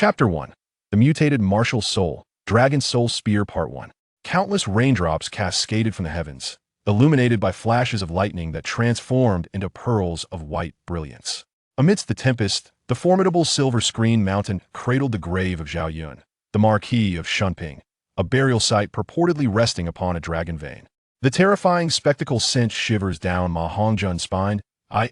Chapter 1. The Mutated Martial Soul, Dragon Soul Spear Part 1. Countless raindrops cascaded from the heavens, illuminated by flashes of lightning that transformed into pearls of white brilliance. Amidst the tempest, the formidable silver screen mountain cradled the grave of Zhao Yun, the Marquis of Shunping, a burial site purportedly resting upon a dragon vein. The terrifying spectacle sent shivers down Ma Hongjun's spine.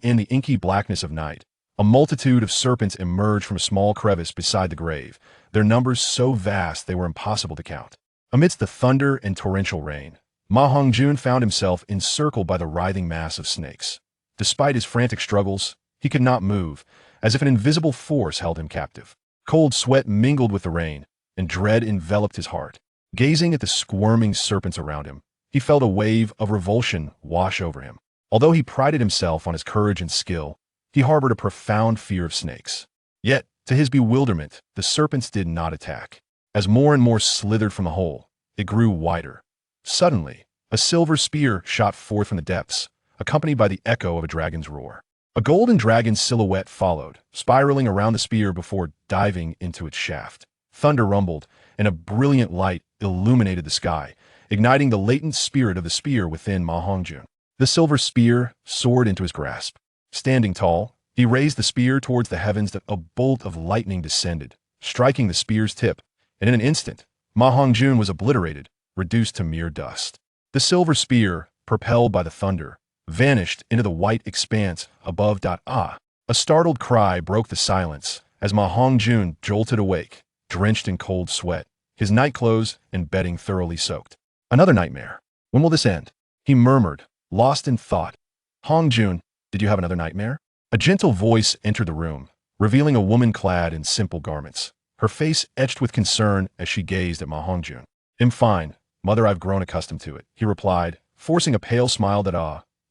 In the inky blackness of night, a multitude of serpents emerged from a small crevice beside the grave, their numbers so vast they were impossible to count. Amidst the thunder and torrential rain, Ma Hongjun found himself encircled by the writhing mass of snakes. Despite his frantic struggles, he could not move, as if an invisible force held him captive. Cold sweat mingled with the rain, and dread enveloped his heart. Gazing at the squirming serpents around him, he felt a wave of revulsion wash over him. Although he prided himself on his courage and skill, he harbored a profound fear of snakes. Yet, to his bewilderment, the serpents did not attack. As more and more slithered from the hole, it grew wider. Suddenly, a silver spear shot forth from the depths, accompanied by the echo of a dragon's roar. A golden dragon silhouette followed, spiraling around the spear before diving into its shaft. Thunder rumbled, and a brilliant light illuminated the sky, igniting the latent spirit of the spear within Ma Hongjun. The silver spear soared into his grasp. Standing tall, he raised the spear towards the heavens. A bolt of lightning descended, striking the spear's tip, and in an instant, Ma Hongjun was obliterated, reduced to mere dust. The silver spear, propelled by the thunder, vanished into the white expanse above. A startled cry broke the silence as Ma Hongjun jolted awake, drenched in cold sweat, his nightclothes and bedding thoroughly soaked. Another nightmare. When will this end? He murmured, lost in thought. Hongjun, did you have another nightmare? A gentle voice entered the room, revealing a woman clad in simple garments, her face etched with concern as she gazed at Ma Hongjun. I'm fine, mother, I've grown accustomed to it, he replied, forcing a pale smile.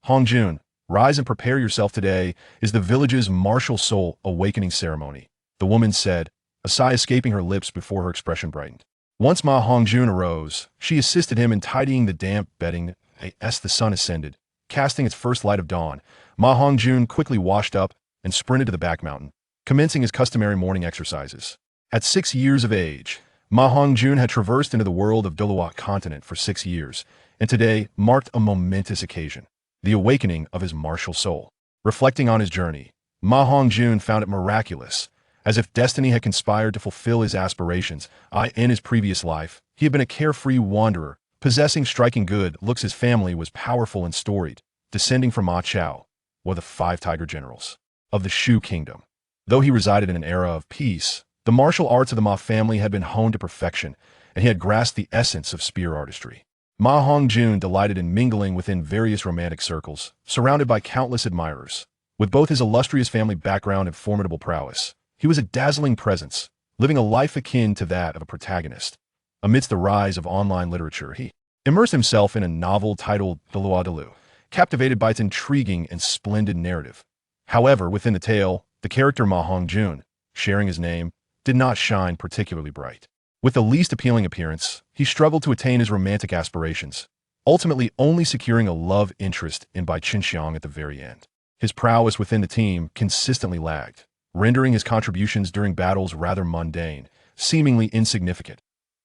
Hongjun, rise and prepare yourself. Today is the village's martial soul awakening ceremony, the woman said, a sigh escaping her lips before her expression brightened. Once Ma Hongjun arose, she assisted him in tidying the damp bedding. As the sun ascended, casting its first light of dawn, Ma Hongjun quickly washed up and sprinted to the back mountain, commencing his customary morning exercises. At 6 years of age, Ma Hongjun had traversed into the world of Douluo continent for 6 years, and today marked a momentous occasion, the awakening of his martial soul. Reflecting on his journey, Ma Hongjun found it miraculous, as if destiny had conspired to fulfill his aspirations. In his previous life, he had been a carefree wanderer, possessing striking good looks. His family was powerful and storied, descending from Ma Chao, one of the 5 tiger generals of the Shu kingdom. Though he resided in an era of peace, the martial arts of the Ma family had been honed to perfection, and he had grasped the essence of spear artistry. Ma Hongjun delighted in mingling within various romantic circles, surrounded by countless admirers. With both his illustrious family background and formidable prowess, he was a dazzling presence, living a life akin to that of a protagonist. Amidst the rise of online literature, he immersed himself in a novel titled Douluo, captivated by its intriguing and splendid narrative. However, within the tale, the character Ma Hongjun, sharing his name, did not shine particularly bright. With the least appealing appearance, he struggled to attain his romantic aspirations, ultimately only securing a love interest in Bai Qinxiang at the very end. His prowess within the team consistently lagged, rendering his contributions during battles rather mundane, seemingly insignificant.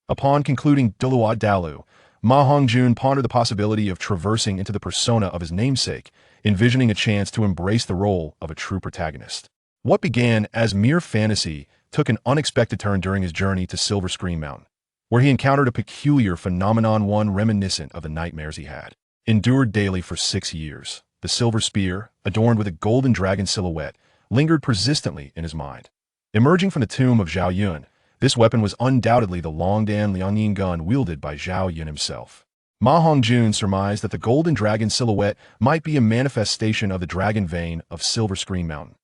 Upon concluding Douluo, Ma Hongjun pondered the possibility of traversing into the persona of his namesake, envisioning a chance to embrace the role of a true protagonist. What began as mere fantasy took an unexpected turn during his journey to Silver Screen Mountain, where he encountered a peculiar phenomenon, one reminiscent of the nightmares he had endured daily for 6 years. The silver spear, adorned with a golden dragon silhouette, lingered persistently in his mind. Emerging from the tomb of Zhao Yun, this weapon was undoubtedly the Longdan Liangyin gun wielded by Zhao Yun himself. Ma Hongjun surmised that the golden dragon silhouette might be a manifestation of the dragon vein of Silver Screen Mountain.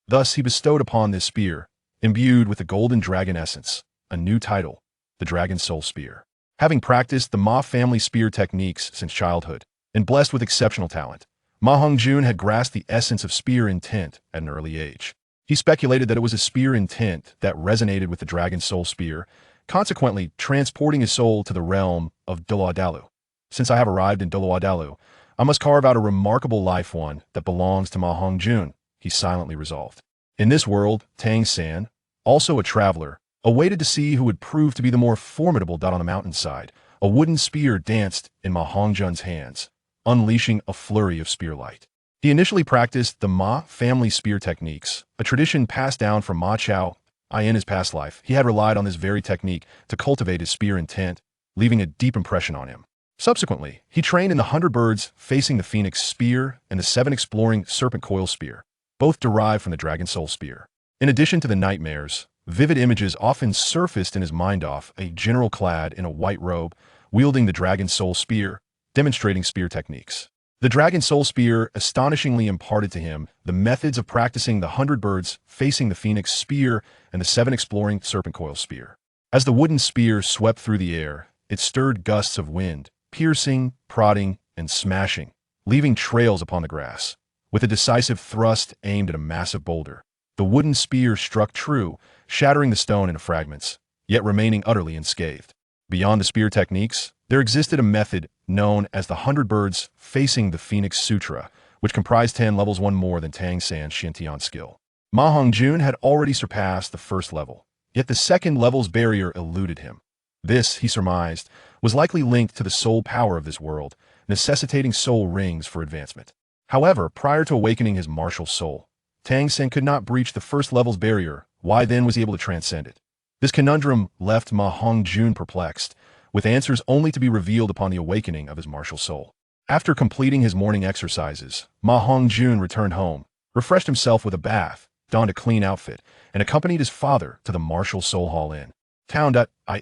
Thus, he bestowed upon this spear, imbued with the golden dragon essence, a new title, the Dragon Soul Spear. Having practiced the Ma family spear techniques since childhood, and blessed with exceptional talent, Ma Hongjun had grasped the essence of spear intent at an early age. He speculated that it was a spear intent that resonated with the Dragon Soul Spear, consequently transporting his soul to the realm of Douluo. Since I have arrived in Douluo, I must carve out a remarkable life, one that belongs to Ma Hongjun, he silently resolved. In this world, Tang San, also a traveler, awaited to see who would prove to be the more formidable dot on the mountainside. A wooden spear danced in Ma Hongjun's hands, unleashing a flurry of spear light. He initially practiced the Ma family spear techniques, a tradition passed down from Ma Chao. In his past life, he had relied on this very technique to cultivate his spear intent, leaving a deep impression on him. Subsequently, he trained in the 100 birds facing the phoenix spear and the 7 exploring serpent coil spear, both derived from the dragon soul spear. In addition to the nightmares, vivid images often surfaced in his mind of a general clad in a white robe, wielding the dragon soul spear, demonstrating spear techniques. The dragon soul spear astonishingly imparted to him the methods of practicing the 100 birds facing the phoenix spear and the 7 exploring serpent coil spear. As the wooden spear swept through the air, it stirred gusts of wind, piercing, prodding, and smashing, leaving trails upon the grass. With a decisive thrust aimed at a massive boulder, the wooden spear struck true, shattering the stone into fragments, yet remaining utterly unscathed. Beyond the spear techniques, there existed a method known as the 100 birds facing the Phoenix Sutra, which comprised 10 levels, one more than Tang San's Shintian skill. Ma Hongjun had already surpassed the first level, yet the second level's barrier eluded him. This, he surmised, was likely linked to the soul power of this world, necessitating soul rings for advancement. However, prior to awakening his martial soul, Tang Sen could not breach the first level's barrier. Why then was he able to transcend it? This conundrum left Ma Hongjun perplexed, with answers only to be revealed upon the awakening of his martial soul. After completing his morning exercises, Ma Hongjun returned home, refreshed himself with a bath, donned a clean outfit, and accompanied his father to the Martial Soul Hall Inn.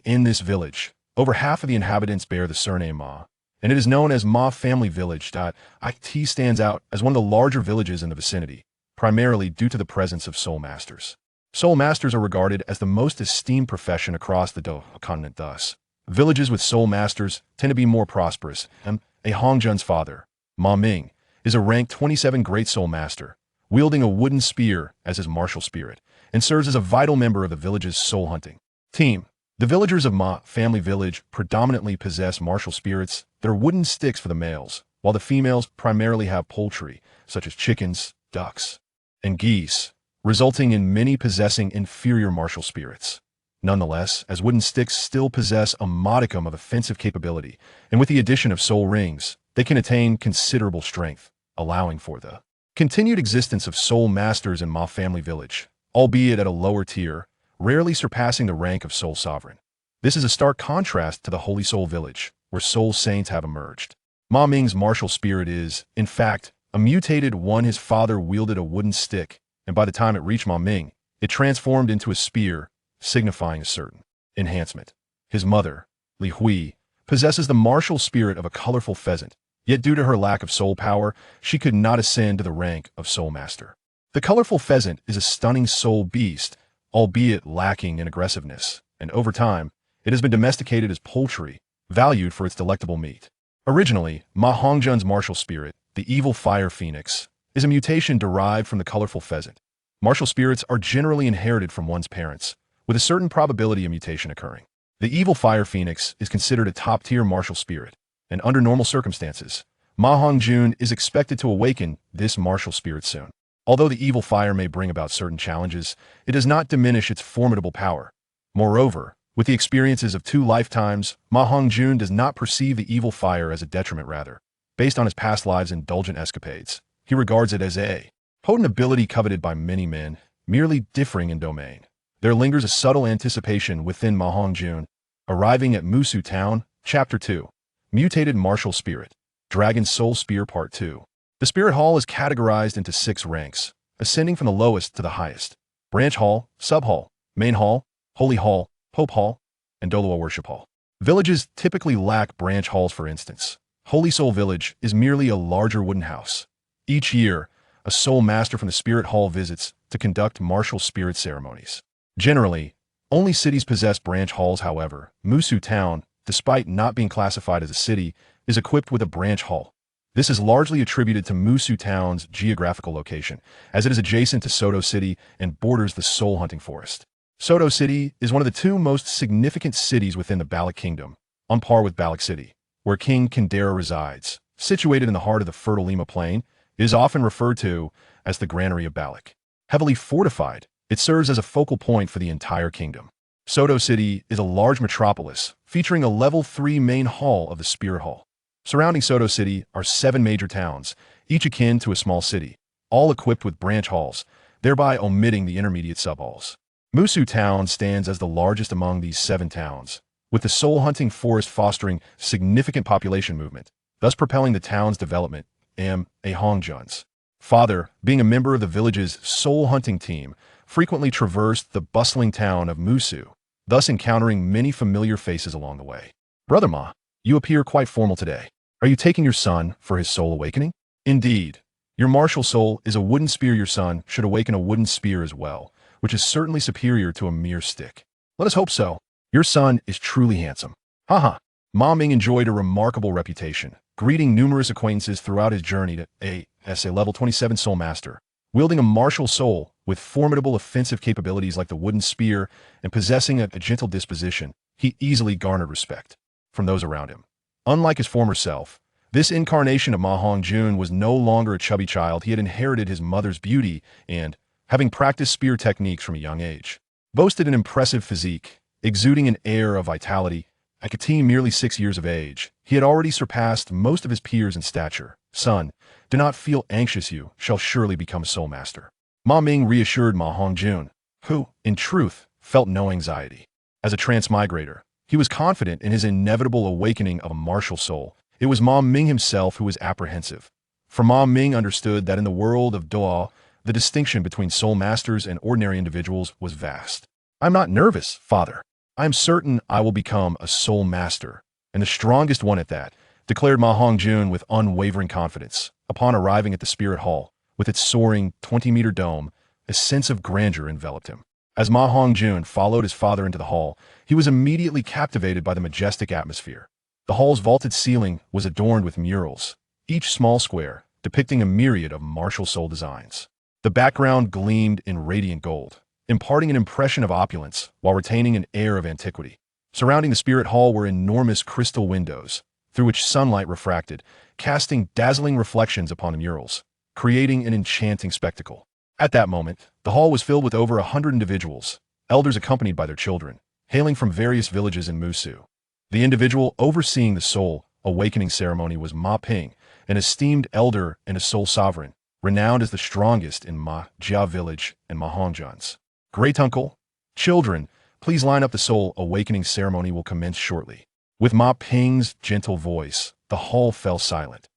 In this village, over half of the inhabitants bear the surname Ma, and it is known as Ma Family Village. It stands out as one of the larger villages in the vicinity, primarily due to the presence of soul masters. Soul masters are regarded as the most esteemed profession across the Douluo continent. Thus, villages with soul masters tend to be more prosperous, and Hongjun's father, Ma Ming, is a rank 27 Great Soul Master, wielding a wooden spear as his martial spirit, and serves as a vital member of the village's soul hunting team. The villagers of Ma Family Village predominantly possess martial spirits that are wooden sticks for the males, while the females primarily have poultry, such as chickens, ducks, and geese, resulting in many possessing inferior martial spirits. Nonetheless, as wooden sticks still possess a modicum of offensive capability, and with the addition of soul rings, they can attain considerable strength, allowing for the continued existence of soul masters in Ma Family Village, albeit at a lower tier, rarely surpassing the rank of soul sovereign. This is a stark contrast to the Holy Soul Village, where soul saints have emerged. Ma Ming's martial spirit is, in fact, a mutated one. His father wielded a wooden stick, and by the time it reached Ma Ming, it transformed into a spear, signifying a certain enhancement. His mother, Li Hui, possesses the martial spirit of a colorful pheasant, yet due to her lack of soul power, she could not ascend to the rank of soul master. The colorful pheasant is a stunning soul beast, albeit lacking in aggressiveness, and over time, it has been domesticated as poultry, valued for its delectable meat. Originally, Ma Hongjun's martial spirit, the evil fire phoenix, is a mutation derived from the colorful pheasant. Martial spirits are generally inherited from one's parents, with a certain probability of mutation occurring. The evil fire phoenix is considered a top-tier martial spirit, and under normal circumstances, Ma Hongjun is expected to awaken this martial spirit soon. Although the evil fire may bring about certain challenges, it does not diminish its formidable power. Moreover, with the experiences of 2 lifetimes, Ma Hongjun does not perceive the evil fire as a detriment. Rather, based on his past lives' indulgent escapades, he regards it as a potent ability coveted by many men, merely differing in domain. There lingers a subtle anticipation within Ma Hongjun. Arriving at Musu Town, Chapter 2, Mutated Martial Spirit, Dragon Soul Spear Part 2. The Spirit Hall is categorized into 6 ranks, ascending from the lowest to the highest: Branch Hall, Sub Hall, Main Hall, Holy Hall, Pope Hall, and Douluo Worship Hall. Villages typically lack branch halls. For instance, Holy Soul Village is merely a larger wooden house. Each year, a soul master from the Spirit Hall visits to conduct martial spirit ceremonies. Generally, only cities possess branch halls. However, Musu Town, despite not being classified as a city, is equipped with a branch hall. This is largely attributed to Musu Town's geographical location, as it is adjacent to Soto City and borders the soul hunting forest. Soto City is one of the 2 most significant cities within the Balak Kingdom, on par with Balak City, where King Kandera resides. Situated in the heart of the fertile Lima Plain, it is often referred to as the Granary of Balak. Heavily fortified, it serves as a focal point for the entire kingdom. Soto City is a large metropolis featuring a level 3 main hall of the Spirit Hall. Surrounding Soto City are 7 major towns, each akin to a small city, all equipped with branch halls, thereby omitting the intermediate subhalls. Musu Town stands as the largest among these 7 towns, with the soul-hunting forest fostering significant population movement, thus propelling the town's development. Ma Hongjun's father, being a member of the village's soul-hunting team, frequently traversed the bustling town of Musu, thus encountering many familiar faces along the way. Brother Ma, you appear quite formal today. Are you taking your son for his soul awakening? Indeed. Your martial soul is a wooden spear. Your son should awaken a wooden spear as well, which is certainly superior to a mere stick. Let us hope so. Your son is truly handsome. Haha. Ma Ming enjoyed a remarkable reputation, greeting numerous acquaintances throughout his journey to a level 27 soul master. Wielding a martial soul with formidable offensive capabilities like the wooden spear and possessing a gentle disposition, he easily garnered respect from those around him. Unlike his former self, this incarnation of Ma Hongjun was no longer a chubby child. He had inherited his mother's beauty and, having practiced spear techniques from a young age, boasted an impressive physique, exuding an air of vitality. At a teen merely 6 years of age, he had already surpassed most of his peers in stature. Son, do not feel anxious. You shall surely become a soul master. Ma Ming reassured Ma Hongjun, who, in truth, felt no anxiety. As a transmigrator, he was confident in his inevitable awakening of a martial soul. It was Ma Ming himself who was apprehensive. For Ma Ming understood that in the world of Douluo, the distinction between soul masters and ordinary individuals was vast. I'm not nervous, father. I am certain I will become a soul master, and the strongest one at that, declared Ma Hongjun with unwavering confidence. Upon arriving at the Spirit Hall, with its soaring 20-meter dome, a sense of grandeur enveloped him. As Ma Hongjun followed his father into the hall, he was immediately captivated by the majestic atmosphere. The hall's vaulted ceiling was adorned with murals, each small square depicting a myriad of martial soul designs. The background gleamed in radiant gold, imparting an impression of opulence while retaining an air of antiquity. Surrounding the Spirit Hall were enormous crystal windows, through which sunlight refracted, casting dazzling reflections upon the murals, creating an enchanting spectacle. At that moment, the hall was filled with over 100 individuals, elders accompanied by their children, hailing from various villages in Musu. The individual overseeing the soul awakening ceremony was Ma Ping, an esteemed elder and a soul sovereign, renowned as the strongest in Ma Jia village and Ma Hongjun's great uncle. Children, please line up. The soul awakening ceremony will commence shortly. With Ma Ping's gentle voice, the hall fell silent.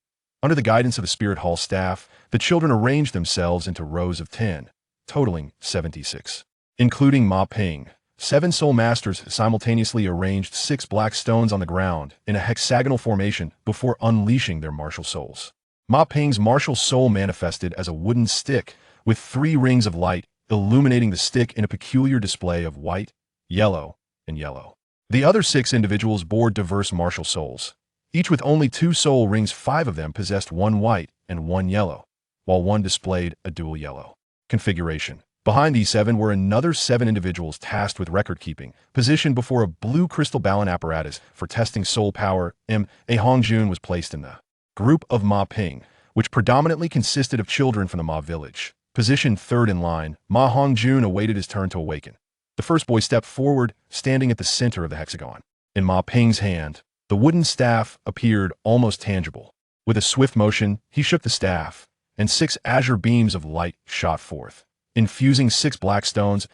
Under the guidance of the Spirit Hall staff, the children arranged themselves into rows of 10, totaling 76. Including Ma Ping, 7 soul masters simultaneously arranged 6 black stones on the ground in a hexagonal formation before unleashing their martial souls. Ma Ping's martial soul manifested as a wooden stick with 3 rings of light illuminating the stick in a peculiar display of white, yellow, and yellow. The other 6 individuals bore diverse martial souls, each with only 2 soul rings. 5 of them possessed 1 white and 1 yellow, while 1 displayed a dual yellow configuration. Behind these 7 were another 7 individuals tasked with record-keeping, positioned before a blue crystal balance apparatus for testing soul power. Ma Hongjun was placed in the group of Ma Ping, which predominantly consisted of children from the Ma village. Positioned 3rd in line, Ma Hongjun awaited his turn to awaken. The first boy stepped forward, standing at the center of the hexagon. In Ma Ping's hand, the wooden staff appeared almost tangible. With a swift motion, he shook the staff, and 6 azure beams of light shot forth, infusing 6 black stones.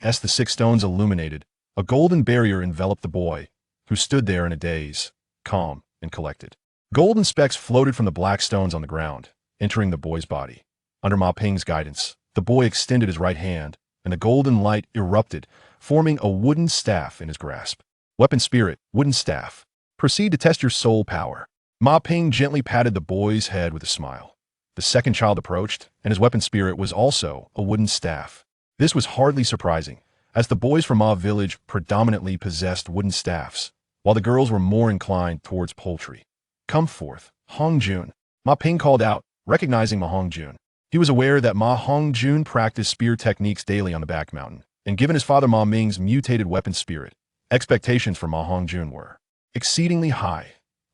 As the 6 stones illuminated, a golden barrier enveloped the boy, who stood there in a daze, calm and collected. Golden specks floated from the black stones on the ground, entering the boy's body. Under Ma Ping's guidance, the boy extended his right hand, and the golden light erupted, forming a wooden staff in his grasp. Weapon spirit, wooden staff. Proceed to test your soul power. Ma Ping gently patted the boy's head with a smile. The second child approached, and his weapon spirit was also a wooden staff. This was hardly surprising, as the boys from Ma village predominantly possessed wooden staffs, while the girls were more inclined towards poultry. Come forth, Hongjun. Ma Ping called out, recognizing Ma Hongjun. He was aware that Ma Hongjun practiced spear techniques daily on the back mountain, and given his father Ma Ming's mutated weapon spirit, expectations for Ma Hongjun were exceedingly high.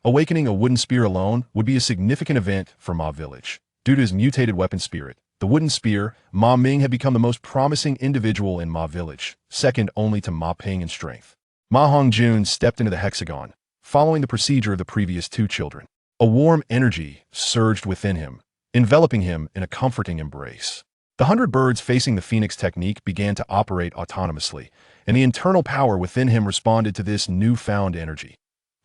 Awakening a wooden spear alone would be a significant event for Ma village. Due to his mutated weapon spirit, The wooden spear, Ma Ming had become the most promising individual in Ma village, second only to Ma Ping in strength. Ma Hongjun stepped into the hexagon, following the procedure of the previous two children. A warm energy surged within him, enveloping him in a comforting embrace. The 100 birds facing the phoenix technique began to operate autonomously, and the internal power within him responded to this newfound energy.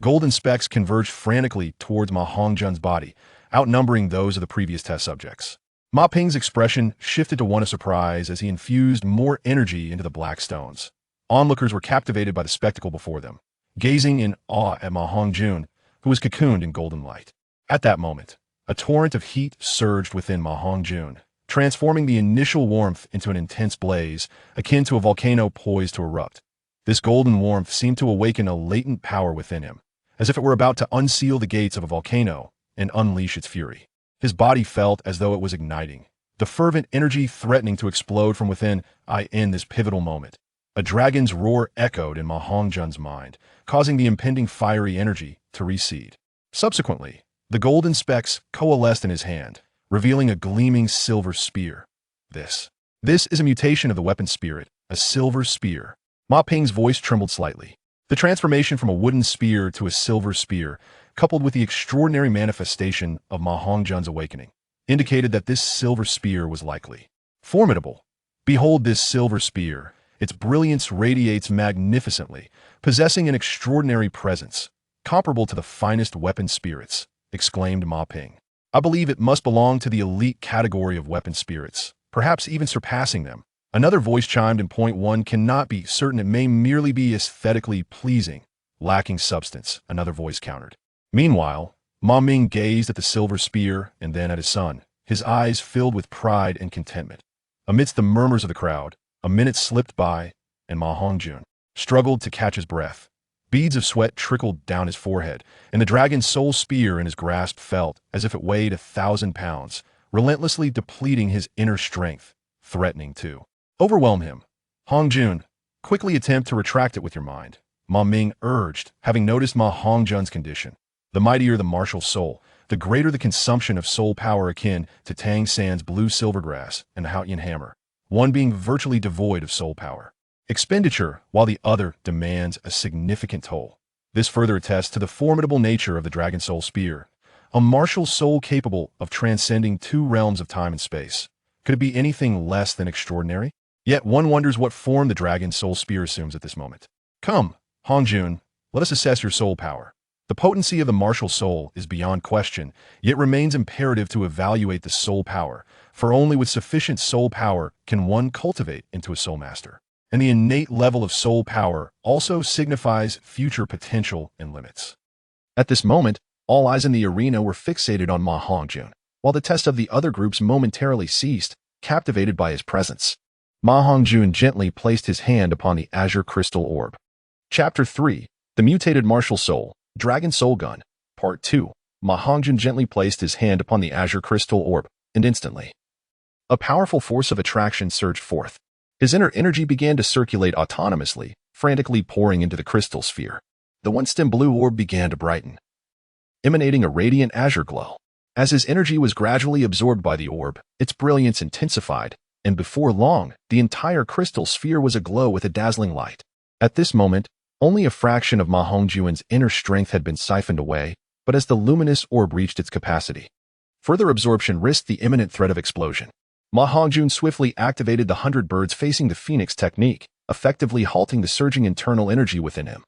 Golden specks converged frantically towards Ma Hongjun's body, outnumbering those of the previous test subjects. Ma Ping's expression shifted to one of surprise as he infused more energy into the black stones. Onlookers were captivated by the spectacle before them, gazing in awe at Ma Hongjun, who was cocooned in golden light. At that moment, a torrent of heat surged within Ma Hongjun, transforming the initial warmth into an intense blaze, akin to a volcano poised to erupt. This golden warmth seemed to awaken a latent power within him, as if it were about to unseal the gates of a volcano and unleash its fury. His body felt as though it was igniting, the fervent energy threatening to explode from within. In this pivotal moment, a dragon's roar echoed in Ma Hongjun's mind, causing the impending fiery energy to recede. Subsequently, the golden specks coalesced in his hand, revealing a gleaming silver spear. This is a mutation of the weapon spirit, a silver spear. Ma Ping's voice trembled slightly. The transformation from a wooden spear to a silver spear, coupled with the extraordinary manifestation of Ma Hongjun's awakening, indicated that this silver spear was likely formidable. Behold this silver spear. Its brilliance radiates magnificently, possessing an extraordinary presence, comparable to the finest weapon spirits, exclaimed Ma Ping. I believe it must belong to the elite category of weapon spirits, perhaps even surpassing them. Another voice chimed in. One cannot be certain, it may merely be aesthetically pleasing, lacking substance, another voice countered. Meanwhile, Ma Ming gazed at the silver spear and then at his son, his eyes filled with pride and contentment. Amidst the murmurs of the crowd, a minute slipped by, and Ma Hongjun struggled to catch his breath. Beads of sweat trickled down his forehead, and the dragon's soul spear in his grasp felt as if it weighed 1,000 pounds, relentlessly depleting his inner strength, threatening to overwhelm him. Hongjun, quickly attempt to retract it with your mind, Ma Ming urged, having noticed Ma Hongjun's condition. The mightier the martial soul, the greater the consumption of soul power, akin to Tang San's blue silvergrass and the Haotian hammer, one being virtually devoid of soul power. Expenditure, while the other demands a significant toll. This further attests to the formidable nature of the Dragon Soul Spear, a martial soul capable of transcending 2 realms of time and space. Could it be anything less than extraordinary? Yet one wonders what form the Dragon Soul Spear assumes at this moment. Come, Hongjun, let us assess your soul power. The potency of the martial soul is beyond question, yet remains imperative to evaluate the soul power, for only with sufficient soul power can one cultivate into a soul master. And the innate level of soul power also signifies future potential and limits. At this moment, all eyes in the arena were fixated on Ma Hongjun, while the test of the other groups momentarily ceased, captivated by his presence. Ma Hongjun gently placed his hand upon the azure crystal orb. Chapter 3, The Mutated Martial Soul, Dragon Soul Gun, Part 2. Ma Hongjun gently placed his hand upon the azure crystal orb, and instantly, a powerful force of attraction surged forth. His inner energy began to circulate autonomously, frantically pouring into the crystal sphere. The once-dim blue orb began to brighten, emanating a radiant azure glow. As his energy was gradually absorbed by the orb, its brilliance intensified, and before long, the entire crystal sphere was aglow with a dazzling light. At this moment, only a fraction of Ma Hongjun's inner strength had been siphoned away, but as the luminous orb reached its capacity, further absorption risked the imminent threat of explosion. Ma Hongjun swiftly activated the 100 birds facing the phoenix technique, effectively halting the surging internal energy within him,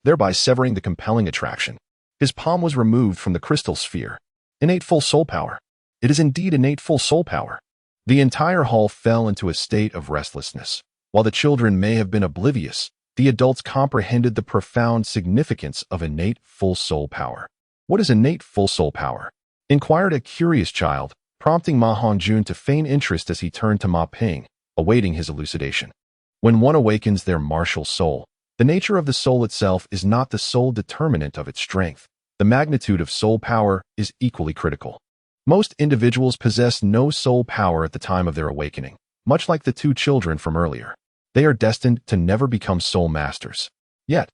thereby severing the compelling attraction. His palm was removed from the crystal sphere. Innate full soul power. It is indeed innate full soul power. The entire hall fell into a state of restlessness. While the children may have been oblivious, the adults comprehended the profound significance of innate full soul power. What is innate full soul power? Inquired a curious child, prompting Ma Hongjun to feign interest as he turned to Ma Ping, awaiting his elucidation. When one awakens their martial soul, the nature of the soul itself is not the sole determinant of its strength. The magnitude of soul power is equally critical. Most individuals possess no soul power at the time of their awakening, much like the 2 children from earlier. They are destined to never become soul masters. Yet,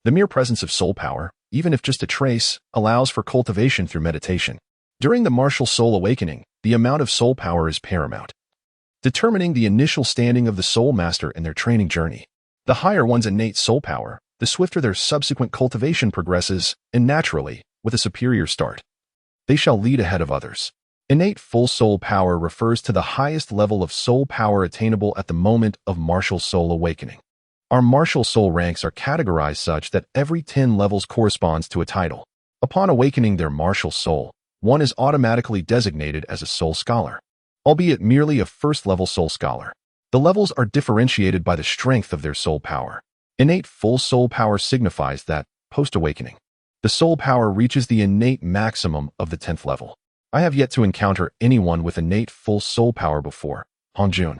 the mere presence of soul power, even if just a trace, allows for cultivation through meditation. During the martial soul awakening, the amount of soul power is paramount, determining the initial standing of the soul master in their training journey. The higher one's innate soul power, the swifter their subsequent cultivation progresses, and naturally, with a superior start, they shall lead ahead of others. Innate full soul power refers to the highest level of soul power attainable at the moment of martial soul awakening. Our martial soul ranks are categorized such that every 10 levels corresponds to a title. Upon awakening their martial soul, one is automatically designated as a soul scholar, albeit merely a first-level soul scholar. The levels are differentiated by the strength of their soul power. Innate full soul power signifies that, post-awakening, the soul power reaches the innate maximum of the 10th level. I have yet to encounter anyone with innate full soul power before. Hongjun,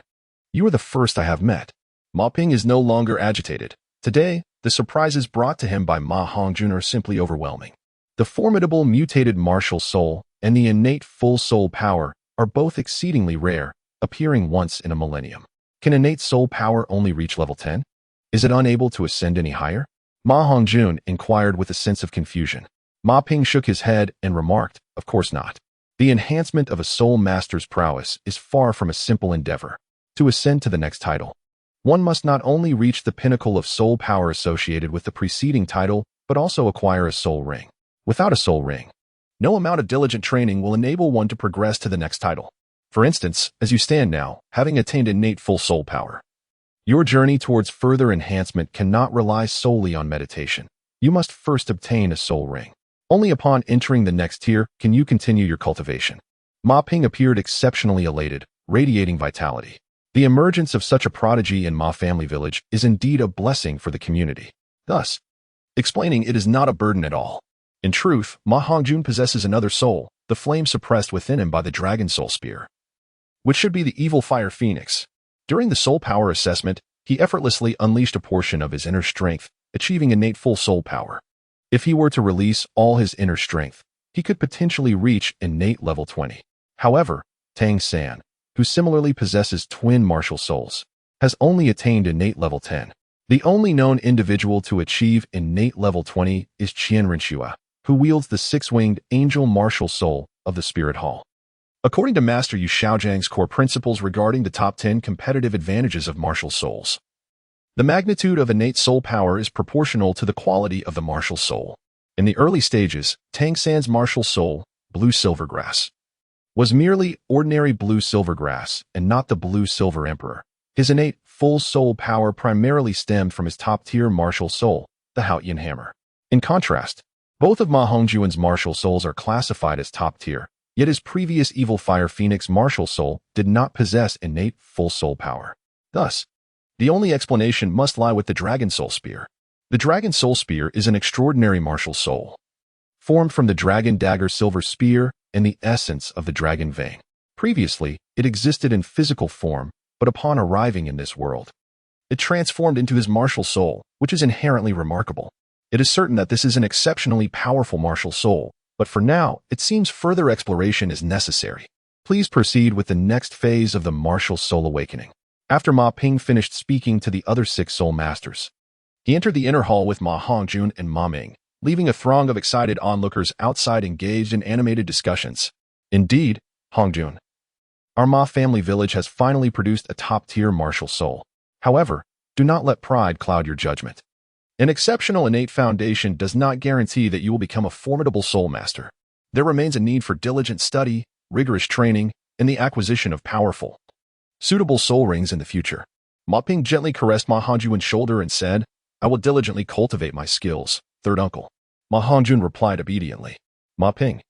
you are the first I have met. Ma Ping is no longer agitated. Today, the surprises brought to him by Ma Hongjun are simply overwhelming. The formidable mutated martial soul and the innate full soul power are both exceedingly rare, appearing once in a millennium. Can innate soul power only reach level 10? Is it unable to ascend any higher? Ma Hongjun inquired with a sense of confusion. Ma Ping shook his head and remarked, of course not. The enhancement of a soul master's prowess is far from a simple endeavor. To ascend to the next title, one must not only reach the pinnacle of soul power associated with the preceding title, but also acquire a soul ring. Without a soul ring, no amount of diligent training will enable one to progress to the next title. For instance, as you stand now, having attained innate full soul power, your journey towards further enhancement cannot rely solely on meditation. You must first obtain a soul ring. Only upon entering the next tier can you continue your cultivation. Ma Ping appeared exceptionally elated, radiating vitality. The emergence of such a prodigy in Ma family village is indeed a blessing for the community. Thus, explaining it is not a burden at all. In truth, Ma Hongjun possesses another soul, the flame suppressed within him by the dragon soul spear, which should be the evil fire phoenix. During the soul power assessment, he effortlessly unleashed a portion of his inner strength, achieving innate full soul power. If he were to release all his inner strength, he could potentially reach innate level 20. However, Tang San, who similarly possesses twin martial souls, has only attained innate level 10. The only known individual to achieve innate level 20 is Qian Renshua, who wields the six-winged angel martial soul of the Spirit Hall. According to Master Yu Xiaojiang's core principles regarding the top 10 competitive advantages of martial souls, the magnitude of innate soul power is proportional to the quality of the martial soul. In the early stages, Tang San's martial soul, blue silvergrass, was merely ordinary blue silvergrass and not the blue silver emperor. His innate full soul power primarily stemmed from his top-tier martial soul, the Haotian hammer. In contrast, both of Ma Hongjun's martial souls are classified as top-tier, yet his previous evil fire phoenix martial soul did not possess innate full soul power. Thus, the only explanation must lie with the dragon soul spear. The dragon soul spear is an extraordinary martial soul, formed from the dragon dagger silver spear and the essence of the dragon vein. Previously, it existed in physical form, but upon arriving in this world, it transformed into his martial soul, which is inherently remarkable. It is certain that this is an exceptionally powerful martial soul, but for now, it seems further exploration is necessary. Please proceed with the next phase of the martial soul awakening. After Ma Ping finished speaking to the other 6 soul masters, he entered the inner hall with Ma Hongjun and Ma Ming, leaving a throng of excited onlookers outside engaged in animated discussions. Indeed, Hongjun, our Ma family village has finally produced a top-tier martial soul. However, do not let pride cloud your judgment. An exceptional innate foundation does not guarantee that you will become a formidable soul master. There remains a need for diligent study, rigorous training, and the acquisition of powerful, suitable soul rings in the future. Ma Ping gently caressed Ma Hongjun's shoulder and said, I will diligently cultivate my skills, third uncle. Ma Hongjun replied obediently. Ma Ping,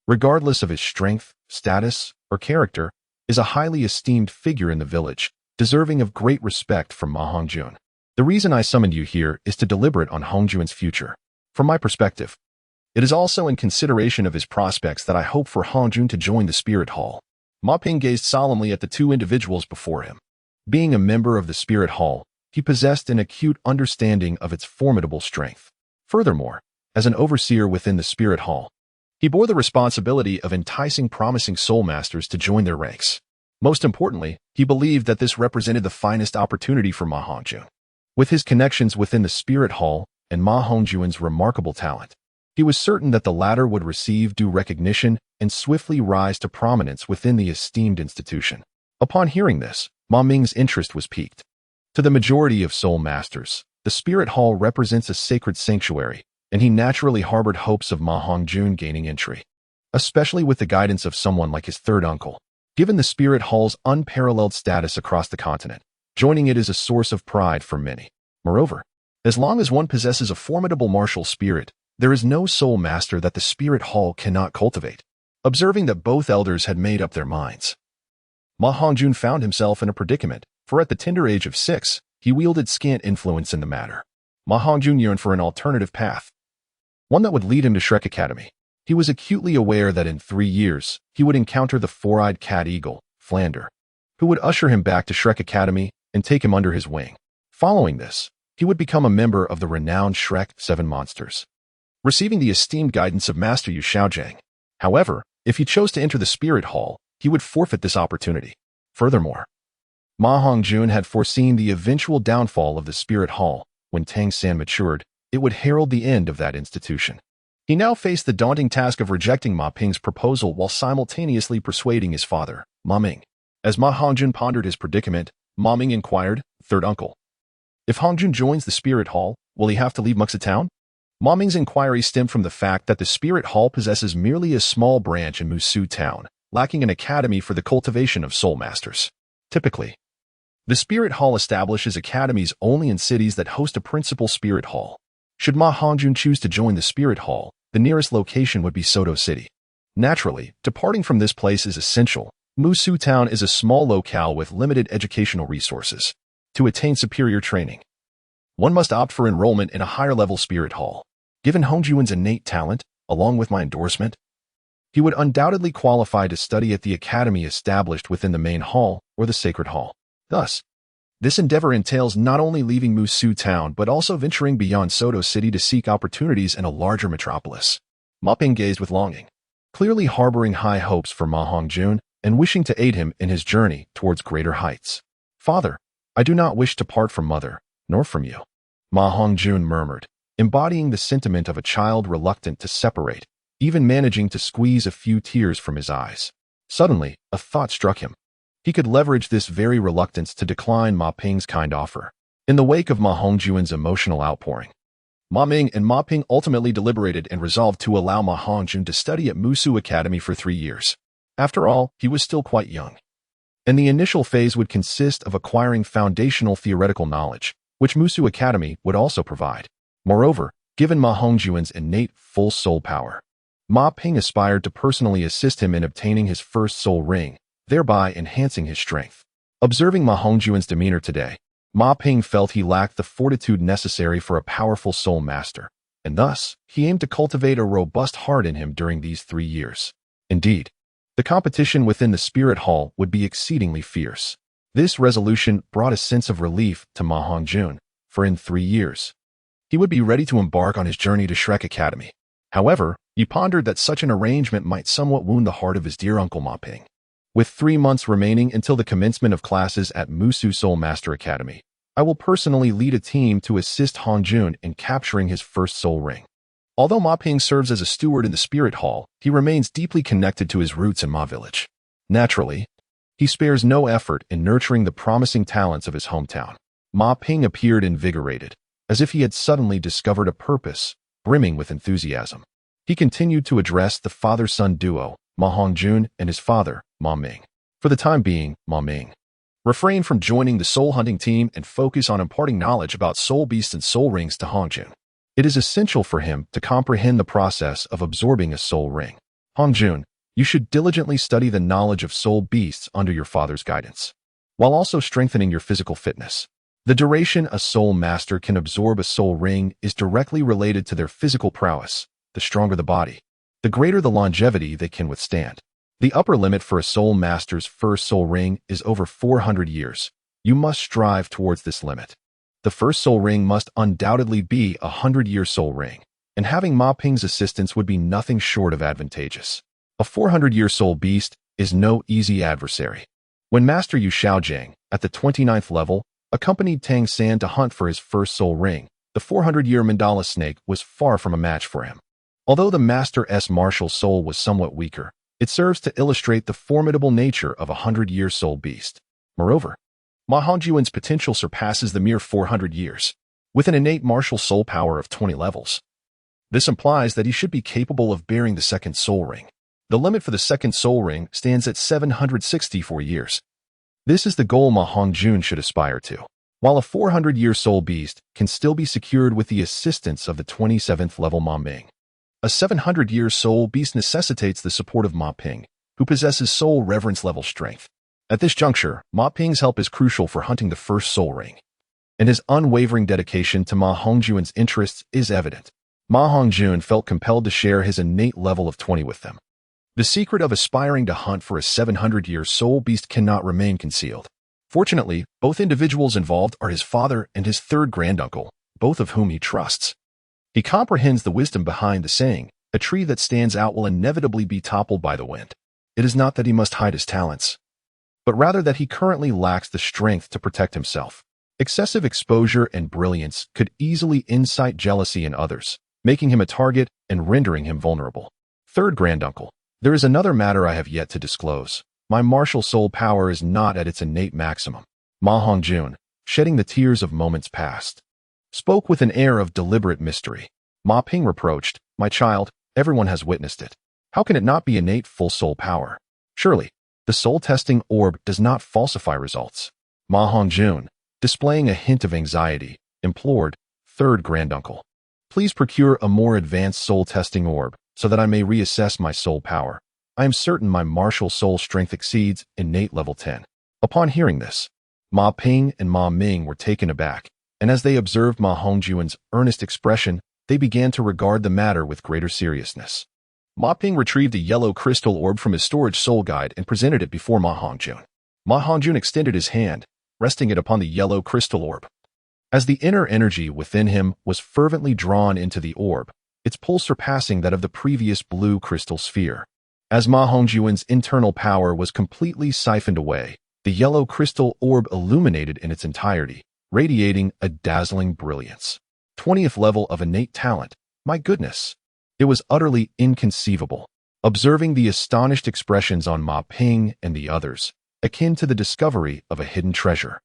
regardless of his strength, status, or character, is a highly esteemed figure in the village, deserving of great respect from Ma Hongjun. The reason I summoned you here is to deliberate on Hongjun's future. From my perspective, it is also in consideration of his prospects that I hope for Hongjun to join the Spirit Hall. Ma Ping gazed solemnly at the 2 individuals before him. Being a member of the Spirit Hall, he possessed an acute understanding of its formidable strength. Furthermore, as an overseer within the Spirit Hall, he bore the responsibility of enticing promising soul masters to join their ranks. Most importantly, he believed that this represented the finest opportunity for Ma Hongjun. With his connections within the Spirit Hall and Ma Hongjun's remarkable talent, He was certain that the latter would receive due recognition and swiftly rise to prominence within the esteemed institution. Upon hearing this, Ma Ming's interest was piqued. To the majority of soul masters, the spirit hall represents a sacred sanctuary, and he naturally harbored hopes of Ma Hongjun gaining entry, especially with the guidance of someone like his third uncle. Given the spirit hall's unparalleled status across the continent, joining it is a source of pride for many. Moreover, as long as one possesses a formidable martial spirit, there is no soul master that the spirit hall cannot cultivate. Observing that both elders had made up their minds, Ma Hongjun found himself in a predicament, for at the tender age of 6, he wielded scant influence in the matter. Ma Hongjun yearned for an alternative path, one that would lead him to Shrek Academy. He was acutely aware that in 3 years, he would encounter the four-eyed cat eagle, Flander, who would usher him back to Shrek Academy and take him under his wing. Following this, he would become a member of the renowned Shrek 7 Monsters, receiving the esteemed guidance of Master Yu Xiaojiang. However, if he chose to enter the Spirit Hall, he would forfeit this opportunity. Furthermore, Ma Hongjun had foreseen the eventual downfall of the Spirit Hall. When Tang San matured, it would herald the end of that institution. He now faced the daunting task of rejecting Ma Ping's proposal while simultaneously persuading his father, Ma Ming. As Ma Hongjun pondered his predicament, Ma Ming inquired, "Third uncle, if Hongjun joins the Spirit Hall, will he have to leave Muxa Town?" Ma Ming's inquiry stemmed from the fact that the Spirit Hall possesses merely a small branch in Musu Town, lacking an academy for the cultivation of soul masters. Typically, the Spirit Hall establishes academies only in cities that host a principal Spirit Hall. Should Ma Hongjun choose to join the Spirit Hall, the nearest location would be Soto City. Naturally, departing from this place is essential. Musu Town is a small locale with limited educational resources. To attain superior training, one must opt for enrollment in a higher-level Spirit Hall. Given Hongjun's innate talent, along with my endorsement, he would undoubtedly qualify to study at the academy established within the main hall or the Sacred Hall. Thus, this endeavor entails not only leaving Musu Town but also venturing beyond Soto City to seek opportunities in a larger metropolis. Ma Ping gazed with longing, clearly harboring high hopes for Ma Hongjun and wishing to aid him in his journey towards greater heights. "Father, I do not wish to part from mother, nor from you," Ma Hongjun murmured, embodying the sentiment of a child reluctant to separate, even managing to squeeze a few tears from his eyes. Suddenly, a thought struck him. He could leverage this very reluctance to decline Ma Ping's kind offer. In the wake of Ma Hongjun's emotional outpouring, Ma Ming and Ma Ping ultimately deliberated and resolved to allow Ma Hongjun to study at Musu Academy for 3 years. After all, he was still quite young, and the initial phase would consist of acquiring foundational theoretical knowledge, which Musu Academy would also provide. Moreover, given Ma Hongjun's innate full soul power, Ma Ping aspired to personally assist him in obtaining his first soul ring, thereby enhancing his strength. Observing Ma Hongjun's demeanor today, Ma Ping felt he lacked the fortitude necessary for a powerful soul master, and thus, he aimed to cultivate a robust heart in him during these 3 years. Indeed, the competition within the Spirit Hall would be exceedingly fierce. This resolution brought a sense of relief to Ma Hongjun, for in 3 years, he would be ready to embark on his journey to Shrek Academy. However, he pondered that such an arrangement might somewhat wound the heart of his dear uncle Ma Ping. With 3 months remaining until the commencement of classes at Musu Soul Master Academy, I will personally lead a team to assist Hongjun in capturing his first soul ring. Although Ma Ping serves as a steward in the Spirit Hall, he remains deeply connected to his roots in Ma Village. Naturally, he spares no effort in nurturing the promising talents of his hometown. Ma Ping appeared invigorated, as if he had suddenly discovered a purpose, brimming with enthusiasm. He continued to address the father-son duo, Ma Hongjun and his father, Ma Ming. For the time being, Ma Ming refrained from joining the soul hunting team and focus on imparting knowledge about soul beasts and soul rings to Hongjun. It is essential for him to comprehend the process of absorbing a soul ring. Hongjun, you should diligently study the knowledge of soul beasts under your father's guidance, while also strengthening your physical fitness. The duration a soul master can absorb a soul ring is directly related to their physical prowess. The stronger the body, the greater the longevity they can withstand. The upper limit for a soul master's first soul ring is over 400 years. You must strive towards this limit. The first soul ring must undoubtedly be a 100-year soul ring, and having Ma Ping's assistance would be nothing short of advantageous. A 400-year soul beast is no easy adversary. When Master Yu Xiaojiang, at the 29th level, accompanied Tang San to hunt for his first soul ring, the 400-year mandala snake was far from a match for him. Although the Master's martial soul was somewhat weaker, it serves to illustrate the formidable nature of a 100-year soul beast. Moreover, Ma Hongjun's potential surpasses the mere 400 years, with an innate martial soul power of 20 levels. This implies that he should be capable of bearing the second soul ring. The limit for the second soul ring stands at 764 years. This is the goal Ma Hongjun should aspire to. While a 400-year soul beast can still be secured with the assistance of the 27th level Ma Ming. A 700-year soul beast necessitates the support of Ma Ping, who possesses soul reverence level strength. At this juncture, Ma Ping's help is crucial for hunting the first soul ring, and his unwavering dedication to Ma Hongjun's interests is evident. Ma Hongjun felt compelled to share his innate level of 20 with them. The secret of aspiring to hunt for a 700-year soul beast cannot remain concealed. Fortunately, both individuals involved are his father and his third granduncle, both of whom he trusts. He comprehends the wisdom behind the saying, "A tree that stands out will inevitably be toppled by the wind." It is not that he must hide his talents, but rather that he currently lacks the strength to protect himself. Excessive exposure and brilliance could easily incite jealousy in others, making him a target and rendering him vulnerable. Third granduncle. There is another matter I have yet to disclose. My martial soul power is not at its innate maximum. Ma Hongjun, shedding the tears of moments past, spoke with an air of deliberate mystery. Ma Ping reproached, "My child, everyone has witnessed it. How can it not be innate full soul power? Surely, the soul-testing orb does not falsify results." Ma Hongjun, displaying a hint of anxiety, implored, "Third granduncle, please procure a more advanced soul-testing orb, so that I may reassess my soul power. I am certain my martial soul strength exceeds innate level 10. Upon hearing this, Ma Ping and Ma Ming were taken aback, and as they observed Ma Hongjun's earnest expression, they began to regard the matter with greater seriousness. Ma Ping retrieved a yellow crystal orb from his storage soul guide and presented it before Ma Hongjun. Ma Hongjun extended his hand, resting it upon the yellow crystal orb. As the inner energy within him was fervently drawn into the orb, its pull surpassing that of the previous blue crystal sphere. As Ma Hongjun's internal power was completely siphoned away, the yellow crystal orb illuminated in its entirety, radiating a dazzling brilliance. 20th level of innate talent. My goodness! It was utterly inconceivable. Observing the astonished expressions on Ma Ping and the others, akin to the discovery of a hidden treasure.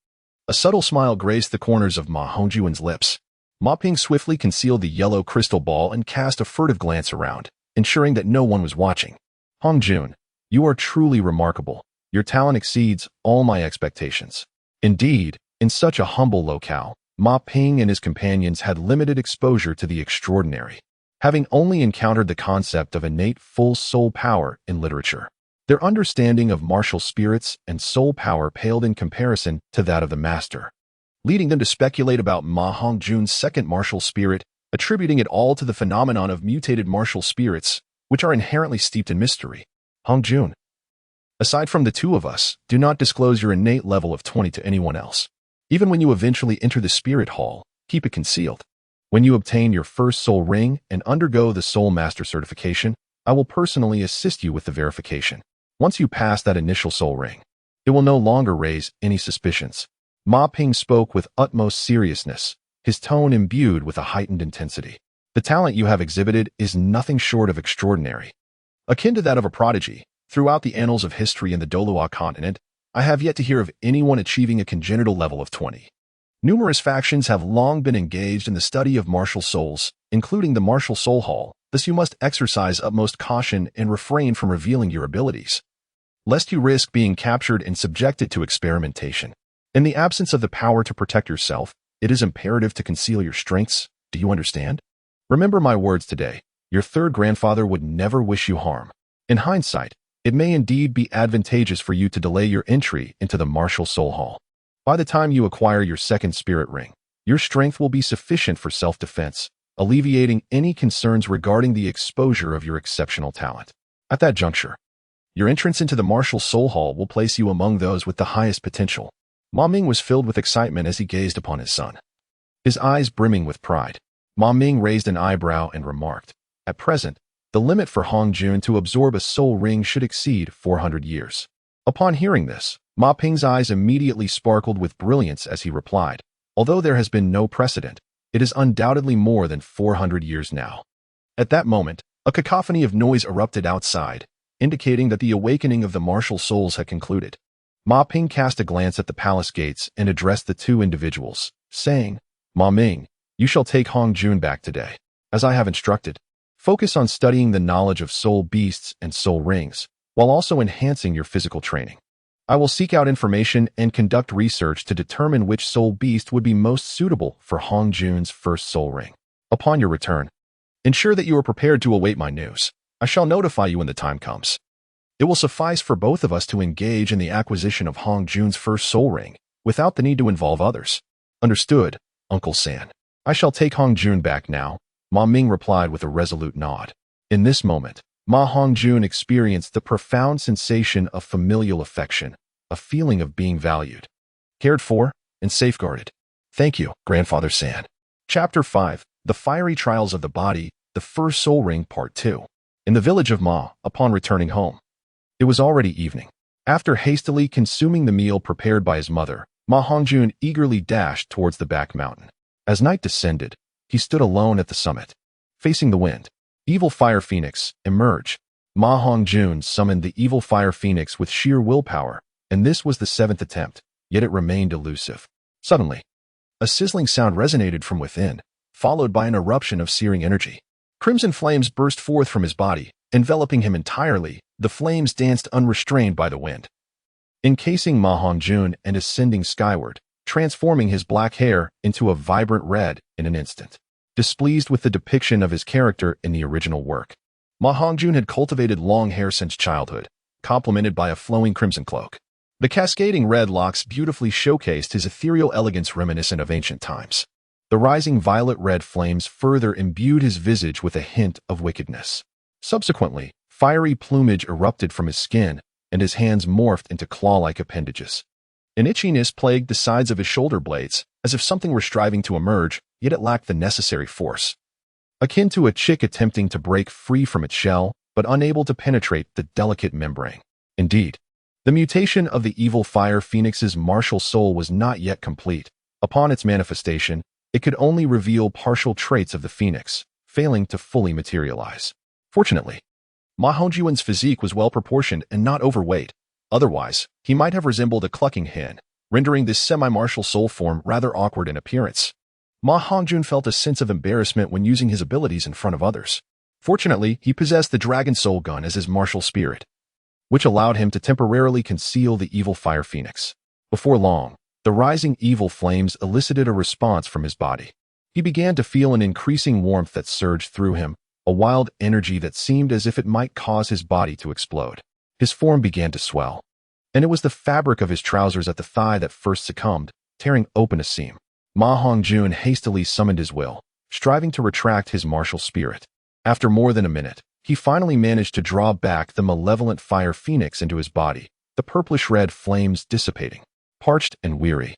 A subtle smile graced the corners of Ma Hongjun's lips. Ma Ping swiftly concealed the yellow crystal ball and cast a furtive glance around, ensuring that no one was watching. "Hongjun, you are truly remarkable. Your talent exceeds all my expectations." Indeed, in such a humble locale, Ma Ping and his companions had limited exposure to the extraordinary, having only encountered the concept of innate full soul power in literature. Their understanding of martial spirits and soul power paled in comparison to that of the master, leading them to speculate about Ma Hongjun's second martial spirit, attributing it all to the phenomenon of mutated martial spirits, which are inherently steeped in mystery. "Hongjun, aside from the two of us, do not disclose your innate level of 20 to anyone else. Even when you eventually enter the spirit hall, keep it concealed. When you obtain your first soul ring and undergo the soul master certification, I will personally assist you with the verification. Once you pass that initial soul ring, it will no longer raise any suspicions." Ma Ping spoke with utmost seriousness, his tone imbued with a heightened intensity. "The talent you have exhibited is nothing short of extraordinary. Akin to that of a prodigy, throughout the annals of history in the Douluo continent, I have yet to hear of anyone achieving a congenital level of 20. Numerous factions have long been engaged in the study of martial souls, including the Martial Soul Hall. Thus you must exercise utmost caution and refrain from revealing your abilities, lest you risk being captured and subjected to experimentation. In the absence of the power to protect yourself, it is imperative to conceal your strengths. Do you understand? Remember my words today. Your third grandfather would never wish you harm. In hindsight, it may indeed be advantageous for you to delay your entry into the Martial Soul Hall. By the time you acquire your second spirit ring, your strength will be sufficient for self-defense, alleviating any concerns regarding the exposure of your exceptional talent. At that juncture, your entrance into the Martial Soul Hall will place you among those with the highest potential." Ma Ming was filled with excitement as he gazed upon his son, his eyes brimming with pride. Ma Ming raised an eyebrow and remarked, "At present, the limit for Hongjun to absorb a soul ring should exceed 400 years. Upon hearing this, Ma Ping's eyes immediately sparkled with brilliance as he replied, "Although there has been no precedent, it is undoubtedly more than 400 years now." At that moment, a cacophony of noise erupted outside, indicating that the awakening of the martial souls had concluded. Ma Ping cast a glance at the palace gates and addressed the two individuals, saying, "Ma Ming, you shall take Hongjun back today, as I have instructed. Focus on studying the knowledge of soul beasts and soul rings, while also enhancing your physical training. I will seek out information and conduct research to determine which soul beast would be most suitable for Hongjun's first soul ring. Upon your return, ensure that you are prepared to await my news. I shall notify you when the time comes. It will suffice for both of us to engage in the acquisition of Hongjun's first soul ring, without the need to involve others." "Understood, Uncle San. I shall take Hongjun back now," Ma Ming replied with a resolute nod. In this moment, Ma Hongjun experienced the profound sensation of familial affection, a feeling of being valued, cared for, and safeguarded. "Thank you, Grandfather San." Chapter 5, The Fiery Trials of the Body, The First Soul Ring, Part 2. In the village of Ma, upon returning home, it was already evening. After hastily consuming the meal prepared by his mother, Ma Hongjun eagerly dashed towards the back mountain. As night descended, he stood alone at the summit, facing the wind. "Evil Fire Phoenix, emerge." Ma Hongjun summoned the Evil Fire Phoenix with sheer willpower, and this was the 7th attempt, yet it remained elusive. Suddenly, a sizzling sound resonated from within, followed by an eruption of searing energy. Crimson flames burst forth from his body, enveloping him entirely. The flames danced unrestrained by the wind, encasing Ma Hongjun and ascending skyward, transforming his black hair into a vibrant red in an instant. Displeased with the depiction of his character in the original work, Ma Hongjun had cultivated long hair since childhood, complemented by a flowing crimson cloak. The cascading red locks beautifully showcased his ethereal elegance reminiscent of ancient times. The rising violet-red flames further imbued his visage with a hint of wickedness. Subsequently, fiery plumage erupted from his skin, and his hands morphed into claw-like appendages. An itchiness plagued the sides of his shoulder blades, as if something were striving to emerge, yet it lacked the necessary force. Akin to a chick attempting to break free from its shell, but unable to penetrate the delicate membrane. Indeed, the mutation of the Evil Fire Phoenix's martial soul was not yet complete. Upon its manifestation, it could only reveal partial traits of the phoenix, failing to fully materialize. Fortunately, Ma Hongjun's physique was well-proportioned and not overweight. Otherwise, he might have resembled a clucking hen, rendering this semi-martial soul form rather awkward in appearance. Ma Hongjun felt a sense of embarrassment when using his abilities in front of others. Fortunately, he possessed the Dragon Soul Gun as his martial spirit, which allowed him to temporarily conceal the Evil Fire Phoenix. Before long, the rising evil flames elicited a response from his body. He began to feel an increasing warmth that surged through him, a wild energy that seemed as if it might cause his body to explode. His form began to swell, and it was the fabric of his trousers at the thigh that first succumbed, tearing open a seam. Ma Hongjun hastily summoned his will, striving to retract his martial spirit. After more than a minute, he finally managed to draw back the malevolent fire phoenix into his body, the purplish-red flames dissipating. Parched and weary,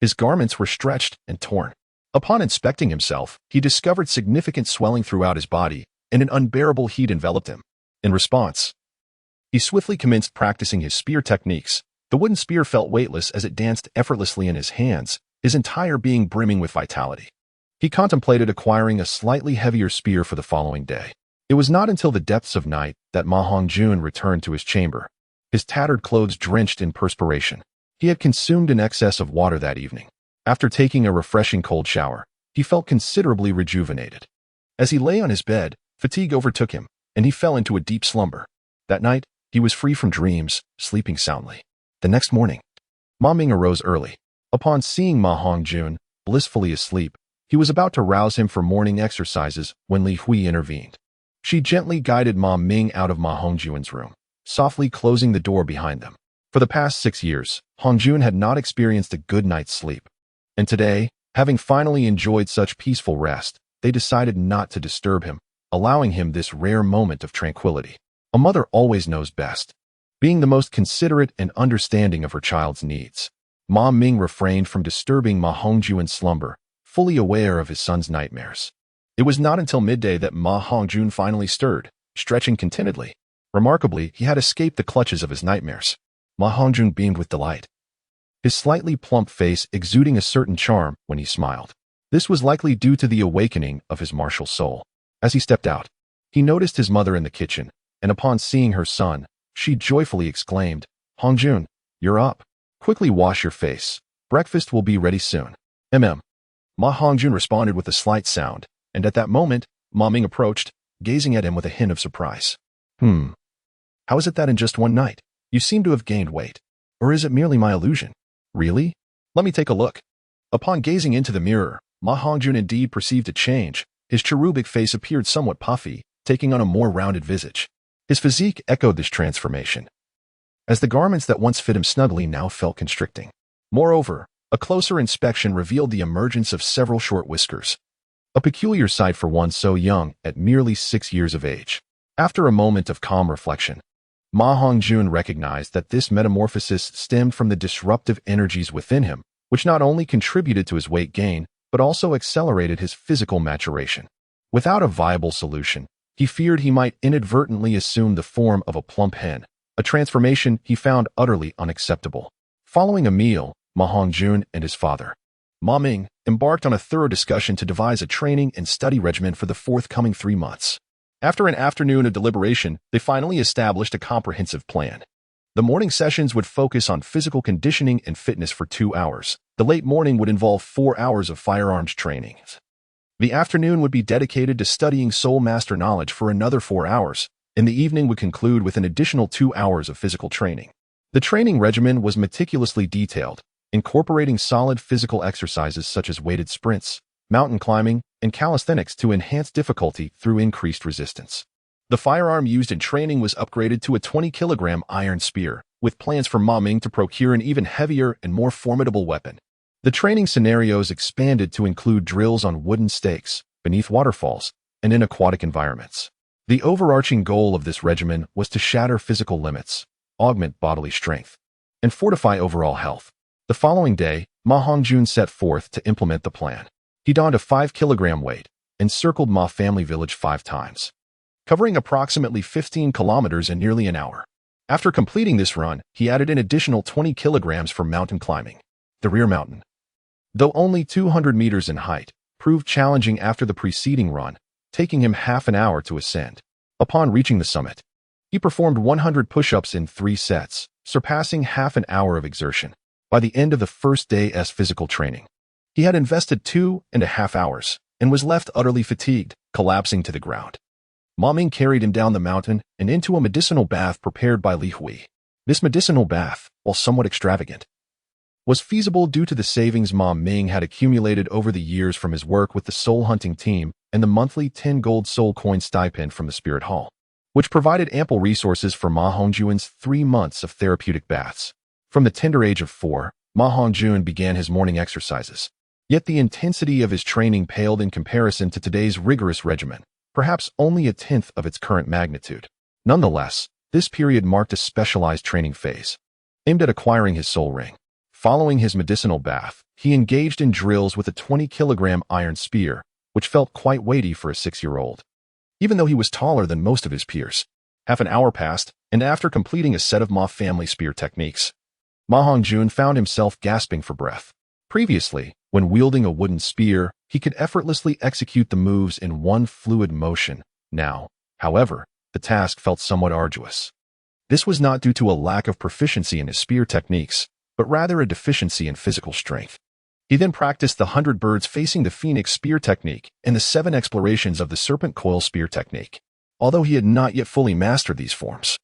his garments were stretched and torn. Upon inspecting himself, he discovered significant swelling throughout his body, and an unbearable heat enveloped him. In response, he swiftly commenced practicing his spear techniques. The wooden spear felt weightless as it danced effortlessly in his hands, his entire being brimming with vitality. He contemplated acquiring a slightly heavier spear for the following day. It was not until the depths of night that Ma Hongjun returned to his chamber, his tattered clothes drenched in perspiration. He had consumed an excess of water that evening. After taking a refreshing cold shower, he felt considerably rejuvenated. As he lay on his bed, fatigue overtook him, and he fell into a deep slumber. That night, he was free from dreams, sleeping soundly. The next morning, Ma Ming arose early. Upon seeing Ma Hongjun, blissfully asleep, he was about to rouse him for morning exercises when Li Hui intervened. She gently guided Ma Ming out of Ma Hongjun's room, softly closing the door behind them. For the past 6 years, Hongjun had not experienced a good night's sleep. And today, having finally enjoyed such peaceful rest, they decided not to disturb him, allowing him this rare moment of tranquility. A mother always knows best, being the most considerate and understanding of her child's needs. Ma Ming refrained from disturbing Ma Hongjun's slumber, fully aware of his son's nightmares. It was not until midday that Ma Hongjun finally stirred, stretching contentedly. Remarkably, he had escaped the clutches of his nightmares. Ma Hongjun beamed with delight, his slightly plump face exuding a certain charm when he smiled. This was likely due to the awakening of his martial soul. As he stepped out, He noticed his mother in the kitchen, and upon seeing her son, she joyfully exclaimed, "Hongjun, you're up. Quickly wash your face. Breakfast will be ready soon." Ma Hongjun responded with a slight sound, and at that moment, Ma Ming approached, gazing at him with a hint of surprise. How is it that in just one night, you seem to have gained weight? Or is it merely my illusion? Really? Let me take a look. Upon gazing into the mirror, Ma Hongjun indeed perceived a change. His cherubic face appeared somewhat puffy, taking on a more rounded visage. His physique echoed this transformation, as the garments that once fit him snugly now felt constricting. Moreover, a closer inspection revealed the emergence of several short whiskers, a peculiar sight for one so young at merely 6 years of age. After a moment of calm reflection, Ma Hongjun recognized that this metamorphosis stemmed from the disruptive energies within him, which not only contributed to his weight gain, but also accelerated his physical maturation. Without a viable solution, he feared he might inadvertently assume the form of a plump hen, a transformation he found utterly unacceptable. Following a meal, Ma Hongjun and his father, Ma Ming, embarked on a thorough discussion to devise a training and study regimen for the forthcoming 3 months. After an afternoon of deliberation, they finally established a comprehensive plan. The morning sessions would focus on physical conditioning and fitness for 2 hours. The late morning would involve 4 hours of firearms training. The afternoon would be dedicated to studying soul master knowledge for another 4 hours, and the evening would conclude with an additional 2 hours of physical training. The training regimen was meticulously detailed, incorporating solid physical exercises such as weighted sprints, mountain climbing, and calisthenics to enhance difficulty through increased resistance. The firearm used in training was upgraded to a 20-kilogram iron spear, with plans for Ma Ming to procure an even heavier and more formidable weapon. The training scenarios expanded to include drills on wooden stakes, beneath waterfalls, and in aquatic environments. The overarching goal of this regimen was to shatter physical limits, augment bodily strength, and fortify overall health. The following day, Ma Hongjun set forth to implement the plan. He donned a 5-kilogram weight and circled Ma family village 5 times, covering approximately 15 kilometers in nearly an hour. After completing this run, he added an additional 20 kilograms for mountain climbing. The rear mountain, though only 200 meters in height, proved challenging after the preceding run, taking him half an hour to ascend. Upon reaching the summit, he performed 100 push-ups in 3 sets, surpassing half an hour of exertion. By the end of the first day's physical training, he had invested 2.5 hours and was left utterly fatigued, collapsing to the ground. Ma Ming carried him down the mountain and into a medicinal bath prepared by Li Hui. This medicinal bath, while somewhat extravagant, was feasible due to the savings Ma Ming had accumulated over the years from his work with the soul hunting team and the monthly 10 gold soul coin stipend from the Spirit Hall, which provided ample resources for Ma Hongjun's 3 months of therapeutic baths. From the tender age of 4, Ma Hongjun began his morning exercises. Yet the intensity of his training paled in comparison to today's rigorous regimen, perhaps only a tenth of its current magnitude. Nonetheless, this period marked a specialized training phase, aimed at acquiring his soul ring. Following his medicinal bath, he engaged in drills with a 20-kilogram iron spear, which felt quite weighty for a 6-year-old. Even though he was taller than most of his peers. Half an hour passed, and after completing a set of Ma family spear techniques, Ma Hongjun found himself gasping for breath. Previously, when wielding a wooden spear, he could effortlessly execute the moves in one fluid motion. Now, however, the task felt somewhat arduous. This was not due to a lack of proficiency in his spear techniques, but rather a deficiency in physical strength. He then practiced the 100 birds facing the phoenix spear technique and the 7 explorations of the serpent coil spear technique. Although he had not yet fully mastered these forms,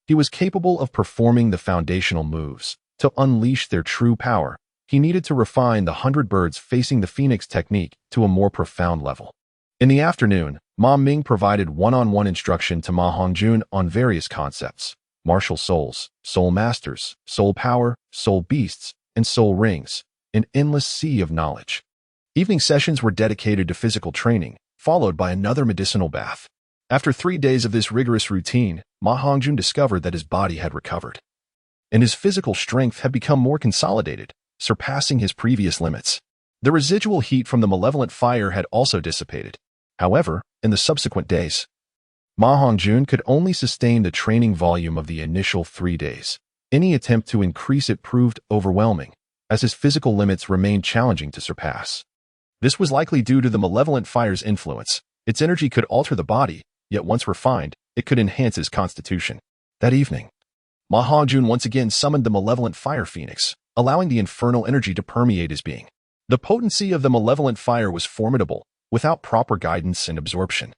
he was capable of performing the foundational moves. To unleash their true power, he needed to refine the 100 birds facing the phoenix technique to a more profound level. In the afternoon, Ma Ming provided one-on-one instruction to Ma Hongjun on various concepts: martial souls, soul masters, soul power, soul beasts, and soul rings, an endless sea of knowledge. Evening sessions were dedicated to physical training, followed by another medicinal bath. After 3 days of this rigorous routine, Ma Hongjun discovered that his body had recovered, and his physical strength had become more consolidated, surpassing his previous limits. The residual heat from the malevolent fire had also dissipated. However, in the subsequent days, Ma Hongjun could only sustain the training volume of the initial 3 days. Any attempt to increase it proved overwhelming, as his physical limits remained challenging to surpass. This was likely due to the malevolent fire's influence. Its energy could alter the body, yet once refined, it could enhance his constitution. That evening, Ma Hongjun once again summoned the malevolent fire phoenix, allowing the infernal energy to permeate his being. The potency of the malevolent fire was formidable, without proper guidance and absorption.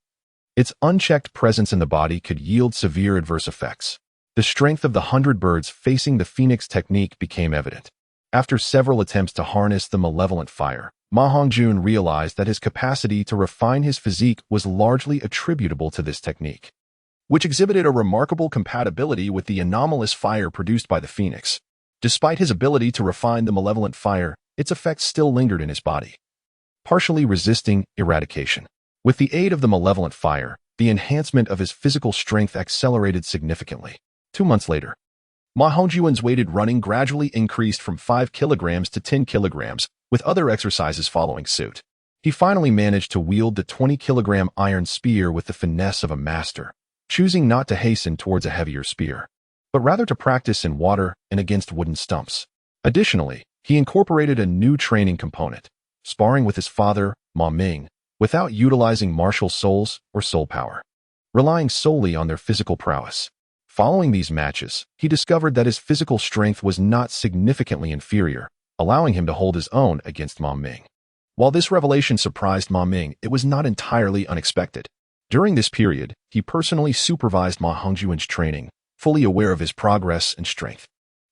Its unchecked presence in the body could yield severe adverse effects. The strength of the 100 birds facing the phoenix technique became evident. After several attempts to harness the malevolent fire, Ma Hongjun realized that his capacity to refine his physique was largely attributable to this technique, which exhibited a remarkable compatibility with the anomalous fire produced by the phoenix. Despite his ability to refine the malevolent fire, its effects still lingered in his body, partially resisting eradication. With the aid of the malevolent fire, the enhancement of his physical strength accelerated significantly. 2 months later, Ma Hongjun's weighted running gradually increased from 5 kilograms to 10 kilograms, with other exercises following suit. He finally managed to wield the 20-kilogram iron spear with the finesse of a master, choosing not to hasten towards a heavier spear, but rather to practice in water and against wooden stumps. Additionally, he incorporated a new training component, sparring with his father, Ma Ming, without utilizing martial souls or soul power, relying solely on their physical prowess. Following these matches, he discovered that his physical strength was not significantly inferior, allowing him to hold his own against Ma Ming. While this revelation surprised Ma Ming, it was not entirely unexpected. During this period, he personally supervised Ma Hongjun's training, fully aware of his progress and strength.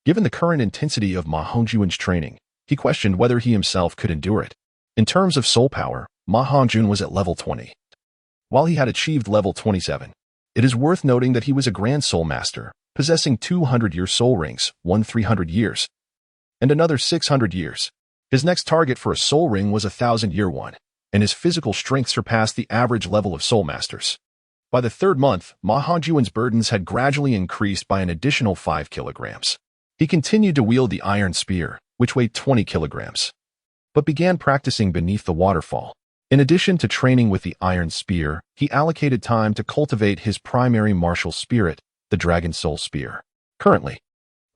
Given the current intensity of Ma Hongjun's training, he questioned whether he himself could endure it. In terms of soul power, Ma Hongjun was at level 20, while he had achieved level 27. It is worth noting that he was a Grand Soul Master, possessing 200-year soul rings, one 300 years, and another 600 years. His next target for a soul ring was a 1,000-year one, and his physical strength surpassed the average level of soul masters. By the 3rd month, Ma Hongjun's burdens had gradually increased by an additional 5 kilograms. He continued to wield the iron spear, which weighed 20 kilograms, but began practicing beneath the waterfall. In addition to training with the iron spear, he allocated time to cultivate his primary martial spirit, the Dragon Soul Spear. Currently,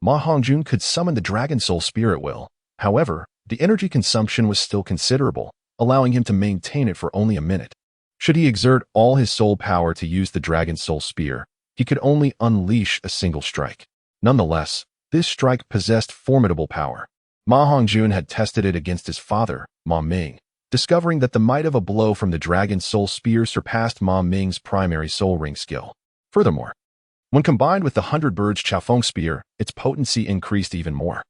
Ma Hongjun could summon the Dragon Soul Spear at will. However, the energy consumption was still considerable, allowing him to maintain it for only a minute. Should he exert all his soul power to use the Dragon Soul Spear, he could only unleash a single strike. Nonetheless, this strike possessed formidable power. Ma Hongjun had tested it against his father, Ma Ming, discovering that the might of a blow from the Dragon Soul Spear surpassed Ma Ming's primary soul ring skill. Furthermore, when combined with the 100 Birds Chaofeng Spear, its potency increased even more.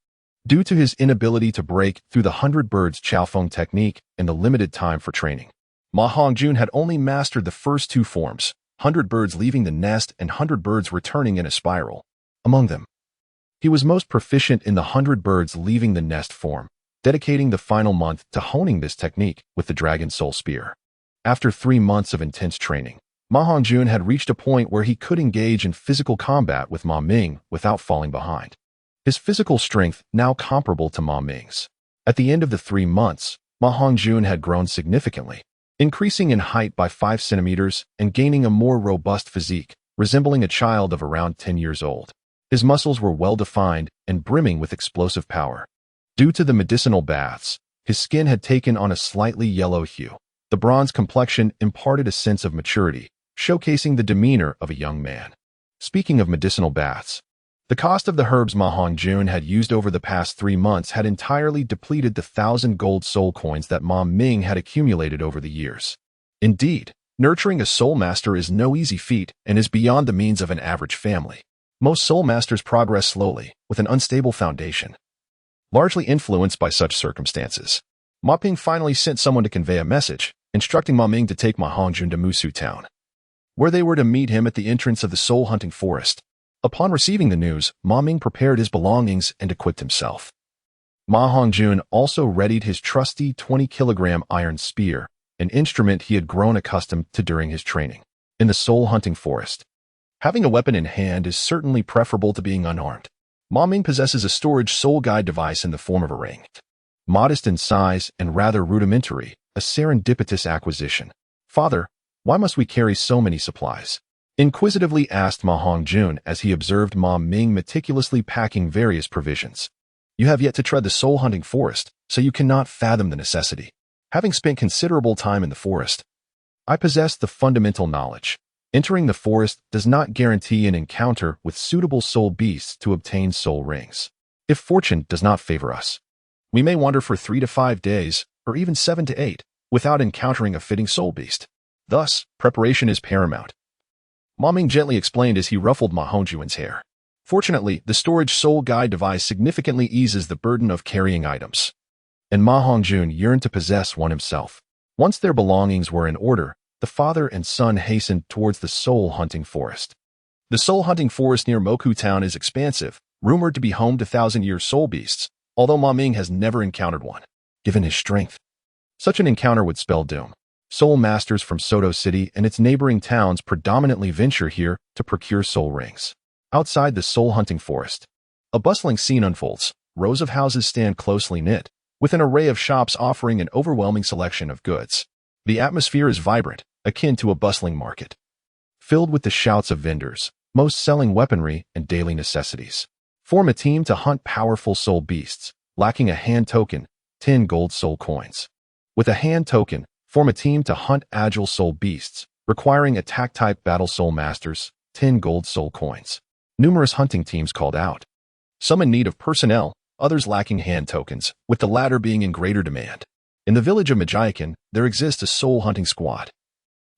Due to his inability to break through the 100 Birds Chaofeng technique and the limited time for training, Ma Hongjun had only mastered the first 2 forms, 100 birds leaving the nest and 100 birds returning in a spiral. Among them, he was most proficient in the 100 birds leaving the nest form, dedicating the final month to honing this technique with the Dragon Soul Spear. After 3 months of intense training, Ma Hongjun had reached a point where he could engage in physical combat with Ma Ming without falling behind. His physical strength now comparable to Ma Ming's. At the end of the 3 months, Ma Hongjun had grown significantly, increasing in height by 5 centimeters and gaining a more robust physique, resembling a child of around 10 years old. His muscles were well-defined and brimming with explosive power. Due to the medicinal baths, his skin had taken on a slightly yellow hue. The bronze complexion imparted a sense of maturity, showcasing the demeanor of a young man. Speaking of medicinal baths, the cost of the herbs Ma Hongjun had used over the past 3 months had entirely depleted the 1,000 gold soul coins that Ma Ming had accumulated over the years. Indeed, nurturing a soul master is no easy feat and is beyond the means of an average family. Most soul masters progress slowly, with an unstable foundation. Largely influenced by such circumstances, Ma Ping finally sent someone to convey a message, instructing Ma Ming to take Ma Hongjun to Musu town, where they were to meet him at the entrance of the soul-hunting forest. Upon receiving the news, Ma Ming prepared his belongings and equipped himself. Ma Hongjun also readied his trusty 20-kilogram iron spear, an instrument he had grown accustomed to during his training. In the soul-hunting forest, having a weapon in hand is certainly preferable to being unarmed. Ma Ming possesses a storage soul guide device in the form of a ring. Modest in size and rather rudimentary, a serendipitous acquisition. "Father, why must we carry so many supplies?" inquisitively asked Ma Hongjun as he observed Ma Ming meticulously packing various provisions. "You have yet to tread the soul-hunting forest, so you cannot fathom the necessity. Having spent considerable time in the forest, I possess the fundamental knowledge," Entering the forest does not guarantee an encounter with suitable soul beasts to obtain soul rings. If fortune does not favor us, we may wander for 3 to 5 days, or even 7 to 8, without encountering a fitting soul beast. Thus, preparation is paramount. Ma Ming gently explained as he ruffled Ma Hongjun's hair. Fortunately, the storage soul guide device significantly eases the burden of carrying items, and Ma Hongjun yearned to possess one himself. Once their belongings were in order, the father and son hastened towards the soul-hunting forest. The soul-hunting forest near Moku Town is expansive, rumored to be home to thousand-year soul beasts, although Ma Ming has never encountered one. Given his strength, such an encounter would spell doom. Soul masters from Soto City and its neighboring towns predominantly venture here to procure soul rings. Outside the soul-hunting forest, a bustling scene unfolds. Rows of houses stand closely knit, with an array of shops offering an overwhelming selection of goods. The atmosphere is vibrant, akin to a bustling market, filled with the shouts of vendors, most selling weaponry and daily necessities. Form a team to hunt powerful soul beasts, lacking a hand token, 10 gold soul coins. With a hand token, form a team to hunt agile soul beasts, requiring attack-type battle soul masters, 10 gold soul coins. Numerous hunting teams called out. Some in need of personnel, others lacking hand tokens, with the latter being in greater demand. In the village of Majiakan, there exists a soul hunting squad,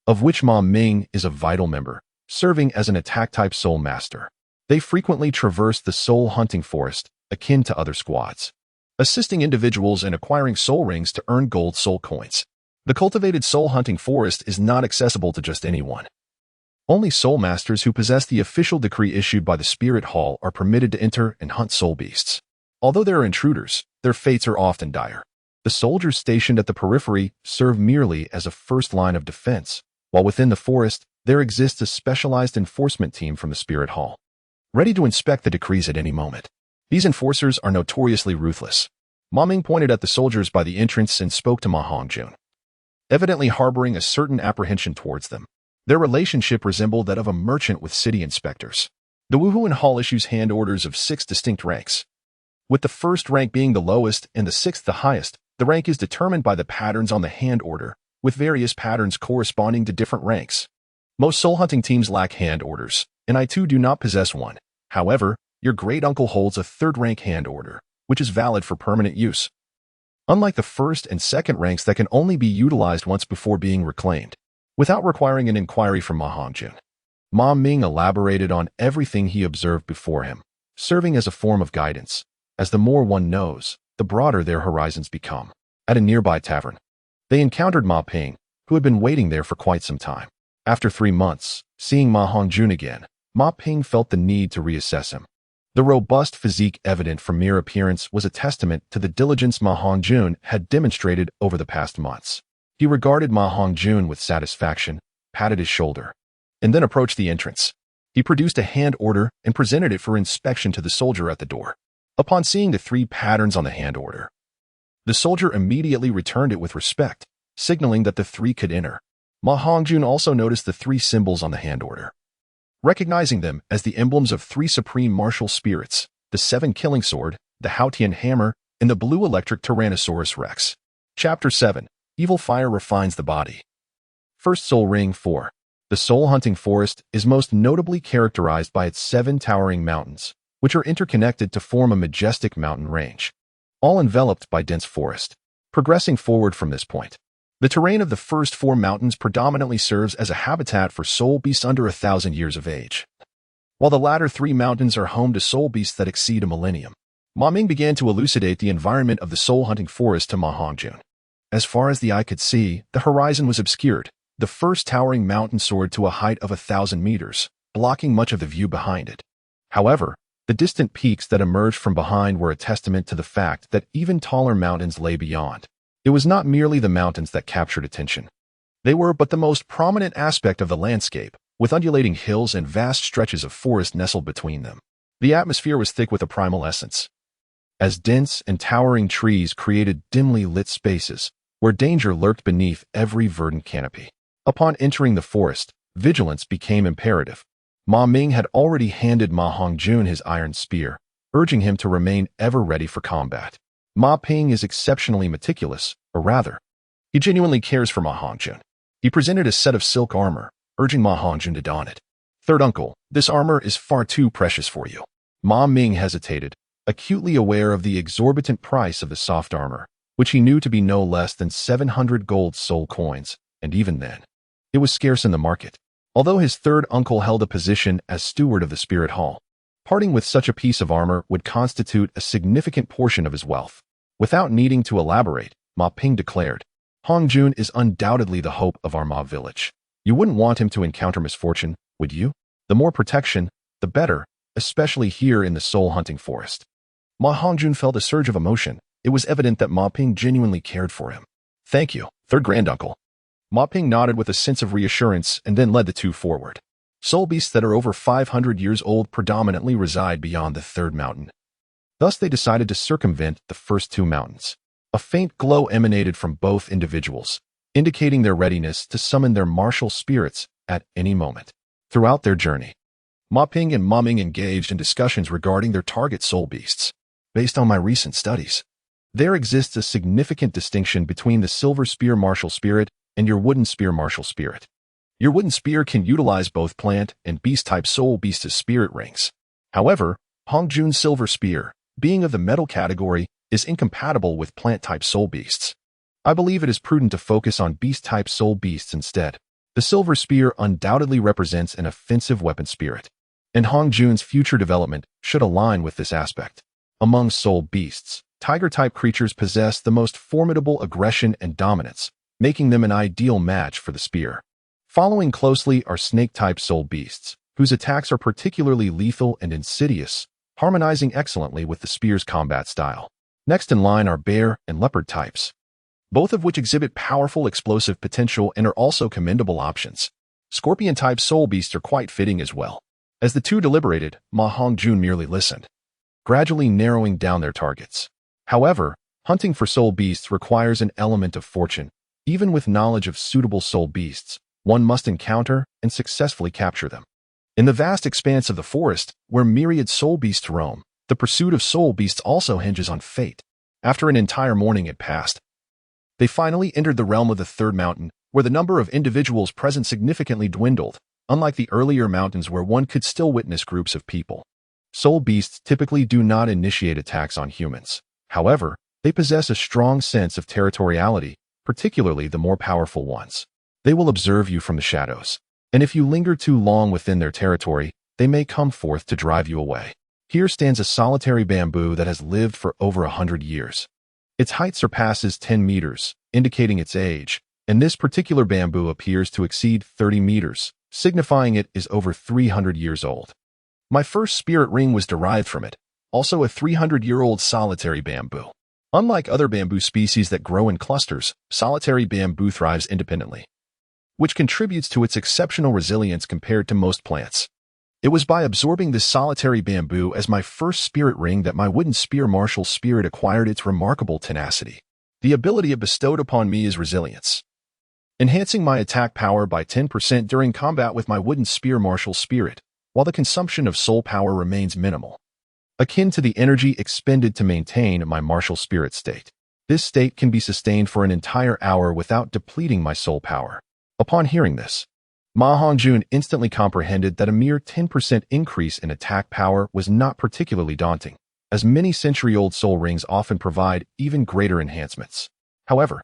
of which Ma Ming is a vital member, serving as an attack-type soul master. They frequently traverse the soul hunting forest, akin to other squads, assisting individuals in acquiring soul rings to earn gold soul coins. The cultivated soul hunting forest is not accessible to just anyone. Only soul masters who possess the official decree issued by the Spirit Hall are permitted to enter and hunt soul beasts. Although there are intruders, their fates are often dire. The soldiers stationed at the periphery serve merely as a first line of defense, while within the forest, there exists a specialized enforcement team from the Spirit Hall, ready to inspect the decrees at any moment. These enforcers are notoriously ruthless. Ma Ming pointed at the soldiers by the entrance and spoke to Ma Hongjun, evidently harboring a certain apprehension towards them. Their relationship resembled that of a merchant with city inspectors. The Wuhuan Hall issues hand orders of 6 distinct ranks, with the first rank being the lowest and the 6th the highest. The rank is determined by the patterns on the hand order, with various patterns corresponding to different ranks. Most soul hunting teams lack hand orders, and I too do not possess one. However, your great uncle holds a 3rd rank hand order, which is valid for permanent use, unlike the 1st and 2nd ranks that can only be utilized once before being reclaimed. Without requiring an inquiry from Ma Hongjun, Ma Ming elaborated on everything he observed before him, serving as a form of guidance. As the more one knows, the broader their horizons become. At a nearby tavern, they encountered Ma Ping, who had been waiting there for quite some time. After 3 months, seeing Ma Hongjun again, Ma Ping felt the need to reassess him. The robust physique evident from mere appearance was a testament to the diligence Ma Hongjun had demonstrated over the past months. He regarded Ma Hongjun with satisfaction, patted his shoulder, and then approached the entrance. He produced a hand order and presented it for inspection to the soldier at the door. Upon seeing the 3 patterns on the hand order, the soldier immediately returned it with respect, signaling that the 3 could enter. Ma Hongjun also noticed the 3 symbols on the hand order, recognizing them as the emblems of 3 supreme martial spirits, the 7 killing sword, the Haotian hammer, and the blue electric Tyrannosaurus Rex. Chapter 7. Evil Fire Refines the Body. First Soul Ring 4. The soul hunting forest is most notably characterized by its 7 towering mountains, which are interconnected to form a majestic mountain range, all enveloped by dense forest. Progressing forward from this point, the terrain of the first 4 mountains predominantly serves as a habitat for soul beasts under 1,000 years of age, while the latter 3 mountains are home to soul beasts that exceed a millennium. Ma Ming began to elucidate the environment of the soul hunting forest to Ma Hongjun. As far as the eye could see, the horizon was obscured. The first towering mountain soared to a height of 1,000 meters, blocking much of the view behind it. However, the distant peaks that emerged from behind were a testament to the fact that even taller mountains lay beyond. It was not merely the mountains that captured attention. They were but the most prominent aspect of the landscape, with undulating hills and vast stretches of forest nestled between them. The atmosphere was thick with a primal essence, as dense and towering trees created dimly lit spaces where danger lurked beneath every verdant canopy. Upon entering the forest, vigilance became imperative. Ma Ming had already handed Ma Hongjun his iron spear, urging him to remain ever ready for combat. Ma Ping is exceptionally meticulous, or rather, he genuinely cares for Ma Hongjun. He presented a set of silk armor, urging Ma Hongjun to don it. Third uncle, this armor is far too precious for you. Ma Ming hesitated, acutely aware of the exorbitant price of the soft armor, which he knew to be no less than 700 gold soul coins, and even then, it was scarce in the market. Although his third uncle held a position as steward of the spirit hall, parting with such a piece of armor would constitute a significant portion of his wealth. Without needing to elaborate, Ma Ping declared, Hongjun is undoubtedly the hope of our Ma village. You wouldn't want him to encounter misfortune, would you? The more protection, the better, especially here in the soul-hunting forest. Ma Hongjun felt a surge of emotion. It was evident that Ma Ping genuinely cared for him. Thank you, third granduncle. Ma Ping nodded with a sense of reassurance and then led the two forward. Soul beasts that are over 500 years old predominantly reside beyond the third mountain. Thus they decided to circumvent the first two mountains. A faint glow emanated from both individuals, indicating their readiness to summon their martial spirits at any moment. Throughout their journey, Ma Ping and Ma Ming engaged in discussions regarding their target soul beasts. Based on my recent studies, there exists a significant distinction between the silver spear martial spirit and your wooden spear martial spirit. Your wooden spear can utilize both plant and beast-type soul beasts as spirit rings. However, Hongjun's silver spear, being of the metal category, is incompatible with plant-type soul beasts. I believe it is prudent to focus on beast-type soul beasts instead. The silver spear undoubtedly represents an offensive weapon spirit, and Hongjun's future development should align with this aspect. Among soul beasts, tiger-type creatures possess the most formidable aggression and dominance, making them an ideal match for the spear. Following closely are snake-type soul beasts, whose attacks are particularly lethal and insidious, harmonizing excellently with the spear's combat style. Next in line are bear and leopard types, both of which exhibit powerful explosive potential and are also commendable options. Scorpion-type soul beasts are quite fitting as well. As the two deliberated, Ma Hongjun merely listened, gradually narrowing down their targets. However, hunting for soul beasts requires an element of fortune. Even with knowledge of suitable soul beasts, one must encounter and successfully capture them. In the vast expanse of the forest, where myriad soul beasts roam, the pursuit of soul beasts also hinges on fate. After an entire morning had passed, they finally entered the realm of the third mountain, where the number of individuals present significantly dwindled, unlike the earlier mountains where one could still witness groups of people. Soul beasts typically do not initiate attacks on humans. However, they possess a strong sense of territoriality, particularly the more powerful ones. They will observe you from the shadows, and if you linger too long within their territory, they may come forth to drive you away. Here stands a solitary bamboo that has lived for over 100 years. Its height surpasses 10 meters, indicating its age, and this particular bamboo appears to exceed 30 meters, signifying it is over 300 years old. My first spirit ring was derived from it, also a 300-year-old solitary bamboo. Unlike other bamboo species that grow in clusters, solitary bamboo thrives independently, which contributes to its exceptional resilience compared to most plants. It was by absorbing this solitary bamboo as my first spirit ring that my wooden spear martial spirit acquired its remarkable tenacity. The ability it bestowed upon me is resilience, enhancing my attack power by 10% during combat with my wooden spear martial spirit, while the consumption of soul power remains minimal, akin to the energy expended to maintain my martial spirit state. This state can be sustained for an entire hour without depleting my soul power. Upon hearing this, Ma Hongjun instantly comprehended that a mere 10% increase in attack power was not particularly daunting, as many century-old soul rings often provide even greater enhancements. However,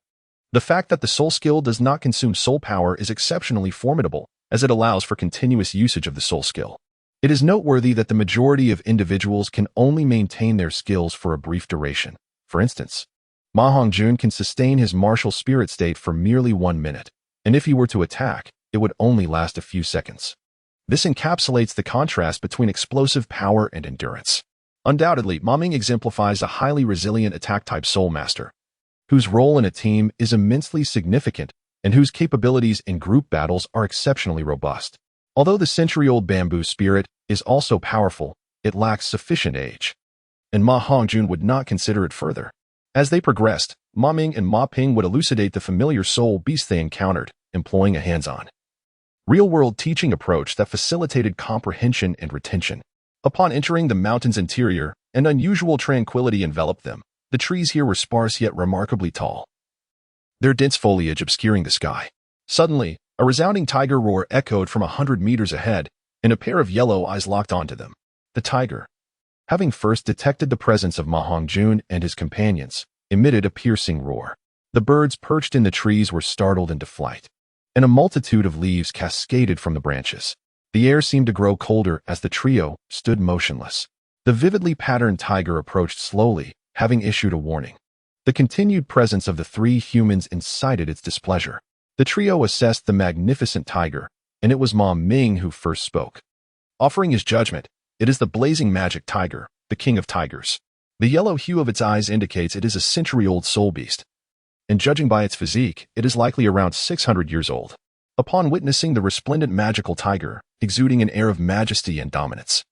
the fact that the soul skill does not consume soul power is exceptionally formidable, as it allows for continuous usage of the soul skill. It is noteworthy that the majority of individuals can only maintain their skills for a brief duration. For instance, Ma Hongjun can sustain his martial spirit state for merely 1 minute, and if he were to attack, it would only last a few seconds. This encapsulates the contrast between explosive power and endurance. Undoubtedly, Ma Ming exemplifies a highly resilient attack-type soul master, whose role in a team is immensely significant and whose capabilities in group battles are exceptionally robust. Although the century-old bamboo spirit is also powerful, it lacks sufficient age, and Ma Hongjun would not consider it further. As they progressed, Ma Ming and Ma Ping would elucidate the familiar soul beast they encountered, employing a hands-on, real-world teaching approach that facilitated comprehension and retention. Upon entering the mountain's interior, an unusual tranquility enveloped them. The trees here were sparse yet remarkably tall, their dense foliage obscuring the sky. Suddenly, A resounding tiger roar echoed from 100 meters ahead, and a pair of yellow eyes locked onto them. The tiger, having first detected the presence of Ma Hongjun and his companions, emitted a piercing roar. The birds perched in the trees were startled into flight, and a multitude of leaves cascaded from the branches. The air seemed to grow colder as the trio stood motionless. The vividly patterned tiger approached slowly, having issued a warning. The continued presence of the three humans incited its displeasure. The trio assessed the magnificent tiger, and it was Ma Ming who first spoke. Offering his judgment, it is the blazing magic tiger, the king of tigers. The yellow hue of its eyes indicates it is a century-old soul beast, and judging by its physique, it is likely around 600 years old. Upon witnessing the resplendent magical tiger, exuding an air of majesty and dominance,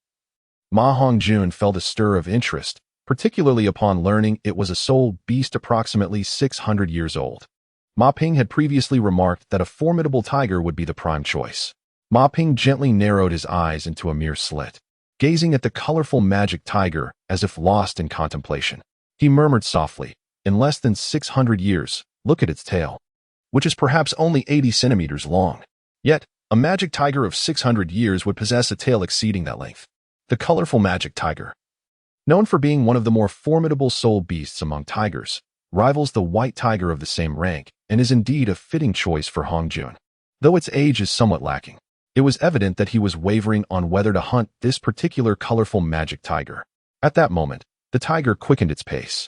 Ma Hongjun felt a stir of interest, particularly upon learning it was a soul beast approximately 600 years old. Ma Ping had previously remarked that a formidable tiger would be the prime choice. Ma Ping gently narrowed his eyes into a mere slit, gazing at the colorful magic tiger as if lost in contemplation. He murmured softly, "In less than 600 years, look at its tail, which is perhaps only 80 centimeters long. Yet, a magic tiger of 600 years would possess a tail exceeding that length." The colorful magic tiger, known for being one of the more formidable soul beasts among tigers, rivals the white tiger of the same rank and is indeed a fitting choice for Hongjun. Though its age is somewhat lacking, it was evident that he was wavering on whether to hunt this particular colorful magic tiger. At that moment, the tiger quickened its pace.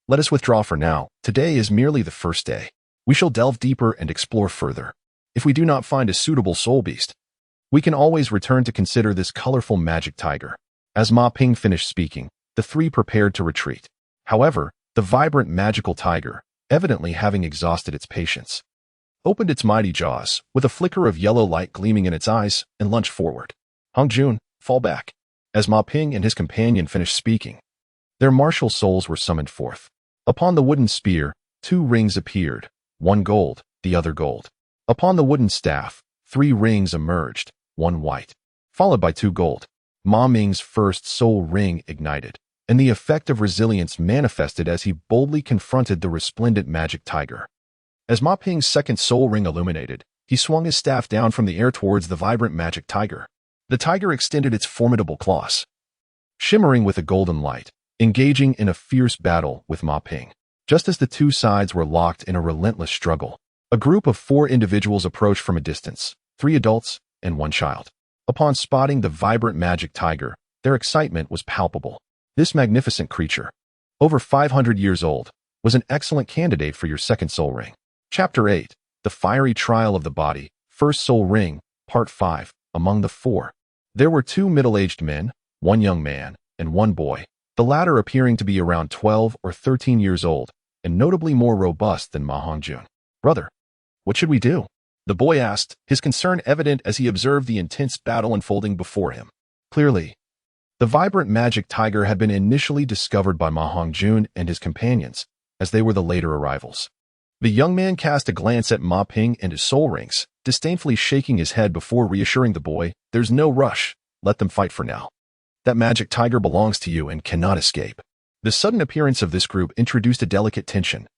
"Let us withdraw for now. Today is merely the first day. We shall delve deeper and explore further. If we do not find a suitable soul beast, we can always return to consider this colorful magic tiger." As Ma Ping finished speaking, the three prepared to retreat. However, the vibrant magical tiger, evidently having exhausted its patience, opened its mighty jaws, with a flicker of yellow light gleaming in its eyes, and lunged forward. "Hongjun, fall back." As Ma Ping and his companion finished speaking, their martial souls were summoned forth. Upon the wooden spear, 2 rings appeared, one gold, the other gold. Upon the wooden staff, 3 rings emerged, one white, followed by 2 gold. Ma Ming's first soul ring ignited, and the effect of resilience manifested as he boldly confronted the resplendent magic tiger. As Ma Ping's second soul ring illuminated, he swung his staff down from the air towards the vibrant magic tiger. The tiger extended its formidable claws, shimmering with a golden light, engaging in a fierce battle with Ma Ping. Just as the two sides were locked in a relentless struggle, a group of 4 individuals approached from a distance, 3 adults and 1 child. Upon spotting the vibrant magic tiger, their excitement was palpable. This magnificent creature, over 500 years old, was an excellent candidate for your second soul ring. Chapter 8, The Fiery Trial of the Body, First Soul Ring, Part 5. Among the 4, there were 2 middle-aged men, 1 young man, and 1 boy, the latter appearing to be around 12 or 13 years old, and notably more robust than Ma Hongjun. "Brother, what should we do?" the boy asked, his concern evident as he observed the intense battle unfolding before him. Clearly, the vibrant magic tiger had been initially discovered by Ma Hongjun and his companions, as they were the later arrivals. The young man cast a glance at Ma Ping and his soul rings, disdainfully shaking his head before reassuring the boy, "There's no rush. Let them fight for now. That magic tiger belongs to you and cannot escape." The sudden appearance of this group introduced a delicate tension,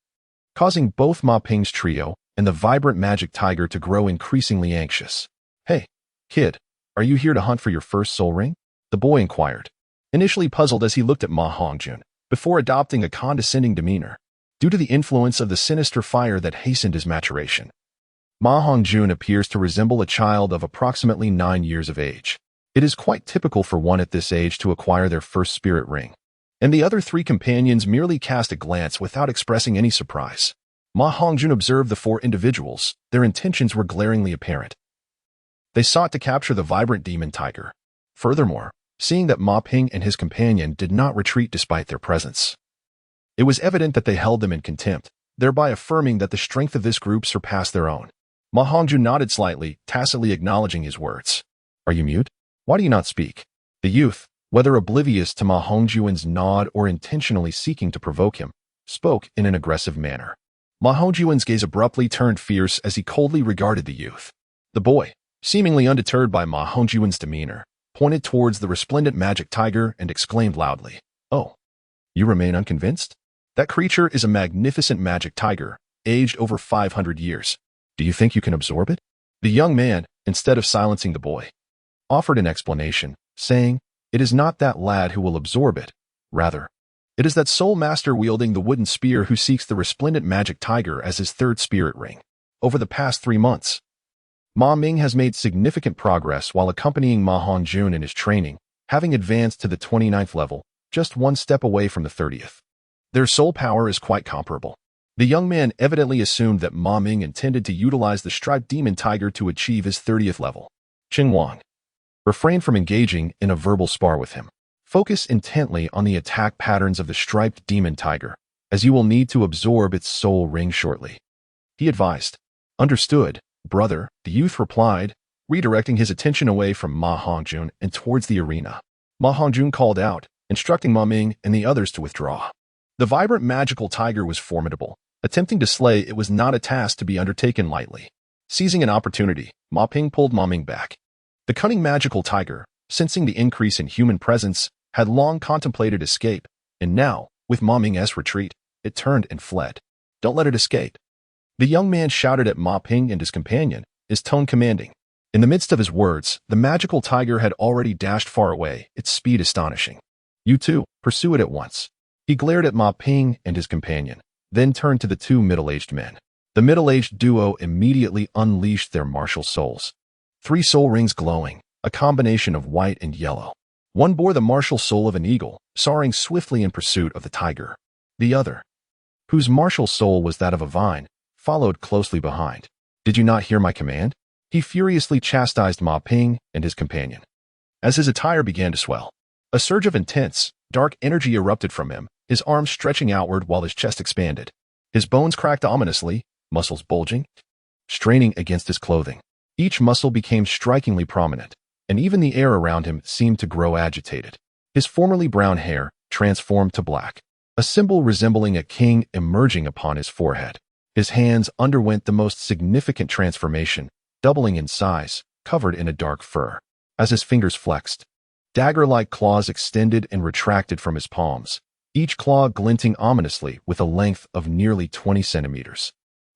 causing both Ma Ping's trio and the vibrant magic tiger to grow increasingly anxious. "Hey, kid, are you here to hunt for your first soul ring?" the boy inquired, initially puzzled as he looked at Ma Hongjun, before adopting a condescending demeanor, due to the influence of the sinister fire that hastened his maturation. Ma Hongjun appears to resemble a child of approximately 9 years of age. It is quite typical for one at this age to acquire their first spirit ring, and the other 3 companions merely cast a glance without expressing any surprise. Ma Hongjun observed the 4 individuals. Their intentions were glaringly apparent. They sought to capture the vibrant demon tiger. Furthermore, seeing that Ma Ping and his companion did not retreat despite their presence, it was evident that they held them in contempt, thereby affirming that the strength of this group surpassed their own. Ma Hongjun nodded slightly, tacitly acknowledging his words. "Are you mute? Why do you not speak?" The youth, whether oblivious to Ma Hongjun's nod or intentionally seeking to provoke him, spoke in an aggressive manner. Ma Hongjun's gaze abruptly turned fierce as he coldly regarded the youth. The boy, seemingly undeterred by Ma Hongjun's demeanor, pointed towards the resplendent magic tiger and exclaimed loudly, "Oh, you remain unconvinced? That creature is a magnificent magic tiger, aged over 500 years. Do you think you can absorb it?" The young man, instead of silencing the boy, offered an explanation, saying, "It is not that lad who will absorb it. Rather, it is that soul master wielding the wooden spear who seeks the resplendent magic tiger as his third spirit ring. Over the past 3 months, Ma Ming has made significant progress while accompanying Ma Hongjun in his training, having advanced to the 29th level, just one step away from the 30th. Their soul power is quite comparable." The young man evidently assumed that Ma Ming intended to utilize the striped demon tiger to achieve his 30th level. Qing Wang refrained from engaging in a verbal spar with him. Focus intently on the attack patterns of the striped demon tiger, as you will need to absorb its soul ring shortly, he advised. Understood, brother, the youth replied, redirecting his attention away from Ma Hongjun and towards the arena. Ma Hongjun called out, instructing Ma Ming and the others to withdraw. The vibrant magical tiger was formidable. Attempting to slay it was not a task to be undertaken lightly. Seizing an opportunity, Ma Ping pulled Ma Ming back. The cunning magical tiger, sensing the increase in human presence, had long contemplated escape, and now, with Ma Ming's retreat, it turned and fled. "Don't let it escape." The young man shouted at Ma Ping and his companion, his tone commanding. In the midst of his words, the magical tiger had already dashed far away, its speed astonishing. "You too, pursue it at once." He glared at Ma Ping and his companion, then turned to the two middle-aged men. The middle-aged duo immediately unleashed their martial souls. 3 soul rings glowing, a combination of white and yellow. One bore the martial soul of an eagle, soaring swiftly in pursuit of the tiger. The other, whose martial soul was that of a vine, followed closely behind. "Did you not hear my command?" He furiously chastised Ma Ping and his companion. As his attire began to swell, a surge of intense, dark energy erupted from him, his arms stretching outward while his chest expanded. His bones cracked ominously, muscles bulging, straining against his clothing. Each muscle became strikingly prominent, and even the air around him seemed to grow agitated. His formerly brown hair transformed to black, a symbol resembling a king emerging upon his forehead. His hands underwent the most significant transformation, doubling in size, covered in a dark fur. As his fingers flexed, dagger-like claws extended and retracted from his palms, each claw glinting ominously with a length of nearly 20 centimeters.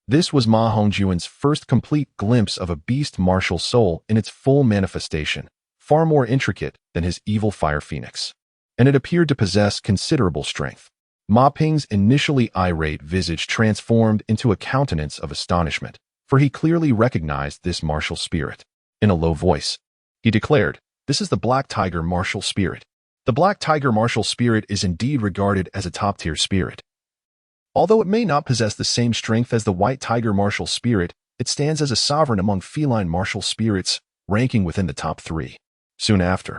This was Ma Hongjun's first complete glimpse of a beast martial soul in its full manifestation, far more intricate than his evil fire phoenix. And it appeared to possess considerable strength. Ma Ping's initially irate visage transformed into a countenance of astonishment, for he clearly recognized this martial spirit. In a low voice, he declared, "This is the Black Tiger martial spirit." The Black Tiger martial spirit is indeed regarded as a top-tier spirit. Although it may not possess the same strength as the White Tiger martial spirit, it stands as a sovereign among feline martial spirits, ranking within the top 3. Soon after,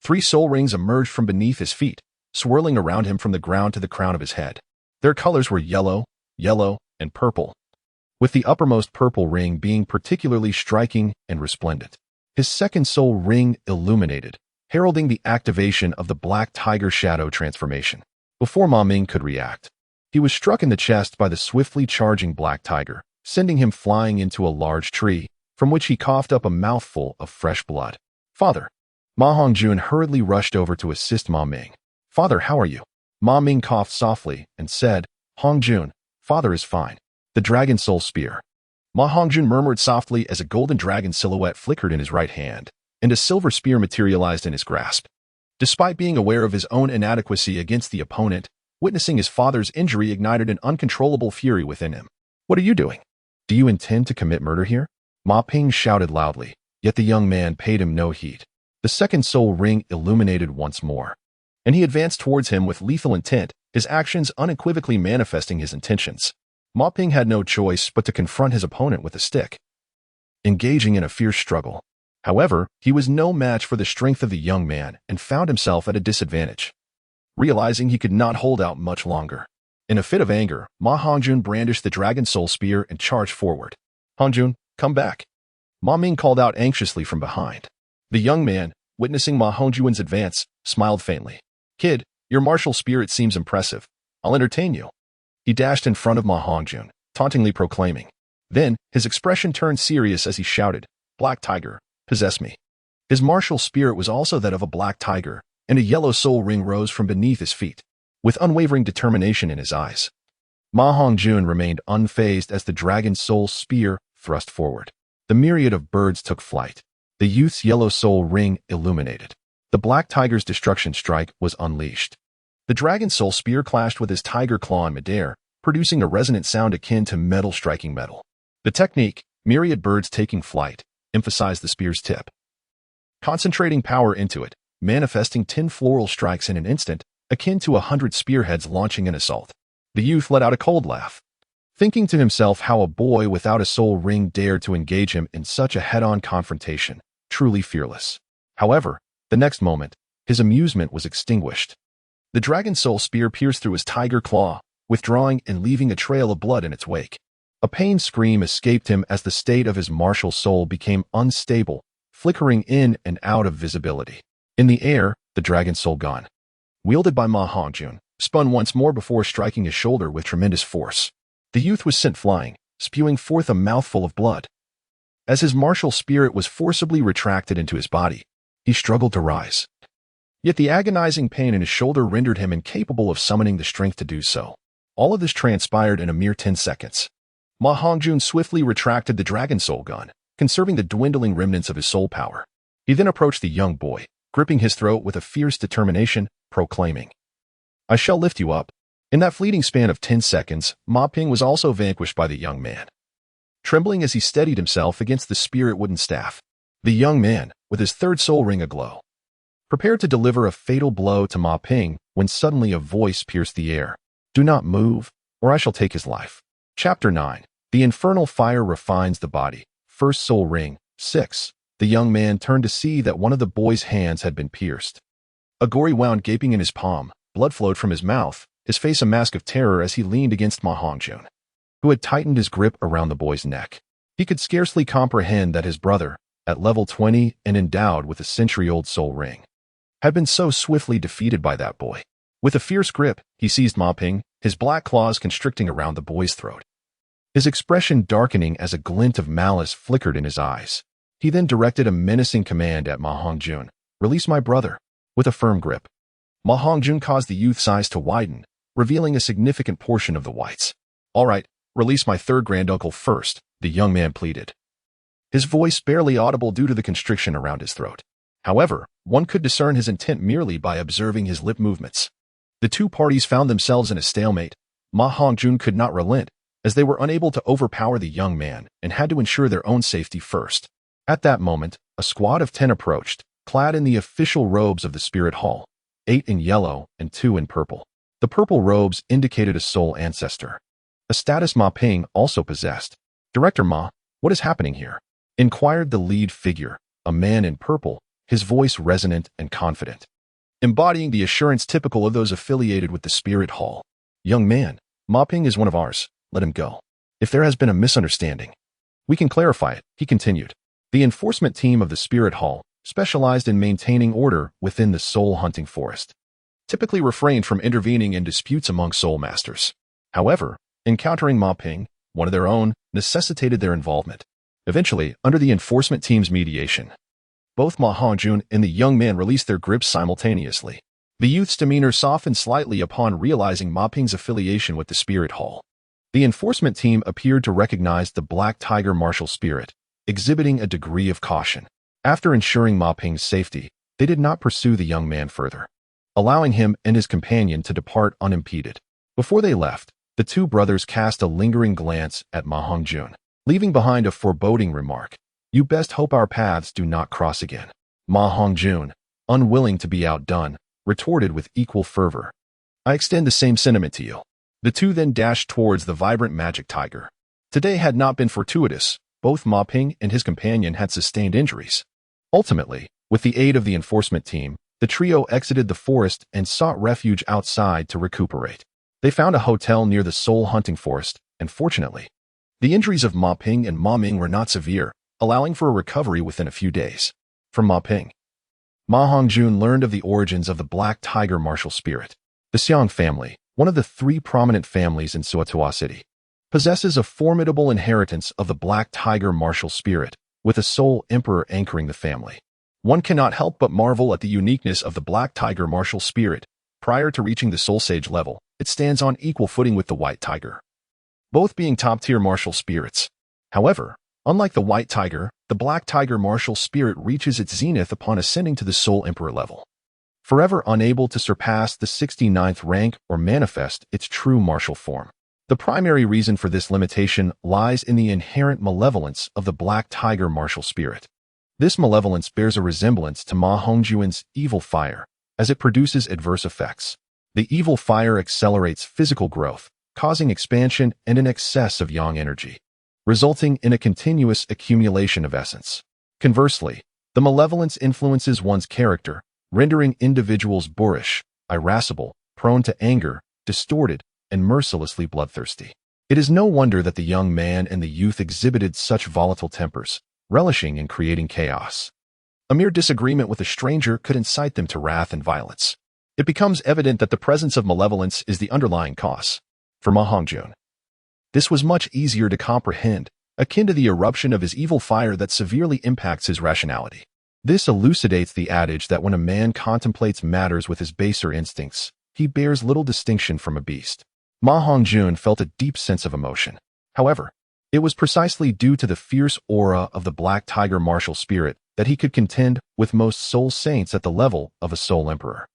3 soul rings emerged from beneath his feet, swirling around him from the ground to the crown of his head. Their colors were yellow, and purple, with the uppermost purple ring being particularly striking and resplendent. His second soul ring illuminated, heralding the activation of the Black Tiger shadow transformation. Before Ma Ming could react, he was struck in the chest by the swiftly charging Black Tiger, sending him flying into a large tree, from which he coughed up a mouthful of fresh blood. "Father." Ma Hongjun hurriedly rushed over to assist Ma Ming. "Father, how are you?" Ma Ming coughed softly and said, "Hongjun, father is fine." The Dragon Soul Spear. Ma Hongjun murmured softly as a golden dragon silhouette flickered in his right hand, and a silver spear materialized in his grasp. Despite being aware of his own inadequacy against the opponent, witnessing his father's injury ignited an uncontrollable fury within him. "What are you doing? Do you intend to commit murder here?" Ma Ping shouted loudly, yet the young man paid him no heed. The second soul ring illuminated once more, and he advanced towards him with lethal intent, his actions unequivocally manifesting his intentions. Ma Ping had no choice but to confront his opponent with a stick, engaging in a fierce struggle. However, he was no match for the strength of the young man and found himself at a disadvantage. Realizing he could not hold out much longer, in a fit of anger, Ma Hongjun brandished the Dragon Soul Spear and charged forward. "Hongjun, come back." Ma Ming called out anxiously from behind. The young man, witnessing Ma Hongjun's advance, smiled faintly. "Kid, your martial spirit seems impressive. I'll entertain you." He dashed in front of Ma Hongjun, tauntingly proclaiming. Then, his expression turned serious as he shouted, "Black Tiger, possess me." His martial spirit was also that of a black tiger, and a yellow soul ring rose from beneath his feet, with unwavering determination in his eyes. Ma Hongjun remained unfazed as the Dragon Soul Spear thrust forward. The myriad of birds took flight. The youth's yellow soul ring illuminated. The black tiger's destruction strike was unleashed. The dragon soul spear clashed with his tiger claw in midair, producing a resonant sound akin to metal striking metal. The technique, myriad birds taking flight, emphasized the spear's tip. Concentrating power into it, manifesting 10 floral strikes in an instant, akin to 100 spearheads launching an assault. The youth let out a cold laugh, thinking to himself how a boy without a soul ring dared to engage him in such a head-on confrontation, truly fearless. However, the next moment, his amusement was extinguished. The dragon soul spear pierced through his tiger claw, withdrawing and leaving a trail of blood in its wake. A pained scream escaped him as the state of his martial soul became unstable, flickering in and out of visibility. In the air, the dragon soul gun, wielded by Ma Hongjun, spun once more before striking his shoulder with tremendous force. The youth was sent flying, spewing forth a mouthful of blood. As his martial spirit was forcibly retracted into his body, he struggled to rise. Yet the agonizing pain in his shoulder rendered him incapable of summoning the strength to do so. All of this transpired in a mere 10 seconds. Ma Hongjun swiftly retracted the dragon soul gun, conserving the dwindling remnants of his soul power. He then approached the young boy, gripping his throat with a fierce determination, proclaiming, "I shall lift you up." In that fleeting span of 10 seconds, Ma Ping was also vanquished by the young man. Trembling as he steadied himself against the spirit wooden staff, the young man, with his third soul ring aglow, prepared to deliver a fatal blow to Ma Ping when suddenly a voice pierced the air. "Do not move, or I shall take his life." Chapter 9. The infernal fire refines the body. First soul ring, 6. The young man turned to see that one of the boy's hands had been pierced. A gory wound gaping in his palm, blood flowed from his mouth, his face a mask of terror as he leaned against Ma Hongjun, who had tightened his grip around the boy's neck. He could scarcely comprehend that his brother, at level 20 and endowed with a century-old soul ring, had been so swiftly defeated by that boy. With a fierce grip, he seized Ma Ping, his black claws constricting around the boy's throat. His expression darkening as a glint of malice flickered in his eyes. He then directed a menacing command at Ma Hongjun, "Release my brother." With a firm grip, Ma Hongjun caused the youth's eyes to widen, revealing a significant portion of the whites. "All right, release my third granduncle first," the young man pleaded, his voice barely audible due to the constriction around his throat. However, one could discern his intent merely by observing his lip movements. The two parties found themselves in a stalemate. Ma Hongjun could not relent, as they were unable to overpower the young man and had to ensure their own safety first. At that moment, a squad of 10 approached, clad in the official robes of the Spirit Hall, 8 in yellow and 2 in purple. The purple robes indicated a soul ancestor, a status Ma Ping also possessed. "Director Ma, what is happening here?" inquired the lead figure, a man in purple, his voice resonant and confident, embodying the assurance typical of those affiliated with the Spirit Hall. "Young man, Ma Ping is one of ours. Let him go. If there has been a misunderstanding, we can clarify it," he continued. The enforcement team of the Spirit Hall specialized in maintaining order within the soul-hunting forest, typically refrained from intervening in disputes among soul masters. However, encountering Ma Ping, one of their own, necessitated their involvement. Eventually, under the enforcement team's mediation, both Ma Hongjun and the young man released their grips simultaneously. The youth's demeanor softened slightly upon realizing Ma Ping's affiliation with the Spirit Hall. The enforcement team appeared to recognize the Black Tiger martial spirit, exhibiting a degree of caution. After ensuring Ma Ping's safety, they did not pursue the young man further, allowing him and his companion to depart unimpeded. Before they left, the two brothers cast a lingering glance at Ma Hongjun, leaving behind a foreboding remark. "You best hope our paths do not cross again." Ma Hongjun, unwilling to be outdone, retorted with equal fervor, "I extend the same sentiment to you." The two then dashed towards the vibrant magic tiger. Today had not been fortuitous. Both Ma Ping and his companion had sustained injuries. Ultimately, with the aid of the enforcement team, the trio exited the forest and sought refuge outside to recuperate. They found a hotel near the soul-hunting forest, and fortunately, the injuries of Ma Ping and Ma Ming were not severe, allowing for a recovery within a few days. From Ma Ping, Ma Hongjun learned of the origins of the Black Tiger martial spirit. The Xiang family, one of the 3 prominent families in Suotua City, possesses a formidable inheritance of the Black Tiger martial spirit, with a soul emperor anchoring the family. One cannot help but marvel at the uniqueness of the Black Tiger martial spirit. Prior to reaching the Soul Sage level, it stands on equal footing with the White Tiger, both being top-tier martial spirits. However, Unlike the white tiger, the black tiger martial spirit reaches its zenith upon ascending to the Soul Emperor level, forever unable to surpass the 69th rank or manifest its true martial form. The primary reason for this limitation lies in the inherent malevolence of the black tiger martial spirit. This malevolence bears a resemblance to Ma Hongjun's evil fire, as it produces adverse effects. The evil fire accelerates physical growth, causing expansion and an excess of yang energy, resulting in a continuous accumulation of essence. Conversely, the malevolence influences one's character, rendering individuals boorish, irascible, prone to anger, distorted, and mercilessly bloodthirsty. It is no wonder that the young man and the youth exhibited such volatile tempers, relishing in creating chaos. A mere disagreement with a stranger could incite them to wrath and violence. It becomes evident that the presence of malevolence is the underlying cause. For Ma Hongjun, this was much easier to comprehend, akin to the eruption of his evil fire that severely impacts his rationality. This elucidates the adage that when a man contemplates matters with his baser instincts, he bears little distinction from a beast. Ma Hongjun felt a deep sense of emotion. However, it was precisely due to the fierce aura of the black tiger martial spirit that he could contend with most soul saints at the level of a soul emperor.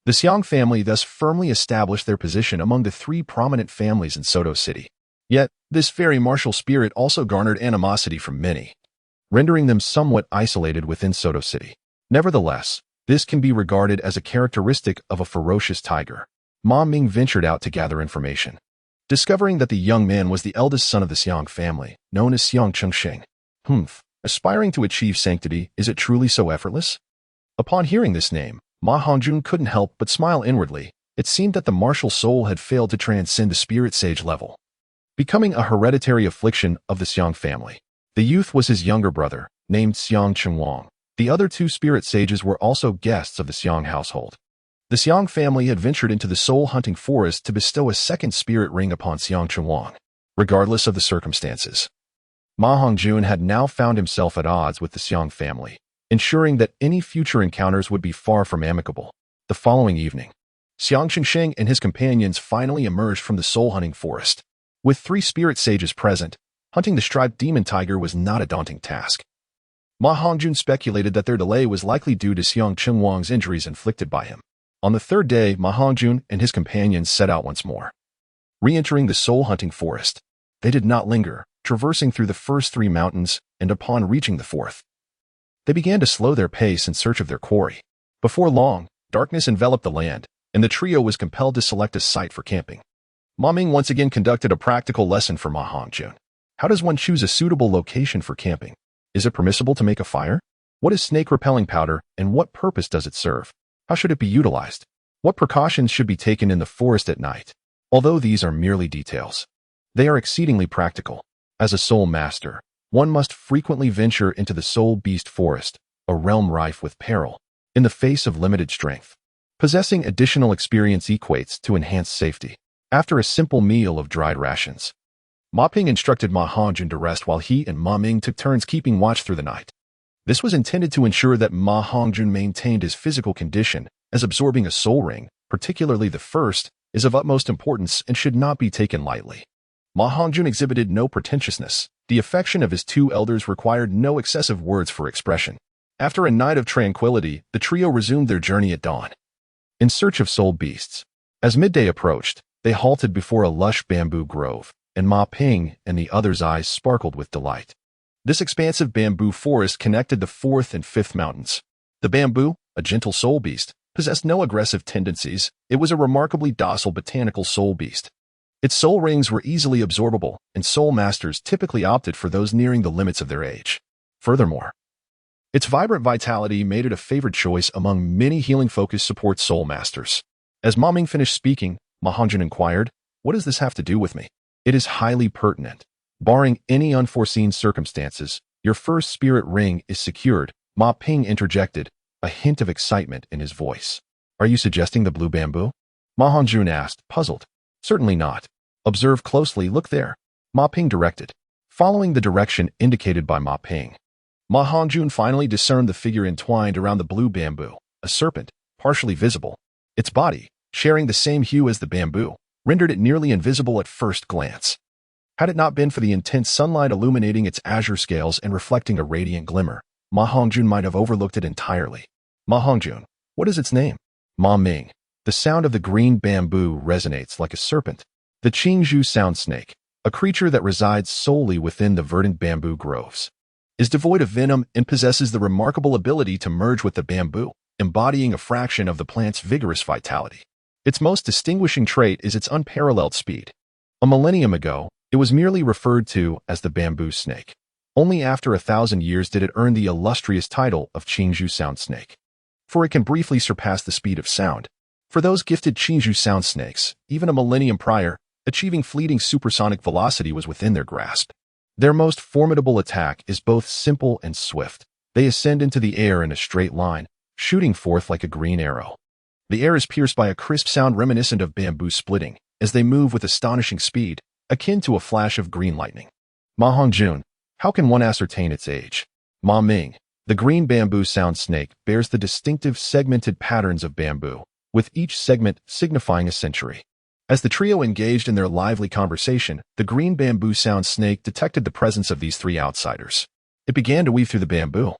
The Xiang family thus firmly established their position among the three prominent families in Soto City. Yet, this very martial spirit also garnered animosity from many, rendering them somewhat isolated within Soto City. Nevertheless, this can be regarded as a characteristic of a ferocious tiger. Ma Ming ventured out to gather information, discovering that the young man was the eldest son of the Xiang family, known as Xiang Chengsheng. Aspiring to achieve sanctity, is it truly so effortless? Upon hearing this name, Ma Hongjun couldn't help but smile inwardly. It seemed that the martial soul had failed to transcend the spirit sage level, becoming a hereditary affliction of the Xiang family. The youth was his younger brother, named Xiang Chenwang. The other two spirit sages were also guests of the Xiang household. The Xiang family had ventured into the soul-hunting forest to bestow a second spirit ring upon Xiang Chenwang. Regardless of the circumstances, Ma Hongjun had now found himself at odds with the Xiang family, ensuring that any future encounters would be far from amicable. The following evening, Xiang Chengsheng and his companions finally emerged from the soul-hunting forest. With three spirit sages present, hunting the striped demon tiger was not a daunting task. Ma Hongjun speculated that their delay was likely due to Xiang Chenwang's injuries inflicted by him. On the third day, Ma Hongjun and his companions set out once more. Re-entering the soul-hunting forest, they did not linger, traversing through the first three mountains, and upon reaching the fourth, they began to slow their pace in search of their quarry. Before long, darkness enveloped the land, and the trio was compelled to select a site for camping. Ma Ming once again conducted a practical lesson for Ma Hongjun. How does one choose a suitable location for camping? Is it permissible to make a fire? What is snake-repelling powder, and what purpose does it serve? How should it be utilized? What precautions should be taken in the forest at night? Although these are merely details, they are exceedingly practical. As a soul master, one must frequently venture into the soul beast forest, a realm rife with peril, in the face of limited strength. Possessing additional experience equates to enhanced safety. After a simple meal of dried rations, Ma Ping instructed Ma Hongjun to rest while he and Ma Ming took turns keeping watch through the night. This was intended to ensure that Ma Hongjun maintained his physical condition, as absorbing a soul ring, particularly the first, is of utmost importance and should not be taken lightly. Ma Hongjun exhibited no pretentiousness. The affection of his two elders required no excessive words for expression. After a night of tranquility, the trio resumed their journey at dawn, in search of soul beasts. As midday approached, they halted before a lush bamboo grove, and Ma Ping and the others' eyes sparkled with delight. This expansive bamboo forest connected the fourth and fifth mountains. The bamboo, a gentle soul beast, possessed no aggressive tendencies. It was a remarkably docile botanical soul beast. Its soul rings were easily absorbable, and soul masters typically opted for those nearing the limits of their age. Furthermore, its vibrant vitality made it a favored choice among many healing-focused support soul masters. As Ma Ming finished speaking, Ma Hongjun inquired, "What does this have to do with me?" "It is highly pertinent. Barring any unforeseen circumstances, your first spirit ring is secured," Ma Ping interjected, a hint of excitement in his voice. "Are you suggesting the blue bamboo?" Ma Hongjun asked, puzzled. "Certainly not. Observe closely, look there," Ma Ping directed. Following the direction indicated by Ma Ping, Ma Hongjun finally discerned the figure entwined around the blue bamboo, a serpent, partially visible. Its body, sharing the same hue as the bamboo, rendered it nearly invisible at first glance. Had it not been for the intense sunlight illuminating its azure scales and reflecting a radiant glimmer, Ma Hongjun might have overlooked it entirely. Ma Hongjun. What is its name? Ma Ming. The sound of the green bamboo resonates like a serpent. The Qingzhou sound snake, a creature that resides solely within the verdant bamboo groves, is devoid of venom and possesses the remarkable ability to merge with the bamboo, embodying a fraction of the plant's vigorous vitality. Its most distinguishing trait is its unparalleled speed. A millennium ago, it was merely referred to as the bamboo snake. Only after 1,000 years did it earn the illustrious title of Qingzhou sound snake, for it can briefly surpass the speed of sound. For those gifted Qingzhou sound snakes, even a millennium prior, achieving fleeting supersonic velocity was within their grasp. Their most formidable attack is both simple and swift. They ascend into the air in a straight line, shooting forth like a green arrow. The air is pierced by a crisp sound reminiscent of bamboo splitting, as they move with astonishing speed, akin to a flash of green lightning. Ma Hongjun. How can one ascertain its age? Ma Ming. The green bamboo sound snake bears the distinctive segmented patterns of bamboo, with each segment signifying a century. As the trio engaged in their lively conversation, the green bamboo sound snake detected the presence of these three outsiders. It began to weave through the bamboo.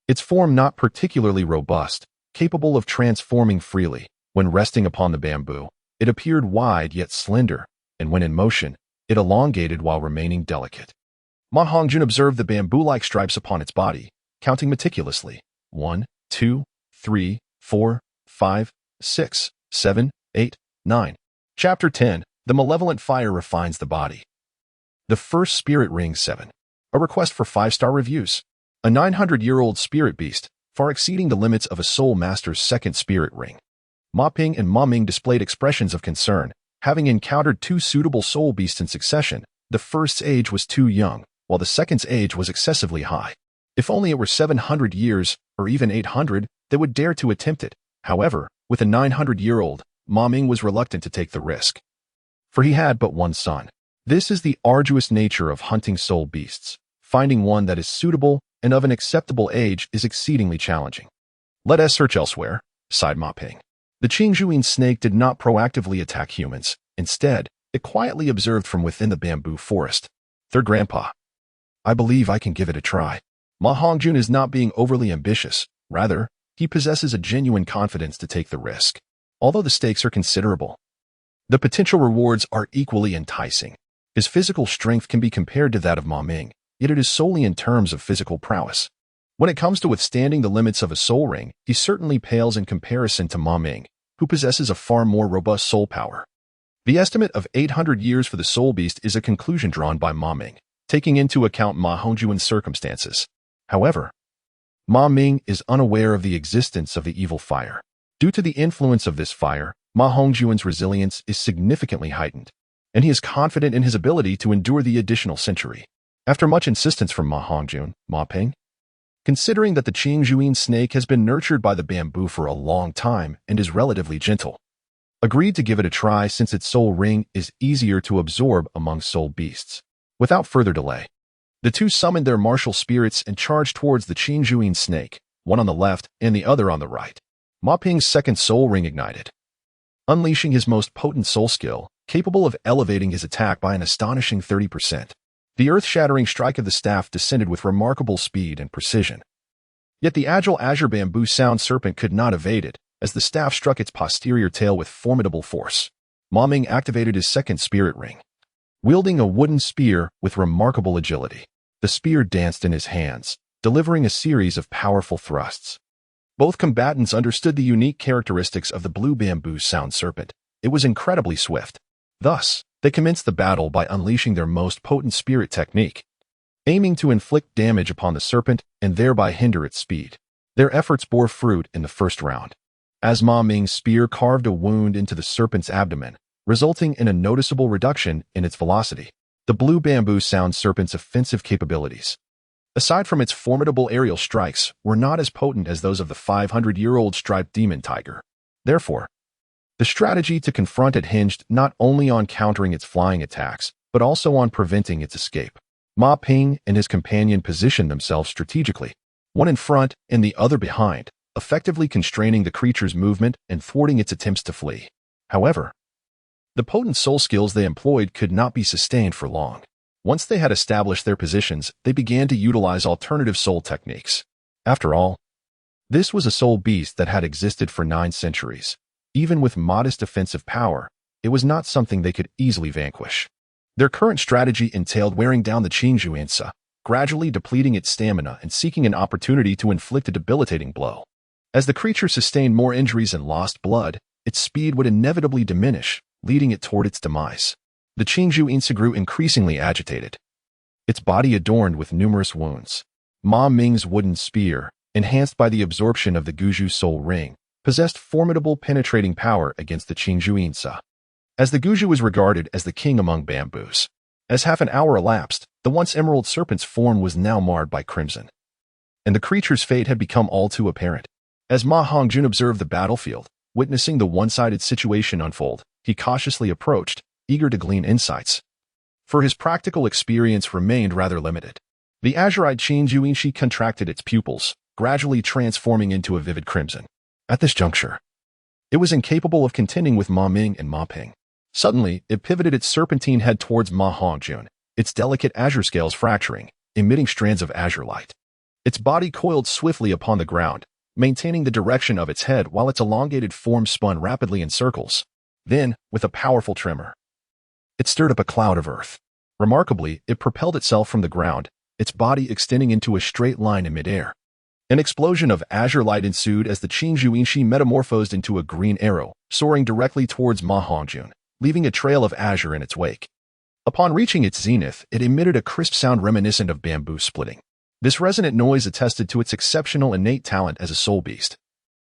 Its form not particularly robust, capable of transforming freely. When resting upon the bamboo, it appeared wide yet slender, and when in motion, it elongated while remaining delicate. Ma Hongjun observed the bamboo-like stripes upon its body, counting meticulously. 1, 2, 3, 4, 5, 6, 7, 8, 9. Chapter 10. The Malevolent Fire Refines the Body. The First Spirit Ring 7. A request for 5-star reviews. A 900-year-old spirit beast, far exceeding the limits of a soul master's second spirit ring. Ma Ping and Ma Ming displayed expressions of concern, having encountered two suitable soul beasts in succession. The first's age was too young, while the second's age was excessively high. If only it were 700 years, or even 800, they would dare to attempt it. However, with a 900-year-old, Ma Ming was reluctant to take the risk, for he had but one son. This is the arduous nature of hunting soul beasts. Finding one that is suitable and of an acceptable age is exceedingly challenging. Let us search elsewhere, sighed Ma Ping. The Qingzhuin snake did not proactively attack humans. Instead, it quietly observed from within the bamboo forest. Their grandpa. I believe I can give it a try. Ma Hongjun is not being overly ambitious. Rather, he possesses a genuine confidence to take the risk. Although the stakes are considerable, the potential rewards are equally enticing. His physical strength can be compared to that of Ma Ming, yet it is solely in terms of physical prowess. When it comes to withstanding the limits of a soul ring, he certainly pales in comparison to Ma Ming, who possesses a far more robust soul power. The estimate of 800 years for the soul beast is a conclusion drawn by Ma Ming, taking into account Ma Hongjun's circumstances. However, Ma Ming is unaware of the existence of the evil fire. Due to the influence of this fire, Ma Hongjun's resilience is significantly heightened, and he is confident in his ability to endure the additional century. After much insistence from Ma Hongjun, Ma Ping, considering that the Qingzhuin snake has been nurtured by the bamboo for a long time and is relatively gentle, agreed to give it a try since its soul ring is easier to absorb among soul beasts. Without further delay, the two summoned their martial spirits and charged towards the Qingzhuin snake, one on the left and the other on the right. Ma Ping's second soul ring ignited, unleashing his most potent soul skill, capable of elevating his attack by an astonishing 30%. The earth-shattering strike of the staff descended with remarkable speed and precision. Yet the agile azure bamboo sound serpent could not evade it, as the staff struck its posterior tail with formidable force. Ma Ming activated his second spirit ring, wielding a wooden spear with remarkable agility. The spear danced in his hands, delivering a series of powerful thrusts. Both combatants understood the unique characteristics of the blue bamboo sound serpent. It was incredibly swift. Thus, they commenced the battle by unleashing their most potent spirit technique, aiming to inflict damage upon the serpent and thereby hinder its speed. Their efforts bore fruit in the first round, as Ma Ming's spear carved a wound into the serpent's abdomen, resulting in a noticeable reduction in its velocity. The blue bamboo sound serpent's offensive capabilities, aside from its formidable aerial strikes, were not as potent as those of the 500-year-old striped demon tiger. Therefore, the strategy to confront it hinged not only on countering its flying attacks, but also on preventing its escape. Ma Ping and his companion positioned themselves strategically, one in front and the other behind, effectively constraining the creature's movement and thwarting its attempts to flee. However, the potent soul skills they employed could not be sustained for long. Once they had established their positions, they began to utilize alternative soul techniques. After all, this was a soul beast that had existed for 9 centuries. Even with modest offensive power, it was not something they could easily vanquish. Their current strategy entailed wearing down the Qingzhou Insa, gradually depleting its stamina and seeking an opportunity to inflict a debilitating blow. As the creature sustained more injuries and lost blood, its speed would inevitably diminish, leading it toward its demise. The Qingzhou Insa grew increasingly agitated, its body adorned with numerous wounds. Ma Ming's wooden spear, enhanced by the absorption of the Guzhu Soul Ring, possessed formidable penetrating power against the Qingzhou Insa. As the Guzhu was regarded as the king among bamboos. As half an hour elapsed, the once emerald serpent's form was now marred by crimson, and the creature's fate had become all too apparent. As Ma Hongjun observed the battlefield, witnessing the one-sided situation unfold, he cautiously approached, eager to glean insights. For his practical experience remained rather limited. The azurite Qingzhou Inshi contracted its pupils, gradually transforming into a vivid crimson. At this juncture, it was incapable of contending with Ma Ming and Ma Ping. Suddenly, it pivoted its serpentine head towards Ma Hongjun, its delicate azure scales fracturing, emitting strands of azure light. Its body coiled swiftly upon the ground, maintaining the direction of its head while its elongated form spun rapidly in circles. Then, with a powerful tremor, it stirred up a cloud of earth. Remarkably, it propelled itself from the ground, its body extending into a straight line in midair. An explosion of azure light ensued as the Qingzhou Inshi metamorphosed into a green arrow, soaring directly towards Ma Hongjun, leaving a trail of azure in its wake. Upon reaching its zenith, it emitted a crisp sound reminiscent of bamboo splitting. This resonant noise attested to its exceptional innate talent as a soul beast.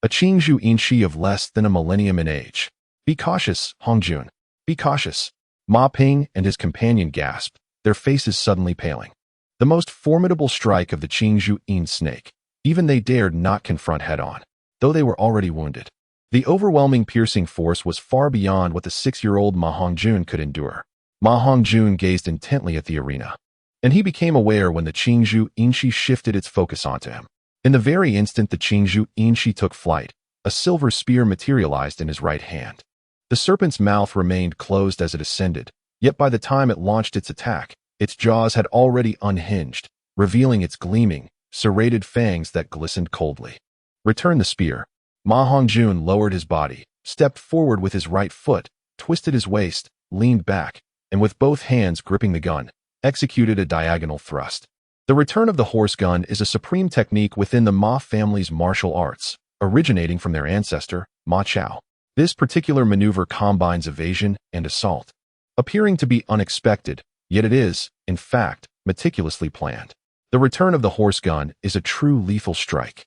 A Qingzhou Inshi of less than a millennium in age. Be cautious, Hongjun. Be cautious. Ma Ping and his companion gasped, their faces suddenly paling. The most formidable strike of the Qingzhou In snake. Even they dared not confront head-on, though they were already wounded. The overwhelming piercing force was far beyond what the 6-year-old Ma Hongjun could endure. Ma Hongjun gazed intently at the arena, and he became aware when the Qingzhou Inshi shifted its focus onto him. In the very instant the Qingzhou Inshi took flight, a silver spear materialized in his right hand. The serpent's mouth remained closed as it ascended, yet by the time it launched its attack, its jaws had already unhinged, revealing its gleaming, serrated fangs that glistened coldly. Return the spear. Ma Hongjun lowered his body, stepped forward with his right foot, twisted his waist, leaned back, and with both hands gripping the gun, executed a diagonal thrust. The return of the horse gun is a supreme technique within the Ma family's martial arts, originating from their ancestor, Ma Chao. This particular maneuver combines evasion and assault, appearing to be unexpected, yet it is, in fact, meticulously planned. The return of the horse gun is a true lethal strike.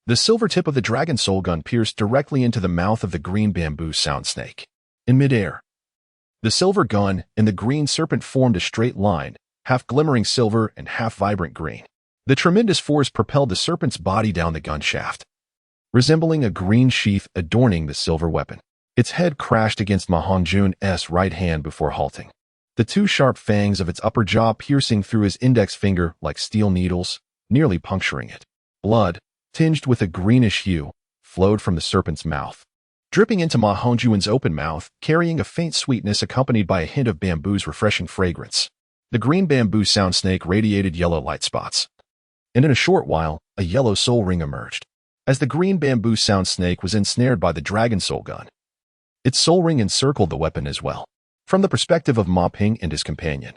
The silver tip of the dragon soul gun pierced directly into the mouth of the green bamboo sound snake. In midair, the silver gun and the green serpent formed a straight line, half glimmering silver and half vibrant green. The tremendous force propelled the serpent's body down the gun shaft, resembling a green sheath adorning the silver weapon. Its head crashed against Ma Hongjun's right hand before halting, the two sharp fangs of its upper jaw piercing through his index finger like steel needles, nearly puncturing it. Blood, tinged with a greenish hue, flowed from the serpent's mouth, dripping into Ma Hongjun's open mouth, carrying a faint sweetness accompanied by a hint of bamboo's refreshing fragrance. The green bamboo sound snake radiated yellow light spots, and in a short while, a yellow soul ring emerged. As the green bamboo sound snake was ensnared by the dragon soul gun, its soul ring encircled the weapon as well. From the perspective of Ma Ping and his companion,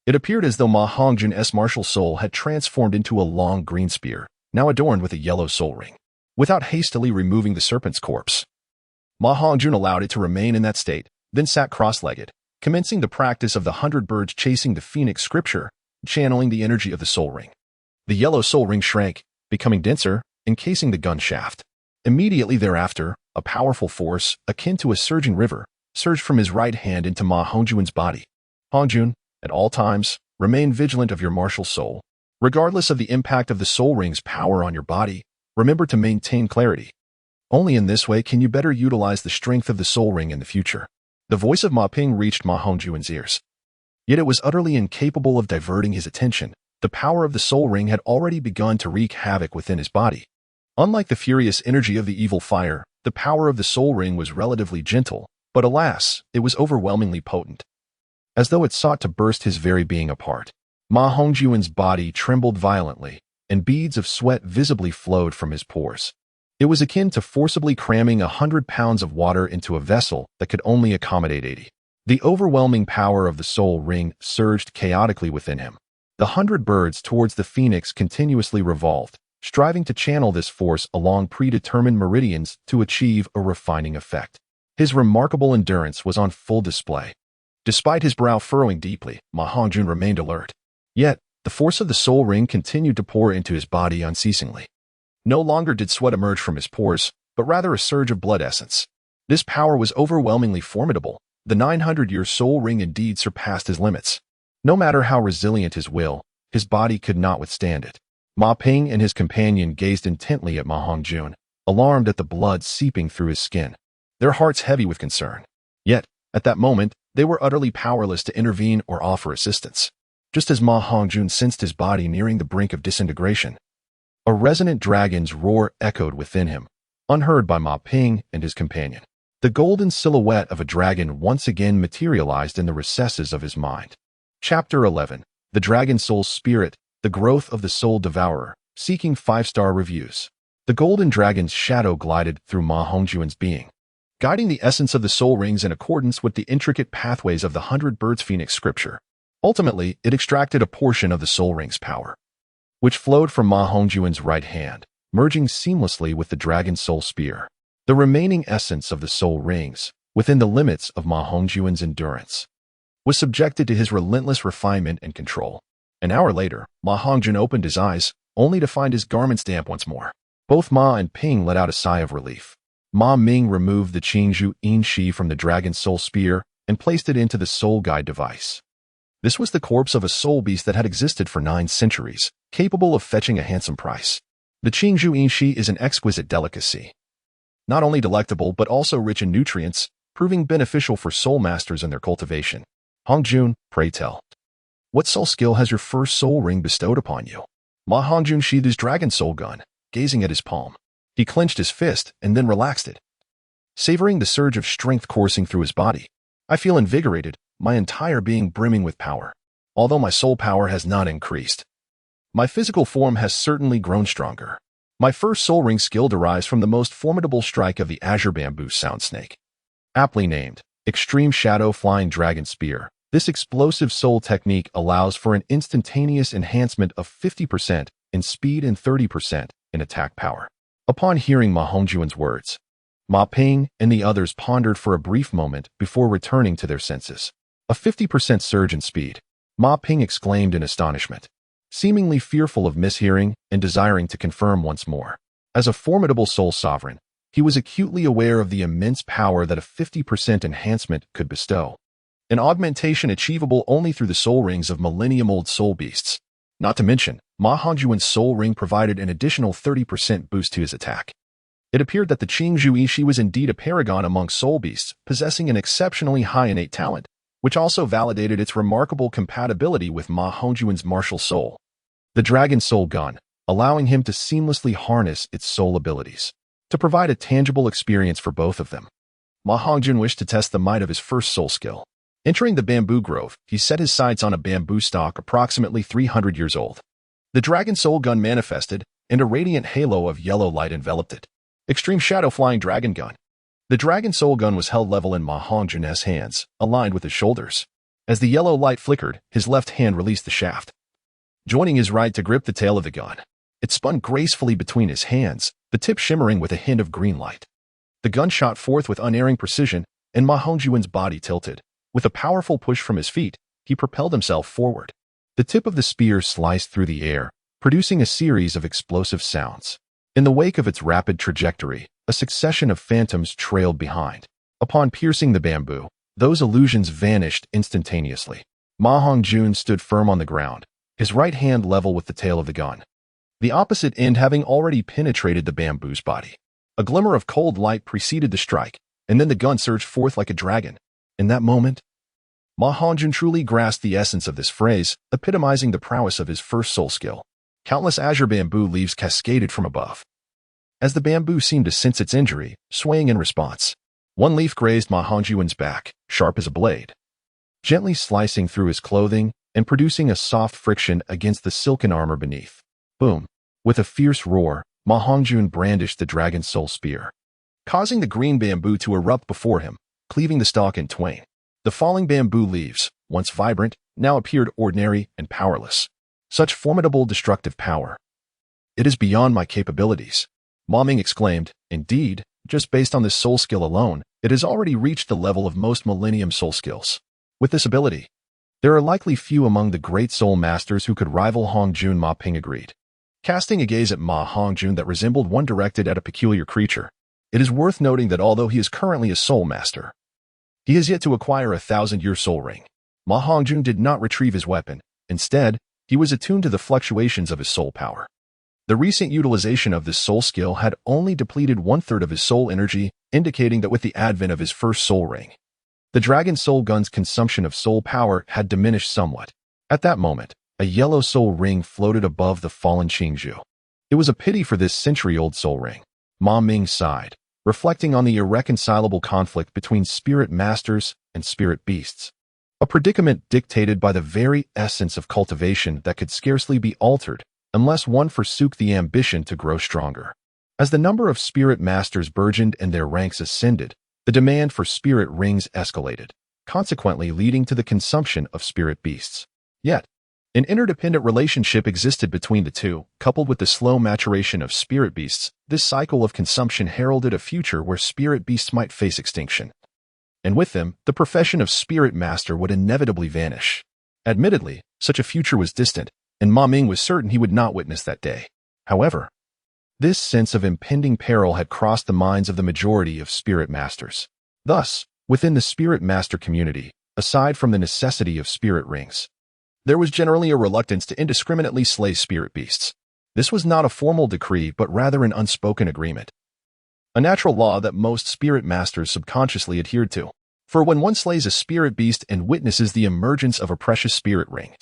it appeared as though Ma Hongjun's martial soul had transformed into a long green spear, now adorned with a yellow soul ring. Without hastily removing the serpent's corpse, Ma Hongjun allowed it to remain in that state, then sat cross-legged, commencing the practice of the 100 birds chasing the phoenix scripture, channeling the energy of the soul ring. The yellow soul ring shrank, becoming denser, encasing the gun shaft. Immediately thereafter, a powerful force, akin to a surging river, surged from his right hand into Ma Hongjun's body. Hongjun, at all times, remain vigilant of your martial soul. Regardless of the impact of the soul ring's power on your body, remember to maintain clarity. Only in this way can you better utilize the strength of the soul ring in the future. The voice of Ma Ping reached Ma Hongjun's ears. Yet it was utterly incapable of diverting his attention. The power of the soul ring had already begun to wreak havoc within his body. Unlike the furious energy of the evil fire, the power of the soul ring was relatively gentle, but alas, it was overwhelmingly potent. as though it sought to burst his very being apart. Ma Hongjun's body trembled violently, and beads of sweat visibly flowed from his pores. It was akin to forcibly cramming 100 pounds of water into a vessel that could only accommodate 80. The overwhelming power of the soul ring surged chaotically within him. The 100 birds towards the phoenix continuously revolved, striving to channel this force along predetermined meridians to achieve a refining effect. His remarkable endurance was on full display. Despite his brow furrowing deeply, Ma Hongjun remained alert. Yet, the force of the soul ring continued to pour into his body unceasingly. No longer did sweat emerge from his pores, but rather a surge of blood essence. This power was overwhelmingly formidable. The 900-year soul ring indeed surpassed his limits. No matter how resilient his will, his body could not withstand it. Ma Ping and his companion gazed intently at Ma Hongjun, alarmed at the blood seeping through his skin, their hearts heavy with concern. Yet, at that moment, they were utterly powerless to intervene or offer assistance. Just as Ma Hongjun sensed his body nearing the brink of disintegration, a resonant dragon's roar echoed within him, unheard by Ma Ping and his companion. The golden silhouette of a dragon once again materialized in the recesses of his mind. Chapter 11. The Dragon Soul's Spirit, the Growth of the Soul Devourer, seeking 5-star reviews. The golden dragon's shadow glided through Ma Hongjun's being, guiding the essence of the soul rings in accordance with the intricate pathways of the 100 Birds Phoenix scripture. Ultimately, it extracted a portion of the soul ring's power, which flowed from Ma Hongjun's right hand, merging seamlessly with the dragon soul spear. The remaining essence of the soul rings, within the limits of Ma Hongjun's endurance, was subjected to his relentless refinement and control. An hour later, Ma Hongjun opened his eyes, only to find his garments damp once more. Both Ma and Ping let out a sigh of relief. Ma Ming removed the Qingzhou Yinshi from the dragon soul spear and placed it into the soul guide device. This was the corpse of a soul beast that had existed for 9 centuries, capable of fetching a handsome price. The Qingzhou Yinshi is an exquisite delicacy, not only delectable but also rich in nutrients, proving beneficial for soul masters in their cultivation. Hongjun, pray tell, what soul skill has your first soul ring bestowed upon you? Ma Hongjun sheathed his dragon soul gun, gazing at his palm. He clenched his fist and then relaxed it, savoring the surge of strength coursing through his body. I feel invigorated, my entire being brimming with power. Although my soul power has not increased, my physical form has certainly grown stronger. My first soul ring skill derives from the most formidable strike of the azure bamboo sound snake. Aptly named, Extreme Shadow Flying Dragon Spear. This explosive soul technique allows for an instantaneous enhancement of 50% in speed and 30% in attack power. Upon hearing Ma Hongjun's words, Ma Ping and the others pondered for a brief moment before returning to their senses. A 50% surge in speed. Ma Ping exclaimed in astonishment, seemingly fearful of mishearing and desiring to confirm once more. As a formidable soul sovereign, he was acutely aware of the immense power that a 50% enhancement could bestow, an augmentation achievable only through the soul rings of millennium-old soul beasts. Not to mention, Ma Hongjun's soul ring provided an additional 30% boost to his attack. It appeared that the Qingzhou Yinshi was indeed a paragon among soul beasts, possessing an exceptionally high innate talent, which also validated its remarkable compatibility with Ma Hongjun's martial soul, the Dragon Soul Gun, allowing him to seamlessly harness its soul abilities, to provide a tangible experience for both of them. Ma Hongjun wished to test the might of his first soul skill. Entering the bamboo grove, he set his sights on a bamboo stalk approximately 300 years old. The Dragon Soul Gun manifested, and a radiant halo of yellow light enveloped it. Extreme Shadow Flying Dragon Gun. The Dragon Soul Gun was held level in Ma Hongjun's hands, aligned with his shoulders. As the yellow light flickered, his left hand released the shaft, joining his right to grip the tail of the gun. It spun gracefully between his hands, the tip shimmering with a hint of green light. The gun shot forth with unerring precision, and Ma Hongjun's body tilted. With a powerful push from his feet, he propelled himself forward. The tip of the spear sliced through the air, producing a series of explosive sounds. In the wake of its rapid trajectory, a succession of phantoms trailed behind. Upon piercing the bamboo, those illusions vanished instantaneously. Ma Hongjun stood firm on the ground, his right hand level with the tail of the gun, the opposite end having already penetrated the bamboo's body. A glimmer of cold light preceded the strike, and then the gun surged forth like a dragon. In that moment, Ma Hongjun truly grasped the essence of this phrase, epitomizing the prowess of his first soul skill. Countless azure bamboo leaves cascaded from above, as the bamboo seemed to sense its injury, swaying in response. One leaf grazed Ma Hongjun's back, sharp as a blade. gently slicing through his clothing and producing a soft friction against the silken armor beneath. Boom! With a fierce roar, Ma Hongjun brandished the dragon's soul spear, causing the green bamboo to erupt before him, cleaving the stalk in twain. The falling bamboo leaves, once vibrant, now appeared ordinary and powerless. Such formidable destructive power. It is beyond my capabilities, Ma Ming exclaimed. Indeed, just based on this soul skill alone, it has already reached the level of most Millennium soul skills. With this ability, there are likely few among the great soul masters who could rival Hongjun. Ma Ping agreed, casting a gaze at Ma Hongjun that resembled one directed at a peculiar creature. It is worth noting that although he is currently a soul master, he has yet to acquire a 1,000-year soul ring. Ma Hongjun did not retrieve his weapon. Instead, he was attuned to the fluctuations of his soul power. The recent utilization of this soul skill had only depleted 1/3 of his soul energy, indicating that with the advent of his first soul ring, the dragon soul gun's consumption of soul power had diminished somewhat. At that moment, a yellow soul ring floated above the fallen Qingzhu. It was a pity for this century-old soul ring. Ma Ming sighed, reflecting on the irreconcilable conflict between spirit masters and spirit beasts. A predicament dictated by the very essence of cultivation that could scarcely be altered unless one forsook the ambition to grow stronger. As the number of spirit masters burgeoned and their ranks ascended, the demand for spirit rings escalated, consequently leading to the consumption of spirit beasts. Yet, an interdependent relationship existed between the two, coupled with the slow maturation of spirit beasts. This cycle of consumption heralded a future where spirit beasts might face extinction. And with them, the profession of spirit master would inevitably vanish. Admittedly, such a future was distant, and Ma Ming was certain he would not witness that day. However, this sense of impending peril had crossed the minds of the majority of spirit masters. Thus, within the spirit master community, aside from the necessity of spirit rings, there was generally a reluctance to indiscriminately slay spirit beasts. This was not a formal decree, but rather an unspoken agreement, a natural law that most spirit masters subconsciously adhered to. For when one slays a spirit beast and witnesses the emergence of a precious spirit ring,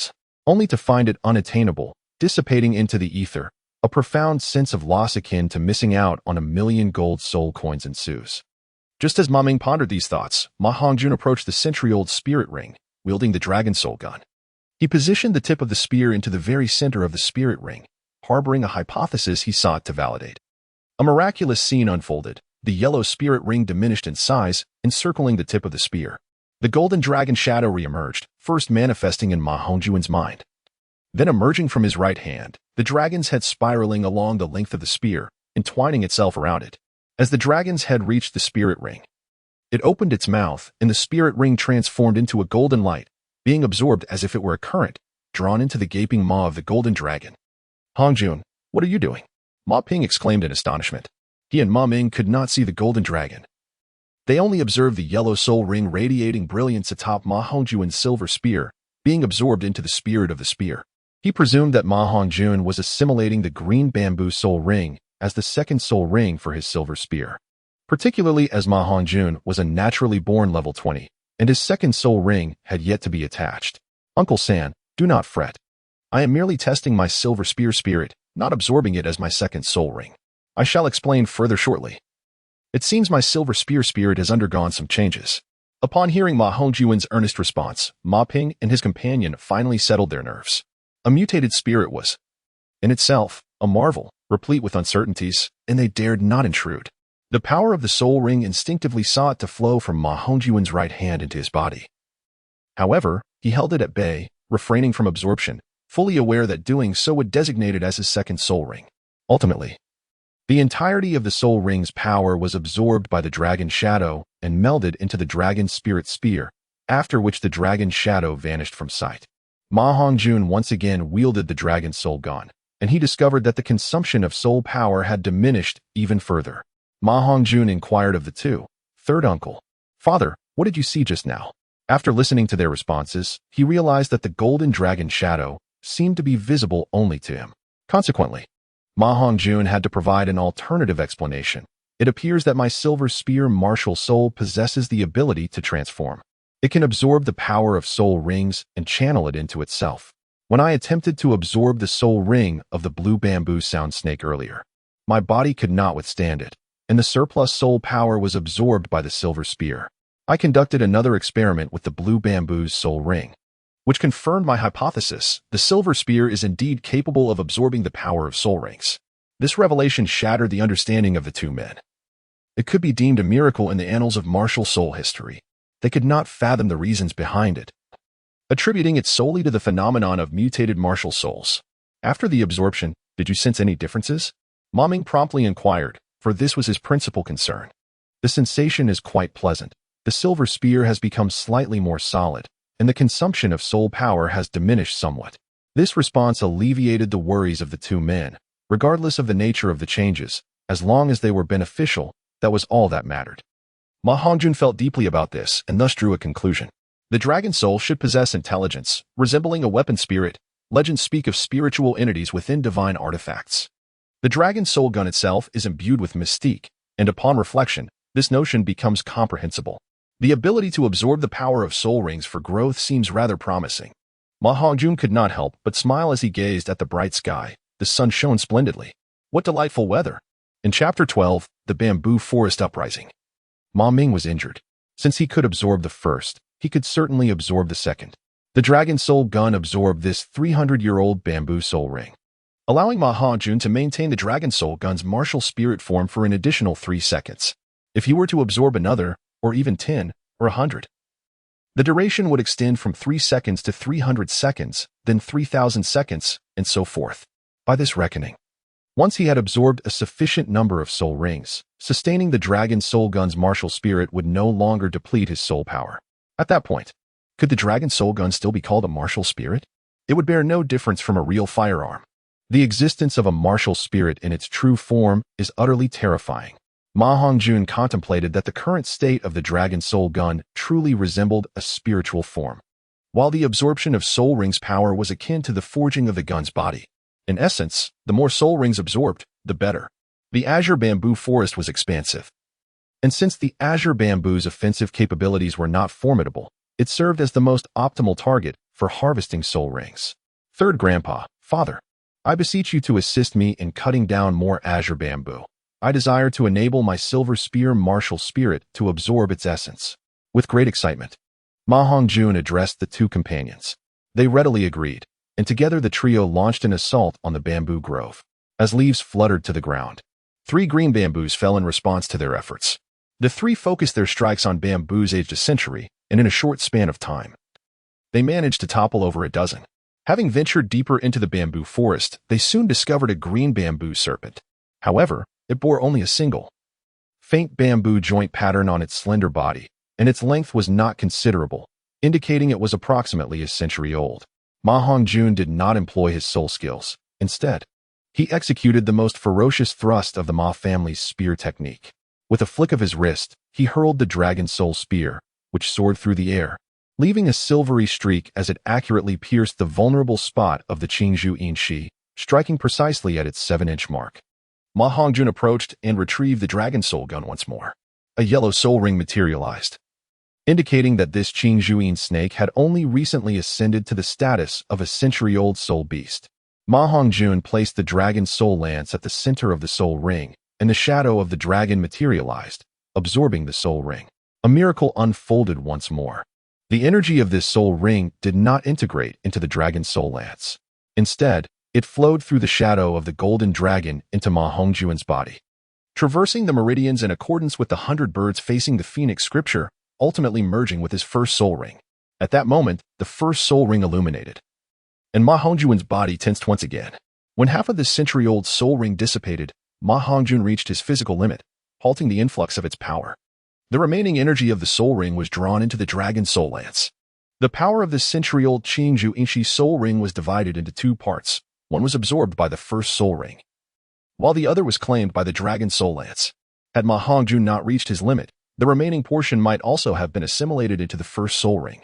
only to find it unattainable, dissipating into the ether, a profound sense of loss akin to missing out on 1,000,000 gold soul coins ensues. Just as Ma Ming pondered these thoughts, Ma Hongjun approached the century-old spirit ring, wielding the dragon soul gun. He positioned the tip of the spear into the very center of the spirit ring, harboring a hypothesis he sought to validate. A miraculous scene unfolded. The yellow spirit ring diminished in size, encircling the tip of the spear. The golden dragon shadow re-emerged, first manifesting in Ma Hongjun's mind, then emerging from his right hand, the dragon's head spiraling along the length of the spear, entwining itself around it. As the dragon's head reached the spirit ring, it opened its mouth, and the spirit ring transformed into a golden light, being absorbed as if it were a current, drawn into the gaping maw of the golden dragon. Hongjun, what are you doing? Ma Ping exclaimed in astonishment. He and Ma Ming could not see the golden dragon. They only observed the yellow soul ring radiating brilliance atop Ma Hongjun's silver spear, being absorbed into the spirit of the spear. He presumed that Ma Hongjun was assimilating the green bamboo soul ring as the second soul ring for his silver spear, particularly as Ma Hongjun was a naturally born level 20, and his second soul ring had yet to be attached. Uncle San, do not fret. I am merely testing my silver spear spirit, not absorbing it as my second soul ring. I shall explain further shortly. It seems my silver spear spirit has undergone some changes. Upon hearing Ma Hongjun's earnest response, Ma Ping and his companion finally settled their nerves. A mutated spirit was, in itself, a marvel, replete with uncertainties, and they dared not intrude. The power of the soul ring instinctively sought to flow from Ma Hongjun's right hand into his body. However, he held it at bay, refraining from absorption, fully aware that doing so would designate it as his second soul ring. Ultimately, the entirety of the soul ring's power was absorbed by the dragon shadow and melded into the dragon spirit spear, after which the dragon shadow vanished from sight. Ma Hongjun once again wielded the dragon soul gun, and he discovered that the consumption of soul power had diminished even further. Ma Hongjun inquired of the third uncle, Father, what did you see just now? After listening to their responses, he realized that the golden dragon shadow seemed to be visible only to him. Consequently, Ma Hongjun had to provide an alternative explanation. It appears that my silver spear martial soul possesses the ability to transform. It can absorb the power of soul rings and channel it into itself. When I attempted to absorb the soul ring of the blue bamboo sound snake earlier, my body could not withstand it, and the surplus soul power was absorbed by the silver spear. I conducted another experiment with the blue bamboo's soul ring, which confirmed my hypothesis. The silver spear is indeed capable of absorbing the power of soul rings. This revelation shattered the understanding of the two men. It could be deemed a miracle in the annals of martial soul history. They could not fathom the reasons behind it, attributing it solely to the phenomenon of mutated martial souls. After the absorption, did you sense any differences? Ma Ming promptly inquired, for this was his principal concern. The sensation is quite pleasant. The silver spear has become slightly more solid, and the consumption of soul power has diminished somewhat. This response alleviated the worries of the two men. Regardless of the nature of the changes, as long as they were beneficial, that was all that mattered. Ma Hongjun felt deeply about this and thus drew a conclusion. The dragon soul should possess intelligence, resembling a weapon spirit. Legends speak of spiritual entities within divine artifacts. The dragon soul gun itself is imbued with mystique, and upon reflection, this notion becomes comprehensible. The ability to absorb the power of soul rings for growth seems rather promising. Ma Hongjun could not help but smile as he gazed at the bright sky. The sun shone splendidly. What delightful weather! In Chapter 12, the bamboo forest uprising. Ma Ming was injured. Since he could absorb the first, he could certainly absorb the second. The dragon soul gun absorbed this 300-year-old bamboo soul ring, allowing Ma Hongjun to maintain the dragon soul gun's martial spirit form for an additional 3 seconds. If he were to absorb another, or even 10, or 100, the duration would extend from 3 seconds to 300 seconds, then 3,000 seconds, and so forth. By this reckoning, once he had absorbed a sufficient number of soul rings, sustaining the dragon soul gun's martial spirit would no longer deplete his soul power. At that point, could the dragon soul gun still be called a martial spirit? It would bear no difference from a real firearm. The existence of a martial spirit in its true form is utterly terrifying. Ma Hongjun contemplated that the current state of the dragon soul gun truly resembled a spiritual form, while the absorption of soul rings' power was akin to the forging of the gun's body. In essence, the more soul rings absorbed, the better. The azure bamboo forest was expansive, and since the azure bamboo's offensive capabilities were not formidable, it served as the most optimal target for harvesting soul rings. Third Grandpa, Father, I beseech you to assist me in cutting down more azure bamboo. I desire to enable my silver spear martial spirit to absorb its essence. With great excitement, Ma Hongjun addressed the two companions. They readily agreed, and together the trio launched an assault on the bamboo grove. As leaves fluttered to the ground, 3 green bamboos fell in response to their efforts. The 3 focused their strikes on bamboos aged a century, and in a short span of time, they managed to topple over a dozen. Having ventured deeper into the bamboo forest, they soon discovered a green bamboo serpent. However, it bore only a single, faint bamboo joint pattern on its slender body, and its length was not considerable, indicating it was approximately a century old. Ma Hongjun did not employ his soul skills. Instead, he executed the most ferocious thrust of the Ma family's spear technique. With a flick of his wrist, he hurled the dragon soul spear, which soared through the air, leaving a silvery streak as it accurately pierced the vulnerable spot of the Qingzhou Yinshi, striking precisely at its 7-inch mark. Ma Hongjun approached and retrieved the dragon soul gun once more. A yellow soul ring materialized, indicating that this Qingzhou snake had only recently ascended to the status of a century-old soul beast. Ma Hongjun placed the dragon soul lance at the center of the soul ring, and the shadow of the dragon materialized, absorbing the soul ring. A miracle unfolded once more. The energy of this soul ring did not integrate into the dragon soul lance. Instead, it flowed through the shadow of the golden dragon into Ma Hongjun's body, traversing the meridians in accordance with the 100 birds facing the phoenix scripture, ultimately merging with his first soul ring. At that moment, the first soul ring illuminated, and Ma Hongjun's body tensed once again. When half of the century-old soul ring dissipated, Ma Hongjun reached his physical limit, halting the influx of its power. The remaining energy of the soul ring was drawn into the dragon soul lance. The power of the century-old Qingzhou Yinshi soul ring was divided into 2 parts. One was absorbed by the first soul ring, while the other was claimed by the dragon soul lance. Had Ma Hongjun not reached his limit, the remaining portion might also have been assimilated into the first soul ring.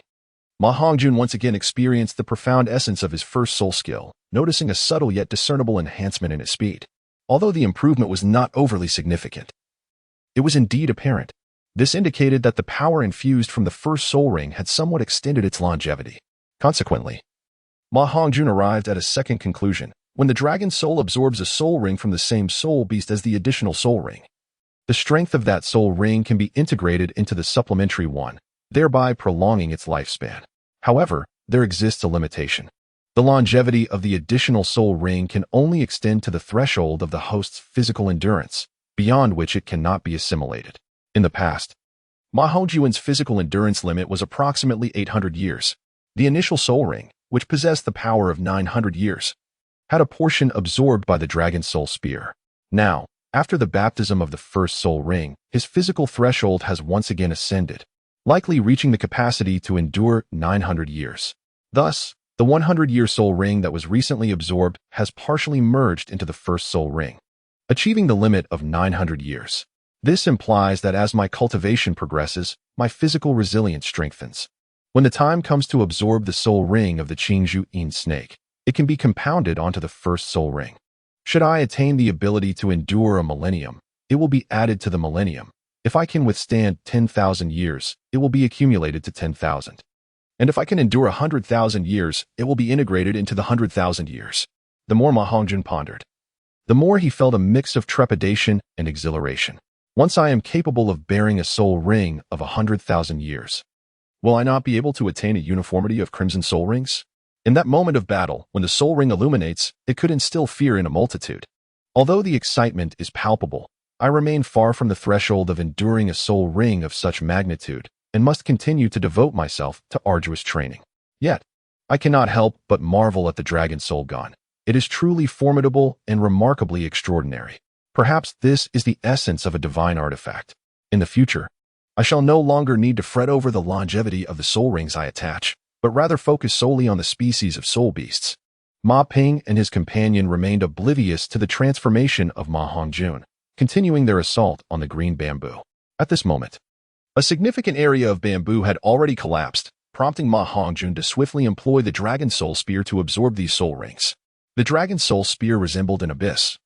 Ma Hongjun once again experienced the profound essence of his first soul skill, noticing a subtle yet discernible enhancement in his speed. Although the improvement was not overly significant, it was indeed apparent. This indicated that the power infused from the first soul ring had somewhat extended its longevity. Consequently, Ma Hongjun arrived at a second conclusion. When the dragon soul absorbs a soul ring from the same soul beast as the additional soul ring, the strength of that soul ring can be integrated into the supplementary one, thereby prolonging its lifespan. However, there exists a limitation. The longevity of the additional soul ring can only extend to the threshold of the host's physical endurance, beyond which it cannot be assimilated. In the past, Ma Hongjun's physical endurance limit was approximately 800 years. The initial soul ring, which possessed the power of 900 years, had a portion absorbed by the dragon soul spear. Now, after the baptism of the first soul ring, his physical threshold has once again ascended, likely reaching the capacity to endure 900 years. Thus, the 100-year soul ring that was recently absorbed has partially merged into the first soul ring, achieving the limit of 900 years. This implies that as my cultivation progresses, my physical resilience strengthens. When the time comes to absorb the soul ring of the it.Standing snake, it can be compounded onto the first soul ring. Should I attain the ability to endure a millennium, it will be added to the millennium. If I can withstand 10,000 years, it will be accumulated to 10,000. And if I can endure 100,000 years, it will be integrated into the 100,000 years. The more Ma Hongjun pondered, the more he felt a mix of trepidation and exhilaration. Once I am capable of bearing a soul ring of 100,000 years, will I not be able to attain a uniformity of crimson soul rings? In that moment of battle, when the soul ring illuminates, it could instill fear in a multitude. Although the excitement is palpable, I remain far from the threshold of enduring a soul ring of such magnitude, and must continue to devote myself to arduous training. Yet, I cannot help but marvel at the dragon soul gun. It is truly formidable and remarkably extraordinary. Perhaps this is the essence of a divine artifact. In the future, I shall no longer need to fret over the longevity of the soul rings I attach, but rather focus solely on the species of soul beasts. Ma Ping and his companion remained oblivious to the transformation of Ma Hongjun, continuing their assault on the green bamboo. At this moment, a significant area of bamboo had already collapsed, prompting Ma Hongjun to swiftly employ the Dragon Soul Spear to absorb these soul rings. The Dragon Soul Spear resembled an abyss.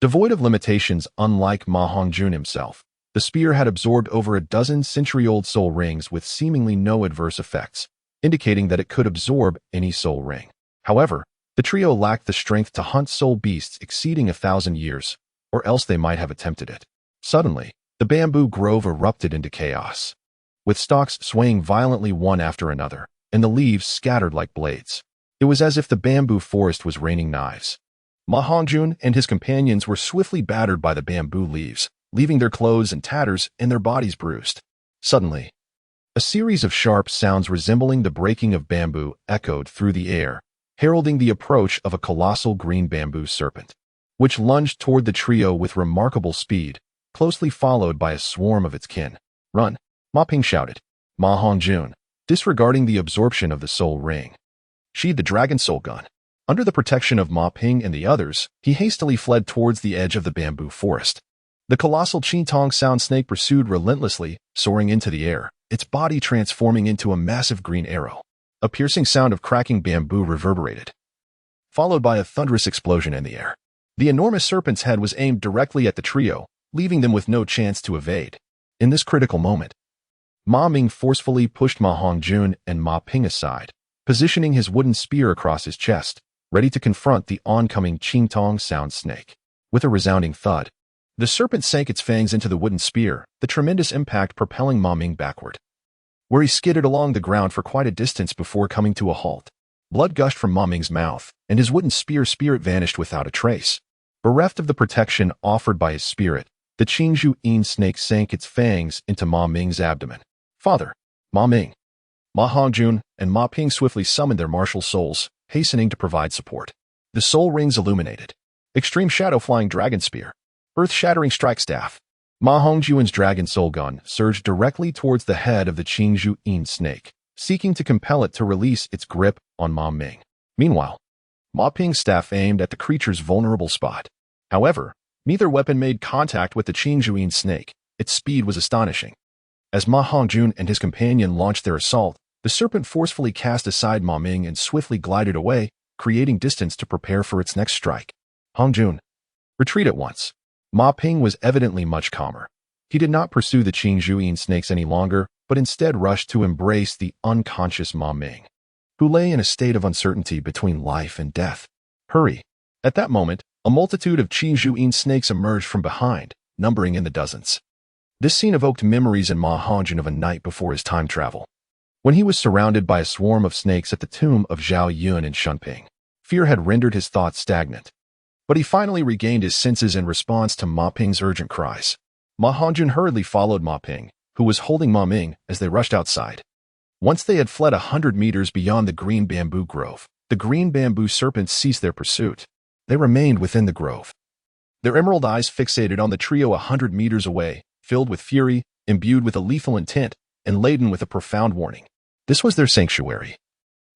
Devoid of limitations, unlike Ma Hongjun himself, the spear had absorbed over a dozen century-old soul rings with seemingly no adverse effects, indicating that it could absorb any soul ring. However, the trio lacked the strength to hunt soul beasts exceeding 1,000 years, or else they might have attempted it. Suddenly, the bamboo grove erupted into chaos, with stalks swaying violently one after another, and the leaves scattered like blades. It was as if the bamboo forest was raining knives. Ma Hongjun and his companions were swiftly battered by the bamboo leaves, leaving their clothes in tatters and their bodies bruised. Suddenly, a series of sharp sounds resembling the breaking of bamboo echoed through the air, heralding the approach of a colossal green bamboo serpent, which lunged toward the trio with remarkable speed, closely followed by a swarm of its kin. "Run!" Ma Ping shouted. Ma Hongjun, disregarding the absorption of the soul ring, sheathed the dragon soul gun. Under the protection of Ma Ping and the others, he hastily fled towards the edge of the bamboo forest. The colossal Qintong sound snake pursued relentlessly, soaring into the air, its body transforming into a massive green arrow. A piercing sound of cracking bamboo reverberated, followed by a thunderous explosion in the air. The enormous serpent's head was aimed directly at the trio, leaving them with no chance to evade. In this critical moment, Ma Ming forcefully pushed Ma Hongjun and Ma Ping aside, positioning his wooden spear across his chest, ready to confront the oncoming Qintong sound snake. With a resounding thud, the serpent sank its fangs into the wooden spear, the tremendous impact propelling Ma Ming backward, where he skidded along the ground for quite a distance before coming to a halt. Blood gushed from Ma Ming's mouth, and his wooden spirit vanished without a trace. Bereft of the protection offered by his spirit, the Qingzhu-yin snake sank its fangs into Ma Ming's abdomen. "Father!" Ma Ming, Ma Hongjun, and Ma Ping swiftly summoned their martial souls, hastening to provide support. The soul rings illuminated. Extreme Shadow Flying Dragon Spear, Earth-Shattering Strike Staff. Ma Hongjun's dragon soul gun surged directly towards the head of the Qingzhu-yin snake, seeking to compel it to release its grip on Ma Ming. Meanwhile, Ma Ping's staff aimed at the creature's vulnerable spot. However, neither weapon made contact with the Qingzhu-yin snake. Its speed was astonishing. As Ma Hongjun and his companion launched their assault, the serpent forcefully cast aside Ma Ming and swiftly glided away, creating distance to prepare for its next strike. "Hongjun, retreat at once." Ma Ping was evidently much calmer. He did not pursue the Qingzhu-yin snakes any longer, but instead rushed to embrace the unconscious Ma Ming, who lay in a state of uncertainty between life and death. "Hurry!" At that moment, a multitude of Qingzhu-yin snakes emerged from behind, numbering in the dozens. This scene evoked memories in Ma Hongjun of a night before his time travel, when he was surrounded by a swarm of snakes at the tomb of Zhao Yun in Shunping. Fear had rendered his thoughts stagnant, but he finally regained his senses in response to Ma Ping's urgent cries. Ma Hongjun hurriedly followed Ma Ping, who was holding Ma Ming, as they rushed outside. Once they had fled 100 meters beyond the green bamboo grove, the green bamboo serpents ceased their pursuit. They remained within the grove, their emerald eyes fixated on the trio 100 meters away, filled with fury, imbued with a lethal intent, and laden with a profound warning. This was their sanctuary,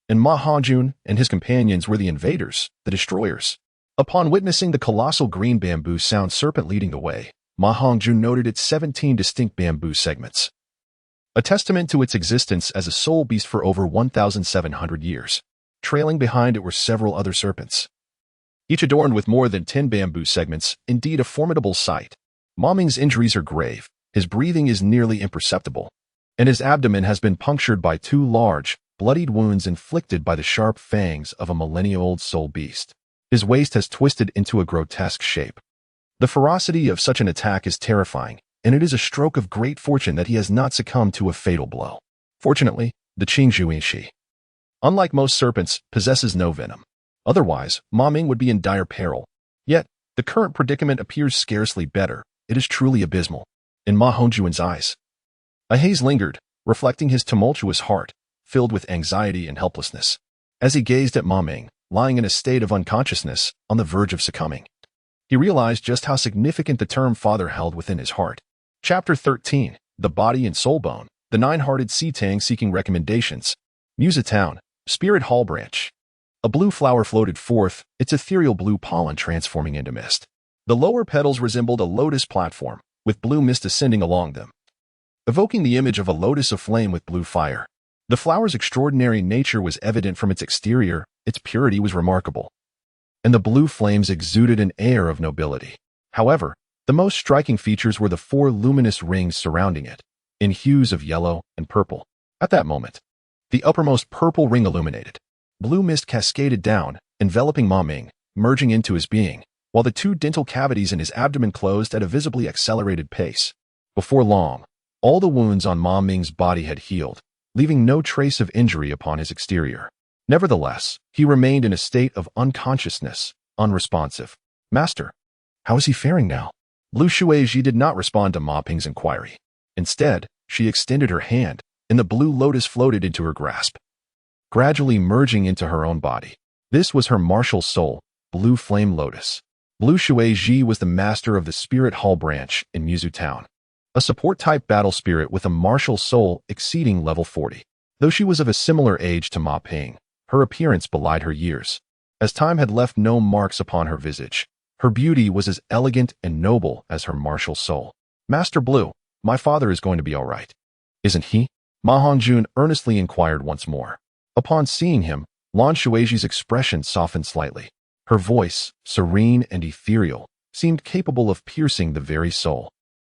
and Ma Hongjun and his companions were the invaders, the destroyers. Upon witnessing the colossal green bamboo sound serpent leading the way, Ma Hongjun noted its 17 distinct bamboo segments, a testament to its existence as a soul beast for over 1,700 years. Trailing behind it were several other serpents, each adorned with more than 10 bamboo segments, indeed a formidable sight. Ma Ming's injuries are grave, his breathing is nearly imperceptible, and his abdomen has been punctured by 2 large, bloodied wounds inflicted by the sharp fangs of a millennia-old soul beast. His waist has twisted into a grotesque shape. The ferocity of such an attack is terrifying, and it is a stroke of great fortune that he has not succumbed to a fatal blow. Fortunately, the Qingzhuishi, unlike most serpents, possesses no venom. Otherwise, Ma Ming would be in dire peril. Yet, the current predicament appears scarcely better. It is truly abysmal. In Ma Hongjun's eyes, a haze lingered, reflecting his tumultuous heart, filled with anxiety and helplessness. As he gazed at Ma Ming, lying in a state of unconsciousness, on the verge of succumbing, he realized just how significant the term father held within his heart. Chapter 13, The Body and Soul Bone, The Nine-Hearted Sea Tang Seeking Recommendations. Musa Town, Spirit Hall Branch. A blue flower floated forth, its ethereal blue pollen transforming into mist. The lower petals resembled a lotus platform, with blue mist ascending along them, evoking the image of a lotus aflame with blue fire. The flower's extraordinary nature was evident from its exterior, its purity was remarkable, and the blue flames exuded an air of nobility. However, the most striking features were the 4 luminous rings surrounding it, in hues of yellow and purple. At that moment, the uppermost purple ring illuminated. Blue mist cascaded down, enveloping Ma Ming, merging into his being, while the 2 dental cavities in his abdomen closed at a visibly accelerated pace. Before long, all the wounds on Ma Ming's body had healed, leaving no trace of injury upon his exterior. Nevertheless, he remained in a state of unconsciousness, unresponsive. Master, how is he faring now? Lu Shuiji did not respond to Ma Ping's inquiry. Instead, she extended her hand, and the blue lotus floated into her grasp, gradually merging into her own body. This was her martial soul, Blue Flame Lotus. Lu Shuiji was the master of the Spirit Hall branch in Musu Town, a support-type battle spirit with a martial soul exceeding level 40. Though she was of a similar age to Ma Ping, her appearance belied her years, as time had left no marks upon her visage. Her beauty was as elegant and noble as her martial soul. Master Blue, my father is going to be all right, isn't he? Ma Hongjun earnestly inquired once more. Upon seeing him, Lan Shuiji's expression softened slightly. Her voice, serene and ethereal, seemed capable of piercing the very soul.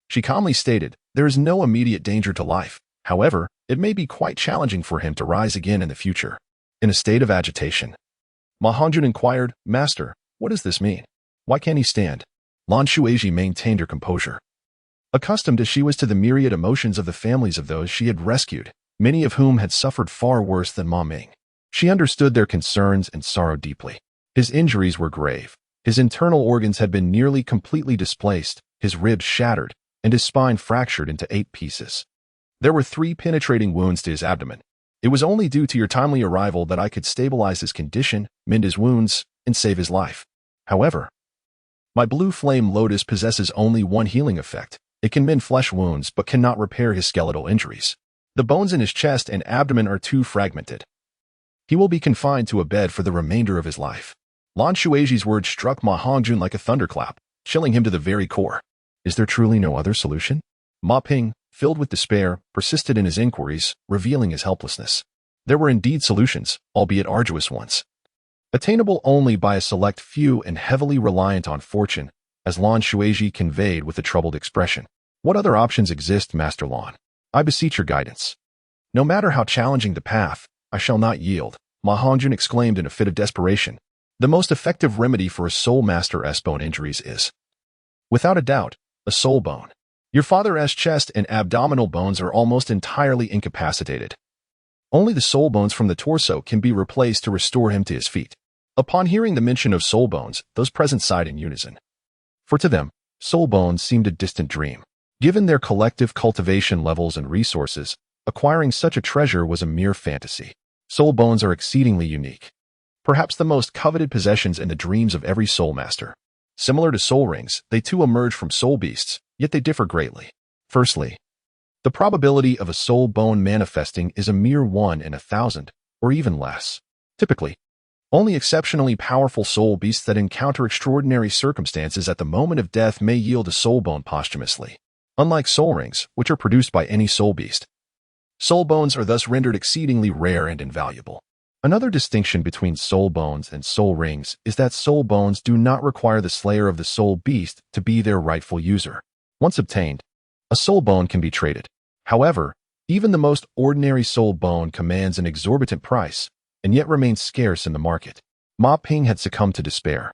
She calmly stated, there is no immediate danger to life. However, it may be quite challenging for him to rise again in the future. In a state of agitation, Ma Hongjun inquired, Master, what does this mean? Why can't he stand? Lan Shuiji maintained her composure. Accustomed as she was to the myriad emotions of the families of those she had rescued, many of whom had suffered far worse than Ma Ming, she understood their concerns and sorrowed deeply. His injuries were grave. His internal organs had been nearly completely displaced, his ribs shattered, and his spine fractured into 8 pieces. There were 3 penetrating wounds to his abdomen. It was only due to your timely arrival that I could stabilize his condition, mend his wounds, and save his life. However, my Blue Flame Lotus possesses only one healing effect. It can mend flesh wounds but cannot repair his skeletal injuries. The bones in his chest and abdomen are too fragmented. He will be confined to a bed for the remainder of his life. Lan Shuiji's words struck Ma Hongjun like a thunderclap, chilling him to the very core. Is there truly no other solution? Ma Ping, filled with despair, persisted in his inquiries, revealing his helplessness. There were indeed solutions, albeit arduous ones, attainable only by a select few and heavily reliant on fortune, as Lan Shuiji conveyed with a troubled expression. What other options exist, Master Lan? I beseech your guidance. No matter how challenging the path, I shall not yield, Ma Hongjun exclaimed in a fit of desperation. The most effective remedy for a soul master S-bone injuries is, without a doubt, A soul bone. Your father's chest and abdominal bones are almost entirely incapacitated. Only the soul bones from the torso can be replaced to restore him to his feet. Upon hearing the mention of soul bones, those present sighed in unison. For to them, soul bones seemed a distant dream. Given their collective cultivation levels and resources, acquiring such a treasure was a mere fantasy. Soul bones are exceedingly unique. Perhaps the most coveted possessions in the dreams of every soul master. Similar to soul rings, they too emerge from soul beasts, yet they differ greatly. Firstly, the probability of a soul bone manifesting is a mere 1 in 1,000, or even less. Typically, only exceptionally powerful soul beasts that encounter extraordinary circumstances at the moment of death may yield a soul bone posthumously. Unlike soul rings, which are produced by any soul beast, soul bones are thus rendered exceedingly rare and invaluable. Another distinction between soul bones and soul rings is that soul bones do not require the slayer of the soul beast to be their rightful user. Once obtained, a soul bone can be traded. However, even the most ordinary soul bone commands an exorbitant price, and yet remains scarce in the market. Ma Ping had succumbed to despair.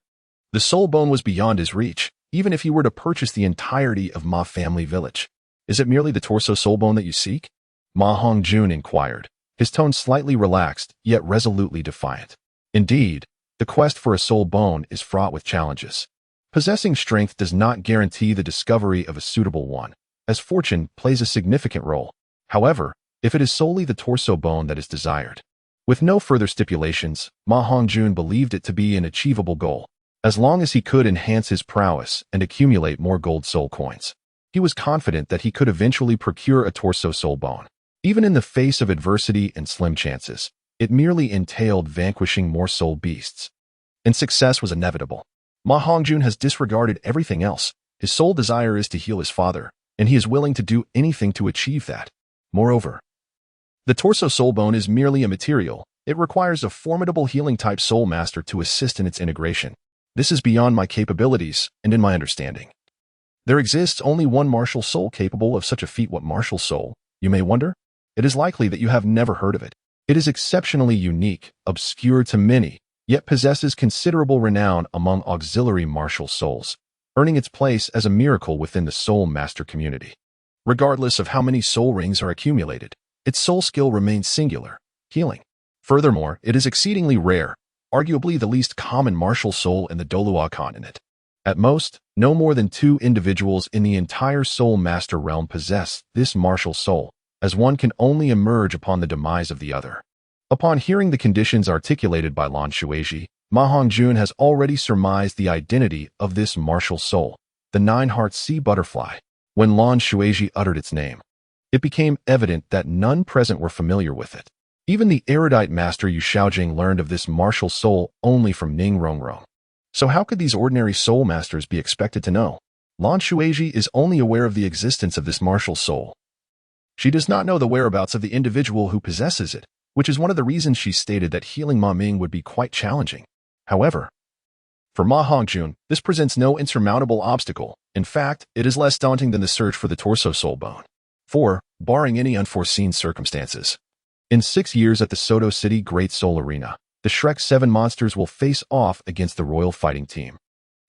The soul bone was beyond his reach, even if he were to purchase the entirety of Ma family village. Is it merely the torso soul bone that you seek? Ma Hongjun inquired, his tone slightly relaxed, yet resolutely defiant. Indeed, the quest for a soul bone is fraught with challenges. Possessing strength does not guarantee the discovery of a suitable one, as fortune plays a significant role. However, if it is solely the torso bone that is desired. With no further stipulations, Ma Hongjun believed it to be an achievable goal, as long as he could enhance his prowess and accumulate more gold soul coins. He was confident that he could eventually procure a torso soul bone. Even in the face of adversity and slim chances, it merely entailed vanquishing more soul beasts. And success was inevitable. Ma Hongjun has disregarded everything else. His sole desire is to heal his father, and he is willing to do anything to achieve that. Moreover, the torso soul bone is merely a material. It requires a formidable healing-type soul master to assist in its integration. This is beyond my capabilities and in my understanding. There exists only one martial soul capable of such a feat. What martial soul, you may wonder? It is likely that you have never heard of it. It is exceptionally unique, obscure to many, yet possesses considerable renown among auxiliary martial souls, earning its place as a miracle within the soul master community. Regardless of how many soul rings are accumulated, its soul skill remains singular, healing. Furthermore, it is exceedingly rare, arguably the least common martial soul in the Douluo continent. At most, no more than 2 individuals in the entire soul master realm possess this martial soul, as one can only emerge upon the demise of the other. Upon hearing the conditions articulated by Lan Shuiji, Ma Hongjun has already surmised the identity of this martial soul, the 9-heart sea butterfly. When Lan Shuiji uttered its name, it became evident that none present were familiar with it. Even the erudite master Yu Shaojing learned of this martial soul only from Ning Rongrong. So how could these ordinary soul masters be expected to know? Lan Shuiji is only aware of the existence of this martial soul. She does not know the whereabouts of the individual who possesses it, which is one of the reasons she stated that healing Ma Ming would be quite challenging. However, for Ma Hongjun, this presents no insurmountable obstacle. In fact, it is less daunting than the search for the torso soul bone. For, barring any unforeseen circumstances, in 6 years at the Soto City Great Soul Arena, the Shrek 7 monsters will face off against the Royal Fighting Team,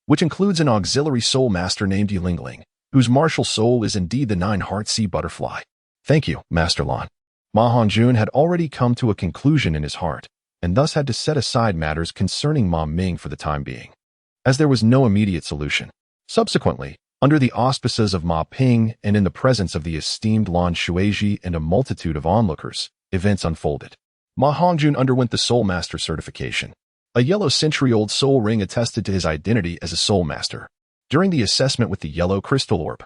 which includes an auxiliary soul master named Yilingling, whose martial soul is indeed the 9-heart sea butterfly. Thank you, Master Lan. Ma Hongjun had already come to a conclusion in his heart, and thus had to set aside matters concerning Ma Ming for the time being, as there was no immediate solution. Subsequently, under the auspices of Ma Ping and in the presence of the esteemed Lan Shuiji and a multitude of onlookers, events unfolded. Ma Hongjun underwent the Soul Master certification. A yellow century-old soul ring attested to his identity as a soul master. During the assessment with the yellow crystal orb,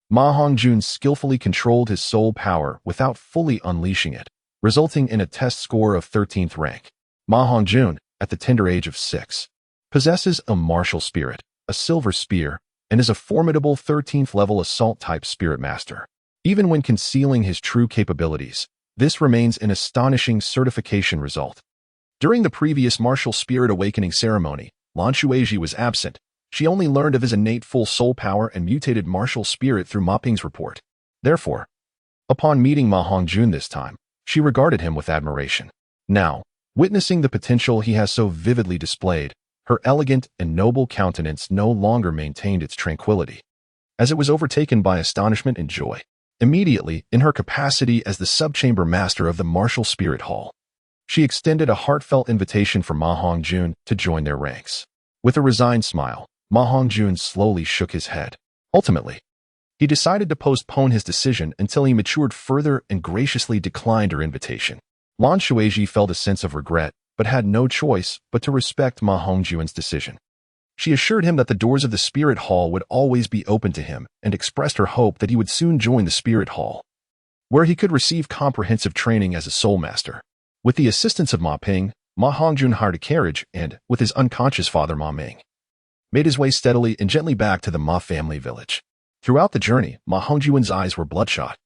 Ma Hongjun skillfully controlled his soul power without fully unleashing it, resulting in a test score of 13th rank. Ma Hongjun, at the tender age of 6, possesses a martial spirit, a silver spear, and is a formidable 13th level assault-type spirit master. Even when concealing his true capabilities, this remains an astonishing certification result. During the previous martial spirit awakening ceremony, Lan Shuiji was absent. She only learned of his innate full soul power and mutated martial spirit through Ma Ping's report. Therefore, upon meeting Ma Hongjun this time, she regarded him with admiration. Now, witnessing the potential he has so vividly displayed, her elegant and noble countenance no longer maintained its tranquility. as it was overtaken by astonishment and joy. Immediately, in her capacity as the subchamber master of the martial spirit hall, she extended a heartfelt invitation for Ma Hongjun to join their ranks. With a resigned smile, Ma Hongjun slowly shook his head. Ultimately, he decided to postpone his decision until he matured further and graciously declined her invitation. Lan Shueji felt a sense of regret, but had no choice but to respect Ma Hongjun's decision. She assured him that the doors of the Spirit Hall would always be open to him and expressed her hope that he would soon join the Spirit Hall, where he could receive comprehensive training as a soul master. With the assistance of Ma Ping, Ma Hongjun hired a carriage and, with his unconscious father Ma Ming, made his way steadily and gently back to the Ma family village. Throughout the journey, Ma Hongjun's eyes were bloodshot,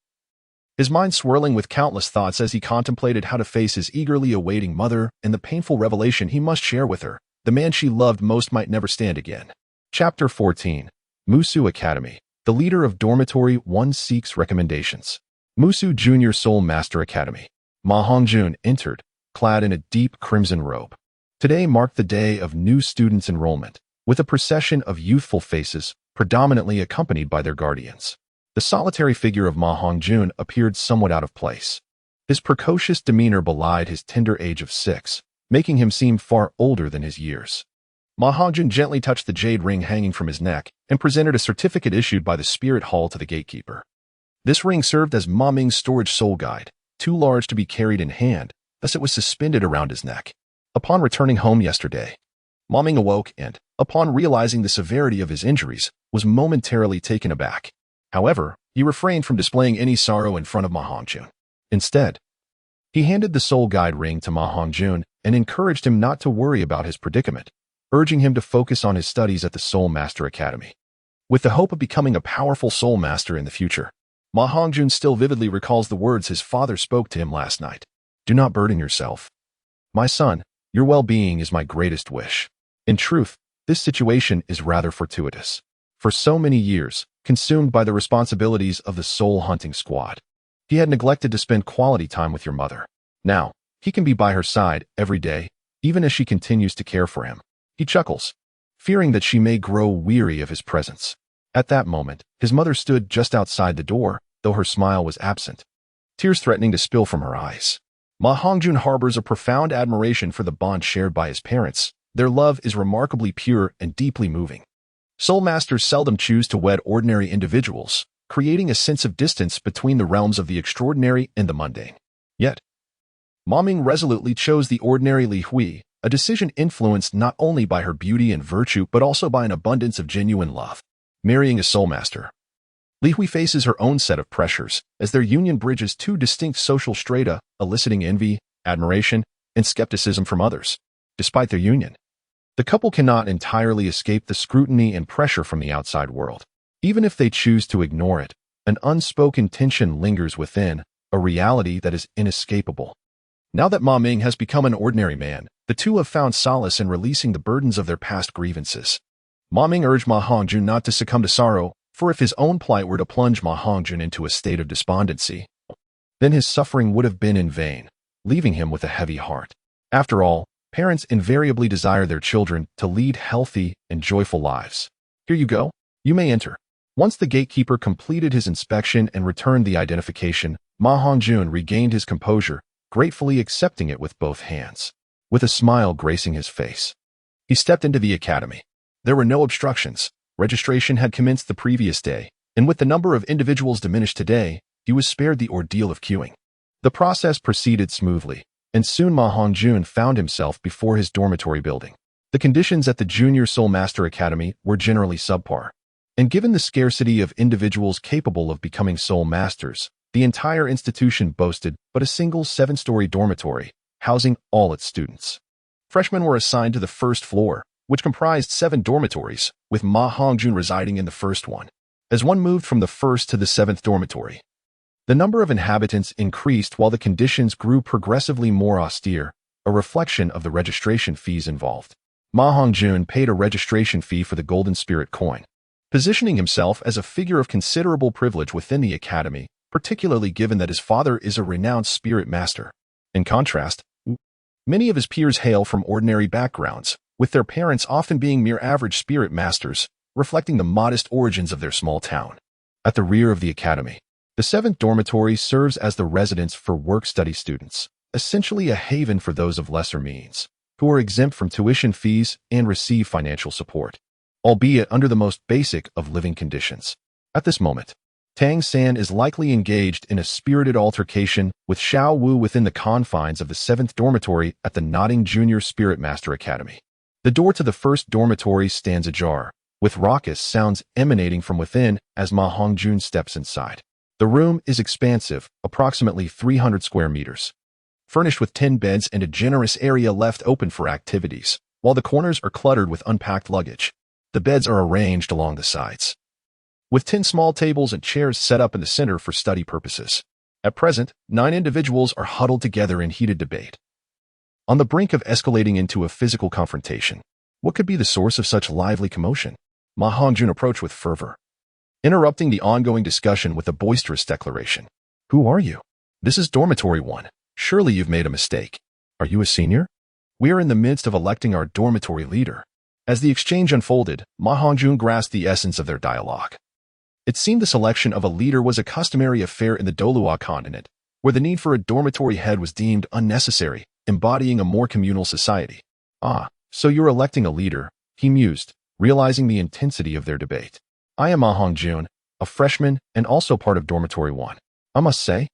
his mind swirling with countless thoughts as he contemplated how to face his eagerly awaiting mother and the painful revelation he must share with her. The man she loved most might never stand again. Chapter 14. Musu Academy. The leader of Dormitory 1 seeks recommendations. Musu Junior Soul Master Academy. Ma Hongjun entered, clad in a deep crimson robe. Today marked the day of new students' enrollment, with a procession of youthful faces, predominantly accompanied by their guardians. The solitary figure of Ma Hongjun appeared somewhat out of place. His precocious demeanor belied his tender age of 6, making him seem far older than his years. Ma Hongjun gently touched the jade ring hanging from his neck and presented a certificate issued by the Spirit Hall to the gatekeeper. This ring served as Ma Ming's storage soul guide, too large to be carried in hand, thus it was suspended around his neck. Upon returning home yesterday, Ma Ming awoke and, upon realizing the severity of his injuries, was momentarily taken aback. However, he refrained from displaying any sorrow in front of Ma Hongjun. Instead, he handed the soul guide ring to Ma Hongjun and encouraged him not to worry about his predicament, urging him to focus on his studies at the Soul Master Academy. With the hope of becoming a powerful soul master in the future, Ma Hongjun still vividly recalls the words his father spoke to him last night. "Do not burden yourself. My son, your well-being is my greatest wish." In truth, this situation is rather fortuitous. For so many years, consumed by the responsibilities of the soul hunting squad, he had neglected to spend quality time with your mother. Now, he can be by her side every day, even as she continues to care for him. He chuckles, fearing that she may grow weary of his presence. At that moment, his mother stood just outside the door, though her smile was absent, tears threatening to spill from her eyes. Ma Hongjun harbors a profound admiration for the bond shared by his parents. Their love is remarkably pure and deeply moving. Soul masters seldom choose to wed ordinary individuals, creating a sense of distance between the realms of the extraordinary and the mundane. Yet, Ma Ming resolutely chose the ordinary Li Hui, a decision influenced not only by her beauty and virtue but also by an abundance of genuine love. Marrying a soul master, Li Hui faces her own set of pressures, as their union bridges two distinct social strata, eliciting envy, admiration, and skepticism from others. Despite their union, the couple cannot entirely escape the scrutiny and pressure from the outside world. Even if they choose to ignore it, an unspoken tension lingers within, a reality that is inescapable. Now that Ma Ming has become an ordinary man, the two have found solace in releasing the burdens of their past grievances. Ma Ming urged Ma Hongjun not to succumb to sorrow, for if his own plight were to plunge Ma Hongjun into a state of despondency, then his suffering would have been in vain, leaving him with a heavy heart. After all, parents invariably desire their children to lead healthy and joyful lives. Here you go. You may enter. Once the gatekeeper completed his inspection and returned the identification, Ma Hongjun regained his composure, gratefully accepting it with both hands. With a smile gracing his face, he stepped into the academy. There were no obstructions. Registration had commenced the previous day, and with the number of individuals diminished today, he was spared the ordeal of queuing. The process proceeded smoothly, and soon Ma Hongjun found himself before his dormitory building. The conditions at the Junior Soul Master Academy were generally subpar, and given the scarcity of individuals capable of becoming soul masters, the entire institution boasted but a single 7-story dormitory, housing all its students. Freshmen were assigned to the first floor, which comprised 7 dormitories, with Ma Hongjun residing in the first one. As one moved from the first to the 7th dormitory, the number of inhabitants increased while the conditions grew progressively more austere, a reflection of the registration fees involved. Ma Hongjun paid a registration fee for the Golden Spirit coin, positioning himself as a figure of considerable privilege within the academy, particularly given that his father is a renowned spirit master. In contrast, many of his peers hail from ordinary backgrounds, with their parents often being mere average spirit masters, reflecting the modest origins of their small town. At the rear of the academy, the 7th dormitory serves as the residence for work-study students, essentially a haven for those of lesser means, who are exempt from tuition fees and receive financial support, albeit under the most basic of living conditions. At this moment, Tang San is likely engaged in a spirited altercation with Xiao Wu within the confines of the 7th dormitory at the Nodding Junior Spirit Master Academy. The door to the 1st dormitory stands ajar, with raucous sounds emanating from within as Ma Hongjun steps inside. The room is expansive, approximately 300 square meters, furnished with 10 beds and a generous area left open for activities, while the corners are cluttered with unpacked luggage. The beds are arranged along the sides, with 10 small tables and chairs set up in the center for study purposes. At present, 9 individuals are huddled together in heated debate, on the brink of escalating into a physical confrontation. What could be the source of such lively commotion? Ma Hongjun approached with fervor, interrupting the ongoing discussion with a boisterous declaration. Who are you? This is Dormitory 1. Surely you've made a mistake. Are you a senior? We are in the midst of electing our dormitory leader. As the exchange unfolded, Ma Hongjun grasped the essence of their dialogue. It seemed the selection of a leader was a customary affair in the Douluo continent, where the need for a dormitory head was deemed unnecessary, embodying a more communal society. Ah, so you're electing a leader, he mused, realizing the intensity of their debate. I am Ma Hongjun, a freshman and also part of Dormitory 1. I must say,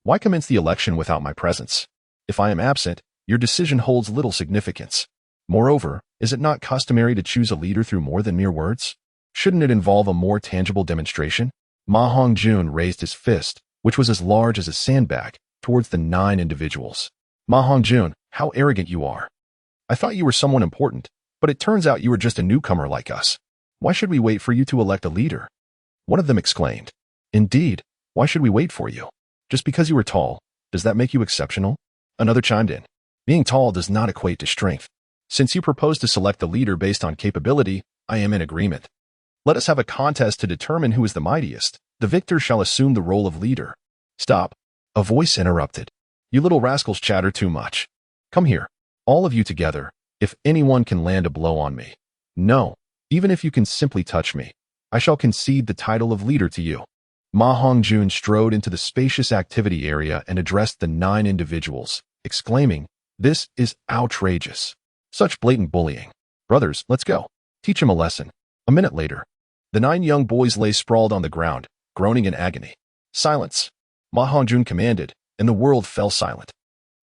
why commence the election without my presence? If I am absent, your decision holds little significance. Moreover, is it not customary to choose a leader through more than mere words? Shouldn't it involve a more tangible demonstration? Ma Hongjun raised his fist, which was as large as a sandbag, towards the 9 individuals. Ma Hongjun, how arrogant you are. I thought you were someone important, but it turns out you were just a newcomer like us. Why should we wait for you to elect a leader? One of them exclaimed. Indeed, why should we wait for you? Just because you are tall, does that make you exceptional? Another chimed in. Being tall does not equate to strength. Since you propose to select the leader based on capability, I am in agreement. Let us have a contest to determine who is the mightiest. The victor shall assume the role of leader. Stop. A voice interrupted. You little rascals chatter too much. Come here, all of you together, if anyone can land a blow on me. No, even if you can simply touch me, I shall concede the title of leader to you. Ma Hongjun strode into the spacious activity area and addressed the 9 individuals, exclaiming, This is outrageous. Such blatant bullying. Brothers, let's go. Teach him a lesson. A minute later, the 9 young boys lay sprawled on the ground, groaning in agony. Silence, Ma Hongjun commanded, and the world fell silent.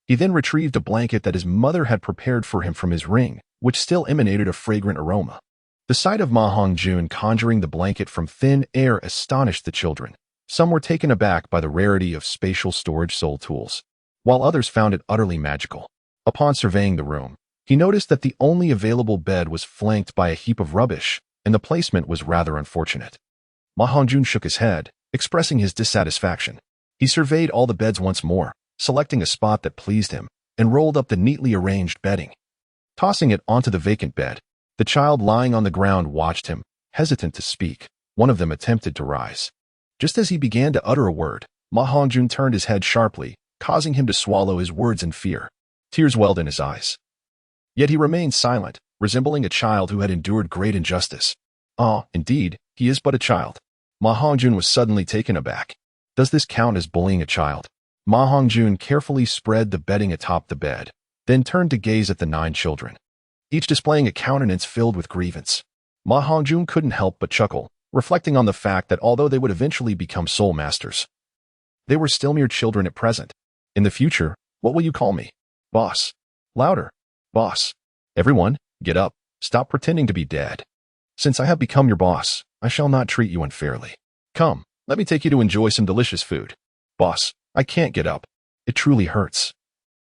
He then retrieved a blanket that his mother had prepared for him from his ring, which still emanated a fragrant aroma. The sight of Ma Hongjun conjuring the blanket from thin air astonished the children. Some were taken aback by the rarity of spatial storage soul tools, while others found it utterly magical. Upon surveying the room, he noticed that the only available bed was flanked by a heap of rubbish, and the placement was rather unfortunate. Ma Hongjun shook his head, expressing his dissatisfaction. He surveyed all the beds once more, selecting a spot that pleased him, and rolled up the neatly arranged bedding. Tossing it onto the vacant bed, the child lying on the ground watched him, hesitant to speak. One of them attempted to rise. Just as he began to utter a word, Ma Hongjun turned his head sharply, causing him to swallow his words in fear. Tears welled in his eyes. Yet he remained silent, resembling a child who had endured great injustice. Ah, indeed, he is but a child. Ma Hongjun was suddenly taken aback. Does this count as bullying a child? Ma Hongjun carefully spread the bedding atop the bed, then turned to gaze at the 9 children, each displaying a countenance filled with grievance. Ma Hongjun couldn't help but chuckle, reflecting on the fact that although they would eventually become soul masters, they were still mere children at present. In the future, what will you call me? Boss. Louder. Boss. Everyone, get up. Stop pretending to be dead. Since I have become your boss, I shall not treat you unfairly. Come, let me take you to enjoy some delicious food. Boss, I can't get up. It truly hurts.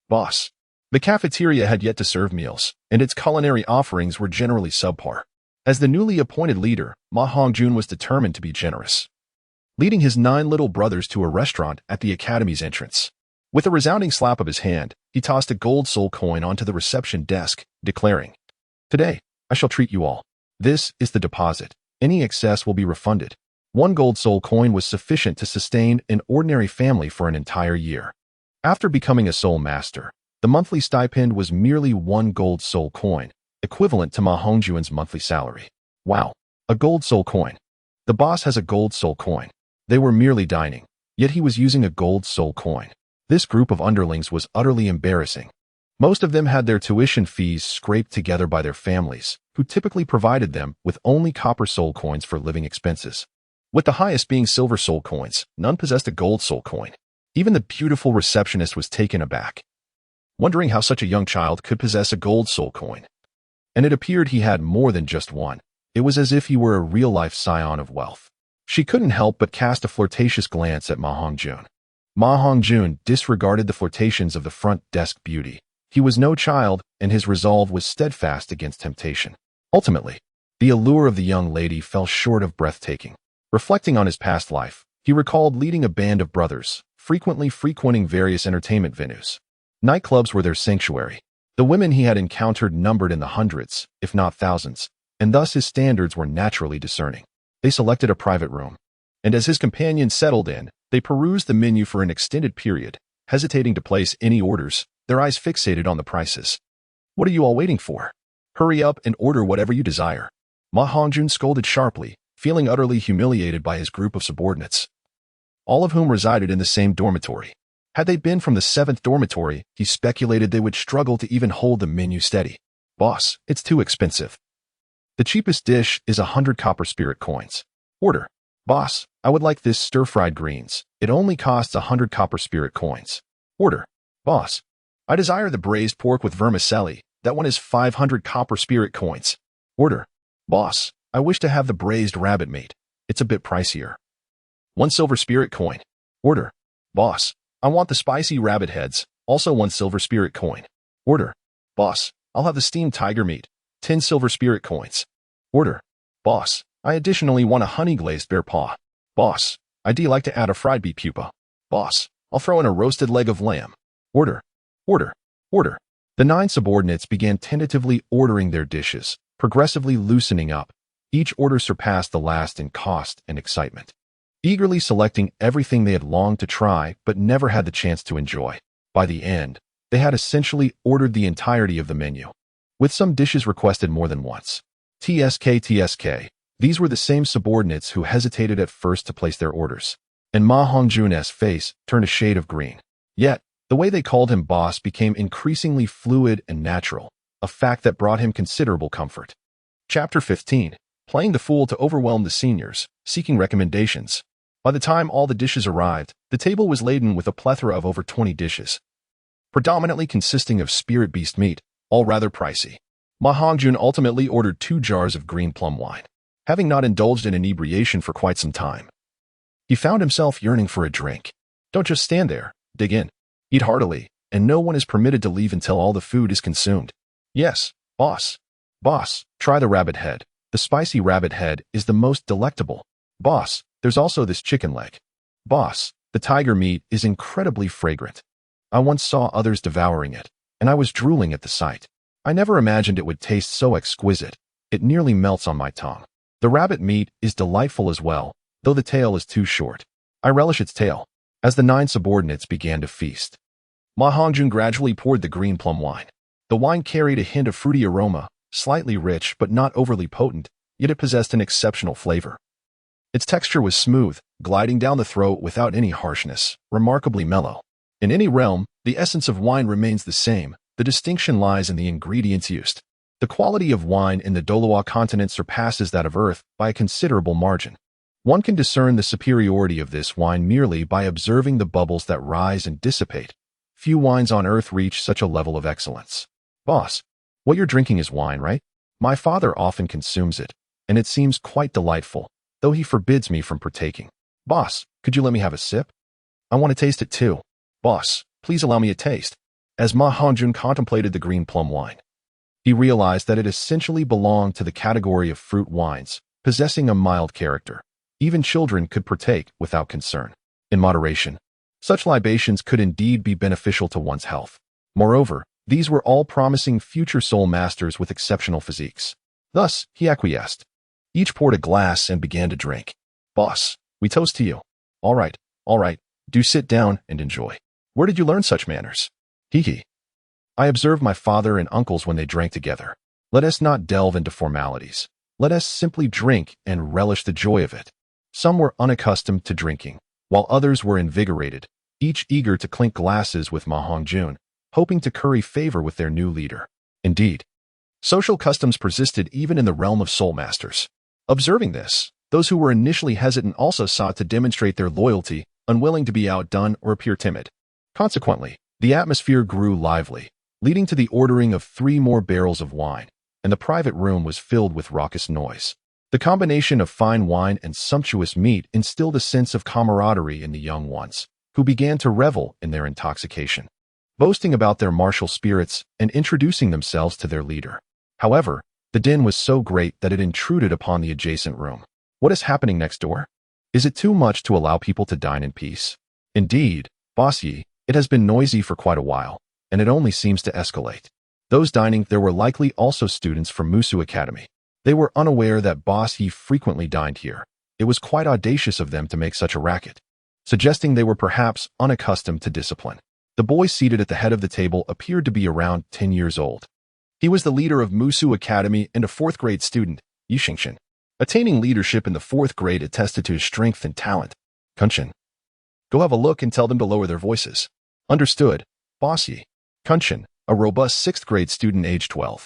Boss. The cafeteria had yet to serve meals, and its culinary offerings were generally subpar. As the newly appointed leader, Ma Hongjun was determined to be generous, leading his 9 little brothers to a restaurant at the academy's entrance. With a resounding slap of his hand, he tossed a gold soul coin onto the reception desk, declaring, Today, I shall treat you all. This is the deposit. Any excess will be refunded. 1 gold soul coin was sufficient to sustain an ordinary family for an entire year. After becoming a soul master, the monthly stipend was merely 1 gold soul coin, equivalent to Ma Hongjun's monthly salary. Wow, A gold soul coin. The boss has a gold soul coin. They were merely dining, yet he was using a gold soul coin. This group of underlings was utterly embarrassing. Most of them had their tuition fees scraped together by their families, who typically provided them with only copper soul coins for living expenses. With the highest being silver soul coins, none possessed a gold soul coin. Even the beautiful receptionist was taken aback, wondering how such a young child could possess a gold soul coin. And it appeared he had more than just one. It was as if he were a real-life scion of wealth. She couldn't help but cast a flirtatious glance at Ma Hongjun. Ma Hongjun disregarded the flirtations of the front desk beauty. He was no child, and his resolve was steadfast against temptation. Ultimately, the allure of the young lady fell short of breathtaking. Reflecting on his past life, he recalled leading a band of brothers, frequently frequenting various entertainment venues. Nightclubs were their sanctuary. The women he had encountered numbered in the hundreds, if not thousands, and thus his standards were naturally discerning. They selected a private room, and as his companions settled in, they perused the menu for an extended period, hesitating to place any orders, their eyes fixated on the prices. "What are you all waiting for? Hurry up and order whatever you desire." Ma Hongjun scolded sharply, feeling utterly humiliated by his group of subordinates, all of whom resided in the same dormitory. Had they been from the 7th dormitory, he speculated they would struggle to even hold the menu steady. "Boss, it's too expensive. The cheapest dish is 100 copper spirit coins." "Order." "Boss, I would like this stir-fried greens. It only costs 100 copper spirit coins." "Order." "Boss, I desire the braised pork with vermicelli. That one is 500 copper spirit coins." "Order." "Boss, I wish to have the braised rabbit meat. It's a bit pricier. 1 silver spirit coin." "Order." "Boss, I want the spicy rabbit heads, also 1 silver spirit coin." "Order." "Boss, I'll have the steamed tiger meat, 10 silver spirit coins." "Order." "Boss, I additionally want a honey-glazed bear paw." "Boss, I'd like to add a fried beef pupa." "Boss, I'll throw in a roasted leg of lamb." "Order." "Order." "Order." The 9 subordinates began tentatively ordering their dishes, progressively loosening up. Each order surpassed the last in cost and excitement, eagerly selecting everything they had longed to try but never had the chance to enjoy. By the end, they had essentially ordered the entirety of the menu, with some dishes requested more than once. TSK. These were the same subordinates who hesitated at first to place their orders, and Ma Hongjun's face turned a shade of green. Yet, the way they called him boss became increasingly fluid and natural, a fact that brought him considerable comfort. Chapter 15. Playing the fool to overwhelm the seniors, seeking recommendations. By the time all the dishes arrived, the table was laden with a plethora of over 20 dishes, predominantly consisting of spirit beast meat, all rather pricey. Ma Hongjun ultimately ordered 2 jars of green plum wine, having not indulged in inebriation for quite some time. He found himself yearning for a drink. Don't just stand there, dig in. Eat heartily, and no one is permitted to leave until all the food is consumed. "Yes, boss." "Boss, try the rabbit head. The spicy rabbit head is the most delectable." "Boss, there's also this chicken leg." "Boss, the tiger meat is incredibly fragrant. I once saw others devouring it, and I was drooling at the sight. I never imagined it would taste so exquisite. It nearly melts on my tongue. The rabbit meat is delightful as well, though the tail is too short. I relish its tail." As the 9 subordinates began to feast, Ma Hongjun gradually poured the green plum wine. The wine carried a hint of fruity aroma, slightly rich but not overly potent, yet it possessed an exceptional flavor. Its texture was smooth, gliding down the throat without any harshness, remarkably mellow. In any realm, the essence of wine remains the same. The distinction lies in the ingredients used. The quality of wine in the Douluo continent surpasses that of Earth by a considerable margin. One can discern the superiority of this wine merely by observing the bubbles that rise and dissipate. Few wines on Earth reach such a level of excellence. "Boss, what you're drinking is wine, right? My father often consumes it, and it seems quite delightful, though he forbids me from partaking." "Boss, could you let me have a sip? I want to taste it too." "Boss, please allow me a taste." As Ma Hongjun contemplated the green plum wine, he realized that it essentially belonged to the category of fruit wines, possessing a mild character. Even children could partake without concern. In moderation, such libations could indeed be beneficial to one's health. Moreover, these were all promising future soul masters with exceptional physiques. Thus, he acquiesced. Each poured a glass and began to drink. "Boss, we toast to you." All right. Do sit down and enjoy." "Where did you learn such manners?" "Hee. I observed my father and uncles when they drank together. Let us not delve into formalities. Let us simply drink and relish the joy of it. Some were unaccustomed to drinking, while others were invigorated, each eager to clink glasses with Ma Hongjun, hoping to curry favor with their new leader. Indeed, social customs persisted even in the realm of soul masters. Observing this, those who were initially hesitant also sought to demonstrate their loyalty, unwilling to be outdone or appear timid. Consequently, the atmosphere grew lively, leading to the ordering of 3 more barrels of wine, and the private room was filled with raucous noise. The combination of fine wine and sumptuous meat instilled a sense of camaraderie in the young ones, who began to revel in their intoxication, boasting about their martial spirits and introducing themselves to their leader. However, the din was so great that it intruded upon the adjacent room. What is happening next door? Is it too much to allow people to dine in peace? Indeed, boss Yi, it has been noisy for quite a while, and it only seems to escalate. Those dining there were likely also students from Musu Academy. They were unaware that boss Yi frequently dined here. It was quite audacious of them to make such a racket, suggesting they were perhaps unaccustomed to discipline. The boy seated at the head of the table appeared to be around 10 years old. He was the leader of Musu Academy and a 4th grade student, Yi Xingchen. Attaining leadership in the 4th grade attested to his strength and talent. Kunshin, go have a look and tell them to lower their voices. Understood, boss Yi. Kunshin, a robust 6th grade student aged 12,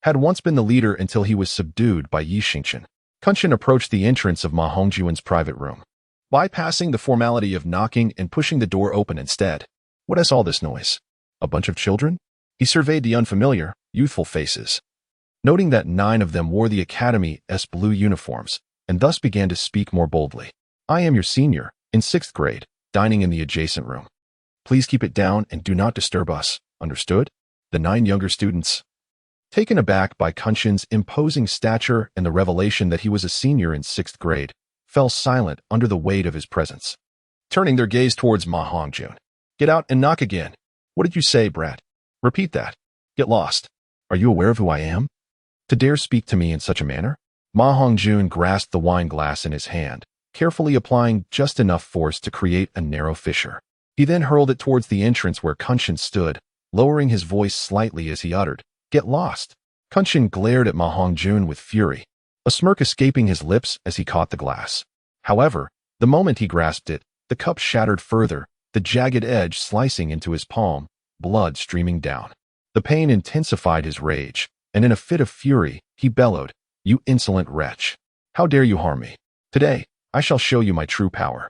had once been the leader until he was subdued by Yi Xingchen. Kunshin approached the entrance of Ma Hongjun's private room, bypassing the formality of knocking and pushing the door open instead. What is all this noise? A bunch of children? He surveyed the unfamiliar, youthful faces, noting that 9 of them wore the Academy's blue uniforms, and thus began to speak more boldly. I am your senior, in 6th grade, dining in the adjacent room. Please keep it down and do not disturb us, understood? The 9 younger students, taken aback by Kunshin's imposing stature and the revelation that he was a senior in 6th grade, fell silent under the weight of his presence, turning their gaze towards Ma Hongjun. Get out and knock again. What did you say, brat? Repeat that. Get lost. Are you aware of who I am? To dare speak to me in such a manner? Ma Hongjun grasped the wine glass in his hand, carefully applying just enough force to create a narrow fissure. He then hurled it towards the entrance where Kunshin stood, lowering his voice slightly as he uttered, Get lost. Kunshin glared at Ma Hongjun with fury, a smirk escaping his lips as he caught the glass. However, the moment he grasped it, the cup shattered further, the jagged edge slicing into his palm, blood streaming down. The pain intensified his rage, and in a fit of fury, he bellowed, You insolent wretch! How dare you harm me? Today, I shall show you my true power.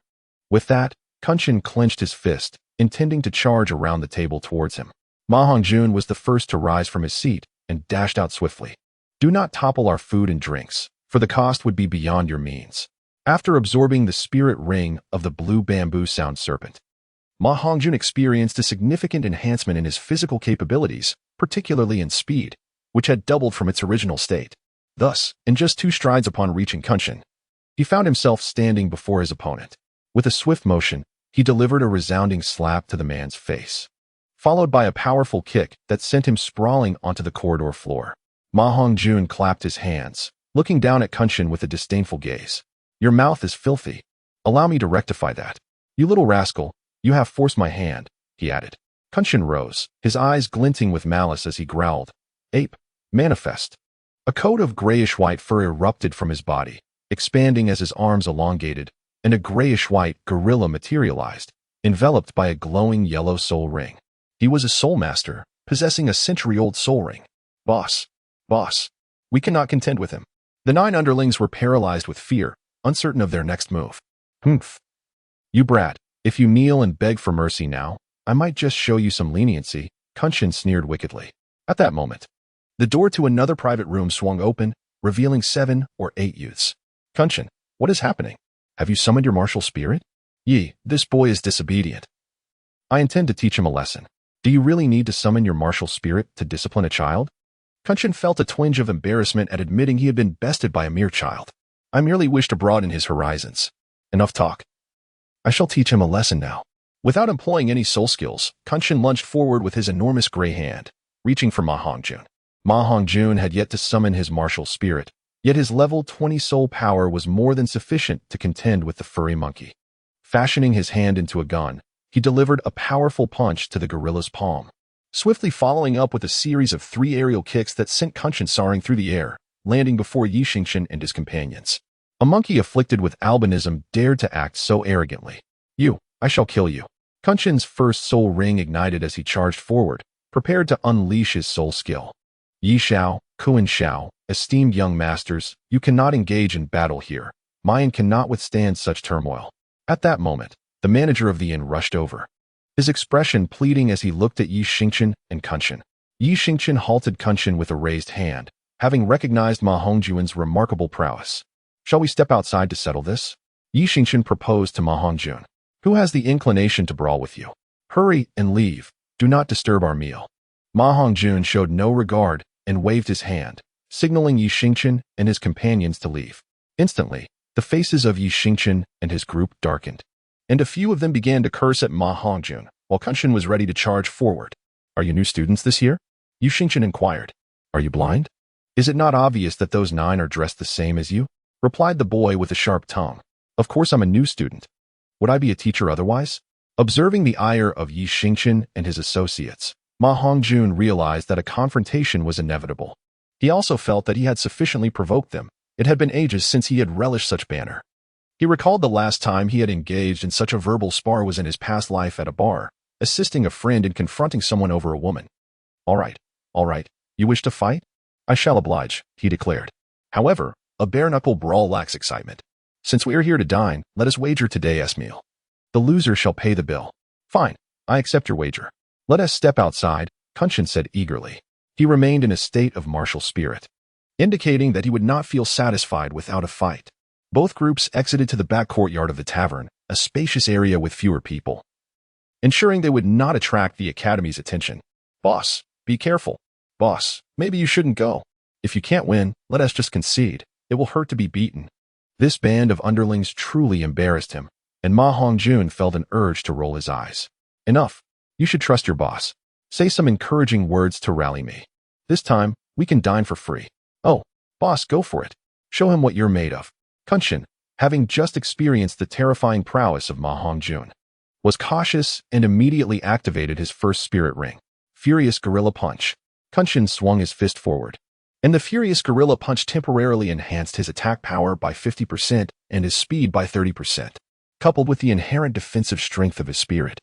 With that, Kunshin clenched his fist, intending to charge around the table towards him. Ma Hongjun was the first to rise from his seat and dashed out swiftly. Do not topple our food and drinks, for the cost would be beyond your means. After absorbing the spirit ring of the blue bamboo sound serpent, Ma Hongjun experienced a significant enhancement in his physical capabilities, particularly in speed, which had doubled from its original state. Thus, in just 2 strides upon reaching Kunshin, he found himself standing before his opponent. With a swift motion, he delivered a resounding slap to the man's face, followed by a powerful kick that sent him sprawling onto the corridor floor. Ma Hongjun clapped his hands, looking down at Kunshin with a disdainful gaze. Your mouth is filthy. Allow me to rectify that. You little rascal, you have forced my hand, he added. Kunshin rose, his eyes glinting with malice as he growled, Ape, manifest. A coat of grayish-white fur erupted from his body, expanding as his arms elongated, and a grayish-white gorilla materialized, enveloped by a glowing yellow soul ring. He was a soul master, possessing a century-old soul ring. Boss, we cannot contend with him. The 9 underlings were paralyzed with fear, uncertain of their next move. Humph. You brat, if you kneel and beg for mercy now, I might just show you some leniency, Kunshin sneered wickedly. At that moment, the door to another private room swung open, revealing 7 or 8 youths. Kunshin, what is happening? Have you summoned your martial spirit? Yi, this boy is disobedient. I intend to teach him a lesson. Do you really need to summon your martial spirit to discipline a child? Kunshin felt a twinge of embarrassment at admitting he had been bested by a mere child. I merely wish to broaden his horizons. Enough talk. I shall teach him a lesson now. Without employing any soul skills, Kunshin lunged forward with his enormous gray hand, reaching for Ma Hongjun. Ma Hongjun had yet to summon his martial spirit, yet his level 20 soul power was more than sufficient to contend with the furry monkey. Fashioning his hand into a gun, he delivered a powerful punch to the gorilla's palm, swiftly following up with a series of 3 aerial kicks that sent Kunshin soaring through the air, landing before Yi Xingqian and his companions. A monkey afflicted with albinism dared to act so arrogantly. You, I shall kill you. Kunqin's first soul ring ignited as he charged forward, prepared to unleash his soul skill. Yi Xiao, Kuan Xiao, esteemed young masters, you cannot engage in battle here. Mayan cannot withstand such turmoil. At that moment, the manager of the inn rushed over, his expression pleading as he looked at Yi Xingqian and Kunqin. Yi Xingqian halted Kunqin with a raised hand, having recognized Ma Hongjun's remarkable prowess. Shall we step outside to settle this? Yi Xingqian proposed to Ma Hongjun. Who has the inclination to brawl with you? Hurry and leave. Do not disturb our meal. Ma Hongjun showed no regard and waved his hand, signaling Yi Xingqian and his companions to leave. Instantly, the faces of Yi Xingqian and his group darkened, and a few of them began to curse at Ma Hongjun, while Kunqin was ready to charge forward. Are you new students this year? Yi Xingqian inquired. Are you blind? Is it not obvious that those 9 are dressed the same as you? Replied the boy with a sharp tongue. Of course I'm a new student. Would I be a teacher otherwise? Observing the ire of Yi Xingqian and his associates, Ma Hongjun realized that a confrontation was inevitable. He also felt that he had sufficiently provoked them. It had been ages since he had relished such banter. He recalled the last time he had engaged in such a verbal spar was in his past life at a bar, assisting a friend in confronting someone over a woman. All right, you wish to fight? I shall oblige, he declared. However, a bare-knuckle brawl lacks excitement. Since we are here to dine, let us wager today's meal. The loser shall pay the bill. Fine, I accept your wager. Let us step outside, Kunqin said eagerly. He remained in a state of martial spirit, indicating that he would not feel satisfied without a fight. Both groups exited to the back courtyard of the tavern, a spacious area with fewer people, ensuring they would not attract the academy's attention. Boss, be careful. Boss, maybe you shouldn't go. If you can't win, let us just concede. It will hurt to be beaten. This band of underlings truly embarrassed him, and Ma Hongjun felt an urge to roll his eyes. Enough. You should trust your boss. Say some encouraging words to rally me. This time, we can dine for free. Oh, boss, go for it. Show him what you're made of. Kunqin, having just experienced the terrifying prowess of Ma Hongjun, was cautious and immediately activated his first spirit ring. Furious Gorilla Punch. Kunqin swung his fist forward, and the Furious Gorilla Punch temporarily enhanced his attack power by 50% and his speed by 30%, coupled with the inherent defensive strength of his spirit.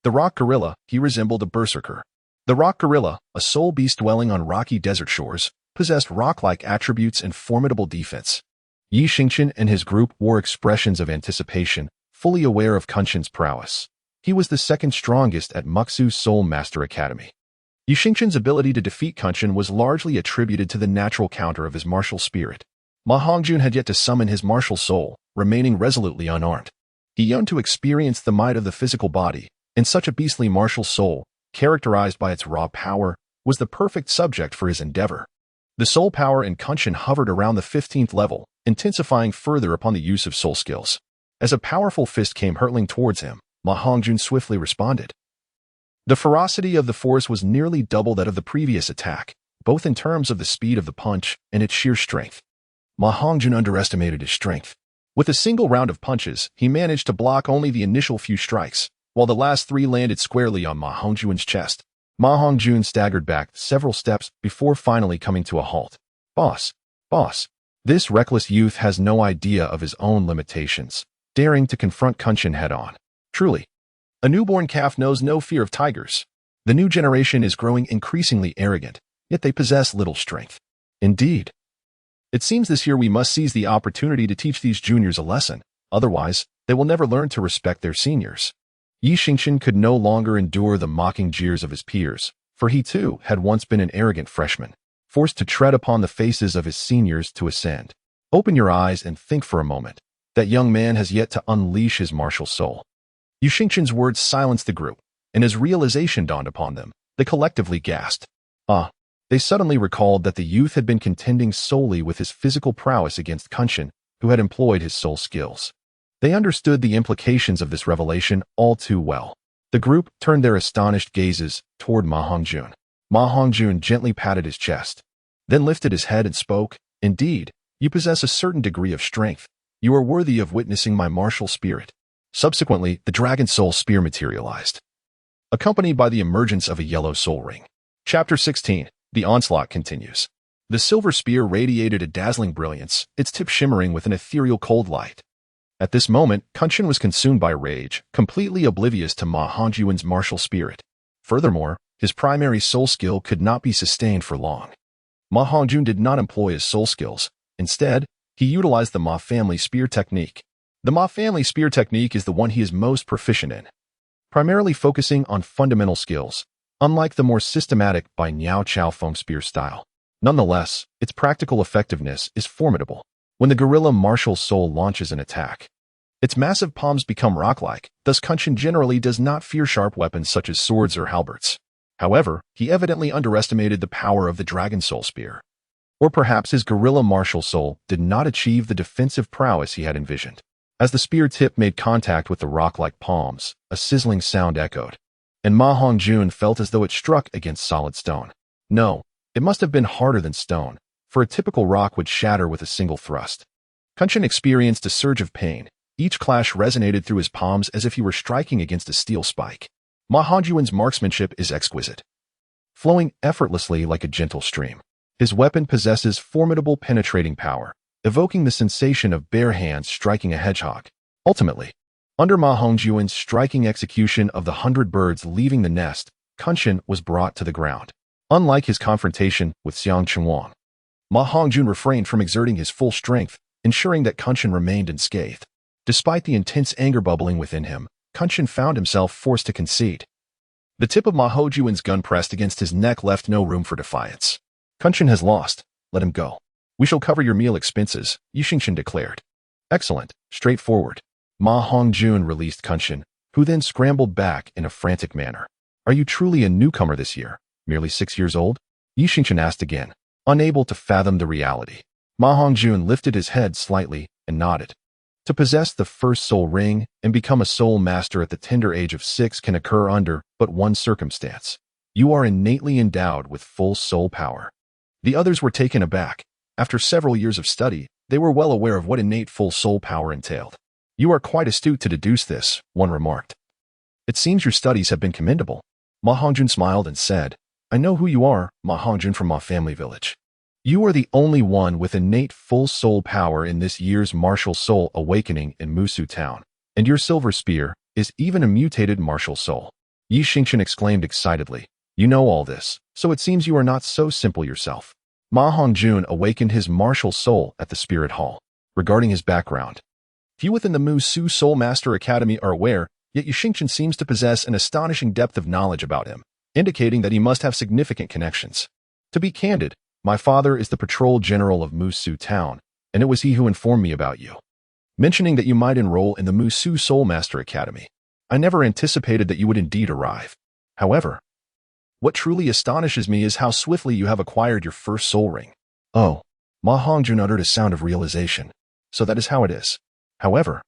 The Rock Gorilla, he resembled a berserker. The Rock Gorilla, a soul beast dwelling on rocky desert shores, possessed rock-like attributes and formidable defense. Yi Xingqian and his group wore expressions of anticipation, fully aware of Kunqin's prowess. He was the second strongest at Muxu's Soul Master Academy. Yi Xingqian's ability to defeat Kunqin was largely attributed to the natural counter of his martial spirit. Ma Hongjun had yet to summon his martial soul, remaining resolutely unarmed. He yearned to experience the might of the physical body, and such a beastly martial soul, characterized by its raw power, was the perfect subject for his endeavor. The soul power in Kunqin hovered around the 15th level, intensifying further upon the use of soul skills. As a powerful fist came hurtling towards him, Ma Hongjun swiftly responded. The ferocity of the force was nearly double that of the previous attack, both in terms of the speed of the punch and its sheer strength. Ma Hongjun underestimated his strength. With a single round of punches, he managed to block only the initial few strikes, while the last 3 landed squarely on Ma Hongjun's chest. Ma Hongjun staggered back several steps before finally coming to a halt. Boss. This reckless youth has no idea of his own limitations, daring to confront Kunqin head-on. Truly, a newborn calf knows no fear of tigers. The new generation is growing increasingly arrogant, yet they possess little strength. Indeed. It seems this year we must seize the opportunity to teach these juniors a lesson, otherwise, they will never learn to respect their seniors. Yi Xingqian could no longer endure the mocking jeers of his peers, for he too had once been an arrogant freshman, forced to tread upon the faces of his seniors to ascend. Open your eyes and think for a moment. That young man has yet to unleash his martial soul. Yi Xingqian's words silenced the group, and as realization dawned upon them, they collectively gasped. They suddenly recalled that the youth had been contending solely with his physical prowess against Kunqin, who had employed his soul skills. They understood the implications of this revelation all too well. The group turned their astonished gazes toward Ma Hongjun. Ma Hongjun gently patted his chest, then lifted his head and spoke. Indeed, you possess a certain degree of strength. You are worthy of witnessing my martial spirit. Subsequently, the dragon soul spear materialized, accompanied by the emergence of a yellow soul ring. Chapter 16. The onslaught continues. The silver spear radiated a dazzling brilliance, its tip shimmering with an ethereal cold light. At this moment, Kunshin was consumed by rage, completely oblivious to Ma Hongjun's martial spirit. Furthermore, his primary soul skill could not be sustained for long. Ma Hongjun did not employ his soul skills. Instead, he utilized the Ma family spear technique. The Ma family spear technique is the one he is most proficient in, primarily focusing on fundamental skills, unlike the more systematic by Niao Chao Feng spear style. Nonetheless, its practical effectiveness is formidable. When the gorilla martial soul launches an attack, its massive palms become rock-like, thus Kunshin generally does not fear sharp weapons such as swords or halberds. However, he evidently underestimated the power of the Dragon Soul Spear. Or perhaps his gorilla martial soul did not achieve the defensive prowess he had envisioned. As the spear tip made contact with the rock-like palms, a sizzling sound echoed, and Ma Hongjun felt as though it struck against solid stone. No, it must have been harder than stone, for a typical rock would shatter with a single thrust. Kunshin experienced a surge of pain. Each clash resonated through his palms as if he were striking against a steel spike. Ma Hongjun's marksmanship is exquisite, flowing effortlessly like a gentle stream. His weapon possesses formidable penetrating power, evoking the sensation of bare hands striking a hedgehog. Ultimately, under Ma Hongjun's striking execution of the 100 birds leaving the nest, Kunshin was brought to the ground. Unlike his confrontation with Xiang Chunwang, Ma Hongjun refrained from exerting his full strength, ensuring that Kunshin remained unscathed. Despite the intense anger bubbling within him, Kunshin found himself forced to concede. The tip of Ma Hongjun's gun pressed against his neck left no room for defiance. Kunshin has lost. Let him go. We shall cover your meal expenses, Yixingchen declared. Excellent. Straightforward. Ma Hongjun released Kunshin, who then scrambled back in a frantic manner. Are you truly a newcomer this year? Merely 6 years old? Yixingchen asked again, unable to fathom the reality. Ma Hongjun lifted his head slightly and nodded. To possess the first soul ring and become a soul master at the tender age of 6 can occur under but one circumstance. You are innately endowed with full soul power. The others were taken aback. After several years of study, they were well aware of what innate full soul power entailed. You are quite astute to deduce this, one remarked. It seems your studies have been commendable. Ma Hongjun smiled and said, I know who you are, Ma Hongjun from Ma Family Village. You are the only one with innate full soul power in this year's martial soul awakening in Musu Town, and your silver spear is even a mutated martial soul. Yixingchen exclaimed excitedly. You know all this, so it seems you are not so simple yourself. Ma Hongjun awakened his martial soul at the Spirit Hall. Regarding his background, few within the Musu Soul Master Academy are aware, yet Yixingchen seems to possess an astonishing depth of knowledge about him, indicating that he must have significant connections. To be candid, my father is the patrol general of Musu Town, and it was he who informed me about you, mentioning that you might enroll in the Musu Soul Master Academy. I never anticipated that you would indeed arrive. However, what truly astonishes me is how swiftly you have acquired your first soul ring. Oh, Ma Hongjun uttered a sound of realization. So that is how it is. However,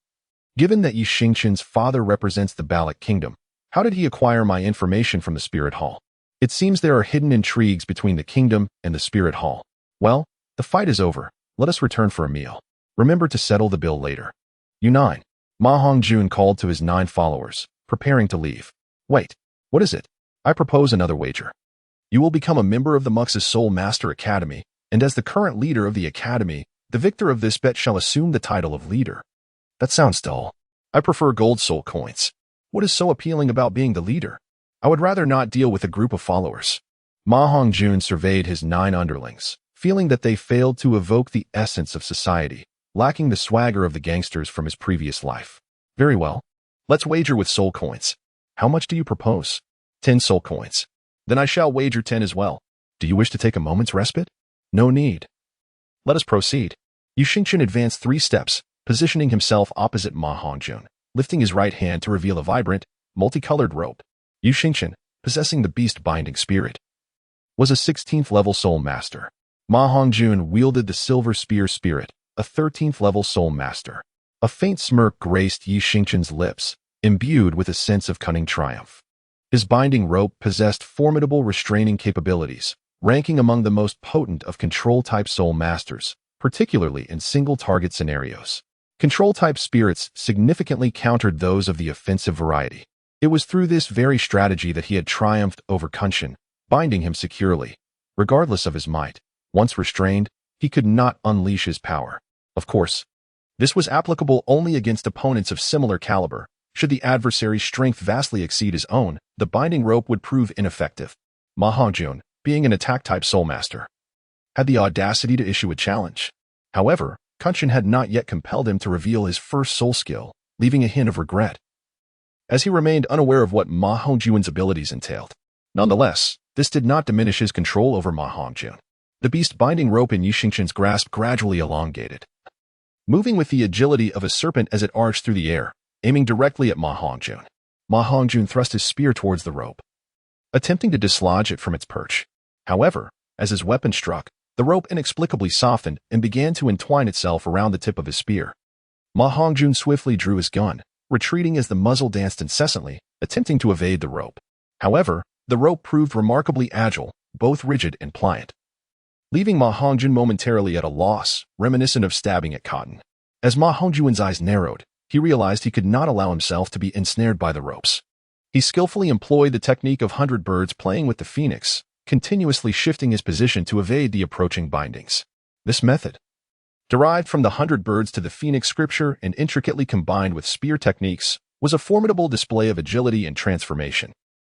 given that Yixingchen's father represents the Balak Kingdom, how did he acquire my information from the Spirit Hall? It seems there are hidden intrigues between the kingdom and the Spirit Hall. Well, the fight is over. Let us return for a meal. Remember to settle the bill later. You 9. Ma Hongjun called to his 9 followers, preparing to leave. Wait, what is it? I propose another wager. You will become a member of the Mux's Soul Master Academy, and as the current leader of the academy, the victor of this bet shall assume the title of leader. That sounds dull. I prefer gold soul coins. What is so appealing about being the leader? I would rather not deal with a group of followers. Ma Hongjun surveyed his 9 underlings, feeling that they failed to evoke the essence of society, lacking the swagger of the gangsters from his previous life. Very well. Let's wager with soul coins. How much do you propose? 10 soul coins. Then I shall wager 10 as well. Do you wish to take a moment's respite? No need. Let us proceed. Yixingchen advanced 3 steps, positioning himself opposite Ma Hongjun, lifting his right hand to reveal a vibrant, multicolored rope. Yixingchen, possessing the beast-binding spirit, was a 16th level soul master. Ma Hongjun wielded the silver spear spirit, a 13th level soul master. A faint smirk graced Yixingchen's lips, imbued with a sense of cunning triumph. His binding rope possessed formidable restraining capabilities, ranking among the most potent of control-type soul masters, particularly in single-target scenarios. Control-type spirits significantly countered those of the offensive variety. It was through this very strategy that he had triumphed over Kunshin, binding him securely. Regardless of his might, Once restrained, he could not unleash his power. Of course, this was applicable only against opponents of similar caliber. Should the adversary's strength vastly exceed his own, the binding rope would prove ineffective. Ma Hongjun, being an attack-type soul master, had the audacity to issue a challenge. However, Kunshin had not yet compelled him to reveal his first soul skill, leaving a hint of regret, as he remained unaware of what Ma Hongjun's abilities entailed. Nonetheless, this did not diminish his control over Ma Hongjun. The beast binding rope in Yixingchen's grasp gradually elongated, moving with the agility of a serpent as it arched through the air, aiming directly at Ma Hongjun. Ma Hongjun thrust his spear towards the rope, attempting to dislodge it from its perch. However, as his weapon struck, the rope inexplicably softened and began to entwine itself around the tip of his spear. Ma Hongjun swiftly drew his gun, retreating as the muzzle danced incessantly, attempting to evade the rope. However, the rope proved remarkably agile, both rigid and pliant, leaving Ma Hongjun momentarily at a loss, reminiscent of stabbing at cotton. As Ma Hongjun's eyes narrowed, he realized he could not allow himself to be ensnared by the ropes. He skillfully employed the technique of 100 birds playing with the phoenix, continuously shifting his position to evade the approaching bindings. This method, derived from the 100 birds to the phoenix scripture and intricately combined with spear techniques, was a formidable display of agility and transformation.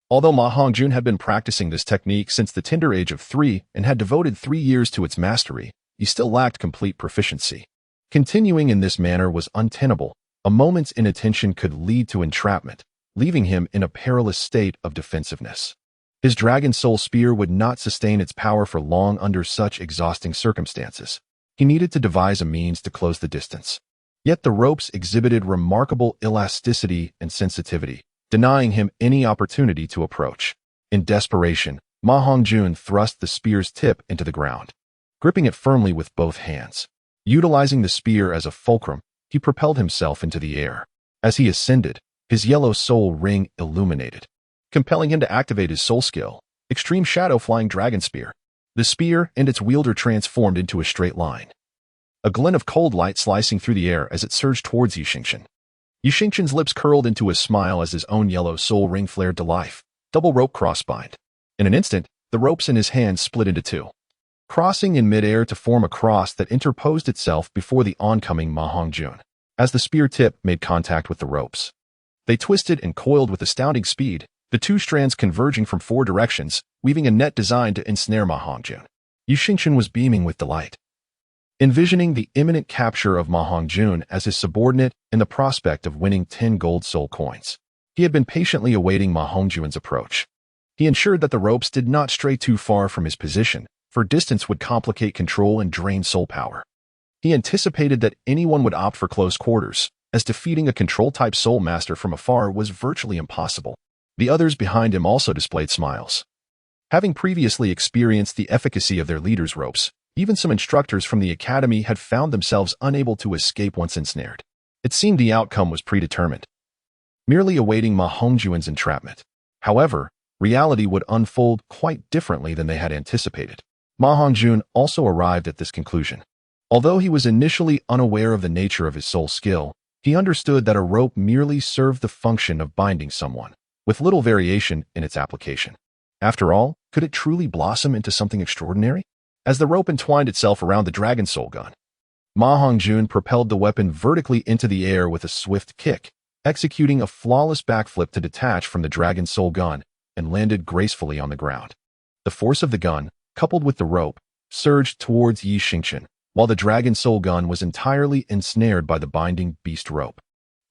Although Ma Hongjun had been practicing this technique since the tender age of 3 and had devoted 3 years to its mastery, he still lacked complete proficiency. Continuing in this manner was untenable. A moment's inattention could lead to entrapment, leaving him in a perilous state of defensiveness. His dragon soul spear would not sustain its power for long under such exhausting circumstances. He needed to devise a means to close the distance. Yet the ropes exhibited remarkable elasticity and sensitivity, denying him any opportunity to approach. In desperation, Ma Hongjun thrust the spear's tip into the ground, gripping it firmly with both hands. Utilizing the spear as a fulcrum, he propelled himself into the air. As he ascended, his yellow soul ring illuminated, compelling him to activate his soul skill, Extreme Shadow Flying Dragon Spear. The spear and its wielder transformed into a straight line, a glint of cold light slicing through the air as it surged towards Yixingchen. Yixingchen's lips curled into a smile as his own yellow soul ring flared to life. Double rope crossbind. In an instant, the ropes in his hands split into two, crossing in midair to form a cross that interposed itself before the oncoming Ma Hongjun. As the spear tip made contact with the ropes, they twisted and coiled with astounding speed, the two strands converging from 4 directions, weaving a net designed to ensnare Ma Hongjun. Yixingchen was beaming with delight, envisioning the imminent capture of Ma Hongjun as his subordinate and the prospect of winning 10 gold soul coins. He had been patiently awaiting Ma Hongjun's approach. He ensured that the ropes did not stray too far from his position, for distance would complicate control and drain soul power. He anticipated that anyone would opt for close quarters, as defeating a control-type soul master from afar was virtually impossible. The others behind him also displayed smiles. Having previously experienced the efficacy of their leader's ropes, even some instructors from the academy had found themselves unable to escape once ensnared. It seemed the outcome was predetermined, merely awaiting Ma Hongjun's entrapment. However, reality would unfold quite differently than they had anticipated. Ma Hongjun also arrived at this conclusion. Although he was initially unaware of the nature of his soul skill, he understood that a rope merely served the function of binding someone, with little variation in its application. After all, could it truly blossom into something extraordinary? As the rope entwined itself around the dragon soul gun, Ma Hongjun propelled the weapon vertically into the air with a swift kick, executing a flawless backflip to detach from the dragon soul gun and landed gracefully on the ground. The force of the gun, coupled with the rope, surged towards Yixingchen, while the dragon soul gun was entirely ensnared by the binding beast rope.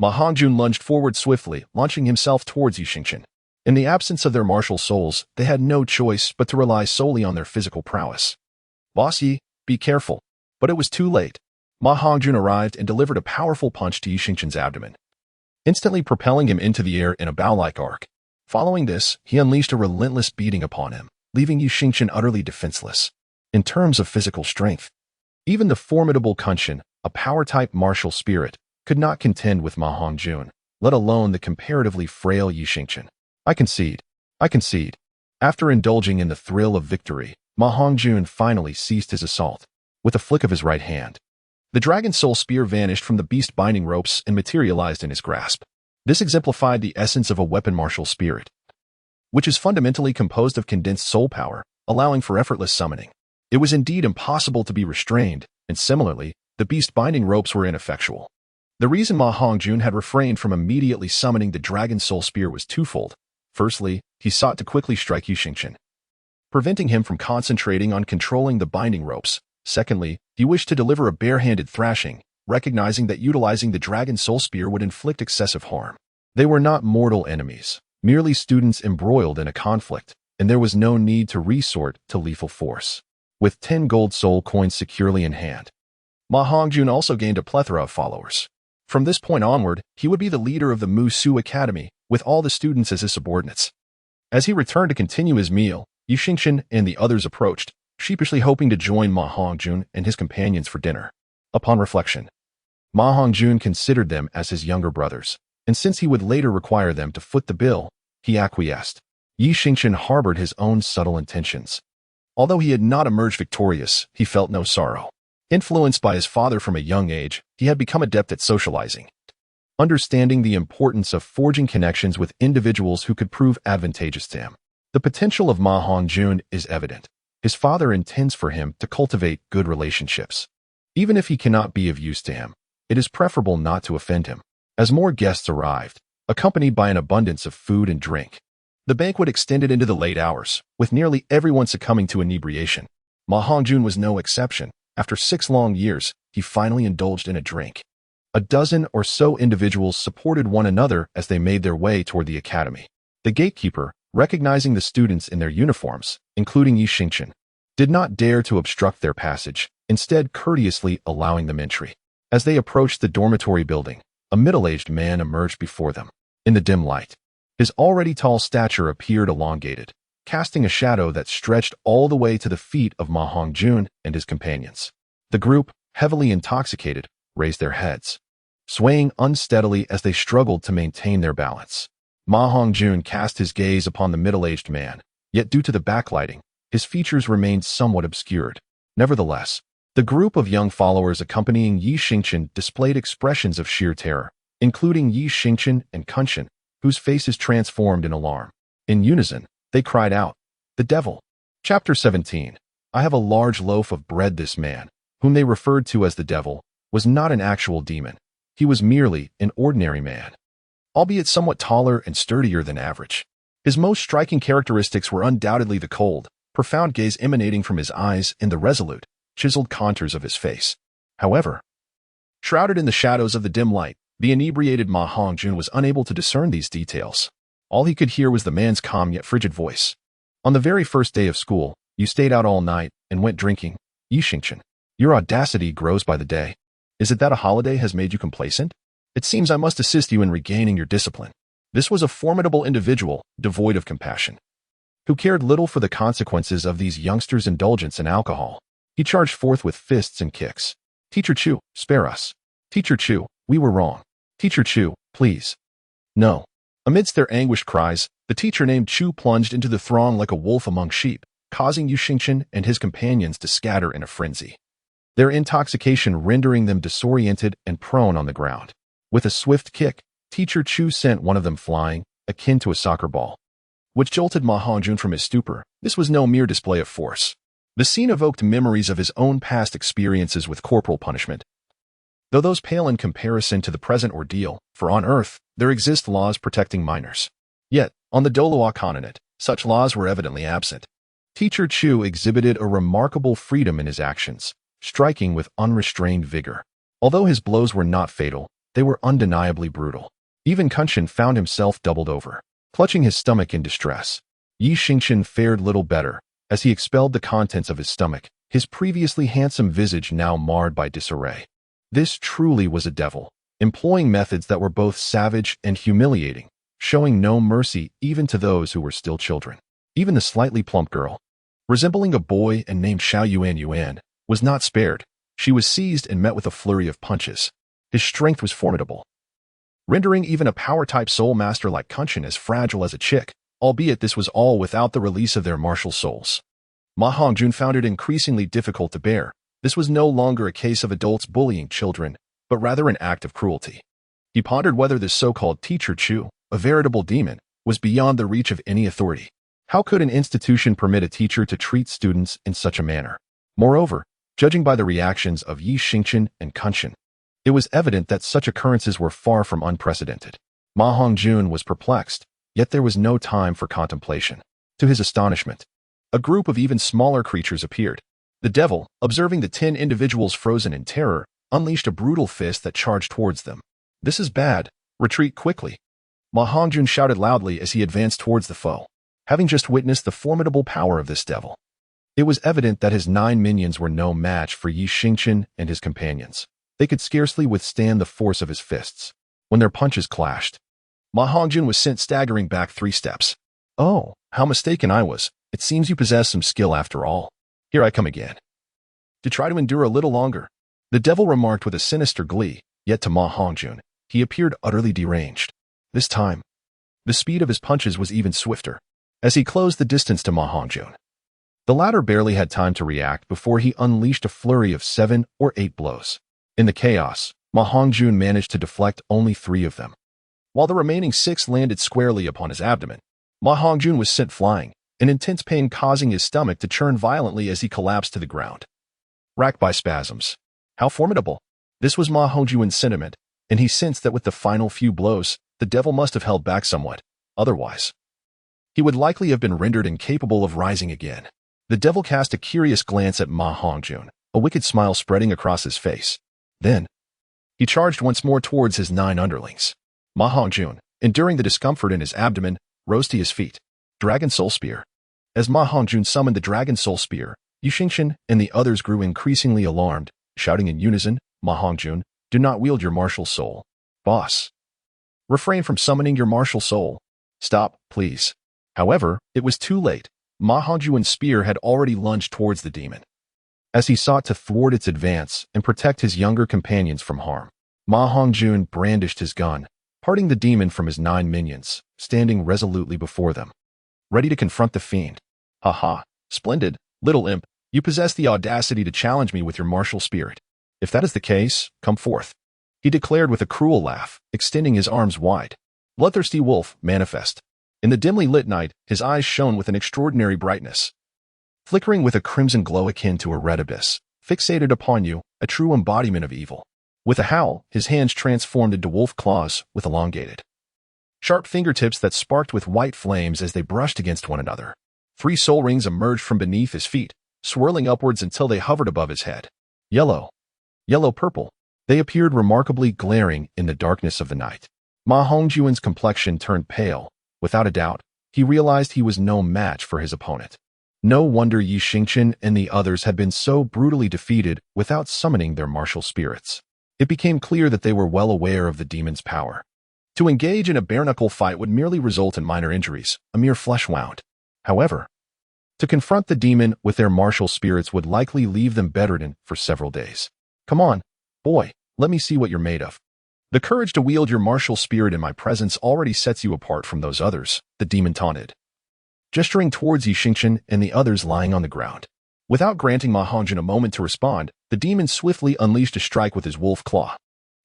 Ma Hongjun lunged forward swiftly, launching himself towards Yixingchen. In the absence of their martial souls, they had no choice but to rely solely on their physical prowess. "Boss Yi, be careful." But it was too late. Ma Hongjun arrived and delivered a powerful punch to Yixingchen's abdomen, instantly propelling him into the air in a bow-like arc. Following this, he unleashed a relentless beating upon him, leaving Yixingchen utterly defenseless. In terms of physical strength, even the formidable Kunshin, a power-type martial spirit, could not contend with Ma Hongjun, let alone the comparatively frail Yixingchen. I concede. After indulging in the thrill of victory, Ma Hongjun finally ceased his assault. With a flick of his right hand, the dragon soul spear vanished from the beast binding ropes and materialized in his grasp. This exemplified the essence of a weapon martial spirit, which is fundamentally composed of condensed soul power, allowing for effortless summoning. It was indeed impossible to be restrained, and similarly, the beast-binding ropes were ineffectual. The reason Ma Hongjun had refrained from immediately summoning the Dragon Soul Spear was twofold. Firstly, he sought to quickly strike Yixingchen, preventing him from concentrating on controlling the binding ropes. Secondly, he wished to deliver a bare-handed thrashing, recognizing that utilizing the Dragon Soul Spear would inflict excessive harm. They were not mortal enemies, merely students embroiled in a conflict, and there was no need to resort to lethal force. With 10 gold soul coins securely in hand, Ma Hongjun also gained a plethora of followers. From this point onward, he would be the leader of the Musu Academy, with all the students as his subordinates. As he returned to continue his meal, Yixingchen and the others approached, sheepishly hoping to join Ma Hongjun and his companions for dinner. Upon reflection, Ma Hongjun considered them as his younger brothers, and since he would later require them to foot the bill, he acquiesced. Yixingchen harbored his own subtle intentions. Although he had not emerged victorious, he felt no sorrow. Influenced by his father from a young age, he had become adept at socializing, understanding the importance of forging connections with individuals who could prove advantageous to him. The potential of Ma Hongjun is evident. His father intends for him to cultivate good relationships. Even if he cannot be of use to him, it is preferable not to offend him. As more guests arrived, accompanied by an abundance of food and drink, the banquet extended into the late hours, with nearly everyone succumbing to inebriation. Ma Hongjun was no exception. After 6 long years, he finally indulged in a drink. A dozen or so individuals supported one another as they made their way toward the academy. The gatekeeper, recognizing the students in their uniforms, including Yixingchen, did not dare to obstruct their passage, instead courteously allowing them entry. As they approached the dormitory building, a middle-aged man emerged before them. In the dim light, his already tall stature appeared elongated, casting a shadow that stretched all the way to the feet of Ma Hongjun and his companions. The group, heavily intoxicated, raised their heads, swaying unsteadily as they struggled to maintain their balance. Ma Hongjun cast his gaze upon the middle-aged man, yet due to the backlighting, his features remained somewhat obscured. Nevertheless, the group of young followers accompanying Yixingchen displayed expressions of sheer terror, including Yixingchen and Kunshin, whose faces transformed in alarm. In unison, they cried out, "The devil!" Chapter 17. I have a large loaf of bread. This man, whom they referred to as the devil, was not an actual demon. He was merely an ordinary man, albeit somewhat taller and sturdier than average. His most striking characteristics were undoubtedly the cold, profound gaze emanating from his eyes and the resolute, chiseled contours of his face. However, shrouded in the shadows of the dim light, the inebriated Ma Hongjun was unable to discern these details. All he could hear was the man's calm yet frigid voice. "On the very first day of school, you stayed out all night and went drinking. Yixingchen, your audacity grows by the day. Is it that a holiday has made you complacent? It seems I must assist you in regaining your discipline." This was a formidable individual, devoid of compassion, who cared little for the consequences of these youngsters' indulgence in alcohol. He charged forth with fists and kicks. "Teacher Chu, spare us. Teacher Chu, we were wrong. Teacher Chu, please." "No." Amidst their anguished cries, the teacher named Chu plunged into the throng like a wolf among sheep, causing Yixingchen and his companions to scatter in a frenzy, their intoxication rendering them disoriented and prone on the ground. With a swift kick, Teacher Chu sent one of them flying, akin to a soccer ball, which jolted Ma Hongjun from his stupor. This was no mere display of force. The scene evoked memories of his own past experiences with corporal punishment, though those pale in comparison to the present ordeal, for on Earth, there exist laws protecting minors. Yet, on the Douluo continent, such laws were evidently absent. Teacher Chu exhibited a remarkable freedom in his actions, striking with unrestrained vigor. Although his blows were not fatal, they were undeniably brutal. Even Kunshin found himself doubled over, clutching his stomach in distress. Yixingchen fared little better, as he expelled the contents of his stomach, his previously handsome visage now marred by disarray. This truly was a devil, employing methods that were both savage and humiliating, showing no mercy even to those who were still children. Even the slightly plump girl, resembling a boy and named Xiao Yuan, was not spared. She was seized and met with a flurry of punches. His strength was formidable, rendering even a power-type soul master like Kunshin as fragile as a chick, albeit this was all without the release of their martial souls. Ma Hongjun found it increasingly difficult to bear. This was no longer a case of adults bullying children, but rather an act of cruelty. He pondered whether this so-called Teacher Chu, a veritable demon, was beyond the reach of any authority. How could an institution permit a teacher to treat students in such a manner? Moreover, judging by the reactions of Yi Xingchen and Kunshan, it was evident that such occurrences were far from unprecedented. Ma Hongjun was perplexed, yet there was no time for contemplation. To his astonishment, a group of even smaller creatures appeared. The devil, observing the 10 individuals frozen in terror, unleashed a brutal fist that charged towards them. "This is bad. Retreat quickly." Ma Hongjun shouted loudly as he advanced towards the foe. Having just witnessed the formidable power of this devil, it was evident that his 9 minions were no match for Yi Xingchen and his companions. They could scarcely withstand the force of his fists. When their punches clashed, Ma Hongjun was sent staggering back 3 steps. "Oh, how mistaken I was. It seems you possess some skill after all. Here I come again. To try to endure a little longer," the devil remarked with a sinister glee, yet to Ma Hongjun, he appeared utterly deranged. This time, the speed of his punches was even swifter. As he closed the distance to Ma Hongjun, the latter barely had time to react before he unleashed a flurry of 7 or 8 blows. In the chaos, Ma Hongjun managed to deflect only 3 of them. While the remaining 6 landed squarely upon his abdomen, Ma Hongjun was sent flying, an intense pain causing his stomach to churn violently as he collapsed to the ground. Racked by spasms. How formidable! This was Ma Hongjun's sentiment, and he sensed that with the final few blows, the devil must have held back somewhat. Otherwise, he would likely have been rendered incapable of rising again. The devil cast a curious glance at Ma Hongjun, a wicked smile spreading across his face. Then, he charged once more towards his 9 underlings. Ma Hongjun, enduring the discomfort in his abdomen, rose to his feet. Dragon Soul Spear. As Ma Hongjun summoned the Dragon Soul Spear, Yi Xingchen and the others grew increasingly alarmed, shouting in unison, "Ma Hongjun, do not wield your martial soul. Boss, refrain from summoning your martial soul. Stop, please." However, it was too late. Ma Hongjun's spear had already lunged towards the demon. As he sought to thwart its advance and protect his younger companions from harm, Ma Hongjun brandished his gun, parting the demon from his 9 minions, standing resolutely before them, ready to confront the fiend. "Ha ha, splendid, little imp, you possess the audacity to challenge me with your martial spirit. If that is the case, come forth," he declared with a cruel laugh, extending his arms wide. Bloodthirsty wolf, manifest. In the dimly lit night, his eyes shone with an extraordinary brightness, flickering with a crimson glow akin to a red abyss, fixated upon you, a true embodiment of evil. With a howl, his hands transformed into wolf claws with elongated, sharp fingertips that sparked with white flames as they brushed against one another. 3 soul rings emerged from beneath his feet, swirling upwards until they hovered above his head. Yellow, yellow-purple, they appeared remarkably glaring in the darkness of the night. Ma Hongjun's complexion turned pale. Without a doubt, he realized he was no match for his opponent. No wonder Yi Xingchen and the others had been so brutally defeated without summoning their martial spirits. It became clear that they were well aware of the demon's power. To engage in a bare-knuckle fight would merely result in minor injuries, a mere flesh wound. However, to confront the demon with their martial spirits would likely leave them bedridden for several days. "Come on, boy, let me see what you're made of. The courage to wield your martial spirit in my presence already sets you apart from those others," the demon taunted, gesturing towards Yi Xingchen and the others lying on the ground. Without granting Ma Hongjun a moment to respond, the demon swiftly unleashed a strike with his wolf claw.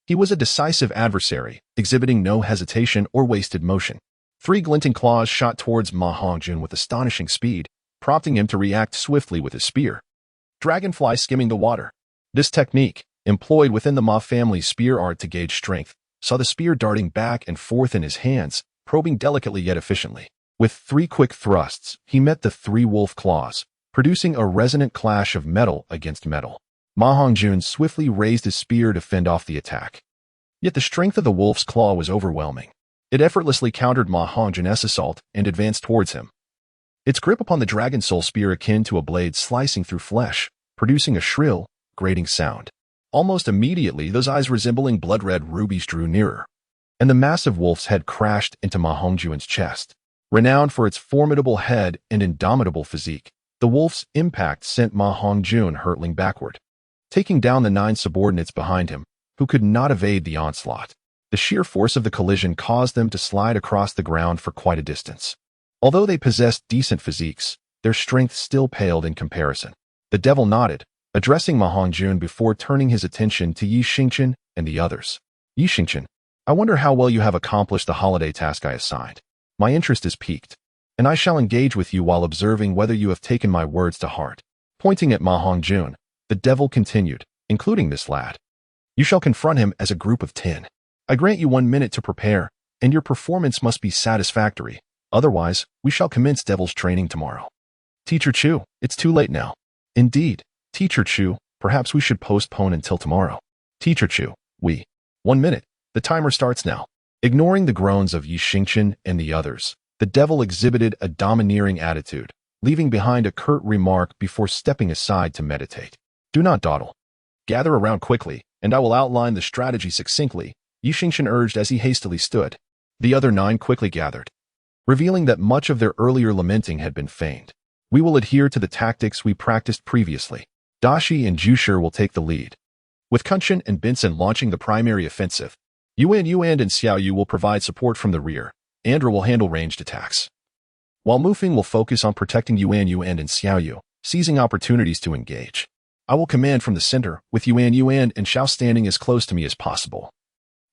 He was a decisive adversary, exhibiting no hesitation or wasted motion. 3 glinting claws shot towards Ma Hongjun with astonishing speed, prompting him to react swiftly with his spear. Dragonfly skimming the water. This technique, employed within the Ma family's spear art to gauge strength, saw the spear darting back and forth in his hands, probing delicately yet efficiently. With 3 quick thrusts, he met the 3 wolf claws, producing a resonant clash of metal against metal. Ma Hongjun swiftly raised his spear to fend off the attack. Yet the strength of the wolf's claw was overwhelming. It effortlessly countered Ma Hongjun's assault and advanced towards him. Its grip upon the Dragon Soul Spear akin to a blade slicing through flesh, producing a shrill, grating sound. Almost immediately, those eyes resembling blood-red rubies drew nearer, and the massive wolf's head crashed into Ma Hongjun's chest. Renowned for its formidable head and indomitable physique, the wolf's impact sent Ma Hongjun hurtling backward, taking down the 9 subordinates behind him, who could not evade the onslaught. The sheer force of the collision caused them to slide across the ground for quite a distance. Although they possessed decent physiques, their strength still paled in comparison. The devil nodded, addressing Ma Hongjun before turning his attention to Yi Xingchen and the others. "Yi Xingchen, I wonder how well you have accomplished the holiday task I assigned. My interest is piqued, and I shall engage with you while observing whether you have taken my words to heart." Pointing at Ma Hongjun, the devil continued, including this lad. You shall confront him as a group of 10. I grant you 1 minute to prepare, and your performance must be satisfactory. Otherwise, we shall commence devil's training tomorrow. Teacher Chu, it's too late now. Indeed, Teacher Chu, perhaps we should postpone until tomorrow. Teacher Chu, 1 minute. The timer starts now. Ignoring the groans of Yi Xingchen and the others, the devil exhibited a domineering attitude, leaving behind a curt remark before stepping aside to meditate. Do not dawdle. Gather around quickly, and I will outline the strategy succinctly, Yi Xingchen urged as he hastily stood. The other 9 quickly gathered, revealing that much of their earlier lamenting had been feigned. We will adhere to the tactics we practiced previously. Dashi and Jushi will take the lead, with Kunshan and Benson launching the primary offensive. Yuan and Xiaoyu will provide support from the rear. Andra will handle ranged attacks, while Mufeng will focus on protecting Yuan and Xiaoyu, seizing opportunities to engage. I will command from the center, with Yuan and Xiao standing as close to me as possible.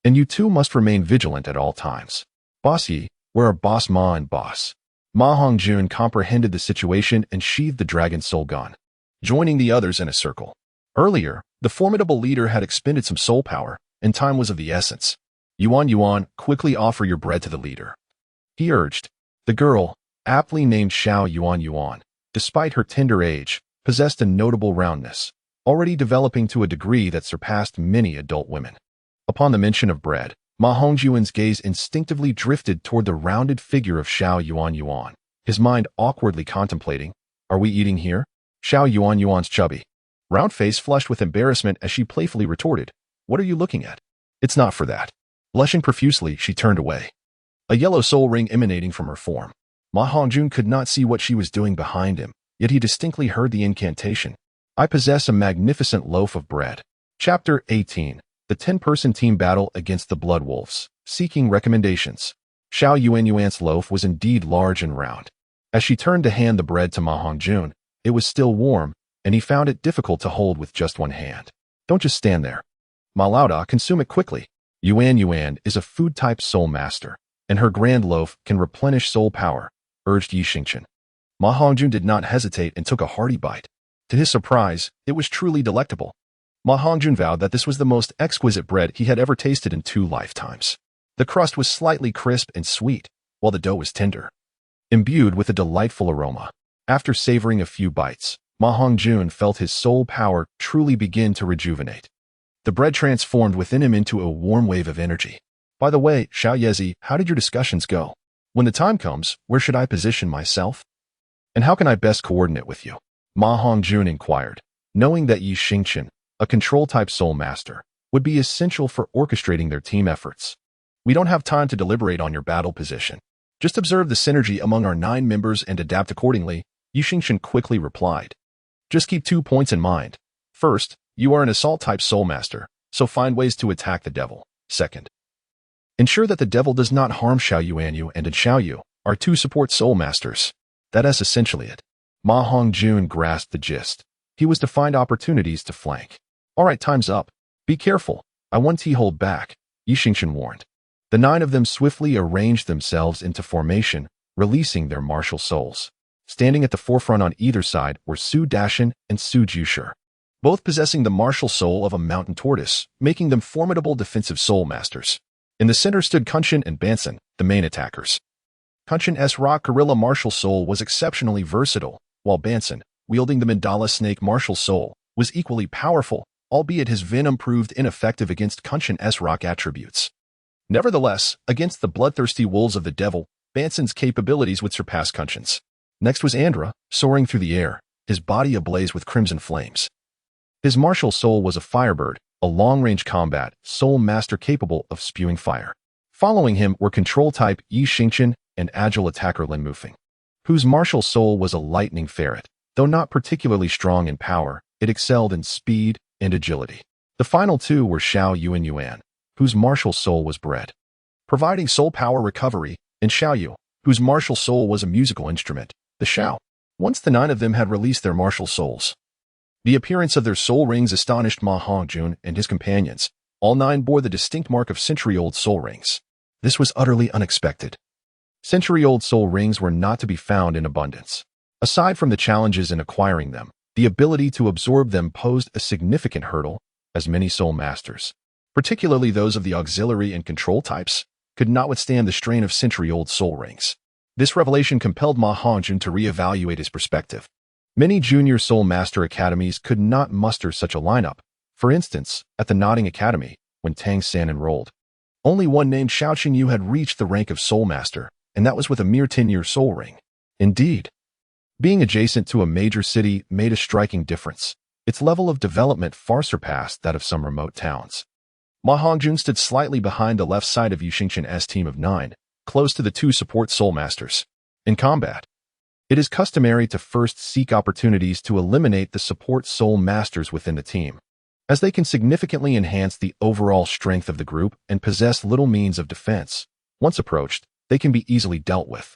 And you two must remain vigilant at all times. Boss Yi, where are Boss Ma and Boss? Ma Hongjun comprehended the situation and sheathed the dragon soul gun, joining the others in a circle. Earlier, the formidable leader had expended some soul power, and time was of the essence. Yuan, quickly offer your bread to the leader, he urged. The girl, aptly named Xiao Yuan, despite her tender age, possessed a notable roundness, already developing to a degree that surpassed many adult women. Upon the mention of bread, Ma Hongjun's gaze instinctively drifted toward the rounded figure of Xiao Yuan, his mind awkwardly contemplating, are we eating here? Xiao Yuan's chubby round face flushed with embarrassment as she playfully retorted, what are you looking at? It's not for that. Blushing profusely, she turned away, a yellow soul ring emanating from her form. Ma Hongjun could not see what she was doing behind him, yet he distinctly heard the incantation. I possess a magnificent loaf of bread. Chapter 18. The 10-person team battle against the Blood Wolves, seeking recommendations. Xiao Yuan's loaf was indeed large and round. As she turned to hand the bread to Ma Hongjun, it was still warm, and he found it difficult to hold with just one hand. Don't just stand there. Ma Laoda, consume it quickly. Yuan is a food-type soul master, and her grand loaf can replenish soul power, urged Yi Xingchen. Ma Hongjun did not hesitate and took a hearty bite. To his surprise, it was truly delectable. Ma Hongjun vowed that this was the most exquisite bread he had ever tasted in 2 lifetimes. The crust was slightly crisp and sweet, while the dough was tender, imbued with a delightful aroma. After savoring a few bites, Ma Hongjun felt his soul power truly begin to rejuvenate. The bread transformed within him into a warm wave of energy. By the way, Xiao Yezi, how did your discussions go? When the time comes, where should I position myself? And how can I best coordinate with you? Ma Hongjun inquired, knowing that Yi Xingchen, a control-type soul master, would be essential for orchestrating their team efforts. We don't have time to deliberate on your battle position. Just observe the synergy among our 9 members and adapt accordingly, Yi Xingchen quickly replied. Just keep 2 points in mind. First, you are an assault-type soul master, so find ways to attack the devil. Second, ensure that the devil does not harm Xiao Yuan and Xiaoyu, our 2 support soul masters. That's essentially it. Ma Hongjun grasped the gist. He was to find opportunities to flank. All right, time's up. Be careful. I want to hold back, Yi Xingchen warned. The 9 of them swiftly arranged themselves into formation, releasing their martial souls. Standing at the forefront on either side were Su Dashan and Su Jushi, both possessing the martial soul of a mountain tortoise, making them formidable defensive soul masters. In the center stood Kunshan and Benson, the main attackers. Kunshan's rock gorilla martial soul was exceptionally versatile, while Benson, wielding the mandala snake martial soul, was equally powerful, albeit his venom proved ineffective against Kunshan's rock attributes. Nevertheless, against the bloodthirsty wolves of the devil, Benson's capabilities would surpass Kunshan's. Next was Andra, soaring through the air, his body ablaze with crimson flames. His martial soul was a firebird, a long-range combat soul master capable of spewing fire. Following him were control-type Yi Xingchen and agile attacker Lin Mufeng, whose martial soul was a lightning ferret. Though not particularly strong in power, it excelled in speed and agility. The final 2 were Xiao Yuan, whose martial soul was bread, providing soul power recovery, and Xiaoyu, whose martial soul was a musical instrument, the Xiao. Once the 9 of them had released their martial souls, the appearance of their soul rings astonished Ma Hongjun and his companions. All 9 bore the distinct mark of century-old soul rings. This was utterly unexpected. Century-old soul rings were not to be found in abundance. Aside from the challenges in acquiring them, The ability to absorb them posed a significant hurdle, as many soul masters, particularly those of the auxiliary and control types, could not withstand the strain of century-old soul rings. This revelation compelled Ma Hongjun to reevaluate his perspective. Many junior soul master academies could not muster such a lineup. For instance, at the Nodding Academy, when Tang San enrolled, only one named Xiao Qingyu had reached the rank of soul master, and that was with a mere 10-year soul ring. Indeed, being adjacent to a major city made a striking difference. Its level of development far surpassed that of some remote towns. Ma Hongjun stood slightly behind the left side of Yu Xingqian's team of 9, close to the 2 support soul masters. In combat, it is customary to first seek opportunities to eliminate the support soul masters within the team, as they can significantly enhance the overall strength of the group and possess little means of defense. Once approached, they can be easily dealt with.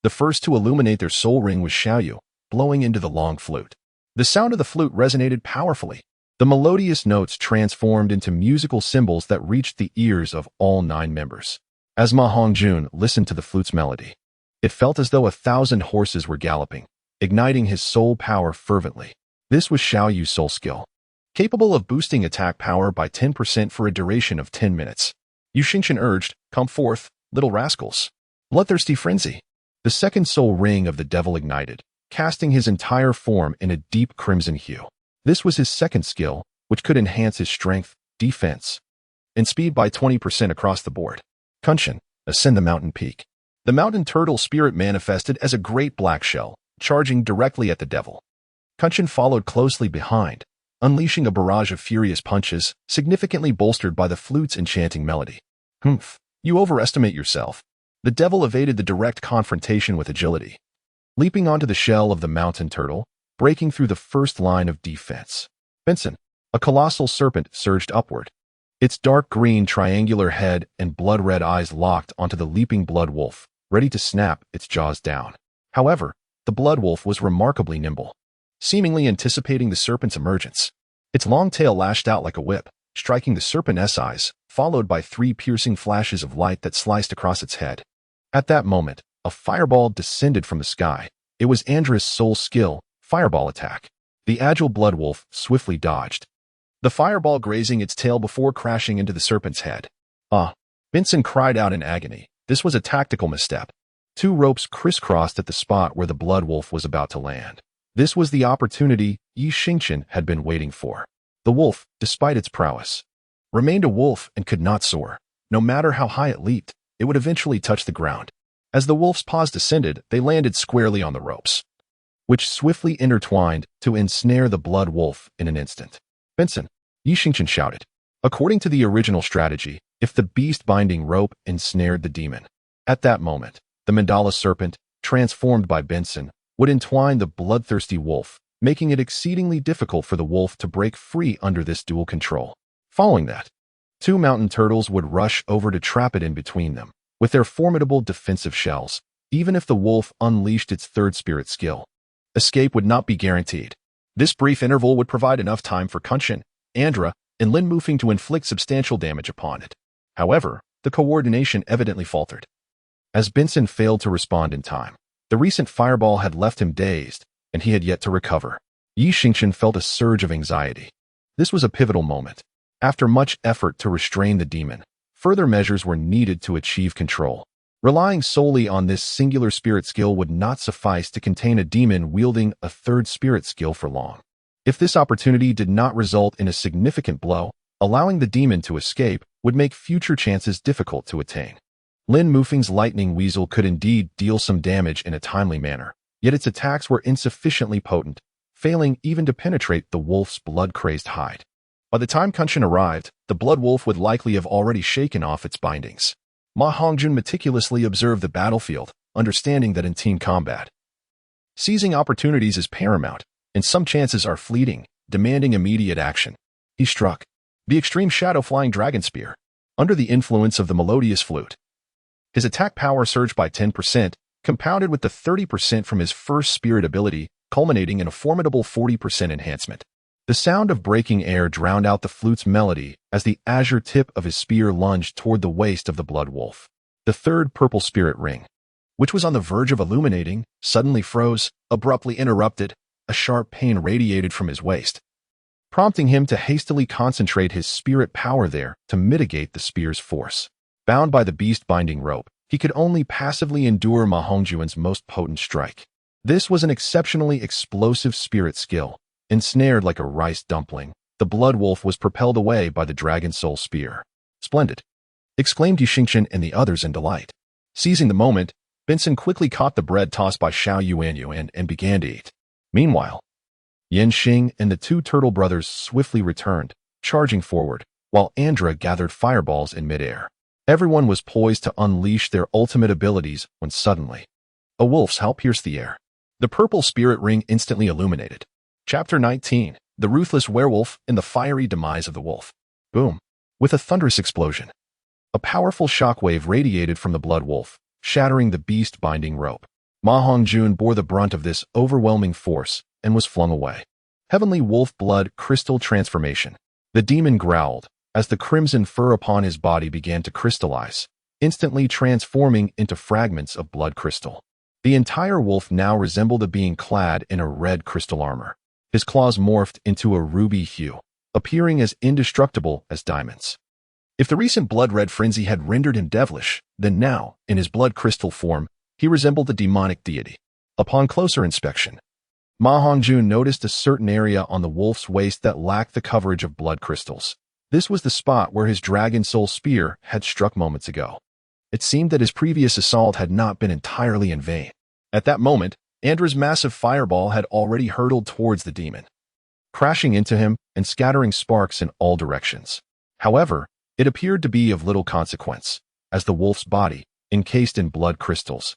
The first to illuminate their soul ring was Xiaoyu, blowing into the long flute. The sound of the flute resonated powerfully. The melodious notes transformed into musical symbols that reached the ears of all 9 members. As Ma Hongjun listened to the flute's melody, it felt as though 1,000 horses were galloping, igniting his soul power fervently. This was Xiaoyu's soul skill, capable of boosting attack power by 10% for a duration of 10 minutes. Yu Xingqian urged, "Come forth, little rascals." Bloodthirsty frenzy. The second soul ring of the devil ignited, casting his entire form in a deep crimson hue. This was his second skill, which could enhance his strength, defense, and speed by 20% across the board. Kunshin, ascend the mountain peak. The mountain turtle spirit manifested as a great black shell, charging directly at the devil. Kunshin followed closely behind, unleashing a barrage of furious punches, significantly bolstered by the flute's enchanting melody. "Humph, you overestimate yourself." The devil evaded the direct confrontation with agility, leaping onto the shell of the mountain turtle, breaking through the first line of defense. Benson, a colossal serpent, surged upward. Its dark green triangular head and blood-red eyes locked onto the leaping blood wolf, ready to snap its jaws down. However, the blood wolf was remarkably nimble, seemingly anticipating the serpent's emergence. Its long tail lashed out like a whip, striking the serpent's eyes, followed by 3 piercing flashes of light that sliced across its head. At that moment, a fireball descended from the sky. It was Andra's soul skill, Fireball Attack. The agile blood wolf swiftly dodged, the fireball grazing its tail before crashing into the serpent's head. "Ah!" Benson cried out in agony. This was a tactical misstep. 2 ropes crisscrossed at the spot where the blood wolf was about to land. This was the opportunity Yu Xingqian had been waiting for. The wolf, despite its prowess, remained a wolf and could not soar. No matter how high it leaped, it would eventually touch the ground. As the wolf's paws descended, they landed squarely on the ropes, which swiftly intertwined to ensnare the blood wolf in an instant. "Benson," Yu Xingqian shouted. According to the original strategy, if the beast-binding rope ensnared the demon, at that moment, the mandala serpent, transformed by Benson, would entwine the bloodthirsty wolf, making it exceedingly difficult for the wolf to break free under this dual control. Following that, 2 mountain turtles would rush over to trap it in between them, with their formidable defensive shells. Even if the wolf unleashed its third spirit skill, escape would not be guaranteed. This brief interval would provide enough time for Kunshin, Andra, and Lin Mufeng to inflict substantial damage upon it. However, the coordination evidently faltered, as Benson failed to respond in time. The recent fireball had left him dazed, and he had yet to recover. Yu Xingqian felt a surge of anxiety. This was a pivotal moment. After much effort to restrain the demon, further measures were needed to achieve control. Relying solely on this singular spirit skill would not suffice to contain a demon wielding a third spirit skill for long. If this opportunity did not result in a significant blow, allowing the demon to escape would make future chances difficult to attain. Lin Mufeng's lightning weasel could indeed deal some damage in a timely manner, yet its attacks were insufficiently potent, failing even to penetrate the wolf's blood-crazed hide. By the time Kunshin arrived, the blood wolf would likely have already shaken off its bindings. Ma Hongjun meticulously observed the battlefield, understanding that in team combat, seizing opportunities is paramount, and some chances are fleeting, demanding immediate action. He struck the extreme shadow-flying dragon spear. Under the influence of the melodious flute, his attack power surged by 10%, compounded with the 30% from his first spirit ability, culminating in a formidable 40% enhancement. The sound of breaking air drowned out the flute's melody as the azure tip of his spear lunged toward the waist of the blood wolf. The third purple spirit ring, which was on the verge of illuminating, suddenly froze, abruptly interrupted, a sharp pain radiated from his waist, prompting him to hastily concentrate his spirit power there to mitigate the spear's force. Bound by the beast-binding rope, he could only passively endure Ma Hongjun's most potent strike. This was an exceptionally explosive spirit skill. Ensnared like a rice dumpling, the blood wolf was propelled away by the dragon soul spear. "Splendid!" exclaimed Yixingchen and the others in delight. Seizing the moment, Benson quickly caught the bread tossed by Xiao Yuanyuan and began to eat. Meanwhile, Yan Xing and the two turtle brothers swiftly returned, charging forward, while Andra gathered fireballs in midair. Everyone was poised to unleash their ultimate abilities when suddenly, a wolf's howl pierced the air. The purple spirit ring instantly illuminated. Chapter 19, The Ruthless Werewolf and the Fiery Demise of the Wolf. Boom! With a thunderous explosion, a powerful shockwave radiated from the blood wolf, shattering the beast-binding rope. Ma Hongjun bore the brunt of this overwhelming force and was flung away. Heavenly wolf blood crystal transformation. The demon growled as the crimson fur upon his body began to crystallize, instantly transforming into fragments of blood crystal. The entire wolf now resembled a being clad in a red crystal armor. His claws morphed into a ruby hue, appearing as indestructible as diamonds. If the recent blood-red frenzy had rendered him devilish, then now, in his blood crystal form, he resembled a demonic deity. Upon closer inspection, Ma Hongjun noticed a certain area on the wolf's waist that lacked the coverage of blood crystals. This was the spot where his dragon soul spear had struck moments ago. It seemed that his previous assault had not been entirely in vain. At that moment, Andra's massive fireball had already hurtled towards the demon, crashing into him and scattering sparks in all directions. However, it appeared to be of little consequence, as the wolf's body, encased in blood crystals,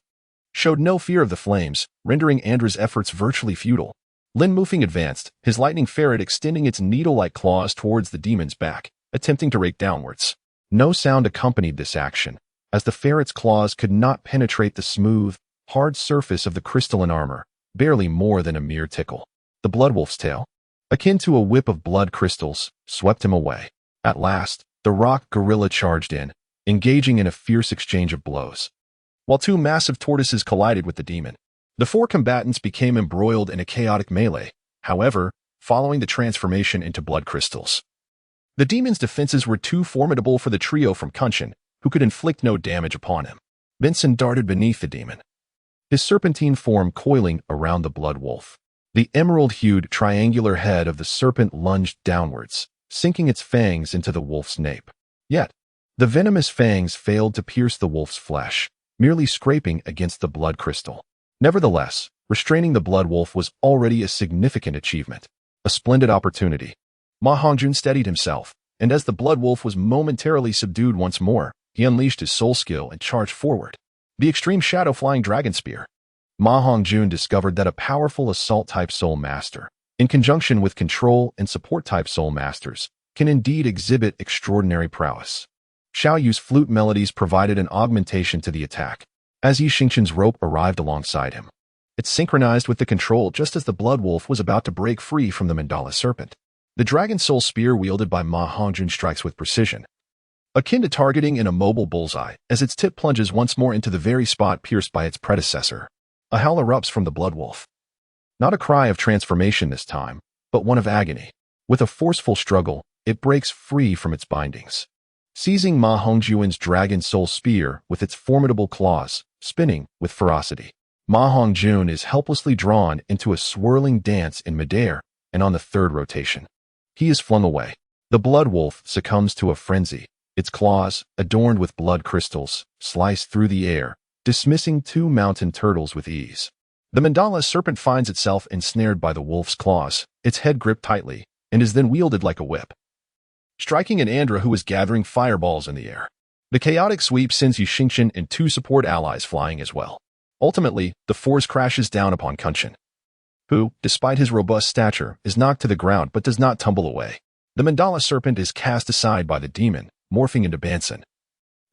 showed no fear of the flames, rendering Andra's efforts virtually futile. Lin Mufeng advanced, his lightning ferret extending its needle-like claws towards the demon's back, attempting to rake downwards. No sound accompanied this action, as the ferret's claws could not penetrate the smooth, hard surface of the crystalline armor, barely more than a mere tickle. The blood wolf's tail, akin to a whip of blood crystals, swept him away. At last, the rock gorilla charged in, engaging in a fierce exchange of blows. While two massive tortoises collided with the demon, the four combatants became embroiled in a chaotic melee, however, following the transformation into blood crystals. The demon's defenses were too formidable for the trio from Kunshin, who could inflict no damage upon him. Benson darted beneath the demon, his serpentine form coiling around the blood wolf. The emerald-hued triangular head of the serpent lunged downwards, sinking its fangs into the wolf's nape. Yet, the venomous fangs failed to pierce the wolf's flesh, merely scraping against the blood crystal. Nevertheless, restraining the blood wolf was already a significant achievement, a splendid opportunity. Ma Hongjun steadied himself, and as the blood wolf was momentarily subdued once more, he unleashed his soul skill and charged forward. The extreme shadow flying dragon spear. Ma Hongjun discovered that a powerful assault-type soul master, in conjunction with control and support-type soul masters, can indeed exhibit extraordinary prowess. Xiao Yu's flute melodies provided an augmentation to the attack, as Yixingchen's rope arrived alongside him. It synchronized with the control just as the blood wolf was about to break free from the mandala serpent. The dragon soul spear wielded by Ma Hongjun strikes with precision, akin to targeting in a mobile bullseye, as its tip plunges once more into the very spot pierced by its predecessor. A howl erupts from the blood wolf. Not a cry of transformation this time, but one of agony. With a forceful struggle, it breaks free from its bindings, seizing Ma Hongjun's dragon soul spear with its formidable claws, spinning with ferocity. Ma Hongjun is helplessly drawn into a swirling dance in midair, and on the third rotation, he is flung away. The blood wolf succumbs to a frenzy. Its claws, adorned with blood crystals, slice through the air, dismissing two mountain turtles with ease. The mandala serpent finds itself ensnared by the wolf's claws, its head gripped tightly, and is then wielded like a whip, striking at Andra, who is gathering fireballs in the air. The chaotic sweep sends Yixingchen and two support allies flying as well. Ultimately, the force crashes down upon Kunshin, who, despite his robust stature, is knocked to the ground but does not tumble away. The mandala serpent is cast aside by the demon, morphing into Benson,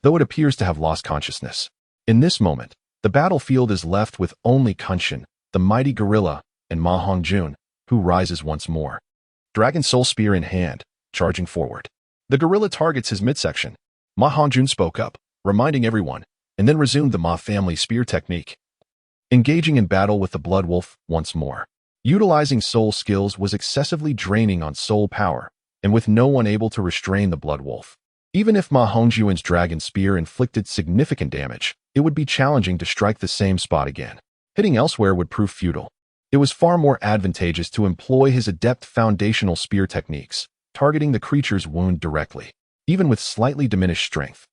though it appears to have lost consciousness. In this moment, the battlefield is left with only Kunshin, the mighty gorilla, and Ma Hongjun, who rises once more, dragon soul spear in hand, charging forward. The gorilla targets his midsection. Ma Hongjun spoke up, reminding everyone, and then resumed the Ma family spear technique, engaging in battle with the blood wolf once more. Utilizing soul skills was excessively draining on soul power, and with no one able to restrain the blood wolf. Even if Ma Hongjun's dragon spear inflicted significant damage, it would be challenging to strike the same spot again. Hitting elsewhere would prove futile. It was far more advantageous to employ his adept foundational spear techniques, targeting the creature's wound directly, even with slightly diminished strength.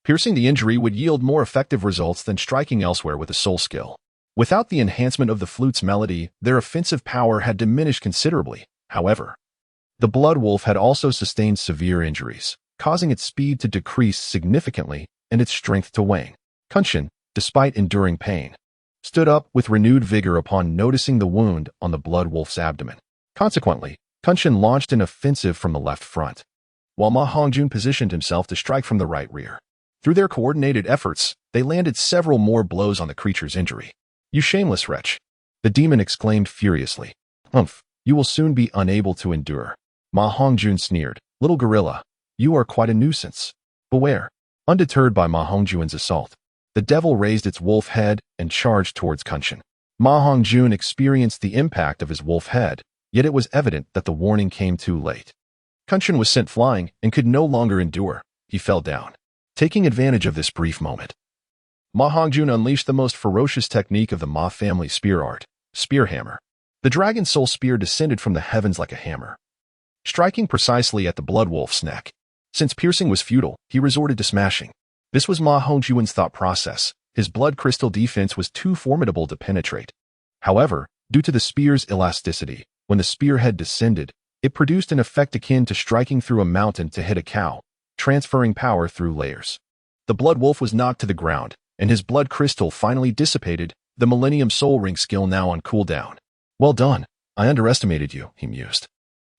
Piercing the injury would yield more effective results than striking elsewhere with a soul skill. Without the enhancement of the flute's melody, their offensive power had diminished considerably. However, the blood wolf had also sustained severe injuries, causing its speed to decrease significantly and its strength to wane. Kunshin, despite enduring pain, stood up with renewed vigor upon noticing the wound on the blood wolf's abdomen. Consequently, Kunshin launched an offensive from the left front, while Ma Hongjun positioned himself to strike from the right rear. Through their coordinated efforts, they landed several more blows on the creature's injury. "You shameless wretch!" the demon exclaimed furiously. "Humph, you will soon be unable to endure." Ma Hongjun sneered. "Little gorilla, you are quite a nuisance. Beware." Undeterred by Ma Hongjun's assault, the devil raised its wolf head and charged towards Kunshin. Ma Hongjun experienced the impact of his wolf head, yet it was evident that the warning came too late. Kunshin was sent flying and could no longer endure. He fell down. Taking advantage of this brief moment, Ma Hongjun unleashed the most ferocious technique of the Ma family spear art, Spear Hammer. The dragon soul spear descended from the heavens like a hammer, striking precisely at the blood wolf's neck. Since piercing was futile, he resorted to smashing. This was Ma Hongjun's thought process. His blood crystal defense was too formidable to penetrate. However, due to the spear's elasticity, when the spearhead descended, it produced an effect akin to striking through a mountain to hit a cow, transferring power through layers. The blood wolf was knocked to the ground, and his blood crystal finally dissipated, the Millennium Soul Ring skill now on cooldown. "Well done. I underestimated you," he mused.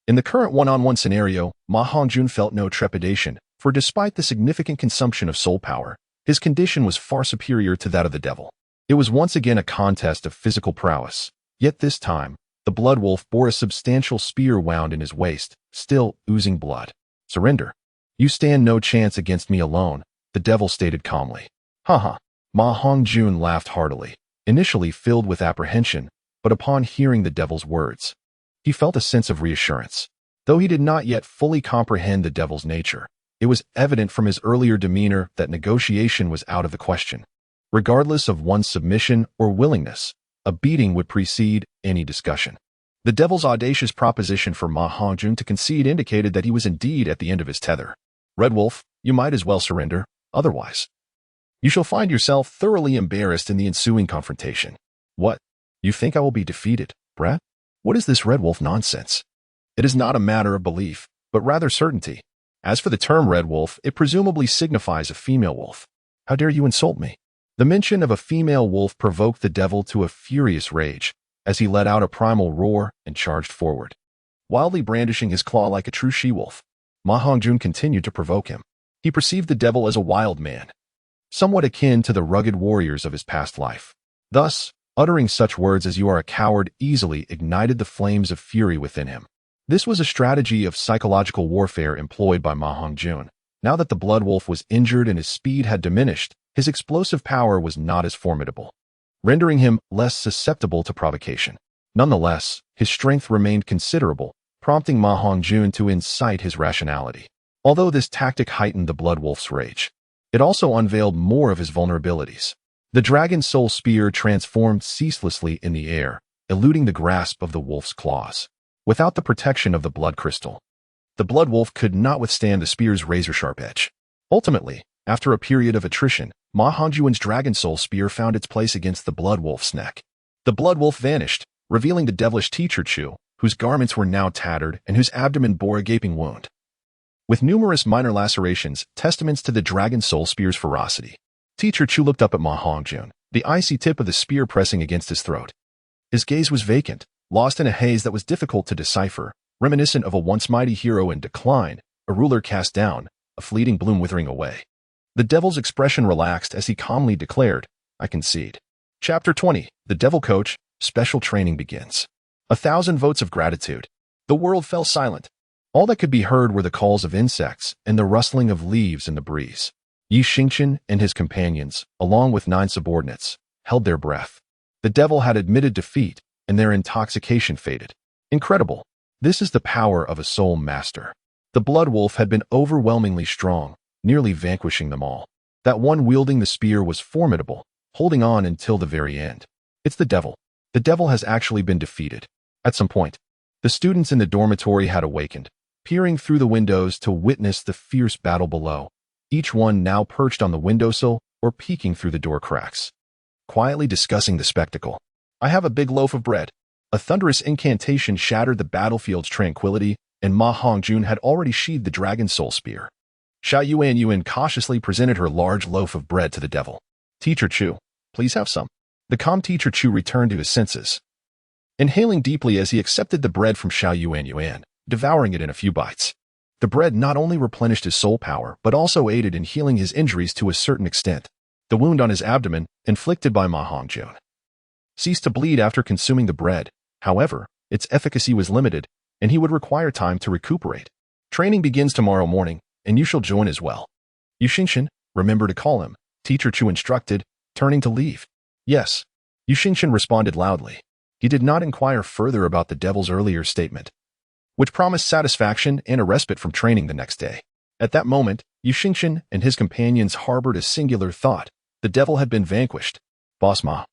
In the current one-on-one scenario, Ma Hongjun felt no trepidation, for despite the significant consumption of soul power, his condition was far superior to that of the devil. It was once again a contest of physical prowess, yet this time, the blood wolf bore a substantial spear wound in his waist, still oozing blood. "Surrender. You stand no chance against me alone," the devil stated calmly. "Haha." Ma Hongjun laughed heartily, initially filled with apprehension, but upon hearing the devil's words, he felt a sense of reassurance. Though he did not yet fully comprehend the devil's nature, it was evident from his earlier demeanor that negotiation was out of the question. Regardless of one's submission or willingness, a beating would precede any discussion. The devil's audacious proposition for Ma Hongjun to concede indicated that he was indeed at the end of his tether. "Red Wolf, you might as well surrender, otherwise you shall find yourself thoroughly embarrassed in the ensuing confrontation." "What? You think I will be defeated, brat? What is this Red Wolf nonsense?" "It is not a matter of belief, but rather certainty. As for the term Red Wolf, it presumably signifies a female wolf." "How dare you insult me?" The mention of a female wolf provoked the devil to a furious rage, as he let out a primal roar and charged forward, wildly brandishing his claw like a true she-wolf. Ma Hongjun continued to provoke him. He perceived the devil as a wild man, somewhat akin to the rugged warriors of his past life. Thus, uttering such words as "you are a coward" easily ignited the flames of fury within him. This was a strategy of psychological warfare employed by Ma Hongjun. Now that the blood wolf was injured and his speed had diminished, his explosive power was not as formidable, rendering him less susceptible to provocation. Nonetheless, his strength remained considerable, prompting Ma Hongjun to incite his rationality. Although this tactic heightened the blood wolf's rage, it also unveiled more of his vulnerabilities. The dragon soul spear transformed ceaselessly in the air, eluding the grasp of the wolf's claws. Without the protection of the blood crystal, the blood wolf could not withstand the spear's razor-sharp edge. Ultimately, after a period of attrition, Ma Hongjun's dragon soul spear found its place against the blood wolf's neck. The blood wolf vanished, revealing the devilish teacher Chu, whose garments were now tattered and whose abdomen bore a gaping wound, with numerous minor lacerations, testaments to the dragon soul spear's ferocity. Teacher Chu looked up at Ma Hongjun, the icy tip of the spear pressing against his throat. His gaze was vacant, lost in a haze that was difficult to decipher, reminiscent of a once mighty hero in decline, a ruler cast down, a fleeting bloom withering away. The devil's expression relaxed as he calmly declared, "I concede." Chapter 20. The Devil Coach, Special Training begins. 1,000 votes of gratitude. The world fell silent. All that could be heard were the calls of insects and the rustling of leaves in the breeze. Yi Xingqian and his companions, along with 9 subordinates, held their breath. The devil had admitted defeat, and their intoxication faded. Incredible. This is the power of a soul master. The blood wolf had been overwhelmingly strong, nearly vanquishing them all. That one wielding the spear was formidable, holding on until the very end. It's the devil. The devil has actually been defeated. At some point, the students in the dormitory had awakened, peering through the windows to witness the fierce battle below, each one now perched on the windowsill or peeking through the door cracks, quietly discussing the spectacle. I have a big loaf of bread. A thunderous incantation shattered the battlefield's tranquility, and Ma Hongjun had already sheathed the dragon soul spear. Xiao Yuan cautiously presented her large loaf of bread to the devil. Teacher Chu, please have some. The calm Teacher Chu returned to his senses, inhaling deeply as he accepted the bread from Xiao Yuan, devouring it in a few bites. The bread not only replenished his soul power, but also aided in healing his injuries to a certain extent. The wound on his abdomen, inflicted by Ma Hongjun, ceased to bleed after consuming the bread. However, its efficacy was limited, and he would require time to recuperate. Training begins tomorrow morning, and you shall join as well. Yu Xingxin, remember to call him, Teacher Chu instructed, turning to leave. Yes. Yu Xingxin responded loudly. He did not inquire further about the devil's earlier statement, which promised satisfaction and a respite from training the next day. At that moment, Yu Xingxin and his companions harbored a singular thought. The devil had been vanquished. Boss Ma,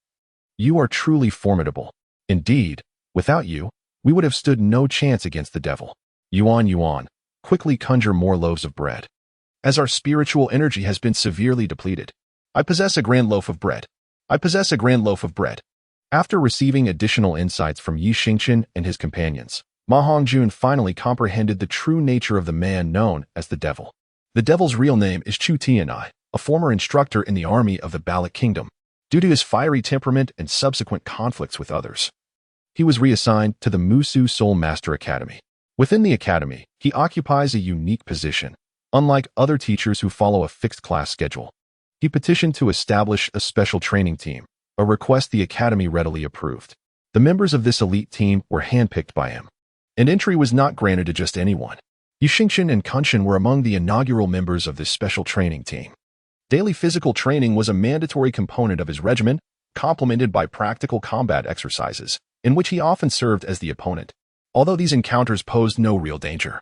you are truly formidable. Indeed, without you, we would have stood no chance against the devil. Yuan, quickly conjure more loaves of bread, as our spiritual energy has been severely depleted. I possess a grand loaf of bread. After receiving additional insights from Yu Xingxin and his companions, Ma Hongjun finally comprehended the true nature of the man known as the devil. The devil's real name is Chu Tianai, a former instructor in the army of the Baloch Kingdom. Due to his fiery temperament and subsequent conflicts with others, he was reassigned to the Musu Soul Master Academy. Within the academy, he occupies a unique position. Unlike other teachers who follow a fixed class schedule, he petitioned to establish a special training team, a request the academy readily approved. The members of this elite team were handpicked by him, and entry was not granted to just anyone. Yu Xingxin and Kunshin were among the inaugural members of this special training team. Daily physical training was a mandatory component of his regimen, complemented by practical combat exercises, in which he often served as the opponent. Although these encounters posed no real danger,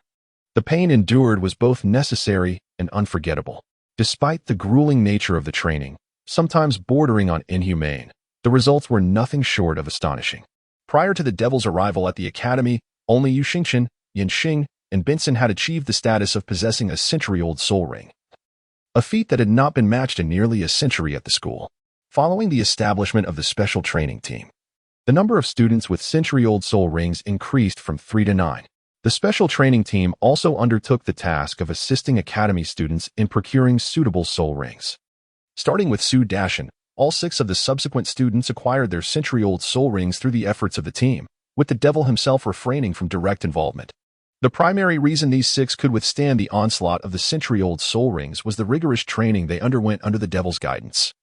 the pain endured was both necessary and unforgettable. Despite the grueling nature of the training, sometimes bordering on inhumane, the results were nothing short of astonishing. Prior to the devil's arrival at the academy, only Yu Xingxin, Yanxing, and Benson had achieved the status of possessing a century-old soul ring, a feat that had not been matched in nearly a century at the school. Following the establishment of the special training team, the number of students with century-old soul rings increased from 3 to 9. The special training team also undertook the task of assisting academy students in procuring suitable soul rings. Starting with Su Dashin, all 6 of the subsequent students acquired their century-old soul rings through the efforts of the team, with the devil himself refraining from direct involvement. The primary reason these 6 could withstand the onslaught of the century-old soul rings was the rigorous training they underwent under the devil's guidance.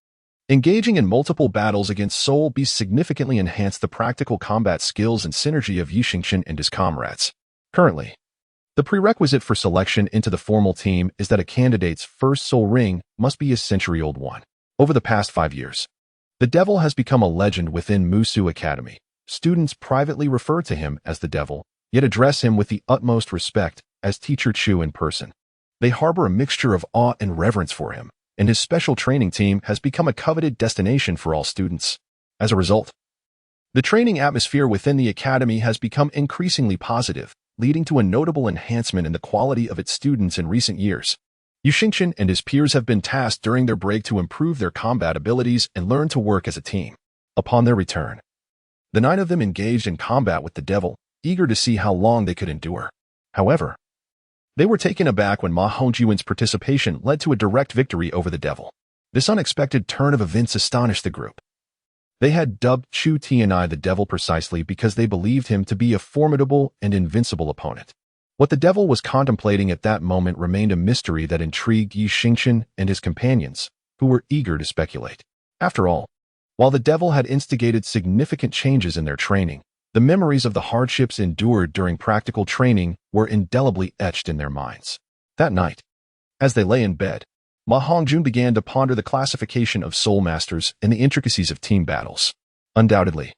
Engaging in multiple battles against soul beasts significantly enhanced the practical combat skills and synergy of Yu Xingxin and his comrades. Currently, the prerequisite for selection into the formal team is that a candidate's first soul ring must be a century-old one. Over the past 5 years, the devil has become a legend within Musu Academy. Students privately refer to him as the devil, yet address him with the utmost respect as Teacher Chu in person. They harbor a mixture of awe and reverence for him, and his special training team has become a coveted destination for all students. As a result, the training atmosphere within the academy has become increasingly positive, leading to a notable enhancement in the quality of its students in recent years. Yu Xingxin and his peers have been tasked during their break to improve their combat abilities and learn to work as a team. Upon their return, the 9 of them engaged in combat with the devil, eager to see how long they could endure. However, they were taken aback when Ma Hongjun's participation led to a direct victory over the devil. This unexpected turn of events astonished the group. They had dubbed Chu Tianai the devil precisely because they believed him to be a formidable and invincible opponent. What the devil was contemplating at that moment remained a mystery that intrigued Yu Xingxin and his companions, who were eager to speculate. After all, while the devil had instigated significant changes in their training, the memories of the hardships endured during practical training were indelibly etched in their minds. That night, as they lay in bed, Ma Hongjun began to ponder the classification of soul masters and the intricacies of team battles. Undoubtedly,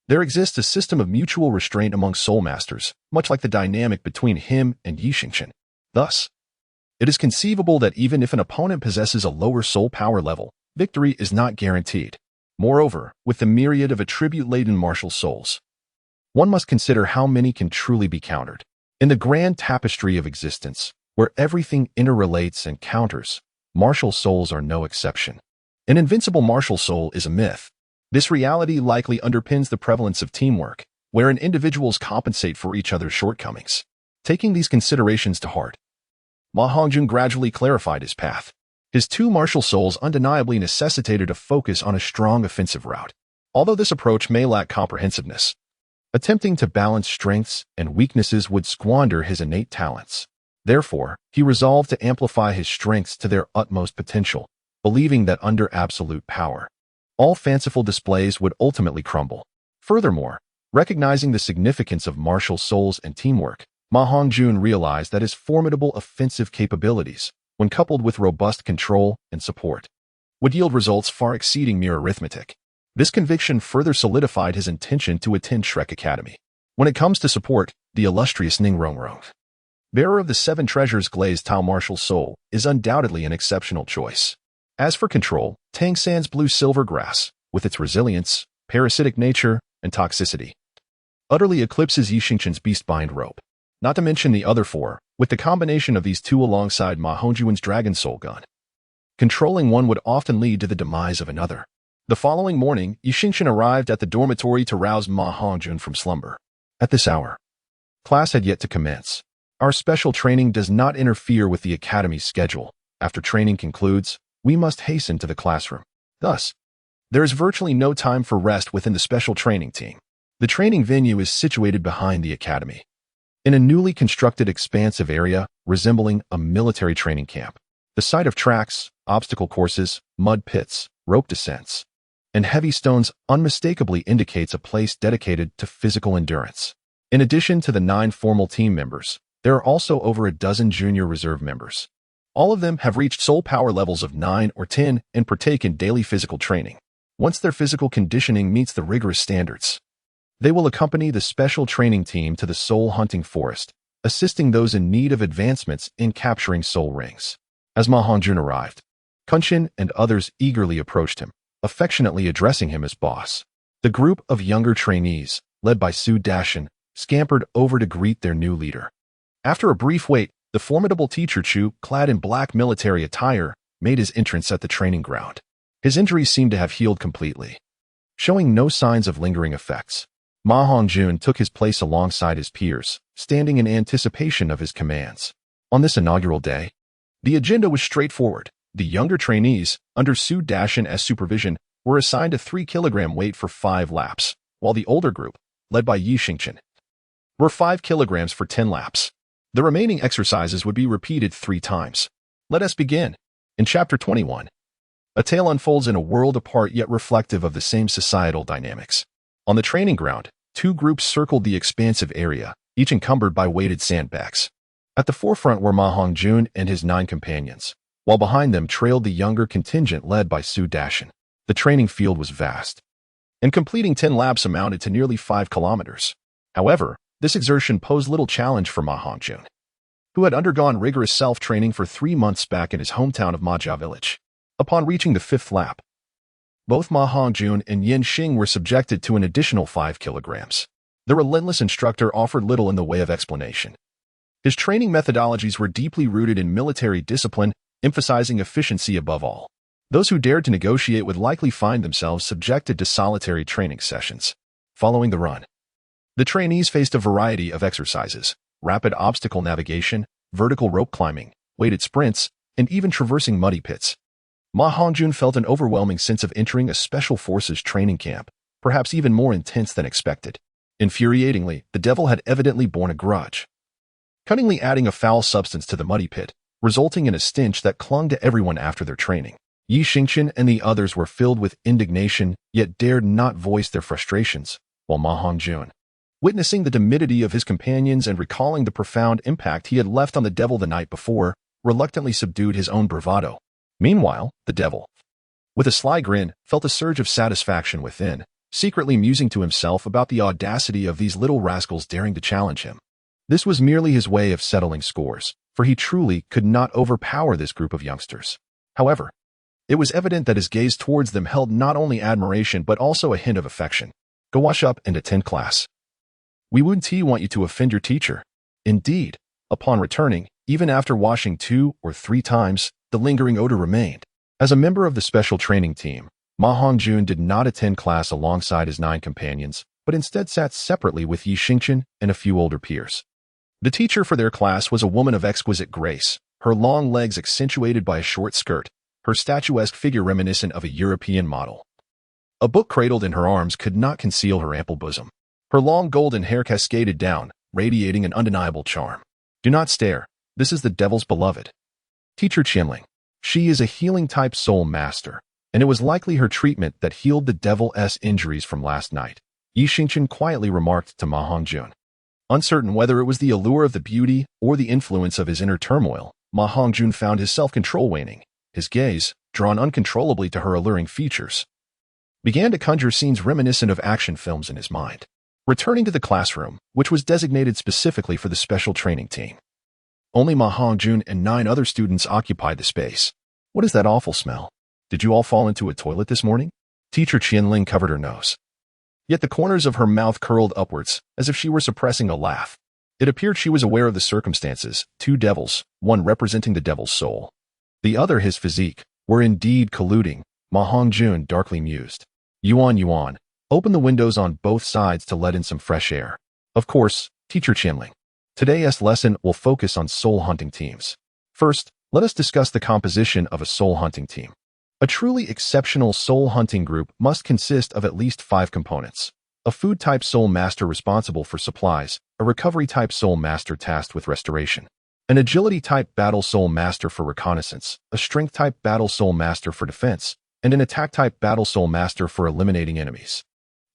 There exists a system of mutual restraint among soul masters, much like the dynamic between him and Yi Xingchen. Thus, it is conceivable that even if an opponent possesses a lower soul power level, victory is not guaranteed. Moreover, with the myriad of attribute-laden martial souls, one must consider how many can truly be countered. In the grand tapestry of existence, where everything interrelates and counters, martial souls are no exception. An invincible martial soul is a myth. This reality likely underpins the prevalence of teamwork, wherein individuals compensate for each other's shortcomings. Taking these considerations to heart, Ma Hongjun gradually clarified his path. His two martial souls undeniably necessitated a focus on a strong offensive route. Although this approach may lack comprehensiveness, attempting to balance strengths and weaknesses would squander his innate talents. Therefore, he resolved to amplify his strengths to their utmost potential, believing that under absolute power, all fanciful displays would ultimately crumble. Furthermore, recognizing the significance of martial souls and teamwork, Ma Hongjun realized that his formidable offensive capabilities, when coupled with robust control and support, would yield results far exceeding mere arithmetic. This conviction further solidified his intention to attend Shrek Academy. When it comes to support, the illustrious Ning Rongrong, bearer of the 7 treasures glazed Tao martial soul, is undoubtedly an exceptional choice. As for control, Tang San's blue-silver grass, with its resilience, parasitic nature, and toxicity, utterly eclipses Yi Xingchen's beast-bind rope. Not to mention the other 4, with the combination of these 2 alongside Ma Hongjun's dragon soul gun. Controlling one would often lead to the demise of another. The following morning, Yi Xingchen arrived at the dormitory to rouse Ma Hongjun from slumber. At this hour, class had yet to commence. Our special training does not interfere with the academy's schedule. After training concludes, we must hasten to the classroom. Thus, there is virtually no time for rest within the special training team. The training venue is situated behind the academy, in a newly constructed expansive area resembling a military training camp. The sight of tracks, obstacle courses, mud pits, rope descents, and heavy stones unmistakably indicates a place dedicated to physical endurance. In addition to the 9 formal team members, there are also over a dozen junior reserve members. All of them have reached soul power levels of 9 or 10 and partake in daily physical training. Once their physical conditioning meets the rigorous standards, they will accompany the special training team to the soul hunting forest, assisting those in need of advancements in capturing soul rings. As Ma Hongjun arrived, Kunshin and others eagerly approached him, affectionately addressing him as boss. The group of younger trainees, led by Su Dashin, scampered over to greet their new leader. After a brief wait, the formidable teacher Chu, clad in black military attire, made his entrance at the training ground. His injuries seemed to have healed completely, showing no signs of lingering effects. Ma Hongjun took his place alongside his peers, standing in anticipation of his commands. On this inaugural day, the agenda was straightforward. The younger trainees, under Su Dashin's supervision, were assigned a 3-kilogram weight for 5 laps, while the older group, led by Yi Xingchen, were 5 kilograms for 10 laps. The remaining exercises would be repeated 3 times. Let us begin. In Chapter 21, a tale unfolds in a world apart yet reflective of the same societal dynamics. On the training ground, 2 groups circled the expansive area, each encumbered by weighted sandbags. At the forefront were Ma Hongjun and his 9 companions, while behind them trailed the younger contingent led by Su Dashin. The training field was vast, and completing 10 laps amounted to nearly 5 kilometers. However, this exertion posed little challenge for Ma Hongjun, who had undergone rigorous self-training for 3 months back in his hometown of Majia village. Upon reaching the 5th lap, both Ma Hongjun and Yin Xing were subjected to an additional 5 kilograms. The relentless instructor offered little in the way of explanation. His training methodologies were deeply rooted in military discipline, emphasizing efficiency above all. Those who dared to negotiate would likely find themselves subjected to solitary training sessions. Following the run, the trainees faced a variety of exercises: rapid obstacle navigation, vertical rope climbing, weighted sprints, and even traversing muddy pits. Ma Hongjun felt an overwhelming sense of entering a special forces training camp, perhaps even more intense than expected. Infuriatingly, the devil had evidently borne a grudge, cunningly adding a foul substance to the muddy pit, resulting in a stench that clung to everyone after their training. Yi Xingchen and the others were filled with indignation, yet dared not voice their frustrations, while Ma Hongjun, witnessing the timidity of his companions and recalling the profound impact he had left on the devil the night before, reluctantly subdued his own bravado. Meanwhile, the devil, with a sly grin, felt a surge of satisfaction within, secretly musing to himself about the audacity of these little rascals daring to challenge him. This was merely his way of settling scores, for he truly could not overpower this group of youngsters. However, it was evident that his gaze towards them held not only admiration but also a hint of affection. Go wash up and attend class. We wouldn't want you to offend your teacher. Indeed, upon returning, even after washing 2 or 3 times, the lingering odor remained. As a member of the special training team, Ma Hongjun did not attend class alongside his 9 companions, but instead sat separately with Yi Xingqian and a few older peers. The teacher for their class was a woman of exquisite grace, her long legs accentuated by a short skirt, her statuesque figure reminiscent of a European model. A book cradled in her arms could not conceal her ample bosom. Her long golden hair cascaded down, radiating an undeniable charm. Do not stare. This is the devil's beloved. Teacher Qianling. She is a healing-type soul master, and it was likely her treatment that healed the devil's injuries from last night, Yi Xingqian quietly remarked to Ma Hongjun. Uncertain whether it was the allure of the beauty or the influence of his inner turmoil, Ma Hongjun found his self-control waning. His gaze, drawn uncontrollably to her alluring features, began to conjure scenes reminiscent of action films in his mind. Returning to the classroom, which was designated specifically for the special training team, only Ma Hongjun and 9 other students occupied the space. What is that awful smell? Did you all fall into a toilet this morning? Teacher Qianling covered her nose. Yet the corners of her mouth curled upwards, as if she were suppressing a laugh. It appeared she was aware of the circumstances. 2 devils, one representing the devil's soul, the other his physique, were indeed colluding. Ma Hongjun darkly mused. Yuan, open the windows on both sides to let in some fresh air. Of course, Teacher Qianling. Today's lesson will focus on soul hunting teams. First, let us discuss the composition of a soul hunting team. A truly exceptional soul hunting group must consist of at least 5 components. A food-type soul master responsible for supplies, a recovery-type soul master tasked with restoration, an agility-type battle soul master for reconnaissance, a strength-type battle soul master for defense, and an attack-type battle soul master for eliminating enemies.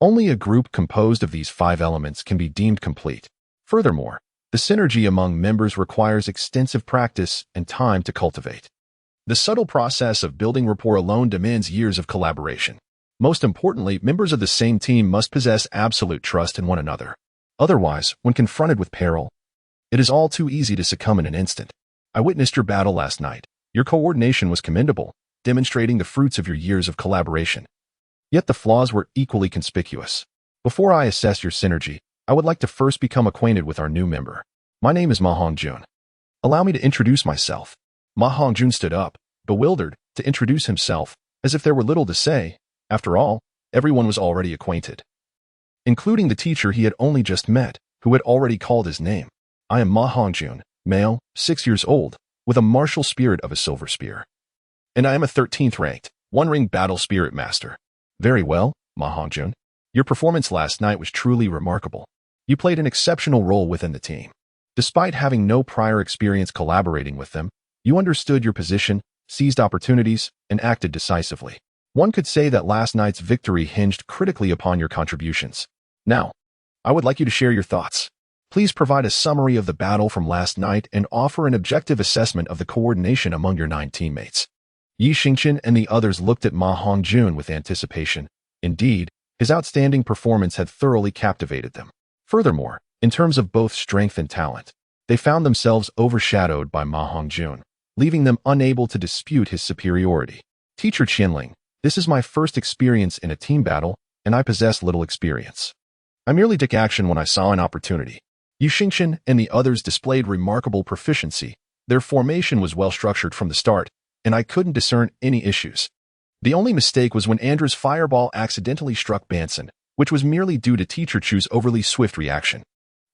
Only a group composed of these 5 elements can be deemed complete. Furthermore, the synergy among members requires extensive practice and time to cultivate. The subtle process of building rapport alone demands years of collaboration. Most importantly, members of the same team must possess absolute trust in one another. Otherwise, when confronted with peril, it is all too easy to succumb in an instant. I witnessed your battle last night. Your coordination was commendable, demonstrating the fruits of your years of collaboration. Yet the flaws were equally conspicuous. Before I assess your synergy, I would like to first become acquainted with our new member. My name is Ma Hongjun. Allow me to introduce myself. Ma Hongjun stood up, bewildered, to introduce himself, as if there were little to say. After all, everyone was already acquainted, including the teacher he had only just met, who had already called his name. I am Ma Hongjun, male, 6 years old, with a martial spirit of a silver spear. And I am a 13th ranked, 1-ring battle spirit master. Very well, Ma Hongjun. Your performance last night was truly remarkable. You played an exceptional role within the team. Despite having no prior experience collaborating with them, you understood your position, seized opportunities, and acted decisively. One could say that last night's victory hinged critically upon your contributions. Now, I would like you to share your thoughts. Please provide a summary of the battle from last night and offer an objective assessment of the coordination among your 9 teammates. Yi Xingqian and the others looked at Ma Hongjun with anticipation. Indeed, his outstanding performance had thoroughly captivated them. Furthermore, in terms of both strength and talent, they found themselves overshadowed by Ma Hongjun, leaving them unable to dispute his superiority. Teacher Qianling, this is my first experience in a team battle, and I possess little experience. I merely took action when I saw an opportunity. Yi Xingqian and the others displayed remarkable proficiency. Their formation was well structured from the start, and I couldn't discern any issues. The only mistake was when Andra's fireball accidentally struck Banson, which was merely due to Teacher Chu's overly swift reaction.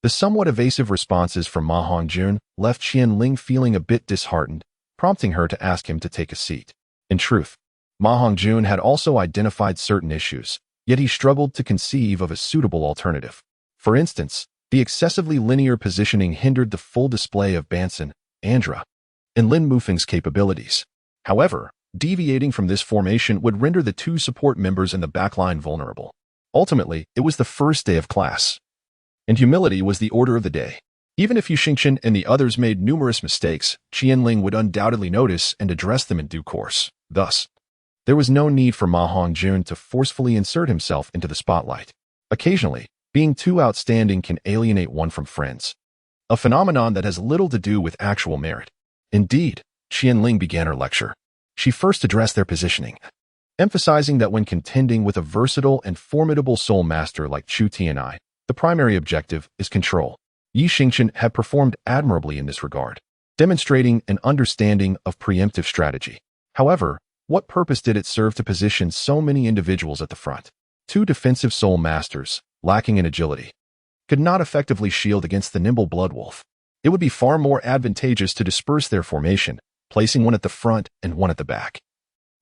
The somewhat evasive responses from Ma Hongjun left Qianling feeling a bit disheartened, prompting her to ask him to take a seat. In truth, Ma Hongjun had also identified certain issues, yet he struggled to conceive of a suitable alternative. For instance, the excessively linear positioning hindered the full display of Banson, Andra, and Lin Mufeng's capabilities. However, deviating from this formation would render the 2 support members in the backline vulnerable. Ultimately, it was the first day of class, and humility was the order of the day. Even if Yi Xingqian and the others made numerous mistakes, Qianling would undoubtedly notice and address them in due course. Thus, There was no need for Ma Hongjun to forcefully insert himself into the spotlight. Occasionally, being too outstanding can alienate one from friends, a phenomenon that has little to do with actual merit. Indeed, Qianling began her lecture. She first addressed their positioning, emphasizing that when contending with a versatile and formidable soul master like Chu Tianai, the primary objective is control. Yi Xingchen had performed admirably in this regard, demonstrating an understanding of preemptive strategy. However, what purpose did it serve to position so many individuals at the front? Two defensive soul masters, lacking in agility, could not effectively shield against the nimble blood wolf. It would be far more advantageous to disperse their formation, placing one at the front and one at the back,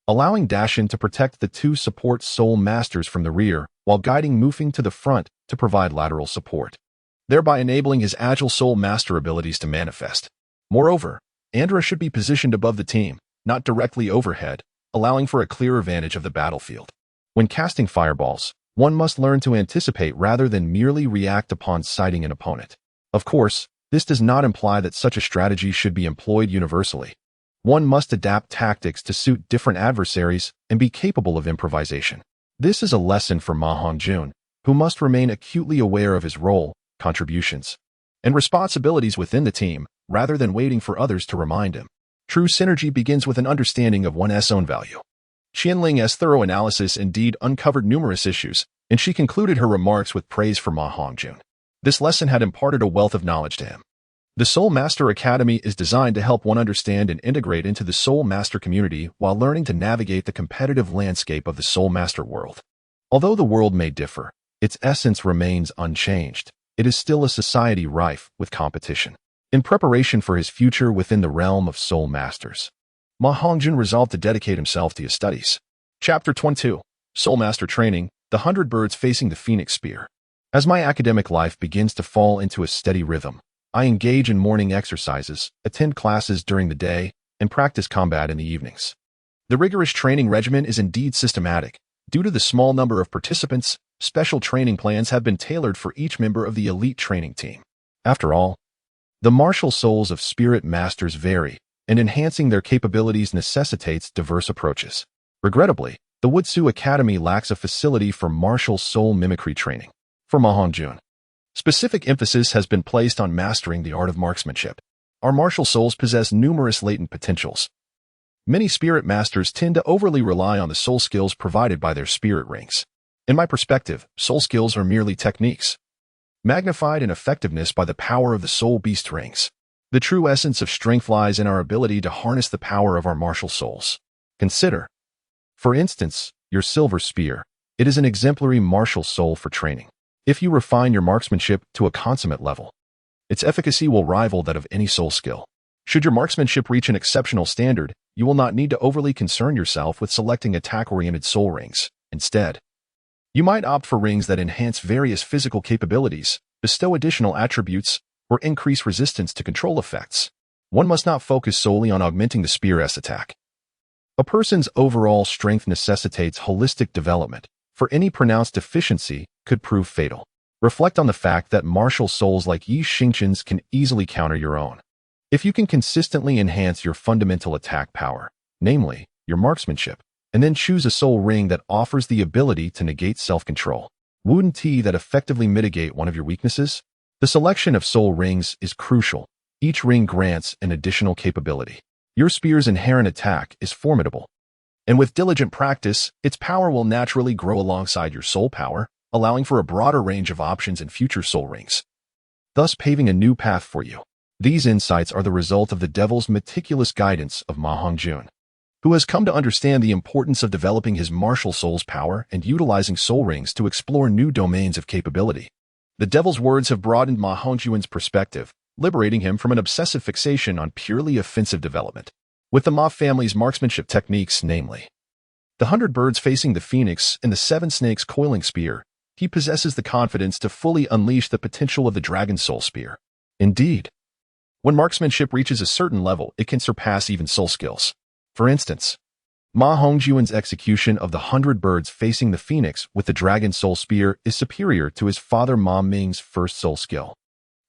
allowing Dashin to protect the two support soul masters from the rear while guiding Mufing to the front to provide lateral support, thereby enabling his agile soul master abilities to manifest. Moreover, Andra should be positioned above the team, not directly overhead, allowing for a clearer vantage of the battlefield. When casting fireballs, one must learn to anticipate rather than merely react upon sighting an opponent. Of course, this does not imply that such a strategy should be employed universally. One must adapt tactics to suit different adversaries and be capable of improvisation. This is a lesson for Ma Hongjun, who must remain acutely aware of his role, contributions, and responsibilities within the team, rather than waiting for others to remind him. True synergy begins with an understanding of one's own value. Qianling's thorough analysis indeed uncovered numerous issues, and she concluded her remarks with praise for Ma Hongjun. This lesson had imparted a wealth of knowledge to him. The Soul Master Academy is designed to help one understand and integrate into the Soul Master community while learning to navigate the competitive landscape of the Soul Master world. Although the world may differ, its essence remains unchanged. It is still a society rife with competition. In preparation for his future within the realm of Soul Masters, Ma Hongjun resolved to dedicate himself to his studies. Chapter 22. Soul Master Training, the 100 Birds Facing the Phoenix Spear. As my academic life begins to fall into a steady rhythm, I engage in morning exercises, attend classes during the day, and practice combat in the evenings. The rigorous training regimen is indeed systematic. Due to the small number of participants, special training plans have been tailored for each member of the elite training team. After all, the martial souls of spirit masters vary, and enhancing their capabilities necessitates diverse approaches. Regrettably, the Wutsu Academy lacks a facility for martial soul mimicry training. For Ma Hongjun, specific emphasis has been placed on mastering the art of marksmanship. Our martial souls possess numerous latent potentials. Many spirit masters tend to overly rely on the soul skills provided by their spirit rings. In my perspective, soul skills are merely techniques, magnified in effectiveness by the power of the soul beast rings. The true essence of strength lies in our ability to harness the power of our martial souls. Consider, for instance, your silver spear. It is an exemplary martial soul for training. If you refine your marksmanship to a consummate level, its efficacy will rival that of any soul skill. Should your marksmanship reach an exceptional standard, you will not need to overly concern yourself with selecting attack-oriented soul rings. Instead, you might opt for rings that enhance various physical capabilities, bestow additional attributes, or increase resistance to control effects. One must not focus solely on augmenting the spear's attack. A person's overall strength necessitates holistic development, for any pronounced deficiency could prove fatal. Reflect on the fact that martial souls like Yi Xingchen's can easily counter your own. If you can consistently enhance your fundamental attack power, namely, your marksmanship, and then choose a soul ring that offers the ability to negate self-control, Wuden Ti that effectively mitigate one of your weaknesses, the selection of soul rings is crucial. Each ring grants an additional capability. Your spear's inherent attack is formidable, and with diligent practice, its power will naturally grow alongside your soul power, allowing for a broader range of options in future soul rings, thus paving a new path for you. These insights are the result of the devil's meticulous guidance of Ma Hongjun, who has come to understand the importance of developing his martial soul's power and utilizing soul rings to explore new domains of capability. The devil's words have broadened Ma Hongjun's perspective, liberating him from an obsessive fixation on purely offensive development. With the Ma family's marksmanship techniques, namely, the 100 Birds Facing the Phoenix and the 7 Snakes Coiling Spear, he possesses the confidence to fully unleash the potential of the Dragon Soul Spear. Indeed, when marksmanship reaches a certain level, it can surpass even soul skills. For instance, Ma Hongjun's execution of the 100 Birds Facing the Phoenix with the Dragon Soul Spear is superior to his father Ma Ming's first soul skill.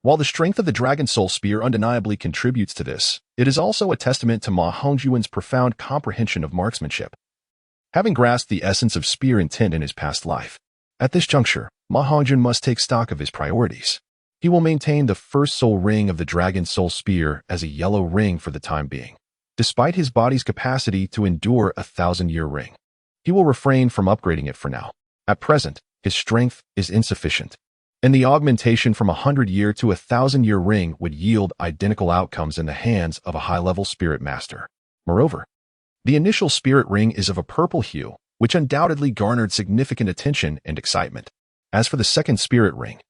While the strength of the Dragon Soul Spear undeniably contributes to this, it is also a testament to Ma Hongjun's profound comprehension of marksmanship. having grasped the essence of spear intent in his past life. At this juncture, Ma Hongjun must take stock of his priorities. He will maintain the first soul ring of the Dragon Soul Spear as a yellow ring for the time being, despite his body's capacity to endure a 1,000-year ring. He will refrain from upgrading it for now. At present, his strength is insufficient, and the augmentation from a 100-year to a 1,000-year ring would yield identical outcomes in the hands of a high-level spirit master. Moreover, the initial spirit ring is of a purple hue, which undoubtedly garnered significant attention and excitement. As for the second spirit ring,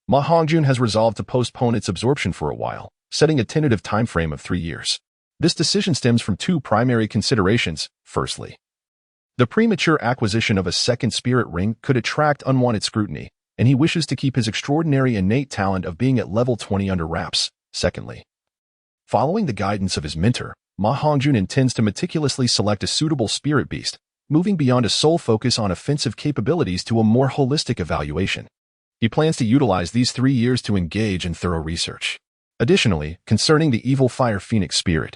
Ma Hongjun has resolved to postpone its absorption for a while, setting a tentative time frame of 3 years. This decision stems from two primary considerations. Firstly, the premature acquisition of a second spirit ring could attract unwanted scrutiny, and he wishes to keep his extraordinary innate talent of being at level 20 under wraps. Secondly, following the guidance of his mentor, Ma Hongjun intends to meticulously select a suitable spirit beast, moving beyond a sole focus on offensive capabilities to a more holistic evaluation. He plans to utilize these 3 years to engage in thorough research. Additionally, concerning the evil fire phoenix spirit,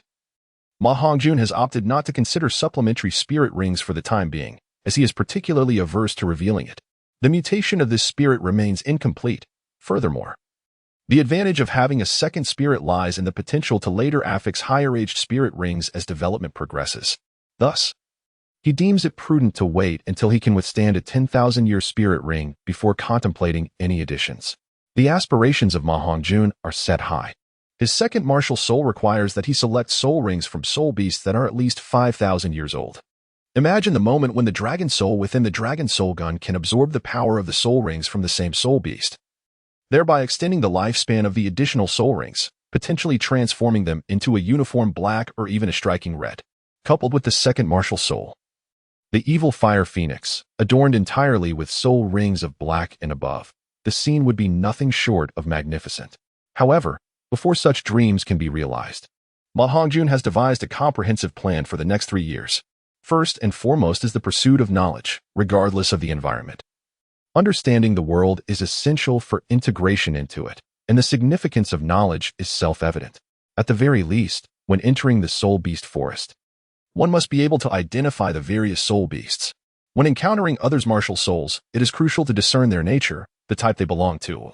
Ma Hongjun has opted not to consider supplementary spirit rings for the time being, as he is particularly averse to revealing it. The mutation of this spirit remains incomplete. Furthermore, the advantage of having a second spirit lies in the potential to later affix higher-aged spirit rings as development progresses. Thus, he deems it prudent to wait until he can withstand a 10,000-year spirit ring before contemplating any additions. The aspirations of Ma Hongjun are set high. His second martial soul requires that he select soul rings from soul beasts that are at least 5,000 years old. Imagine the moment when the dragon soul within the dragon soul gun can absorb the power of the soul rings from the same soul beast, thereby extending the lifespan of the additional soul rings, potentially transforming them into a uniform black or even a striking red. Coupled with the second martial soul, the evil fire phoenix, adorned entirely with soul rings of black and above, the scene would be nothing short of magnificent. However, before such dreams can be realized, Ma Hongjun has devised a comprehensive plan for the next 3 years. First and foremost is the pursuit of knowledge, regardless of the environment. Understanding the world is essential for integration into it, and the significance of knowledge is self-evident. At the very least, when entering the soul beast forest, one must be able to identify the various soul beasts. When encountering others' martial souls, it is crucial to discern their nature, the type they belong to,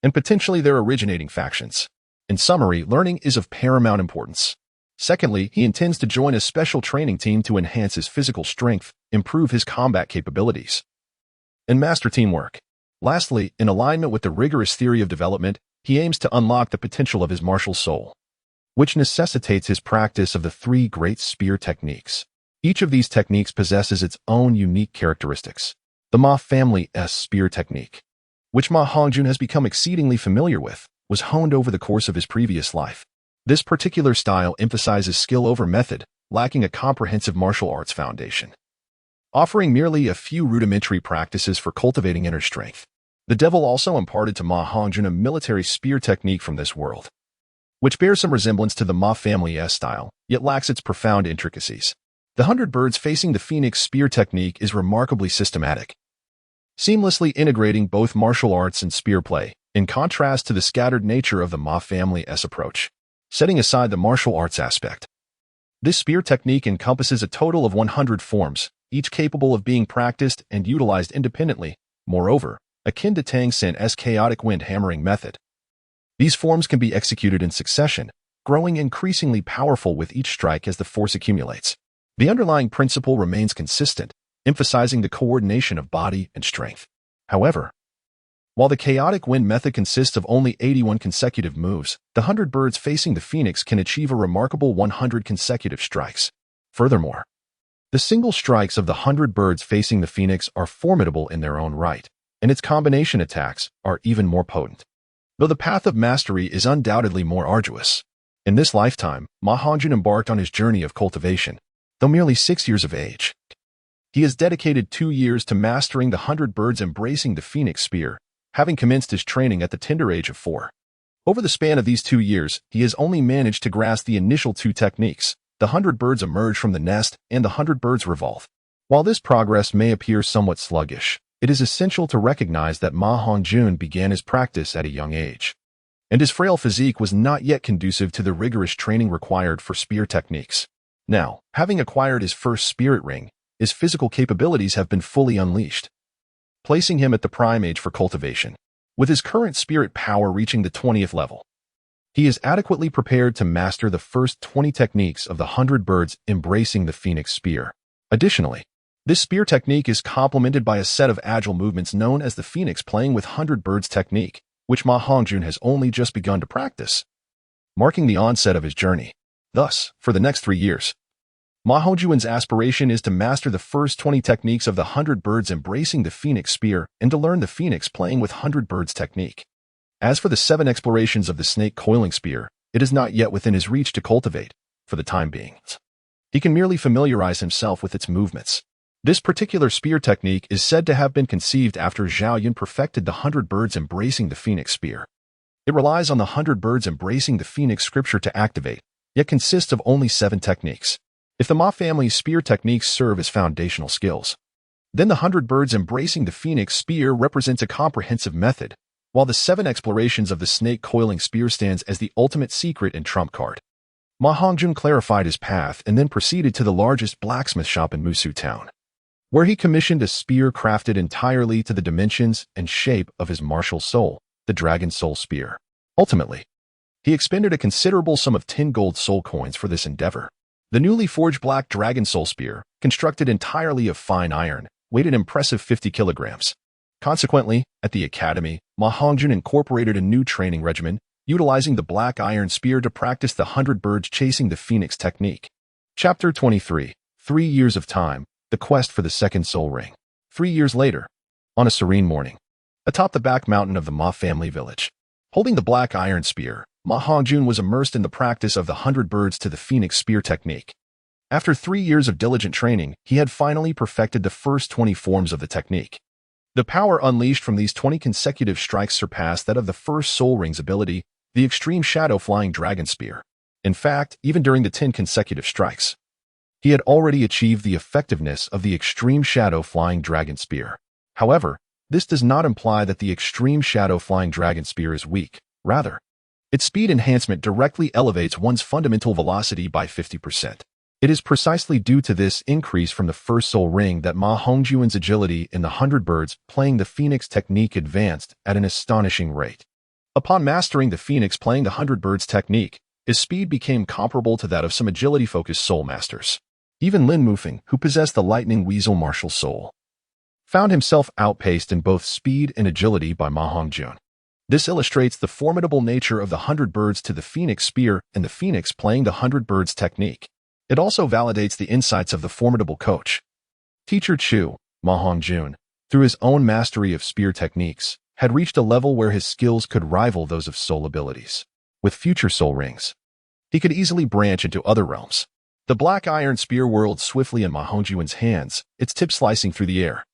and potentially their originating factions. In summary, learning is of paramount importance. Secondly, he intends to join a special training team to enhance his physical strength, improve his combat capabilities, and master teamwork. Lastly, in alignment with the rigorous theory of development, he aims to unlock the potential of his martial soul, which necessitates his practice of the 3 great spear techniques. Each of these techniques possesses its own unique characteristics. The Ma family's spear technique, which Ma Hongjun has become exceedingly familiar with, was honed over the course of his previous life. This particular style emphasizes skill over method, lacking a comprehensive martial arts foundation, offering merely a few rudimentary practices for cultivating inner strength. The devil also imparted to Ma Hongjun a military spear technique from this world, which bears some resemblance to the Ma family's style, yet lacks its profound intricacies. The 100 birds facing the phoenix spear technique is remarkably systematic, seamlessly integrating both martial arts and spear play, in contrast to the scattered nature of the Ma family's approach. Setting aside the martial arts aspect, this spear technique encompasses a total of 100 forms, each capable of being practiced and utilized independently. Moreover, akin to Tang Sen's chaotic wind hammering method, these forms can be executed in succession, growing increasingly powerful with each strike as the force accumulates. The underlying principle remains consistent, emphasizing the coordination of body and strength. However, while the chaotic wind method consists of only 81 consecutive moves, the 100 birds facing the phoenix can achieve a remarkable 100 consecutive strikes. Furthermore, the single strikes of the 100 birds facing the phoenix are formidable in their own right, and its combination attacks are even more potent. Though the path of mastery is undoubtedly more arduous, in this lifetime, Ma Hongjun embarked on his journey of cultivation. Though merely 6 years of age, he has dedicated 2 years to mastering the 100 birds embracing the phoenix spear, having commenced his training at the tender age of 4. Over the span of these 2 years, he has only managed to grasp the initial 2 techniques. The 100 birds emerge from the nest and the 100 birds revolve. While this progress may appear somewhat sluggish, it is essential to recognize that Ma Hongjun began his practice at a young age, and his frail physique was not yet conducive to the rigorous training required for spear techniques. Now, having acquired his first spirit ring, his physical capabilities have been fully unleashed, placing him at the prime age for cultivation. With his current spirit power reaching the 20th level, he is adequately prepared to master the first 20 techniques of the 100 birds embracing the phoenix spear. Additionally, this spear technique is complemented by a set of agile movements known as the phoenix playing with 100 birds technique, which Ma Hongjun has only just begun to practice, marking the onset of his journey. Thus, for the next 3 years, Ma Hongjun's aspiration is to master the first 20 techniques of the 100 birds embracing the phoenix spear and to learn the phoenix playing with 100 birds technique. As for the 7 explorations of the snake coiling spear, it is not yet within his reach to cultivate, for the time being. He can merely familiarize himself with its movements. This particular spear technique is said to have been conceived after Zhao Yun perfected the 100 birds embracing the phoenix spear. It relies on the 100 birds embracing the phoenix scripture to activate, yet consists of only 7 techniques. If the Ma family's spear techniques serve as foundational skills, then the 100 birds embracing the phoenix spear represents a comprehensive method, while the 7 explorations of the snake coiling spear stands as the ultimate secret and trump card. Ma Hongjun clarified his path and then proceeded to the largest blacksmith shop in Musu town, where he commissioned a spear crafted entirely to the dimensions and shape of his martial soul, the Dragon Soul Spear. Ultimately, he expended a considerable sum of 10 gold soul coins for this endeavor. The newly forged black Dragon Soul Spear, constructed entirely of fine iron, weighed an impressive 50 kilograms. Consequently, at the academy, Ma Hongjun incorporated a new training regimen, utilizing the black iron spear to practice the 100 birds chasing the phoenix technique. Chapter 23. 3 years of time, the quest for the second soul ring. 3 years later, on a serene morning, atop the back mountain of the Ma family village, holding the black iron spear, Ma Hongjun was immersed in the practice of the 100 birds to the phoenix spear technique. After 3 years of diligent training, he had finally perfected the first 20 forms of the technique. The power unleashed from these 20 consecutive strikes surpassed that of the first soul ring's ability, the extreme shadow flying dragon spear. In fact, even during the 10 consecutive strikes, he had already achieved the effectiveness of the extreme shadow flying dragon spear. However, this does not imply that the extreme shadow flying dragon spear is weak. Rather, its speed enhancement directly elevates one's fundamental velocity by 50%. It is precisely due to this increase from the first soul ring that Ma Hongjun's agility in the 100 birds playing the phoenix technique advanced at an astonishing rate. Upon mastering the phoenix playing the 100 birds technique, his speed became comparable to that of some agility-focused soul masters. Even Lin Mufeng, who possessed the lightning weasel martial soul, found himself outpaced in both speed and agility by Ma Hongjun. This illustrates the formidable nature of the 100 birds to the phoenix spear and the phoenix playing the 100 birds technique. It also validates the insights of the formidable coach. Teacher Chu, Ma Hongjun, through his own mastery of spear techniques, had reached a level where his skills could rival those of soul abilities. With future soul rings, he could easily branch into other realms. The black iron spear whirled swiftly in Ma Hongjun's hands, its tip slicing through the air,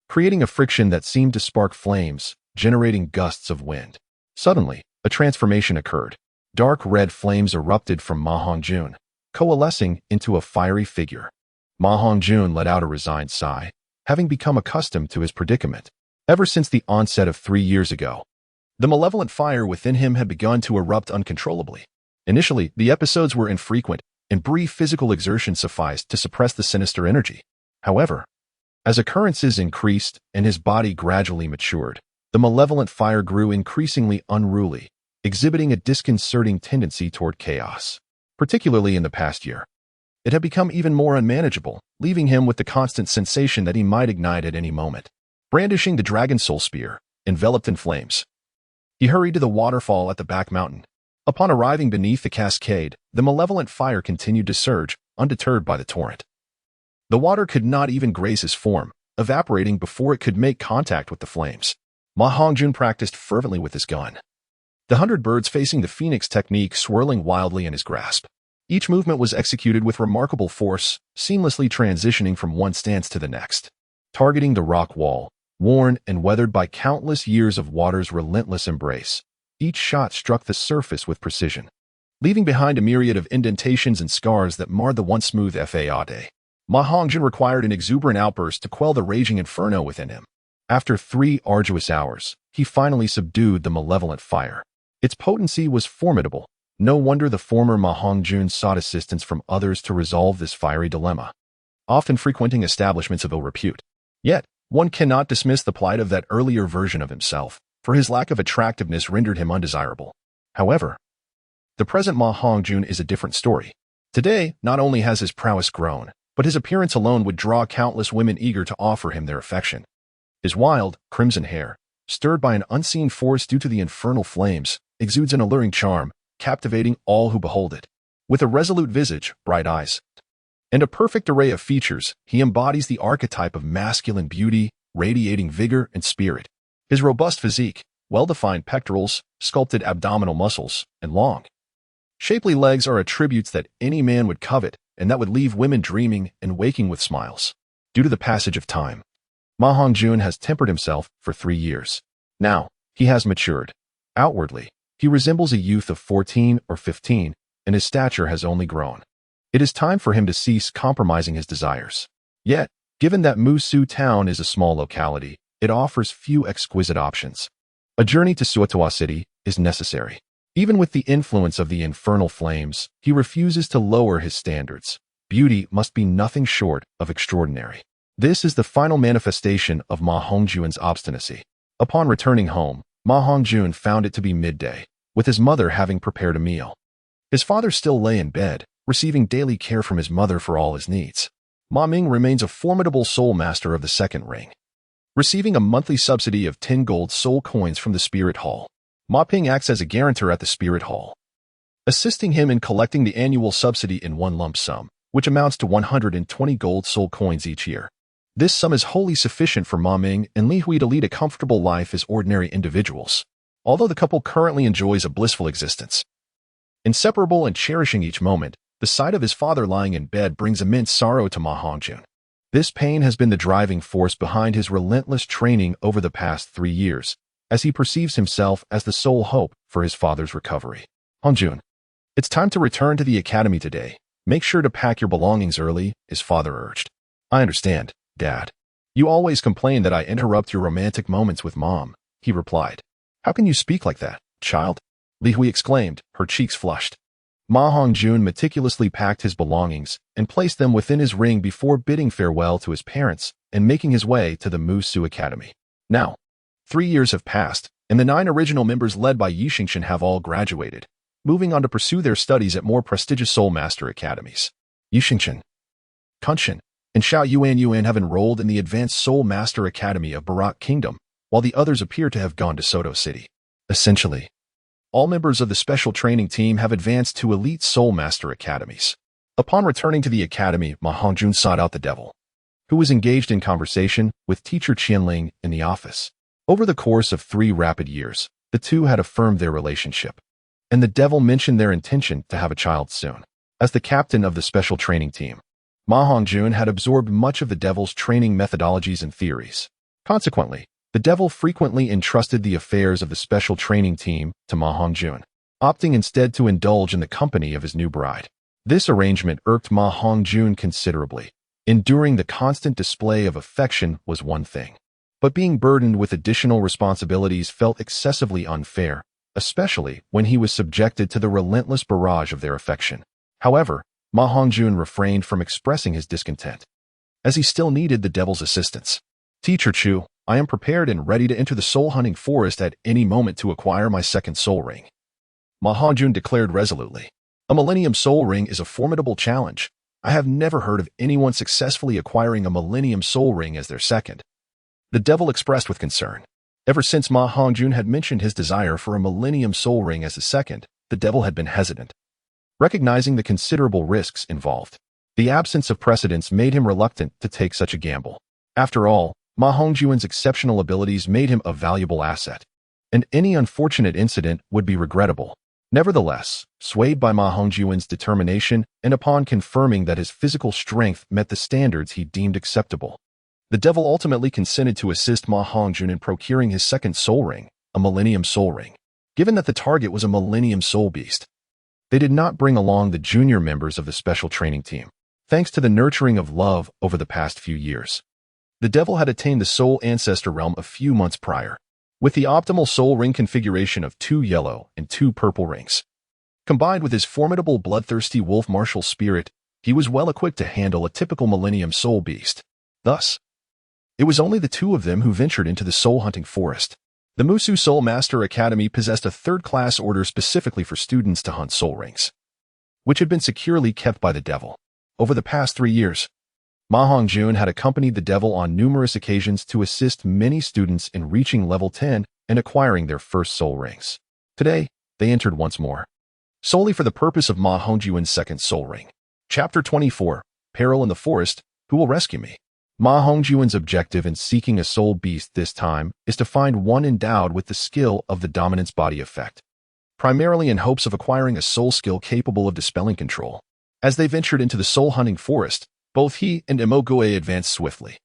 creating a friction that seemed to spark flames, generating gusts of wind. Suddenly, a transformation occurred. Dark red flames erupted from Ma Hongjun, coalescing into a fiery figure. Ma Hongjun let out a resigned sigh, having become accustomed to his predicament. Ever since the onset of 3 years ago, the malevolent fire within him had begun to erupt uncontrollably. Initially, the episodes were infrequent, and brief physical exertion sufficed to suppress the sinister energy. However, as occurrences increased and his body gradually matured, the malevolent fire grew increasingly unruly, exhibiting a disconcerting tendency toward chaos. Particularly in the past year, it had become even more unmanageable, leaving him with the constant sensation that he might ignite at any moment. Brandishing the Dragon Soul Spear, enveloped in flames, he hurried to the waterfall at the back mountain. Upon arriving beneath the cascade, the malevolent fire continued to surge, undeterred by the torrent. The water could not even graze his form, evaporating before it could make contact with the flames. Ma Hongjun practiced fervently with his gun, the 100 birds facing the phoenix technique swirling wildly in his grasp. Each movement was executed with remarkable force, seamlessly transitioning from one stance to the next, targeting the rock wall, worn and weathered by countless years of water's relentless embrace. Each shot struck the surface with precision, leaving behind a myriad of indentations and scars that marred the once smooth facade. Ma Hongjun required an exuberant outburst to quell the raging inferno within him. After 3 arduous hours, he finally subdued the malevolent fire. Its potency was formidable. No wonder the former Ma Hongjun sought assistance from others to resolve this fiery dilemma. often frequenting establishments of ill repute. Yet, one cannot dismiss the plight of that earlier version of himself, for his lack of attractiveness rendered him undesirable. However, the present Ma Hongjun is a different story. Today, not only has his prowess grown, but his appearance alone would draw countless women eager to offer him their affection. His wild, crimson hair, stirred by an unseen force due to the infernal flames, exudes an alluring charm, captivating all who behold it. With a resolute visage, bright eyes, and a perfect array of features, he embodies the archetype of masculine beauty, radiating vigor and spirit. His robust physique, well-defined pectorals, sculpted abdominal muscles, and long, shapely legs are attributes that any man would covet and that would leave women dreaming and waking with smiles. Due to the passage of time, Ma Hongjun has tempered himself for 3 years. Now, he has matured. Outwardly, he resembles a youth of 14 or 15, and his stature has only grown. It is time for him to cease compromising his desires. Yet, given that Musu town is a small locality, it offers few exquisite options. A journey to Suotawa City is necessary. Even with the influence of the infernal flames, he refuses to lower his standards. Beauty must be nothing short of extraordinary. This is the final manifestation of Ma Hongjun's obstinacy. Upon returning home, Ma Hongjun found it to be midday, with his mother having prepared a meal. His father still lay in bed, receiving daily care from his mother for all his needs. Ma Ming remains a formidable soul master of the second ring, receiving a monthly subsidy of 10 gold soul coins from the Spirit Hall. Ma Ping acts as a guarantor at the Spirit Hall, assisting him in collecting the annual subsidy in one lump sum, which amounts to 120 gold soul coins each year. This sum is wholly sufficient for Ma Ming and Li Hui to lead a comfortable life as ordinary individuals, although the couple currently enjoys a blissful existence. Inseparable and cherishing each moment, the sight of his father lying in bed brings immense sorrow to Ma Hongjun. This pain has been the driving force behind his relentless training over the past 3 years, as he perceives himself as the sole hope for his father's recovery. Hongjun, it's time to return to the academy today. Make sure to pack your belongings early, his father urged. I understand, Dad. You always complain that I interrupt your romantic moments with Mom, he replied. How can you speak like that, child? Li Hui exclaimed, her cheeks flushed. Ma Hongjun meticulously packed his belongings and placed them within his ring before bidding farewell to his parents and making his way to the Musu Academy. Now, 3 years have passed, and the 9 original members led by Yi Xingchen have all graduated, moving on to pursue their studies at more prestigious Soul Master academies. Yi Xingchen, Kunshin, and Xiao Yuan have enrolled in the Advanced Soul Master Academy of Barak Kingdom, while the others appear to have gone to Soto City. Essentially, all members of the special training team have advanced to elite Soul Master academies. Upon returning to the academy, Ma Hongjun sought out the devil, who was engaged in conversation with teacher Qianling in the office. Over the course of 3 rapid years, the two had affirmed their relationship, and the devil mentioned their intention to have a child soon. As the captain of the special training team, Ma Hongjun had absorbed much of the devil's training methodologies and theories. Consequently, the devil frequently entrusted the affairs of the special training team to Ma Hongjun, opting instead to indulge in the company of his new bride. This arrangement irked Ma Hongjun considerably. Enduring the constant display of affection was one thing, but being burdened with additional responsibilities felt excessively unfair, especially when he was subjected to the relentless barrage of their affection. However, Ma Hongjun refrained from expressing his discontent, as he still needed the devil's assistance. Teacher Chu, I am prepared and ready to enter the soul-hunting forest at any moment to acquire my second soul ring, Ma Hongjun declared resolutely. A Millennium Soul Ring is a formidable challenge. I have never heard of anyone successfully acquiring a Millennium Soul Ring as their second. The devil expressed with concern. Ever since Ma Hongjun had mentioned his desire for a Millennium Soul Ring as his second, the devil had been hesitant, recognizing the considerable risks involved. The absence of precedents made him reluctant to take such a gamble. After all, Ma Hongjun's exceptional abilities made him a valuable asset, and any unfortunate incident would be regrettable. Nevertheless, swayed by Ma Hongjun's determination and upon confirming that his physical strength met the standards he deemed acceptable, the devil ultimately consented to assist Ma Hongjun in procuring his second soul ring, a Millennium Soul Ring. Given that the target was a Millennium Soul Beast, they did not bring along the junior members of the special training team. Thanks to the nurturing of love over the past few years, the devil had attained the Soul Ancestor realm a few months prior, with the optimal soul ring configuration of 2 yellow and 2 purple rings. Combined with his formidable bloodthirsty wolf martial spirit, He was well equipped to handle a typical Millennium Soul Beast. Thus, it was only the two of them who ventured into the soul-hunting forest. The Musu Soul Master Academy possessed a third-class order specifically for students to hunt soul rings, which had been securely kept by the devil. Over the past 3 years, Ma Hongjun had accompanied the devil on numerous occasions to assist many students in reaching level 10 and acquiring their first soul rings. Today, they entered once more, solely for the purpose of Ma Hongjun's second soul ring. Chapter 24, Peril in the Forest, Who Will Rescue Me? Ma Hongjun's objective in seeking a soul beast this time is to find one endowed with the skill of the dominance body effect, primarily in hopes of acquiring a soul skill capable of dispelling control. As they ventured into the soul-hunting forest, both he and Imogue advanced swiftly.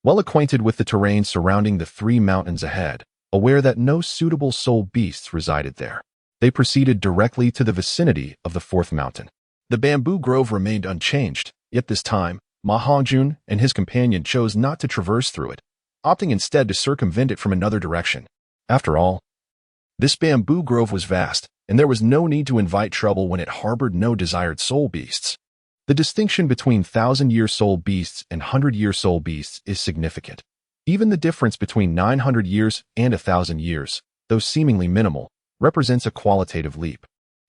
Well acquainted with the terrain surrounding the 3 mountains ahead, aware that no suitable soul beasts resided there, they proceeded directly to the vicinity of the 4th mountain. The bamboo grove remained unchanged, yet this time, Ma Hongjun and his companion chose not to traverse through it, opting instead to circumvent it from another direction. After all, this bamboo grove was vast, and there was no need to invite trouble when it harbored no desired soul beasts. The distinction between 1,000-year soul beasts and 100-year soul beasts is significant. Even the difference between 900 years and 1,000 years, though seemingly minimal, represents a qualitative leap,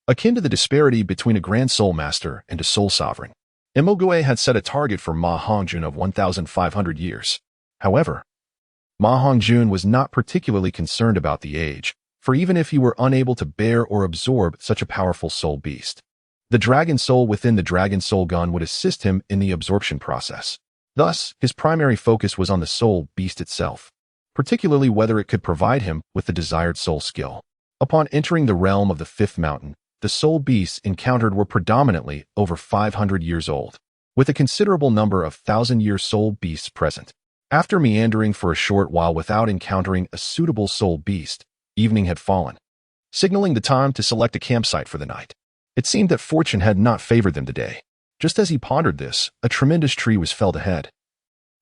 akin to the disparity between a Grand Soul Master and a Soul Sovereign. Imogue had set a target for Ma Hongjun of 1,500 years. However, Ma Hongjun was not particularly concerned about the age, for even if he were unable to bear or absorb such a powerful soul beast, the dragon soul within the dragon soul gun would assist him in the absorption process. Thus, his primary focus was on the soul beast itself, particularly whether it could provide him with the desired soul skill. Upon entering the realm of the 5th mountain, the soul beasts encountered were predominantly over 500 years old, with a considerable number of 1,000-year soul beasts present. After meandering for a short while without encountering a suitable soul beast, evening had fallen, signaling the time to select a campsite for the night. It seemed that fortune had not favored them today. Just as he pondered this, a tremendous tree was felled ahead,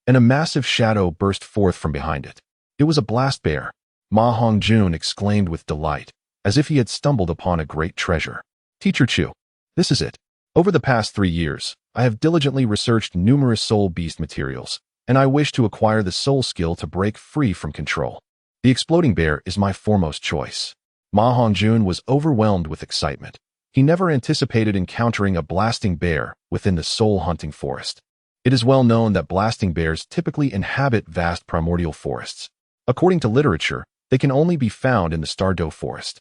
and a massive shadow burst forth from behind it. It was a blast bear. Ma Hongjun exclaimed with delight, as if he had stumbled upon a great treasure. Teacher Chu, this is it. Over the past 3 years, I have diligently researched numerous soul beast materials, and I wish to acquire the soul skill to break free from control. The exploding bear is my foremost choice. Ma Hongjun was overwhelmed with excitement. He never anticipated encountering a blasting bear within the soul-hunting forest. It is well known that blasting bears typically inhabit vast primordial forests. According to literature, they can only be found in the Stardow forest.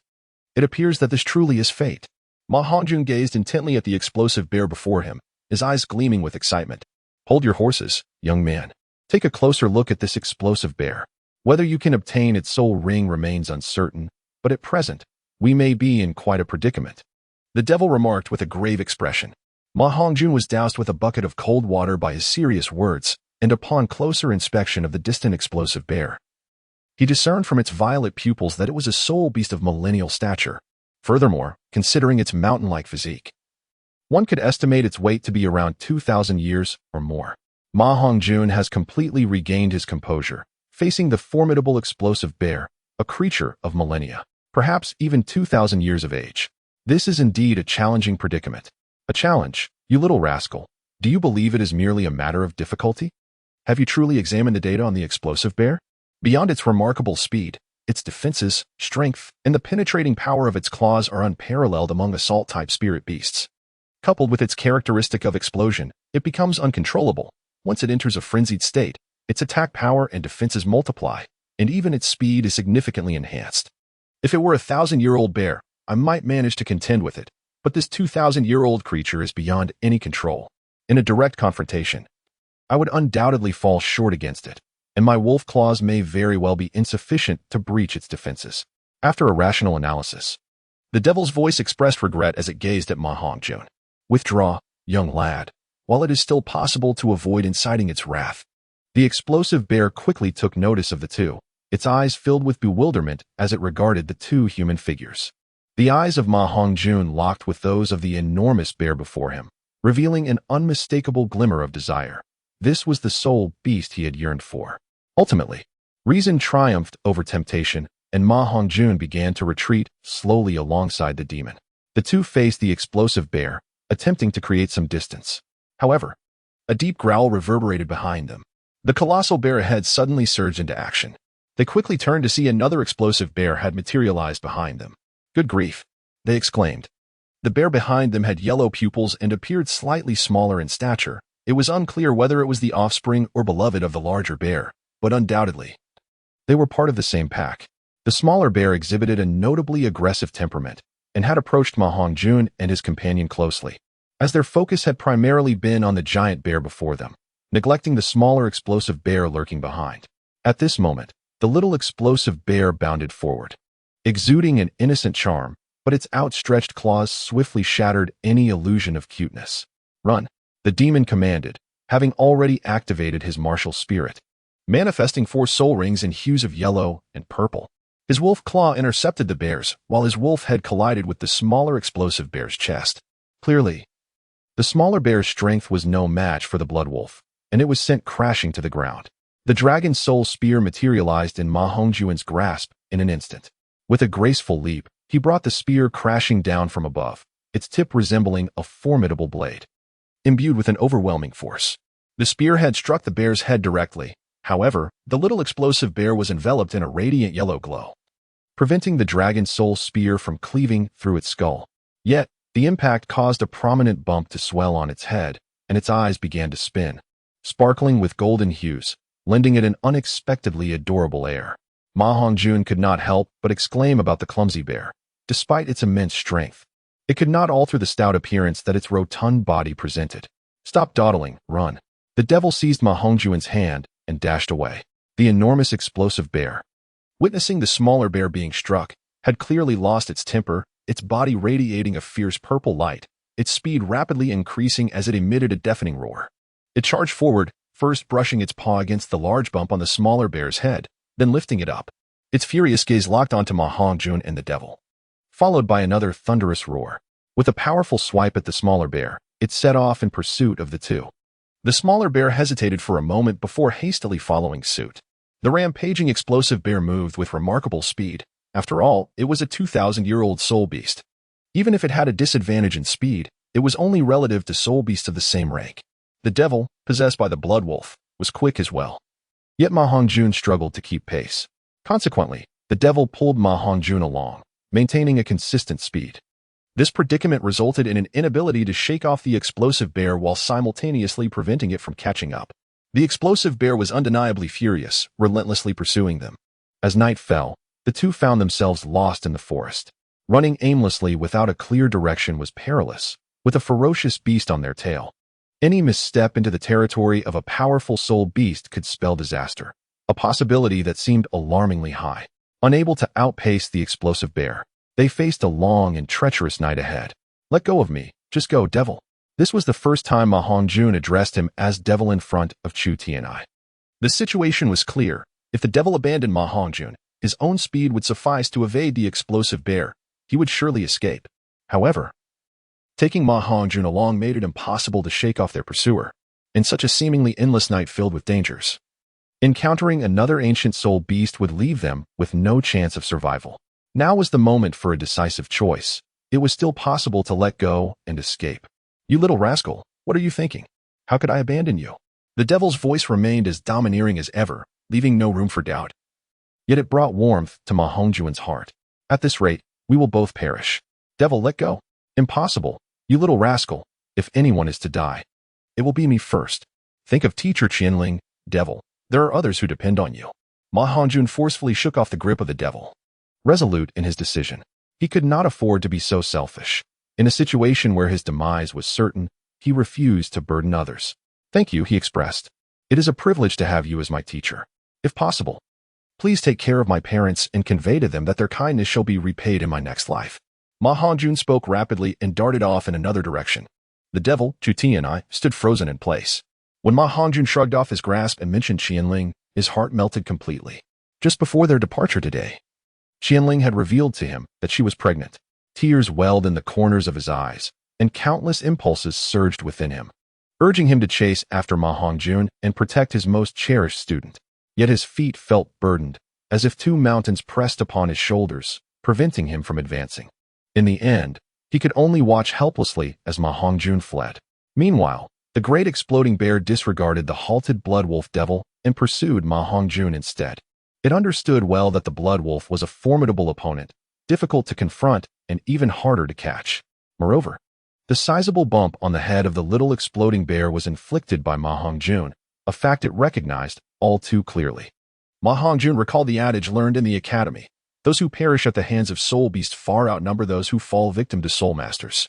It appears that this truly is fate. Ma Hongjun gazed intently at the explosive bear before him, his eyes gleaming with excitement. Hold your horses, young man. Take a closer look at this explosive bear. Whether you can obtain its soul ring remains uncertain, but at present, we may be in quite a predicament. The devil remarked with a grave expression. Ma Hongjun was doused with a bucket of cold water by his serious words, and upon closer inspection of the distant explosive bear, he discerned from its violet pupils that it was a soul beast of millennial stature. Furthermore, considering its mountain-like physique, one could estimate its weight to be around 2,000 years or more. Ma Hongjun has completely regained his composure, facing the formidable explosive bear, a creature of millennia, perhaps even 2,000 years of age. This is indeed a challenging predicament. A challenge, you little rascal. Do you believe it is merely a matter of difficulty? Have you truly examined the data on the explosive bear? Beyond its remarkable speed, its defenses, strength, and the penetrating power of its claws are unparalleled among assault-type spirit beasts. Coupled with its characteristic of explosion, it becomes uncontrollable. Once it enters a frenzied state, its attack power and defenses multiply, and even its speed is significantly enhanced. If it were a 1,000-year-old bear, I might manage to contend with it, but this 2,000-year-old creature is beyond any control. In a direct confrontation, I would undoubtedly fall short against it, and my wolf claws may very well be insufficient to breach its defenses. After a rational analysis, the devil's voice expressed regret as it gazed at Ma Hongjun. Withdraw, young lad, while it is still possible to avoid inciting its wrath. The explosive bear quickly took notice of the two, its eyes filled with bewilderment as it regarded the 2 human figures. The eyes of Ma Hongjun locked with those of the enormous bear before him, revealing an unmistakable glimmer of desire. This was the soul beast he had yearned for. Ultimately, reason triumphed over temptation, and Ma Hongjun began to retreat slowly alongside the demon. The two faced the explosive bear, attempting to create some distance. However, a deep growl reverberated behind them. The colossal bear ahead suddenly surged into action. They quickly turned to see another explosive bear had materialized behind them. "Good grief!" they exclaimed. The bear behind them had yellow pupils and appeared slightly smaller in stature. It was unclear whether it was the offspring or beloved of the larger bear, but undoubtedly, they were part of the same pack. The smaller bear exhibited a notably aggressive temperament and had approached Ma Hongjun and his companion closely, as their focus had primarily been on the giant bear before them, neglecting the smaller explosive bear lurking behind. At this moment, the little explosive bear bounded forward, exuding an innocent charm, but its outstretched claws swiftly shattered any illusion of cuteness. "Run," the demon commanded, having already activated his martial spirit, manifesting 4 soul rings in hues of yellow and purple. His wolf claw intercepted the bears, while his wolf head collided with the smaller explosive bear's chest. Clearly, the smaller bear's strength was no match for the blood wolf, and it was sent crashing to the ground. The dragon soul spear materialized in Ma Hongjun's grasp in an instant. With a graceful leap, he brought the spear crashing down from above, its tip resembling a formidable blade, imbued with an overwhelming force. The spear had struck the bear's head directly. However, the little explosive bear was enveloped in a radiant yellow glow, preventing the dragon soul spear from cleaving through its skull. Yet, the impact caused a prominent bump to swell on its head, and its eyes began to spin, sparkling with golden hues, lending it an unexpectedly adorable air. Ma Hongjun could not help but exclaim about the clumsy bear. Despite its immense strength, it could not alter the stout appearance that its rotund body presented. "Stop dawdling, run." The devil seized Ma Hongjun's hand and dashed away. The enormous explosive bear, witnessing the smaller bear being struck, had clearly lost its temper, its body radiating a fierce purple light, its speed rapidly increasing as it emitted a deafening roar. It charged forward, first brushing its paw against the large bump on the smaller bear's head, then lifting it up. Its furious gaze locked onto Ma Hongjun and the devil, followed by another thunderous roar. With a powerful swipe at the smaller bear, it set off in pursuit of the two. The smaller bear hesitated for a moment before hastily following suit. The rampaging explosive bear moved with remarkable speed. After all, it was a 2,000-year-old soul beast. Even if it had a disadvantage in speed, it was only relative to soul beasts of the same rank. The devil, possessed by the blood wolf, was quick as well. Yet Ma Hongjun struggled to keep pace. Consequently, the devil pulled Ma Hongjun along, maintaining a consistent speed. This predicament resulted in an inability to shake off the explosive bear while simultaneously preventing it from catching up. The explosive bear was undeniably furious, relentlessly pursuing them. As night fell, the two found themselves lost in the forest. Running aimlessly without a clear direction was perilous, with a ferocious beast on their tail. Any misstep into the territory of a powerful soul beast could spell disaster, a possibility that seemed alarmingly high. Unable to outpace the explosive bear, they faced a long and treacherous night ahead. "Let go of me, just go, devil." This was the first time Ma Hongjun addressed him as devil in front of Chu Tianai. The situation was clear. If the devil abandoned Ma Hongjun, his own speed would suffice to evade the explosive bear. He would surely escape. However, taking Ma Hongjun along made it impossible to shake off their pursuer, in such a seemingly endless night filled with dangers. Encountering another ancient soul beast would leave them with no chance of survival. Now was the moment for a decisive choice. It was still possible to let go and escape. "You little rascal, what are you thinking? How could I abandon you?" The devil's voice remained as domineering as ever, leaving no room for doubt. Yet it brought warmth to Ma Hongjun's heart. "At this rate, we will both perish." "Devil, let go." "Impossible. You little rascal. If anyone is to die, it will be me first. Think of teacher Qianling, devil. There are others who depend on you." Ma Hongjun forcefully shook off the grip of the devil. Resolute in his decision, he could not afford to be so selfish. In a situation where his demise was certain, he refused to burden others. "Thank you," he expressed. "It is a privilege to have you as my teacher. If possible, please take care of my parents and convey to them that their kindness shall be repaid in my next life." Ma Hongjun spoke rapidly and darted off in another direction. The devil, Chu Tianai, stood frozen in place. When Ma Hongjun shrugged off his grasp and mentioned Qianling, his heart melted completely. Just before their departure today, Qianling had revealed to him that she was pregnant. Tears welled in the corners of his eyes, and countless impulses surged within him, urging him to chase after Ma Hongjun and protect his most cherished student. Yet his feet felt burdened, as if 2 mountains pressed upon his shoulders, preventing him from advancing. In the end, he could only watch helplessly as Ma Hongjun fled. Meanwhile, The great exploding bear disregarded the halted blood wolf devil and pursued Ma Hongjun instead. It understood well that the blood wolf was a formidable opponent, difficult to confront and even harder to catch. Moreover, the sizable bump on the head of the little exploding bear was inflicted by Ma Hongjun, a fact it recognized all too clearly. Ma Hongjun recalled the adage learned in the academy: those who perish at the hands of soul beasts far outnumber those who fall victim to soul masters.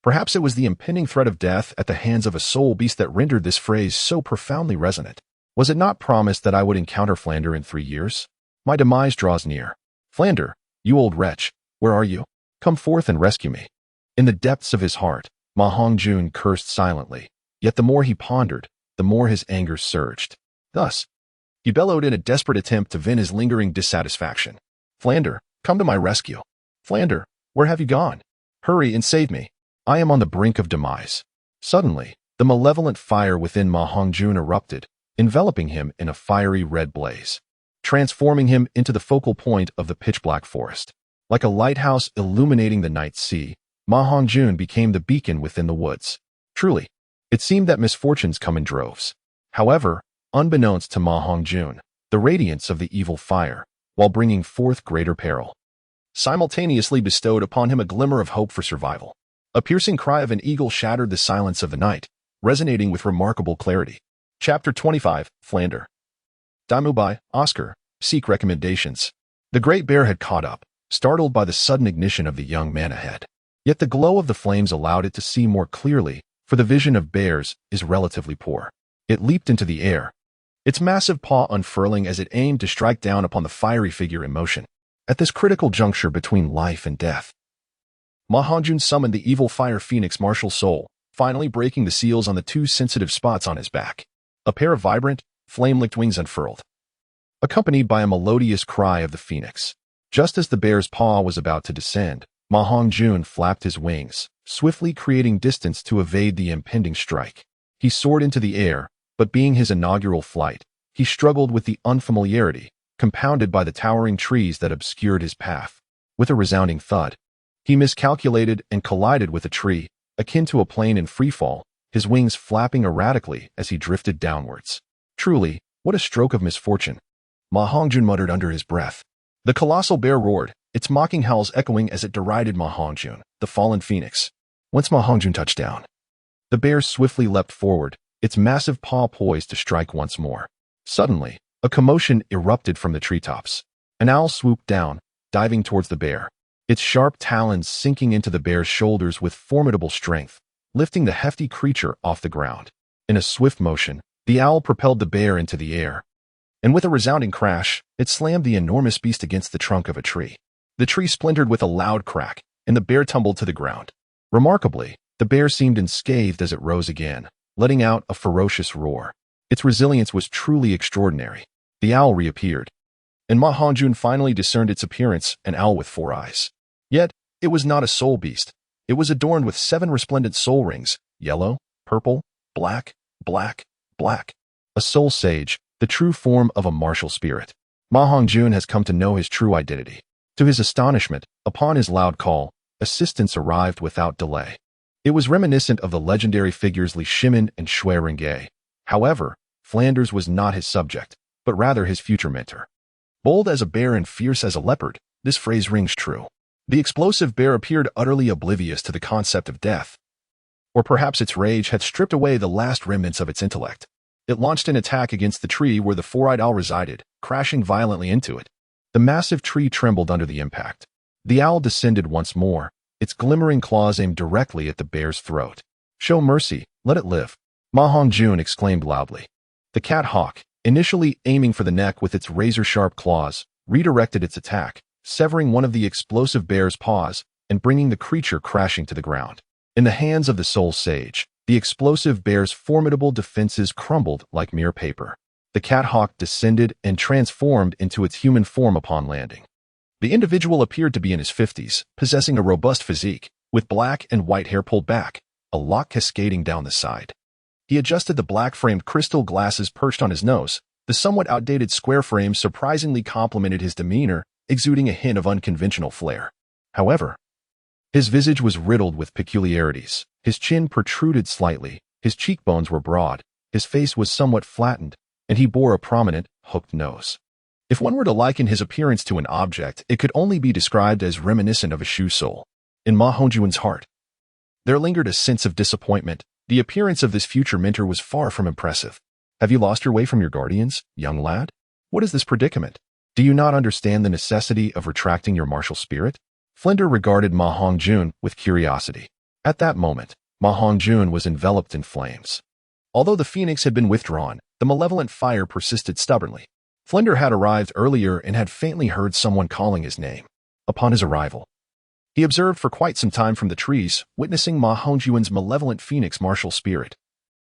Perhaps it was the impending threat of death at the hands of a soul beast that rendered this phrase so profoundly resonant. Was it not promised that I would encounter Flander in 3 years? My demise draws near. Flander, you old wretch, where are you? Come forth and rescue me. In the depths of his heart, Ma Hongjun cursed silently, yet the more he pondered, the more his anger surged. Thus, he bellowed in a desperate attempt to vent his lingering dissatisfaction. Flander, come to my rescue. Flander, where have you gone? Hurry and save me. I am on the brink of demise. Suddenly, the malevolent fire within Ma Hongjun erupted, enveloping him in a fiery red blaze, transforming him into the focal point of the pitch-black forest. Like a lighthouse illuminating the night sea, Ma Hongjun became the beacon within the woods. Truly, it seemed that misfortunes come in droves. However, unbeknownst to Ma Hongjun, the radiance of the evil fire, while bringing forth greater peril, simultaneously bestowed upon him a glimmer of hope for survival. A piercing cry of an eagle shattered the silence of the night, resonating with remarkable clarity. Chapter 25, Flander. Damu by Oscar, Seek Recommendations. The great bear had caught up, startled by the sudden ignition of the young man ahead. Yet the glow of the flames allowed it to see more clearly, for the vision of bears is relatively poor. It leaped into the air, its massive paw unfurling as it aimed to strike down upon the fiery figure in motion. At this critical juncture between life and death, Ma Hongjun summoned the evil fire phoenix martial soul, finally breaking the seals on the 2 sensitive spots on his back. A pair of vibrant, flame-licked wings unfurled, accompanied by a melodious cry of the phoenix. Just as the bear's paw was about to descend, Ma Hongjun flapped his wings, swiftly creating distance to evade the impending strike. He soared into the air, but being his inaugural flight, he struggled with the unfamiliarity, compounded by the towering trees that obscured his path. With a resounding thud, he miscalculated and collided with a tree, akin to a plane in freefall, his wings flapping erratically as he drifted downwards. Truly, what a stroke of misfortune, Ma Hongjun muttered under his breath. The colossal bear roared, its mocking howls echoing as it derided Ma Hongjun, the fallen phoenix. Once Ma Hongjun touched down, the bear swiftly leapt forward, its massive paw poised to strike once more. Suddenly, a commotion erupted from the treetops. An owl swooped down, diving towards the bear, its sharp talons sinking into the bear's shoulders with formidable strength, lifting the hefty creature off the ground. In a swift motion, the owl propelled the bear into the air, and with a resounding crash, it slammed the enormous beast against the trunk of a tree. The tree splintered with a loud crack, and the bear tumbled to the ground. Remarkably, the bear seemed unscathed as it rose again, letting out a ferocious roar. Its resilience was truly extraordinary. The owl reappeared, and Ma Hongjun finally discerned its appearance, an owl with 4 eyes. Yet, it was not a soul beast. It was adorned with 7 resplendent soul rings, yellow, purple, black, black, black. A soul sage, the true form of a martial spirit. Ma Hongjun has come to know his true identity. To his astonishment, upon his loud call, assistance arrived without delay. It was reminiscent of the legendary figures Li Shimin and Shui Rengay. However, Flanders was not his subject, but rather his future mentor. Bold as a bear and fierce as a leopard, this phrase rings true. The explosive bear appeared utterly oblivious to the concept of death. Or perhaps its rage had stripped away the last remnants of its intellect. It launched an attack against the tree where the 4-eyed owl resided, crashing violently into it. The massive tree trembled under the impact. The owl descended once more, its glimmering claws aimed directly at the bear's throat. "Show mercy, let it live," Ma Hongjun exclaimed loudly. The cat hawk, initially aiming for the neck with its razor-sharp claws, redirected its attack, severing one of the explosive bear's paws and bringing the creature crashing to the ground. In the hands of the soul sage, the explosive bear's formidable defenses crumbled like mere paper. The cat hawk descended and transformed into its human form upon landing. The individual appeared to be in his 50s, possessing a robust physique, with black and white hair pulled back, a lock cascading down the side. He adjusted the black-framed crystal glasses perched on his nose. The somewhat outdated square frame surprisingly complemented his demeanor, exuding a hint of unconventional flair. However, his visage was riddled with peculiarities. His chin protruded slightly, His cheekbones were broad, his face was somewhat flattened, and he bore a prominent, hooked nose. If one were to liken his appearance to an object, it could only be described as reminiscent of a shoe sole. In Ma Hongjun's heart, there lingered a sense of disappointment. The appearance of this future mentor was far from impressive. Have you lost your way from your guardians, young lad? What is this predicament? Do you not understand the necessity of retracting your martial spirit? Flinder regarded Ma Hongjun with curiosity. At that moment, Ma Hongjun was enveloped in flames. Although the phoenix had been withdrawn, the malevolent fire persisted stubbornly. Flinder had arrived earlier and had faintly heard someone calling his name. Upon his arrival, he observed for quite some time from the trees, witnessing Ma Hongjun's malevolent phoenix martial spirit,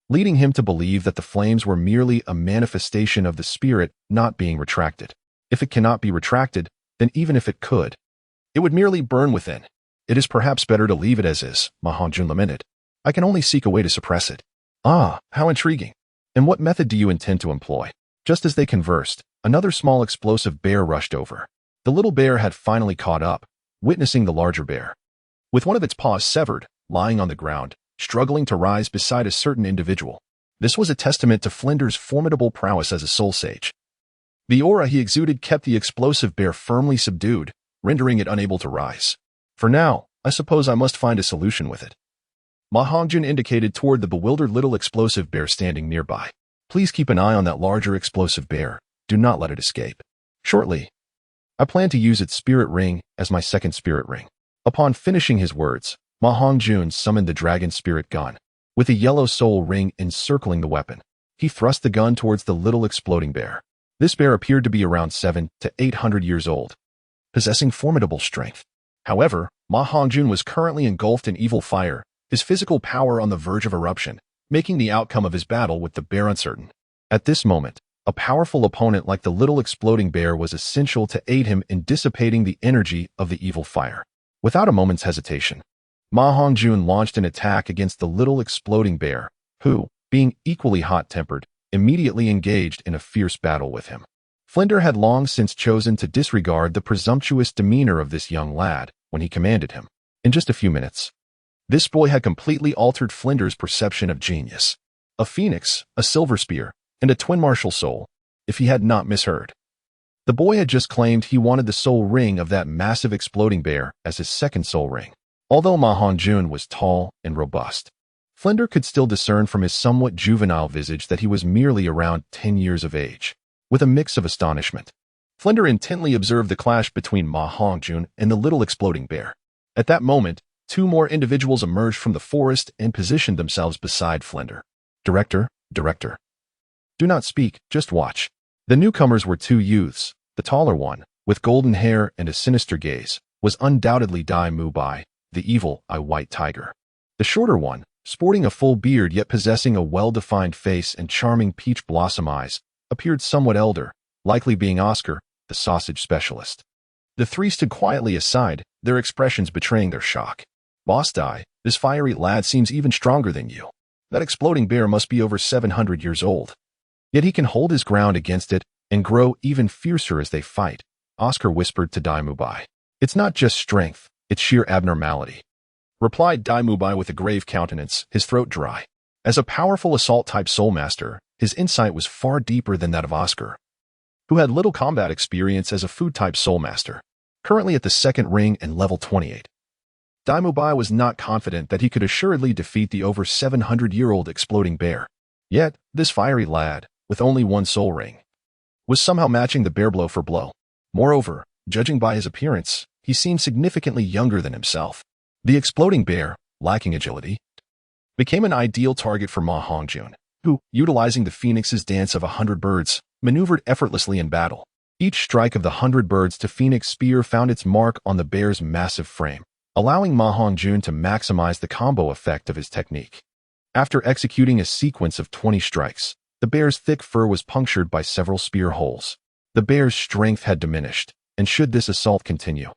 leading him to believe that the flames were merely a manifestation of the spirit not being retracted. If it cannot be retracted, then even if it could, it would merely burn within. It is perhaps better to leave it as is, Ma Hongjun lamented. I can only seek a way to suppress it. Ah, how intriguing. And what method do you intend to employ? Just as they conversed, another small explosive bear rushed over. The little bear had finally caught up, witnessing the larger bear, with one of its paws severed, lying on the ground, struggling to rise beside a certain individual. This was a testament to Flinder's formidable prowess as a soul sage. The aura he exuded kept the explosive bear firmly subdued, rendering it unable to rise. For now, I suppose I must find a solution with it. Ma Hongjun indicated toward the bewildered little explosive bear standing nearby. Please keep an eye on that larger explosive bear. Do not let it escape. Shortly, I plan to use its spirit ring as my second spirit ring. Upon finishing his words, Ma Hongjun summoned the dragon spirit gun, with a yellow soul ring encircling the weapon. He thrust the gun towards the little exploding bear. This bear appeared to be around 700 to 800 years old, possessing formidable strength. However, Ma Hongjun was currently engulfed in evil fire, his physical power on the verge of eruption, making the outcome of his battle with the bear uncertain. At this moment, a powerful opponent like the little exploding bear was essential to aid him in dissipating the energy of the evil fire. Without a moment's hesitation, Ma Hongjun launched an attack against the little exploding bear, who, being equally hot-tempered, immediately engaged in a fierce battle with him. Flinder had long since chosen to disregard the presumptuous demeanor of this young lad when he commanded him. In just a few minutes, this boy had completely altered Flinder's perception of genius. A phoenix, a silver spear, and a twin martial soul, if he had not misheard. The boy had just claimed he wanted the soul ring of that massive exploding bear as his second soul ring. Although Ma Hongjun was tall and robust, Flinder could still discern from his somewhat juvenile visage that he was merely around 10 years of age. With a mix of astonishment, Flinder intently observed the clash between Ma Hongjun and the little exploding bear. At that moment, two more individuals emerged from the forest and positioned themselves beside Flinder. Director. Do not speak, just watch. The newcomers were two youths. The taller one, with golden hair and a sinister gaze, was undoubtedly Dai Mubai, the evil white tiger. The shorter one, sporting a full beard yet possessing a well-defined face and charming peach blossom eyes, appeared somewhat elder, likely being Oscar, the sausage specialist. The three stood quietly aside, their expressions betraying their shock. Boss Dai, this fiery lad seems even stronger than you. That exploding bear must be over 700 years old. Yet he can hold his ground against it and grow even fiercer as they fight, Oscar whispered to Dai Mubai. It's not just strength, it's sheer abnormality, replied Dai Mubai with a grave countenance, his throat dry. As a powerful assault-type soul master, his insight was far deeper than that of Oscar, who had little combat experience as a food-type soul master, currently at the second ring and level 28. Dai Mubai was not confident that he could assuredly defeat the over 700-year-old exploding bear. Yet, this fiery lad, with only one soul ring, was somehow matching the bear blow for blow. Moreover, judging by his appearance, he seemed significantly younger than himself. The exploding bear, lacking agility, became an ideal target for Ma Hongjun, who, utilizing the phoenix's dance of 100 birds, maneuvered effortlessly in battle. Each strike of the 100 birds to phoenix spear found its mark on the bear's massive frame, allowing Ma Hongjun to maximize the combo effect of his technique. After executing a sequence of 20 strikes, the bear's thick fur was punctured by several spear holes. The bear's strength had diminished, and should this assault continue,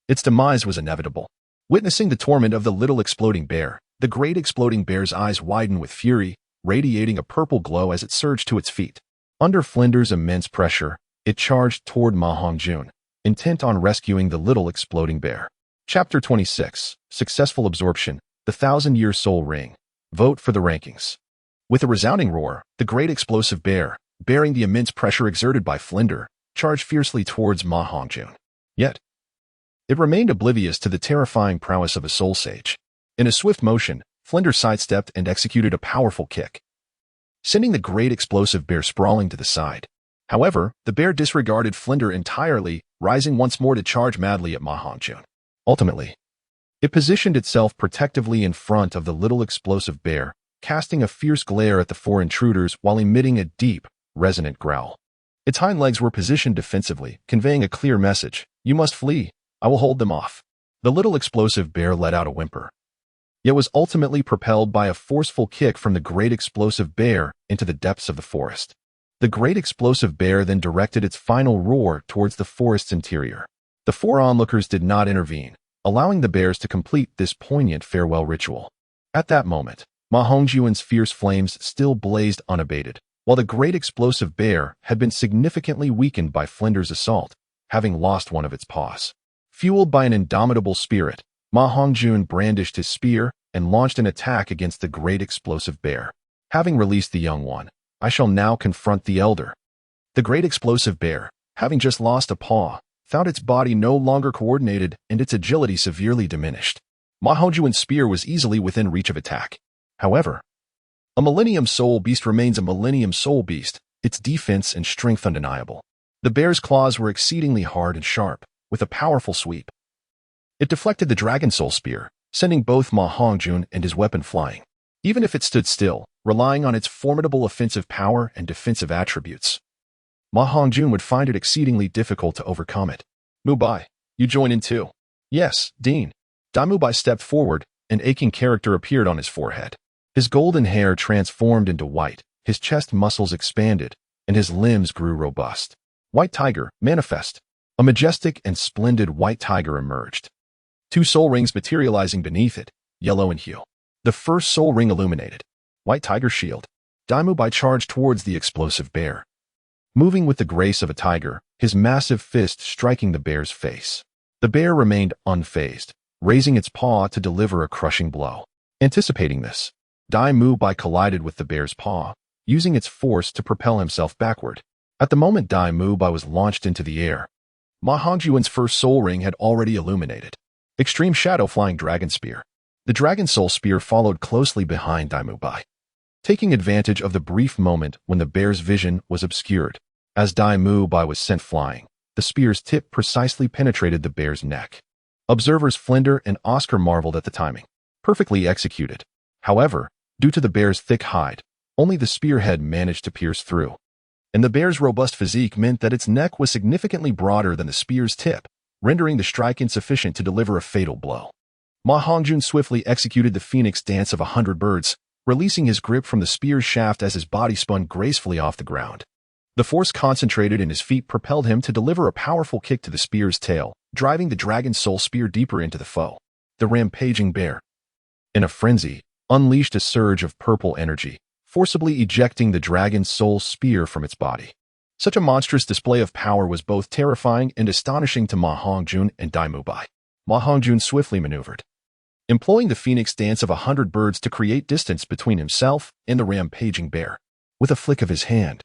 its demise was inevitable. Witnessing the torment of the little exploding bear, the great exploding bear's eyes widened with fury, radiating a purple glow as it surged to its feet. Under Flinder's immense pressure, it charged toward Ma Hongjun, intent on rescuing the little exploding bear. Chapter 26, Successful Absorption, the 1000-Year Soul Ring. Vote for the rankings. With a resounding roar, the great explosive bear, bearing the immense pressure exerted by Flinder, charged fiercely towards Ma Hongjun. Yet, it remained oblivious to the terrifying prowess of a soul sage. In a swift motion, Flinder sidestepped and executed a powerful kick, sending the great explosive bear sprawling to the side. However, the bear disregarded Flinder entirely, rising once more to charge madly at Ma Hongjun. Ultimately, it positioned itself protectively in front of the little explosive bear, casting a fierce glare at the four intruders while emitting a deep, resonant growl. Its hind legs were positioned defensively, conveying a clear message: "You must flee. I will hold them off." The little explosive bear let out a whimper, yet was ultimately propelled by a forceful kick from the great explosive bear into the depths of the forest. The great explosive bear then directed its final roar towards the forest's interior. The four onlookers did not intervene, allowing the bears to complete this poignant farewell ritual. At that moment, Ma Hongjun's fierce flames still blazed unabated, while the great explosive bear had been significantly weakened by Flinder's assault, having lost one of its paws. Fueled by an indomitable spirit, Ma Hongjun brandished his spear and launched an attack against the great explosive bear. Having released the young one, I shall now confront the elder. The great explosive bear, having just lost a paw, found its body no longer coordinated and its agility severely diminished. Ma Hongjun's spear was easily within reach of attack. However, a Millennium Soul Beast remains a Millennium Soul Beast, its defense and strength undeniable. The bear's claws were exceedingly hard and sharp, with a powerful sweep. It deflected the Dragon Soul Spear, sending both Ma Hongjun and his weapon flying. Even if it stood still, relying on its formidable offensive power and defensive attributes, Ma Hongjun would find it exceedingly difficult to overcome it. "Mubai, you join in too." "Yes, Dean." Mubai stepped forward, an aching character appeared on his forehead. His golden hair transformed into white, his chest muscles expanded, and his limbs grew robust. "White Tiger, manifest." A majestic and splendid white tiger emerged, two soul rings materializing beneath it, yellow in hue. The first soul ring illuminated. White Tiger Shield. Mubai charged towards the explosive bear, moving with the grace of a tiger, his massive fist striking the bear's face. The bear remained unfazed, raising its paw to deliver a crushing blow. Anticipating this, Mubai collided with the bear's paw, using its force to propel himself backward. At the moment Mubai was launched into the air, Ma Hongjun's first soul ring had already illuminated. Extreme Shadow Flying Dragon Spear. The Dragon Soul Spear followed closely behind Mubai, taking advantage of the brief moment when the bear's vision was obscured. As Mubai was sent flying, the spear's tip precisely penetrated the bear's neck. Observers Flinder and Oscar marveled at the timing. Perfectly executed. However, due to the bear's thick hide, only the spearhead managed to pierce through, and the bear's robust physique meant that its neck was significantly broader than the spear's tip, rendering the strike insufficient to deliver a fatal blow. Ma Hongjun swiftly executed the phoenix dance of 100 birds, releasing his grip from the spear's shaft as his body spun gracefully off the ground. The force concentrated in his feet propelled him to deliver a powerful kick to the spear's tail, driving the Dragon Soul Spear deeper into the foe. The rampaging bear, in a frenzy, unleashed a surge of purple energy, forcibly ejecting the Dragon Soul Spear from its body. Such a monstrous display of power was both terrifying and astonishing to Ma Hongjun and Mubai. Ma Hongjun swiftly maneuvered, employing the phoenix dance of 100 birds to create distance between himself and the rampaging bear. With a flick of his hand,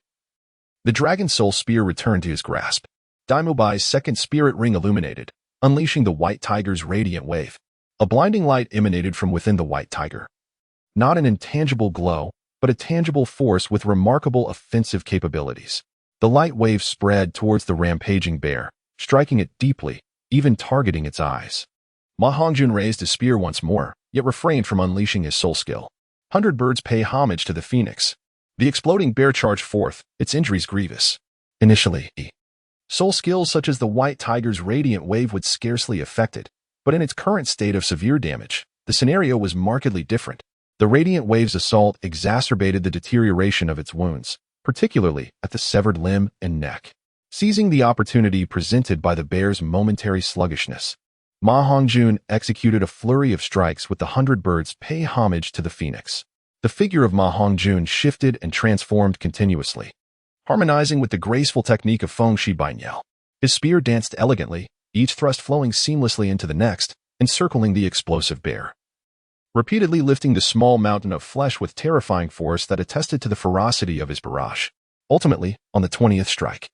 the Dragon Soul Spear returned to his grasp. Mubai's second spirit ring illuminated, unleashing the White Tiger's radiant wave. A blinding light emanated from within the White Tiger. Not an intangible glow, but a tangible force with remarkable offensive capabilities. The light wave spread towards the rampaging bear, striking it deeply, even targeting its eyes. Ma Hongjun raised his spear once more, yet refrained from unleashing his soul skill. 100 birds pay homage to the phoenix. The exploding bear charged forth, its injuries grievous. Initially, soul skills such as the White Tiger's radiant wave would scarcely affect it, but in its current state of severe damage, the scenario was markedly different. The radiant wave's assault exacerbated the deterioration of its wounds, particularly at the severed limb and neck. Seizing the opportunity presented by the bear's momentary sluggishness, Ma Hongjun executed a flurry of strikes with the 100 birds pay homage to the phoenix. The figure of Ma Hongjun shifted and transformed continuously, harmonizing with the graceful technique of Feng Shi Bainyao. His spear danced elegantly, each thrust flowing seamlessly into the next, encircling the explosive bear. repeatedly lifting the small mountain of flesh with terrifying force that attested to the ferocity of his barrage. Ultimately, on the 20th strike,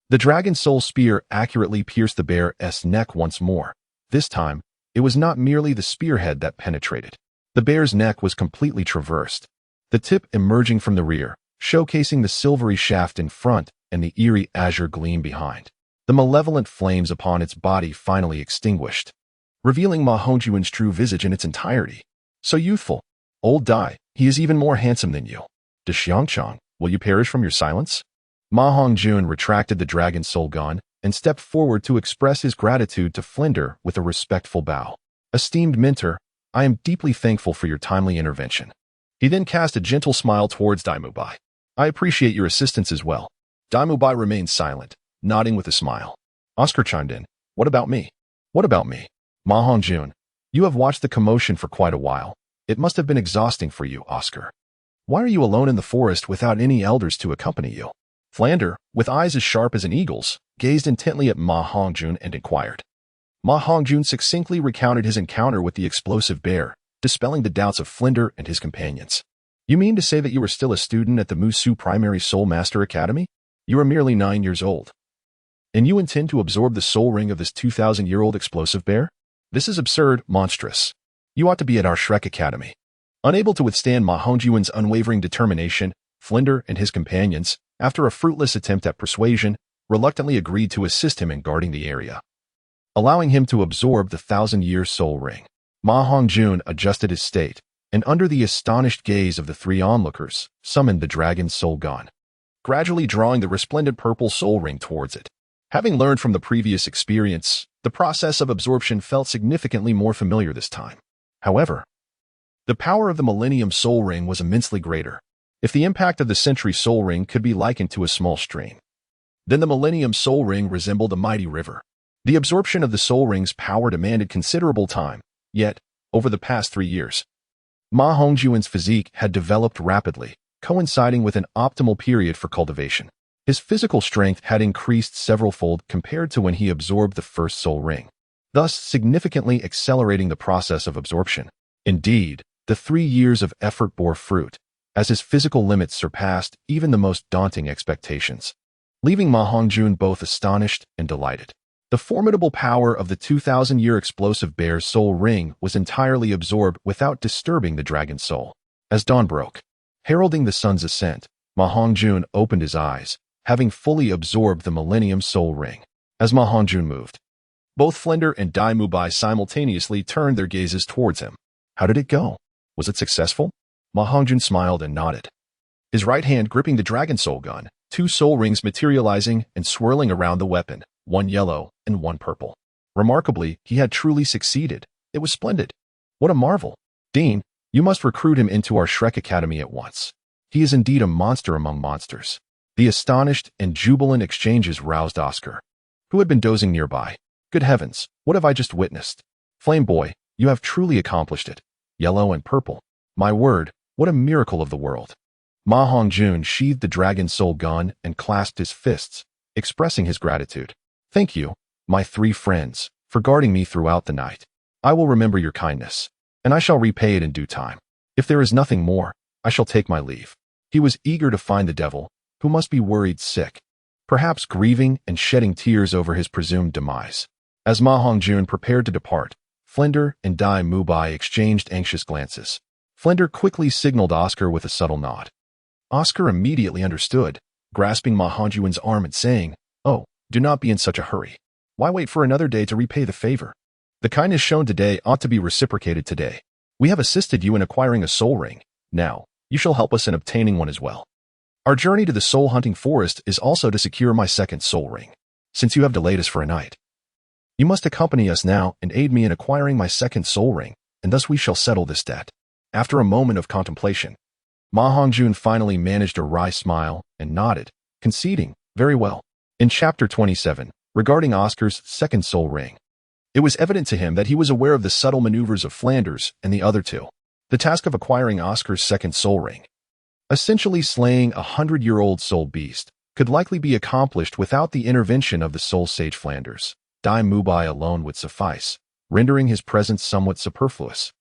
the dragon soul spear accurately pierced the bear's neck once more. This time, it was not merely the spearhead that penetrated. The bear's neck was completely traversed, the tip emerging from the rear, showcasing the silvery shaft in front and the eerie azure gleam behind. The malevolent flames upon its body finally extinguished, revealing Ma Hongjun's true visage in its entirety. So youthful. Old Dai, he is even more handsome than you. De Xiangchang, will you perish from your silence? Ma Hongjun retracted the dragon soul gun and stepped forward to express his gratitude to Flinder with a respectful bow. Esteemed mentor, I am deeply thankful for your timely intervention. He then cast a gentle smile towards Dai Mubai. I appreciate your assistance as well. Dai Mubai remained silent, nodding with a smile. Oscar chimed in. What about me? What about me? Ma Hongjun, you have watched the commotion for quite a while. It must have been exhausting for you, Oscar. Why are you alone in the forest without any elders to accompany you? Flander, with eyes as sharp as an eagle's, gazed intently at Ma Hongjun and inquired. Ma Hongjun succinctly recounted his encounter with the explosive bear, dispelling the doubts of Flinder and his companions. You mean to say that you were still a student at the Musu Primary Soul Master Academy? You are merely 9 years old. And you intend to absorb the soul ring of this 2,000-year-old explosive bear? This is absurd, monstrous. You ought to be at our Shrek Academy. Unable to withstand Ma Hongjun's unwavering determination, Flinder and his companions, after a fruitless attempt at persuasion, reluctantly agreed to assist him in guarding the area, allowing him to absorb the 1,000-year soul ring. Ma Hongjun adjusted his state, and under the astonished gaze of the three onlookers, summoned the dragon's soul gun, gradually drawing the resplendent purple soul ring towards it. Having learned from the previous experience, the process of absorption felt significantly more familiar this time. However, the power of the Millennium Soul Ring was immensely greater. If the impact of the Century Soul Ring could be likened to a small stream, then the Millennium Soul Ring resembled a mighty river. The absorption of the Soul Ring's power demanded considerable time, yet, over the past 3 years, Ma Hongjun's physique had developed rapidly, coinciding with an optimal period for cultivation. His physical strength had increased several-fold compared to when he absorbed the first Soul Ring, thus significantly accelerating the process of absorption. Indeed, the 3 years of effort bore fruit, as his physical limits surpassed even the most daunting expectations, leaving Ma Hongjun both astonished and delighted. The formidable power of the 2,000-year explosive bear's soul ring was entirely absorbed without disturbing the dragon's soul. As dawn broke, heralding the sun's ascent, Ma Hongjun opened his eyes, having fully absorbed the Millennium Soul Ring. As Ma Hongjun moved, both Flinder and Dai Mubai simultaneously turned their gazes towards him. How did it go? Was it successful? Ma Hongjun smiled and nodded, his right hand gripping the dragon soul gun, 2 soul rings materializing and swirling around the weapon, 1 yellow and 1 purple. Remarkably, he had truly succeeded. It was splendid. What a marvel. Dean, you must recruit him into our Shrek Academy at once. He is indeed a monster among monsters. The astonished and jubilant exchanges roused Oscar, who had been dozing nearby. Good heavens, what have I just witnessed? Flame Boy, you have truly accomplished it. Yellow and purple. My word, what a miracle of the world. Ma Hongjun sheathed the dragon soul gun and clasped his fists, expressing his gratitude. Thank you, my 3 friends, for guarding me throughout the night. I will remember your kindness, and I shall repay it in due time. If there is nothing more, I shall take my leave. He was eager to find the devil, who must be worried sick, perhaps grieving and shedding tears over his presumed demise. As Ma Hongjun prepared to depart, Flinder and Dai Mubai exchanged anxious glances. Flinder quickly signaled Oscar with a subtle nod. Oscar immediately understood, grasping Ma Hongjun's arm and saying, "Oh, do not be in such a hurry. Why wait for another day to repay the favor? The kindness shown today ought to be reciprocated today. We have assisted you in acquiring a soul ring. Now, you shall help us in obtaining one as well. Our journey to the soul hunting forest is also to secure my second soul ring. Since you have delayed us for a night, you must accompany us now and aid me in acquiring my second soul ring, and thus we shall settle this debt." After a moment of contemplation, Ma Hongjun finally managed a wry smile and nodded, conceding, "Very well." In Chapter 27, regarding Oscar's second soul ring, it was evident to him that he was aware of the subtle maneuvers of Flanders and the other two. The task of acquiring Oscar's second soul ring, essentially slaying a 100-year-old soul beast, could likely be accomplished without the intervention of the soul sage Flanders. Dai Mubai alone would suffice, rendering his presence somewhat superfluous.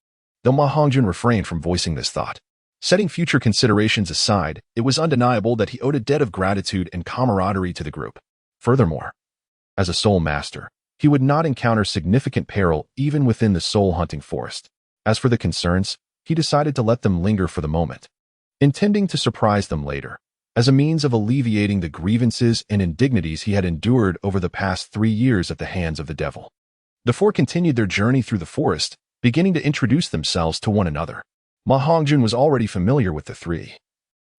though Ma Hongjun refrained from voicing this thought. Setting future considerations aside, it was undeniable that he owed a debt of gratitude and camaraderie to the group. Furthermore, as a soul master, he would not encounter significant peril even within the soul-hunting forest. As for the concerns, he decided to let them linger for the moment, intending to surprise them later, as a means of alleviating the grievances and indignities he had endured over the past 3 years at the hands of the devil. The four continued their journey through the forest, beginning to introduce themselves to one another. Ma Hongjun was already familiar with the three,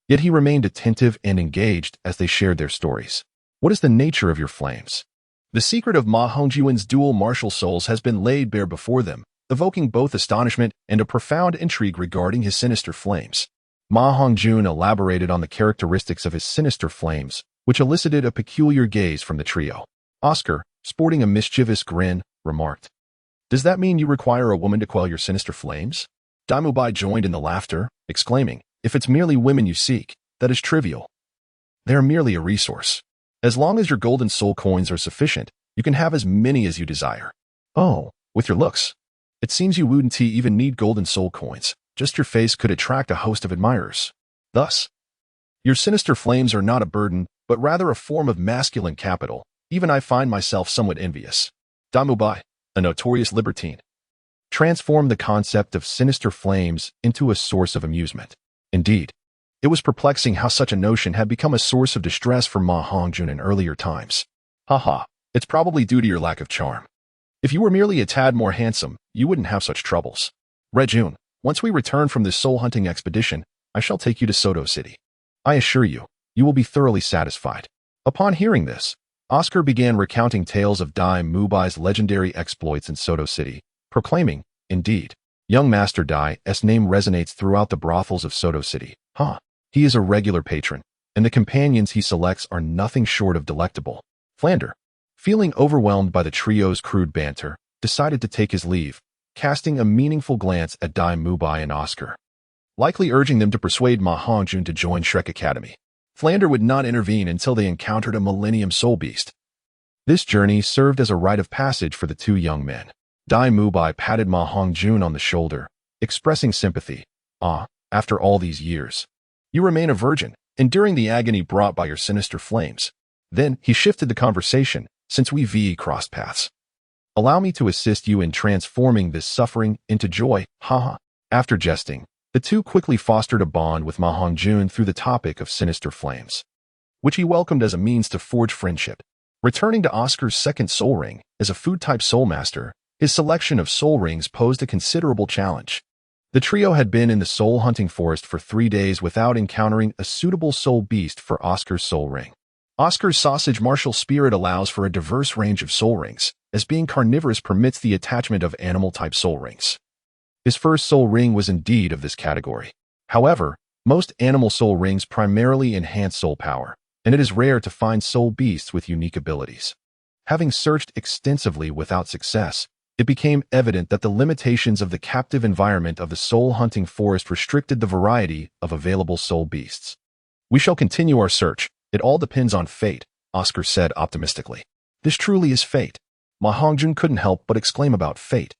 yet he remained attentive and engaged as they shared their stories. What is the nature of your flames? The secret of Ma Hongjun's dual martial souls has been laid bare before them, evoking both astonishment and a profound intrigue regarding his sinister flames. Ma Hongjun elaborated on the characteristics of his sinister flames, which elicited a peculiar gaze from the trio. Oscar, sporting a mischievous grin, remarked, "Does that mean you require a woman to quell your sinister flames?" Daimubai joined in the laughter, exclaiming, "If it's merely women you seek, that is trivial. They are merely a resource. As long as your golden soul coins are sufficient, you can have as many as you desire." "Oh, with your looks. It seems you wouldn't even need golden soul coins. Just your face could attract a host of admirers. Thus, your sinister flames are not a burden, but rather a form of masculine capital. Even I find myself somewhat envious." Daimubai, a notorious libertine, transformed the concept of sinister flames into a source of amusement. Indeed, it was perplexing how such a notion had become a source of distress for Ma Hongjun in earlier times. "Haha, it's probably due to your lack of charm. If you were merely a tad more handsome, you wouldn't have such troubles. Rejun, once we return from this soul-hunting expedition, I shall take you to Soto City. I assure you, you will be thoroughly satisfied." Upon hearing this, Oscar began recounting tales of Dai Mubai's legendary exploits in Soto City, proclaiming, "Indeed, young Master Dai's name resonates throughout the brothels of Soto City. He is a regular patron, and the companions he selects are nothing short of delectable." Flander, feeling overwhelmed by the trio's crude banter, decided to take his leave, casting a meaningful glance at Dai Mubai and Oscar, likely urging them to persuade Ma Hongjun to join Shrek Academy. Flander would not intervene until they encountered a Millennium Soul Beast. This journey served as a rite of passage for the two young men. Dai Mubai patted Ma Hongjun on the shoulder, expressing sympathy. After all these years, you remain a virgin, enduring the agony brought by your sinister flames." Then he shifted the conversation, "Since we crossed paths, allow me to assist you in transforming this suffering into joy." After jesting, the two quickly fostered a bond with Ma Hongjun through the topic of sinister flames, which he welcomed as a means to forge friendship. Returning to Oscar's second soul ring, as a food-type soul master, his selection of soul rings posed a considerable challenge. The trio had been in the soul-hunting forest for 3 days without encountering a suitable soul beast for Oscar's soul ring. Oscar's sausage martial spirit allows for a diverse range of soul rings, as being carnivorous permits the attachment of animal-type soul rings. His first soul ring was indeed of this category. However, most animal soul rings primarily enhance soul power, and it is rare to find soul beasts with unique abilities. Having searched extensively without success, it became evident that the limitations of the captive environment of the soul-hunting forest restricted the variety of available soul beasts. "We shall continue our search. It all depends on fate," Oscar said optimistically. "This truly is fate." Ma Hongjun couldn't help but exclaim about fate.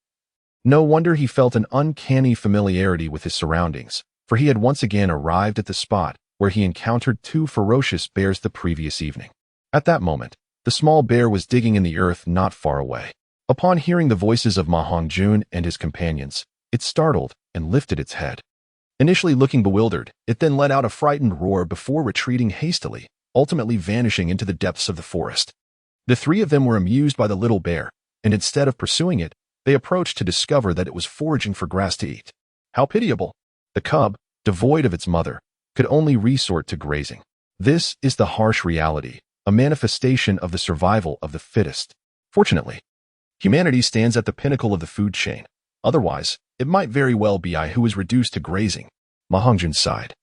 No wonder he felt an uncanny familiarity with his surroundings, for he had once again arrived at the spot where he encountered 2 ferocious bears the previous evening. At that moment, the small bear was digging in the earth not far away. Upon hearing the voices of Ma Hongjun and his companions, it startled and lifted its head. Initially looking bewildered, it then let out a frightened roar before retreating hastily, ultimately vanishing into the depths of the forest. The 3 of them were amused by the little bear, and instead of pursuing it, they approached to discover that it was foraging for grass to eat. How pitiable! The cub, devoid of its mother, could only resort to grazing. This is the harsh reality, a manifestation of the survival of the fittest. Fortunately, humanity stands at the pinnacle of the food chain. Otherwise, it might very well be I who is reduced to grazing. Ma Hongjun sighed,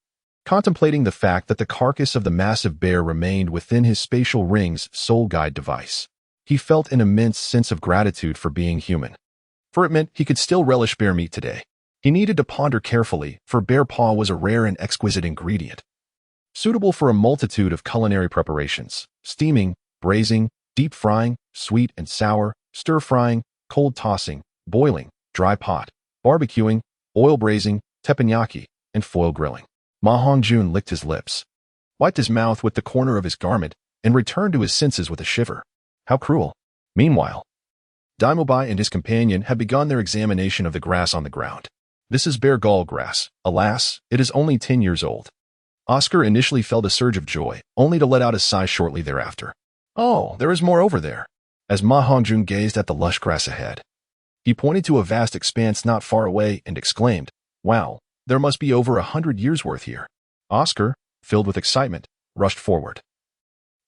contemplating the fact that the carcass of the massive bear remained within his spatial ring's soul guide device. He felt an immense sense of gratitude for being human, for it meant he could still relish bear meat today. He needed to ponder carefully, for bear paw was a rare and exquisite ingredient, suitable for a multitude of culinary preparations: steaming, braising, deep frying, sweet and sour, stir-frying, cold tossing, boiling, dry pot, barbecuing, oil braising, teppanyaki, and foil grilling. Ma Hongjun licked his lips, wiped his mouth with the corner of his garment, and returned to his senses with a shiver. How cruel. Meanwhile, Daimubai and his companion had begun their examination of the grass on the ground. This is bear gall grass. Alas, it is only 10 years old. Oscar initially felt a surge of joy, only to let out a sigh shortly thereafter. Oh, there is more over there. As Ma Hongjun gazed at the lush grass ahead, he pointed to a vast expanse not far away and exclaimed, "Wow, there must be over 100 years' worth here." Oscar, filled with excitement, rushed forward,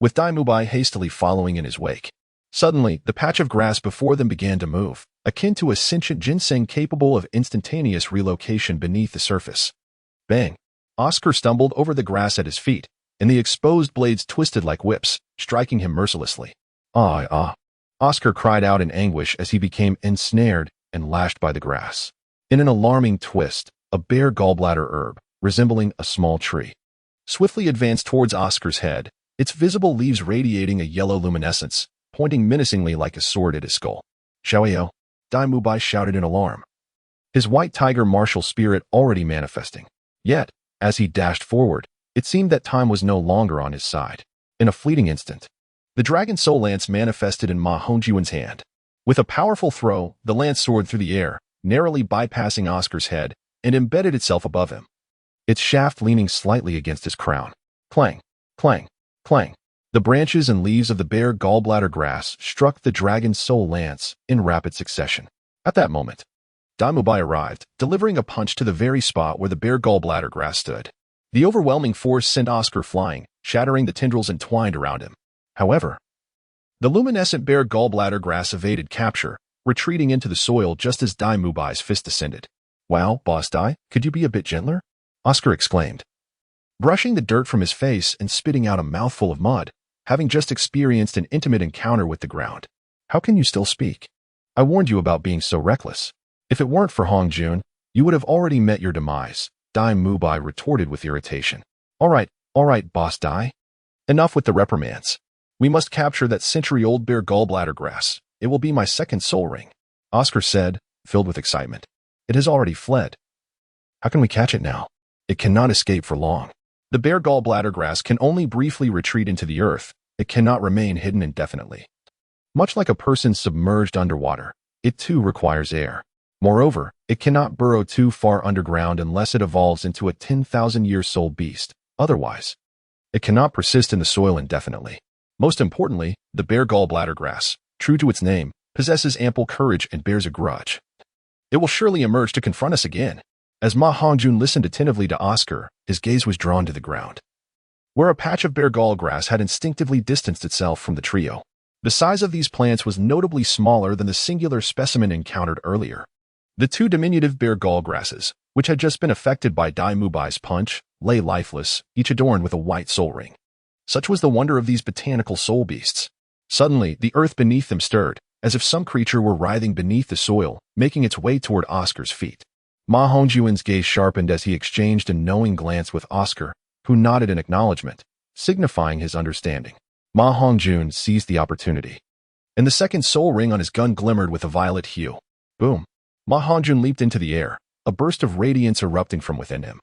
with Daimubai hastily following in his wake. Suddenly, the patch of grass before them began to move, akin to a sentient ginseng capable of instantaneous relocation beneath the surface. Bang! Oscar stumbled over the grass at his feet, and the exposed blades twisted like whips, striking him mercilessly. Ah! Oscar cried out in anguish as he became ensnared and lashed by the grass. In an alarming twist, a bare gallbladder herb, resembling a small tree, swiftly advanced towards Oscar's head, its visible leaves radiating a yellow luminescence, pointing menacingly like a sword at his skull. "Xiaoyao!" Daimubai shouted in alarm, his white tiger martial spirit already manifesting. Yet, as he dashed forward, it seemed that time was no longer on his side. In a fleeting instant, the dragon soul lance manifested in Ma Hongjun's hand. With a powerful throw, the lance soared through the air, narrowly bypassing Oscar's head, and embedded itself above him, its shaft leaning slightly against his crown. Clang! Clang! Clang! The branches and leaves of the bare gallbladder grass struck the dragon's soul lance in rapid succession. At that moment, Daimubai arrived, delivering a punch to the very spot where the bare gallbladder grass stood. The overwhelming force sent Oscar flying, shattering the tendrils entwined around him. However, the luminescent bare gallbladder grass evaded capture, retreating into the soil just as Daimubai's fist descended. "Wow, Boss Dai, could you be a bit gentler?" Oscar exclaimed, brushing the dirt from his face and spitting out a mouthful of mud, having just experienced an intimate encounter with the ground. "How can you still speak? I warned you about being so reckless. If it weren't for Hongjun, you would have already met your demise," Daimubai retorted with irritation. All right, Boss Dai. Enough with the reprimands. We must capture that century-old bare gallbladder grass. It will be my second soul ring," Oscar said, filled with excitement. "It has already fled. How can we catch it now? It cannot escape for long. The bare gallbladder grass can only briefly retreat into the earth. It cannot remain hidden indefinitely. Much like a person submerged underwater, it too requires air. Moreover, it cannot burrow too far underground unless it evolves into a 10,000-year soul beast. Otherwise, it cannot persist in the soil indefinitely. Most importantly, the bare gallbladder grass, true to its name, possesses ample courage and bears a grudge. It will surely emerge to confront us again." As Ma Hongjun listened attentively to Oscar, his gaze was drawn to the ground, where a patch of bare gall grass had instinctively distanced itself from the trio. The size of these plants was notably smaller than the singular specimen encountered earlier. The two diminutive bare gall grasses, which had just been affected by Daimubai's punch, lay lifeless, each adorned with a white soul ring. Such was the wonder of these botanical soul beasts. Suddenly, the earth beneath them stirred, as if some creature were writhing beneath the soil, making its way toward Oscar's feet. Ma Hongjun's gaze sharpened as he exchanged a knowing glance with Oscar, who nodded in acknowledgement, signifying his understanding. Ma Hongjun seized the opportunity, and the second soul ring on his gun glimmered with a violet hue. Boom! Ma Hongjun leaped into the air, a burst of radiance erupting from within him,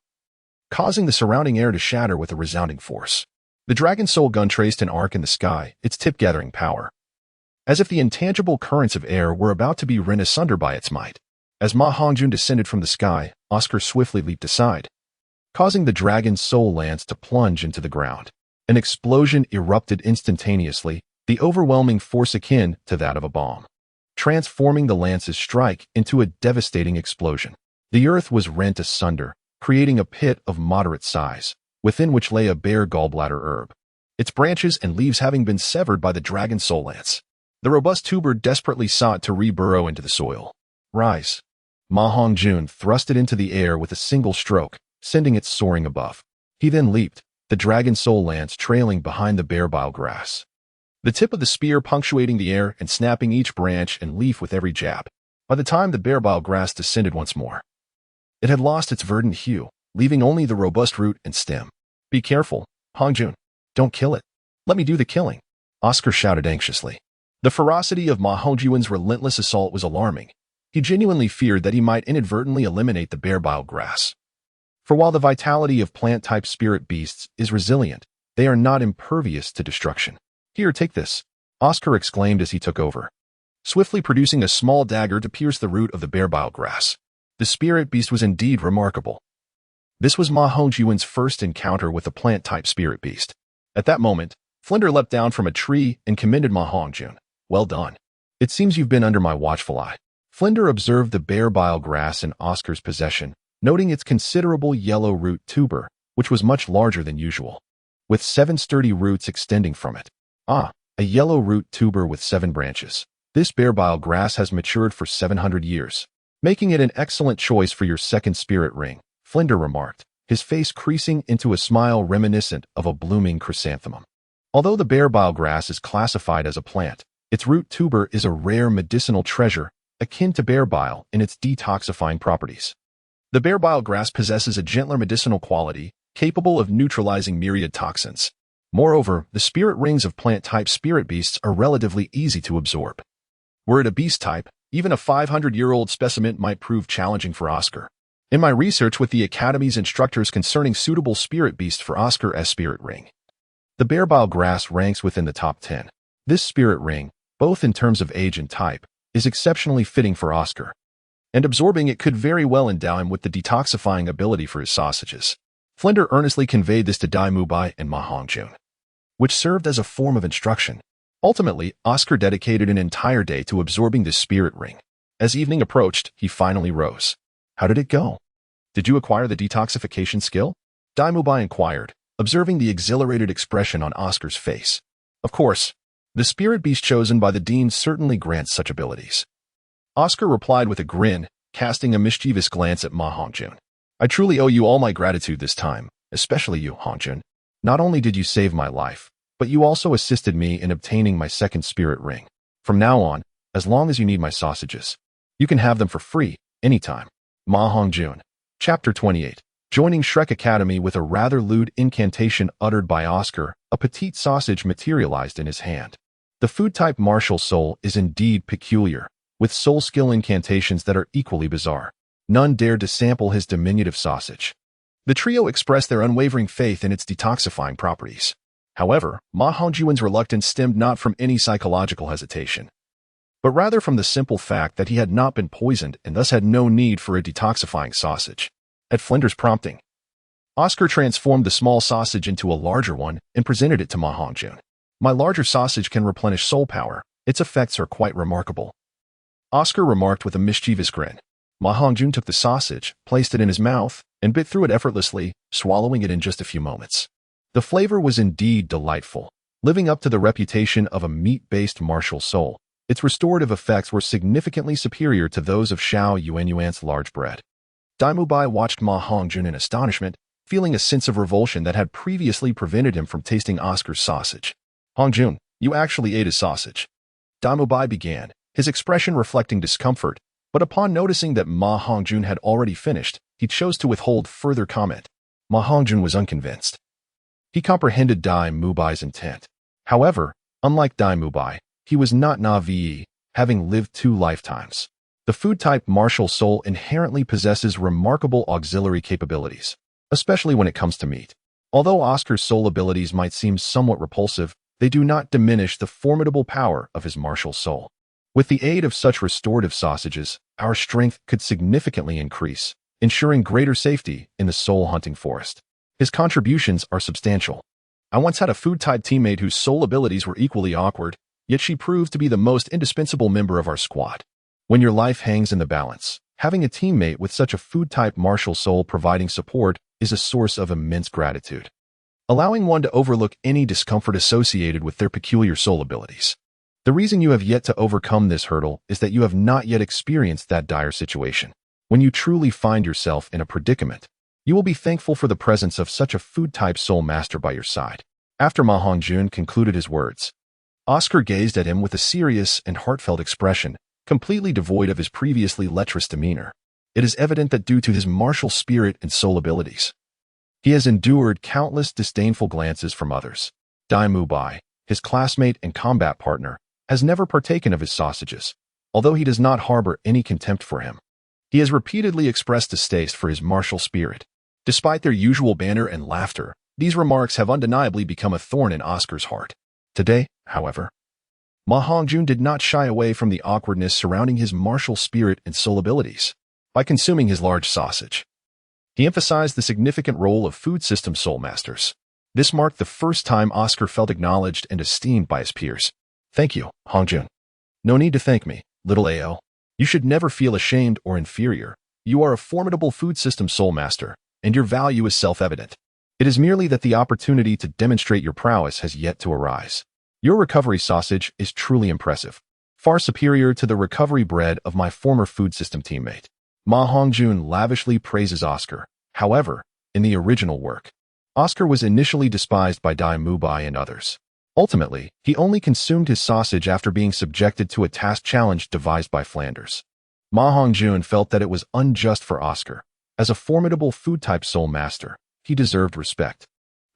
causing the surrounding air to shatter with a resounding force. The dragon soul gun traced an arc in the sky, its tip gathering power, as if the intangible currents of air were about to be rent asunder by its might. As Ma Hongjun descended from the sky, Oscar swiftly leaped aside, causing the dragon's soul lance to plunge into the ground. An explosion erupted instantaneously, the overwhelming force akin to that of a bomb, transforming the lance's strike into a devastating explosion. The earth was rent asunder, creating a pit of moderate size, within which lay a bare gallbladder herb, its branches and leaves having been severed by the dragon's soul lance. The robust tuber desperately sought to reburrow into the soil. Rise! Ma Hongjun thrust it into the air with a single stroke, sending it soaring above. He then leaped, the dragon soul lance trailing behind the bare bile grass, the tip of the spear punctuating the air and snapping each branch and leaf with every jab. By the time the bare bile grass descended once more, it had lost its verdant hue, leaving only the robust root and stem. "Be careful, Hongjun. Don't kill it. Let me do the killing," Oscar shouted anxiously. The ferocity of Ma Hongjun's relentless assault was alarming, He genuinely feared that he might inadvertently eliminate the bare-bile grass. For while the vitality of plant-type spirit beasts is resilient, they are not impervious to destruction. Here, take this, Oscar exclaimed as he took over, swiftly producing a small dagger to pierce the root of the bare-bile grass. The spirit beast was indeed remarkable. This was Ma Hongjun's first encounter with a plant-type spirit beast. At that moment, Flinder leapt down from a tree and commended Ma Hongjun. Well done. It seems you've been under my watchful eye. Flinder observed the bare-bile grass in Oscar's possession, noting its considerable yellow root tuber, which was much larger than usual, with 7 sturdy roots extending from it. Ah, a yellow root tuber with 7 branches. This bare-bile grass has matured for 700 years, making it an excellent choice for your second spirit ring, Flinder remarked, his face creasing into a smile reminiscent of a blooming chrysanthemum. Although the bare-bile grass is classified as a plant, its root tuber is a rare medicinal treasure, akin to bare-bile in its detoxifying properties. The bare-bile grass possesses a gentler medicinal quality, capable of neutralizing myriad toxins. Moreover, the spirit rings of plant-type spirit beasts are relatively easy to absorb. Were it a beast type, even a 500-year-old specimen might prove challenging for Oscar. In my research with the Academy's instructors concerning suitable spirit beasts for Oscar's spirit ring, the bare-bile grass ranks within the top 10. This spirit ring, both in terms of age and type, is exceptionally fitting for Oscar, and absorbing it could very well endow him with the detoxifying ability for his sausages. Flinder earnestly conveyed this to Dai Mubai and Ma Hongjun, which served as a form of instruction. Ultimately, Oscar dedicated an entire day to absorbing this spirit ring. As evening approached, he finally rose. How did it go? Did you acquire the detoxification skill? Dai Mubai inquired, observing the exhilarated expression on Oscar's face. Of course, the spirit beast chosen by the dean certainly grants such abilities. Oscar replied with a grin, casting a mischievous glance at Ma Hongjun. I truly owe you all my gratitude this time, especially you, Hongjun. Not only did you save my life, but you also assisted me in obtaining my second spirit ring. From now on, as long as you need my sausages, you can have them for free, anytime. Ma Hongjun. Chapter 28. Joining Shrek Academy with a rather lewd incantation uttered by Oscar, a petite sausage materialized in his hand. The food-type martial soul is indeed peculiar, with soul skill incantations that are equally bizarre. None dared to sample his diminutive sausage. The trio expressed their unwavering faith in its detoxifying properties. However, Ma Hongjun's reluctance stemmed not from any psychological hesitation, but rather from the simple fact that he had not been poisoned and thus had no need for a detoxifying sausage. At Flinder's prompting, Oscar transformed the small sausage into a larger one and presented it to Ma Hongjun. My larger sausage can replenish soul power. Its effects are quite remarkable, Oscar remarked with a mischievous grin. Ma Hongjun took the sausage, placed it in his mouth, and bit through it effortlessly, swallowing it in just a few moments. The flavor was indeed delightful. Living up to the reputation of a meat-based martial soul, its restorative effects were significantly superior to those of Xiao Yuanyuan's large bread. Dai Mubai watched Ma Hongjun in astonishment, feeling a sense of revulsion that had previously prevented him from tasting Oscar's sausage. Hongjun, you actually ate his sausage. Dai Mubai began, his expression reflecting discomfort, but upon noticing that Ma Hongjun had already finished, he chose to withhold further comment. Ma Hongjun was unconvinced. He comprehended Dai Mubai's intent. However, unlike Dai Mubai, he was not naive, having lived 2 lifetimes. The food-type martial soul inherently possesses remarkable auxiliary capabilities, especially when it comes to meat. Although Oscar's soul abilities might seem somewhat repulsive, they do not diminish the formidable power of his martial soul. With the aid of such restorative sausages, our strength could significantly increase, ensuring greater safety in the soul-hunting forest. His contributions are substantial. I once had a food-type teammate whose soul abilities were equally awkward, yet she proved to be the most indispensable member of our squad. When your life hangs in the balance, having a teammate with such a food-type martial soul providing support is a source of immense gratitude, allowing one to overlook any discomfort associated with their peculiar soul abilities. The reason you have yet to overcome this hurdle is that you have not yet experienced that dire situation. When you truly find yourself in a predicament, you will be thankful for the presence of such a food-type soul master by your side. After Ma Hongjun concluded his words, Oscar gazed at him with a serious and heartfelt expression, completely devoid of his previously lecherous demeanor. It is evident that due to his martial spirit and soul abilities, he has endured countless disdainful glances from others. Dai Mubai, his classmate and combat partner, has never partaken of his sausages, although he does not harbor any contempt for him. He has repeatedly expressed distaste for his martial spirit. Despite their usual banter and laughter, these remarks have undeniably become a thorn in Oscar's heart. Today, however, Ma Hongjun did not shy away from the awkwardness surrounding his martial spirit and soul abilities. By consuming his large sausage, he emphasized the significant role of food system soul masters. This marked the first time Oscar felt acknowledged and esteemed by his peers. Thank you, Hongjun. No need to thank me, little AO. You should never feel ashamed or inferior. You are a formidable food system soul master, and your value is self-evident. It is merely that the opportunity to demonstrate your prowess has yet to arise. Your recovery sausage is truly impressive, far superior to the recovery bread of my former food system teammate. Ma Hongjun lavishly praises Oscar. However, in the original work, Oscar was initially despised by Dai Mubai and others. Ultimately, he only consumed his sausage after being subjected to a task challenge devised by Flanders. Ma Hongjun felt that it was unjust for Oscar. As a formidable food-type soul master, he deserved respect.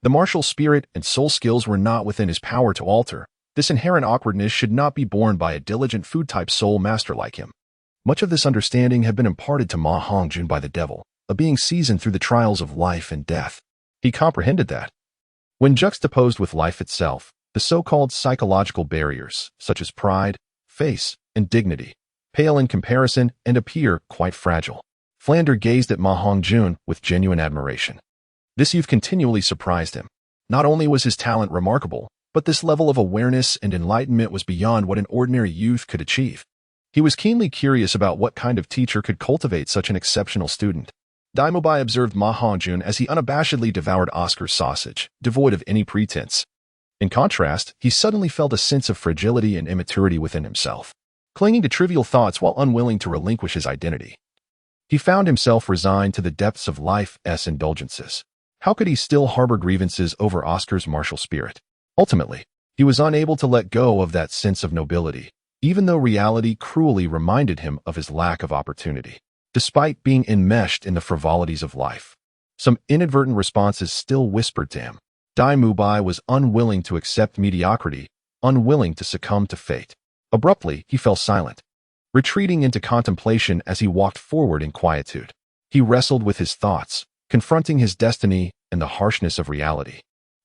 The martial spirit and soul skills were not within his power to alter. This inherent awkwardness should not be borne by a diligent food-type soul master like him. Much of this understanding had been imparted to Ma Hongjun by the devil, a being seasoned through the trials of life and death. He comprehended that, when juxtaposed with life itself, the so-called psychological barriers, such as pride, face, and dignity, pale in comparison and appear quite fragile. Flanders gazed at Ma Hongjun with genuine admiration. This youth continually surprised him. Not only was his talent remarkable, but this level of awareness and enlightenment was beyond what an ordinary youth could achieve. He was keenly curious about what kind of teacher could cultivate such an exceptional student. Dai Mubai observed Ma Hongjun as he unabashedly devoured Oscar's sausage, devoid of any pretense. In contrast, he suddenly felt a sense of fragility and immaturity within himself, clinging to trivial thoughts while unwilling to relinquish his identity. He found himself resigned to the depths of life's indulgences. How could he still harbor grievances over Oscar's martial spirit? Ultimately, he was unable to let go of that sense of nobility, even though reality cruelly reminded him of his lack of opportunity. Despite being enmeshed in the frivolities of life, some inadvertent responses still whispered to him. Dai Mubai was unwilling to accept mediocrity, unwilling to succumb to fate. Abruptly, he fell silent, retreating into contemplation as he walked forward in quietude. He wrestled with his thoughts, confronting his destiny and the harshness of reality,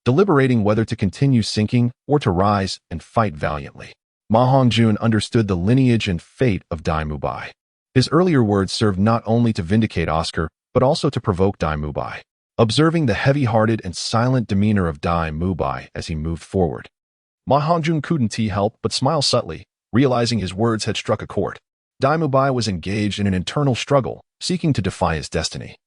deliberating whether to continue sinking or to rise and fight valiantly. Ma Hongjun understood the lineage and fate of Dai Mubai. His earlier words served not only to vindicate Oscar, but also to provoke Dai Mubai. Observing the heavy-hearted and silent demeanor of Dai Mubai as he moved forward, Ma Hongjun couldn't help but smile subtly, realizing his words had struck a chord. Dai Mubai was engaged in an internal struggle, seeking to defy his destiny.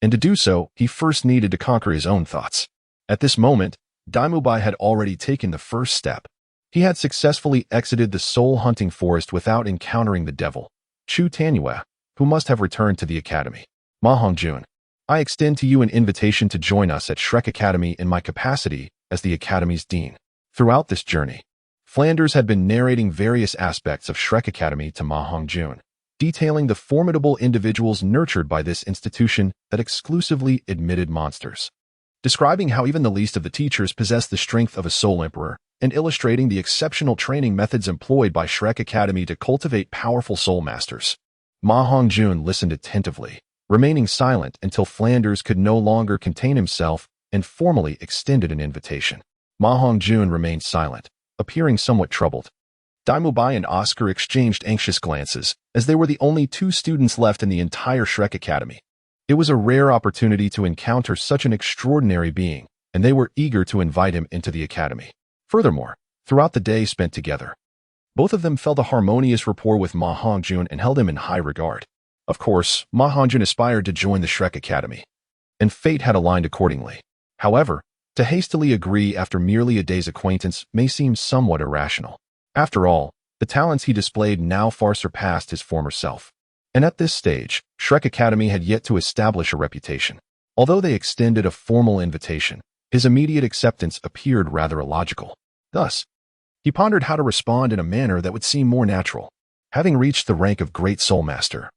And to do so, he first needed to conquer his own thoughts. At this moment, Dai Mubai had already taken the first step. He had successfully exited the soul-hunting forest without encountering the devil, Chu Tanyue, who must have returned to the academy. Ma Hongjun, I extend to you an invitation to join us at Shrek Academy in my capacity as the academy's dean. Throughout this journey, Flanders had been narrating various aspects of Shrek Academy to Ma Hongjun, detailing the formidable individuals nurtured by this institution that exclusively admitted monsters, describing how even the least of the teachers possessed the strength of a soul emperor, and illustrating the exceptional training methods employed by Shrek Academy to cultivate powerful soul masters. Ma Hongjun listened attentively, remaining silent until Flanders could no longer contain himself and formally extended an invitation. Ma Hongjun remained silent, appearing somewhat troubled. Dai Mubai and Oscar exchanged anxious glances, as they were the only two students left in the entire Shrek Academy. It was a rare opportunity to encounter such an extraordinary being, and they were eager to invite him into the academy. Furthermore, throughout the day spent together, both of them felt a harmonious rapport with Ma Hongjun and held him in high regard. Of course, Ma Hongjun aspired to join the Shrek Academy, and fate had aligned accordingly. However, to hastily agree after merely a day's acquaintance may seem somewhat irrational. After all, the talents he displayed now far surpassed his former self. And at this stage, Shrek Academy had yet to establish a reputation. Although they extended a formal invitation, his immediate acceptance appeared rather illogical. Thus, he pondered how to respond in a manner that would seem more natural. Having reached the rank of Great Soul Master,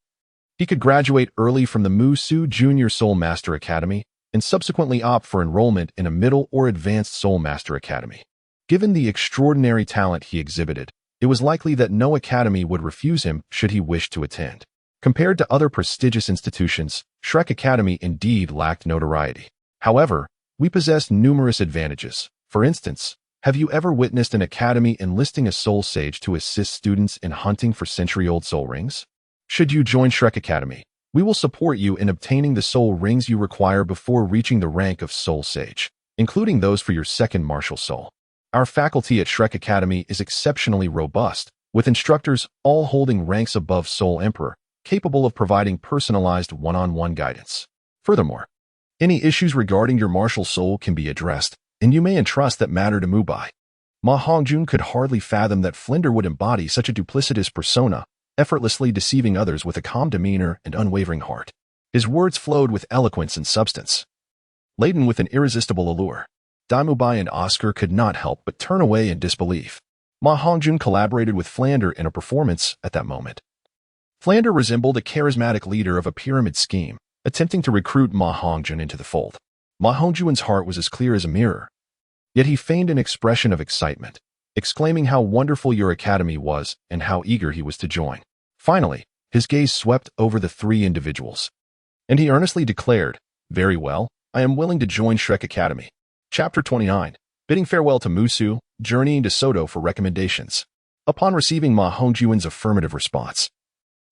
he could graduate early from the Musu Junior Soul Master Academy and subsequently opt for enrollment in a Middle or Advanced Soul Master Academy. Given the extraordinary talent he exhibited, it was likely that no academy would refuse him should he wish to attend. Compared to other prestigious institutions, Shrek Academy indeed lacked notoriety. However, we possessed numerous advantages. For instance, have you ever witnessed an academy enlisting a soul sage to assist students in hunting for century-old soul rings? Should you join Shrek Academy, we will support you in obtaining the soul rings you require before reaching the rank of soul sage, including those for your second martial soul. Our faculty at Shrek Academy is exceptionally robust, with instructors all holding ranks above Soul Emperor, capable of providing personalized one-on-one guidance. Furthermore, any issues regarding your martial soul can be addressed, and you may entrust that matter to Mubai. Ma Hongjun could hardly fathom that Flinder would embody such a duplicitous persona, effortlessly deceiving others with a calm demeanor and unwavering heart. His words flowed with eloquence and substance, laden with an irresistible allure. Mubai and Oscar could not help but turn away in disbelief. Ma Hongjun collaborated with Flander in a performance at that moment. Flander resembled a charismatic leader of a pyramid scheme, attempting to recruit Ma Hongjun into the fold. Ma Hongjun's heart was as clear as a mirror, yet he feigned an expression of excitement, exclaiming how wonderful your academy was and how eager he was to join. Finally, his gaze swept over the three individuals, and he earnestly declared, "Very well, I am willing to join Shrek Academy." Chapter 29. Bidding farewell to Musu, journeying to Soto for recommendations. Upon receiving Ma Hongjun's affirmative response,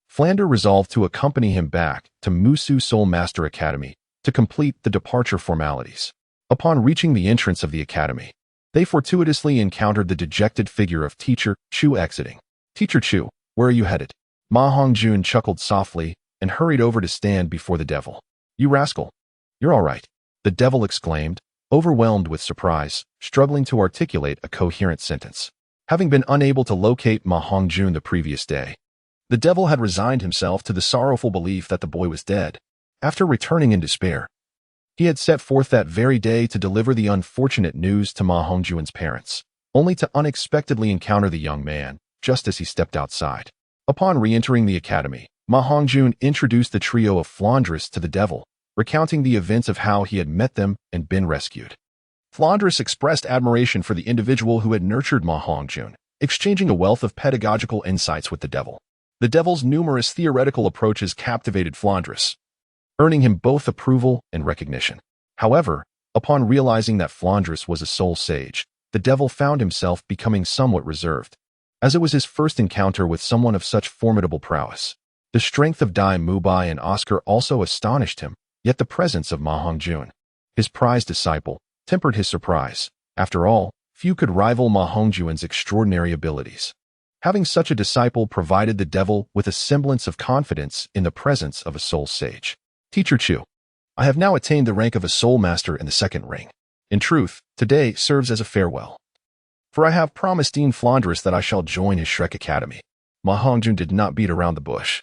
Flander resolved to accompany him back to Musu Soul Master Academy to complete the departure formalities. Upon reaching the entrance of the academy, they fortuitously encountered the dejected figure of Teacher Chu exiting. "Teacher Chu, where are you headed?" Ma Hongjun chuckled softly and hurried over to stand before the devil. "You rascal, you're all right," the devil exclaimed, overwhelmed with surprise, struggling to articulate a coherent sentence. Having been unable to locate Ma Hongjun the previous day, the devil had resigned himself to the sorrowful belief that the boy was dead. After returning in despair, he had set forth that very day to deliver the unfortunate news to Ma Hongjun's parents, only to unexpectedly encounter the young man just as he stepped outside. Upon re-entering the academy, Ma Hongjun introduced the trio of Flandres to the devil, recounting the events of how he had met them and been rescued. Flandres expressed admiration for the individual who had nurtured Ma Hongjun, exchanging a wealth of pedagogical insights with the devil. The devil's numerous theoretical approaches captivated Flandres, earning him both approval and recognition. However, upon realizing that Flandres was a soul sage, the devil found himself becoming somewhat reserved, as it was his first encounter with someone of such formidable prowess. The strength of Mubai and Oscar also astonished him, yet the presence of Ma Hongjun, his prized disciple, tempered his surprise. After all, few could rival Ma Hongjun's extraordinary abilities. Having such a disciple provided the devil with a semblance of confidence in the presence of a soul sage. "Teacher Chu, I have now attained the rank of a soul master in the second ring. In truth, today serves as a farewell, for I have promised Dean Flandres that I shall join his Shrek Academy." Ma Hongjun did not beat around the bush.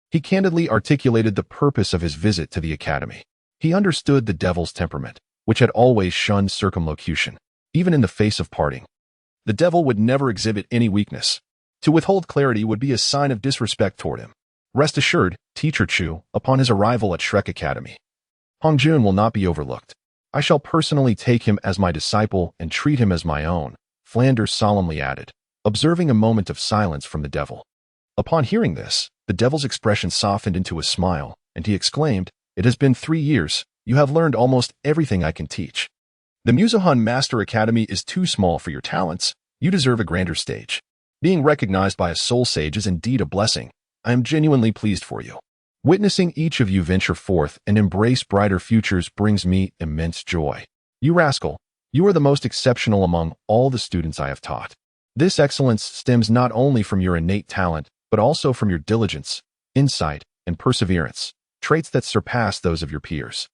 He candidly articulated the purpose of his visit to the academy. He understood the devil's temperament, which had always shunned circumlocution, even in the face of parting. The devil would never exhibit any weakness. To withhold clarity would be a sign of disrespect toward him. Rest assured, Teacher Chu, upon his arrival at Shrek Academy, Hongjun will not be overlooked. I shall personally take him as my disciple and treat him as my own, Flanders solemnly added, observing a moment of silence from the devil. Upon hearing this, the devil's expression softened into a smile, and he exclaimed, "It has been 3 years. You have learned almost everything I can teach. The Musuhan Master Academy is too small for your talents. You deserve a grander stage. Being recognized by a soul sage is indeed a blessing. I am genuinely pleased for you. Witnessing each of you venture forth and embrace brighter futures brings me immense joy. You rascal, you are the most exceptional among all the students I have taught. This excellence stems not only from your innate talent, but also from your diligence, insight, and perseverance, traits that surpass those of your peers.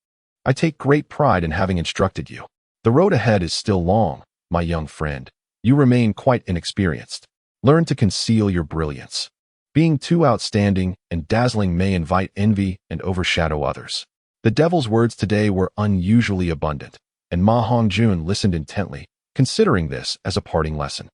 I take great pride in having instructed you. The road ahead is still long, my young friend. You remain quite inexperienced. Learn to conceal your brilliance. Being too outstanding and dazzling may invite envy and overshadow others." The devil's words today were unusually abundant, and Ma Hongjun listened intently, considering this as a parting lesson.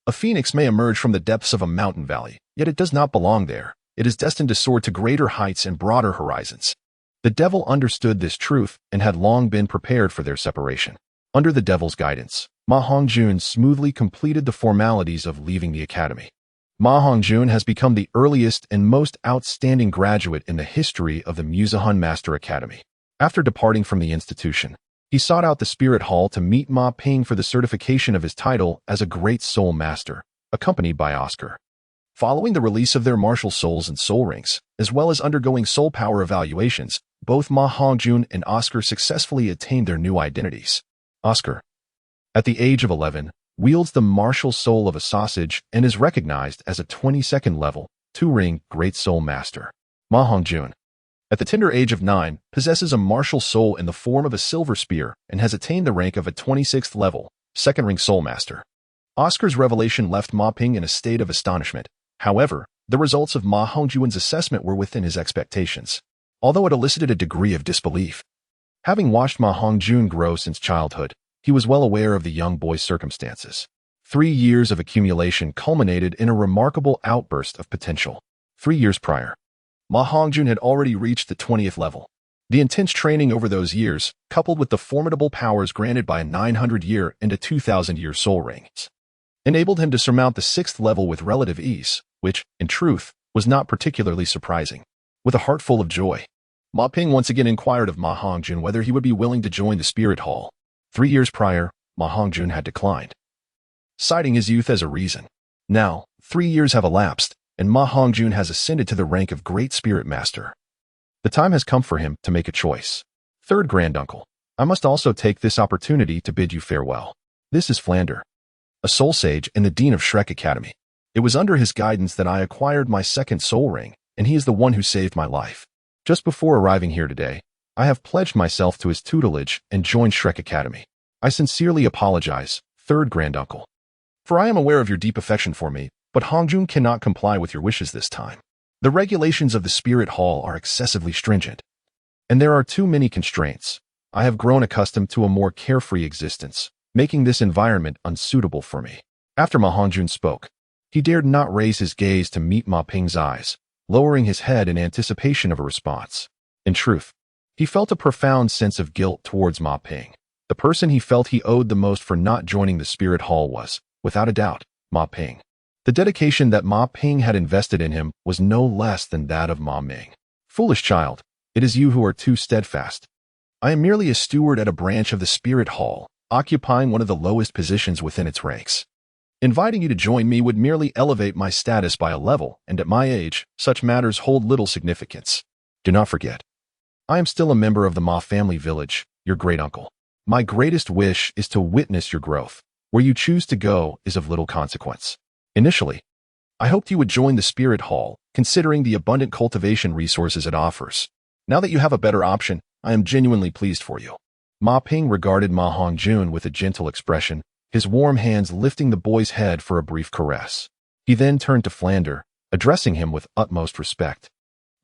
A phoenix may emerge from the depths of a mountain valley, yet it does not belong there. It is destined to soar to greater heights and broader horizons. The devil understood this truth and had long been prepared for their separation. Under the devil's guidance, Ma Hongjun smoothly completed the formalities of leaving the academy. Ma Hongjun has become the earliest and most outstanding graduate in the history of the Musehun Master Academy. After departing from the institution, he sought out the Spirit Hall to meet Ma Ping for the certification of his title as a Great Soul Master, accompanied by Oscar. Following the release of their martial souls and soul rings, as well as undergoing soul power evaluations, both Ma Hongjun and Oscar successfully attained their new identities. Oscar, at the age of 11, wields the martial soul of a sausage and is recognized as a 22nd level, 2-ring Great Soul Master. Ma Hongjun, at the tender age of 9, possesses a martial soul in the form of a silver spear and has attained the rank of a 26th level, 2nd-ring Soul Master. Oscar's revelation left Ma Ping in a state of astonishment. However, the results of Ma Hongjun's assessment were within his expectations, although it elicited a degree of disbelief. Having watched Ma Hongjun grow since childhood, he was well aware of the young boy's circumstances. 3 years of accumulation culminated in a remarkable outburst of potential. 3 years prior, Ma Hongjun had already reached the 20th level. The intense training over those years, coupled with the formidable powers granted by a 900-year and a 2,000-year soul rings, enabled him to surmount the 6th level with relative ease, which, in truth, was not particularly surprising. With a heart full of joy, Ma Ping once again inquired of Ma Hongjun whether he would be willing to join the Spirit Hall. 3 years prior, Ma Hongjun had declined, citing his youth as a reason. Now, 3 years have elapsed, and Ma Hongjun has ascended to the rank of Great Spirit Master. The time has come for him to make a choice. Third Granduncle, I must also take this opportunity to bid you farewell. This is Flander, a soul sage and the Dean of Shrek Academy. It was under his guidance that I acquired my 2nd soul ring, and he is the one who saved my life. Just before arriving here today, I have pledged myself to his tutelage and joined Shrek Academy. I sincerely apologize, Third Granduncle, for I am aware of your deep affection for me, but Hongjun cannot comply with your wishes this time. The regulations of the Spirit Hall are excessively stringent, and there are too many constraints. I have grown accustomed to a more carefree existence, making this environment unsuitable for me. After Ma Hongjun spoke, he dared not raise his gaze to meet Ma Ping's eyes, lowering his head in anticipation of a response. In truth, he felt a profound sense of guilt towards Ma Ping. The person he felt he owed the most for not joining the Spirit Hall was, without a doubt, Ma Ping. The dedication that Ma Ping had invested in him was no less than that of Ma Ming. Foolish child, it is you who are too steadfast. I am merely a steward at a branch of the Spirit Hall, occupying one of the lowest positions within its ranks. Inviting you to join me would merely elevate my status by a level, and at my age, such matters hold little significance. Do not forget, I am still a member of the Ma family village, your great uncle. My greatest wish is to witness your growth. Where you choose to go is of little consequence. Initially, I hoped you would join the Spirit Hall, considering the abundant cultivation resources it offers. Now that you have a better option, I am genuinely pleased for you. Ma Ping regarded Ma Hongjun with a gentle expression, his warm hands lifting the boy's head for a brief caress. He then turned to Flander, addressing him with utmost respect.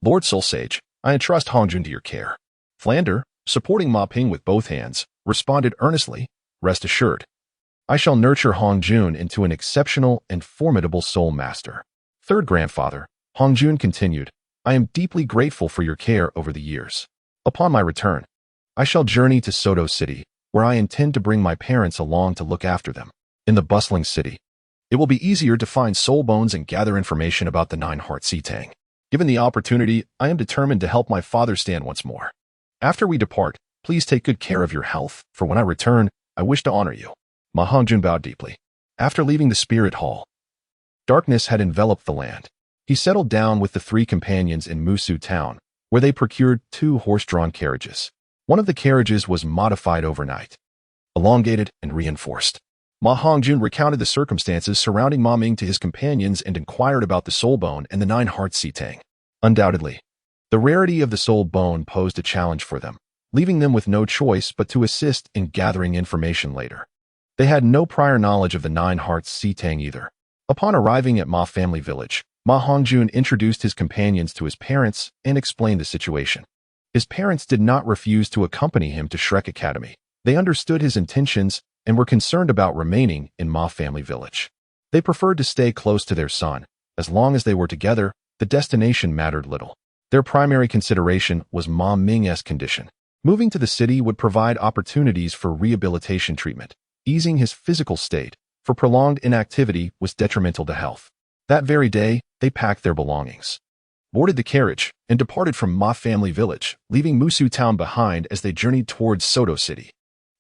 Lord Soul Sage, I entrust Hongjun to your care. Flander, supporting Ma Ping with both hands, responded earnestly, rest assured, I shall nurture Hongjun into an exceptional and formidable soul master. Third Grandfather, Hongjun continued, I am deeply grateful for your care over the years. Upon my return, I shall journey to Soto City, where I intend to bring my parents along to look after them. In the bustling city, it will be easier to find soul bones and gather information about the Nine-Heart Sitang. Given the opportunity, I am determined to help my father stand once more. After we depart, please take good care of your health, for when I return, I wish to honor you. Ma Hongjun bowed deeply. After leaving the Spirit Hall, darkness had enveloped the land. He settled down with the 3 companions in Musu town, where they procured 2 horse-drawn carriages. One of the carriages was modified overnight, elongated and reinforced. Ma Hongjun recounted the circumstances surrounding Ma Ming to his companions and inquired about the soul bone and the 9-Heart Sitang. Undoubtedly, the rarity of the soul bone posed a challenge for them, leaving them with no choice but to assist in gathering information later. They had no prior knowledge of the 9-Heart Sitang either. Upon arriving at Ma family village, Ma Hongjun introduced his companions to his parents and explained the situation. His parents did not refuse to accompany him to Shrek Academy. They understood his intentions and were concerned about remaining in Ma family village. They preferred to stay close to their son. As long as they were together, the destination mattered little. Their primary consideration was Ma Ming's condition. Moving to the city would provide opportunities for rehabilitation treatment, easing his physical state, for prolonged inactivity was detrimental to health. That very day, they packed their belongings, boarded the carriage, and departed from Ma family village, leaving Musu town behind as they journeyed towards Soto City.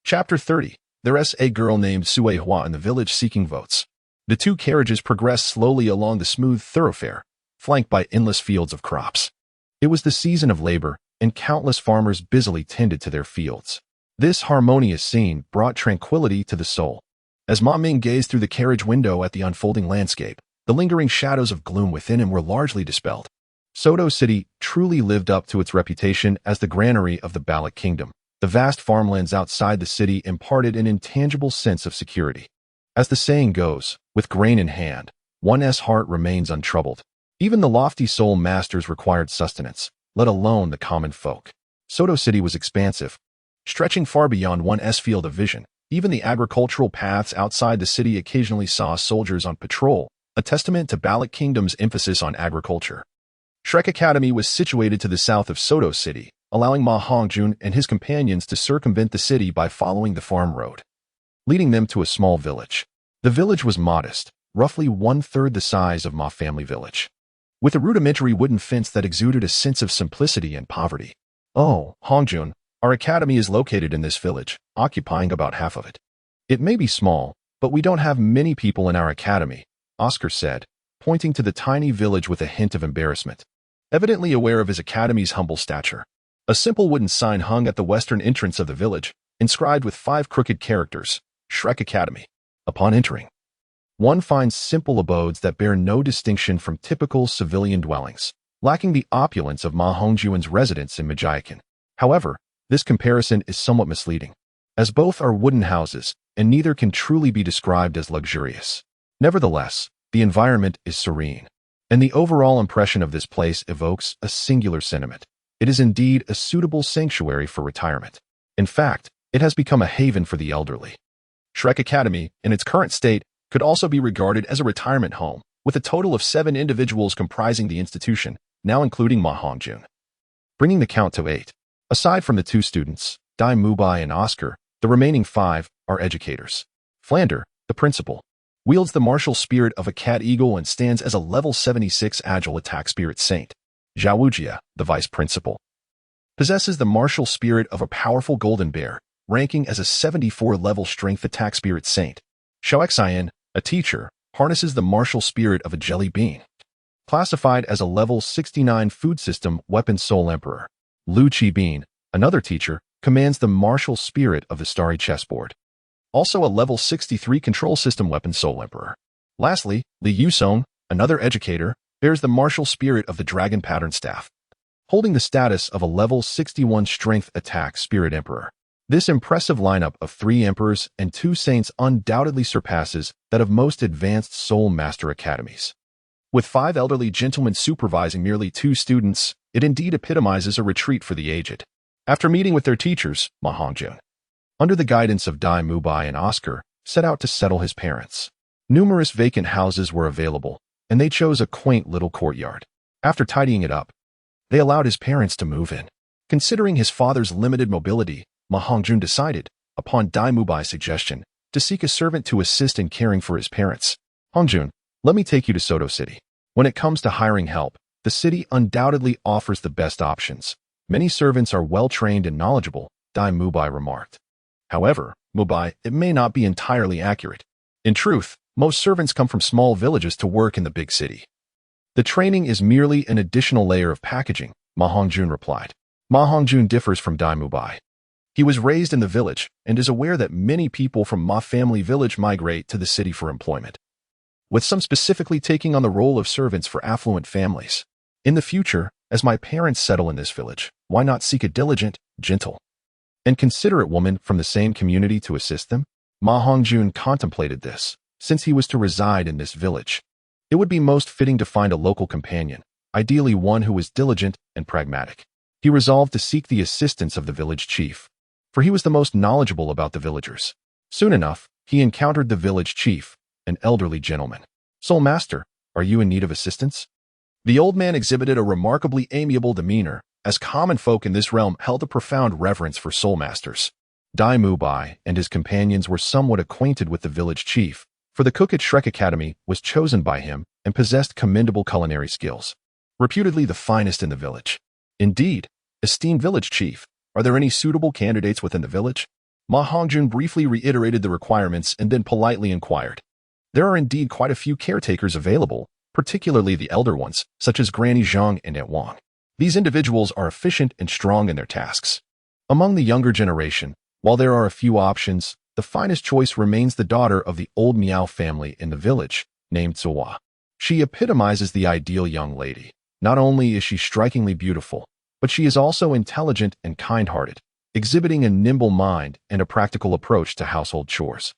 Chapter 30. There's a girl named Sue Hua in the village seeking votes. The two carriages progressed slowly along the smooth thoroughfare, flanked by endless fields of crops. It was the season of labor, and countless farmers busily tended to their fields. This harmonious scene brought tranquility to the soul. As Ma Ming gazed through the carriage window at the unfolding landscape, the lingering shadows of gloom within him were largely dispelled. Soto City truly lived up to its reputation as the granary of the Baloch Kingdom. The vast farmlands outside the city imparted an intangible sense of security. As the saying goes, with grain in hand, one's heart remains untroubled. Even the lofty soul masters required sustenance, let alone the common folk. Soto City was expansive, stretching far beyond one's field of vision. Even the agricultural paths outside the city occasionally saw soldiers on patrol, a testament to Baloch Kingdom's emphasis on agriculture. Shrek Academy was situated to the south of Soto City, allowing Ma Hongjun and his companions to circumvent the city by following the farm road, leading them to a small village. The village was modest, roughly one-third the size of Ma family village, with a rudimentary wooden fence that exuded a sense of simplicity and poverty. Oh, Hongjun, our academy is located in this village, occupying about half of it. It may be small, but we don't have many people in our academy, Oscar said, pointing to the tiny village with a hint of embarrassment. Evidently aware of his academy's humble stature, a simple wooden sign hung at the western entrance of the village, inscribed with 5 crooked characters, Shrek Academy. Upon entering, one finds simple abodes that bear no distinction from typical civilian dwellings, lacking the opulence of Ma Hongjun's residence in Majiakan. However, this comparison is somewhat misleading, as both are wooden houses, and neither can truly be described as luxurious. Nevertheless, the environment is serene, and the overall impression of this place evokes a singular sentiment. It is indeed a suitable sanctuary for retirement. In fact, it has become a haven for the elderly. Shrek Academy, in its current state, could also be regarded as a retirement home, with a total of 7 individuals comprising the institution, now including Ma Hongjun, bringing the count to 8. Aside from the 2 students, Dai Mubai and Oscar, the remaining 5 are educators. Flander, the principal, wields the martial spirit of a cat eagle and stands as a level 76 agile attack spirit saint. Zhao Wujia, the vice principal, possesses the martial spirit of a powerful golden bear, ranking as a 74 level strength attack spirit saint. Xiao Xian, a teacher, harnesses the martial spirit of a jelly bean, classified as a level 69 food system weapon soul emperor. Lu Qibin, another teacher, commands the martial spirit of the starry chessboard, also a level 63 control system weapon soul emperor. Lastly, Li Yusong, another educator, bears the martial spirit of the dragon pattern staff, holding the status of a level 61 strength attack spirit emperor. This impressive lineup of 3 emperors and 2 saints undoubtedly surpasses that of most advanced soul master academies. With 5 elderly gentlemen supervising merely 2 students, it indeed epitomizes a retreat for the aged. After meeting with their teachers, Ma Hongjun, under the guidance of Dai Mubai and Oscar, set out to settle his parents. Numerous vacant houses were available, and they chose a quaint little courtyard. After tidying it up, they allowed his parents to move in. Considering his father's limited mobility, Ma Hongjun decided, upon Dai Mubai's suggestion, to seek a servant to assist in caring for his parents. Hongjun, let me take you to Soto City. When it comes to hiring help, the city undoubtedly offers the best options. Many servants are well-trained and knowledgeable, Dai Mubai remarked. However, Mubai, it may not be entirely accurate. In truth, most servants come from small villages to work in the big city. The training is merely an additional layer of packaging, Ma Hongjun replied. Ma Hongjun differs from Dai Mubai. He was raised in the village and is aware that many people from Ma family village migrate to the city for employment, with some specifically taking on the role of servants for affluent families. In the future, as my parents settle in this village, why not seek a diligent, gentle, and considerate woman from the same community to assist them? Ma Hongjun contemplated this. Since he was to reside in this village, it would be most fitting to find a local companion, ideally one who was diligent and pragmatic. He resolved to seek the assistance of the village chief, for he was the most knowledgeable about the villagers. Soon enough, he encountered the village chief, an elderly gentleman. Soul Master, are you in need of assistance? The old man exhibited a remarkably amiable demeanor, as common folk in this realm held a profound reverence for soul masters. Dai Mubai and his companions were somewhat acquainted with the village chief, for the cook at Shrek Academy was chosen by him and possessed commendable culinary skills, reputedly the finest in the village. Indeed, esteemed village chief, are there any suitable candidates within the village? Ma Hongjun briefly reiterated the requirements and then politely inquired. There are indeed quite a few caretakers available, particularly the elder ones, such as Granny Zhang and Aunt Wang. These individuals are efficient and strong in their tasks. Among the younger generation, while there are a few options, the finest choice remains the daughter of the old Miao family in the village, named Zuo. She epitomizes the ideal young lady. Not only is she strikingly beautiful, but she is also intelligent and kind-hearted, exhibiting a nimble mind and a practical approach to household chores.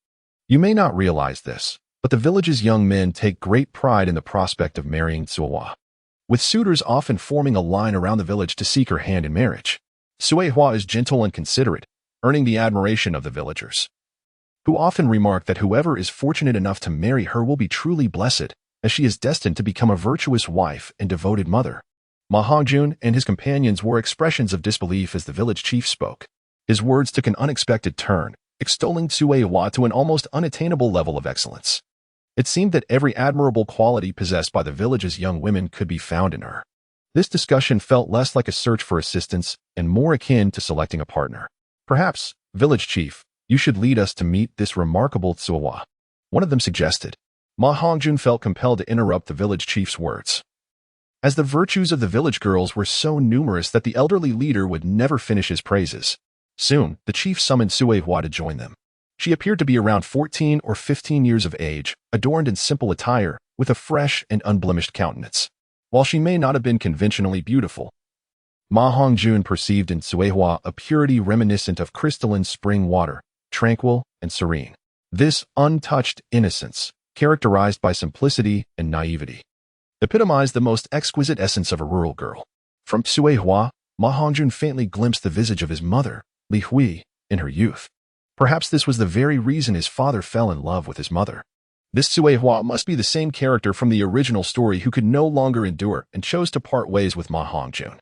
You may not realize this, but the village's young men take great pride in the prospect of marrying Zuo, with suitors often forming a line around the village to seek her hand in marriage. Suihua is gentle and considerate, earning the admiration of the villagers, who often remark that whoever is fortunate enough to marry her will be truly blessed, as she is destined to become a virtuous wife and devoted mother. Ma Hongjun and his companions wore expressions of disbelief as the village chief spoke. His words took an unexpected turn, extolling Suihua to an almost unattainable level of excellence. It seemed that every admirable quality possessed by the village's young women could be found in her. This discussion felt less like a search for assistance and more akin to selecting a partner. Perhaps, village chief, you should lead us to meet this remarkable Zuo, one of them suggested. Ma Hongjun felt compelled to interrupt the village chief's words, as the virtues of the village girls were so numerous that the elderly leader would never finish his praises. Soon, the chief summoned Suihua to join them. She appeared to be around 14 or 15 years of age, adorned in simple attire, with a fresh and unblemished countenance. While she may not have been conventionally beautiful, Ma Hongjun perceived in Suihua a purity reminiscent of crystalline spring water, tranquil and serene. This untouched innocence, characterized by simplicity and naivety, epitomized the most exquisite essence of a rural girl. From Suihua, Ma Hongjun faintly glimpsed the visage of his mother, Li Hui, in her youth. Perhaps this was the very reason his father fell in love with his mother. This Suihua must be the same character from the original story who could no longer endure and chose to part ways with Ma Hongjun.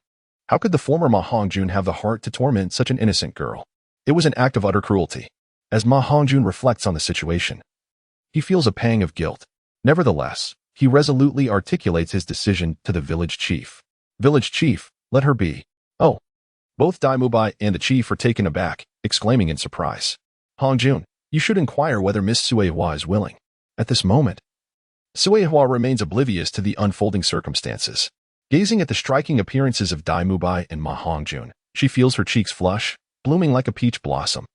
How could the former Ma Hongjun have the heart to torment such an innocent girl? It was an act of utter cruelty. As Ma Hongjun reflects on the situation, he feels a pang of guilt. Nevertheless, he resolutely articulates his decision to the village chief. Village chief, let her be. Oh. Both Dai Mubai and the chief are taken aback, exclaiming in surprise. Hongjun, you should inquire whether Miss Suihua is willing. At this moment, Suihua remains oblivious to the unfolding circumstances. Gazing at the striking appearances of Dai Mubai and Ma Hongjun, she feels her cheeks flush, blooming like a peach blossom.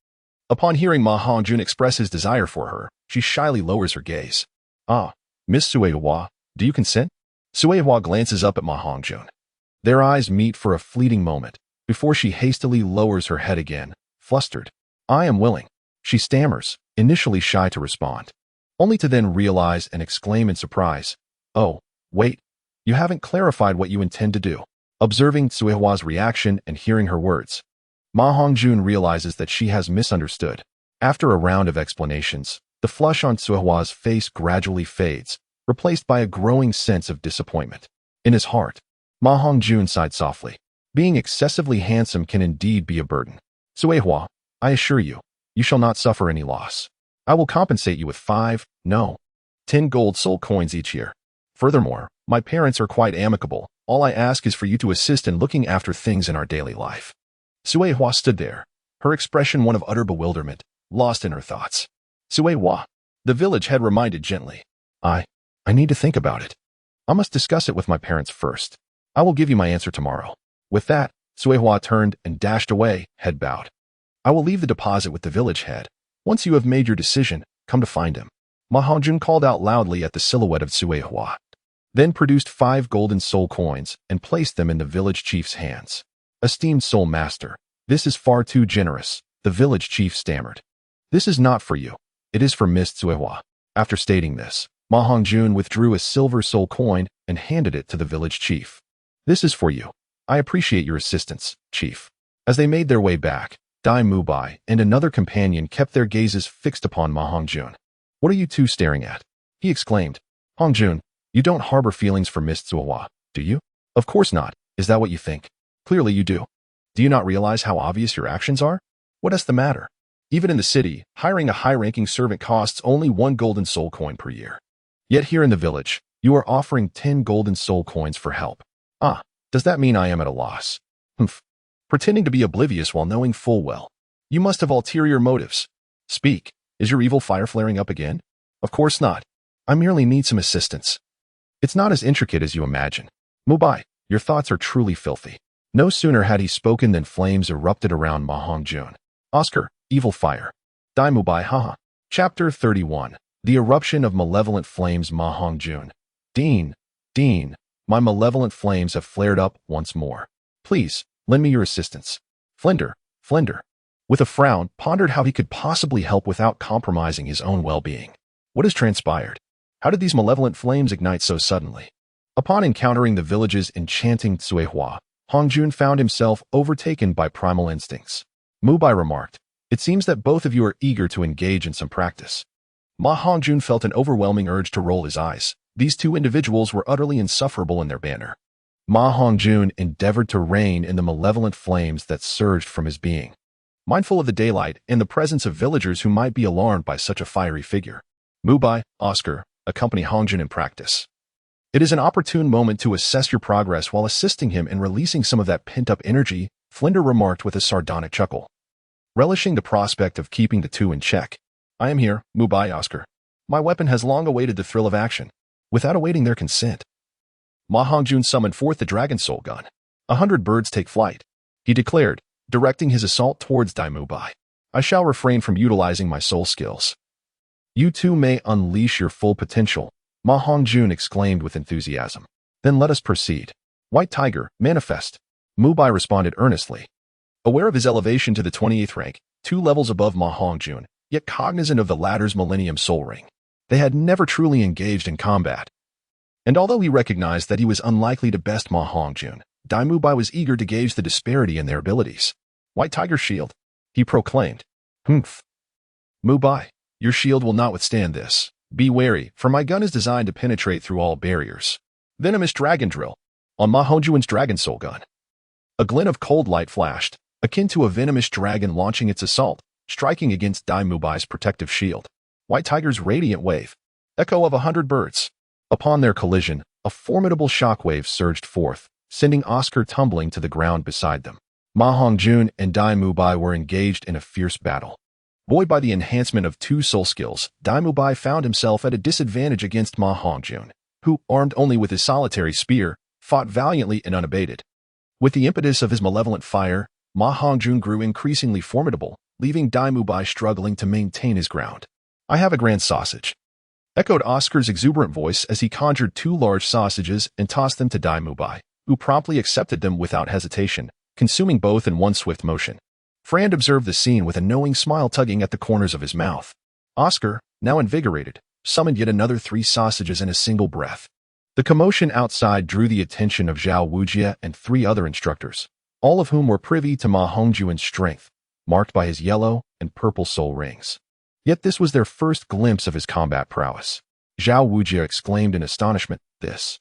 Upon hearing Ma Hongjun express his desire for her, she shyly lowers her gaze. Ah, Miss Suihua, do you consent? Suihua glances up at Ma Hongjun. Their eyes meet for a fleeting moment, before she hastily lowers her head again, flustered. I am willing, she stammers, initially shy to respond, only to then realize and exclaim in surprise. Oh, wait, you haven't clarified what you intend to do. Observing Suihua's reaction and hearing her words, Ma Hongjun realizes that she has misunderstood. After a round of explanations, the flush on Suihua's face gradually fades, replaced by a growing sense of disappointment. In his heart, Ma Hongjun sighed softly. Being excessively handsome can indeed be a burden. Suihua, I assure you, you shall not suffer any loss. I will compensate you with 10 gold soul coins each year. Furthermore, my parents are quite amicable. All I ask is for you to assist in looking after things in our daily life. Suihua stood there, her expression one of utter bewilderment, lost in her thoughts. Suihua, the village head reminded gently. I need to think about it. I must discuss it with my parents first. I will give you my answer tomorrow. With that, Suihua turned and dashed away, head bowed. I will leave the deposit with the village head. Once you have made your decision, come to find him. Ma Hongjun called out loudly at the silhouette of Suihua, then produced 5 golden soul coins and placed them in the village chief's hands. Esteemed soul master, this is far too generous, the village chief stammered. This is not for you. It is for Miss Suihua. After stating this, Ma Hongjun withdrew a silver soul coin and handed it to the village chief. This is for you. I appreciate your assistance, chief. As they made their way back, Dai Mubai and another companion kept their gazes fixed upon Ma Hongjun. What are you two staring at? He exclaimed. Hongjun, you don't harbor feelings for Miss Zuo, do you? Of course not. Is that what you think? Clearly you do. Do you not realize how obvious your actions are? What is the matter? Even in the city, hiring a high-ranking servant costs only 1 golden soul coin per year. Yet here in the village, you are offering 10 golden soul coins for help. Ah, does that mean I am at a loss? Humph. Pretending to be oblivious while knowing full well. You must have ulterior motives. Speak. Is your evil fire flaring up again? Of course not. I merely need some assistance. It's not as intricate as you imagine. Mubai, your thoughts are truly filthy. No sooner had he spoken than flames erupted around Ma Hongjun. Oscar, evil fire. Dai Mubai, haha. Chapter 31. The eruption of malevolent flames. Ma Hongjun. Dean, my malevolent flames have flared up once more. Please, lend me your assistance. Flender, with a frown, pondered how he could possibly help without compromising his own well-being. What has transpired? How did these malevolent flames ignite so suddenly? Upon encountering the village's enchanting Tsuehua, Hongjun found himself overtaken by primal instincts. Mubai remarked, "It seems that both of you are eager to engage in some practice." Ma Hongjun felt an overwhelming urge to roll his eyes. These two individuals were utterly insufferable in their banter. Ma Hongjun endeavored to rein in the malevolent flames that surged from his being. Mindful of the daylight and the presence of villagers who might be alarmed by such a fiery figure, Mubai, Oscar, accompany Hongjun in practice. It is an opportune moment to assess your progress while assisting him in releasing some of that pent-up energy, Flender remarked with a sardonic chuckle. Relishing the prospect of keeping the two in check, I am here, Mubai, Oscar. My weapon has long awaited the thrill of action, without awaiting their consent. Ma Hongjun summoned forth the dragon soul gun. 100 birds take flight, he declared, directing his assault towards Dai Mubai. I shall refrain from utilizing my soul skills. You too may unleash your full potential, Ma Hongjun exclaimed with enthusiasm. Then let us proceed. White Tiger, manifest. Mubai responded earnestly. Aware of his elevation to the 28th rank, 2 levels above Ma Hongjun, yet cognizant of the latter's Millennium Soul Ring, they had never truly engaged in combat. And although he recognized that he was unlikely to best Ma Hongjun, Dai Mubai was eager to gauge the disparity in their abilities. White Tiger shield, he proclaimed. Humph. Mubai, your shield will not withstand this. Be wary, for my gun is designed to penetrate through all barriers. Venomous Dragon Drill, on Ma Hongjun's Dragon Soul Gun. A glint of cold light flashed, akin to a venomous dragon launching its assault, striking against Dai Mubai's protective shield. White Tiger's Radiant Wave, echo of 100 birds. Upon their collision, a formidable shockwave surged forth, sending Oscar tumbling to the ground beside them. Ma Hongjun and Dai Mubai were engaged in a fierce battle. Buoyed by the enhancement of 2 soul skills, Dai Mubai found himself at a disadvantage against Ma Hongjun, who, armed only with his solitary spear, fought valiantly and unabated. With the impetus of his malevolent fire, Ma Hongjun grew increasingly formidable, leaving Dai Mubai struggling to maintain his ground. I have a grand sausage, echoed Oscar's exuberant voice as he conjured 2 large sausages and tossed them to Dai Mubai, who promptly accepted them without hesitation, consuming both in one swift motion. Frand observed the scene with a knowing smile tugging at the corners of his mouth. Oscar, now invigorated, summoned yet another 3 sausages in a single breath. The commotion outside drew the attention of Zhao Wujia and 3 other instructors, all of whom were privy to Ma Hongjun's strength, marked by his yellow and purple soul rings. Yet this was their first glimpse of his combat prowess. Zhao Wujia exclaimed in astonishment, "This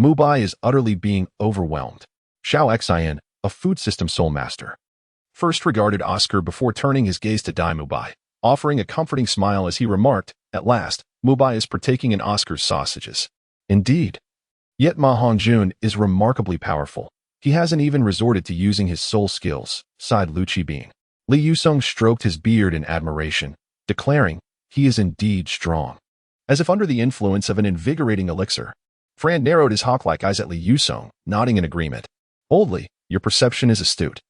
Mubai is utterly being overwhelmed." Xiao Xian, a food system soul master, first regarded Oscar before turning his gaze to Dai Mubai, offering a comforting smile as he remarked, "At last, Mubai is partaking in Oscar's sausages." Indeed. Yet Ma Hongjun is remarkably powerful. He hasn't even resorted to using his soul skills, sighed Lu Qibing. Li Yusong stroked his beard in admiration, declaring, he is indeed strong. As if under the influence of an invigorating elixir, Fran narrowed his hawk-like eyes at Li Yusong, nodding in agreement. Oldly, your perception is astute.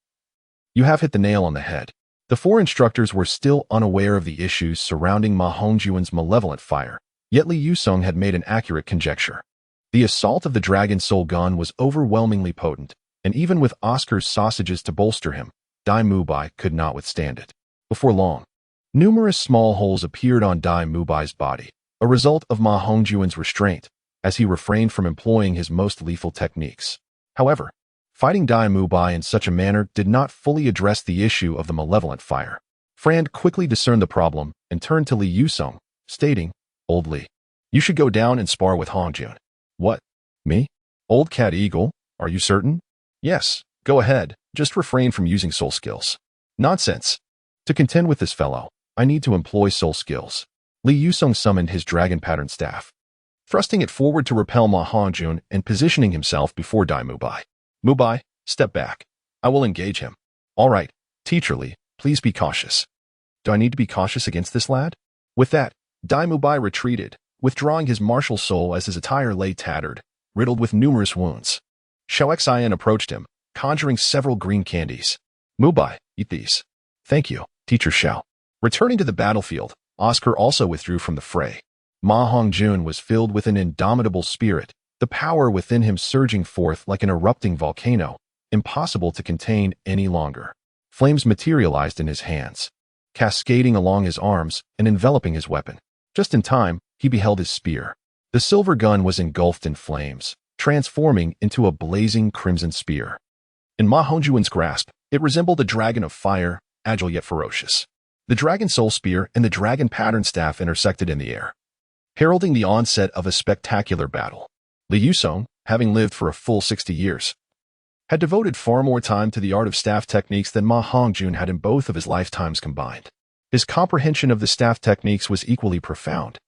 You have hit the nail on the head. The 4 instructors were still unaware of the issues surrounding Ma Hongjun's malevolent fire, yet Li Yusong had made an accurate conjecture. The assault of the Dragon Soul Gun was overwhelmingly potent, and even with Oscar's sausages to bolster him, Dai Mubai could not withstand it. Before long, numerous small holes appeared on Dai Mubai's body, a result of Ma Hongjun's restraint, as he refrained from employing his most lethal techniques. However, fighting Dai Mubai in such a manner did not fully address the issue of the malevolent fire. Frand quickly discerned the problem and turned to Li Yusong, stating, "Old Li, you should go down and spar with Hongjun." "What? Me? Old Cat Eagle, are you certain?" "Yes, Go ahead, just refrain from using soul skills. Nonsense. To contend with this fellow, I need to employ soul skills. Li Yusong summoned his dragon pattern staff, thrusting it forward to repel Ma Hongjun and positioning himself before Dai Mubai. Mubai, step back. I will engage him. All right, teacher Li, please be cautious. Do I need to be cautious against this lad? With that, Dai Mubai retreated, withdrawing his martial soul as his attire lay tattered, riddled with numerous wounds. Xiao Xian approached him, conjuring several green candies. Mubai, eat these. Thank you, Teacher Xiao. Returning to the battlefield, Oscar also withdrew from the fray. Ma Hongjun was filled with an indomitable spirit, the power within him surging forth like an erupting volcano, impossible to contain any longer. Flames materialized in his hands, cascading along his arms and enveloping his weapon. Just in time, he beheld his spear. The silver gun was engulfed in flames, transforming into a blazing crimson spear. In Ma Hongjun's grasp, it resembled a dragon of fire, agile yet ferocious. The dragon soul spear and the dragon pattern staff intersected in the air, heralding the onset of a spectacular battle. Li Yusong, having lived for a full 60 years, had devoted far more time to the art of staff techniques than Ma Hongjun had in both of his lifetimes combined. His comprehension of the staff techniques was equally profound,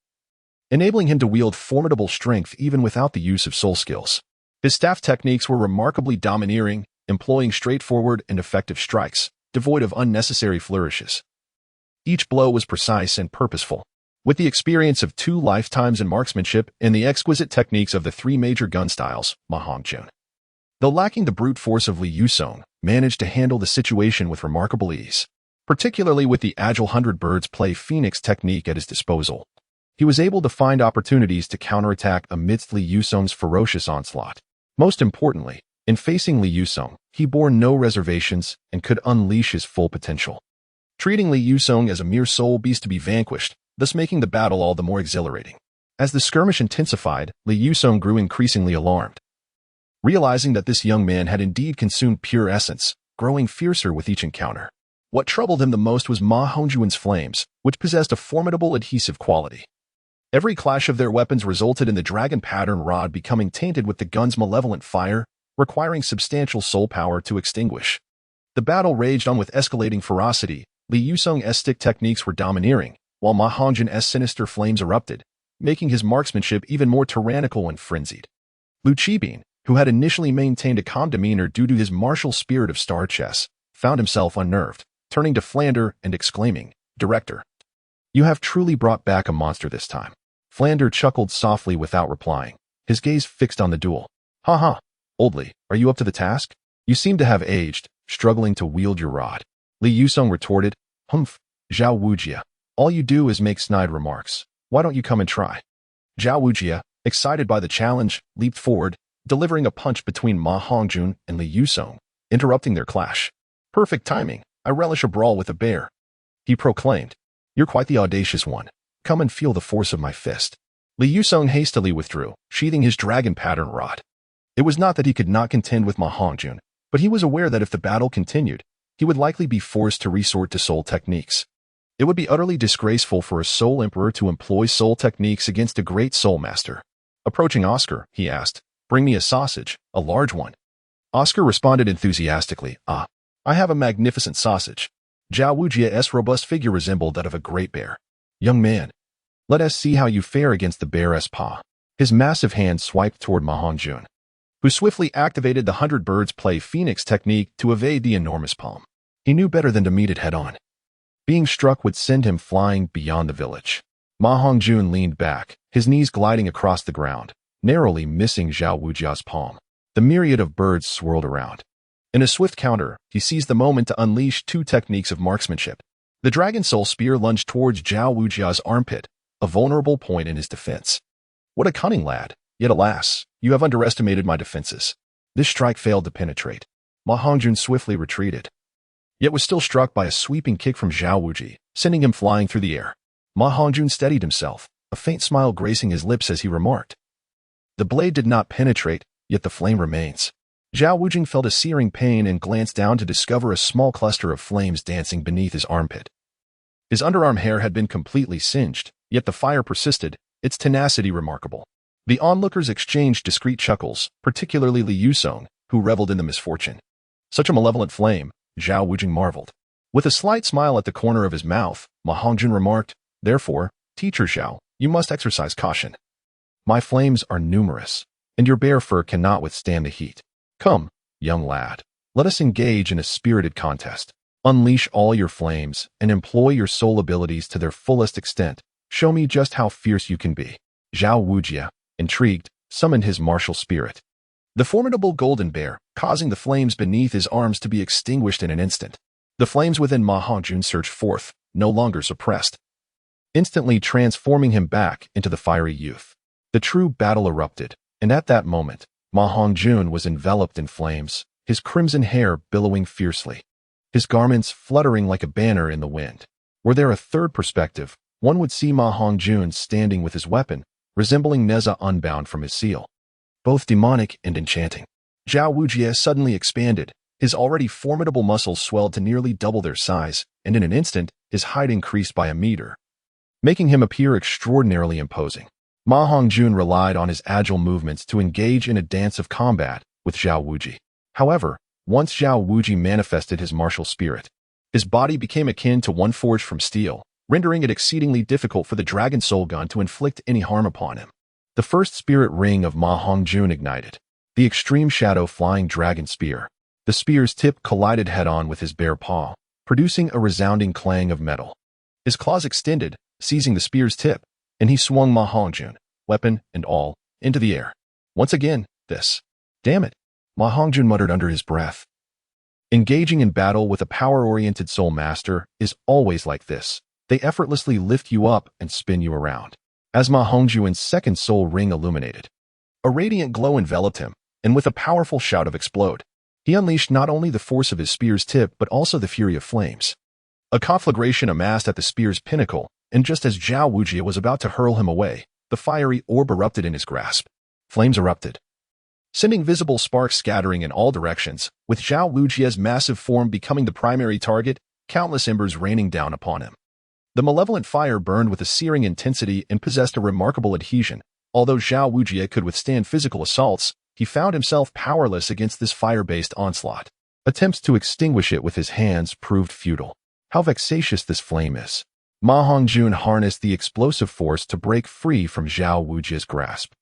enabling him to wield formidable strength even without the use of soul skills. His staff techniques were remarkably domineering, employing straightforward and effective strikes, devoid of unnecessary flourishes. Each blow was precise and purposeful. With the experience of 2 lifetimes in marksmanship and the exquisite techniques of the 3 major gun styles, Ma Hongjun, though lacking the brute force of Li Yusong, managed to handle the situation with remarkable ease. Particularly with the agile 100 birds play phoenix technique at his disposal, he was able to find opportunities to counterattack amidst Li Yusong's ferocious onslaught. Most importantly, in facing Li Yusong, he bore no reservations and could unleash his full potential, treating Li Yusong as a mere soul beast to be vanquished, thus making the battle all the more exhilarating. As the skirmish intensified, Li Yusong grew increasingly alarmed, realizing that this young man had indeed consumed pure essence, growing fiercer with each encounter. What troubled him the most was Ma Hongjun's flames, which possessed a formidable adhesive quality. Every clash of their weapons resulted in the dragon pattern rod becoming tainted with the gun's malevolent fire, requiring substantial soul power to extinguish. The battle raged on with escalating ferocity. Li Yusong's stick techniques were domineering, while Ma Hongjun's sinister flames erupted, making his marksmanship even more tyrannical and frenzied. Lu Qibin, who had initially maintained a calm demeanor due to his martial spirit of star chess, found himself unnerved, turning to Flander and exclaiming, "Director, you have truly brought back a monster this time." Flander chuckled softly without replying, his gaze fixed on the duel. "Ha ha, old Li, are you up to the task? You seem to have aged, struggling to wield your rod." Li Yusong retorted, "Humph, Zhao Wujia, all you do is make snide remarks. Why don't you come and try?" Zhao Wujia, excited by the challenge, leaped forward, delivering a punch between Ma Hongjun and Li Yusong, interrupting their clash. "Perfect timing. I relish a brawl with a bear," he proclaimed. "You're quite the audacious one. Come and feel the force of my fist." Li Yusong hastily withdrew, sheathing his dragon pattern rod. It was not that he could not contend with Ma Hongjun, but he was aware that if the battle continued, he would likely be forced to resort to soul techniques. It would be utterly disgraceful for a soul emperor to employ soul techniques against a great soul master. Approaching Oscar, he asked, "Bring me a sausage, a large one." Oscar responded enthusiastically, "Ah, I have a magnificent sausage." Zhao Wujia's robust figure resembled that of a great bear. "Young man, let us see how you fare against the bear's paw." His massive hand swiped toward Ma Hongjun, who swiftly activated the 100 birds play phoenix technique to evade the enormous palm. He knew better than to meet it head-on. Being struck would send him flying beyond the village. Ma Hongjun leaned back, his knees gliding across the ground, narrowly missing Zhao Wujia's palm. The myriad of birds swirled around. In a swift counter, he seized the moment to unleash 2 techniques of marksmanship. The Dragon Soul Spear lunged towards Zhao Wujia's armpit, a vulnerable point in his defense. What a cunning lad! Yet alas, you have underestimated my defenses. This strike failed to penetrate. Ma Hongjun swiftly retreated, yet was still struck by a sweeping kick from Zhao Wuji, sending him flying through the air. Ma Hongjun steadied himself, a faint smile gracing his lips as he remarked, "The blade did not penetrate, yet the flame remains." Zhao Wujing felt a searing pain and glanced down to discover a small cluster of flames dancing beneath his armpit. His underarm hair had been completely singed, yet the fire persisted, its tenacity remarkable. The onlookers exchanged discreet chuckles, particularly Li Yusong, who reveled in the misfortune. Such a malevolent flame, Zhao Wujing marveled. With a slight smile at the corner of his mouth, Ma Hongjun remarked, "Therefore, teacher Zhao, you must exercise caution. My flames are numerous, and your bear fur cannot withstand the heat. Come, young lad, let us engage in a spirited contest. Unleash all your flames and employ your soul abilities to their fullest extent. Show me just how fierce you can be." Zhao Wujie, intrigued, summoned his martial spirit. The formidable golden bear, causing the flames beneath his arms to be extinguished in an instant. The flames within Ma Hongjun surged forth, no longer suppressed, instantly transforming him back into the fiery youth. The true battle erupted, and at that moment, Ma Hongjun was enveloped in flames, his crimson hair billowing fiercely, his garments fluttering like a banner in the wind. Were there a third perspective, one would see Ma Hongjun standing with his weapon, resembling Neza unbound from his seal. Both demonic and enchanting. Zhao Wujie suddenly expanded. His already formidable muscles swelled to nearly double their size, and in an instant, his height increased by a meter, making him appear extraordinarily imposing. Ma Hongjun relied on his agile movements to engage in a dance of combat with Zhao Wujie. However, once Zhao Wujie manifested his martial spirit, his body became akin to one forged from steel, rendering it exceedingly difficult for the dragon soul gun to inflict any harm upon him. The first spirit ring of Ma Hongjun ignited. The extreme shadow flying dragon spear. The spear's tip collided head-on with his bare paw, producing a resounding clang of metal. His claws extended, seizing the spear's tip, and he swung Ma Hongjun, weapon and all, into the air. Once again, this. Damn it, Ma Hongjun muttered under his breath. Engaging in battle with a power-oriented soul master is always like this. They effortlessly lift you up and spin you around. As Ma Hongjun's second soul ring illuminated, a radiant glow enveloped him, and with a powerful shout of explode, he unleashed not only the force of his spear's tip but also the fury of flames. A conflagration amassed at the spear's pinnacle, and just as Zhao Wujie was about to hurl him away, the fiery orb erupted in his grasp. Flames erupted, sending visible sparks scattering in all directions, with Zhao Wujie's massive form becoming the primary target, countless embers raining down upon him. The malevolent fire burned with a searing intensity and possessed a remarkable adhesion. Although Zhao Wujie could withstand physical assaults, he found himself powerless against this fire-based onslaught. Attempts to extinguish it with his hands proved futile. How vexatious this flame is. Ma Hongjun harnessed the explosive force to break free from Zhao Wujie's grasp,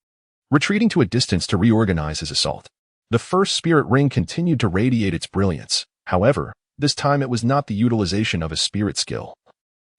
retreating to a distance to reorganize his assault. The first spirit ring continued to radiate its brilliance. However, this time it was not the utilization of a spirit skill,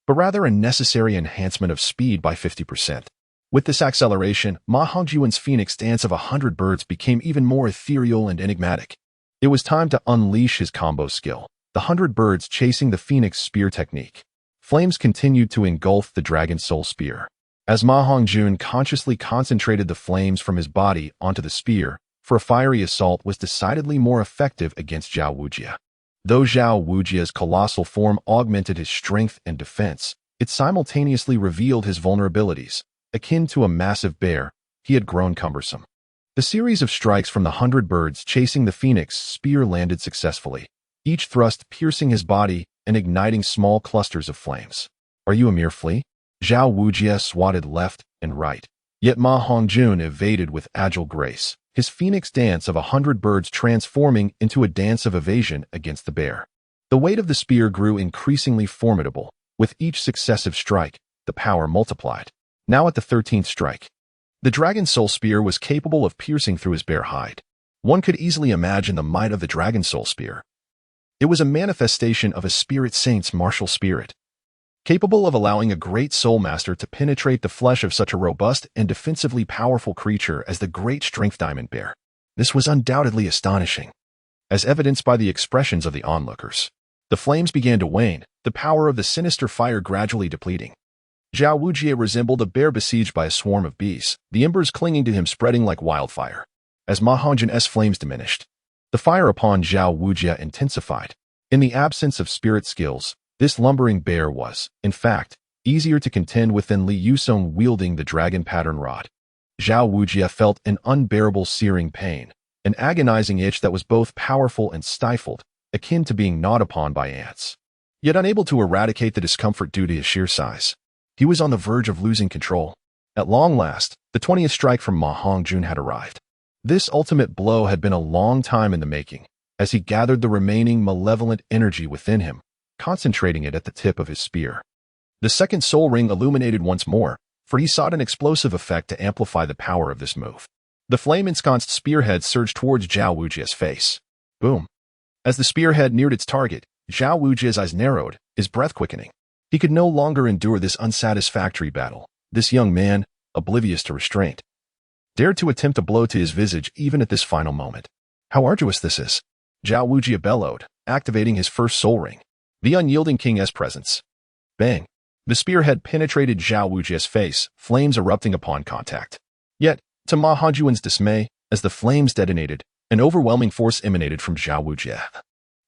but rather a necessary enhancement of speed by 50%. With this acceleration, Ma Hongjun's phoenix dance of 100 birds became even more ethereal and enigmatic. It was time to unleash his combo skill, the 100 birds chasing the phoenix spear technique. Flames continued to engulf the dragon soul spear. As Ma Hongjun consciously concentrated the flames from his body onto the spear, for a fiery assault was decidedly more effective against Zhao Wujie. Though Zhao Wujie's colossal form augmented his strength and defense, it simultaneously revealed his vulnerabilities. Akin to a massive bear, he had grown cumbersome. The series of strikes from the 100 birds chasing the phoenix spear landed successfully, each thrust piercing his body and igniting small clusters of flames. Are you a mere flea? Zhao Wujie swatted left and right, yet Ma Hongjun evaded with agile grace, his phoenix dance of 100 birds transforming into a dance of evasion against the bear. The weight of the spear grew increasingly formidable. With each successive strike, the power multiplied. Now at the 13th strike, the dragon soul spear was capable of piercing through his bare hide. One could easily imagine the might of the dragon soul spear. It was a manifestation of a spirit saint's martial spirit, capable of allowing a great soul master to penetrate the flesh of such a robust and defensively powerful creature as the great strength diamond bear. This was undoubtedly astonishing, as evidenced by the expressions of the onlookers. The flames began to wane, the power of the sinister fire gradually depleting. Zhao Wujie resembled a bear besieged by a swarm of bees, the embers clinging to him spreading like wildfire. As Ma Hongjun's flames diminished, the fire upon Zhao Wujie intensified. In the absence of spirit skills, this lumbering bear was, in fact, easier to contend with than Li Yusong wielding the dragon pattern rod. Zhao Wujie felt an unbearable searing pain, an agonizing itch that was both powerful and stifled, akin to being gnawed upon by ants. Yet unable to eradicate the discomfort due to his sheer size, he was on the verge of losing control. At long last, the 20th strike from Ma Hongjun had arrived. This ultimate blow had been a long time in the making. as he gathered the remaining malevolent energy within him, concentrating it at the tip of his spear. The second soul ring illuminated once more, for he sought an explosive effect to amplify the power of this move. The flame-ensconced spearhead surged towards Zhao Wujie's face. Boom. As the spearhead neared its target, Zhao Wujie's eyes narrowed, his breath quickening. He could no longer endure this unsatisfactory battle. This young man, oblivious to restraint, dared to attempt a blow to his visage even at this final moment. How arduous this is! Zhao Wujie bellowed, activating his first soul ring. The unyielding king's presence. Bang! The spearhead penetrated Zhao Wujie's face, flames erupting upon contact. Yet, to Ma Hongjun's dismay, as the flames detonated, an overwhelming force emanated from Zhao Wujie,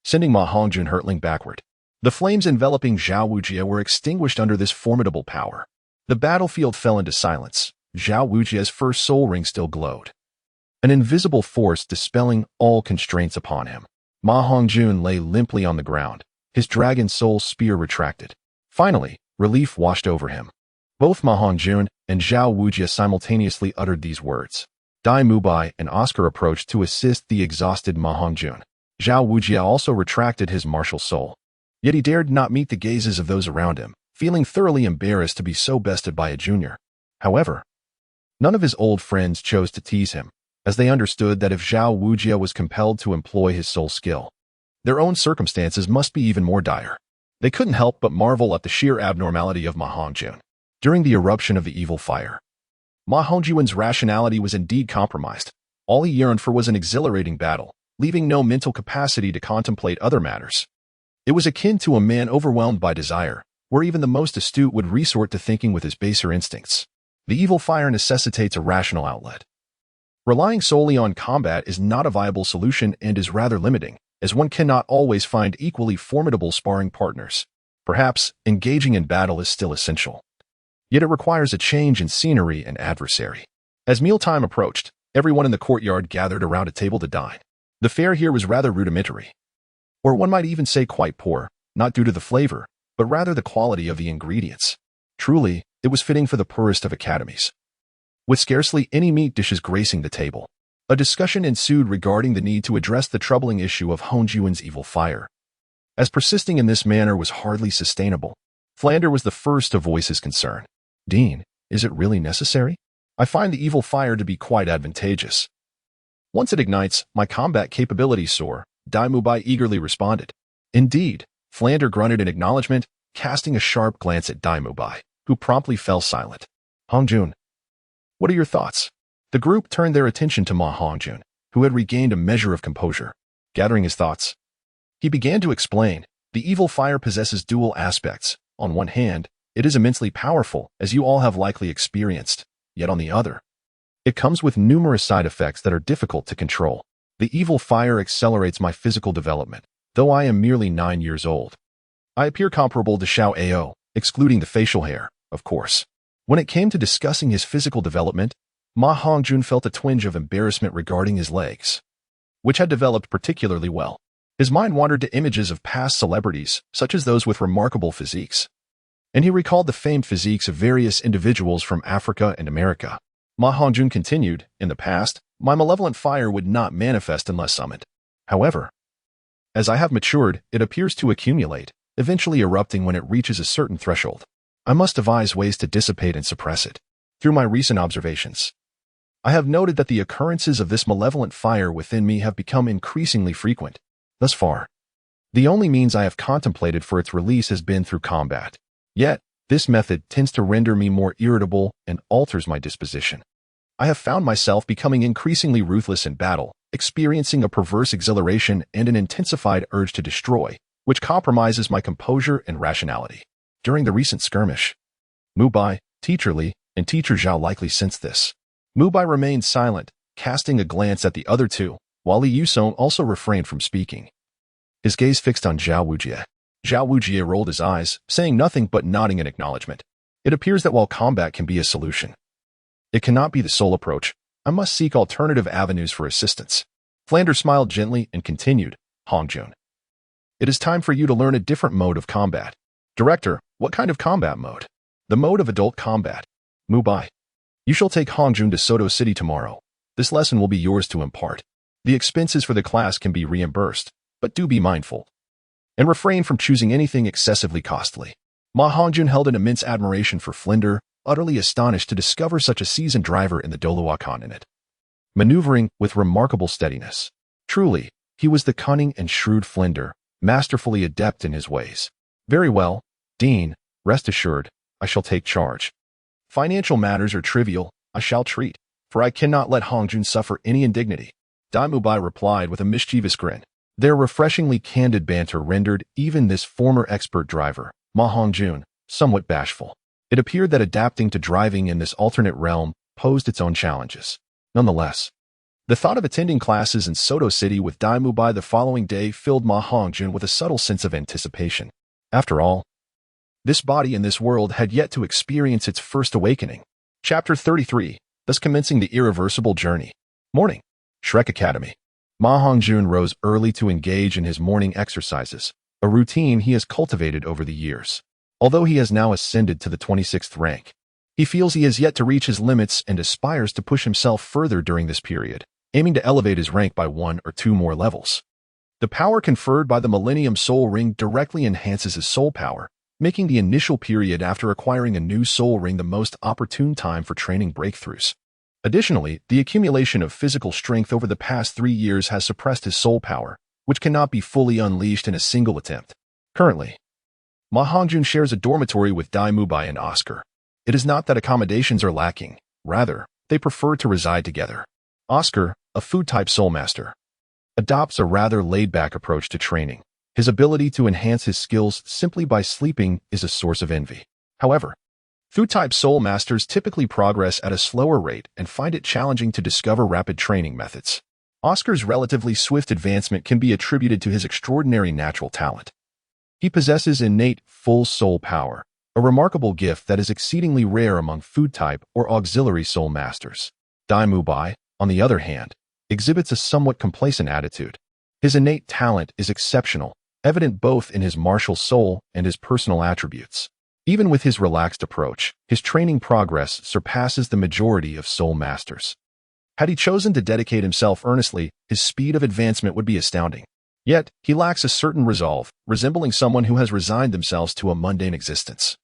sending Ma Hongjun hurtling backward. The flames enveloping Zhao Wujie were extinguished under this formidable power. The battlefield fell into silence. Zhao Wujie's first soul ring still glowed, an invisible force dispelling all constraints upon him. Ma Hongjun lay limply on the ground, his dragon soul spear retracted. Finally, relief washed over him. Both Ma Hongjun and Zhao Wujie simultaneously uttered these words. Dai Mubai and Oscar approached to assist the exhausted Ma Hongjun. Zhao Wujie also retracted his martial soul. Yet he dared not meet the gazes of those around him, feeling thoroughly embarrassed to be so bested by a junior. However, none of his old friends chose to tease him, as they understood that if Zhao Wujie was compelled to employ his soul skill, their own circumstances must be even more dire. They couldn't help but marvel at the sheer abnormality of Ma Hongjun. During the eruption of the evil fire, Ma Hongjun's rationality was indeed compromised. All he yearned for was an exhilarating battle, leaving no mental capacity to contemplate other matters. It was akin to a man overwhelmed by desire, where even the most astute would resort to thinking with his baser instincts. The evil fire necessitates a rational outlet. Relying solely on combat is not a viable solution and is rather limiting, as one cannot always find equally formidable sparring partners. Perhaps, engaging in battle is still essential. Yet it requires a change in scenery and adversary. As mealtime approached, everyone in the courtyard gathered around a table to dine. The fare here was rather rudimentary, or one might even say quite poor, not due to the flavor, but rather the quality of the ingredients. Truly, it was fitting for the poorest of academies. With scarcely any meat dishes gracing the table, a discussion ensued regarding the need to address the troubling issue of Hongjun's evil fire. As persisting in this manner was hardly sustainable, Flander was the first to voice his concern. Dean, is it really necessary? I find the evil fire to be quite advantageous. Once it ignites, my combat capabilities soar, Dai Mubai eagerly responded. Indeed, Flander grunted in acknowledgement, casting a sharp glance at Dai Mubai, who promptly fell silent. Hongjun, what are your thoughts? The group turned their attention to Ma Hongjun, who had regained a measure of composure. Gathering his thoughts, he began to explain, the evil fire possesses dual aspects. On one hand, it is immensely powerful, as you all have likely experienced. Yet on the other, it comes with numerous side effects that are difficult to control. The evil fire accelerates my physical development, though I am merely 9 years old. I appear comparable to Xiao Ao, excluding the facial hair, of course. When it came to discussing his physical development, Ma Hongjun felt a twinge of embarrassment regarding his legs, which had developed particularly well. His mind wandered to images of past celebrities, such as those with remarkable physiques, and he recalled the famed physiques of various individuals from Africa and America. Ma Hongjun continued, in the past, my malevolent fire would not manifest unless summoned. However, as I have matured, it appears to accumulate, eventually erupting when it reaches a certain threshold. I must devise ways to dissipate and suppress it. Through my recent observations, I have noted that the occurrences of this malevolent fire within me have become increasingly frequent. Thus far, the only means I have contemplated for its release has been through combat. Yet, this method tends to render me more irritable and alters my disposition. I have found myself becoming increasingly ruthless in battle, experiencing a perverse exhilaration and an intensified urge to destroy, which compromises my composure and rationality. During the recent skirmish, Mubai, Teacher Li, and Teacher Zhao likely sensed this. Mubai remained silent, casting a glance at the other two, while Li Yusong also refrained from speaking. His gaze fixed on Zhao Wujie. Zhao Wujie rolled his eyes, saying nothing but nodding in acknowledgement. It appears that while combat can be a solution, it cannot be the sole approach. I must seek alternative avenues for assistance. Flanders smiled gently and continued, Hongjun, it is time for you to learn a different mode of combat. Director, what kind of combat mode? The mode of adult combat. Mubai, you shall take Hongjun to Soto City tomorrow. This lesson will be yours to impart. The expenses for the class can be reimbursed, but do be mindful and refrain from choosing anything excessively costly. Ma Hongjun held an immense admiration for Flinder, utterly astonished to discover such a seasoned driver in the Douluo continent, maneuvering with remarkable steadiness. Truly, he was the cunning and shrewd Flinder, masterfully adept in his ways. Very well, Dean, rest assured, I shall take charge. Financial matters are trivial, I shall treat, for I cannot let Hongjun suffer any indignity. Daimubai replied with a mischievous grin. Their refreshingly candid banter rendered even this former expert driver, Ma Hongjun, somewhat bashful. It appeared that adapting to driving in this alternate realm posed its own challenges. Nonetheless, the thought of attending classes in Soto City with Daimubai the following day filled Ma Hongjun with a subtle sense of anticipation. After all, this body in this world had yet to experience its first awakening. Chapter 33, thus commencing the irreversible journey. Morning. Shrek Academy. Ma Hongjun rose early to engage in his morning exercises, a routine he has cultivated over the years. Although he has now ascended to the 26th rank, he feels he has yet to reach his limits and aspires to push himself further during this period, aiming to elevate his rank by 1 or 2 more levels. The power conferred by the Millennium Soul Ring directly enhances his soul power, making the initial period after acquiring a new soul ring the most opportune time for training breakthroughs. Additionally, the accumulation of physical strength over the past 3 years has suppressed his soul power, which cannot be fully unleashed in a single attempt. Currently, Ma Hongjun shares a dormitory with Daimubai and Oscar. It is not that accommodations are lacking, rather, they prefer to reside together. Oscar, a food-type soul master, adopts a rather laid-back approach to training. His ability to enhance his skills simply by sleeping is a source of envy. However, food-type soul masters typically progress at a slower rate and find it challenging to discover rapid training methods. Oscar's relatively swift advancement can be attributed to his extraordinary natural talent. He possesses innate full soul power, a remarkable gift that is exceedingly rare among food-type or auxiliary soul masters. Daimubai, on the other hand, exhibits a somewhat complacent attitude. His innate talent is exceptional, evident both in his martial soul and his personal attributes. Even with his relaxed approach, his training progress surpasses the majority of soul masters. Had he chosen to dedicate himself earnestly, his speed of advancement would be astounding. Yet, he lacks a certain resolve, resembling someone who has resigned themselves to a mundane existence,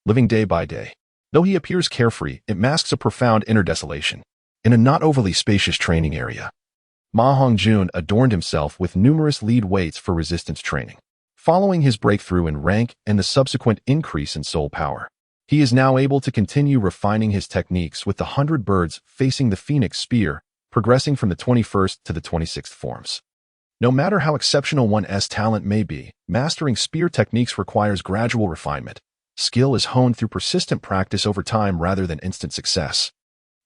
living day by day. Though he appears carefree, it masks a profound inner desolation. In a not overly spacious training area, Ma Hongjun adorned himself with numerous lead weights for resistance training. Following his breakthrough in rank and the subsequent increase in soul power, he is now able to continue refining his techniques with the 100 birds facing the Phoenix Spear, progressing from the 21st to the 26th forms. No matter how exceptional one's talent may be, mastering spear techniques requires gradual refinement. Skill is honed through persistent practice over time rather than instant success.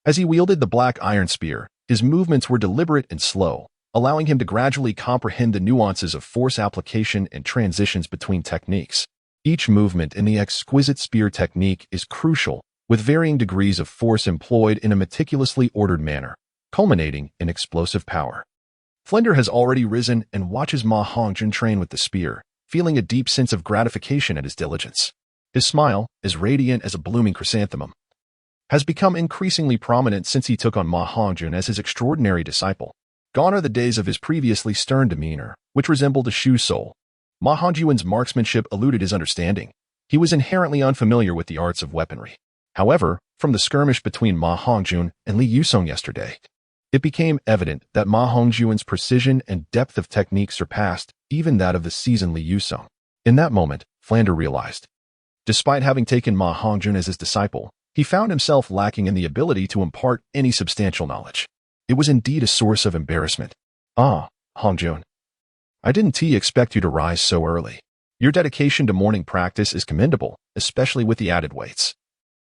As he wielded the black iron spear, his movements were deliberate and slow, allowing him to gradually comprehend the nuances of force application and transitions between techniques. Each movement in the exquisite spear technique is crucial, with varying degrees of force employed in a meticulously ordered manner, culminating in explosive power. Flinder has already risen and watches Ma Hongjun train with the spear, feeling a deep sense of gratification at his diligence. His smile, as radiant as a blooming chrysanthemum, has become increasingly prominent since he took on Ma Hongjun as his extraordinary disciple. Gone are the days of his previously stern demeanor, which resembled a shoe sole. Ma Hongjun's marksmanship eluded his understanding. He was inherently unfamiliar with the arts of weaponry. However, from the skirmish between Ma Hongjun and Li Yusong yesterday, it became evident that Ma Hongjun's precision and depth of technique surpassed even that of the seasoned Li Yusong. In that moment, Flander realized, despite having taken Ma Hongjun as his disciple, he found himself lacking in the ability to impart any substantial knowledge. It was indeed a source of embarrassment. Ah, Hongjun, I didn't expect you to rise so early. Your dedication to morning practice is commendable, especially with the added weights.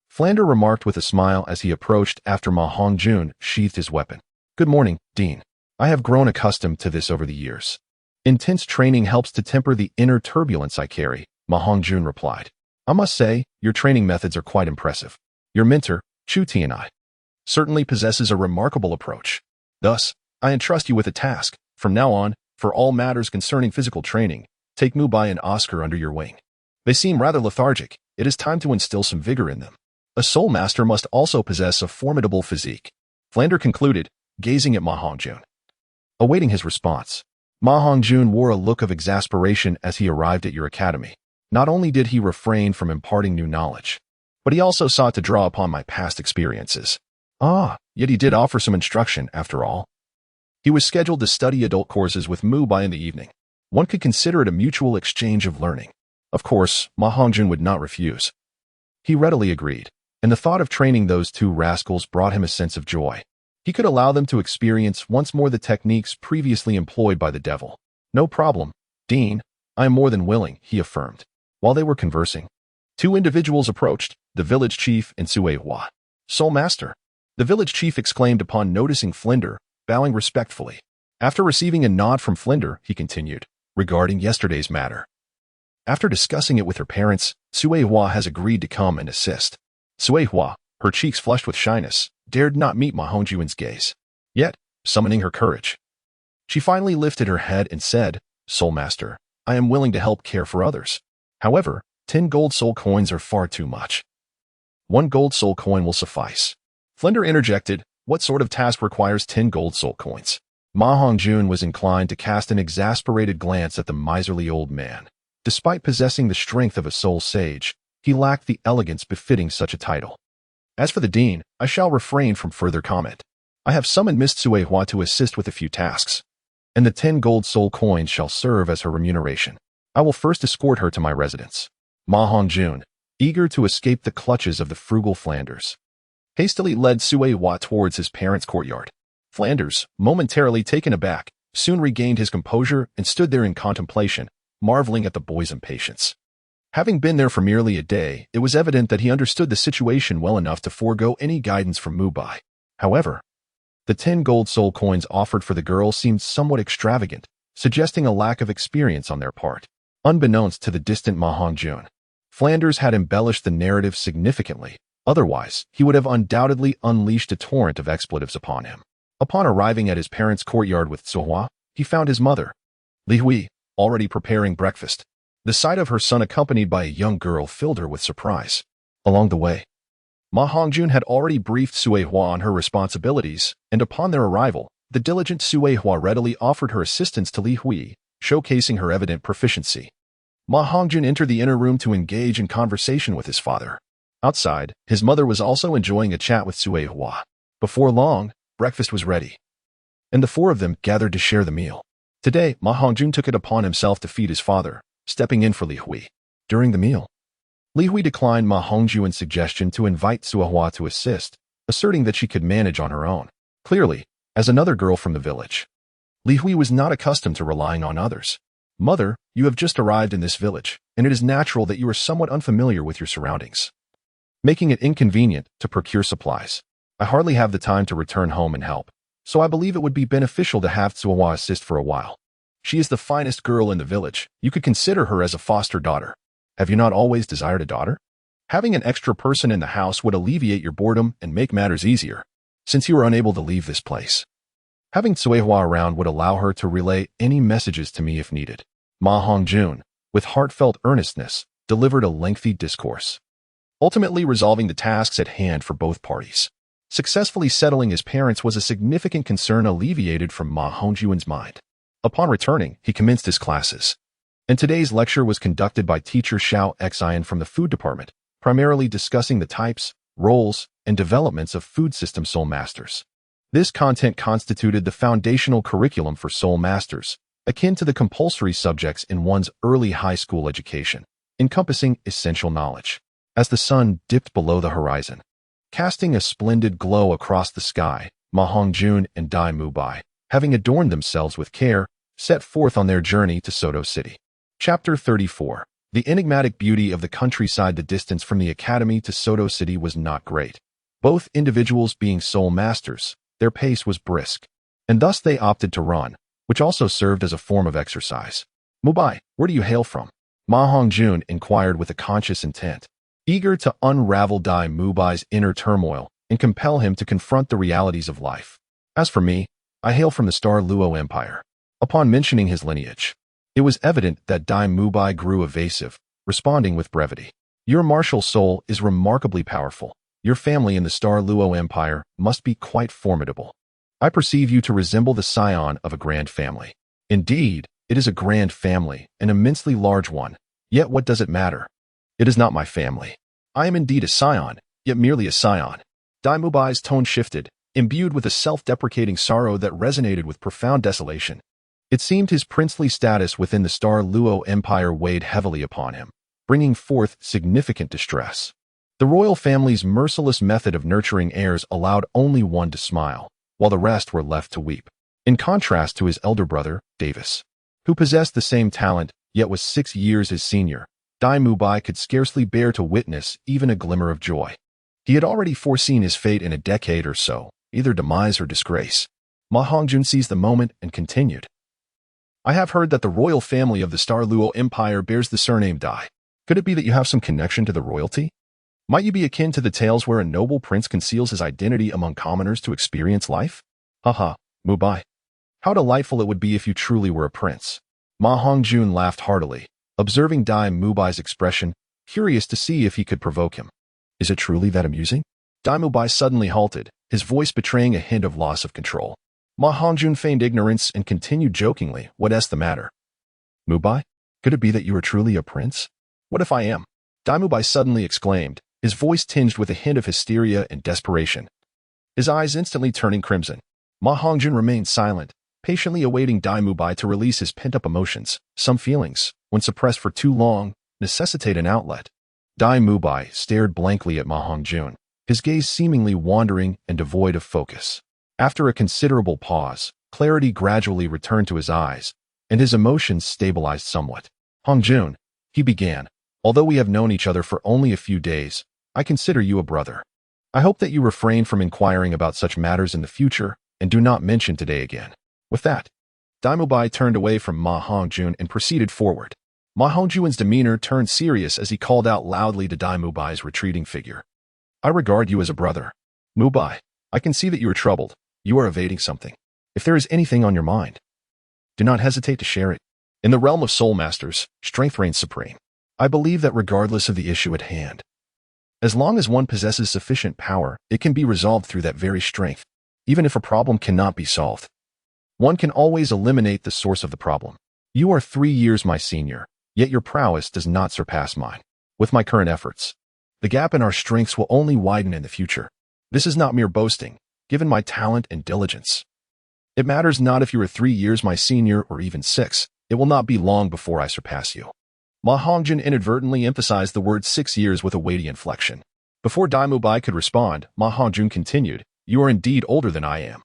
Flander remarked with a smile as he approached after Ma Hongjun sheathed his weapon. Good morning, Dean. I have grown accustomed to this over the years. Intense training helps to temper the inner turbulence I carry, Ma Hongjun replied. I must say, your training methods are quite impressive. Your mentor, Chu Tianai, certainly possesses a remarkable approach. Thus, I entrust you with a task. From now on, for all matters concerning physical training, take Mubai and Oscar under your wing. They seem rather lethargic. It is time to instill some vigor in them. A soul master must also possess a formidable physique, Flander concluded, gazing at Ma Hongjun. Awaiting his response, Ma Hongjun wore a look of exasperation as he arrived at your academy. Not only did he refrain from imparting new knowledge, but he also sought to draw upon my past experiences. Yet he did offer some instruction, after all. He was scheduled to study adult courses with Mu Bai in the evening. One could consider it a mutual exchange of learning. Of course, Ma Hongjun would not refuse. He readily agreed, and the thought of training those two rascals brought him a sense of joy. He could allow them to experience once more the techniques previously employed by the devil. No problem, Dean. I am more than willing, he affirmed. While they were conversing, two individuals approached, the village chief and Sui Hua. Soul Master. The village chief exclaimed upon noticing Flinder, bowing respectfully. After receiving a nod from Flinder, he continued, regarding yesterday's matter. After discussing it with her parents, Sui Hua has agreed to come and assist. Sui Hua, her cheeks flushed with shyness, dared not meet Ma Hongjun's gaze. Yet, summoning her courage, she finally lifted her head and said, Soul Master, I am willing to help care for others. However, 10 gold soul coins are far too much. 1 gold soul coin will suffice. Flinder interjected, what sort of task requires 10 gold soul coins? Ma Hongjun was inclined to cast an exasperated glance at the miserly old man. Despite possessing the strength of a soul sage, he lacked the elegance befitting such a title. As for the dean, I shall refrain from further comment. I have summoned Miss Sui Hua to assist with a few tasks, and the 10 gold soul coins shall serve as her remuneration. I will first escort her to my residence. Ma Hongjun, eager to escape the clutches of the frugal Flanders, hastily led Sui Hua towards his parents' courtyard. Flanders, momentarily taken aback, soon regained his composure and stood there in contemplation, marveling at the boy's impatience. Having been there for merely a day, it was evident that he understood the situation well enough to forego any guidance from Mu Bai. However, the 10 gold soul coins offered for the girl seemed somewhat extravagant, suggesting a lack of experience on their part. Unbeknownst to the distant Ma Hongjun, Flanders had embellished the narrative significantly. Otherwise, he would have undoubtedly unleashed a torrent of expletives upon him. Upon arriving at his parents' courtyard with Suhua, he found his mother, Li Hui, already preparing breakfast. The sight of her son accompanied by a young girl filled her with surprise. Along the way, Ma Hongjun had already briefed Sui Hua on her responsibilities, and upon their arrival, the diligent Sui Hua readily offered her assistance to Li Hui, showcasing her evident proficiency. Ma Hongjun entered the inner room to engage in conversation with his father. Outside, his mother was also enjoying a chat with Sui Hua. Before long, breakfast was ready, and the four of them gathered to share the meal. Today, Ma Hongjun took it upon himself to feed his father, stepping in for Li Hui. During the meal, Li Hui declined Ma Hongjun's suggestion to invite Sui Hua to assist, asserting that she could manage on her own. Clearly, as another girl from the village, Li Hui was not accustomed to relying on others. Mother, you have just arrived in this village, and it is natural that you are somewhat unfamiliar with your surroundings, making it inconvenient to procure supplies. I hardly have the time to return home and help, so I believe it would be beneficial to have Sui Hua assist for a while. She is the finest girl in the village. You could consider her as a foster daughter. Have you not always desired a daughter? Having an extra person in the house would alleviate your boredom and make matters easier, since you are unable to leave this place. Having Sui Hua around would allow her to relay any messages to me if needed. Ma Hongjun, with heartfelt earnestness, delivered a lengthy discourse, ultimately resolving the tasks at hand for both parties. Successfully settling his parents was a significant concern alleviated from Ma Hongjun's mind. Upon returning, he commenced his classes, and today's lecture was conducted by teacher Xiao Xian from the food department, primarily discussing the types, roles, and developments of food system soul masters. This content constituted the foundational curriculum for soul masters, akin to the compulsory subjects in one's early high school education, encompassing essential knowledge. As the sun dipped below the horizon, casting a splendid glow across the sky, Ma Hongjun and Dai Mu Bai, having adorned themselves with care, set forth on their journey to Soto City. Chapter 34. The enigmatic beauty of the countryside. The distance from the academy to Soto City was not great. Both individuals being soul masters, their pace was brisk, and thus they opted to run, which also served as a form of exercise. Mu Bai, where do you hail from? Ma Hongjun inquired with a conscious intent, eager to unravel Dai Mu Bai's inner turmoil and compel him to confront the realities of life. As for me, I hail from the Star Luo Empire. Upon mentioning his lineage, it was evident that Dai Mu Bai grew evasive, responding with brevity. Your martial soul is remarkably powerful. Your family in the Star Luo Empire must be quite formidable. I perceive you to resemble the scion of a grand family. Indeed, it is a grand family, an immensely large one. Yet what does it matter? It is not my family. I am indeed a scion, yet merely a scion. Dai Mubai's tone shifted, imbued with a self-deprecating sorrow that resonated with profound desolation. It seemed his princely status within the Douluo Empire weighed heavily upon him, bringing forth significant distress. The royal family's merciless method of nurturing heirs allowed only one to smile, while the rest were left to weep. In contrast to his elder brother, Davis, who possessed the same talent, yet was 6 years his senior, Dai Mubai could scarcely bear to witness even a glimmer of joy. He had already foreseen his fate in a decade or so, either demise or disgrace. Ma Hongjun seized the moment and continued. I have heard that the royal family of the Douluo Empire bears the surname Dai. Could it be that you have some connection to the royalty? Might you be akin to the tales where a noble prince conceals his identity among commoners to experience life? Haha, Mubai. How delightful it would be if you truly were a prince. Ma Hongjun laughed heartily, observing Dai Mubai's expression, curious to see if he could provoke him. Is it truly that amusing? Dai Mubai suddenly halted, his voice betraying a hint of loss of control. Ma Hongjun feigned ignorance and continued jokingly, "What's the matter? Mubai, could it be that you are truly a prince? What if I am?" Dai Mubai suddenly exclaimed, his voice tinged with a hint of hysteria and desperation. His eyes instantly turning crimson. Ma Hongjun remained silent, patiently awaiting Dai Mubai to release his pent-up emotions. Some feelings, when suppressed for too long, necessitate an outlet. Dai Mubai stared blankly at Ma Hongjun, his gaze seemingly wandering and devoid of focus. After a considerable pause, clarity gradually returned to his eyes, and his emotions stabilized somewhat. Hongjun, he began, although we have known each other for only a few days, I consider you a brother. I hope that you refrain from inquiring about such matters in the future and do not mention today again. With that, Dai Mubai turned away from Ma Hongjun and proceeded forward. Ma Hongjun's demeanor turned serious as he called out loudly to Dai Mubai's retreating figure. I regard you as a brother. Mubai, I can see that you are troubled. You are evading something. If there is anything on your mind, do not hesitate to share it. In the realm of soul masters, strength reigns supreme. I believe that regardless of the issue at hand, as long as one possesses sufficient power, it can be resolved through that very strength. Even if a problem cannot be solved, one can always eliminate the source of the problem. You are 3 years my senior, yet your prowess does not surpass mine. With my current efforts, the gap in our strengths will only widen in the future. This is not mere boasting, given my talent and diligence. It matters not if you are 3 years my senior or even 6, it will not be long before I surpass you. Ma Hongjun inadvertently emphasized the word 6 years with a weighty inflection. Before Dai Mubai could respond, Ma Hongjun continued, you are indeed older than I am,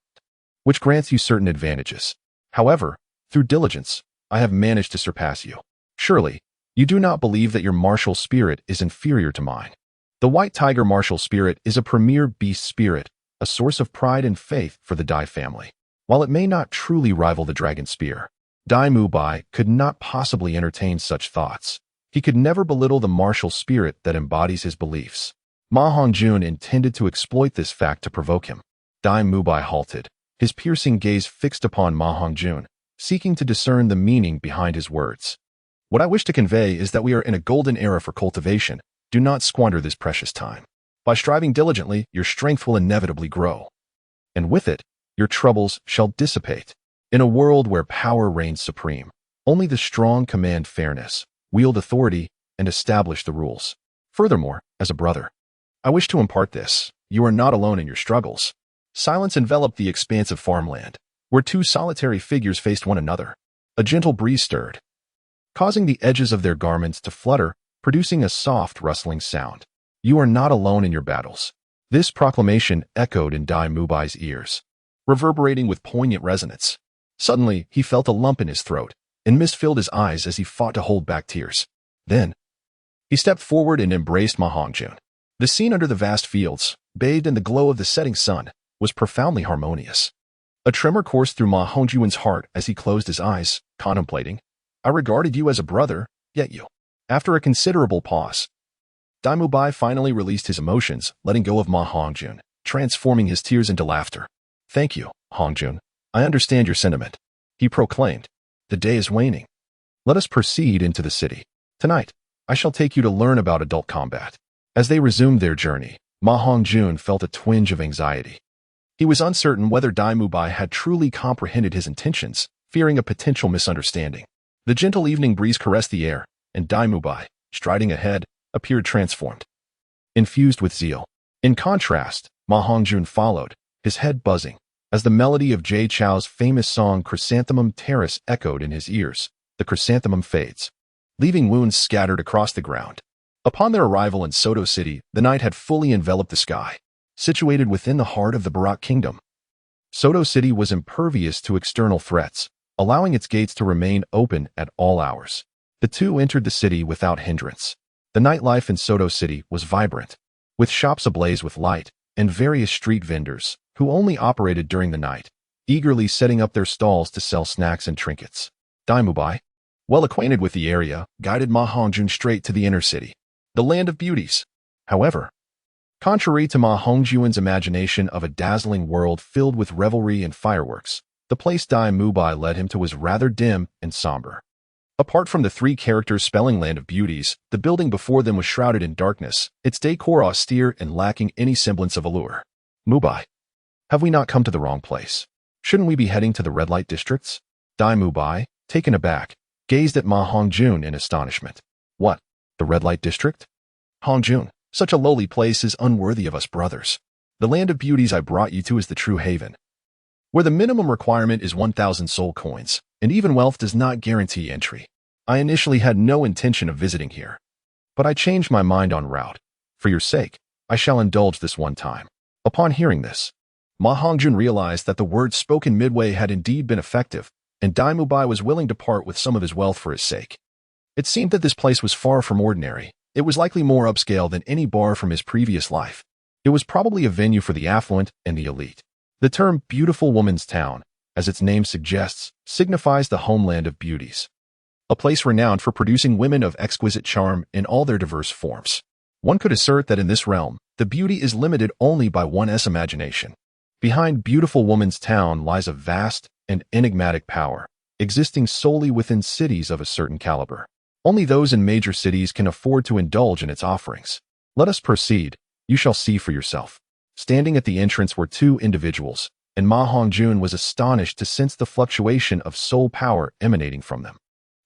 which grants you certain advantages. However, through diligence, I have managed to surpass you. Surely, you do not believe that your martial spirit is inferior to mine. The White Tiger martial spirit is a premier beast spirit, a source of pride and faith for the Dai family. While it may not truly rival the dragon spear, Dai Mubai could not possibly entertain such thoughts. He could never belittle the martial spirit that embodies his beliefs. Ma Hongjun intended to exploit this fact to provoke him. Dai Mubai halted, his piercing gaze fixed upon Ma Hongjun, seeking to discern the meaning behind his words. What I wish to convey is that we are in a golden era for cultivation. Do not squander this precious time. By striving diligently, your strength will inevitably grow. And with it, your troubles shall dissipate. In a world where power reigns supreme, only the strong command fairness, wield authority, and establish the rules. Furthermore, as a brother, I wish to impart this. You are not alone in your struggles. Silence enveloped the expanse of farmland, where 2 solitary figures faced one another. A gentle breeze stirred, causing the edges of their garments to flutter, producing a soft rustling sound. You are not alone in your battles. This proclamation echoed in Dai Mubai's ears, reverberating with poignant resonance. Suddenly, he felt a lump in his throat, and mist filled his eyes as he fought to hold back tears. Then, he stepped forward and embraced Ma Hongjun. The scene under the vast fields, bathed in the glow of the setting sun, was profoundly harmonious. A tremor coursed through Ma Hongjun's heart as he closed his eyes, contemplating. I regarded you as a brother, yet you. After a considerable pause, Dai Mubai finally released his emotions, letting go of Ma Hongjun, transforming his tears into laughter. Thank you, Hongjun. I understand your sentiment, he proclaimed. The day is waning. Let us proceed into the city. Tonight, I shall take you to learn about adult combat. As they resumed their journey, Ma Hongjun felt a twinge of anxiety. He was uncertain whether Dai Mubai had truly comprehended his intentions, fearing a potential misunderstanding. The gentle evening breeze caressed the air, and Dai Mubai, striding ahead, appeared transformed, infused with zeal. In contrast, Ma Hongjun followed, his head buzzing, as the melody of Jay Chou's famous song Chrysanthemum Terrace echoed in his ears. The chrysanthemum fades, leaving wounds scattered across the ground. Upon their arrival in Soto City, the night had fully enveloped the sky. Situated within the heart of the Barak Kingdom, Soto City was impervious to external threats, allowing its gates to remain open at all hours. The two entered the city without hindrance. The nightlife in Soto City was vibrant, with shops ablaze with light, and various street vendors, who only operated during the night, eagerly setting up their stalls to sell snacks and trinkets. Dai Mubai, well acquainted with the area, guided Ma Hongjun straight to the inner city, the land of beauties. However, contrary to Ma Hongjun's imagination of a dazzling world filled with revelry and fireworks, the place Dai Mubai led him to was rather dim and somber. Apart from the three characters spelling Land of Beauties, the building before them was shrouded in darkness, its decor austere and lacking any semblance of allure. Mubai, have we not come to the wrong place? Shouldn't we be heading to the red light districts? Dai Mubai, taken aback, gazed at Ma Hongjun in astonishment. What, the red light district? Hongjun, such a lowly place is unworthy of us brothers. The Land of Beauties I brought you to is the true haven, where the minimum requirement is 1,000 soul coins, and even wealth does not guarantee entry. I initially had no intention of visiting here, but I changed my mind en route. For your sake, I shall indulge this one time. Upon hearing this, Ma Hongjun realized that the words spoken midway had indeed been effective, and Dai Mubai was willing to part with some of his wealth for his sake. It seemed that this place was far from ordinary. It was likely more upscale than any bar from his previous life. It was probably a venue for the affluent and the elite. The term Beautiful Woman's Town, as its name suggests, signifies the homeland of beauties, a place renowned for producing women of exquisite charm in all their diverse forms. One could assert that in this realm, the beauty is limited only by one's imagination. Behind Beautiful Woman's Town lies a vast and enigmatic power, existing solely within cities of a certain caliber. Only those in major cities can afford to indulge in its offerings. Let us proceed. You shall see for yourself. Standing at the entrance were two individuals, and Ma Hongjun was astonished to sense the fluctuation of soul power emanating from them.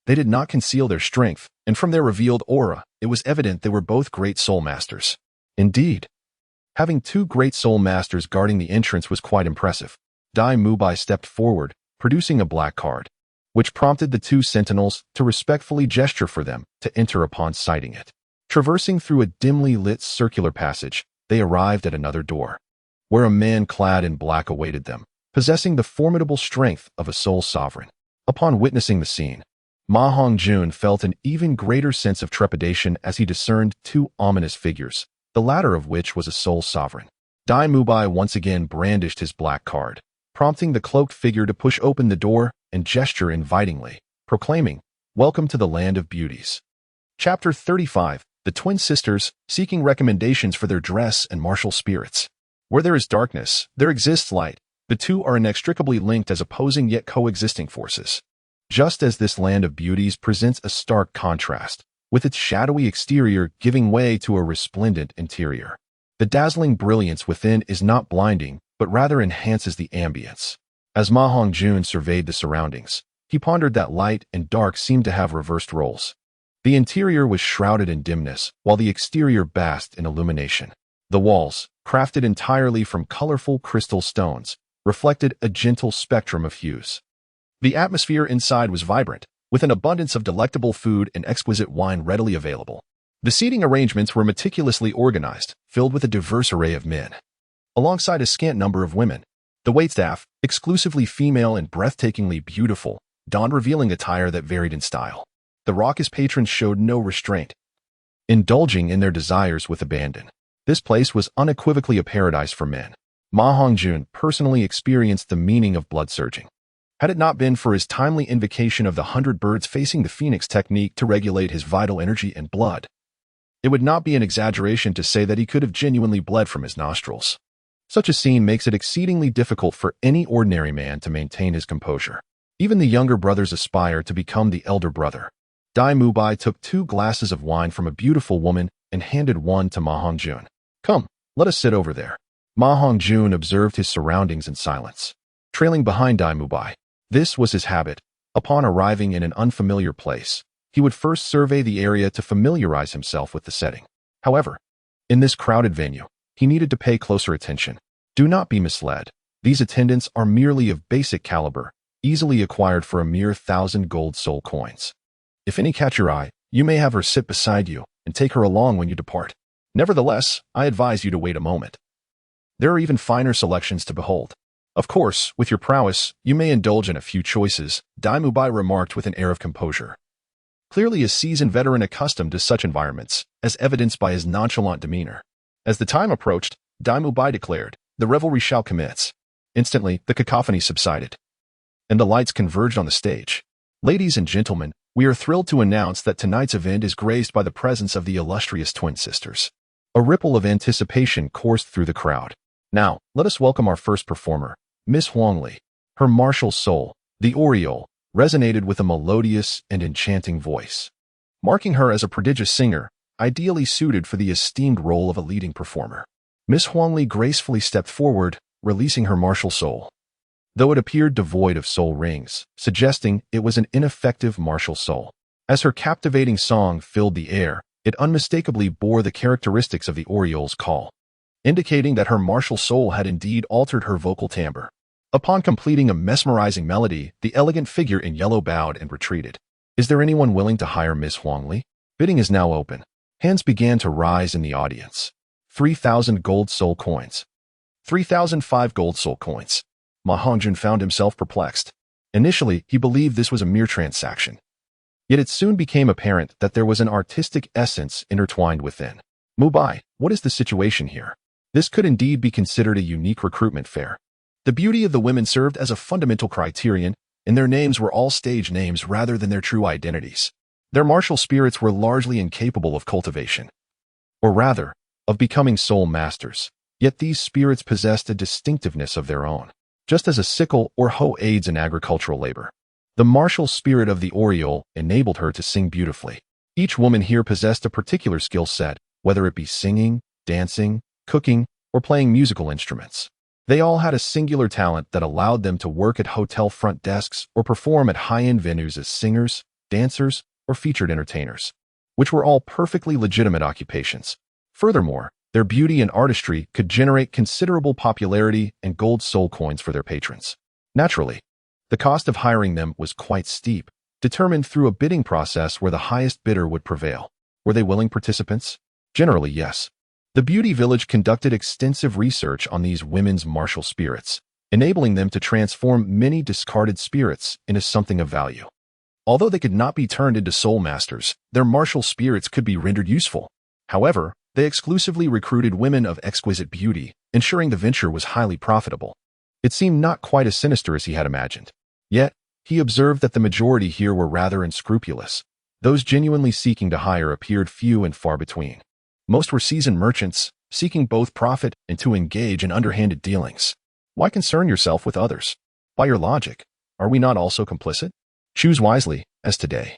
They did not conceal their strength, and from their revealed aura, it was evident they were both great soul masters. Indeed, having two great soul masters guarding the entrance was quite impressive. Dai Mubai stepped forward, producing a black card, which prompted the two sentinels to respectfully gesture for them to enter upon sighting it. Traversing through a dimly lit circular passage, they arrived at another door, where a man clad in black awaited them, possessing the formidable strength of a soul sovereign. Upon witnessing the scene, Ma Hongjun felt an even greater sense of trepidation as he discerned two ominous figures, the latter of which was a soul sovereign. Dai Mubai once again brandished his black card, prompting the cloaked figure to push open the door and gesture invitingly, proclaiming, "Welcome to the Land of Beauties." Chapter 35. The twin sisters, seeking recommendations for their dress and martial spirits. Where there is darkness, there exists light. The two are inextricably linked as opposing yet coexisting forces. Just as this Land of Beauties presents a stark contrast, with its shadowy exterior giving way to a resplendent interior. The dazzling brilliance within is not blinding, but rather enhances the ambience. As Ma Hongjun surveyed the surroundings, he pondered that light and dark seemed to have reversed roles. The interior was shrouded in dimness, while the exterior basked in illumination. The walls, crafted entirely from colorful crystal stones, reflected a gentle spectrum of hues. The atmosphere inside was vibrant, with an abundance of delectable food and exquisite wine readily available. The seating arrangements were meticulously organized, filled with a diverse array of men, alongside a scant number of women. The waitstaff, exclusively female and breathtakingly beautiful, donned revealing attire that varied in style. The raucous patrons showed no restraint, indulging in their desires with abandon. This place was unequivocally a paradise for men. Ma Hongjun personally experienced the meaning of blood surging. Had it not been for his timely invocation of the 100 birds facing the phoenix technique to regulate his vital energy and blood, it would not be an exaggeration to say that he could have genuinely bled from his nostrils. Such a scene makes it exceedingly difficult for any ordinary man to maintain his composure. Even the younger brothers aspire to become the elder brother. Dai Mubai took 2 glasses of wine from a beautiful woman and handed one to Ma Hongjun. "Come, let us sit over there." Ma Hongjun observed his surroundings in silence, trailing behind Dai Mubai. This was his habit. Upon arriving in an unfamiliar place, he would first survey the area to familiarize himself with the setting. However, in this crowded venue, he needed to pay closer attention. Do not be misled. These attendants are merely of basic caliber, easily acquired for a mere 1,000 gold soul coins. If any catch your eye, you may have her sit beside you and take her along when you depart. Nevertheless, I advise you to wait a moment. There are even finer selections to behold. Of course, with your prowess, you may indulge in a few choices, Dai Mubai remarked with an air of composure. Clearly a seasoned veteran accustomed to such environments, as evidenced by his nonchalant demeanor. As the time approached, Dai Mubai declared, "The revelry shall commence." Instantly, the cacophony subsided, and the lights converged on the stage. Ladies and gentlemen, we are thrilled to announce that tonight's event is graced by the presence of the illustrious twin sisters. A ripple of anticipation coursed through the crowd. Now, let us welcome our first performer, Miss Huangli. Her martial soul, the aureole, resonated with a melodious and enchanting voice, marking her as a prodigious singer, ideally suited for the esteemed role of a leading performer. Miss Huangli gracefully stepped forward, releasing her martial soul, though it appeared devoid of soul rings, suggesting it was an ineffective martial soul. As her captivating song filled the air, it unmistakably bore the characteristics of the aureole's call, indicating that her martial soul had indeed altered her vocal timbre. Upon completing a mesmerizing melody, the elegant figure in yellow bowed and retreated. Is there anyone willing to hire Miss Huangli? Bidding is now open. Hands began to rise in the audience. 3,000 gold soul coins. 3,005 gold soul coins. Ma Hongjun found himself perplexed. Initially, he believed this was a mere transaction. Yet it soon became apparent that there was an artistic essence intertwined within. Mubai, what is the situation here? This could indeed be considered a unique recruitment fair. The beauty of the women served as a fundamental criterion, and their names were all stage names rather than their true identities. Their martial spirits were largely incapable of cultivation, or rather, of becoming soul masters. Yet these spirits possessed a distinctiveness of their own, just as a sickle or hoe aids in agricultural labor. The martial spirit of the aureole enabled her to sing beautifully. Each woman here possessed a particular skill set, whether it be singing, dancing, cooking, or playing musical instruments. They all had a singular talent that allowed them to work at hotel front desks or perform at high-end venues as singers, dancers, or featured entertainers, which were all perfectly legitimate occupations. Furthermore, their beauty and artistry could generate considerable popularity and gold soul coins for their patrons. Naturally, the cost of hiring them was quite steep, determined through a bidding process where the highest bidder would prevail. Were they willing participants? Generally, yes. The beauty village conducted extensive research on these women's martial spirits, enabling them to transform many discarded spirits into something of value. Although they could not be turned into soul masters, their martial spirits could be rendered useful. However, they exclusively recruited women of exquisite beauty, ensuring the venture was highly profitable. It seemed not quite as sinister as he had imagined. Yet, he observed that the majority here were rather unscrupulous. Those genuinely seeking to hire appeared few and far between. Most were seasoned merchants, seeking both profit and to engage in underhanded dealings. Why concern yourself with others? By your logic, are we not also complicit? Choose wisely, as today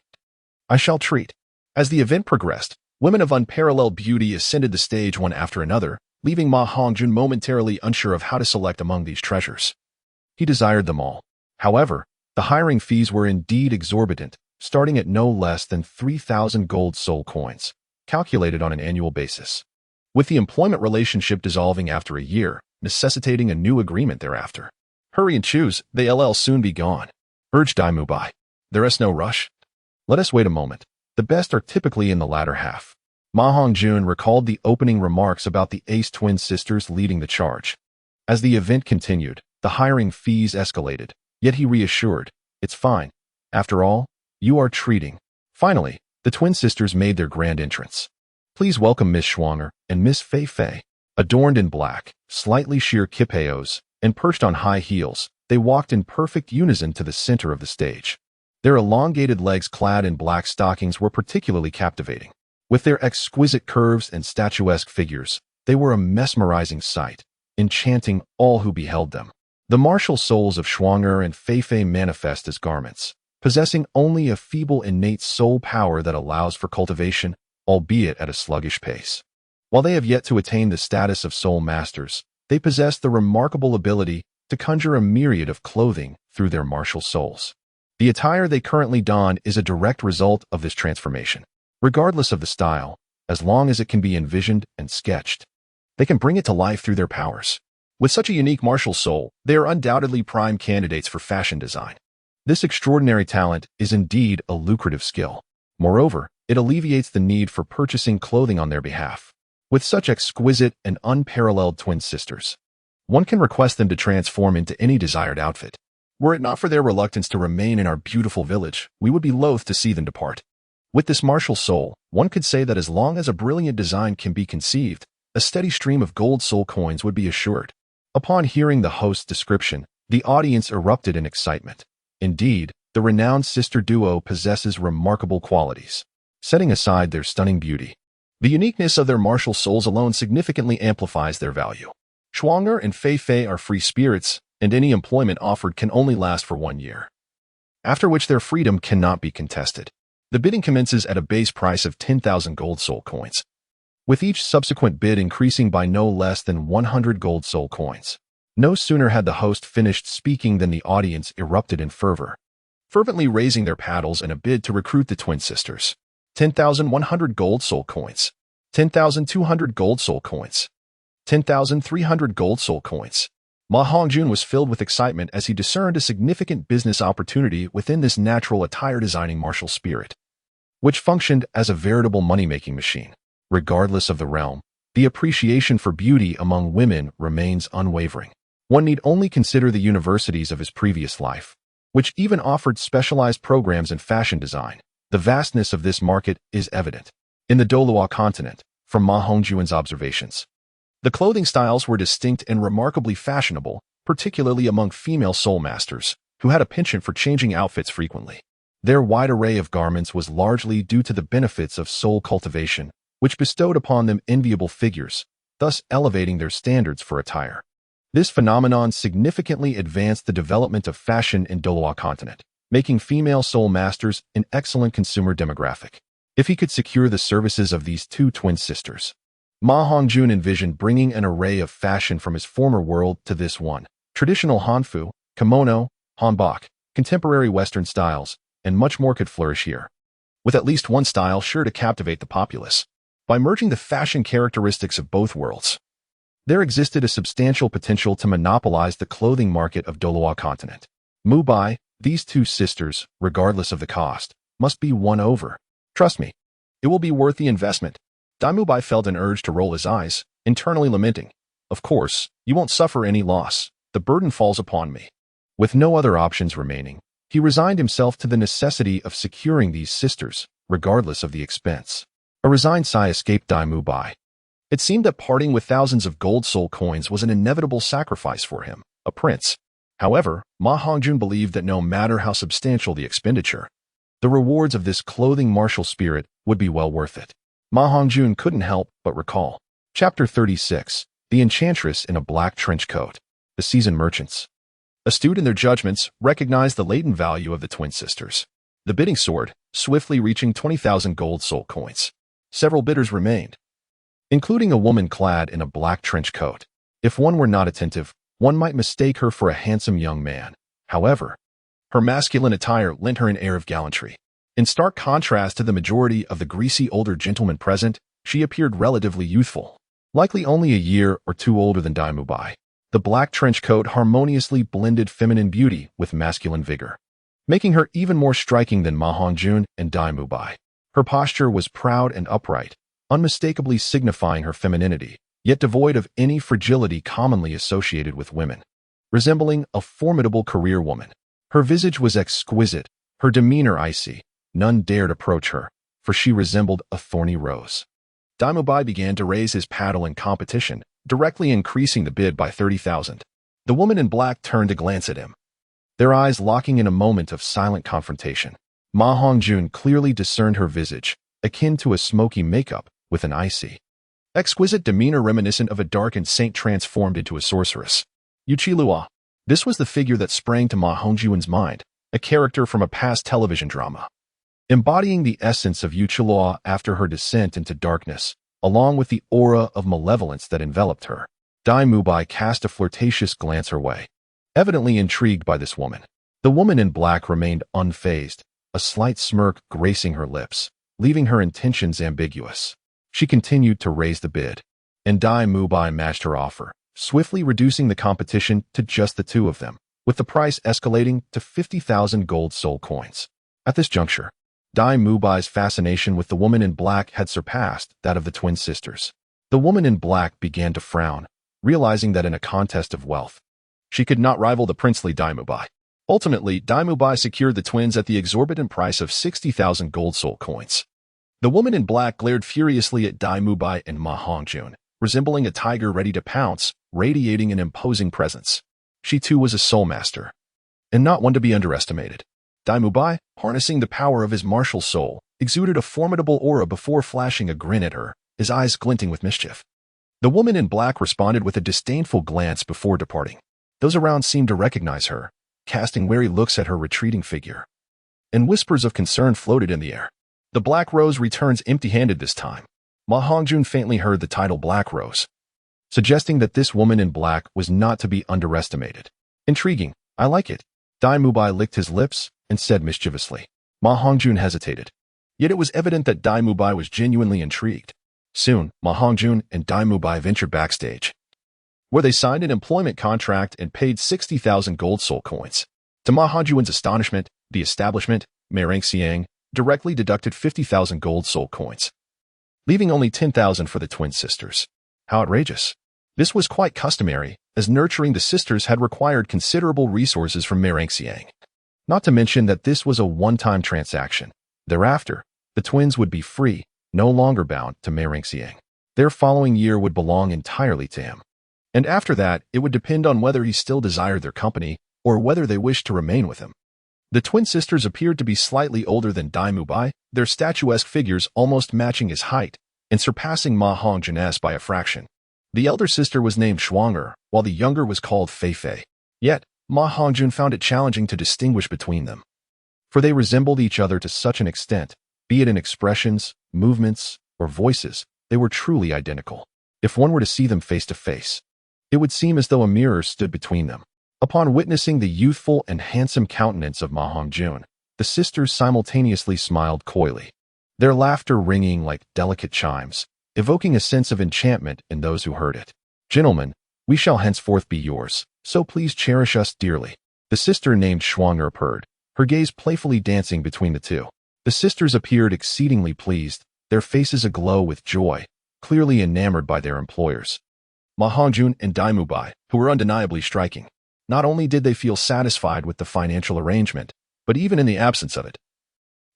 I shall treat. As the event progressed, women of unparalleled beauty ascended the stage one after another, leaving Ma Hongjun momentarily unsure of how to select among these treasures. He desired them all. However, the hiring fees were indeed exorbitant, starting at no less than 3,000 gold soul coins, calculated on an annual basis, with the employment relationship dissolving after a year, necessitating a new agreement thereafter. Hurry and choose, they'll soon be gone, urged Dai Mubai. There is no rush. Let us wait a moment. The best are typically in the latter half. Ma Hongjun recalled the opening remarks about the ace twin sisters leading the charge. As the event continued, the hiring fees escalated, yet he reassured, it's fine. After all, you are treating. Finally, the twin sisters made their grand entrance. Please welcome Miss Schwanger and Miss Fei Fei. Adorned in black, slightly sheer kipeos, and perched on high heels, they walked in perfect unison to the center of the stage. Their elongated legs clad in black stockings were particularly captivating. With their exquisite curves and statuesque figures, they were a mesmerizing sight, enchanting all who beheld them. The martial souls of Schwanger and Fei Fei manifest as garments, possessing only a feeble innate soul power that allows for cultivation, albeit at a sluggish pace. While they have yet to attain the status of soul masters, They possess the remarkable ability to conjure a myriad of clothing through their martial souls. The attire they currently don is a direct result of this transformation. Regardless of the style, as long as it can be envisioned and sketched, they can bring it to life through their powers. With such a unique martial soul, they are undoubtedly prime candidates for fashion design. This extraordinary talent is indeed a lucrative skill. Moreover, it alleviates the need for purchasing clothing on their behalf. With such exquisite and unparalleled twin sisters, one can request them to transform into any desired outfit. Were it not for their reluctance to remain in our beautiful village, we would be loath to see them depart. With this martial soul, one could say that as long as a brilliant design can be conceived, a steady stream of gold soul coins would be assured. Upon hearing the host's description, the audience erupted in excitement. Indeed, the renowned sister duo possesses remarkable qualities. Setting aside their stunning beauty, the uniqueness of their martial souls alone significantly amplifies their value. Shuang'er and Fei Fei are free spirits, and any employment offered can only last for 1 year, after which their freedom cannot be contested. The bidding commences at a base price of 10,000 gold soul coins, with each subsequent bid increasing by no less than 100 gold soul coins. No sooner had the host finished speaking than the audience erupted in fervor, fervently raising their paddles in a bid to recruit the twin sisters. 10,100 gold soul coins, 10,200 gold soul coins, 10,300 gold soul coins. Ma Hongjun was filled with excitement as he discerned a significant business opportunity within this natural attire designing martial spirit, which functioned as a veritable money-making machine. Regardless of the realm, the appreciation for beauty among women remains unwavering. One need only consider the universities of his previous life, which even offered specialized programs in fashion design. The vastness of this market is evident. In the Douluo continent, from Ma Hongjun's observations, the clothing styles were distinct and remarkably fashionable, particularly among female soul masters, who had a penchant for changing outfits frequently. Their wide array of garments was largely due to the benefits of soul cultivation, which bestowed upon them enviable figures, thus elevating their standards for attire. This phenomenon significantly advanced the development of fashion in Douluo continent, making female soul masters an excellent consumer demographic. If he could secure the services of these two twin sisters, Ma Hongjun envisioned bringing an array of fashion from his former world to this one. Traditional hanfu, kimono, hanbok, contemporary Western styles, and much more could flourish here, with at least one style sure to captivate the populace. By merging the fashion characteristics of both worlds, there existed a substantial potential to monopolize the clothing market of Douluo continent. Mubai, these two sisters, regardless of the cost, must be won over. Trust me, it will be worth the investment. Mubai felt an urge to roll his eyes, internally lamenting, "Of course, you won't suffer any loss. The burden falls upon me." With no other options remaining, he resigned himself to the necessity of securing these sisters, regardless of the expense. A resigned sigh escaped Mubai. It seemed that parting with thousands of gold soul coins was an inevitable sacrifice for him, a prince. However, Ma Hongjun believed that no matter how substantial the expenditure, the rewards of this clothing martial spirit would be well worth it. Ma Hongjun couldn't help but recall. Chapter 36, The Enchantress in a Black Trench Coat. The seasoned merchants, astute in their judgments, recognized the latent value of the twin sisters. The bidding soared, swiftly reaching 20,000 gold soul coins. Several bidders remained, including a woman clad in a black trench coat. If one were not attentive, one might mistake her for a handsome young man. However, her masculine attire lent her an air of gallantry. In stark contrast to the majority of the greasy older gentlemen present, she appeared relatively youthful, likely only a year or two older than Mubai. The black trench coat harmoniously blended feminine beauty with masculine vigor, making her even more striking than Ma Hongjun and Mubai. Her posture was proud and upright, unmistakably signifying her femininity, yet devoid of any fragility commonly associated with women. Resembling a formidable career woman, her visage was exquisite, her demeanor icy. None dared approach her, for she resembled a thorny rose. Mubai began to raise his paddle in competition, directly increasing the bid by 30,000. The woman in black turned to glance at him, their eyes locking in a moment of silent confrontation. Ma Hongjun clearly discerned her visage, akin to a smoky makeup, with an icy, exquisite demeanor reminiscent of a darkened saint transformed into a sorceress. Yuchilua. This was the figure that sprang to Ma Hongjun's mind, a character from a past television drama, embodying the essence of Yuchilua after her descent into darkness, along with the aura of malevolence that enveloped her. Dai Mubai cast a flirtatious glance her way, evidently intrigued by this woman. The woman in black remained unfazed, a slight smirk gracing her lips, leaving her intentions ambiguous. She continued to raise the bid, and Dai Mubai matched her offer, swiftly reducing the competition to just the two of them, with the price escalating to 50,000 gold soul coins. At this juncture, Dai Mubai's fascination with the woman in black had surpassed that of the twin sisters. The woman in black began to frown, realizing that in a contest of wealth, she could not rival the princely Dai Mubai. Ultimately, Dai Mubai secured the twins at the exorbitant price of 60,000 gold soul coins. The woman in black glared furiously at Dai Mubai and Ma Hongjun, resembling a tiger ready to pounce, radiating an imposing presence. She too was a soul master, and not one to be underestimated. Dai Mubai, harnessing the power of his martial soul, exuded a formidable aura before flashing a grin at her, his eyes glinting with mischief. The woman in black responded with a disdainful glance before departing. Those around seemed to recognize her, casting wary looks at her retreating figure. And whispers of concern floated in the air. The Black Rose returns empty-handed this time. Ma Hongjun faintly heard the title Black Rose, suggesting that this woman in black was not to be underestimated. Intriguing. I like it. Dai Mubai licked his lips and said mischievously. Ma Hongjun hesitated. Yet it was evident that Dai Mubai was genuinely intrigued. Soon, Ma Hongjun and Dai Mubai ventured backstage, where they signed an employment contract and paid 60,000 gold soul coins. To Ma Hongjun's astonishment, the establishment, Ma, directly deducted 50,000 gold soul coins, leaving only 10,000 for the twin sisters. How outrageous. This was quite customary, as nurturing the sisters had required considerable resources from Ma. Not to mention that this was a one-time transaction. Thereafter, the twins would be free, no longer bound to Ma. Their following year would belong entirely to him. And after that, it would depend on whether he still desired their company or whether they wished to remain with him. The twin sisters appeared to be slightly older than Dai Mubai, their statuesque figures almost matching his height and surpassing Ma Hongjun's by a fraction. The elder sister was named Shuang'er, while the younger was called Fei Fei. Yet, Ma Hongjun found it challenging to distinguish between them, for they resembled each other to such an extent, be it in expressions, movements, or voices, they were truly identical. If one were to see them face to face, it would seem as though a mirror stood between them. Upon witnessing the youthful and handsome countenance of Ma Hongjun, the sisters simultaneously smiled coyly, their laughter ringing like delicate chimes, evoking a sense of enchantment in those who heard it. Gentlemen, we shall henceforth be yours, so please cherish us dearly. The sister named Shuang'er purred, her gaze playfully dancing between the two. The sisters appeared exceedingly pleased, their faces aglow with joy, clearly enamored by their employers. Ma Hongjun and Dai Mubai, who were undeniably striking. Not only did they feel satisfied with the financial arrangement, but even in the absence of it,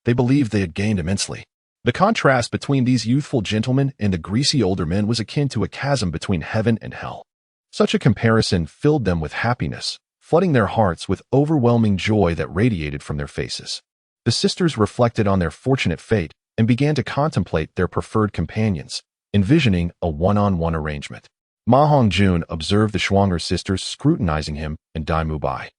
they believed they had gained immensely. The contrast between these youthful gentlemen and the greasy older men was akin to a chasm between heaven and hell. Such a comparison filled them with happiness, flooding their hearts with overwhelming joy that radiated from their faces. The sisters reflected on their fortunate fate and began to contemplate their preferred companions, envisioning a one-on-one arrangement. Ma Hongjun observed the Shuang'er sisters scrutinizing him and Dai Mubai,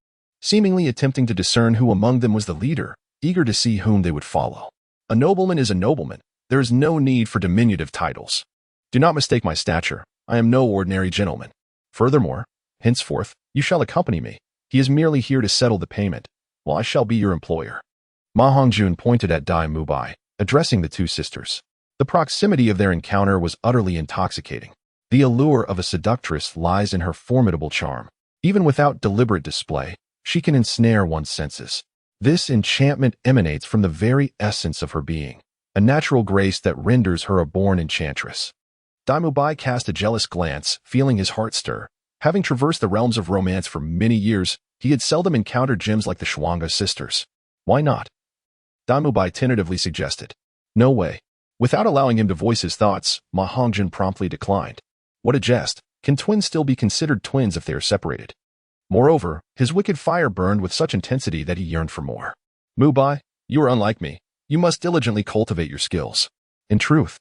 seemingly attempting to discern who among them was the leader, eager to see whom they would follow. A nobleman is a nobleman. There is no need for diminutive titles. Do not mistake my stature. I am no ordinary gentleman. Furthermore, henceforth, you shall accompany me. He is merely here to settle the payment, while I shall be your employer. Ma Hongjun pointed at Dai Mubai, addressing the two sisters. The proximity of their encounter was utterly intoxicating. The allure of a seductress lies in her formidable charm. Even without deliberate display, she can ensnare one's senses. This enchantment emanates from the very essence of her being, a natural grace that renders her a born enchantress. Dai Mubai cast a jealous glance, feeling his heart stir. Having traversed the realms of romance for many years, he had seldom encountered gems like the Shuang'er sisters. Why not? Dai Mubai tentatively suggested. No way. Without allowing him to voice his thoughts, Ma Hongjun promptly declined. What a jest. Can twins still be considered twins if they are separated? Moreover, his wicked fire burned with such intensity that he yearned for more. Mubai, you are unlike me. You must diligently cultivate your skills. In truth,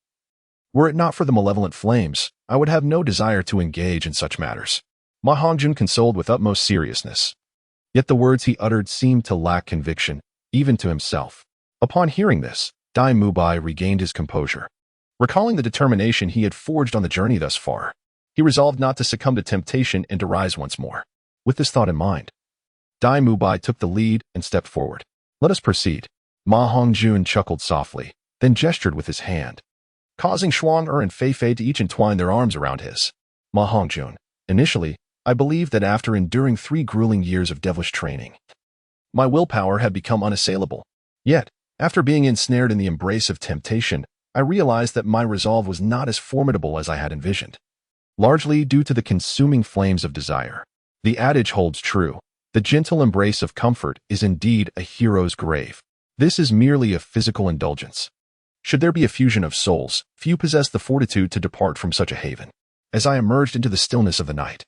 were it not for the malevolent flames, I would have no desire to engage in such matters. Ma Hongjun consoled with utmost seriousness. Yet the words he uttered seemed to lack conviction, even to himself. Upon hearing this, Dai Mubai regained his composure. Recalling the determination he had forged on the journey thus far, He resolved not to succumb to temptation and to rise once more. With this thought in mind, Dai Mubai took the lead and stepped forward. Let us proceed. Ma Hongjun chuckled softly, then gestured with his hand, causing Xuan and Fei Fei to each entwine their arms around his. Ma Hongjun, initially, I believed that after enduring 3 grueling years of devilish training, my willpower had become unassailable. Yet, after being ensnared in the embrace of temptation, I realized that my resolve was not as formidable as I had envisioned, largely due to the consuming flames of desire. The adage holds true. The gentle embrace of comfort is indeed a hero's grave. This is merely a physical indulgence. Should there be a fusion of souls, few possess the fortitude to depart from such a haven. As I emerged into the stillness of the night,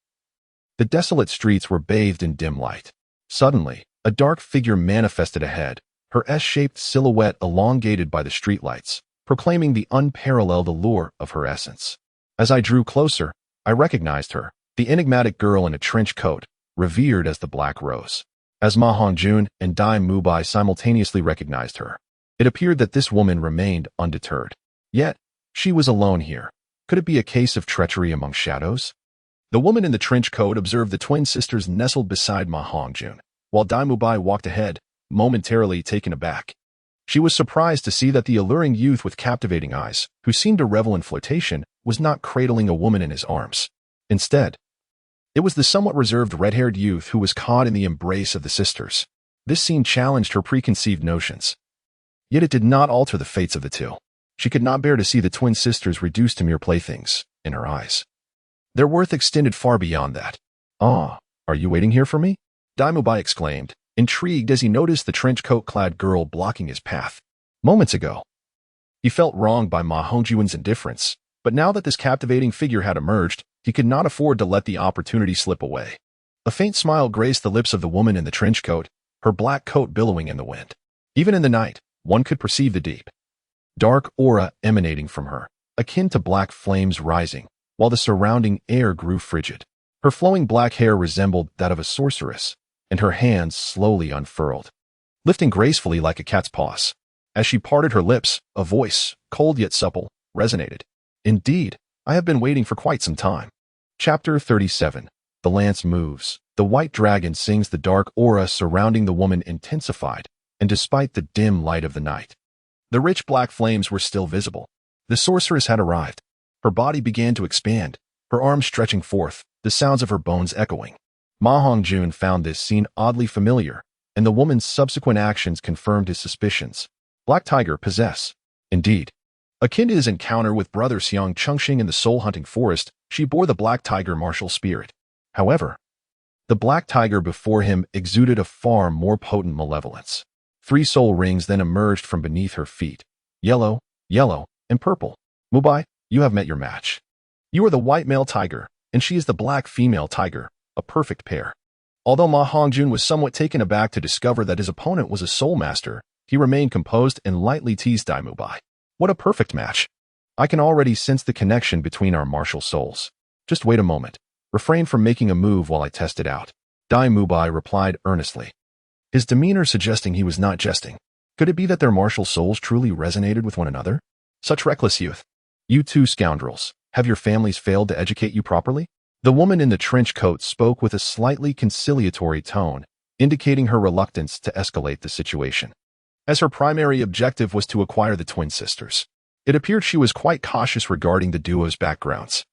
the desolate streets were bathed in dim light. Suddenly, a dark figure manifested ahead, her S-shaped silhouette elongated by the streetlights, proclaiming the unparalleled allure of her essence. As I drew closer, I recognized her, the enigmatic girl in a trench coat, revered as the Black Rose. As Ma Hongjun and Dai Mubai simultaneously recognized her, it appeared that this woman remained undeterred. Yet, she was alone here. Could it be a case of treachery among shadows? The woman in the trench coat observed the twin sisters nestled beside Ma Hongjun, while Dai Mubai walked ahead, momentarily taken aback. She was surprised to see that the alluring youth with captivating eyes, who seemed to revel in flirtation, was not cradling a woman in his arms. Instead, it was the somewhat reserved red-haired youth who was caught in the embrace of the sisters. This scene challenged her preconceived notions. Yet it did not alter the fates of the two. She could not bear to see the twin sisters reduced to mere playthings, in her eyes. Their worth extended far beyond that. "Ah, are you waiting here for me?" Dai Mubai exclaimed, intrigued as he noticed the trench-coat-clad girl blocking his path. Moments ago, he felt wronged by Ma Hongjun's indifference, but now that this captivating figure had emerged, he could not afford to let the opportunity slip away. A faint smile graced the lips of the woman in the trench coat, her black coat billowing in the wind. Even in the night, one could perceive the deep, dark aura emanating from her, akin to black flames rising, while the surrounding air grew frigid. Her flowing black hair resembled that of a sorceress, and her hands slowly unfurled, lifting gracefully like a cat's paws. As she parted her lips, a voice, cold yet supple, resonated. "Indeed, I have been waiting for quite some time." Chapter 37. The lance moves. The white dragon sings. The dark aura surrounding the woman intensified, and despite the dim light of the night, the rich black flames were still visible. The sorceress had arrived. Her body began to expand, her arms stretching forth, the sounds of her bones echoing. Ma Hongjun found this scene oddly familiar, and the woman's subsequent actions confirmed his suspicions. Black Tiger possess. Indeed, akin to his encounter with brother Xiang Chengxing in the soul-hunting forest, she bore the Black Tiger martial spirit. However, the Black Tiger before him exuded a far more potent malevolence. 3 soul rings then emerged from beneath her feet. Yellow, and purple. Mubai, you have met your match. You are the white male tiger, and she is the black female tiger, a perfect pair. Although Ma Hongjun was somewhat taken aback to discover that his opponent was a soul master, he remained composed and lightly teased Dai Mubai. What a perfect match. I can already sense the connection between our martial souls. Just wait a moment. Refrain from making a move while I test it out. Dai Mubai replied earnestly, his demeanor suggesting he was not jesting. Could it be that their martial souls truly resonated with one another? Such reckless youth. You two scoundrels, have your families failed to educate you properly? The woman in the trench coat spoke with a slightly conciliatory tone, indicating her reluctance to escalate the situation. As her primary objective was to acquire the twin sisters, it appeared she was quite cautious regarding the duo's backgrounds.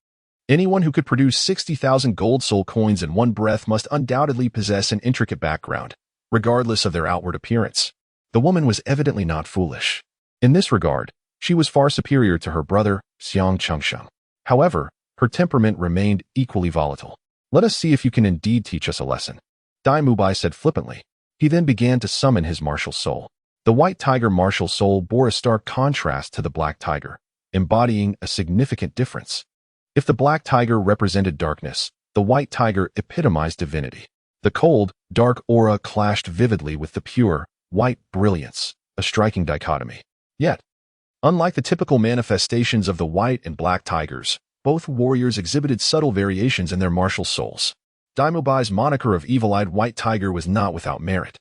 Anyone who could produce 60,000 gold soul coins in one breath must undoubtedly possess an intricate background, regardless of their outward appearance. The woman was evidently not foolish. In this regard, she was far superior to her brother, Xiang Chengxing. However, her temperament remained equally volatile. Let us see if you can indeed teach us a lesson, Dai Mubai said flippantly. He then began to summon his martial soul. The white tiger martial soul bore a stark contrast to the black tiger, embodying a significant difference. If the black tiger represented darkness, the white tiger epitomized divinity. The cold, dark aura clashed vividly with the pure, white brilliance, a striking dichotomy. Yet, unlike the typical manifestations of the white and black tigers, both warriors exhibited subtle variations in their martial souls. Dai Mubai's moniker of evil-eyed white tiger was not without merit.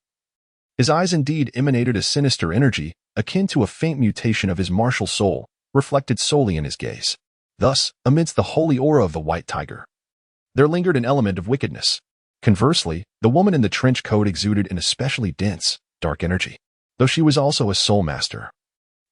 His eyes indeed emanated a sinister energy, akin to a faint mutation of his martial soul, reflected solely in his gaze. Thus, amidst the holy aura of the white tiger, there lingered an element of wickedness. Conversely, the woman in the trench coat exuded an especially dense, dark energy, though she was also a soul master.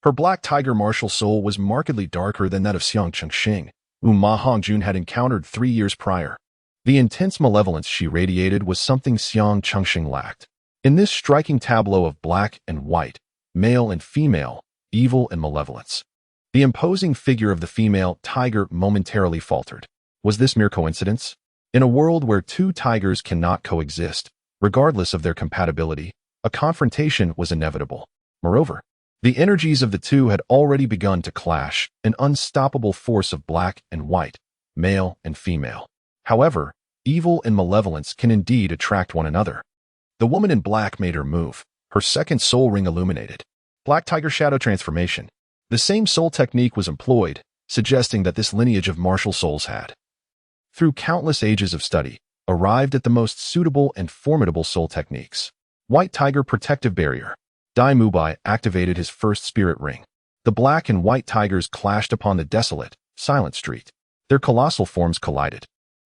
Her black tiger martial soul was markedly darker than that of Xiang Chengxing, whom Ma Hongjun had encountered 3 years prior. The intense malevolence she radiated was something Xiang Chengxing lacked. In this striking tableau of black and white, male and female, evil and malevolence, the imposing figure of the female tiger momentarily faltered. Was this mere coincidence? In a world where two tigers cannot coexist, regardless of their compatibility, a confrontation was inevitable. Moreover, the energies of the two had already begun to clash, an unstoppable force of black and white, male and female. However, evil and malevolence can indeed attract one another. The woman in black made her move, her second soul ring illuminated. Black Tiger Shadow Transformation. The same soul technique was employed, suggesting that this lineage of martial souls had, through countless ages of study, arrived at the most suitable and formidable soul techniques. White Tiger Protective Barrier. Dai Mubai activated his first spirit ring. The black and white tigers clashed upon the desolate, silent street. Their colossal forms collided.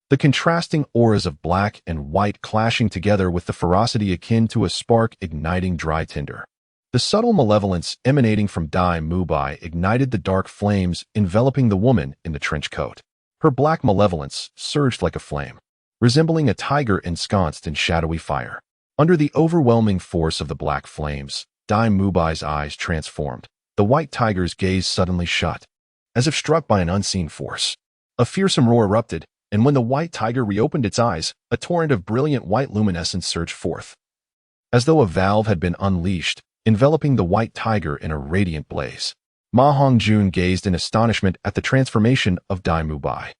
The contrasting auras of black and white clashing together with the ferocity akin to a spark igniting dry tinder. The subtle malevolence emanating from Dai Mubai ignited the dark flames enveloping the woman in the trench coat. Her black malevolence surged like a flame, resembling a tiger ensconced in shadowy fire. Under the overwhelming force of the black flames, Dai Mubai's eyes transformed. The white tiger's gaze suddenly shut, as if struck by an unseen force. A fearsome roar erupted, and when the white tiger reopened its eyes, a torrent of brilliant white luminescence surged forth, as though a valve had been unleashed, enveloping the white tiger in a radiant blaze. Ma Hongjun gazed in astonishment at the transformation of Dai Mubai.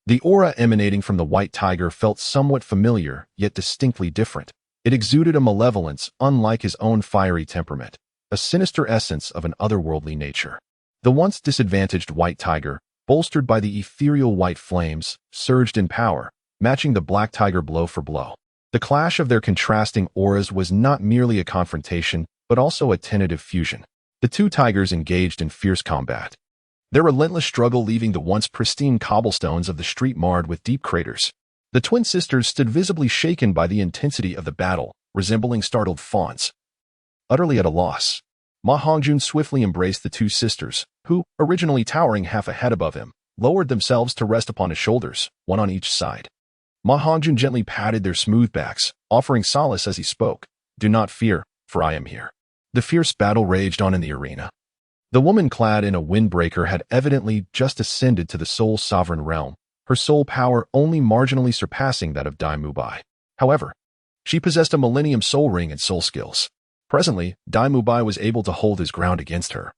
The aura emanating from the white tiger felt somewhat familiar, yet distinctly different. It exuded a malevolence unlike his own fiery temperament, a sinister essence of an otherworldly nature. The once disadvantaged white tiger, bolstered by the ethereal white flames, surged in power, matching the black tiger blow for blow. The clash of their contrasting auras was not merely a confrontation, but also a tentative fusion. The two tigers engaged in fierce combat, their relentless struggle leaving the once pristine cobblestones of the street marred with deep craters. The twin sisters stood visibly shaken by the intensity of the battle, resembling startled fawns. Utterly at a loss, Ma Hongjun swiftly embraced the two sisters, who, originally towering half a head above him, lowered themselves to rest upon his shoulders, one on each side. Ma Hongjun gently patted their smooth backs, offering solace as he spoke. "Do not fear, for I am here." The fierce battle raged on in the arena. The woman clad in a windbreaker had evidently just ascended to the soul sovereign realm, her soul power only marginally surpassing that of Dai Mubai. However, she possessed a millennium soul ring and soul skills. Presently, Dai Mubai was able to hold his ground against her.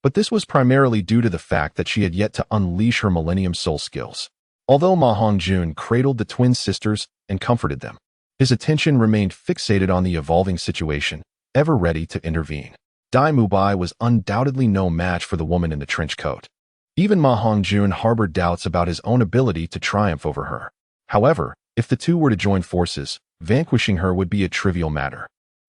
But this was primarily due to the fact that she had yet to unleash her millennium soul skills. Although Ma Hongjun cradled the twin sisters and comforted them, his attention remained fixated on the evolving situation, ever ready to intervene. Dai Mubai was undoubtedly no match for the woman in the trench coat. Even Ma Hongjun harbored doubts about his own ability to triumph over her. However, if the two were to join forces, vanquishing her would be a trivial matter.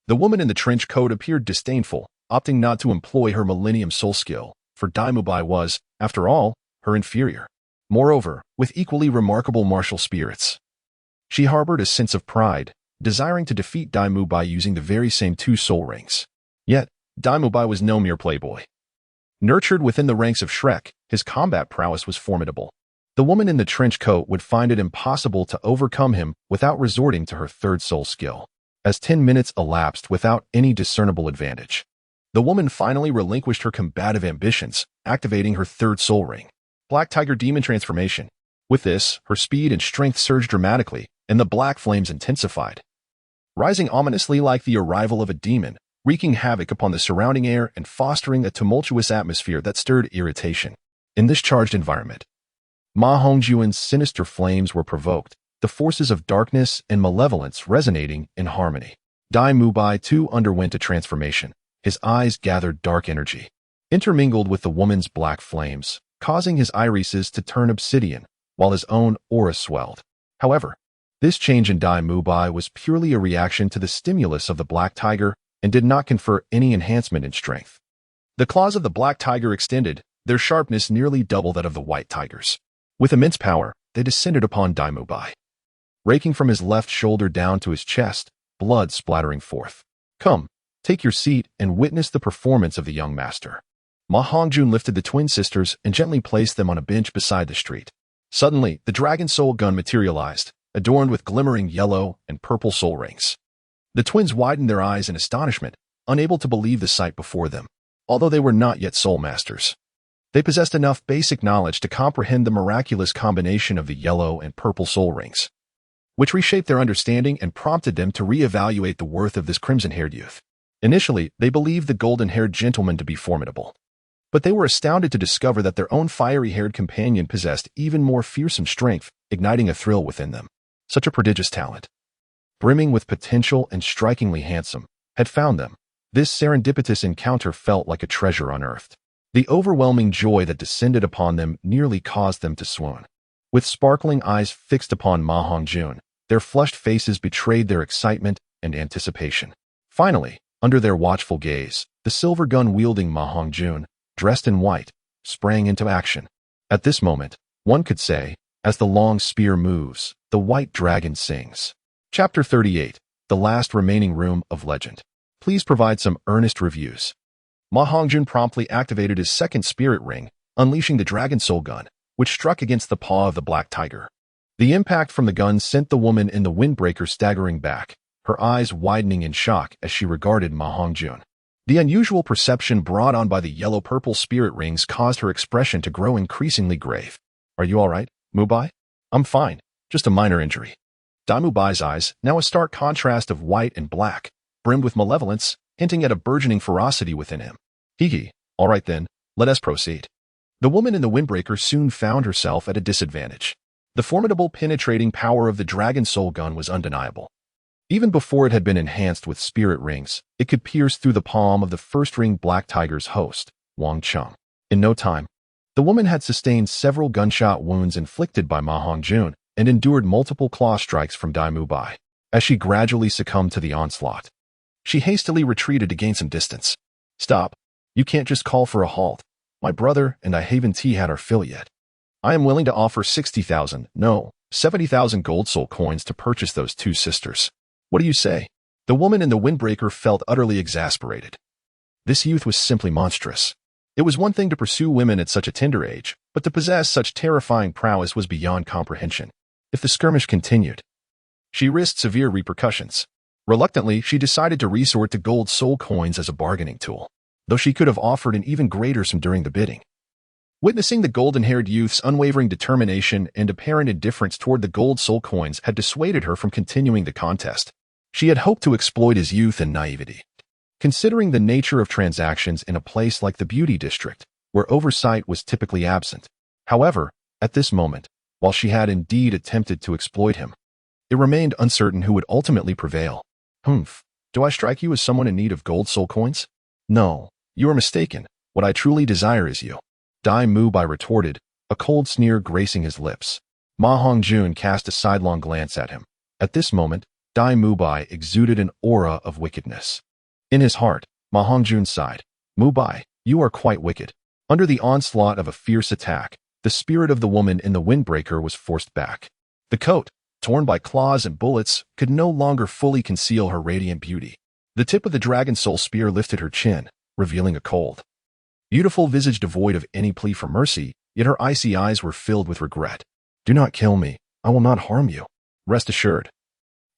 The woman in the trench coat appeared disdainful, opting not to employ her millennium soul skill, for Dai Mubai was, after all, her inferior. Moreover, with equally remarkable martial spirits, she harbored a sense of pride, desiring to defeat Dai Mubai using the very same two soul rings. Yet, Dai Mubai was no mere playboy. Nurtured within the ranks of Shrek, his combat prowess was formidable. The woman in the trench coat would find it impossible to overcome him without resorting to her third soul skill. As 10 minutes elapsed without any discernible advantage, the woman finally relinquished her combative ambitions, activating her third soul ring. Black Tiger Demon Transformation. With this, her speed and strength surged dramatically, and the black flames intensified, rising ominously like the arrival of a demon, wreaking havoc upon the surrounding air and fostering a tumultuous atmosphere that stirred irritation. In this charged environment, Ma Hongjun's sinister flames were provoked, the forces of darkness and malevolence resonating in harmony. Dai Mubai too underwent a transformation. His eyes gathered dark energy, intermingled with the woman's black flames, causing his irises to turn obsidian, while his own aura swelled. However, this change in Dai Mubai was purely a reaction to the stimulus of the black tiger and did not confer any enhancement in strength. The claws of the black tiger extended, their sharpness nearly double that of the white tigers. With immense power, they descended upon Dai Mubai, raking from his left shoulder down to his chest, blood splattering forth. Come, take your seat and witness the performance of the young master. Ma Hongjun lifted the twin sisters and gently placed them on a bench beside the street. Suddenly, the dragon soul gun materialized, adorned with glimmering yellow and purple soul rings. The twins widened their eyes in astonishment, unable to believe the sight before them. Although they were not yet soul masters, they possessed enough basic knowledge to comprehend the miraculous combination of the yellow and purple soul rings, which reshaped their understanding and prompted them to reevaluate the worth of this crimson-haired youth. Initially, they believed the golden-haired gentleman to be formidable, but they were astounded to discover that their own fiery-haired companion possessed even more fearsome strength, igniting a thrill within them. Such a prodigious talent, brimming with potential and strikingly handsome, had found them. This serendipitous encounter felt like a treasure unearthed. The overwhelming joy that descended upon them nearly caused them to swoon. With sparkling eyes fixed upon Ma Hongjun, their flushed faces betrayed their excitement and anticipation. Finally, under their watchful gaze, the silver gun-wielding Ma Hongjun, dressed in white, sprang into action. At this moment, one could say, as the long spear moves, the white dragon sings. Chapter 38, The Last Remaining Room of Legend. Please provide some earnest reviews. Ma Hongjun promptly activated his second spirit ring, unleashing the dragon soul gun, which struck against the paw of the black tiger. The impact from the gun sent the woman in the windbreaker staggering back, her eyes widening in shock as she regarded Ma Hongjun. The unusual perception brought on by the yellow-purple spirit rings caused her expression to grow increasingly grave. Are you all right, Mubai? I'm fine, just a minor injury. Dai Mubai's eyes, now a stark contrast of white and black, brimmed with malevolence, hinting at a burgeoning ferocity within him. Hee, all right then, let us proceed. The woman in the windbreaker soon found herself at a disadvantage. The formidable penetrating power of the dragon soul gun was undeniable. Even before it had been enhanced with spirit rings, it could pierce through the palm of the first-ring black tiger's host, Wang Cheng. In no time, the woman had sustained several gunshot wounds inflicted by Ma Hongjun and endured multiple claw strikes from Dai Mubai. As she gradually succumbed to the onslaught, she hastily retreated to gain some distance. Stop. You can't just call for a halt. My brother and I haven't had our fill yet. I am willing to offer 60,000, no, 70,000 gold soul coins to purchase those two sisters. What do you say? The woman in the windbreaker felt utterly exasperated. This youth was simply monstrous. It was one thing to pursue women at such a tender age, but to possess such terrifying prowess was beyond comprehension. If the skirmish continued, she risked severe repercussions. Reluctantly, she decided to resort to gold soul coins as a bargaining tool, though she could have offered an even greater sum during the bidding. Witnessing the golden-haired youth's unwavering determination and apparent indifference toward the gold soul coins had dissuaded her from continuing the contest. She had hoped to exploit his youth and naivety. Considering the nature of transactions in a place like the beauty district, where oversight was typically absent. However, at this moment, while she had indeed attempted to exploit him, it remained uncertain who would ultimately prevail. Humph, do I strike you as someone in need of gold soul coins? No, you are mistaken. What I truly desire is you. Dai Mubai retorted, a cold sneer gracing his lips. Ma Hongjun cast a sidelong glance at him. At this moment, Dai Mubai exuded an aura of wickedness. In his heart, Ma Hongjun sighed. Mubai, you are quite wicked. Under the onslaught of a fierce attack, the spirit of the woman in the windbreaker was forced back. The coat, torn by claws and bullets, could no longer fully conceal her radiant beauty. The tip of the dragon soul spear lifted her chin, revealing a cold, beautiful visage devoid of any plea for mercy, yet her icy eyes were filled with regret. Do not kill me. I will not harm you. Rest assured.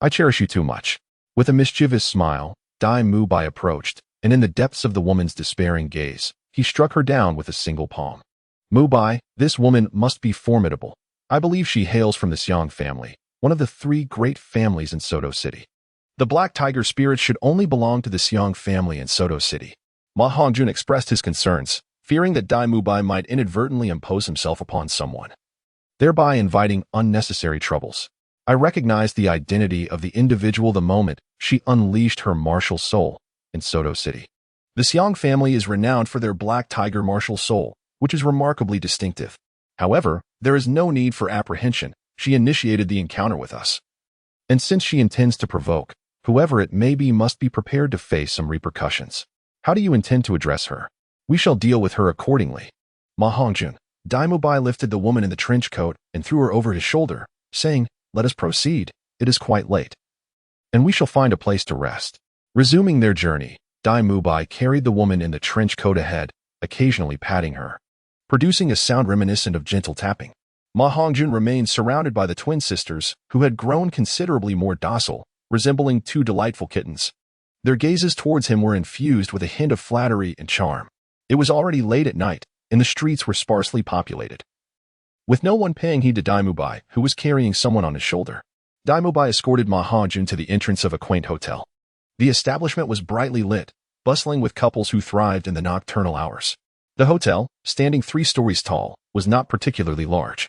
I cherish you too much. With a mischievous smile, Dai Mubai approached, and in the depths of the woman's despairing gaze, he struck her down with a single palm. Mubai, this woman must be formidable. I believe she hails from the Xiang family, one of the 3 great families in Soto City. The Black Tiger spirit should only belong to the Xiang family in Soto City. Ma Hongjun expressed his concerns, fearing that Dai Mubai might inadvertently impose himself upon someone, thereby inviting unnecessary troubles. I recognized the identity of the individual the moment she unleashed her martial soul in Soto City. The Xiang family is renowned for their Black Tiger martial soul, which is remarkably distinctive. However, there is no need for apprehension. She initiated the encounter with us. And since she intends to provoke, whoever it may be must be prepared to face some repercussions. How do you intend to address her? We shall deal with her accordingly. Ma Hongjun. Daimubai lifted the woman in the trench coat and threw her over his shoulder, saying, "Let us proceed. It is quite late, and we shall find a place to rest." Resuming their journey, Daimubai carried the woman in the trench coat ahead, occasionally patting her, producing a sound reminiscent of gentle tapping. Ma Hongjun remained surrounded by the twin sisters, who had grown considerably more docile, resembling two delightful kittens. Their gazes towards him were infused with a hint of flattery and charm. It was already late at night, and the streets were sparsely populated, with no one paying heed to Daimubai, who was carrying someone on his shoulder. Daimubai escorted Ma Hongjun to the entrance of a quaint hotel. The establishment was brightly lit, bustling with couples who thrived in the nocturnal hours. The hotel, standing 3 stories tall, was not particularly large.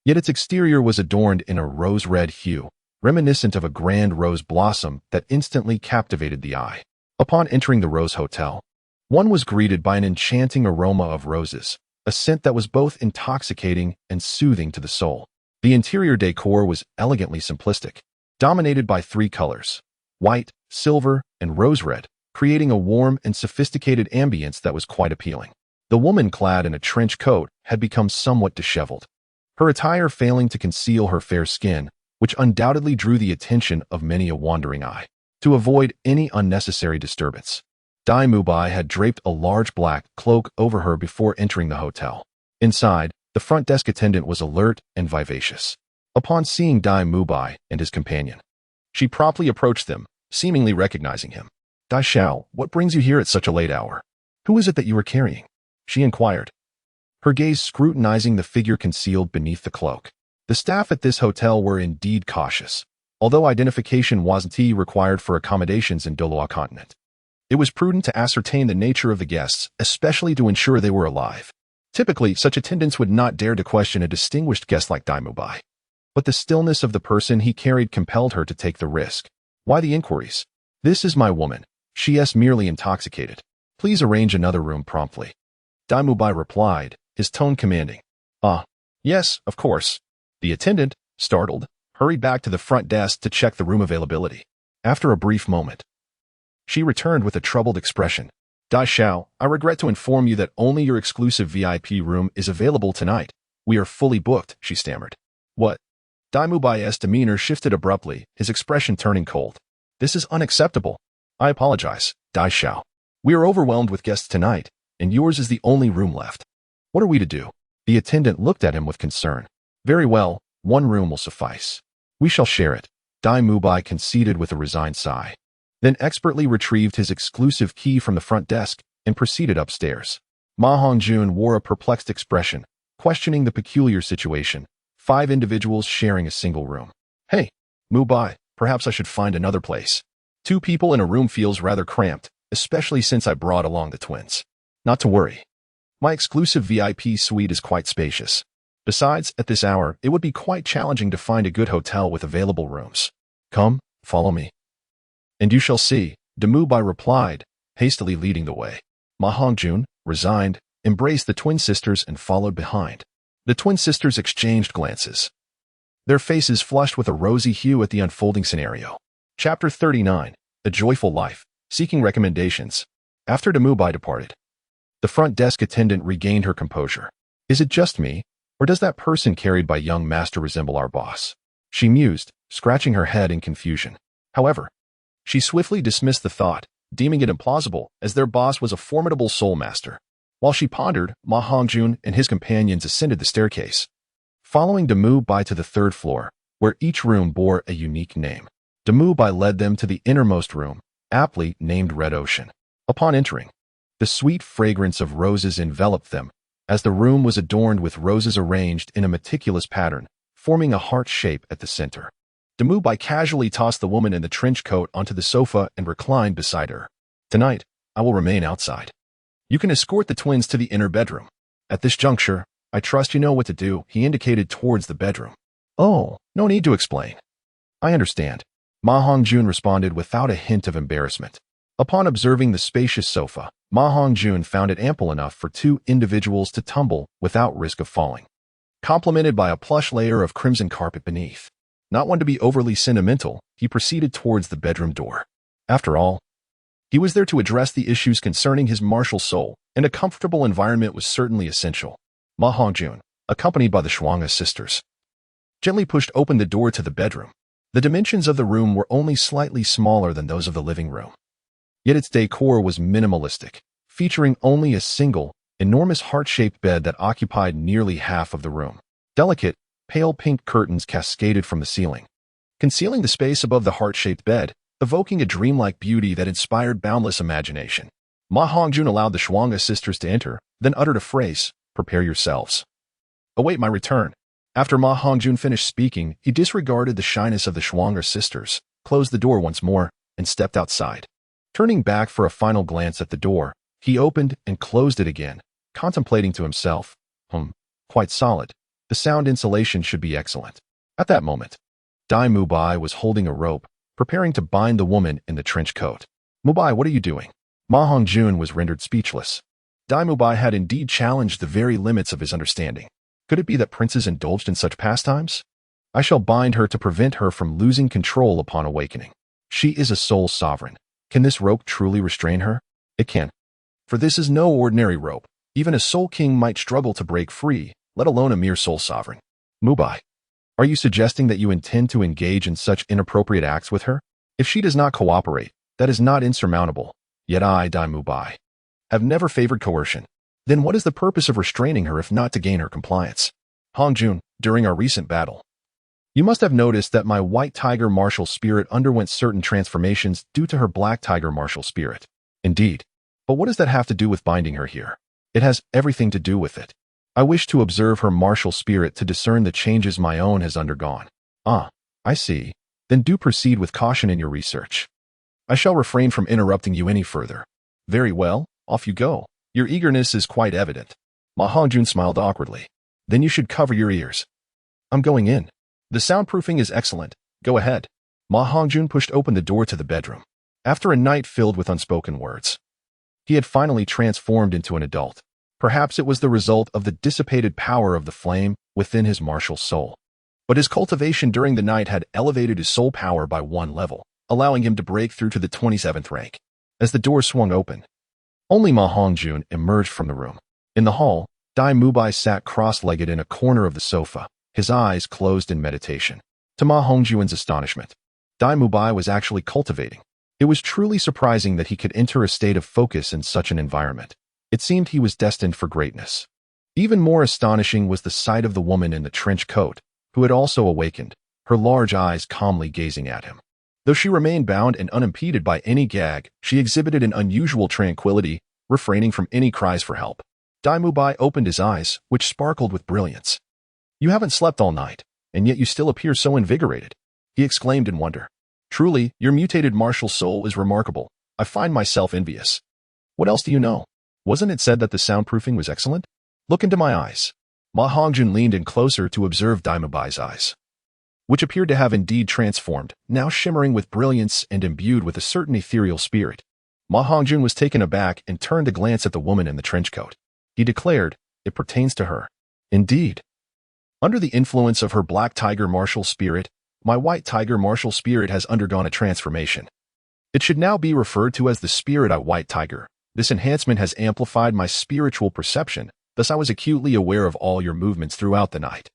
Yet its exterior was adorned in a rose-red hue, reminiscent of a grand rose blossom that instantly captivated the eye. Upon entering the Rose Hotel, one was greeted by an enchanting aroma of roses, a scent that was both intoxicating and soothing to the soul. The interior decor was elegantly simplistic, dominated by 3 colors: white, silver, and rose red, creating a warm and sophisticated ambience that was quite appealing. The woman clad in a trench coat had become somewhat disheveled, her attire failing to conceal her fair skin, which undoubtedly drew the attention of many a wandering eye. To avoid any unnecessary disturbance, Daimubai had draped a large black cloak over her before entering the hotel. Inside, the front desk attendant was alert and vivacious. Upon seeing Daimubai and his companion, she promptly approached them, seemingly recognizing him. "Dai Xiao, what brings you here at such a late hour? Who is it that you are carrying?" she inquired, her gaze scrutinizing the figure concealed beneath the cloak. The staff at this hotel were indeed cautious, although identification wasn't required for accommodations in Douluo continent. It was prudent to ascertain the nature of the guests, especially to ensure they were alive. Typically, such attendants would not dare to question a distinguished guest like Daimubai. But the stillness of the person he carried compelled her to take the risk. "Why the inquiries?" "This is my woman. She is merely intoxicated. Please arrange another room promptly." Daimubai replied, his tone commanding. "Ah, yes, of course." The attendant, startled, hurried back to the front desk to check the room availability. After a brief moment, she returned with a troubled expression. "Dai Xiao, I regret to inform you that only your exclusive VIP room is available tonight. We are fully booked," she stammered. "What?" Daimubai's demeanor shifted abruptly, his expression turning cold. "This is unacceptable. I apologize, Dai Xiao. We are overwhelmed with guests tonight, and yours is the only room left. What are we to do?" The attendant looked at him with concern. "Very well, one room will suffice. We shall share it." Daimubai conceded with a resigned sigh, then expertly retrieved his exclusive key from the front desk and proceeded upstairs. Ma Hongjun wore a perplexed expression, questioning the peculiar situation. 5 individuals sharing a single room. "Hey, Mubai, perhaps I should find another place. 2 people in a room feels rather cramped, especially since I brought along the twins." "Not to worry. My exclusive VIP suite is quite spacious. Besides, at this hour, it would be quite challenging to find a good hotel with available rooms. Come, follow me, and you shall see," Daimubai replied, hastily leading the way. Ma Hongjun, resigned, embraced the twin sisters and followed behind. The twin sisters exchanged glances, their faces flushed with a rosy hue at the unfolding scenario. Chapter 39, A Joyful Life, Seeking Recommendations. After Daimubai departed, the front desk attendant regained her composure. "Is it just me, or does that person carried by young master resemble our boss?" she mused, scratching her head in confusion. However, she swiftly dismissed the thought, deeming it implausible, as their boss was a formidable soul master. While she pondered, Ma Hongjun and his companions ascended the staircase, following Daimubai to the 3rd floor, where each room bore a unique name. Daimubai led them to the innermost room, aptly named Red Ocean. Upon entering, the sweet fragrance of roses enveloped them, as the room was adorned with roses arranged in a meticulous pattern, forming a heart shape at the center. Daimubai casually tossed the woman in the trench coat onto the sofa and reclined beside her. "Tonight, I will remain outside. You can escort the twins to the inner bedroom. At this juncture, I trust you know what to do," he indicated towards the bedroom. "Oh, no need to explain. I understand," Ma Hongjun responded without a hint of embarrassment. Upon observing the spacious sofa, Ma Hongjun found it ample enough for 2 individuals to tumble without risk of falling, complemented by a plush layer of crimson carpet beneath. Not one to be overly sentimental, he proceeded towards the bedroom door. After all, He was there to address the issues concerning his martial soul, and a comfortable environment was certainly essential. Ma Hongjun, accompanied by the Shuangha sisters, gently pushed open the door to the bedroom. The dimensions of the room were only slightly smaller than those of the living room. Yet its decor was minimalistic, featuring only a single, enormous heart-shaped bed that occupied nearly half of the room. Delicate, pale pink curtains cascaded from the ceiling, concealing the space above the heart-shaped bed, evoking a dreamlike beauty that inspired boundless imagination. Ma Hongjun allowed the Shuangha sisters to enter, then uttered a phrase, "Prepare yourselves. Await my return." After Ma Hongjun finished speaking, he disregarded the shyness of the Shuangha sisters, closed the door once more, and stepped outside. Turning back for a final glance at the door, he opened and closed it again, contemplating to himself, quite solid. The sound insulation should be excellent. At that moment, Dai Mubai was holding a rope, preparing to bind the woman in the trench coat. "Mubai, what are you doing?" Ma Hongjun was rendered speechless. Dai Mubai had indeed challenged the very limits of his understanding. Could it be that princes indulged in such pastimes? "I shall bind her to prevent her from losing control upon awakening. She is a soul sovereign. Can this rope truly restrain her? It can. For this is no ordinary rope. Even a soul king might struggle to break free, let alone a mere soul sovereign." "Mubai, are you suggesting that you intend to engage in such inappropriate acts with her? If she does not cooperate, that is not insurmountable. Yet I, Dai Mubai, have never favored coercion. Then what is the purpose of restraining her if not to gain her compliance? Hongjun, during our recent battle, you must have noticed that my white tiger martial spirit underwent certain transformations due to her black tiger martial spirit." "Indeed. But what does that have to do with binding her here?" "It has everything to do with it. I wish to observe her martial spirit to discern the changes my own has undergone." "Ah, I see. Then do proceed with caution in your research. I shall refrain from interrupting you any further." "Very well, off you go. Your eagerness is quite evident." Ma Hongjun smiled awkwardly. "Then you should cover your ears." "I'm going in. The soundproofing is excellent. Go ahead." Ma Hongjun pushed open the door to the bedroom. After a night filled with unspoken words, he had finally transformed into an adult. Perhaps it was the result of the dissipated power of the flame within his martial soul. But his cultivation during the night had elevated his soul power by one level, allowing him to break through to the 27th rank. As the door swung open, only Ma Hongjun emerged from the room. In the hall, Dai Mubai sat cross-legged in a corner of the sofa, his eyes closed in meditation. To Ma Hongjun's astonishment, Dai Mubai was actually cultivating. It was truly surprising that he could enter a state of focus in such an environment. It seemed he was destined for greatness. Even more astonishing was the sight of the woman in the trench coat, who had also awakened, her large eyes calmly gazing at him. Though she remained bound and unimpeded by any gag, she exhibited an unusual tranquility, refraining from any cries for help. Dai Mubai opened his eyes, which sparkled with brilliance. "You haven't slept all night, and yet you still appear so invigorated," he exclaimed in wonder. "Truly, your mutated martial soul is remarkable. I find myself envious. What else do you know? Wasn't it said that the soundproofing was excellent? Look into my eyes." Ma Hongjun leaned in closer to observe Dai Mubai's eyes, which appeared to have indeed transformed, now shimmering with brilliance and imbued with a certain ethereal spirit. Ma Hongjun was taken aback and turned to glance at the woman in the trench coat. He declared, "It pertains to her." "Indeed. Under the influence of her black tiger martial spirit, my white tiger martial spirit has undergone a transformation. It should now be referred to as the spirit I white tiger. This enhancement has amplified my spiritual perception, thus I was acutely aware of all your movements throughout the night.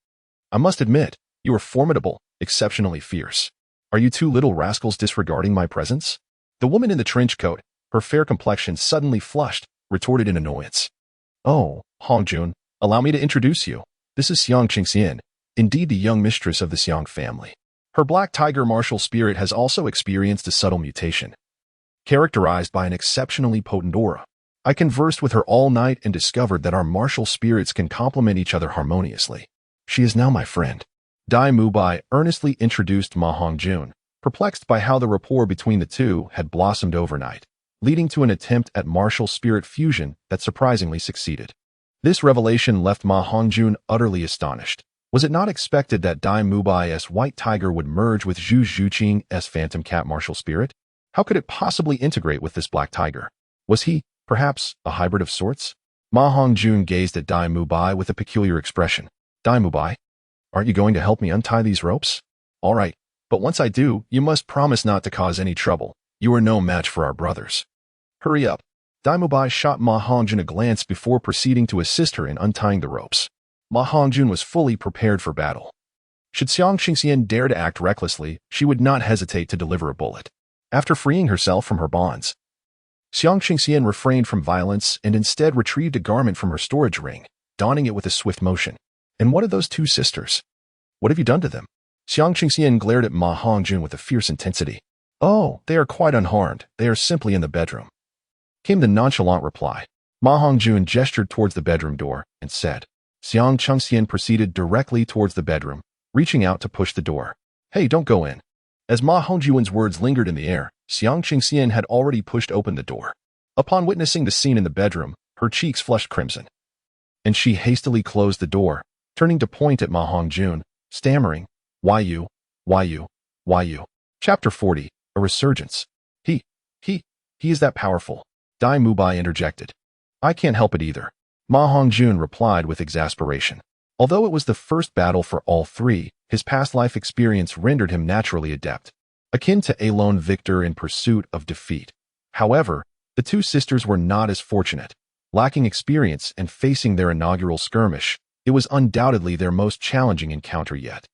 I must admit, you are formidable, exceptionally fierce. Are you two little rascals disregarding my presence?" The woman in the trench coat, her fair complexion suddenly flushed, retorted in annoyance. "Oh, Hongjun, allow me to introduce you. This is Xiang Qingxian, indeed the young mistress of the Xiang family. Her black tiger martial spirit has also experienced a subtle mutation, characterized by an exceptionally potent aura. I conversed with her all night and discovered that our martial spirits can complement each other harmoniously. She is now my friend." Dai Mubai earnestly introduced Ma Hongjun, perplexed by how the rapport between the two had blossomed overnight, leading to an attempt at martial spirit fusion that surprisingly succeeded. This revelation left Ma Hongjun utterly astonished. Was it not expected that Dai Mubai's white tiger would merge with Zhu Zhuqing's phantom cat martial spirit? How could it possibly integrate with this black tiger? Was he, perhaps, a hybrid of sorts? Ma Hongjun gazed at Dai Mubai with a peculiar expression. "Dai Mubai, aren't you going to help me untie these ropes?" "All right, but once I do, you must promise not to cause any trouble. You are no match for our brothers." Hurry up. Daimubai shot Ma Hongjun a glance before proceeding to assist her in untying the ropes. Ma Hongjun was fully prepared for battle. Should Xiang Xingxian dare to act recklessly, she would not hesitate to deliver a bullet. After freeing herself from her bonds, Xiang Xingxian refrained from violence and instead retrieved a garment from her storage ring, donning it with a swift motion. And what are those two sisters? What have you done to them? Xiang Xingxian glared at Ma Hongjun with a fierce intensity. Oh, they are quite unharmed. They are simply in the bedroom, came the nonchalant reply. Ma Hongjun gestured towards the bedroom door and said. Xiang Chengxian proceeded directly towards the bedroom, reaching out to push the door. Hey, don't go in. As Ma Hongjun's words lingered in the air, Xiang Xingxian had already pushed open the door. Upon witnessing the scene in the bedroom, her cheeks flushed crimson, and she hastily closed the door, turning to point at Ma Hongjun, stammering, Why you? Why you? Why you? Chapter 40, A Resurgence. He is that powerful. Dai Mubai interjected. I can't help it either. Ma Hongjun replied with exasperation. Although it was the first battle for all three, his past life experience rendered him naturally adept, akin to a lone victor in pursuit of defeat. However, the two sisters were not as fortunate. Lacking experience and facing their inaugural skirmish, it was undoubtedly their most challenging encounter yet.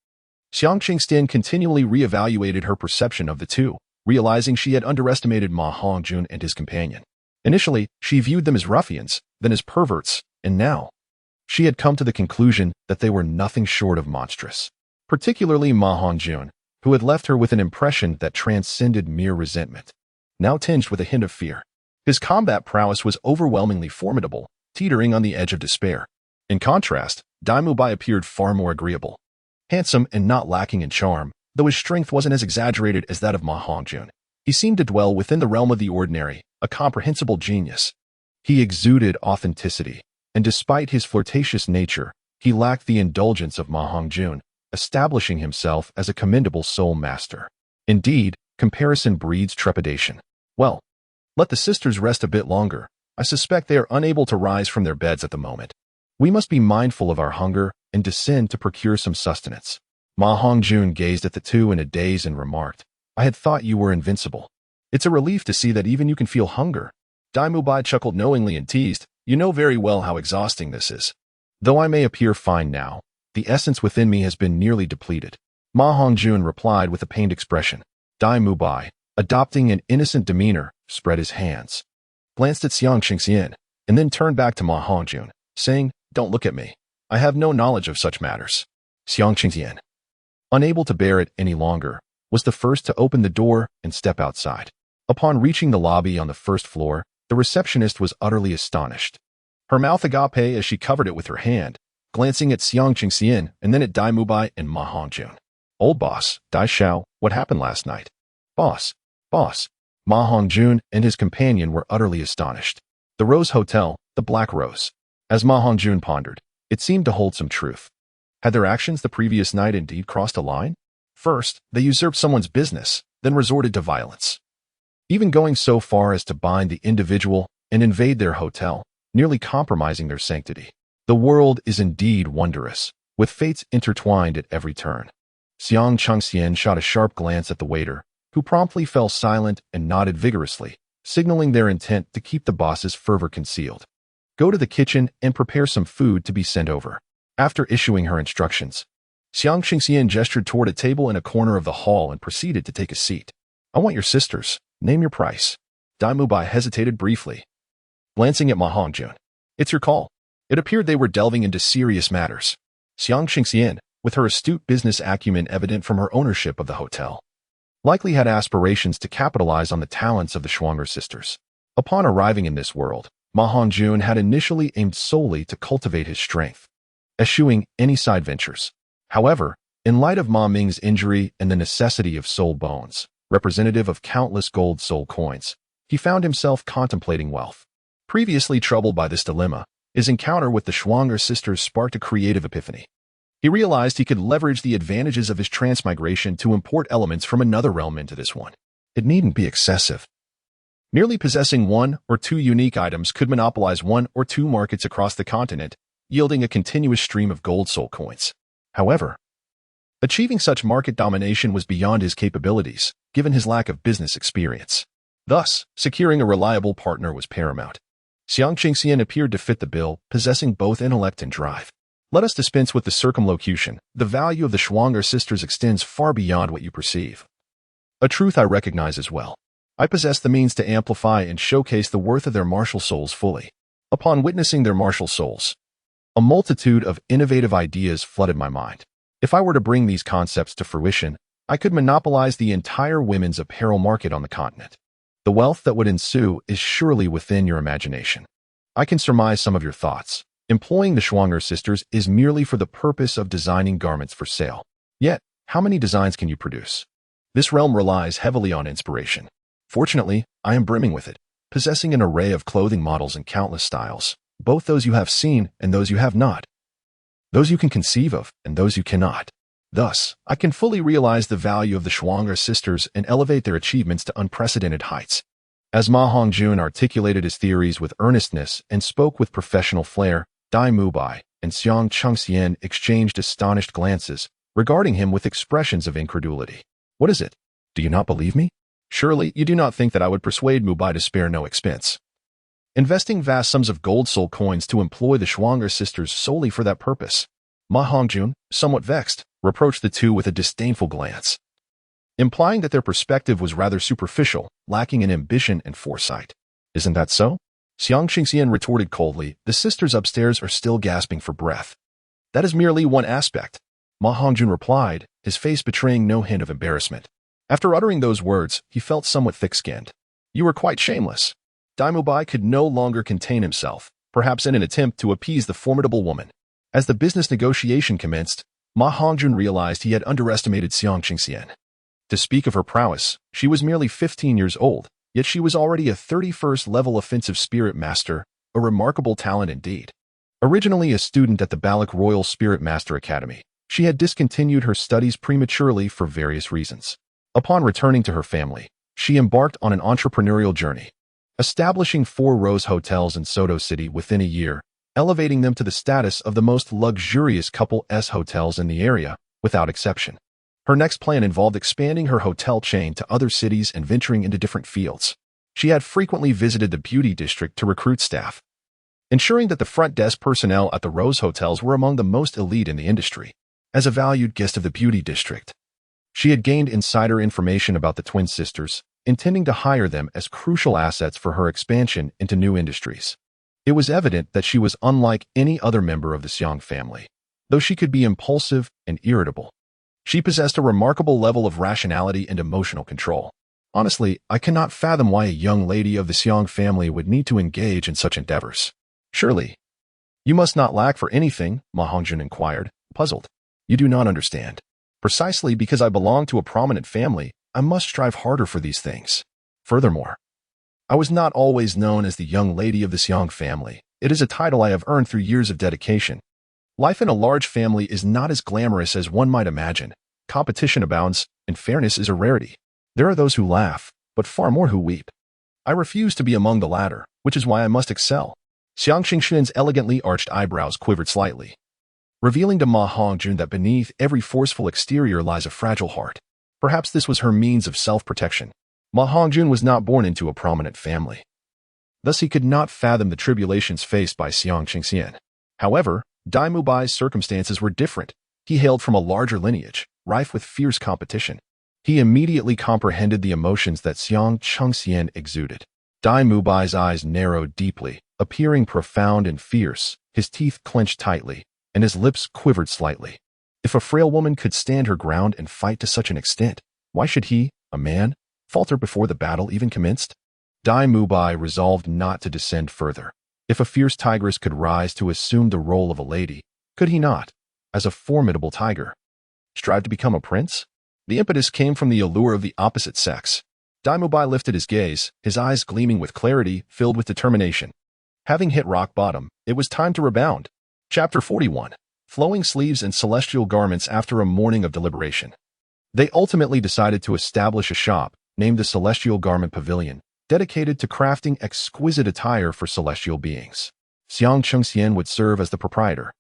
Xiang Xingxian continually reevaluated her perception of the two, realizing she had underestimated Ma Hongjun and his companion. Initially, she viewed them as ruffians, then as perverts, and now she had come to the conclusion that they were nothing short of monstrous. Particularly Ma Hongjun, who had left her with an impression that transcended mere resentment, now tinged with a hint of fear. His combat prowess was overwhelmingly formidable, teetering on the edge of despair. In contrast, Dai Mubai appeared far more agreeable. Handsome and not lacking in charm, though his strength wasn't as exaggerated as that of Ma Hongjun. He seemed to dwell within the realm of the ordinary, a comprehensible genius. He exuded authenticity, and despite his flirtatious nature, he lacked the indulgence of Ma Hongjun, establishing himself as a commendable soul master. Indeed, comparison breeds trepidation. Well, let the sisters rest a bit longer. I suspect they are unable to rise from their beds at the moment. We must be mindful of our hunger and descend to procure some sustenance. Ma Hongjun gazed at the two in a daze and remarked, I had thought you were invincible. It's a relief to see that even you can feel hunger. Dai Mubai chuckled knowingly and teased, You know very well how exhausting this is. Though I may appear fine now, the essence within me has been nearly depleted. Ma Hongjun replied with a pained expression. Dai Mubai, adopting an innocent demeanor, spread his hands, glanced at Xiang Xingxian, and then turned back to Ma Hongjun, saying, Don't look at me. I have no knowledge of such matters. Xiang Xingxian, unable to bear it any longer, was the first to open the door and step outside. Upon reaching the lobby on the first floor, the receptionist was utterly astonished. Her mouth agape as she covered it with her hand, glancing at Xiang Xingxian and then at Dai Mubai and Ma Hongjun. Old boss, Dai Xiao, what happened last night? Boss. Ma Hongjun and his companion were utterly astonished. The Rose Hotel, the Black Rose. As Ma Hongjun pondered, it seemed to hold some truth. Had their actions the previous night indeed crossed a line? First, they usurped someone's business, then resorted to violence, even going so far as to bind the individual and invade their hotel, nearly compromising their sanctity. The world is indeed wondrous, with fates intertwined at every turn. Xiang Chengxian shot a sharp glance at the waiter, who promptly fell silent and nodded vigorously, signaling their intent to keep the boss's fervor concealed. Go to the kitchen and prepare some food to be sent over. After issuing her instructions, Xiang Xingxian gestured toward a table in a corner of the hall and proceeded to take a seat. I want your sisters. Name your price. Dai Mubai hesitated briefly, glancing at Ma Hongjun. It's your call. It appeared they were delving into serious matters. Xiang Xingxian, with her astute business acumen evident from her ownership of the hotel, likely had aspirations to capitalize on the talents of the Schwanger sisters. Upon arriving in this world, Ma Hongjun had initially aimed solely to cultivate his strength, eschewing any side ventures. However, in light of Ma Ming's injury and the necessity of soul bones, representative of countless gold soul coins, he found himself contemplating wealth. Previously troubled by this dilemma, his encounter with the Schwanger sisters sparked a creative epiphany. He realized he could leverage the advantages of his transmigration to import elements from another realm into this one. It needn't be excessive. Merely possessing one or two unique items could monopolize one or two markets across the continent, yielding a continuous stream of gold soul coins. However, achieving such market domination was beyond his capabilities, given his lack of business experience. Thus, securing a reliable partner was paramount. Xiang Qingxian appeared to fit the bill, possessing both intellect and drive. Let us dispense with the circumlocution. The value of the Schwanger sisters extends far beyond what you perceive. A truth I recognize as well. I possess the means to amplify and showcase the worth of their martial souls fully. Upon witnessing their martial souls, a multitude of innovative ideas flooded my mind. If I were to bring these concepts to fruition, I could monopolize the entire women's apparel market on the continent. The wealth that would ensue is surely within your imagination. I can surmise some of your thoughts. Employing the Schwanger sisters is merely for the purpose of designing garments for sale. Yet, how many designs can you produce? This realm relies heavily on inspiration. Fortunately, I am brimming with it, possessing an array of clothing models in countless styles, both those you have seen and those you have not, those you can conceive of and those you cannot. Thus, I can fully realize the value of the Schwanger sisters and elevate their achievements to unprecedented heights. As Ma Hongjun articulated his theories with earnestness and spoke with professional flair, Dai Mubai and Xiang Chengxian exchanged astonished glances, regarding him with expressions of incredulity. What is it? Do you not believe me? Surely you do not think that I would persuade Mubai to spare no expense, investing vast sums of gold soul coins to employ the Schwanger sisters solely for that purpose. Ma Hongjun, somewhat vexed, reproached the two with a disdainful glance, implying that their perspective was rather superficial, lacking in ambition and foresight. Isn't that so? Xiang Qingxian retorted coldly, the sisters upstairs are still gasping for breath. That is merely one aspect, Ma Hongjun replied, his face betraying no hint of embarrassment. After uttering those words, he felt somewhat thick-skinned. You were quite shameless. Dai Mubai could no longer contain himself, perhaps in an attempt to appease the formidable woman. As the business negotiation commenced, Ma Hongjun realized he had underestimated Xiang Qingxian. To speak of her prowess, she was merely 15 years old, yet she was already a 31st level offensive spirit master, a remarkable talent indeed. Originally a student at the Balak Royal Spirit Master Academy, she had discontinued her studies prematurely for various reasons. Upon returning to her family, she embarked on an entrepreneurial journey, establishing 4 rose hotels in Soto City within a year, elevating them to the status of the most luxurious couple S hotels in the area, without exception. Her next plan involved expanding her hotel chain to other cities and venturing into different fields. She had frequently visited the beauty district to recruit staff, ensuring that the front desk personnel at the Rose hotels were among the most elite in the industry. As a valued guest of the beauty district, she had gained insider information about the twin sisters, intending to hire them as crucial assets for her expansion into new industries. It was evident that she was unlike any other member of the Xiang family. Though she could be impulsive and irritable, she possessed a remarkable level of rationality and emotional control. Honestly, I cannot fathom why a young lady of the Xiang family would need to engage in such endeavors. Surely, you must not lack for anything, Ma Hongjun inquired, puzzled. You do not understand. Precisely because I belong to a prominent family, I must strive harder for these things. Furthermore, I was not always known as the young lady of the Xiang family. It is a title I have earned through years of dedication. Life in a large family is not as glamorous as one might imagine. Competition abounds, and fairness is a rarity. There are those who laugh, but far more who weep. I refuse to be among the latter, which is why I must excel. Xiang Qingxian's elegantly arched eyebrows quivered slightly, revealing to Ma Hongjun that beneath every forceful exterior lies a fragile heart. Perhaps this was her means of self-protection. Ma Hongjun was not born into a prominent family. Thus he could not fathom the tribulations faced by Xiang Qingxian. However, Dai Mubai's circumstances were different. He hailed from a larger lineage, rife with fierce competition. He immediately comprehended the emotions that Xiang Chengxian exuded. Dai Mubai's eyes narrowed deeply, appearing profound and fierce, his teeth clenched tightly, and his lips quivered slightly. If a frail woman could stand her ground and fight to such an extent, why should he, a man, falter before the battle even commenced? Dai Mubai resolved not to descend further. If a fierce tigress could rise to assume the role of a lady, could he not, as a formidable tiger, strive to become a prince? The impetus came from the allure of the opposite sex. Dai Mubai lifted his gaze, his eyes gleaming with clarity, filled with determination. Having hit rock bottom, it was time to rebound. Chapter 41. Flowing sleeves and celestial garments after a morning of deliberation. They ultimately decided to establish a shop, named the Celestial Garment Pavilion, dedicated to crafting exquisite attire for celestial beings. Xiang Chengxian would serve as the proprietor,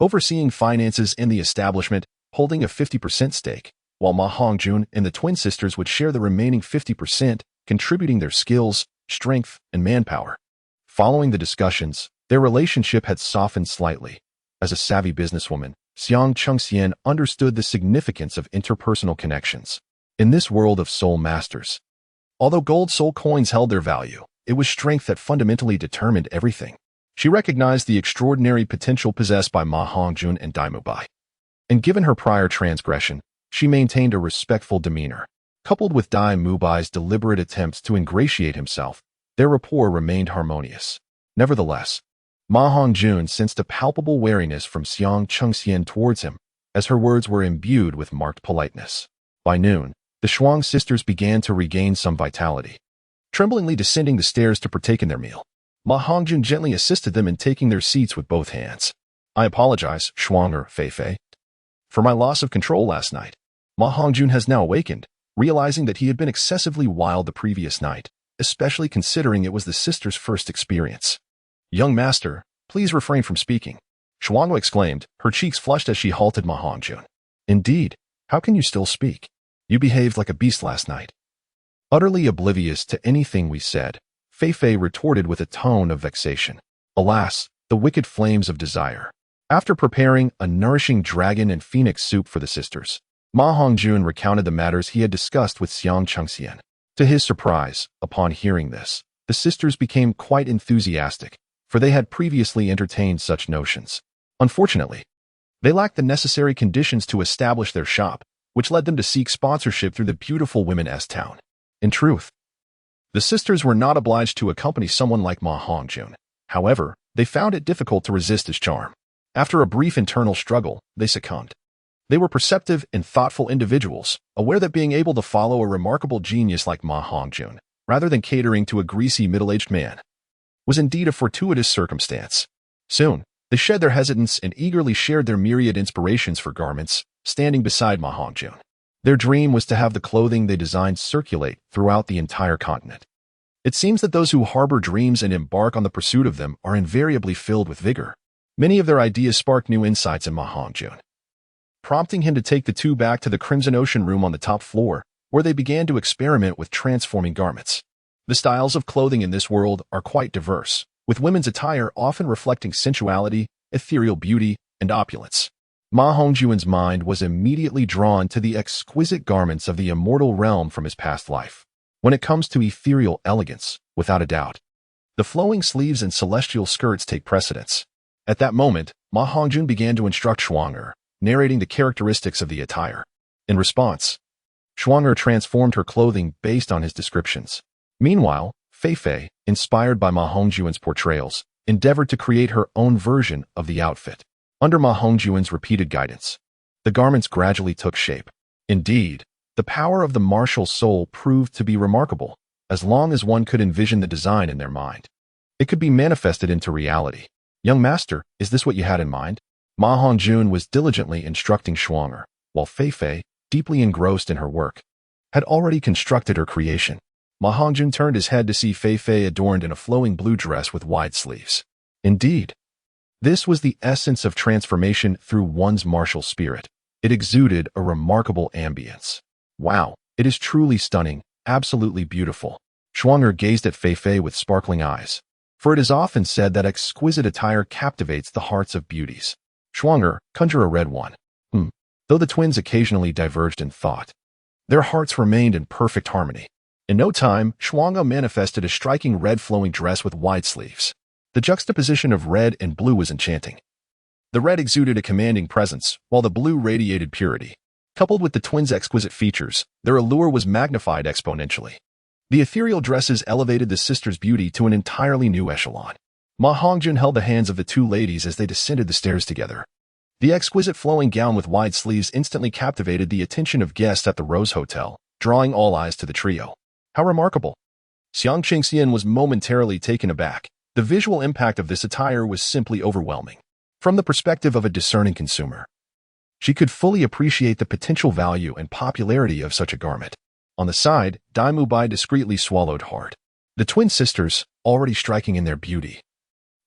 overseeing finances in the establishment, holding a 50% stake, while Ma Hongjun and the twin sisters would share the remaining 50%, contributing their skills, strength, and manpower. Following the discussions, their relationship had softened slightly. As a savvy businesswoman, Xiang Chengxian understood the significance of interpersonal connections. In this world of soul masters, although gold soul coins held their value, it was strength that fundamentally determined everything. She recognized the extraordinary potential possessed by Ma Hongjun and Dai Mubai. And given her prior transgression, she maintained a respectful demeanor. Coupled with Dai Mubai's deliberate attempts to ingratiate himself, their rapport remained harmonious. Nevertheless, Ma Hongjun sensed a palpable wariness from Xiang Chengxian towards him, as her words were imbued with marked politeness. By noon, the Shuang sisters began to regain some vitality. Tremblingly descending the stairs to partake in their meal, Ma Hongjun gently assisted them in taking their seats with both hands. "I apologize, Shuang Fei, for my loss of control last night." Ma Hongjun has now awakened, realizing that he had been excessively wild the previous night, especially considering it was the sisters' first experience. "Young master, please refrain from speaking," Shuang exclaimed, her cheeks flushed as she halted Ma Hongjun. "Indeed, how can you still speak? You behaved like a beast last night." Utterly oblivious to anything we said, Fei retorted with a tone of vexation. Alas, the wicked flames of desire. After preparing a nourishing dragon and phoenix soup for the sisters, Ma Hongjun recounted the matters he had discussed with Xiang Chengxian. To his surprise, upon hearing this, the sisters became quite enthusiastic, for they had previously entertained such notions. Unfortunately, they lacked the necessary conditions to establish their shop, which led them to seek sponsorship through the beautiful women's town. In truth, the sisters were not obliged to accompany someone like Ma Hongjun. However, they found it difficult to resist his charm. After a brief internal struggle, they succumbed. They were perceptive and thoughtful individuals, aware that being able to follow a remarkable genius like Ma Hongjun, rather than catering to a greasy middle-aged man, was indeed a fortuitous circumstance. Soon, they shed their hesitance and eagerly shared their myriad inspirations for garments, standing beside Ma Hongjun. Their dream was to have the clothing they designed circulate throughout the entire continent. It seems that those who harbor dreams and embark on the pursuit of them are invariably filled with vigor. Many of their ideas sparked new insights in Ma Hongjun, prompting him to take the two back to the Crimson Ocean room on the top floor, where they began to experiment with transforming garments. The styles of clothing in this world are quite diverse, with women's attire often reflecting sensuality, ethereal beauty, and opulence. Ma Hongjun's mind was immediately drawn to the exquisite garments of the immortal realm from his past life. When it comes to ethereal elegance, without a doubt, the flowing sleeves and celestial skirts take precedence. At that moment, Ma Hongjun began to instruct Shuang, narrating the characteristics of the attire. In response, Shuang transformed her clothing based on his descriptions. Meanwhile, Fei, inspired by Ma Hongjun's portrayals, endeavored to create her own version of the outfit. Under Ma Hongjun's repeated guidance, the garments gradually took shape. Indeed, the power of the martial soul proved to be remarkable. As long as one could envision the design in their mind, it could be manifested into reality. "Young master, is this what you had in mind?" Ma Hongjun was diligently instructing Shuang, while Fei, deeply engrossed in her work, had already constructed her creation. Ma Hongjun turned his head to see Fei adorned in a flowing blue dress with wide sleeves. Indeed, this was the essence of transformation through one's martial spirit. It exuded a remarkable ambience. "Wow, it is truly stunning, absolutely beautiful." Shuang gazed at Fei with sparkling eyes, for it is often said that exquisite attire captivates the hearts of beauties. Shuang, conjure a red one. Though the twins occasionally diverged in thought, their hearts remained in perfect harmony. In no time, Shuang manifested a striking red flowing dress with wide sleeves. The juxtaposition of red and blue was enchanting. The red exuded a commanding presence, while the blue radiated purity. Coupled with the twins' exquisite features, their allure was magnified exponentially. The ethereal dresses elevated the sisters' beauty to an entirely new echelon. Ma Hongjun held the hands of the two ladies as they descended the stairs together. The exquisite flowing gown with wide sleeves instantly captivated the attention of guests at the Rose Hotel, drawing all eyes to the trio. How remarkable! Xiang Chengxian was momentarily taken aback. The visual impact of this attire was simply overwhelming. From the perspective of a discerning consumer, she could fully appreciate the potential value and popularity of such a garment. On the side, Dai Mubai discreetly swallowed hard. The twin sisters, already striking in their beauty,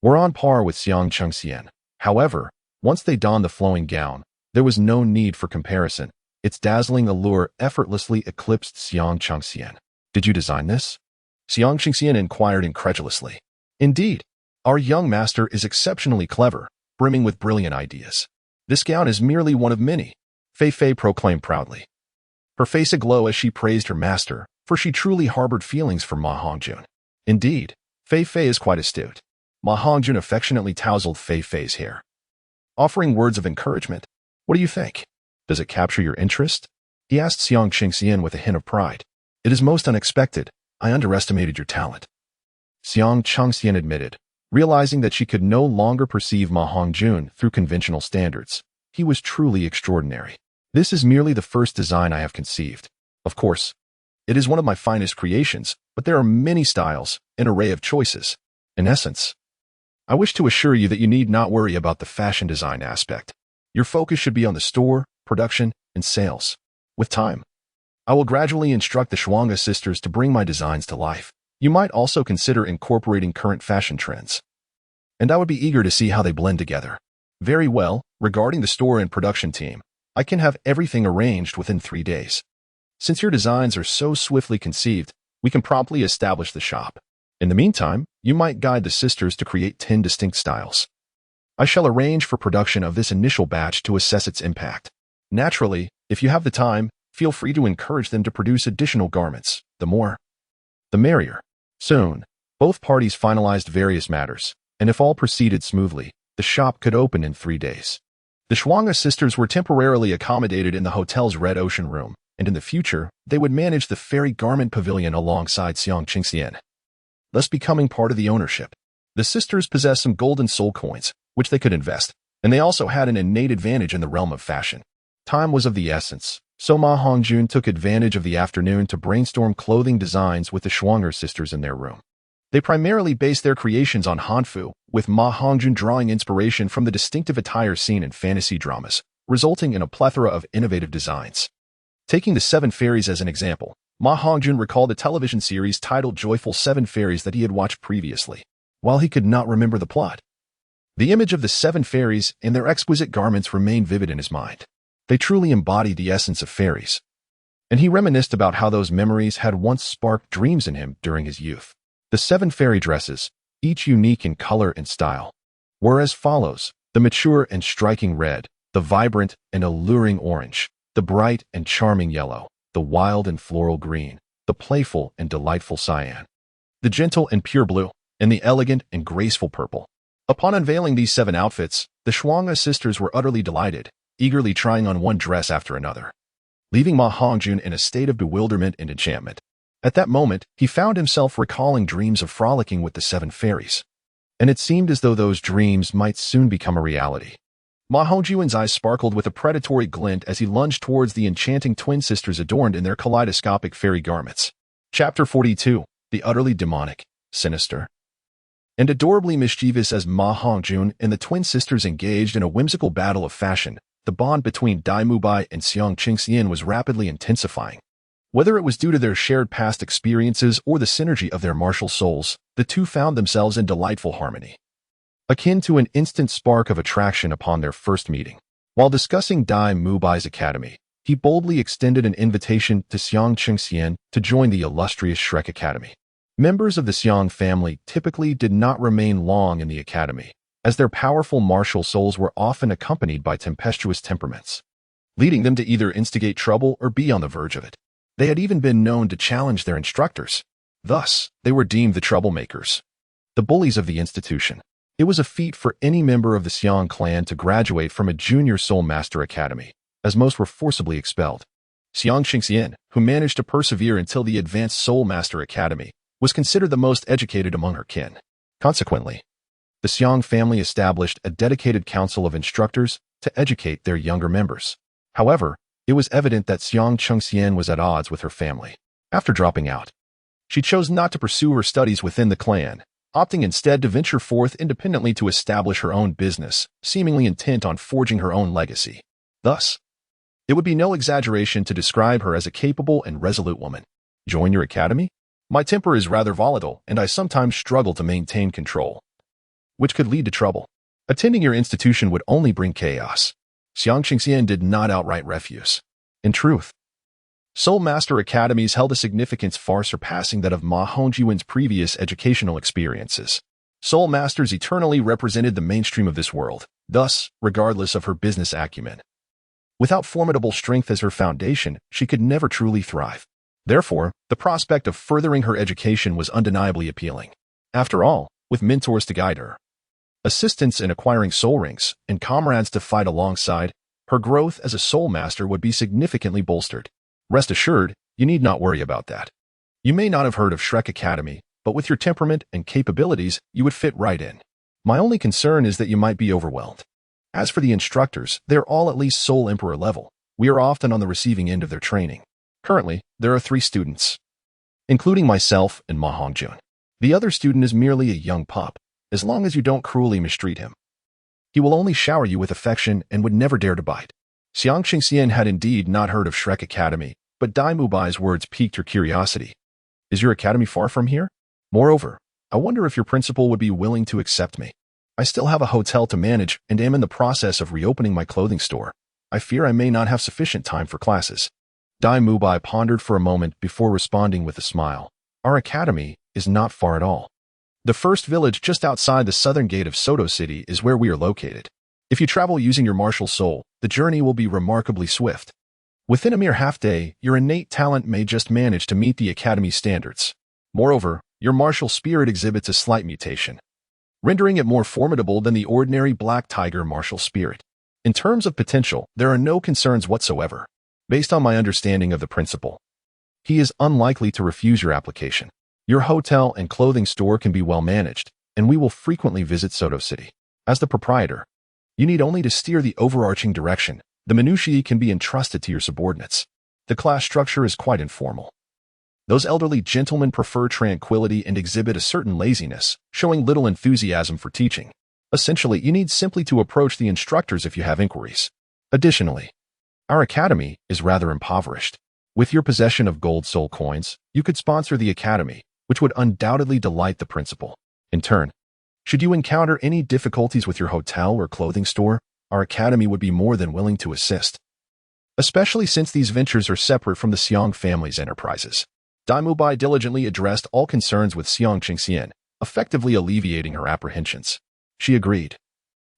were on par with Xiang Chengxian. However, once they donned the flowing gown, there was no need for comparison. Its dazzling allure effortlessly eclipsed Xiang Chengxian. Did you design this? Xiang Qingxian inquired incredulously. Indeed, our young master is exceptionally clever, brimming with brilliant ideas. This gown is merely one of many, Fei Fei proclaimed proudly. Her face aglow as she praised her master, for she truly harbored feelings for Ma Hongjun. Indeed, Fei Fei is quite astute. Ma Hongjun affectionately tousled Fei Fei's hair, offering words of encouragement. What do you think? Does it capture your interest? He asked Xiang Qingxian with a hint of pride. It is most unexpected. I underestimated your talent. Xiang Qingxian admitted, realizing that she could no longer perceive Ma Hongjun through conventional standards. He was truly extraordinary. This is merely the first design I have conceived. Of course, it is one of my finest creations, but there are many styles, an array of choices. In essence, I wish to assure you that you need not worry about the fashion design aspect. Your focus should be on the store, production, and sales. With time, I will gradually instruct the Shuangha sisters to bring my designs to life. You might also consider incorporating current fashion trends. And I would be eager to see how they blend together. Very well, regarding the store and production team, I can have everything arranged within 3 days. Since your designs are so swiftly conceived, we can promptly establish the shop. In the meantime, you might guide the sisters to create 10 distinct styles. I shall arrange for production of this initial batch to assess its impact. Naturally, if you have the time, feel free to encourage them to produce additional garments. The more, the merrier. Soon, both parties finalized various matters, and if all proceeded smoothly, the shop could open in 3 days. The Shuangha sisters were temporarily accommodated in the hotel's Red Ocean room, and in the future, they would manage the Fairy Garment Pavilion alongside Xiang Qingxian, thus becoming part of the ownership. The sisters possessed some golden soul coins, which they could invest, and they also had an innate advantage in the realm of fashion. Time was of the essence, so Ma Hongjun took advantage of the afternoon to brainstorm clothing designs with the Shuangha sisters in their room. They primarily based their creations on Hanfu, with Ma Hongjun drawing inspiration from the distinctive attire seen in fantasy dramas, resulting in a plethora of innovative designs. Taking the 7 fairies as an example, Ma Hongjun recalled a television series titled Joyful 7 Fairies that he had watched previously. While he could not remember the plot, the image of the 7 fairies and their exquisite garments remained vivid in his mind. They truly embodied the essence of fairies. And he reminisced about how those memories had once sparked dreams in him during his youth. The 7 fairy dresses, each unique in color and style, were as follows: the mature and striking red, the vibrant and alluring orange, the bright and charming yellow, the wild and floral green, the playful and delightful cyan, the gentle and pure blue, and the elegant and graceful purple. Upon unveiling these 7 outfits, the Shuangha sisters were utterly delighted, eagerly trying on one dress after another, leaving Ma Hongjun in a state of bewilderment and enchantment. At that moment, he found himself recalling dreams of frolicking with the 7 fairies, and it seemed as though those dreams might soon become a reality. Ma Hongjun's eyes sparkled with a predatory glint as he lunged towards the enchanting twin sisters adorned in their kaleidoscopic fairy garments. Chapter 42. The utterly demonic, sinister, and adorably mischievous. As Ma Hongjun and the twin sisters engaged in a whimsical battle of fashion, the bond between Dai Mubai and Xiang Qingxian was rapidly intensifying. Whether it was due to their shared past experiences or the synergy of their martial souls, the two found themselves in delightful harmony, akin to an instant spark of attraction upon their first meeting. While discussing Dai Mubai's academy, he boldly extended an invitation to Xiang Qingxian to join the illustrious Shrek Academy. Members of the Xiang family typically did not remain long in the academy, as their powerful martial souls were often accompanied by tempestuous temperaments, leading them to either instigate trouble or be on the verge of it. They had even been known to challenge their instructors. Thus, they were deemed the troublemakers, the bullies of the institution. It was a feat for any member of the Xiang clan to graduate from a junior soul master academy, as most were forcibly expelled. Xiang Qingxian, who managed to persevere until the advanced soul master academy, was considered the most educated among her kin. Consequently, the Xiang family established a dedicated council of instructors to educate their younger members. However, it was evident that Xiang Qingxian was at odds with her family. After dropping out, she chose not to pursue her studies within the clan, opting instead to venture forth independently to establish her own business, seemingly intent on forging her own legacy. Thus, it would be no exaggeration to describe her as a capable and resolute woman. Join your academy? My temper is rather volatile, and I sometimes struggle to maintain control, which could lead to trouble. Attending your institution would only bring chaos. Xiang Qingxian did not outright refuse. In truth, Soul Master Academies held a significance far surpassing that of Ma Hongjun's previous educational experiences. Soul Masters eternally represented the mainstream of this world, thus, regardless of her business acumen. Without formidable strength as her foundation, she could never truly thrive. Therefore, the prospect of furthering her education was undeniably appealing. After all, with mentors to guide her, assistants in acquiring soul rings, and comrades to fight alongside, her growth as a soul master would be significantly bolstered. Rest assured, you need not worry about that. You may not have heard of Shrek Academy, but with your temperament and capabilities, you would fit right in. My only concern is that you might be overwhelmed. As for the instructors, they're all at least Soul Emperor level. We are often on the receiving end of their training. Currently, there are 3 students, including myself and Ma Hongjun. The other student is merely a young pup. As long as you don't cruelly mistreat him, he will only shower you with affection and would never dare to bite. Xiang Qingxian had indeed not heard of Shrek Academy, but Dai Mubai's words piqued her curiosity. Is your academy far from here? Moreover, I wonder if your principal would be willing to accept me. I still have a hotel to manage and am in the process of reopening my clothing store. I fear I may not have sufficient time for classes. Dai Mubai pondered for a moment before responding with a smile. Our academy is not far at all. The first village just outside the southern gate of Soto City is where we are located. If you travel using your martial soul, the journey will be remarkably swift. Within a mere half-day, your innate talent may just manage to meet the academy's standards. Moreover, your martial spirit exhibits a slight mutation, rendering it more formidable than the ordinary black tiger martial spirit. In terms of potential, there are no concerns whatsoever. Based on my understanding of the principal, he is unlikely to refuse your application. Your hotel and clothing store can be well managed, and we will frequently visit Soto City. As the proprietor, you need only to steer the overarching direction. The minutiae can be entrusted to your subordinates. The class structure is quite informal. Those elderly gentlemen prefer tranquility and exhibit a certain laziness, showing little enthusiasm for teaching. Essentially, you need simply to approach the instructors if you have inquiries. Additionally, our academy is rather impoverished. With your possession of gold soul coins, you could sponsor the academy, which would undoubtedly delight the principal. In turn, should you encounter any difficulties with your hotel or clothing store, our academy would be more than willing to assist, especially since these ventures are separate from the Xiang family's enterprises. Dai Mubai diligently addressed all concerns with Xiang Qingxian, effectively alleviating her apprehensions. She agreed,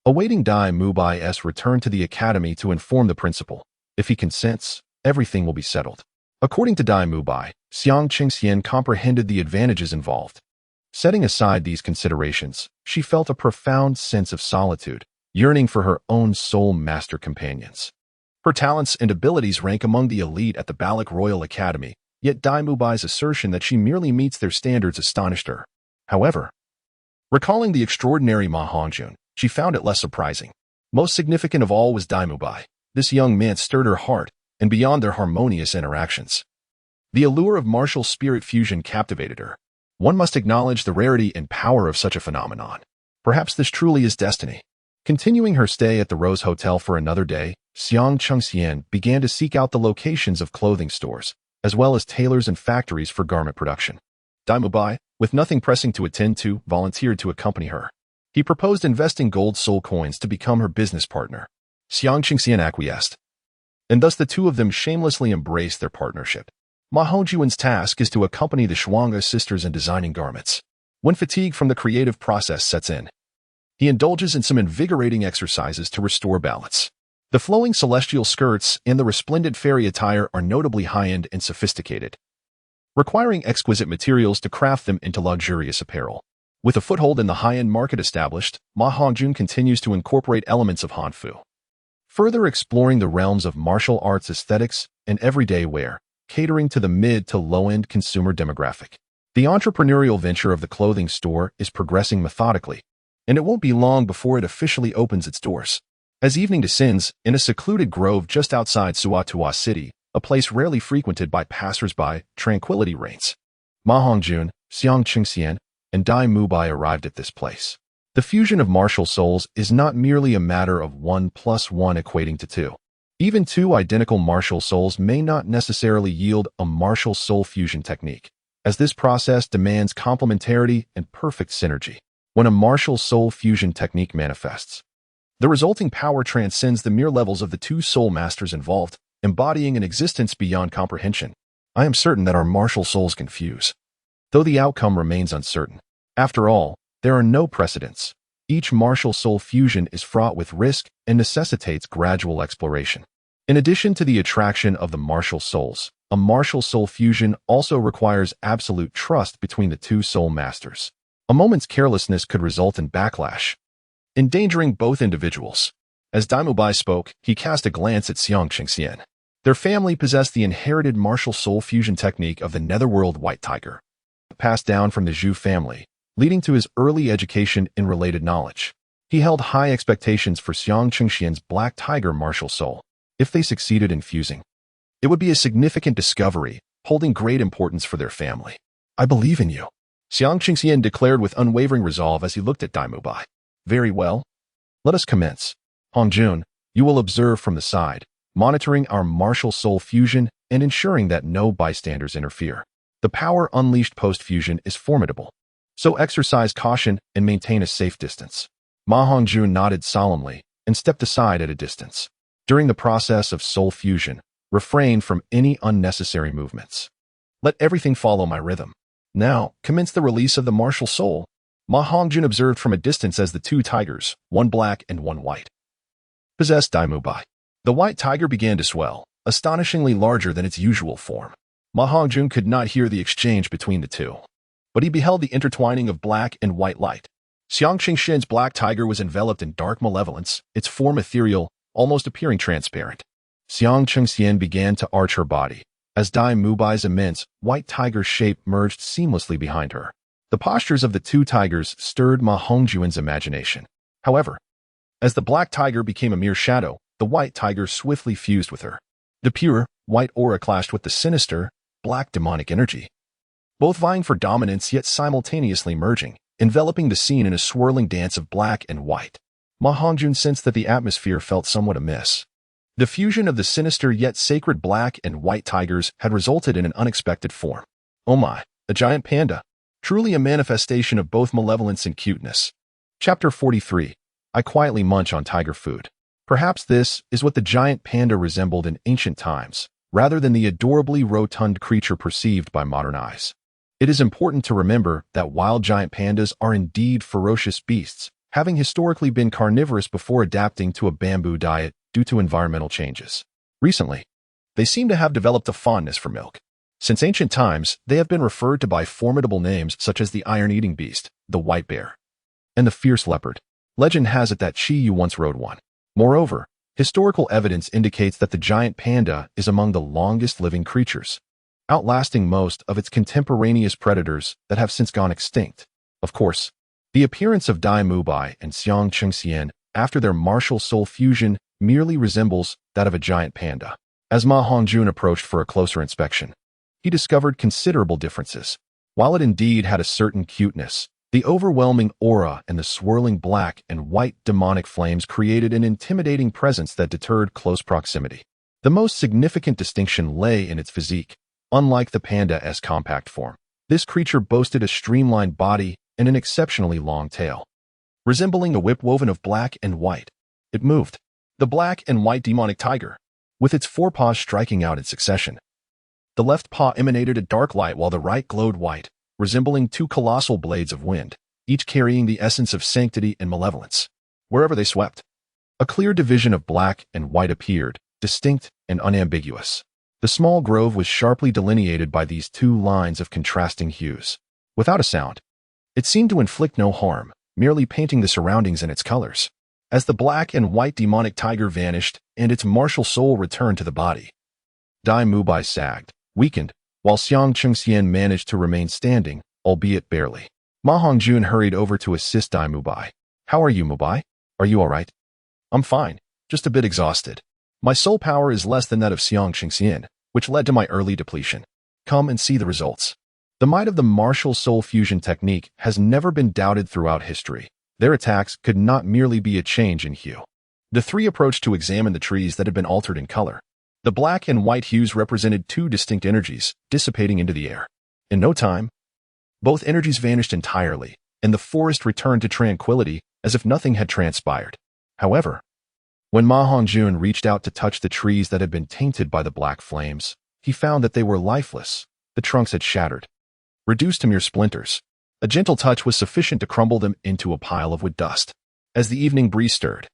awaiting Dai Mubai's return to the academy to inform the principal. If he consents, everything will be settled. According to Dai Mubai, Xiang Qingxian comprehended the advantages involved. Setting aside these considerations, she felt a profound sense of solitude, yearning for her own soul master companions. Her talents and abilities rank among the elite at the Balak Royal Academy, yet Dai Mubai's assertion that she merely meets their standards astonished her. However, recalling the extraordinary Ma Hongjun, she found it less surprising. Most significant of all was Dai Mubai. This young man stirred her heart, and beyond their harmonious interactions, the allure of martial spirit fusion captivated her. One must acknowledge the rarity and power of such a phenomenon. Perhaps this truly is destiny. Continuing her stay at the Rose Hotel for another day, Xiang Qingxian began to seek out the locations of clothing stores, as well as tailors and factories for garment production. Dai Mubai, with nothing pressing to attend to, volunteered to accompany her. He proposed investing gold soul coins to become her business partner. Xiang Qingxian acquiesced, and thus the two of them shamelessly embraced their partnership. Ma Hongjun's task is to accompany the Shuangge sisters in designing garments. When fatigue from the creative process sets in, he indulges in some invigorating exercises to restore balance. The flowing celestial skirts and the resplendent fairy attire are notably high-end and sophisticated, requiring exquisite materials to craft them into luxurious apparel. With a foothold in the high-end market established, Ma Hongjun continues to incorporate elements of Hanfu, further exploring the realms of martial arts aesthetics and everyday wear, catering to the mid to low-end consumer demographic. The entrepreneurial venture of the clothing store is progressing methodically, and it won't be long before it officially opens its doors. As evening descends, in a secluded grove just outside Suatua City, a place rarely frequented by passers-by, tranquility reigns. Ma Hongjun, Xiang Qingxian, and Dai Mubai arrived at this place. The fusion of martial souls is not merely a matter of 1 + 1 equating to 2. Even two identical martial souls may not necessarily yield a martial soul fusion technique, as this process demands complementarity and perfect synergy. When a martial soul fusion technique manifests, the resulting power transcends the mere levels of the two soul masters involved, embodying an existence beyond comprehension. I am certain that our martial souls can fuse, though the outcome remains uncertain. After all, there are no precedents. Each martial soul fusion is fraught with risk and necessitates gradual exploration. In addition to the attraction of the martial souls, a martial soul fusion also requires absolute trust between the two soul masters. A moment's carelessness could result in backlash, endangering both individuals. As Daimubai spoke, he cast a glance at Xiang Qingxian. Their family possessed the inherited martial soul fusion technique of the netherworld white tiger, passed down from the Zhu family, leading to his early education in related knowledge. He held high expectations for Xiang Qingxian's black tiger martial soul. If they succeeded in fusing, it would be a significant discovery, holding great importance for their family. I believe in you, Xiang Qingxian declared with unwavering resolve as he looked at Daimubai. Very well. Let us commence. Hongjun, you will observe from the side, monitoring our martial soul fusion and ensuring that no bystanders interfere. The power unleashed post-fusion is formidable, so exercise caution and maintain a safe distance. Ma Hongjun nodded solemnly and stepped aside at a distance. During the process of soul fusion, refrain from any unnecessary movements. Let everything follow my rhythm. Now, commence the release of the martial soul. Ma Hongjun observed from a distance as the two tigers, one black and one white, possessed Daimubai. The white tiger began to swell, astonishingly larger than its usual form. Ma Hongjun could not hear the exchange between the two, but he beheld the intertwining of black and white light. Xiang Qingxian's black tiger was enveloped in dark malevolence, its form ethereal, almost appearing transparent. Xiang Qingxian began to arch her body, as Daimubai's immense, white tiger shape merged seamlessly behind her. The postures of the two tigers stirred Ma Hongjun's imagination. However, as the black tiger became a mere shadow, the white tiger swiftly fused with her. The pure, white aura clashed with the sinister, black demonic energy, both vying for dominance yet simultaneously merging, enveloping the scene in a swirling dance of black and white. Ma Hongjun sensed that the atmosphere felt somewhat amiss. The fusion of the sinister yet sacred black and white tigers had resulted in an unexpected form. Oh my, a giant panda. Truly a manifestation of both malevolence and cuteness. Chapter 43. I quietly munch on tiger food. Perhaps this is what the giant panda resembled in ancient times, rather than the adorably rotund creature perceived by modern eyes. It is important to remember that wild giant pandas are indeed ferocious beasts, having historically been carnivorous before adapting to a bamboo diet due to environmental changes. Recently, they seem to have developed a fondness for milk. Since ancient times, they have been referred to by formidable names such as the iron-eating beast, the white bear, and the fierce leopard. Legend has it that Qi Yu once rode one. Moreover, historical evidence indicates that the giant panda is among the longest living creatures, outlasting most of its contemporaneous predators that have since gone extinct. Of course, the appearance of Daimubai and Xiang Qingxian after their martial soul fusion merely resembles that of a giant panda. As Ma Hongjun approached for a closer inspection, he discovered considerable differences. While it indeed had a certain cuteness, the overwhelming aura and the swirling black and white demonic flames created an intimidating presence that deterred close proximity. The most significant distinction lay in its physique. Unlike the panda's compact form, this creature boasted a streamlined body and an exceptionally long tail. Resembling a whip woven of black and white, it moved. The black and white demonic tiger, with its forepaws striking out in succession. The left paw emanated a dark light while the right glowed white, resembling two colossal blades of wind, each carrying the essence of sanctity and malevolence. Wherever they swept, a clear division of black and white appeared, distinct and unambiguous. The small grove was sharply delineated by these two lines of contrasting hues. Without a sound, it seemed to inflict no harm, merely painting the surroundings in its colors. As the black and white demonic tiger vanished and its martial soul returned to the body, Daimubai sagged, weakened, while Xiang Qingxian managed to remain standing, albeit barely. Ma Hongjun hurried over to assist Daimubai. How are you, Mubai? Are you all right? I'm fine, just a bit exhausted. My soul power is less than that of Xiang Qingxian, which led to my early depletion. Come and see the results. The might of the martial soul fusion technique has never been doubted throughout history. Their attacks could not merely be a change in hue. The three approached to examine the trees that had been altered in color. The black and white hues represented two distinct energies, dissipating into the air. In no time, both energies vanished entirely, and the forest returned to tranquility as if nothing had transpired. However, When Ma Hongjun reached out to touch the trees that had been tainted by the black flames, he found that they were lifeless. The trunks had shattered, reduced to mere splinters. A gentle touch was sufficient to crumble them into a pile of wood dust. As the evening breeze stirred,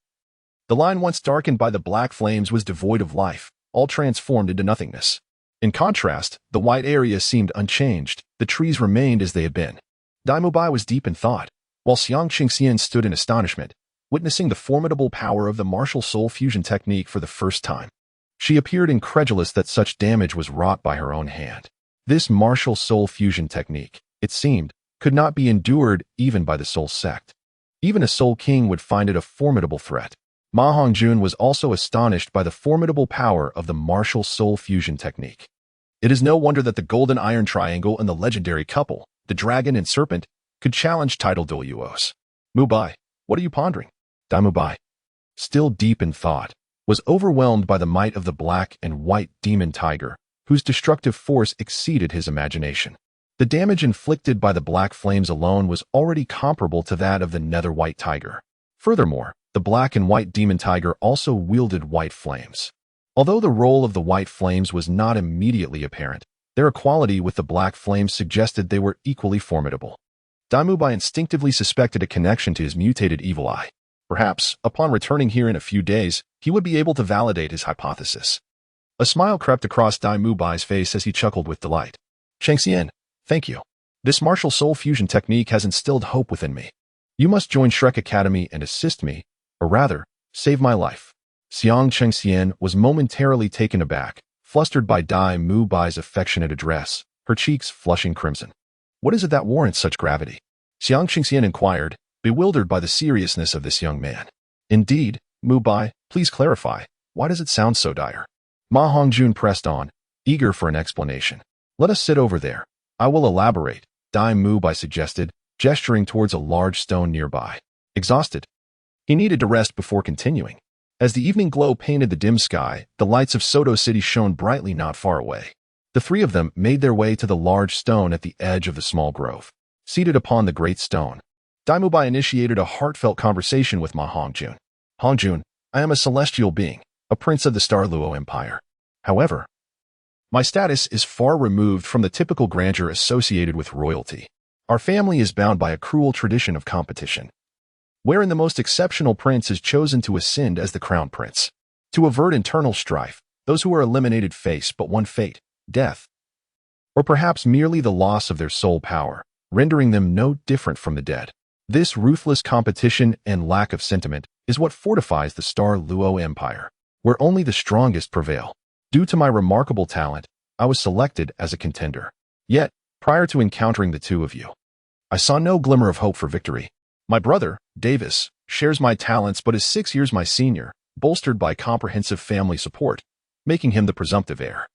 the line once darkened by the black flames was devoid of life, all transformed into nothingness. In contrast, the white area seemed unchanged. The trees remained as they had been. Daimubai was deep in thought, while Xiang Qingxian stood in astonishment, witnessing the formidable power of the martial soul fusion technique for the first time. She appeared incredulous that such damage was wrought by her own hand. This martial soul fusion technique, it seemed, could not be endured even by the soul sect. Even a soul king would find it a formidable threat. Ma Hongjun was also astonished by the formidable power of the martial soul fusion technique. It is no wonder that the golden iron triangle and the legendary couple, the dragon and serpent, could challenge title Douluos. Mubai, what are you pondering? Daimubai, still deep in thought, was overwhelmed by the might of the black and white demon tiger, whose destructive force exceeded his imagination. The damage inflicted by the black flames alone was already comparable to that of the nether white tiger. Furthermore, the black and white demon tiger also wielded white flames. Although the role of the white flames was not immediately apparent, their equality with the black flames suggested they were equally formidable. Daimubai instinctively suspected a connection to his mutated evil eye. Perhaps, upon returning here in a few days, he would be able to validate his hypothesis. A smile crept across Daimubai's face as he chuckled with delight. Changxian, thank you. This martial soul fusion technique has instilled hope within me. You must join Shrek Academy and assist me, or rather, save my life. Xiang Chengxian was momentarily taken aback, flustered by Dai Mubai's affectionate address, her cheeks flushing crimson. What is it that warrants such gravity? Xiang Chengxian inquired, bewildered by the seriousness of this young man. Indeed, Mubai, please clarify, why does it sound so dire? Ma Hongjun pressed on, eager for an explanation. Let us sit over there. I will elaborate, Dai Mubai suggested, gesturing towards a large stone nearby. Exhausted, he needed to rest before continuing. As the evening glow painted the dim sky, the lights of Soto City shone brightly not far away. The three of them made their way to the large stone at the edge of the small grove. Seated upon the great stone, Daimubai initiated a heartfelt conversation with Ma Hongjun. Hongjun, I am a celestial being, a prince of the Star Luo Empire. However, my status is far removed from the typical grandeur associated with royalty. Our family is bound by a cruel tradition of competition, wherein the most exceptional prince is chosen to ascend as the crown prince. To avert internal strife, those who are eliminated face but one fate, death, or perhaps merely the loss of their soul power, rendering them no different from the dead. This ruthless competition and lack of sentiment is what fortifies the Star Luo Empire, where only the strongest prevail. Due to my remarkable talent, I was selected as a contender. Yet, prior to encountering the two of you, I saw no glimmer of hope for victory. My brother, Davis, shares my talents but is 6 years my senior, bolstered by comprehensive family support, making him the presumptive heir.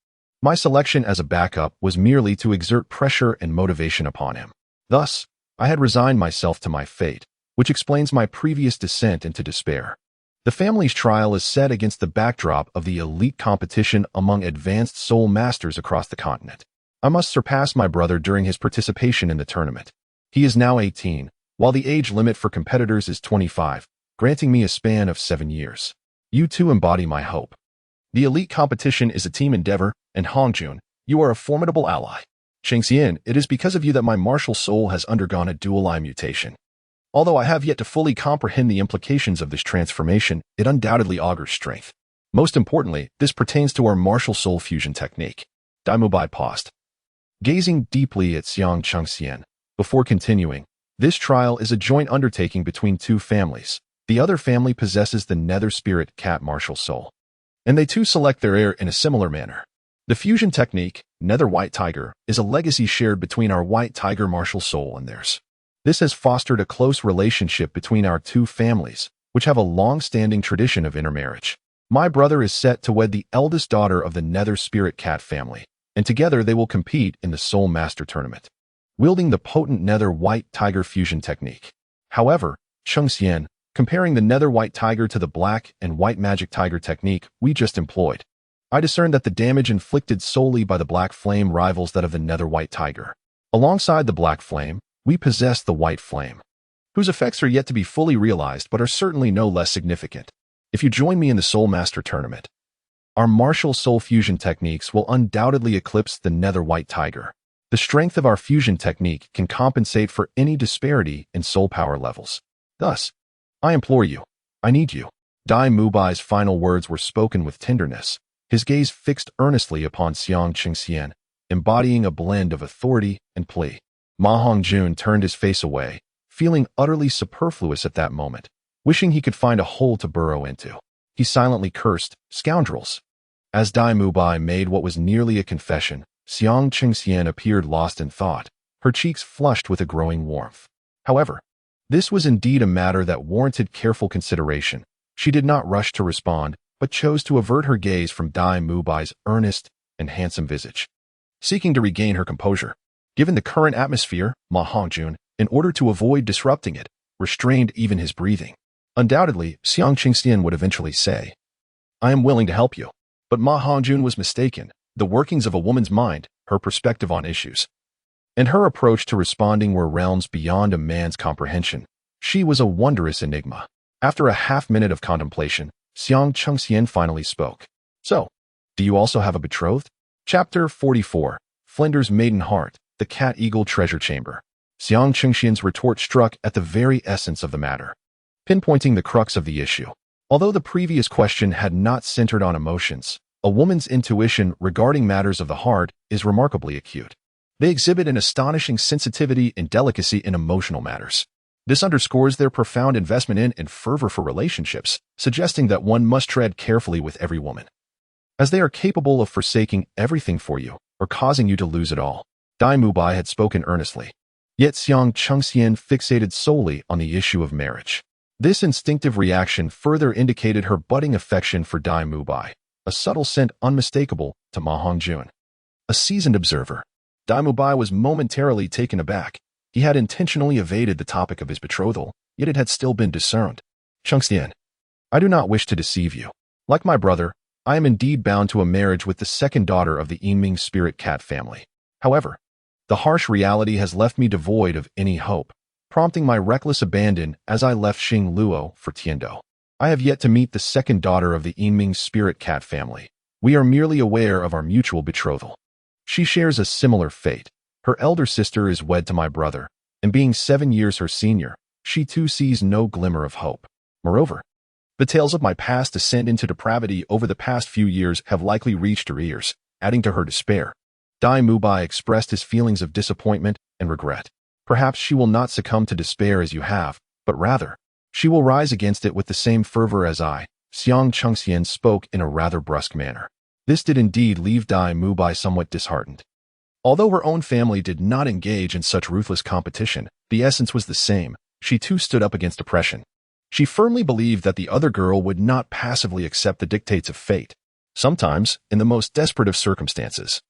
My selection as a backup was merely to exert pressure and motivation upon him. Thus, I had resigned myself to my fate, which explains my previous descent into despair. The family's trial is set against the backdrop of the elite competition among advanced soul masters across the continent. I must surpass my brother during his participation in the tournament. He is now 18, while the age limit for competitors is 25, granting me a span of 7 years. You two embody my hope. The elite competition is a team endeavor, and Hongjun, you are a formidable ally. Changxian, it is because of you that my martial soul has undergone a dual eye mutation. Although I have yet to fully comprehend the implications of this transformation, it undoubtedly augurs strength. Most importantly, this pertains to our martial soul fusion technique. Daimubai paused, gazing deeply at Xiang Chengxian, before continuing. This trial is a joint undertaking between two families. The other family possesses the nether spirit cat martial soul, and they too select their heir in a similar manner. The fusion technique, nether white tiger, is a legacy shared between our white tiger martial soul and theirs. This has fostered a close relationship between our two families, which have a long-standing tradition of intermarriage. My brother is set to wed the eldest daughter of the nether spirit cat family, and together they will compete in the Soul Master Tournament, wielding the potent nether white tiger fusion technique. However, Chengxian, comparing the nether white tiger to the black and white magic tiger technique we just employed, I discerned that the damage inflicted solely by the black flame rivals that of the nether white tiger. Alongside the black flame, we possess the white flame, whose effects are yet to be fully realized but are certainly no less significant. If you join me in the Soul Master Tournament, our martial soul fusion techniques will undoubtedly eclipse the Nether White Tiger. The strength of our fusion technique can compensate for any disparity in soul power levels. Thus, I implore you, I need you. Dai Mubai's final words were spoken with tenderness, his gaze fixed earnestly upon Xiang Qingxian, embodying a blend of authority and plea. Ma Hongjun turned his face away, feeling utterly superfluous at that moment, wishing he could find a hole to burrow into. He silently cursed, "Scoundrels!" As Dai Mubai made what was nearly a confession, Xiang Qingxian appeared lost in thought, her cheeks flushed with a growing warmth. However, this was indeed a matter that warranted careful consideration. She did not rush to respond, but chose to avert her gaze from Dai Mubai's earnest and handsome visage, seeking to regain her composure. Given the current atmosphere, Ma Hongjun, in order to avoid disrupting it, restrained even his breathing. Undoubtedly, Xiang Qingxian would eventually say, "I am willing to help you." But Ma Hongjun was mistaken. The workings of a woman's mind, her perspective on issues, and her approach to responding were realms beyond a man's comprehension. She was a wondrous enigma. After a half-minute of contemplation, Xiang Qingxian finally spoke. "So, do you also have a betrothed?" Chapter 44, Flinder's Maiden Heart, the Cat-Eagle Treasure Chamber. Xiang Qingxian's retort struck at the very essence of the matter, pinpointing the crux of the issue. Although the previous question had not centered on emotions, a woman's intuition regarding matters of the heart is remarkably acute. They exhibit an astonishing sensitivity and delicacy in emotional matters. This underscores their profound investment in and fervor for relationships, suggesting that one must tread carefully with every woman, as they are capable of forsaking everything for you or causing you to lose it all. Dai Mubai had spoken earnestly, yet Xiang Qingxian fixated solely on the issue of marriage. This instinctive reaction further indicated her budding affection for Dai Mubai, a subtle scent unmistakable to Ma Hongjun. A seasoned observer, Dai Mubai was momentarily taken aback. He had intentionally evaded the topic of his betrothal, yet it had still been discerned. "Qingxian, I do not wish to deceive you. Like my brother, I am indeed bound to a marriage with the second daughter of the Yiming spirit cat family. However, the harsh reality has left me devoid of any hope, prompting my reckless abandon as I left Xingluo for Tiando. I have yet to meet the second daughter of the Yiming spirit cat family. We are merely aware of our mutual betrothal. She shares a similar fate. Her elder sister is wed to my brother, and being 7 years her senior, she too sees no glimmer of hope. Moreover, the tales of my past descent into depravity over the past few years have likely reached her ears, adding to her despair." Dai Mubai expressed his feelings of disappointment and regret. "Perhaps she will not succumb to despair as you have, but rather, she will rise against it with the same fervor as I." Xiang Qingxian spoke in a rather brusque manner. This did indeed leave Dai Mubai somewhat disheartened. Although her own family did not engage in such ruthless competition, the essence was the same. She too stood up against oppression. She firmly believed that the other girl would not passively accept the dictates of fate. Sometimes, in the most desperate of circumstances,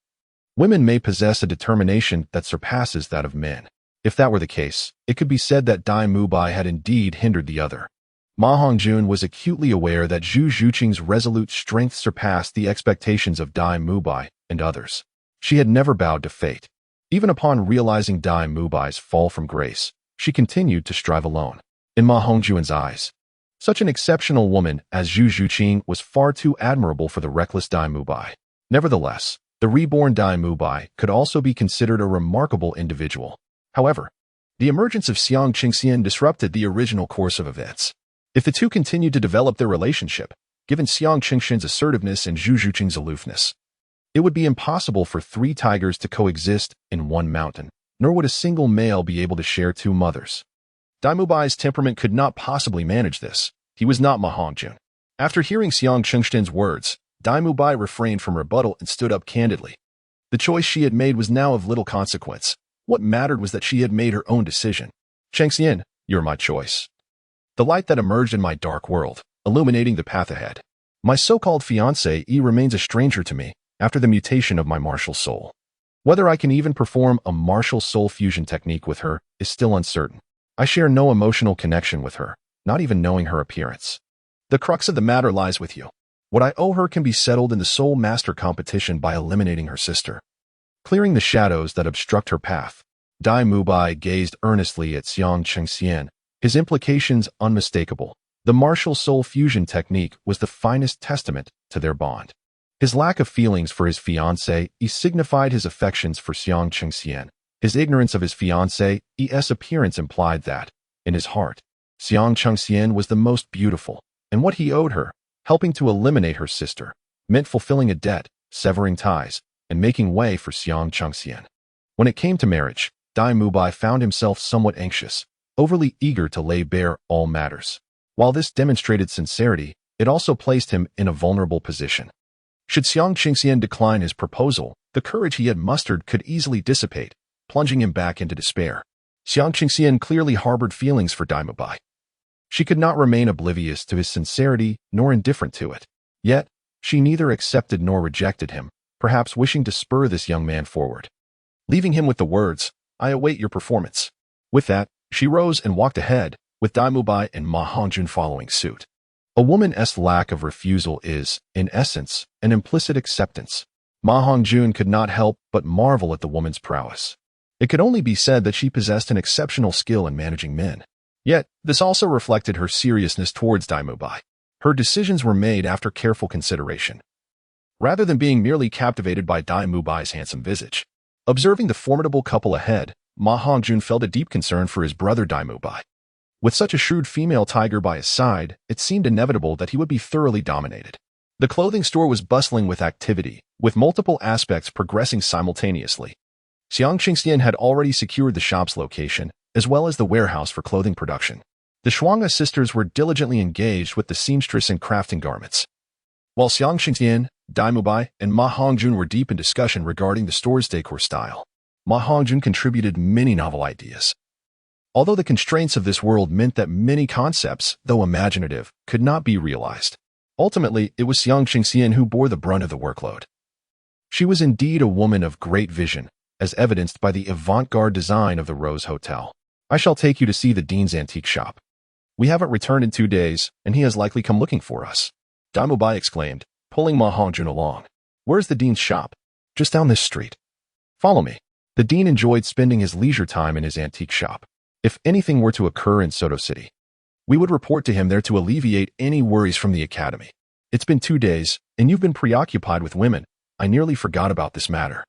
women may possess a determination that surpasses that of men. If that were the case, it could be said that Dai Mubai had indeed hindered the other. Ma Hongjun was acutely aware that Zhu Zhuqing's resolute strength surpassed the expectations of Dai Mubai and others. She had never bowed to fate. Even upon realizing Dai Mubai's fall from grace, she continued to strive alone. In Ma Hongjun's eyes, such an exceptional woman as Zhu Zhuqing was far too admirable for the reckless Dai Mubai. Nevertheless, the reborn Dai Mubai could also be considered a remarkable individual. However, the emergence of Xiang Qingxian disrupted the original course of events. If the two continued to develop their relationship, given Xiang Qingxian's assertiveness and Zhu Zhuqing's aloofness, it would be impossible for 3 tigers to coexist in one mountain, nor would a single male be able to share 2 mothers. Dai Mubai's temperament could not possibly manage this. He was not Ma Hongjun. After hearing Xiang Qingxian's words, Dai Mubai refrained from rebuttal and stood up candidly. The choice she had made was now of little consequence. What mattered was that she had made her own decision. "Qingxian, you're my choice. The light that emerged in my dark world, illuminating the path ahead. My so-called fiancée remains a stranger to me after the mutation of my martial soul. Whether I can even perform a martial soul fusion technique with her is still uncertain. I share no emotional connection with her, not even knowing her appearance. The crux of the matter lies with you. What I owe her can be settled in the Soul Master competition by eliminating her sister, clearing the shadows that obstruct her path." Dai Mubai gazed earnestly at Xiang Qingxian, his implications unmistakable. The martial soul fusion technique was the finest testament to their bond. His lack of feelings for his fiancée signified his affections for Xiang Chengxian. His ignorance of his fiancée's appearance implied that, in his heart, Xiang Chengxian was the most beautiful, and what he owed her, helping to eliminate her sister, meant fulfilling a debt, severing ties, and making way for Xiang Chengxian. When it came to marriage, Dai Mubai found himself somewhat anxious, overly eager to lay bare all matters. While this demonstrated sincerity, it also placed him in a vulnerable position. Should Xiang Chengxian decline his proposal, the courage he had mustered could easily dissipate, plunging him back into despair. Xiang Chengxian clearly harbored feelings for Dai Mubai. She could not remain oblivious to his sincerity nor indifferent to it. Yet, she neither accepted nor rejected him, perhaps wishing to spur this young man forward. Leaving him with the words, "I await your performance." With that, she rose and walked ahead, with Dai Mubai and Ma Hongjun following suit. A woman's lack of refusal is, in essence, an implicit acceptance. Ma Hongjun could not help but marvel at the woman's prowess. It could only be said that she possessed an exceptional skill in managing men. Yet, this also reflected her seriousness towards Dai Mubai. Her decisions were made after careful consideration, rather than being merely captivated by Dai Mubai's handsome visage. Observing the formidable couple ahead, Ma Hongjun felt a deep concern for his brother Dai Mubai. With such a shrewd female tiger by his side, it seemed inevitable that he would be thoroughly dominated. The clothing store was bustling with activity, with multiple aspects progressing simultaneously. Xiang Chengxian had already secured the shop's location, as well as the warehouse for clothing production. The Shuangge sisters were diligently engaged with the seamstress and crafting garments, while Xiang Chengxian, Dai Mubai, and Ma Hongjun were deep in discussion regarding the store's decor style. Ma Hongjun contributed many novel ideas. Although the constraints of this world meant that many concepts, though imaginative, could not be realized. Ultimately, it was Xiang Chengxian who bore the brunt of the workload. She was indeed a woman of great vision, as evidenced by the avant-garde design of the Rose Hotel. "I shall take you to see the Dean's antique shop. We haven't returned in 2 days, and he has likely come looking for us," Dai Mubai exclaimed, pulling Ma Hongjun along. "Where's the Dean's shop?" "Just down this street. Follow me." The Dean enjoyed spending his leisure time in his antique shop. If anything were to occur in Soto City, we would report to him there to alleviate any worries from the academy. "It's been 2 days, and you've been preoccupied with women. I nearly forgot about this matter."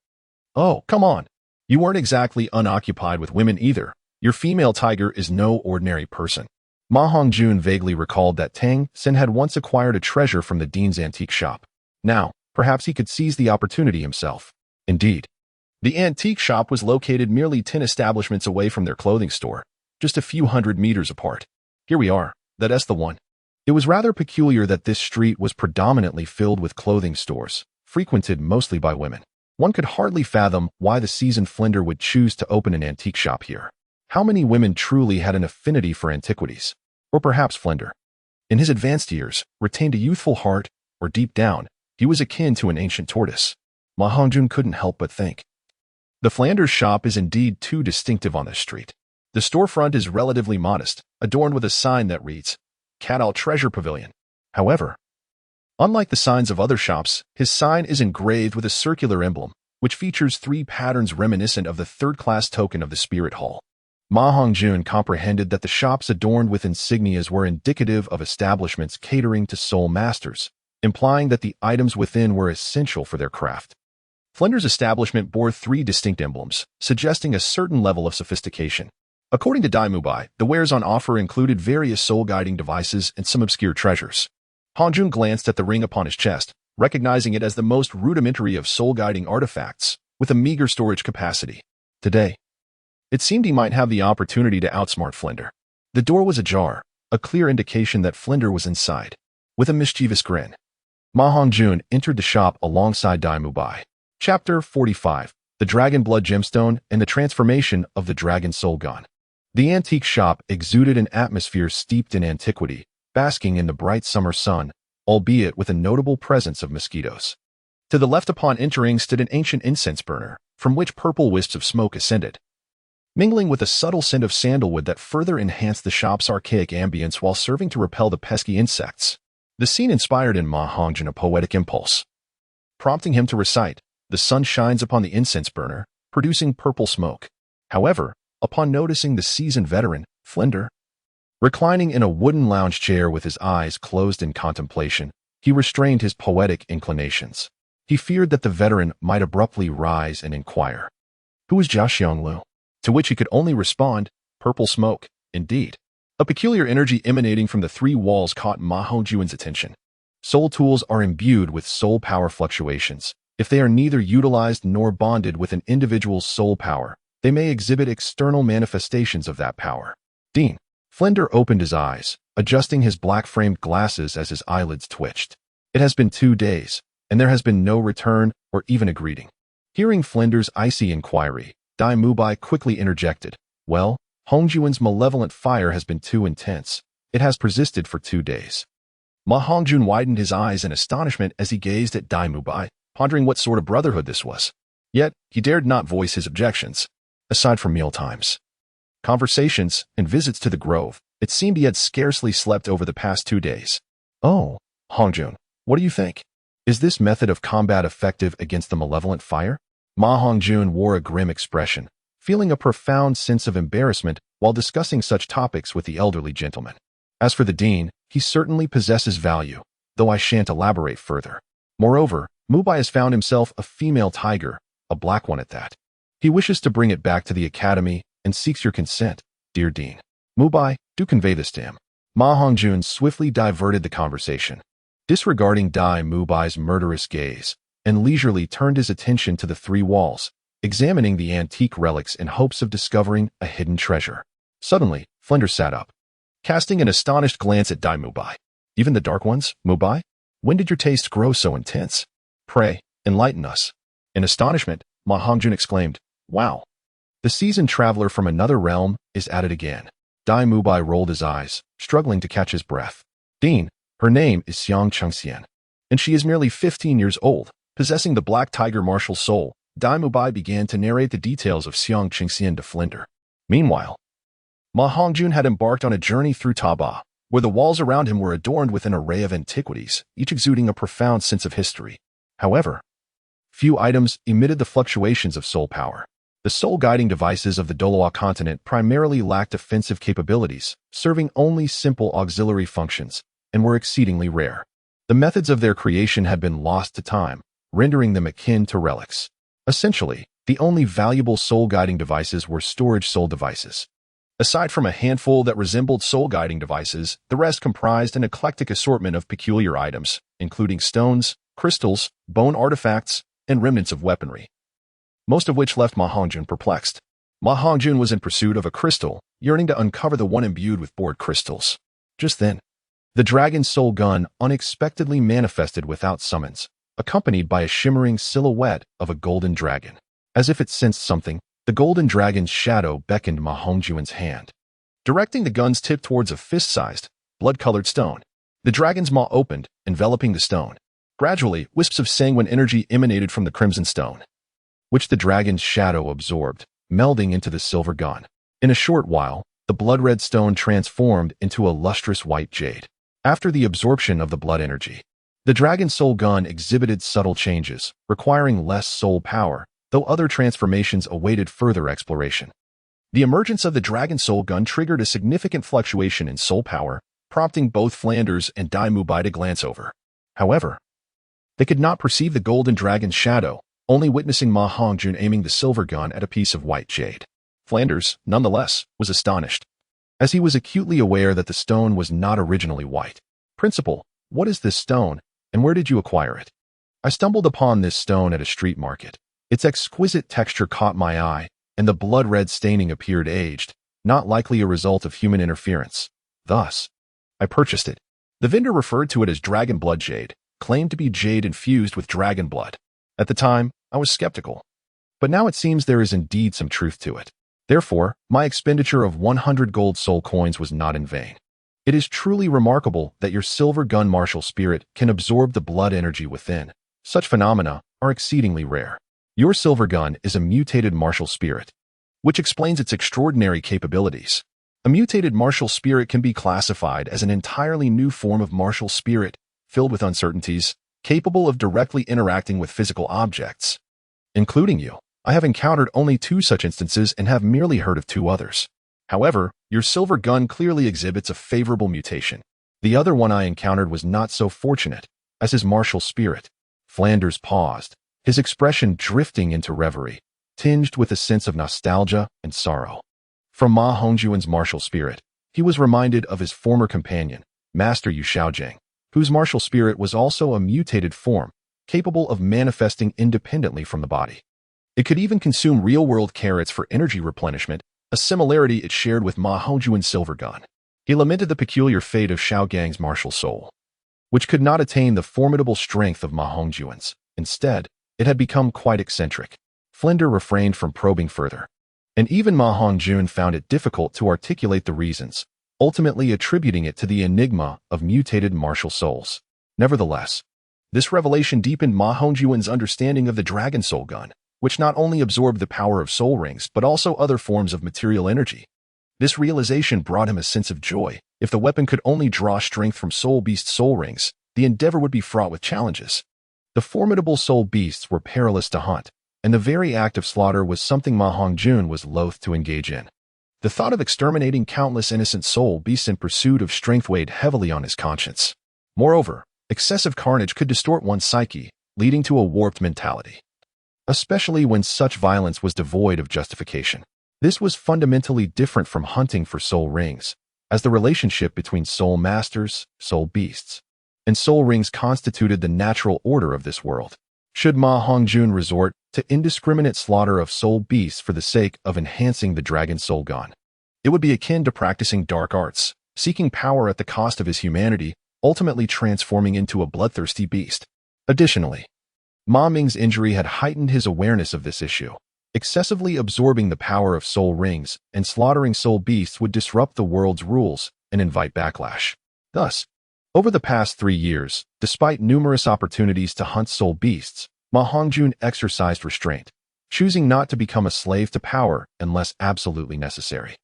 "Oh, come on. You weren't exactly unoccupied with women either. Your female tiger is no ordinary person." Ma Hongjun vaguely recalled that Tang Sen had once acquired a treasure from the Dean's antique shop. Now, perhaps he could seize the opportunity himself. Indeed, the antique shop was located merely 10 establishments away from their clothing store, just a few hundred meters apart. "Here we are. That's the one." It was rather peculiar that this street was predominantly filled with clothing stores, frequented mostly by women. One could hardly fathom why the seasoned Flender would choose to open an antique shop here. How many women truly had an affinity for antiquities? Or perhaps Flender, in his advanced years, retained a youthful heart, or deep down, he was akin to an ancient tortoise. Ma Hongjun couldn't help but think. The Flanders shop is indeed too distinctive on this street. The storefront is relatively modest, adorned with a sign that reads, "Cadal Treasure Pavilion." However, unlike the signs of other shops, his sign is engraved with a circular emblem, which features 3 patterns reminiscent of the third-class token of the Spirit Hall. Ma Hongjun comprehended that the shops adorned with insignias were indicative of establishments catering to soul masters, implying that the items within were essential for their craft. Flender's establishment bore 3 distinct emblems, suggesting a certain level of sophistication. According to Dai Mubai, the wares on offer included various soul-guiding devices and some obscure treasures. Hongjun glanced at the ring upon his chest, recognizing it as the most rudimentary of soul-guiding artifacts, with a meager storage capacity. Today, it seemed he might have the opportunity to outsmart Flender. The door was ajar, a clear indication that Flender was inside. With a mischievous grin, Ma Hongjun entered the shop alongside Dai Mubai. Chapter 45, The Dragon Blood Gemstone and the Transformation of the Dragon Soul Gun. The antique shop exuded an atmosphere steeped in antiquity, basking in the bright summer sun, albeit with a notable presence of mosquitoes. To the left upon entering stood an ancient incense burner, from which purple wisps of smoke ascended, mingling with a subtle scent of sandalwood that further enhanced the shop's archaic ambience while serving to repel the pesky insects. The scene inspired in Ma Hongjun a poetic impulse, prompting him to recite, "The sun shines upon the incense burner, producing purple smoke." However, upon noticing the seasoned veteran, Flender, Reclining in a wooden lounge chair with his eyes closed in contemplation, he restrained his poetic inclinations. He feared that the veteran might abruptly rise and inquire, "Who is Jia Xianglu?" To which he could only respond, "Purple smoke, indeed." A peculiar energy emanating from the three walls caught Ma Hongjun's attention. Soul tools are imbued with soul power fluctuations. If they are neither utilized nor bonded with an individual's soul power, they may exhibit external manifestations of that power. Dean. Flender opened his eyes, adjusting his black-framed glasses as his eyelids twitched. It has been 2 days, and there has been no return or even a greeting. Hearing Flender's icy inquiry, Dai Mubai quickly interjected, "Well, Hongjun's malevolent fire has been too intense. It has persisted for 2 days." Ma Hongjun widened his eyes in astonishment as he gazed at Dai Mubai, pondering what sort of brotherhood this was. Yet, he dared not voice his objections. Aside from mealtimes, conversations, and visits to the grove, it seemed he had scarcely slept over the past 2 days. "Oh, Hongjun, what do you think? Is this method of combat effective against the malevolent fire?" Ma Hongjun wore a grim expression, feeling a profound sense of embarrassment while discussing such topics with the elderly gentleman. "As for the dean, he certainly possesses value, though I shan't elaborate further. Moreover, Mubai has found himself a female tiger, a black one at that. He wishes to bring it back to the academy and seeks your consent, dear dean. Mubai, do convey this to him." Ma Hongjun swiftly diverted the conversation, disregarding Dai Mubai's murderous gaze, and leisurely turned his attention to the three walls, examining the antique relics in hopes of discovering a hidden treasure. Suddenly, Flender sat up, casting an astonished glance at Dai Mubai. "Even the dark ones, Mubai? When did your taste grow so intense? Pray, enlighten us." In astonishment, Ma Hongjun exclaimed, "Wow! The seasoned traveler from another realm is at it again." Dai Mubai rolled his eyes, struggling to catch his breath. "Dean, her name is Xiang Chengxian, and she is merely 15 years old, possessing the Black Tiger martial soul." Dai Mubai began to narrate the details of Xiang Chengxian to Flender. Meanwhile, Ma Hongjun had embarked on a journey through Taba, where the walls around him were adorned with an array of antiquities, each exuding a profound sense of history. However, few items emitted the fluctuations of soul power. The soul-guiding devices of the Douluo continent primarily lacked offensive capabilities, serving only simple auxiliary functions, and were exceedingly rare. The methods of their creation had been lost to time, rendering them akin to relics. Essentially, the only valuable soul-guiding devices were storage soul devices. Aside from a handful that resembled soul-guiding devices, the rest comprised an eclectic assortment of peculiar items, including stones, crystals, bone artifacts, and remnants of weaponry, most of which left Ma Hongjun perplexed. Ma Hongjun was in pursuit of a crystal, yearning to uncover the one imbued with bored crystals. Just then, the dragon's soul gun unexpectedly manifested without summons, accompanied by a shimmering silhouette of a golden dragon. As if it sensed something, the golden dragon's shadow beckoned Ma Hongjun's hand, directing the gun's tip towards a fist-sized, blood-colored stone. The dragon's maw opened, enveloping the stone. Gradually, wisps of sanguine energy emanated from the crimson stone, which the dragon's shadow absorbed, melding into the silver gun. In a short while, the blood-red stone transformed into a lustrous white jade. After the absorption of the blood energy, the dragon's soul gun exhibited subtle changes, requiring less soul power, though other transformations awaited further exploration. The emergence of the dragon soul gun triggered a significant fluctuation in soul power, prompting both Flanders and Dai Mubai to glance over. However, they could not perceive the golden dragon's shadow, only witnessing Ma Hongjun aiming the silver gun at a piece of white jade. Flanders, nonetheless, was astonished, as he was acutely aware that the stone was not originally white. "Principal, what is this stone, and where did you acquire it?" "I stumbled upon this stone at a street market. Its exquisite texture caught my eye, and the blood-red staining appeared aged, not likely a result of human interference. Thus, I purchased it." The vendor referred to it as dragon blood jade, claimed to be jade infused with dragon blood. At the time, I was skeptical, but now it seems there is indeed some truth to it. Therefore, my expenditure of 100 gold soul coins was not in vain. It is truly remarkable that your silver gun martial spirit can absorb the blood energy within. Such phenomena are exceedingly rare. Your silver gun is a mutated martial spirit, which explains its extraordinary capabilities. A mutated martial spirit can be classified as an entirely new form of martial spirit, filled with uncertainties, capable of directly interacting with physical objects, including you. I have encountered only 2 such instances and have merely heard of 2 others. However, Your silver gun clearly exhibits a favorable mutation. The other one I encountered was not so fortunate, as his martial spirit. Flanders paused, his expression drifting into reverie, tinged with a sense of nostalgia and sorrow. From Ma Hongjun's martial spirit, he was reminded of his former companion, Master Yu Shaojing, whose martial spirit was also a mutated form, capable of manifesting independently from the body. It could even consume real-world carrots for energy replenishment, a similarity it shared with Ma Hongjun's silver gun. He lamented the peculiar fate of Shaogang's martial soul, which could not attain the formidable strength of Ma Hongjun's. Instead, it had become quite eccentric. Flender refrained from probing further, and even Ma Hongjun found it difficult to articulate the reasons, ultimately attributing it to the enigma of mutated martial souls. Nevertheless, this revelation deepened Ma Hongjun's understanding of the Dragon Soul gun, which not only absorbed the power of soul rings but also other forms of material energy. This realization brought him a sense of joy. If the weapon could only draw strength from soul beast soul rings, the endeavor would be fraught with challenges. The formidable soul beasts were perilous to hunt, and the very act of slaughter was something Ma Hongjun was loath to engage in. The thought of exterminating countless innocent soul beasts in pursuit of strength weighed heavily on his conscience. Moreover, excessive carnage could distort one's psyche, leading to a warped mentality, especially when such violence was devoid of justification. This was fundamentally different from hunting for soul rings, as the relationship between soul masters, soul beasts, and soul rings constituted the natural order of this world. Should Ma Hongjun resort to indiscriminate slaughter of soul beasts for the sake of enhancing the Dragon Soul gun, it would be akin to practicing dark arts, seeking power at the cost of his humanity, ultimately transforming into a bloodthirsty beast. Additionally, Ma Ming's injury had heightened his awareness of this issue. Excessively absorbing the power of soul rings and slaughtering soul beasts would disrupt the world's rules and invite backlash. Thus, over the past 3 years, despite numerous opportunities to hunt soul beasts, Ma Hongjun exercised restraint, choosing not to become a slave to power unless absolutely necessary.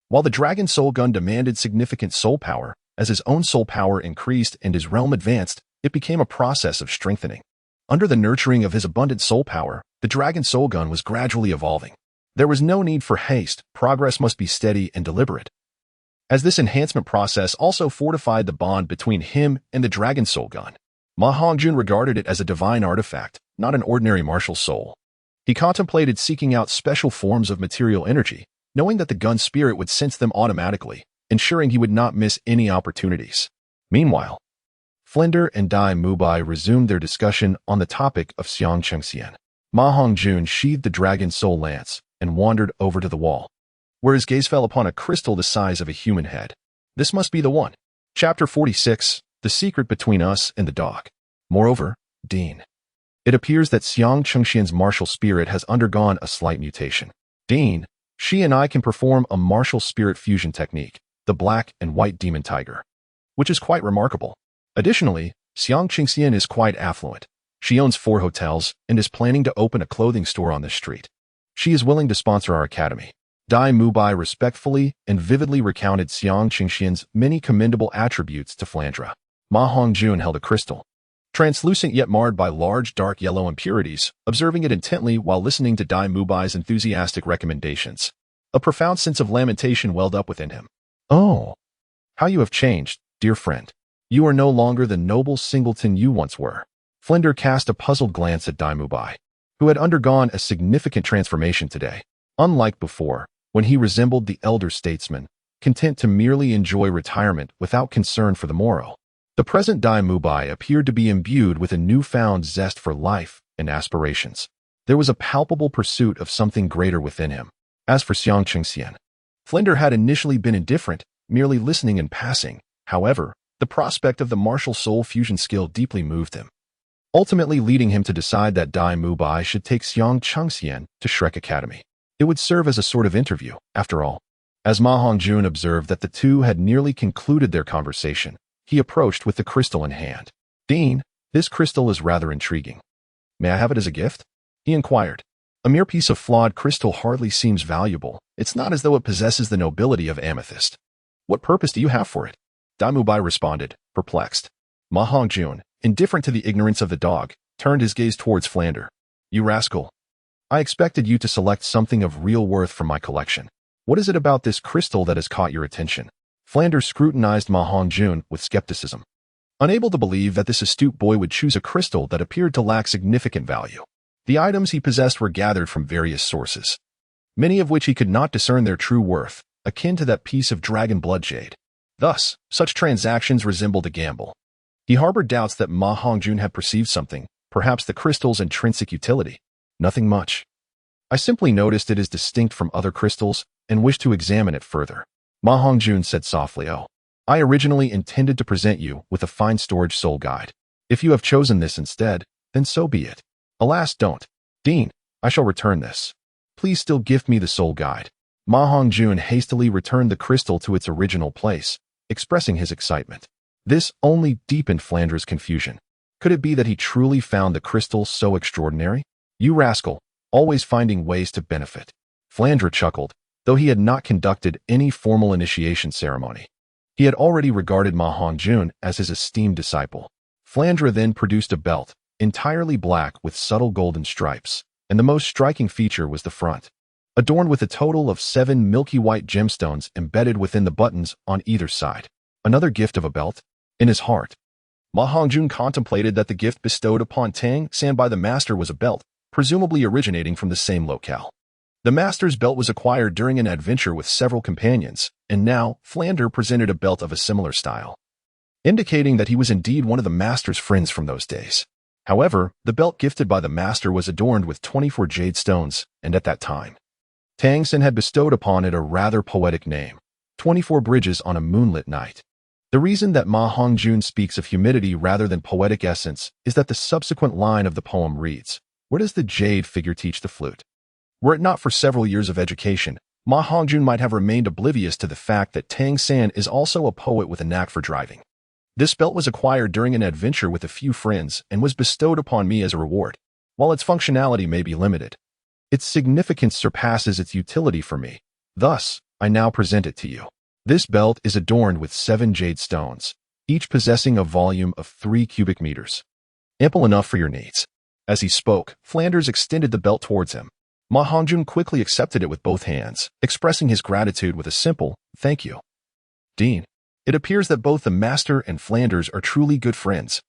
While the Dragon Soul gun demanded significant soul power, as his own soul power increased and his realm advanced, it became a process of strengthening. Under the nurturing of his abundant soul power, the Dragon Soul gun was gradually evolving. There was no need for haste, progress must be steady and deliberate. As this enhancement process also fortified the bond between him and the Dragon Soul gun, Ma Hongjun regarded it as a divine artifact, not an ordinary martial soul. He contemplated seeking out special forms of material energy, knowing that the gun's spirit would sense them automatically, ensuring he would not miss any opportunities. Meanwhile, Flender and Dai Mubai resumed their discussion on the topic of Xiang Chengxian. Ma Hongjun sheathed the Dragon Soul lance and wandered over to the wall, where his gaze fell upon a crystal the size of a human head. This must be the one. Chapter 46, The Secret Between Us and the Dog. Moreover, Dean. It appears that Xiang Chengxian's martial spirit has undergone a slight mutation. Dean, she and I can perform a martial spirit fusion technique, the Black and White Demon Tiger, which is quite remarkable. Additionally, Xiang Chengxian is quite affluent. She owns 4 hotels and is planning to open a clothing store on this street. She is willing to sponsor our academy. Dai Mubai respectfully and vividly recounted Xiang Chengxian's many commendable attributes to Flandra. Ma Hongjun held a crystal, translucent yet marred by large dark yellow impurities, observing it intently while listening to Dai Mubai's enthusiastic recommendations. A profound sense of lamentation welled up within him. Oh, how you have changed, dear friend. You are no longer the noble singleton you once were. Flender cast a puzzled glance at Dai Mubai, who had undergone a significant transformation today. Unlike before, when he resembled the elder statesman, content to merely enjoy retirement without concern for the morrow, the present Dai Mubai appeared to be imbued with a newfound zest for life and aspirations. There was a palpable pursuit of something greater within him. As for Xiang Chengxian, Flender had initially been indifferent, merely listening and passing. However, the prospect of the martial soul fusion skill deeply moved him, ultimately leading him to decide that Dai Mubai should take Xiang Chengxian to Shrek Academy. It would serve as a sort of interview, after all. As Ma Hongjun observed that the two had nearly concluded their conversation, he approached with the crystal in hand. Dean, this crystal is rather intriguing. May I have it as a gift? He inquired. A mere piece of flawed crystal hardly seems valuable. It's not as though it possesses the nobility of amethyst. What purpose do you have for it? Dai Mubai responded, perplexed. Ma Hongjun, indifferent to the ignorance of the dog, turned his gaze towards Flander. You rascal. I expected you to select something of real worth from my collection. What is it about this crystal that has caught your attention? Flanders scrutinized Ma Hongjun with skepticism, unable to believe that this astute boy would choose a crystal that appeared to lack significant value. The items he possessed were gathered from various sources, many of which he could not discern their true worth, akin to that piece of dragon blood jade. Thus, such transactions resembled a gamble. He harbored doubts that Ma Hongjun had perceived something, perhaps the crystal's intrinsic utility. Nothing much. I simply noticed it is distinct from other crystals and wished to examine it further. Ma Hongjun said softly, "Oh, I originally intended to present you with a fine storage soul guide. If you have chosen this instead, then so be it. Alas, don't. Dean, I shall return this. Please still gift me the soul guide." Ma Hongjun hastily returned the crystal to its original place, expressing his excitement. This only deepened Flanders' confusion. Could it be that he truly found the crystal so extraordinary? You rascal, always finding ways to benefit. Flandre chuckled, though he had not conducted any formal initiation ceremony. He had already regarded Ma Hongjun as his esteemed disciple. Flandre then produced a belt, entirely black with subtle golden stripes, and the most striking feature was the front, adorned with a total of 7 milky white gemstones embedded within the buttons on either side. Another gift of a belt? In his heart, Ma Hongjun contemplated that the gift bestowed upon Tang San by the master was a belt, presumably originating from the same locale. The master's belt was acquired during an adventure with several companions, and now Flandre presented a belt of a similar style, indicating that he was indeed one of the master's friends from those days. However, the belt gifted by the master was adorned with 24 jade stones, and at that time, Tang San had bestowed upon it a rather poetic name, 24 Bridges on a Moonlit Night. The reason that Ma Hongjun speaks of humidity rather than poetic essence is that the subsequent line of the poem reads, "Where does the jade figure teach the flute?" Were it not for several years of education, Ma Hongjun might have remained oblivious to the fact that Tang San is also a poet with a knack for driving. This belt was acquired during an adventure with a few friends and was bestowed upon me as a reward. While its functionality may be limited, its significance surpasses its utility for me. Thus, I now present it to you. This belt is adorned with 7 jade stones, each possessing a volume of 3 cubic meters, ample enough for your needs. As he spoke, Flanders extended the belt towards him. Ma Hongjun quickly accepted it with both hands, expressing his gratitude with a simple, "Thank you, Dean." It appears that both the master and Flanders are truly good friends,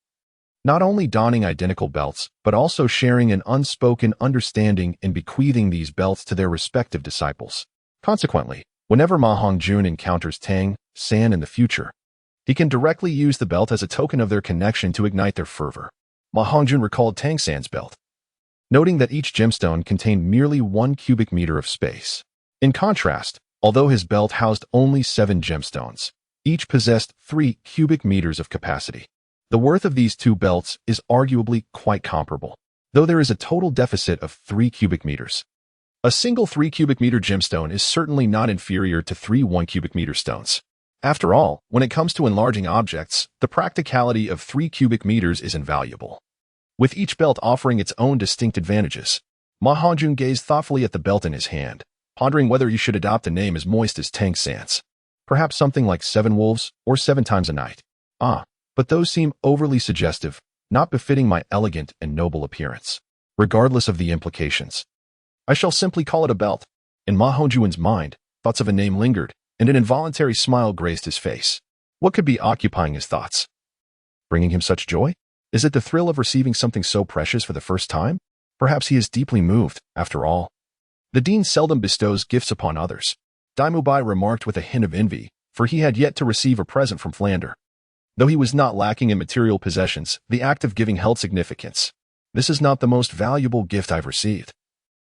not only donning identical belts, but also sharing an unspoken understanding in bequeathing these belts to their respective disciples. Consequently, whenever Ma Hongjun encounters Tang San in the future, he can directly use the belt as a token of their connection to ignite their fervor. Ma Hongjun recalled Tang San's belt, noting that each gemstone contained merely 1 cubic meter of space. In contrast, although his belt housed only 7 gemstones, each possessed 3 cubic meters of capacity. The worth of these two belts is arguably quite comparable, though there is a total deficit of 3 cubic meters. A single 3 cubic meter gemstone is certainly not inferior to 3 1 cubic meter stones. After all, when it comes to enlarging objects, the practicality of 3 cubic meters is invaluable. With each belt offering its own distinct advantages, Ma Hongjun gazed thoughtfully at the belt in his hand, pondering whether he should adopt a name as moist as Tang San's. Perhaps something like 7 Wolves or 7 Times a Night. But those seem overly suggestive, not befitting my elegant and noble appearance. Regardless of the implications, I shall simply call it a belt. In Ma Hongjun's mind, thoughts of a name lingered, and an involuntary smile graced his face. What could be occupying his thoughts? Bringing him such joy? Is it the thrill of receiving something so precious for the first time? Perhaps he is deeply moved, after all. The dean seldom bestows gifts upon others, Daimubai remarked with a hint of envy, for he had yet to receive a present from Flandre. Though he was not lacking in material possessions, the act of giving held significance. This is not the most valuable gift I've received.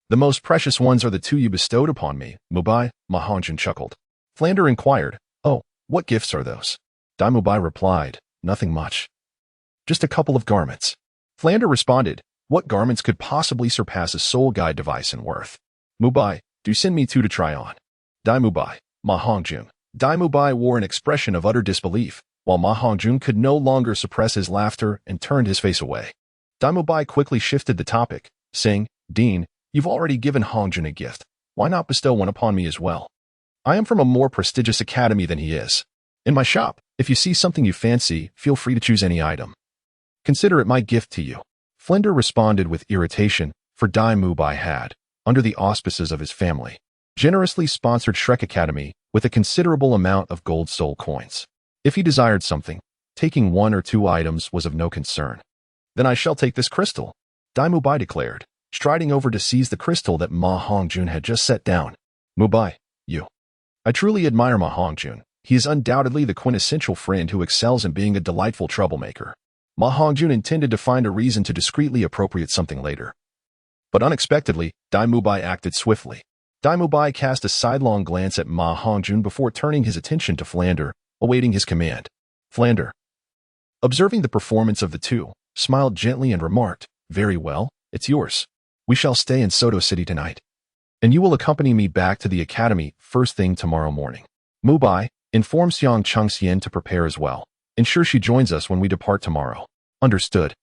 The most precious ones are the 2 you bestowed upon me, Mubai, Ma Hongjun chuckled. Flandre inquired, "Oh, what gifts are those?" Daimubai replied, "Nothing much. Just a couple of garments." Flandre responded, "What garments could possibly surpass a soul guide device in worth? Mubai, do send me 2 to try on." Daimubai, Ma Hongjun. Daimubai wore an expression of utter disbelief, while Ma Hongjun could no longer suppress his laughter and turned his face away. Daimubai quickly shifted the topic, saying, "Dean, you've already given Hongjun a gift. Why not bestow one upon me as well? I am from a more prestigious academy than he is. In my shop, if you see something you fancy, feel free to choose any item. Consider it my gift to you." Flandre responded with irritation, for Daimubai had, under the auspices of his family, generously sponsored Shrek Academy with a considerable amount of gold soul coins. If he desired something, taking 1 or 2 items was of no concern. Then I shall take this crystal, Dai Mubai declared, striding over to seize the crystal that Ma Hongjun had just set down. Mubai, you. I truly admire Ma Hongjun. He is undoubtedly the quintessential friend who excels in being a delightful troublemaker. Ma Hongjun intended to find a reason to discreetly appropriate something later. But unexpectedly, Dai Mubai acted swiftly. Dai Mubai cast a sidelong glance at Ma Hongjun before turning his attention to Flander, awaiting his command. Flander, observing the performance of the two, smiled gently and remarked, "Very well, it's yours. We shall stay in Soto City tonight. And you will accompany me back to the academy first thing tomorrow morning. Mubai, inform Xiang Chengxian to prepare as well. Ensure she joins us when we depart tomorrow." Understood.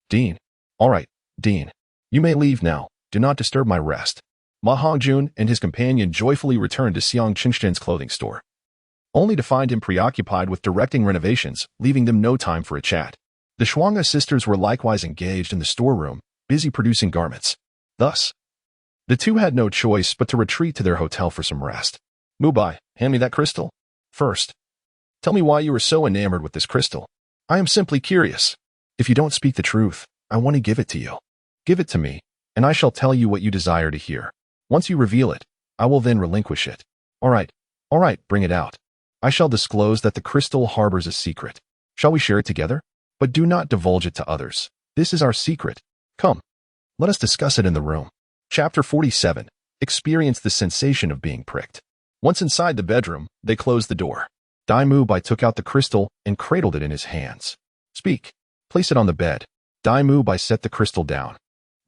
Dean. All right, Dean. You may leave now. Do not disturb my rest. Ma Hongjun and his companion joyfully returned to Xiang Chengxian's clothing store, only to find him preoccupied with directing renovations, leaving them no time for a chat. The Shuanga sisters were likewise engaged in the storeroom, busy producing garments. Thus, the two had no choice but to retreat to their hotel for some rest. Mubai, hand me that crystal. First, tell me why you were so enamored with this crystal. I am simply curious. If you don't speak the truth, I want to give it to you. Give it to me, and I shall tell you what you desire to hear. Once you reveal it, I will then relinquish it. All right, bring it out. I shall disclose that the crystal harbors a secret. Shall we share it together? But do not divulge it to others. This is our secret. Come, let us discuss it in the room. Chapter 47. Experience the sensation of being pricked. Once inside the bedroom, they closed the door. Dai Mubai took out the crystal and cradled it in his hands. Speak. Place it on the bed. Dai Mubai set the crystal down,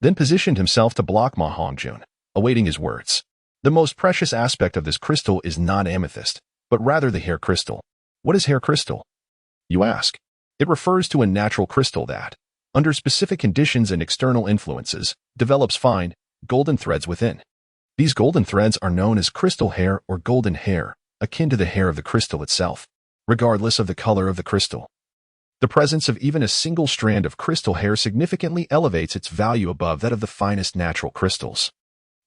then positioned himself to block Ma Hongjun, awaiting his words. The most precious aspect of this crystal is not amethyst, but rather the hair crystal. What is hair crystal, you ask? It refers to a natural crystal that, under specific conditions and external influences, develops fine, golden threads within. These golden threads are known as crystal hair or golden hair, akin to the hair of the crystal itself, regardless of the color of the crystal. The presence of even a single strand of crystal hair significantly elevates its value above that of the finest natural crystals.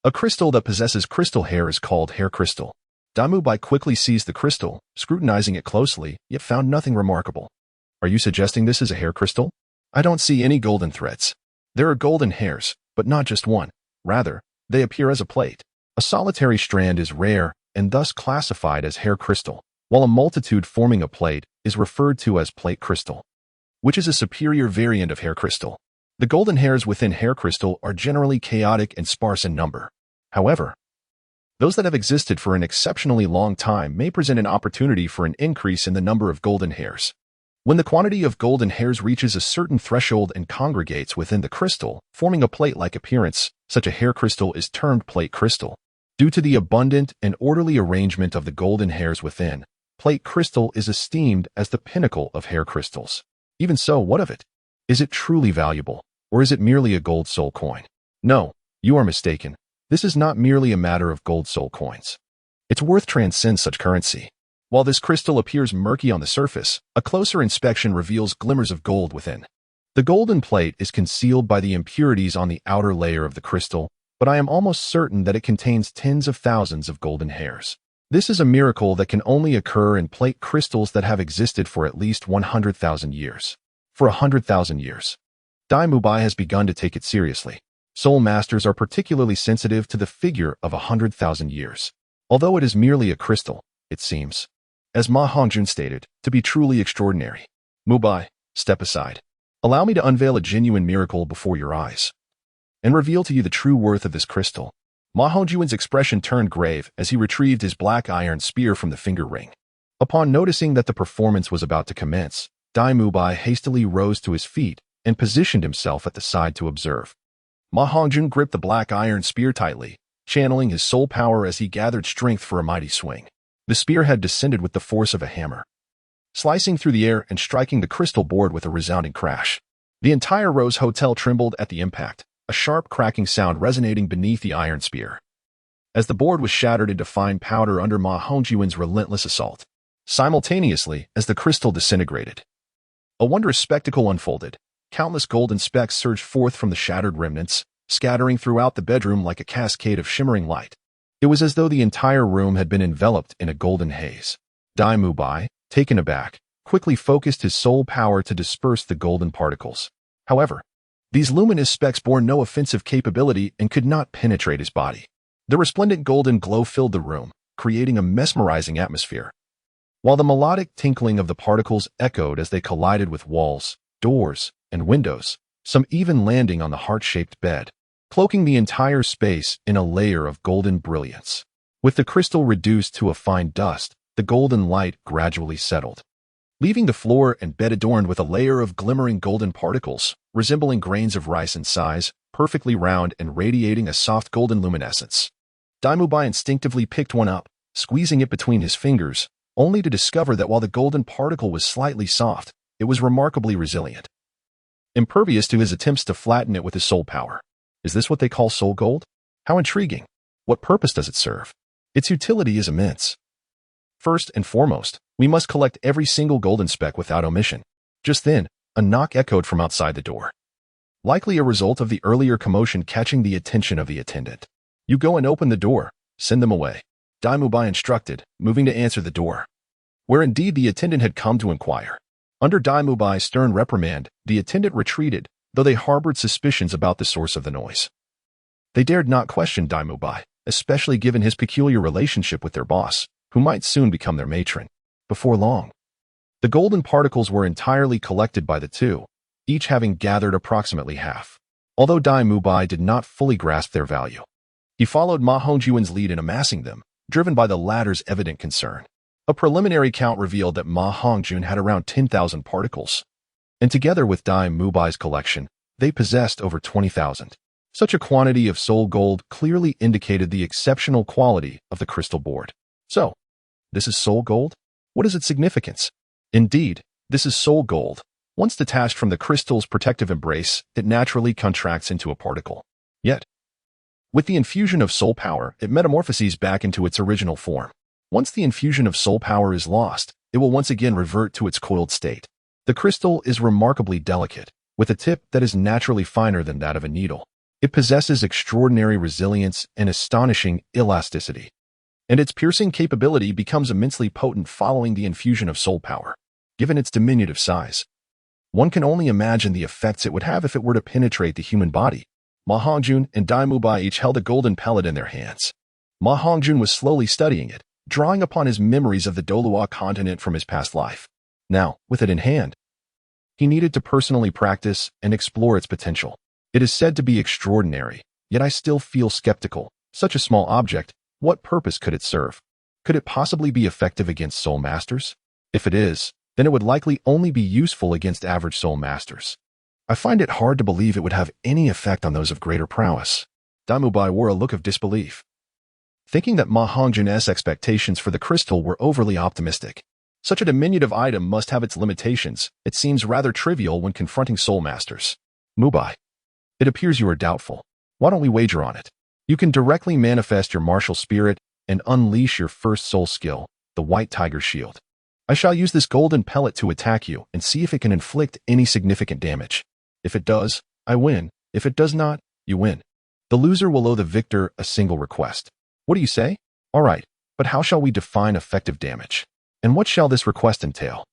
A crystal that possesses crystal hair is called hair crystal. Dai Mubai quickly seized the crystal, scrutinizing it closely, yet found nothing remarkable. Are you suggesting this is a hair crystal? I don't see any golden threads. There are golden hairs, but not just one. Rather, they appear as a plate. A solitary strand is rare and thus classified as hair crystal, while a multitude forming a plate is referred to as plate crystal, which is a superior variant of hair crystal. The golden hairs within hair crystal are generally chaotic and sparse in number. However, those that have existed for an exceptionally long time may present an opportunity for an increase in the number of golden hairs. When the quantity of golden hairs reaches a certain threshold and congregates within the crystal, forming a plate-like appearance, such a hair crystal is termed plate crystal. Due to the abundant and orderly arrangement of the golden hairs within, plate crystal is esteemed as the pinnacle of hair crystals. Even so, what of it? Is it truly valuable, or is it merely a gold soul coin? No, you are mistaken. This is not merely a matter of gold soul coins. Its worth transcends such currency. While this crystal appears murky on the surface, a closer inspection reveals glimmers of gold within. The golden plate is concealed by the impurities on the outer layer of the crystal, but I am almost certain that it contains tens of thousands of golden hairs. This is a miracle that can only occur in plate crystals that have existed for at least 100,000 years. For 100,000 years. Dai Mubai has begun to take it seriously. Soul masters are particularly sensitive to the figure of 100,000 years. Although it is merely a crystal, it seems, as Ma Hongjun stated, to be truly extraordinary. Mubai, step aside. Allow me to unveil a genuine miracle before your eyes, and reveal to you the true worth of this crystal. Ma Hongjun's expression turned grave as he retrieved his black iron spear from the finger ring. Upon noticing that the performance was about to commence, Dai Mubai hastily rose to his feet and positioned himself at the side to observe. Ma Hongjun gripped the black iron spear tightly, channeling his soul power as he gathered strength for a mighty swing. The spear had descended with the force of a hammer, slicing through the air and striking the crystal board with a resounding crash. The entire Rose Hotel trembled at the impact, a sharp cracking sound resonating beneath the iron spear, as the board was shattered into fine powder under Ma Hongjun's relentless assault. Simultaneously, as the crystal disintegrated, a wondrous spectacle unfolded. Countless golden specks surged forth from the shattered remnants, scattering throughout the bedroom like a cascade of shimmering light. It was as though the entire room had been enveloped in a golden haze. Dai Mubai, taken aback, quickly focused his soul power to disperse the golden particles. However, these luminous specks bore no offensive capability and could not penetrate his body. The resplendent golden glow filled the room, creating a mesmerizing atmosphere. While the melodic tinkling of the particles echoed as they collided with walls, doors, and windows, some even landing on the heart-shaped bed, cloaking the entire space in a layer of golden brilliance. With the crystal reduced to a fine dust, the golden light gradually settled, leaving the floor and bed adorned with a layer of glimmering golden particles, resembling grains of rice in size, perfectly round and radiating a soft golden luminescence. Dai Mubai instinctively picked one up, squeezing it between his fingers, only to discover that while the golden particle was slightly soft, it was remarkably resilient, impervious to his attempts to flatten it with his soul power. Is this what they call soul gold? How intriguing. What purpose does it serve? Its utility is immense. First and foremost, we must collect every single golden speck without omission. Just then, a knock echoed from outside the door, likely a result of the earlier commotion catching the attention of the attendant. You go and open the door, send them away, Dai Mubai instructed, moving to answer the door, where indeed the attendant had come to inquire. Under Dai Mubai's stern reprimand, the attendant retreated, though they harbored suspicions about the source of the noise. They dared not question Dai Mubai, especially given his peculiar relationship with their boss, who might soon become their matron. Before long, the golden particles were entirely collected by the two, each having gathered approximately half. Although Dai Mubai did not fully grasp their value, he followed Ma Hongjun's lead in amassing them, driven by the latter's evident concern. A preliminary count revealed that Ma Hongjun had around 10,000 particles, and together with Dai Mubai's collection, they possessed over 20,000. Such a quantity of soul gold clearly indicated the exceptional quality of the crystal board. So, this is soul gold? What is its significance? Indeed, this is soul gold. Once detached from the crystal's protective embrace, it naturally contracts into a particle. Yet, with the infusion of soul power, it metamorphoses back into its original form. Once the infusion of soul power is lost, it will once again revert to its coiled state. The crystal is remarkably delicate, with a tip that is naturally finer than that of a needle. It possesses extraordinary resilience and astonishing elasticity, and its piercing capability becomes immensely potent following the infusion of soul power. Given its diminutive size, one can only imagine the effects it would have if it were to penetrate the human body. Ma Hongjun and Dai Mubai each held a golden pellet in their hands. Ma Hongjun was slowly studying it, drawing upon his memories of the Douluo continent from his past life. Now, with it in hand, he needed to personally practice and explore its potential. It is said to be extraordinary, yet I still feel skeptical. Such a small object, what purpose could it serve? Could it possibly be effective against soul masters? If it is, then it would likely only be useful against average soul masters. I find it hard to believe it would have any effect on those of greater prowess. Dai Mubai wore a look of disbelief, thinking that Ma Hongjun's expectations for the crystal were overly optimistic. Such a diminutive item must have its limitations. It seems rather trivial when confronting soul masters. Mubai, it appears you are doubtful. Why don't we wager on it? You can directly manifest your martial spirit and unleash your first soul skill, the White Tiger Shield. I shall use this golden pellet to attack you and see if it can inflict any significant damage. If it does, I win. If it does not, you win. The loser will owe the victor a single request. What do you say? All right, but how shall we define effective damage? And what shall this request entail?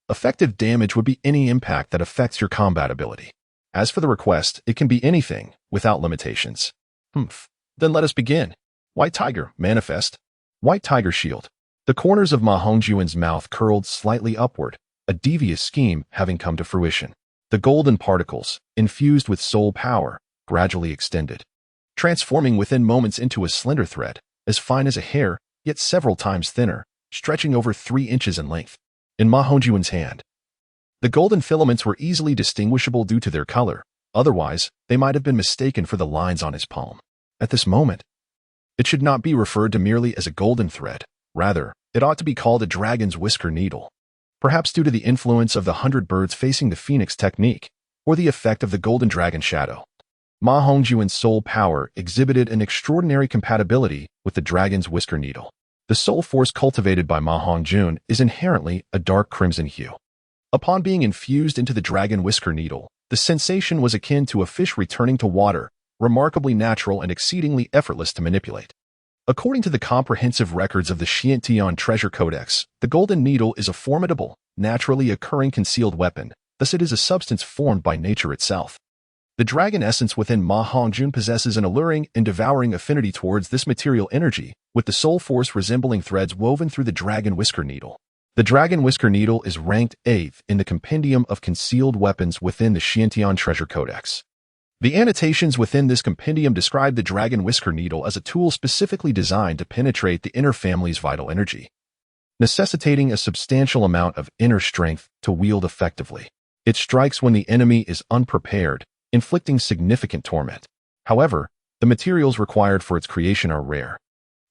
Effective damage would be any impact that affects your combat ability. As for the request, it can be anything, without limitations. Then let us begin. White Tiger, manifest. White Tiger Shield. The corners of Ma Hongjun's mouth curled slightly upward, a devious scheme having come to fruition. The golden particles, infused with soul power, gradually extended, transforming within moments into a slender thread, as fine as a hair, yet several times thinner, stretching over 3 inches in length. In Ma Hongjun's hand, the golden filaments were easily distinguishable due to their color. Otherwise, they might have been mistaken for the lines on his palm. At this moment, it should not be referred to merely as a golden thread. Rather, it ought to be called a dragon's whisker needle, perhaps due to the influence of the 100 birds facing the phoenix technique, or the effect of the golden dragon shadow. Ma Hongjun's soul power exhibited an extraordinary compatibility with the dragon's whisker needle. The soul force cultivated by Ma Hongjun is inherently a dark crimson hue. Upon being infused into the dragon whisker needle, the sensation was akin to a fish returning to water, remarkably natural and exceedingly effortless to manipulate. According to the comprehensive records of the Xiantian Treasure Codex, the golden needle is a formidable, naturally occurring concealed weapon, thus it is a substance formed by nature itself. The dragon essence within Ma Hongjun possesses an alluring and devouring affinity towards this material energy, with the soul force resembling threads woven through the dragon whisker needle. The dragon whisker needle is ranked 8th in the compendium of concealed weapons within the Xiantian Treasure Codex. The annotations within this compendium describe the dragon whisker needle as a tool specifically designed to penetrate the inner family's vital energy, necessitating a substantial amount of inner strength to wield effectively. It strikes when the enemy is unprepared, inflicting significant torment. However, the materials required for its creation are rare,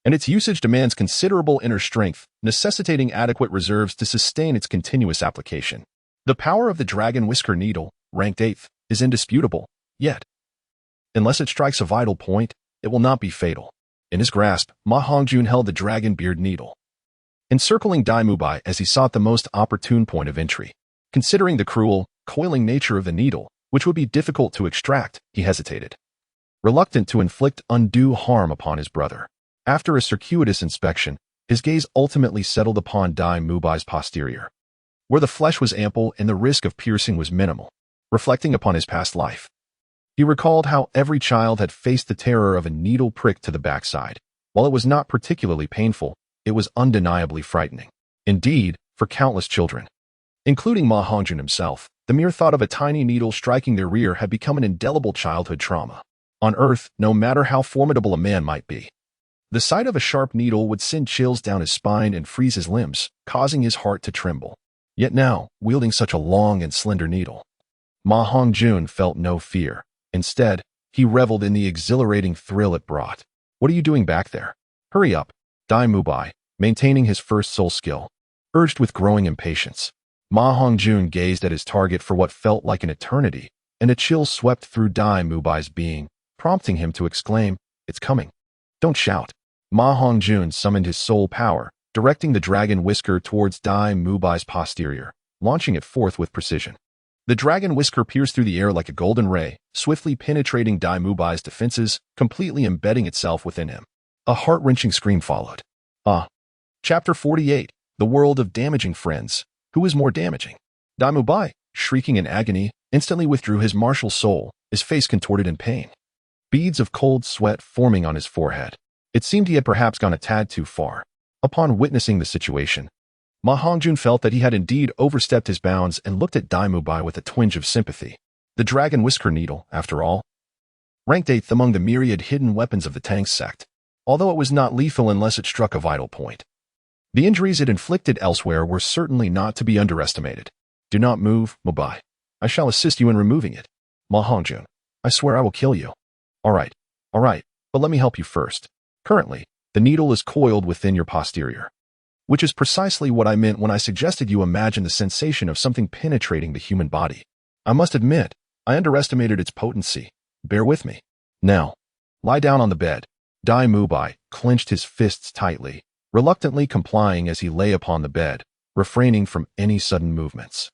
and its usage demands considerable inner strength, necessitating adequate reserves to sustain its continuous application. The power of the dragon whisker needle, ranked 8th, is indisputable, yet, unless it strikes a vital point, it will not be fatal. In his grasp, Ma Hongjun held the dragon beard needle, encircling Dai Mubai as he sought the most opportune point of entry. Considering the cruel, coiling nature of the needle, which would be difficult to extract, he hesitated, reluctant to inflict undue harm upon his brother. After a circuitous inspection, his gaze ultimately settled upon Dai Mubai's posterior, where the flesh was ample and the risk of piercing was minimal. Reflecting upon his past life, he recalled how every child had faced the terror of a needle prick to the backside. While it was not particularly painful, it was undeniably frightening. Indeed, for countless children, including Ma Hongjun himself, the mere thought of a tiny needle striking their rear had become an indelible childhood trauma. On Earth, no matter how formidable a man might be, the sight of a sharp needle would send chills down his spine and freeze his limbs, causing his heart to tremble. Yet now, wielding such a long and slender needle, Ma Hongjun felt no fear. Instead, he reveled in the exhilarating thrill it brought. "What are you doing back there? Hurry up," Dai Mubai, maintaining his first soul skill, urged with growing impatience. Ma Hongjun gazed at his target for what felt like an eternity, and a chill swept through Dai Mubai's being, prompting him to exclaim, "It's coming. Don't shout." Ma Hongjun summoned his soul power, directing the dragon whisker towards Dai Mubai's posterior, launching it forth with precision. The dragon whisker pierced through the air like a golden ray, swiftly penetrating Dai Mubai's defenses, completely embedding itself within him. A heart-wrenching scream followed. Chapter 48, The World of Damaging Friends. Who is more damaging? Dai Mubai, shrieking in agony, instantly withdrew his martial soul, his face contorted in pain, beads of cold sweat forming on his forehead. It seemed he had perhaps gone a tad too far. Upon witnessing the situation, Ma Hongjun felt that he had indeed overstepped his bounds and looked at Dai Mubai with a twinge of sympathy. The dragon whisker needle, after all, ranked 8th among the myriad hidden weapons of the Tang sect, although it was not lethal unless it struck a vital point. The injuries it inflicted elsewhere were certainly not to be underestimated. "Do not move, Mubai. I shall assist you in removing it." "Ma Hongjun, I swear I will kill you." All right, but let me help you first. Currently, the needle is coiled within your posterior, which is precisely what I meant when I suggested you imagine the sensation of something penetrating the human body. I must admit, I underestimated its potency. Bear with me. Now, lie down on the bed. Dai Mubai clenched his fists tightly, reluctantly complying as he lay upon the bed, refraining from any sudden movements.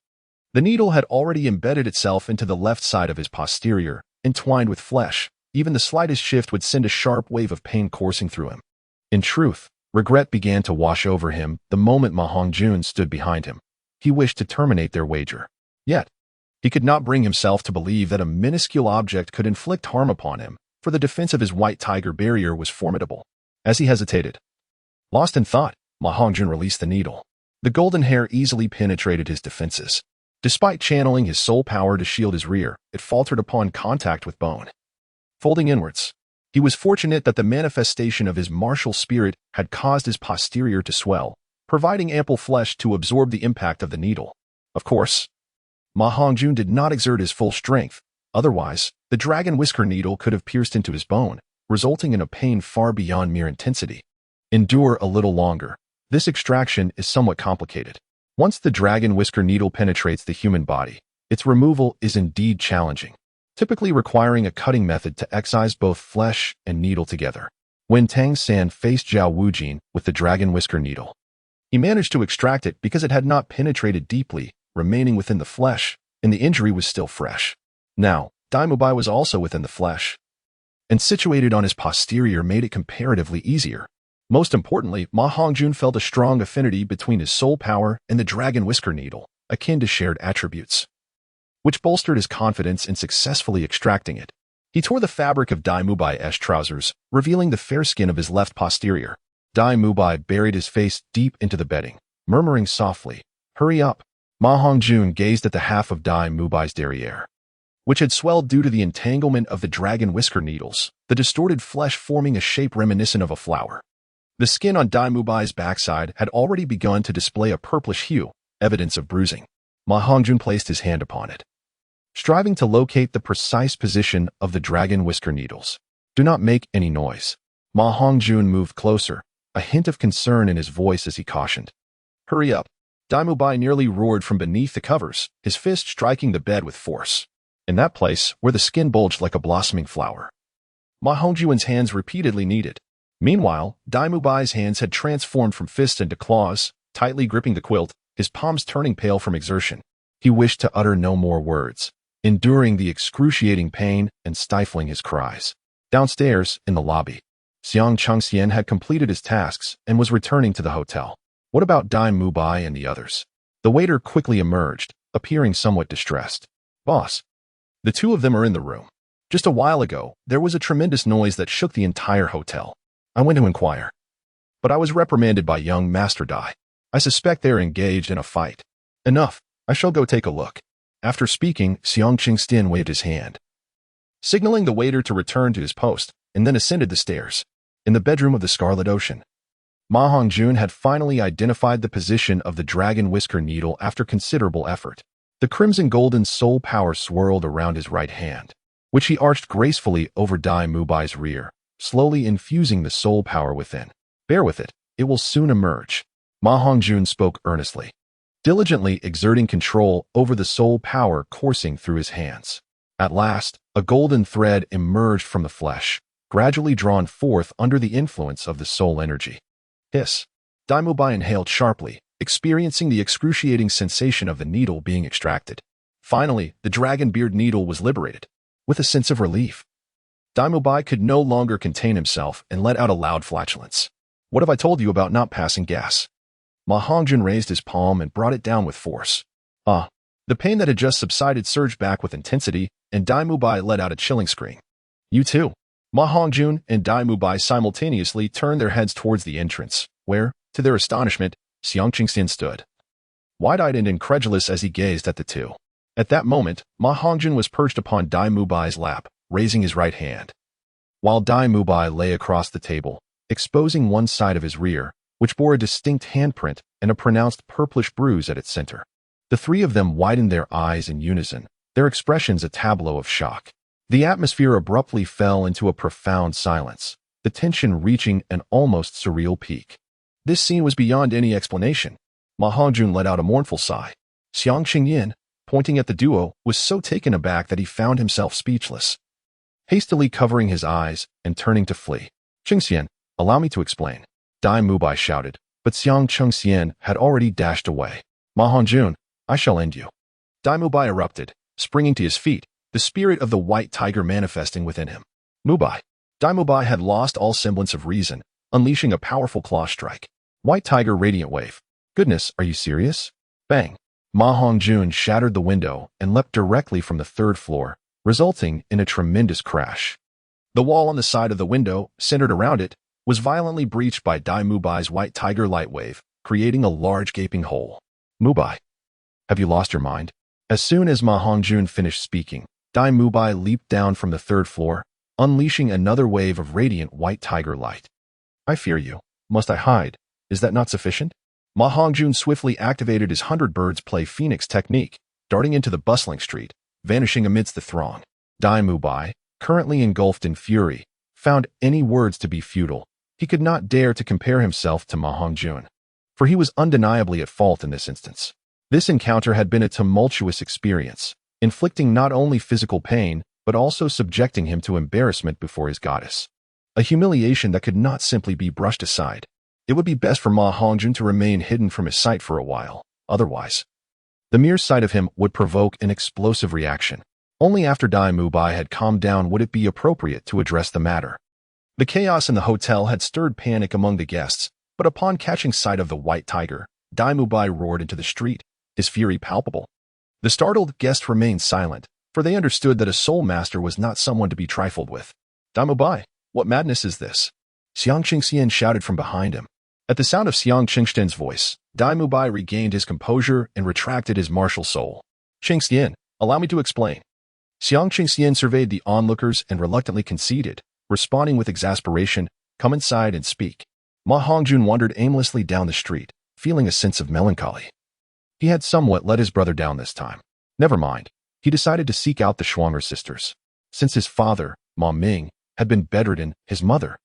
The needle had already embedded itself into the left side of his posterior, entwined with flesh. Even the slightest shift would send a sharp wave of pain coursing through him. In truth, regret began to wash over him the moment Ma Hongjun stood behind him. He wished to terminate their wager. Yet, he could not bring himself to believe that a minuscule object could inflict harm upon him, for the defense of his white tiger barrier was formidable. As he hesitated, lost in thought, Ma Hongjun released the needle. The golden hair easily penetrated his defenses. Despite channeling his soul power to shield his rear, it faltered upon contact with bone, folding inwards. He was fortunate that the manifestation of his martial spirit had caused his posterior to swell, providing ample flesh to absorb the impact of the needle. Of course, Ma Hongjun did not exert his full strength. Otherwise, the dragon whisker needle could have pierced into his bone, resulting in a pain far beyond mere intensity. Endure a little longer. This extraction is somewhat complicated. Once the dragon whisker needle penetrates the human body, its removal is indeed challenging, typically requiring a cutting method to excise both flesh and needle together. When Tang San faced Zhao Wujin with the dragon whisker needle, he managed to extract it because it had not penetrated deeply, remaining within the flesh, and the injury was still fresh. Now, Dai Mubai was also within the flesh, and situated on his posterior made it comparatively easier. Most importantly, Ma Hongjun felt a strong affinity between his soul power and the dragon whisker needle, akin to shared attributes, which bolstered his confidence in successfully extracting it. He tore the fabric of Dai Mubai's trousers, revealing the fair skin of his left posterior. Dai Mubai buried his face deep into the bedding, murmuring softly, "Hurry up." Ma Hongjun gazed at the half of Dai Mubai's derriere, which had swelled due to the entanglement of the dragon whisker needles, the distorted flesh forming a shape reminiscent of a flower. The skin on Dai Mubai's backside had already begun to display a purplish hue, evidence of bruising. Ma Hongjun placed his hand upon it, striving to locate the precise position of the dragon whisker needles. "Do not make any noise." Ma Hongjun moved closer, a hint of concern in his voice as he cautioned. "Hurry up." Dai Mubai nearly roared from beneath the covers, his fist striking the bed with force, in that place where the skin bulged like a blossoming flower. Ma Hongjun's hands repeatedly kneaded. Meanwhile, Dai Mubai's hands had transformed from fists into claws, tightly gripping the quilt, his palms turning pale from exertion. He wished to utter no more words, enduring the excruciating pain and stifling his cries. Downstairs, in the lobby, Xiang Chengxian had completed his tasks and was returning to the hotel. "What about Dai Mubai and the others?" The waiter quickly emerged, appearing somewhat distressed. "Boss, the two of them are in the room. Just a while ago, there was a tremendous noise that shook the entire hotel. I went to inquire, but I was reprimanded by young Master Dai. I suspect they are engaged in a fight. Enough, I shall go take a look." After speaking, Xiang Chengxian waved his hand, signaling the waiter to return to his post, and then ascended the stairs. In the bedroom of the Scarlet Ocean, Ma Hongjun had finally identified the position of the dragon whisker needle after considerable effort. The crimson golden soul power swirled around his right hand, which he arched gracefully over Dai Mubai's rear, slowly infusing the soul power within. "Bear with it, it will soon emerge." Ma Hongjun spoke earnestly, diligently exerting control over the soul power coursing through his hands. At last, a golden thread emerged from the flesh, gradually drawn forth under the influence of the soul energy. Hiss. Dai Mubai inhaled sharply, experiencing the excruciating sensation of the needle being extracted. Finally, the dragon beard needle was liberated. With a sense of relief, Dai Mubai could no longer contain himself and let out a loud flatulence. "What have I told you about not passing gas?" Ma Hongjun raised his palm and brought it down with force. "Ah." The pain that had just subsided surged back with intensity, and Dai Mubai let out a chilling scream. "You too." Ma Hongjun and Dai Mubai simultaneously turned their heads towards the entrance, where, to their astonishment, Xiang Chengxian stood, wide-eyed and incredulous as he gazed at the two. At that moment, Ma Hongjun was perched upon Dai Mubai's lap, raising his right hand, while Dai Mubai lay across the table, exposing one side of his rear, which bore a distinct handprint and a pronounced purplish bruise at its center. The three of them widened their eyes in unison, their expressions a tableau of shock. The atmosphere abruptly fell into a profound silence, the tension reaching an almost surreal peak. This scene was beyond any explanation. Ma Hongjun let out a mournful sigh. Xiang Qingyin, pointing at the duo, was so taken aback that he found himself speechless. Hastily covering his eyes and turning to flee. "Chengxian, allow me to explain," Dai Mubai shouted, but Xiang Chengxian had already dashed away. "Ma Hongjun, I shall end you." Dai Mubai erupted, springing to his feet, the spirit of the white tiger manifesting within him. Mubai. Dai Mubai had lost all semblance of reason, unleashing a powerful claw strike. White tiger radiant wave. "Goodness, are you serious?" Bang. Ma Hongjun shattered the window and leapt directly from the third floor, resulting in a tremendous crash. The wall on the side of the window, centered around it, was violently breached by Dai Mubai's white tiger light wave, creating a large gaping hole. "Mubai, have you lost your mind?" As soon as Ma Hongjun finished speaking, Dai Mubai leaped down from the third floor, unleashing another wave of radiant white tiger light. "I fear you. Must I hide? Is that not sufficient?" Ma Hongjun swiftly activated his 100 birds play phoenix technique, darting into the bustling street, vanishing amidst the throng. Dai Mubai, currently engulfed in fury, found any words to be futile. He could not dare to compare himself to Ma Hongjun, for he was undeniably at fault in this instance. This encounter had been a tumultuous experience, inflicting not only physical pain, but also subjecting him to embarrassment before his goddess. A humiliation that could not simply be brushed aside. It would be best for Ma Hongjun to remain hidden from his sight for a while. Otherwise, the mere sight of him would provoke an explosive reaction. Only after Dai Mubai had calmed down would it be appropriate to address the matter. The chaos in the hotel had stirred panic among the guests, but upon catching sight of the white tiger, Dai Mubai roared into the street, his fury palpable. The startled guests remained silent, for they understood that a soul master was not someone to be trifled with. Dai Mubai, what madness is this? Xiang Qingxian shouted from behind him. At the sound of Xiang Qingxian's voice, Dai Mubai regained his composure and retracted his martial soul. Qingxian, allow me to explain. Xiang Qingxian surveyed the onlookers and reluctantly conceded, responding with exasperation, come inside and speak. Ma Hongjun wandered aimlessly down the street, feeling a sense of melancholy. He had somewhat let his brother down this time. Never mind. He decided to seek out the Schwanger sisters. Since his father, Ma Ming, had been bedridden, his mother,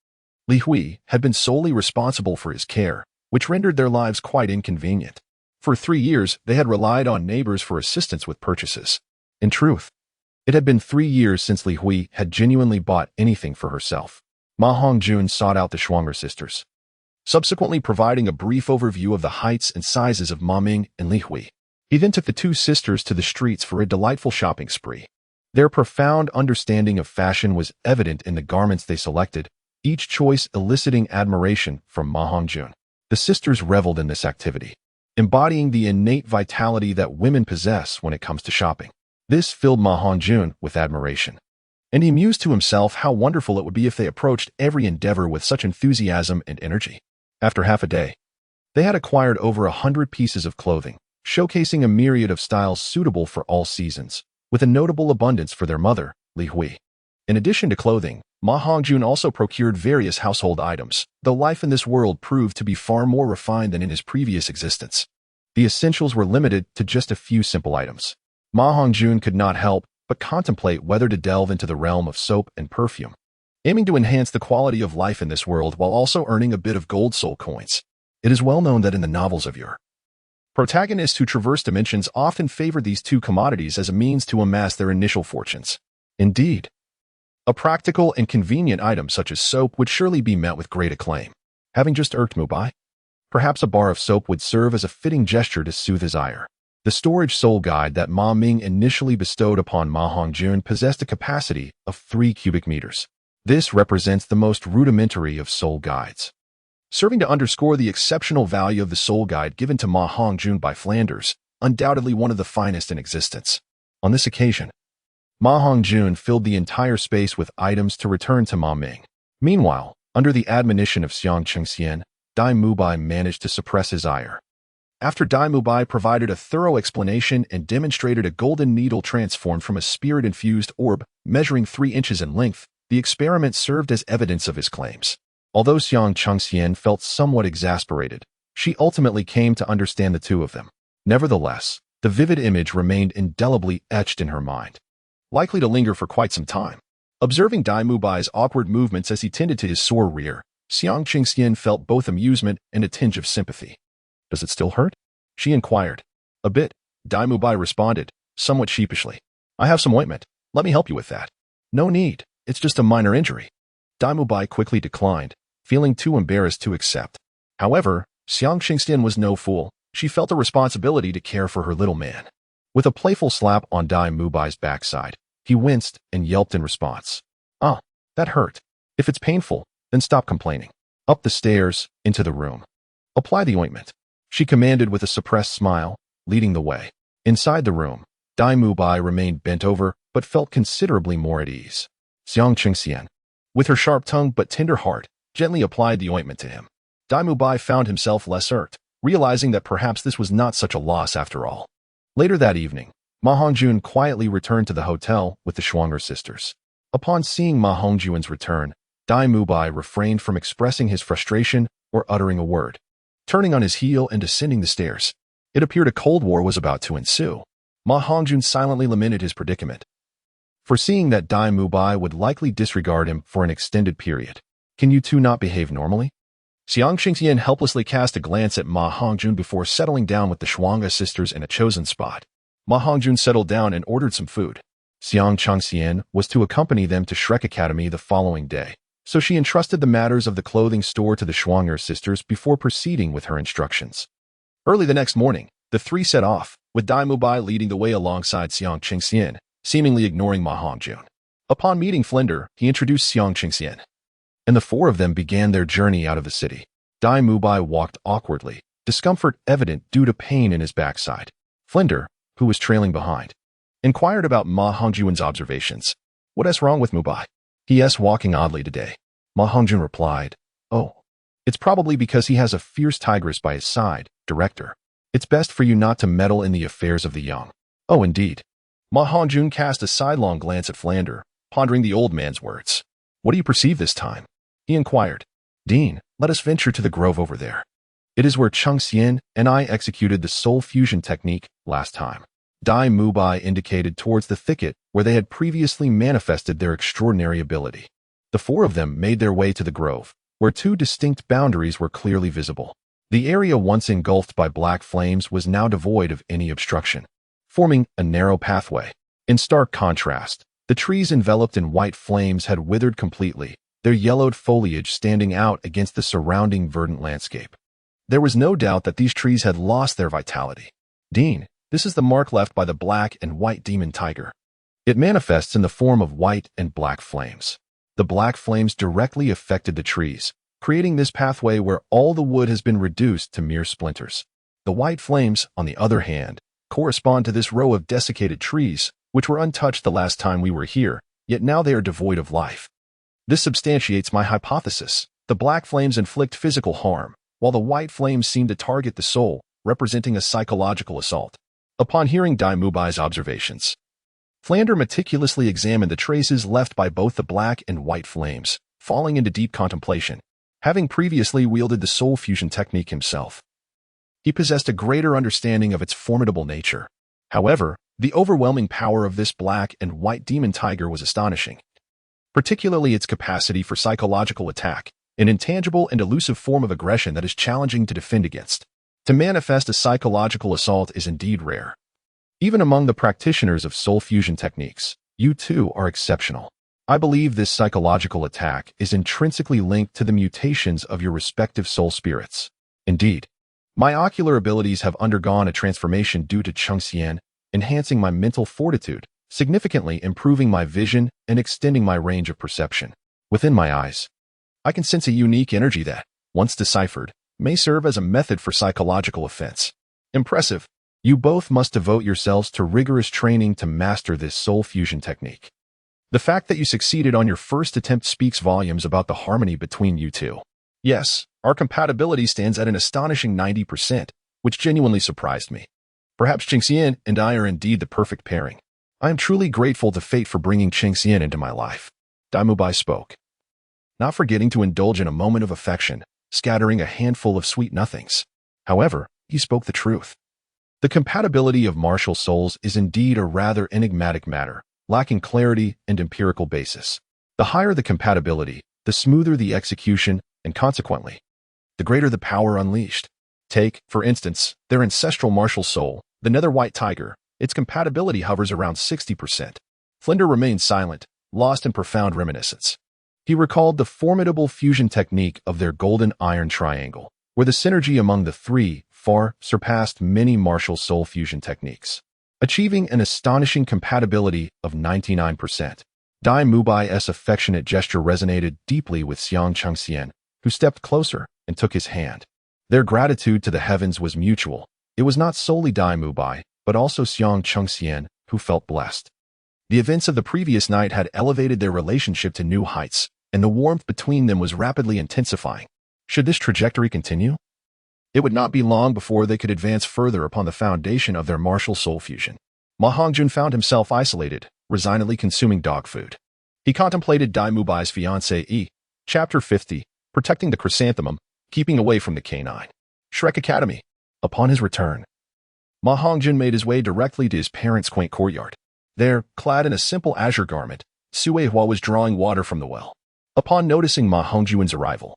Li Hui, had been solely responsible for his care, which rendered their lives quite inconvenient. For 3 years, they had relied on neighbors for assistance with purchases. In truth, it had been 3 years since Li Hui had genuinely bought anything for herself. Ma Hongjun sought out the Schwanger sisters, subsequently providing a brief overview of the heights and sizes of Ma Ming and Li Hui. He then took the 2 sisters to the streets for a delightful shopping spree. Their profound understanding of fashion was evident in the garments they selected, each choice eliciting admiration from Ma Hongjun. The sisters reveled in this activity, embodying the innate vitality that women possess when it comes to shopping. This filled Ma Hongjun with admiration, and he mused to himself how wonderful it would be if they approached every endeavor with such enthusiasm and energy. After half a day, they had acquired over 100 pieces of clothing, showcasing a myriad of styles suitable for all seasons, with a notable abundance for their mother, Li Hui. In addition to clothing, Ma Hongjun also procured various household items, though life in this world proved to be far more refined than in his previous existence. The essentials were limited to just a few simple items. Ma Hongjun could not help but contemplate whether to delve into the realm of soap and perfume, aiming to enhance the quality of life in this world while also earning a bit of gold soul coins. It is well known that in the novels of yore, protagonists who traverse dimensions often favor these 2 commodities as a means to amass their initial fortunes. Indeed, a practical and convenient item such as soap would surely be met with great acclaim. Having just irked Mubai, perhaps a bar of soap would serve as a fitting gesture to soothe his ire. The storage soul guide that Ma Ming initially bestowed upon Ma Hongjun possessed a capacity of 3 cubic meters. This represents the most rudimentary of soul guides, serving to underscore the exceptional value of the soul guide given to Ma Hongjun by Flanders, undoubtedly one of the finest in existence. On this occasion, Ma Hongjun filled the entire space with items to return to Ma Ming. Meanwhile, under the admonition of Xiang Qingxian, Dai Mubai managed to suppress his ire. After Dai Mubai provided a thorough explanation and demonstrated a golden needle transformed from a spirit-infused orb measuring 3 inches in length, the experiment served as evidence of his claims. Although Xiang Qingxian felt somewhat exasperated, she ultimately came to understand the 2 of them. Nevertheless, the vivid image remained indelibly etched in her mind, likely to linger for quite some time. Observing Dai Mubai's awkward movements as he tended to his sore rear, Xiang Qingxian felt both amusement and a tinge of sympathy. Does it still hurt? She inquired. A bit, Dai Mubai responded, somewhat sheepishly. I have some ointment. Let me help you with that. No need. It's just a minor injury. Dai Mubai quickly declined, feeling too embarrassed to accept. However, Xiang Qingxian was no fool. She felt a responsibility to care for her little man. With a playful slap on Dai Mubai's backside, he winced and yelped in response. Ah, that hurt. If it's painful, then stop complaining. Up the stairs, into the room. Apply the ointment, she commanded with a suppressed smile, leading the way. Inside the room, Dai Mubai remained bent over, but felt considerably more at ease. Xiang Qingxian, with her sharp tongue but tender heart, gently applied the ointment to him. Dai Mubai found himself less irked, realizing that perhaps this was not such a loss after all. Later that evening, Ma Hongjun quietly returned to the hotel with the Schwanger sisters. Upon seeing Ma Hongjun's return, Dai Mubai refrained from expressing his frustration or uttering a word. Turning on his heel and descending the stairs, it appeared a cold war was about to ensue. Ma Hongjun silently lamented his predicament, foreseeing that Dai Mubai would likely disregard him for an extended period. Can you 2 not behave normally? Xiang Qingxian helplessly cast a glance at Ma Hongjun before settling down with the Schwanger sisters in a chosen spot. Ma Hongjun settled down and ordered some food. Xiang Qingxian was to accompany them to Shrek Academy the following day, so she entrusted the matters of the clothing store to the Schwanger sisters before proceeding with her instructions. Early the next morning, the 3 set off, with Dai Mubai leading the way alongside Xiang Qingxian, seemingly ignoring Ma Hongjun. Upon meeting Flinder, he introduced Xiang Qingxian. and the four of them began their journey out of the city. Dai Mubai walked awkwardly, discomfort evident due to pain in his backside. Flinder, who was trailing behind, inquired about Ma Hongjun's observations. "What's wrong with Mubai? He's walking oddly today." Ma Hongjun replied, "Oh, it's probably because he has a fierce tigress by his side, director. It's best for you not to meddle in the affairs of the young." "Oh, indeed." Ma Hongjun cast a sidelong glance at Flander, pondering the old man's words. "What do you perceive this time?" he inquired. "Dean, let us venture to the grove over there. It is where Chung Xian and I executed the soul fusion technique last time." Dai Mubai indicated towards the thicket where they had previously manifested their extraordinary ability. The four of them made their way to the grove, where two distinct boundaries were clearly visible. The area once engulfed by black flames was now devoid of any obstruction, forming a narrow pathway. In stark contrast, the trees enveloped in white flames had withered completely, their yellowed foliage standing out against the surrounding verdant landscape. There was no doubt that these trees had lost their vitality. "Dean, this is the mark left by the black and white demon tiger. It manifests in the form of white and black flames. The black flames directly affected the trees, creating this pathway where all the wood has been reduced to mere splinters. The white flames, on the other hand, correspond to this row of desiccated trees, which were untouched the last time we were here, yet now they are devoid of life. This substantiates my hypothesis. The black flames inflict physical harm, while the white flames seem to target the soul, representing a psychological assault." Upon hearing Dai Mubai's observations, Flander meticulously examined the traces left by both the black and white flames, falling into deep contemplation. Having previously wielded the soul fusion technique himself, he possessed a greater understanding of its formidable nature. However, the overwhelming power of this black and white demon tiger was astonishing, particularly its capacity for psychological attack, an intangible and elusive form of aggression that is challenging to defend against. To manifest a psychological assault is indeed rare. Even among the practitioners of soul fusion techniques, you too are exceptional. I believe this psychological attack is intrinsically linked to the mutations of your respective soul spirits. Indeed, my ocular abilities have undergone a transformation due to Chung Xian, enhancing my mental fortitude, significantly improving my vision and extending my range of perception. Within my eyes, I can sense a unique energy that, once deciphered, may serve as a method for psychological offense. Impressive. You both must devote yourselves to rigorous training to master this soul fusion technique. The fact that you succeeded on your first attempt speaks volumes about the harmony between you two. Yes, our compatibility stands at an astonishing 90%, which genuinely surprised me. Perhaps Chung Xian and I are indeed the perfect pairing. I am truly grateful to fate for bringing Chung Xian into my life. Dai Mubai spoke, not forgetting to indulge in a moment of affection, scattering a handful of sweet nothings. However, he spoke the truth. The compatibility of martial souls is indeed a rather enigmatic matter, lacking clarity and empirical basis. The higher the compatibility, the smoother the execution, and consequently, the greater the power unleashed. Take, for instance, their ancestral martial soul, the nether white tiger. Its compatibility hovers around 60%. Flinder remained silent, lost in profound reminiscence. He recalled the formidable fusion technique of their golden iron triangle, where the synergy among the three far surpassed many martial soul fusion techniques, achieving an astonishing compatibility of 99%. Dai Mubai's affectionate gesture resonated deeply with Xiang Chung Xian, who stepped closer and took his hand. Their gratitude to the heavens was mutual. It was not solely Dai Mubai, but also Xiang Chung Xian, who felt blessed. The events of the previous night had elevated their relationship to new heights, and the warmth between them was rapidly intensifying. Should this trajectory continue, it would not be long before they could advance further upon the foundation of their martial soul fusion. Ma Hongjun found himself isolated, resignedly consuming dog food. He contemplated Dai Mubai's fiancée Chapter 50, Protecting the Chrysanthemum, Keeping Away from the Canine. Shrek Academy. Upon his return, Ma Hongjun made his way directly to his parents' quaint courtyard. There, clad in a simple azure garment, Sue Hua was drawing water from the well. Upon noticing Ma Hongjun's arrival,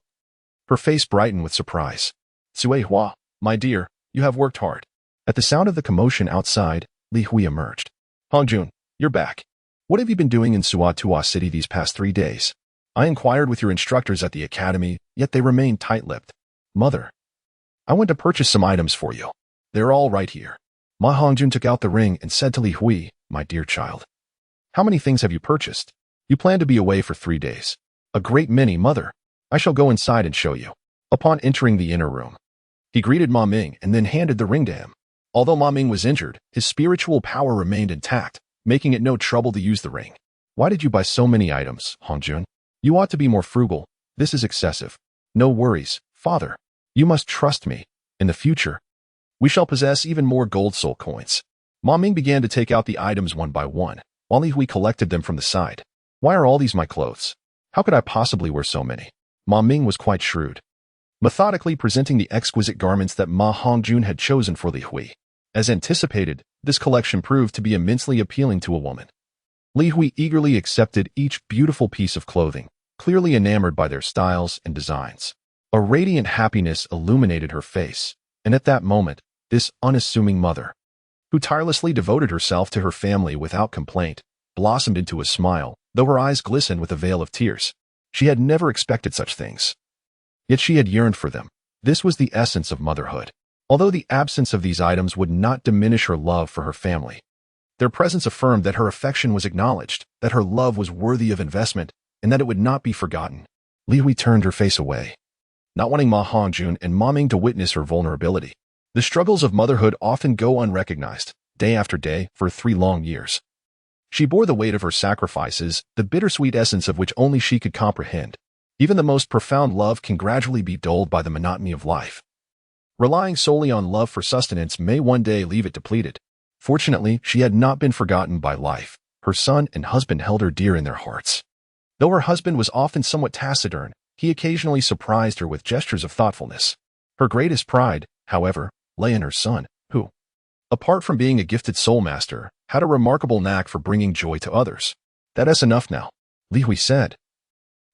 her face brightened with surprise. "Sue Hua, my dear, you have worked hard." At the sound of the commotion outside, Li Hui emerged. "Hongjun, you're back. What have you been doing in Suatua City these past 3 days? I inquired with your instructors at the academy, yet they remained tight-lipped." "Mother, I went to purchase some items for you. They're all right here." Ma Hongjun took out the ring and said to Li Hui, "My dear child, how many things have you purchased? You plan to be away for 3 days." "A great many, mother. I shall go inside and show you. Upon entering the inner room, he greeted Ma Ming and then handed the ring to him. Although Ma Ming was injured, his spiritual power remained intact, making it no trouble to use the ring. Why did you buy so many items, Hongjun? You ought to be more frugal. This is excessive. No worries, father. You must trust me. In the future, we shall possess even more gold soul coins. Ma Ming began to take out the items one by one, while Li Hui collected them from the side. Why are all these my clothes? How could I possibly wear so many? Ma Ming was quite shrewd, methodically presenting the exquisite garments that Ma Hongjun had chosen for Li Hui. As anticipated, this collection proved to be immensely appealing to a woman. Li Hui eagerly accepted each beautiful piece of clothing, clearly enamored by their styles and designs. A radiant happiness illuminated her face, and at that moment, this unassuming mother, who tirelessly devoted herself to her family without complaint, blossomed into a smile, though her eyes glistened with a veil of tears. She had never expected such things. Yet she had yearned for them. This was the essence of motherhood. Although the absence of these items would not diminish her love for her family, their presence affirmed that her affection was acknowledged, that her love was worthy of investment, and that it would not be forgotten. Li Hui turned her face away, not wanting Ma Hongjun and Ma Ming to witness her vulnerability. The struggles of motherhood often go unrecognized, day after day, for 3 long years. She bore the weight of her sacrifices, the bittersweet essence of which only she could comprehend. Even the most profound love can gradually be dulled by the monotony of life. Relying solely on love for sustenance may one day leave it depleted. Fortunately, she had not been forgotten by life. Her son and husband held her dear in their hearts. Though her husband was often somewhat taciturn, he occasionally surprised her with gestures of thoughtfulness. Her greatest pride, however, lay in her son, who, apart from being a gifted soul master, had a remarkable knack for bringing joy to others. That is enough now, Li Hui said,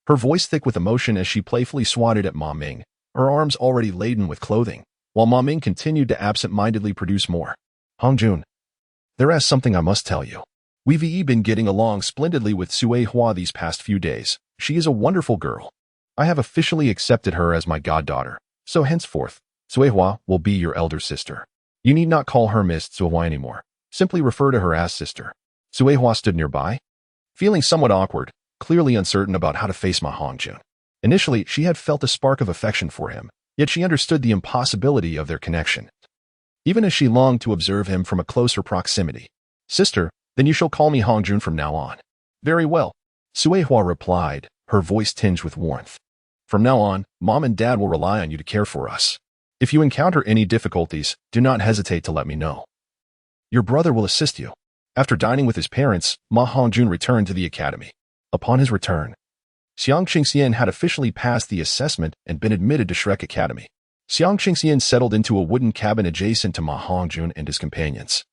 her voice thick with emotion as she playfully swatted at Ma Ming, her arms already laden with clothing, while Ma Ming continued to absent-mindedly produce more. Hongjun, there is something I must tell you. We've been getting along splendidly with Sui Hua these past few days. She is a wonderful girl. I have officially accepted her as my goddaughter, so henceforth, Sui Hua will be your elder sister. You need not call her Miss Sui Hua anymore. Simply refer to her as sister. Sui Hua stood nearby, feeling somewhat awkward, clearly uncertain about how to face Ma Hongjun. Initially, she had felt a spark of affection for him, yet she understood the impossibility of their connection, even as she longed to observe him from a closer proximity. Sister, then you shall call me Hongjun from now on. Very well, Sui Hua replied, her voice tinged with warmth. From now on, Mom and Dad will rely on you to care for us. If you encounter any difficulties, do not hesitate to let me know. Your brother will assist you. After dining with his parents, Ma Hongjun returned to the academy. Upon his return, Xiang Qingxian had officially passed the assessment and been admitted to Shrek Academy. Xiang Qingxian settled into a wooden cabin adjacent to Ma Hongjun and his companions,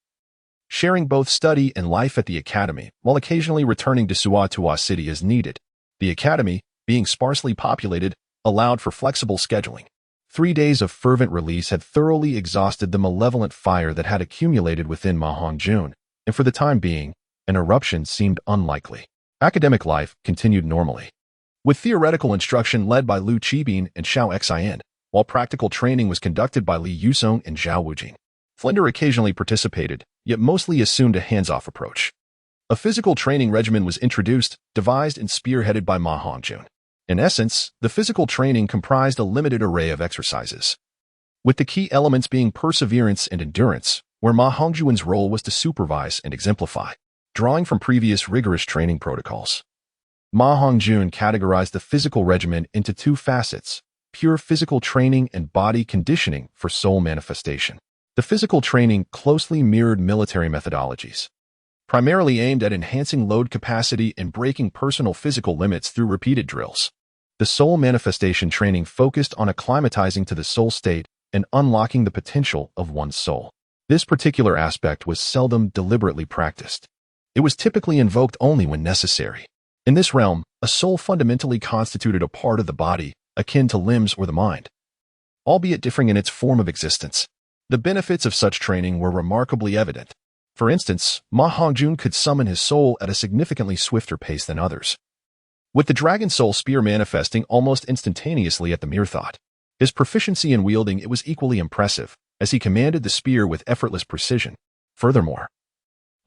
sharing both study and life at the academy, while occasionally returning to Suatua City as needed. The academy, being sparsely populated, allowed for flexible scheduling. 3 days of fervent release had thoroughly exhausted the malevolent fire that had accumulated within Ma Hongjun, and for the time being, an eruption seemed unlikely. Academic life continued normally, with theoretical instruction led by Lu Qibin and Xiao Xian, while practical training was conducted by Li Yusong and Zhao Wujing. Flinder occasionally participated, yet mostly assumed a hands-off approach. A physical training regimen was introduced, devised and spearheaded by Ma Hongjun. In essence, the physical training comprised a limited array of exercises, with the key elements being perseverance and endurance, where Ma Hongjun's role was to supervise and exemplify, drawing from previous rigorous training protocols. Ma Hongjun categorized the physical regimen into 2 facets: pure physical training and body conditioning for soul manifestation. The physical training closely mirrored military methodologies, primarily aimed at enhancing load capacity and breaking personal physical limits through repeated drills. The soul manifestation training focused on acclimatizing to the soul state and unlocking the potential of one's soul. This particular aspect was seldom deliberately practiced. It was typically invoked only when necessary. In this realm, a soul fundamentally constituted a part of the body, akin to limbs or the mind, albeit differing in its form of existence. The benefits of such training were remarkably evident. For instance, Ma Hongjun could summon his soul at a significantly swifter pace than others, with the Dragon Soul Spear manifesting almost instantaneously at the mere thought. His proficiency in wielding it was equally impressive, as he commanded the spear with effortless precision. Furthermore,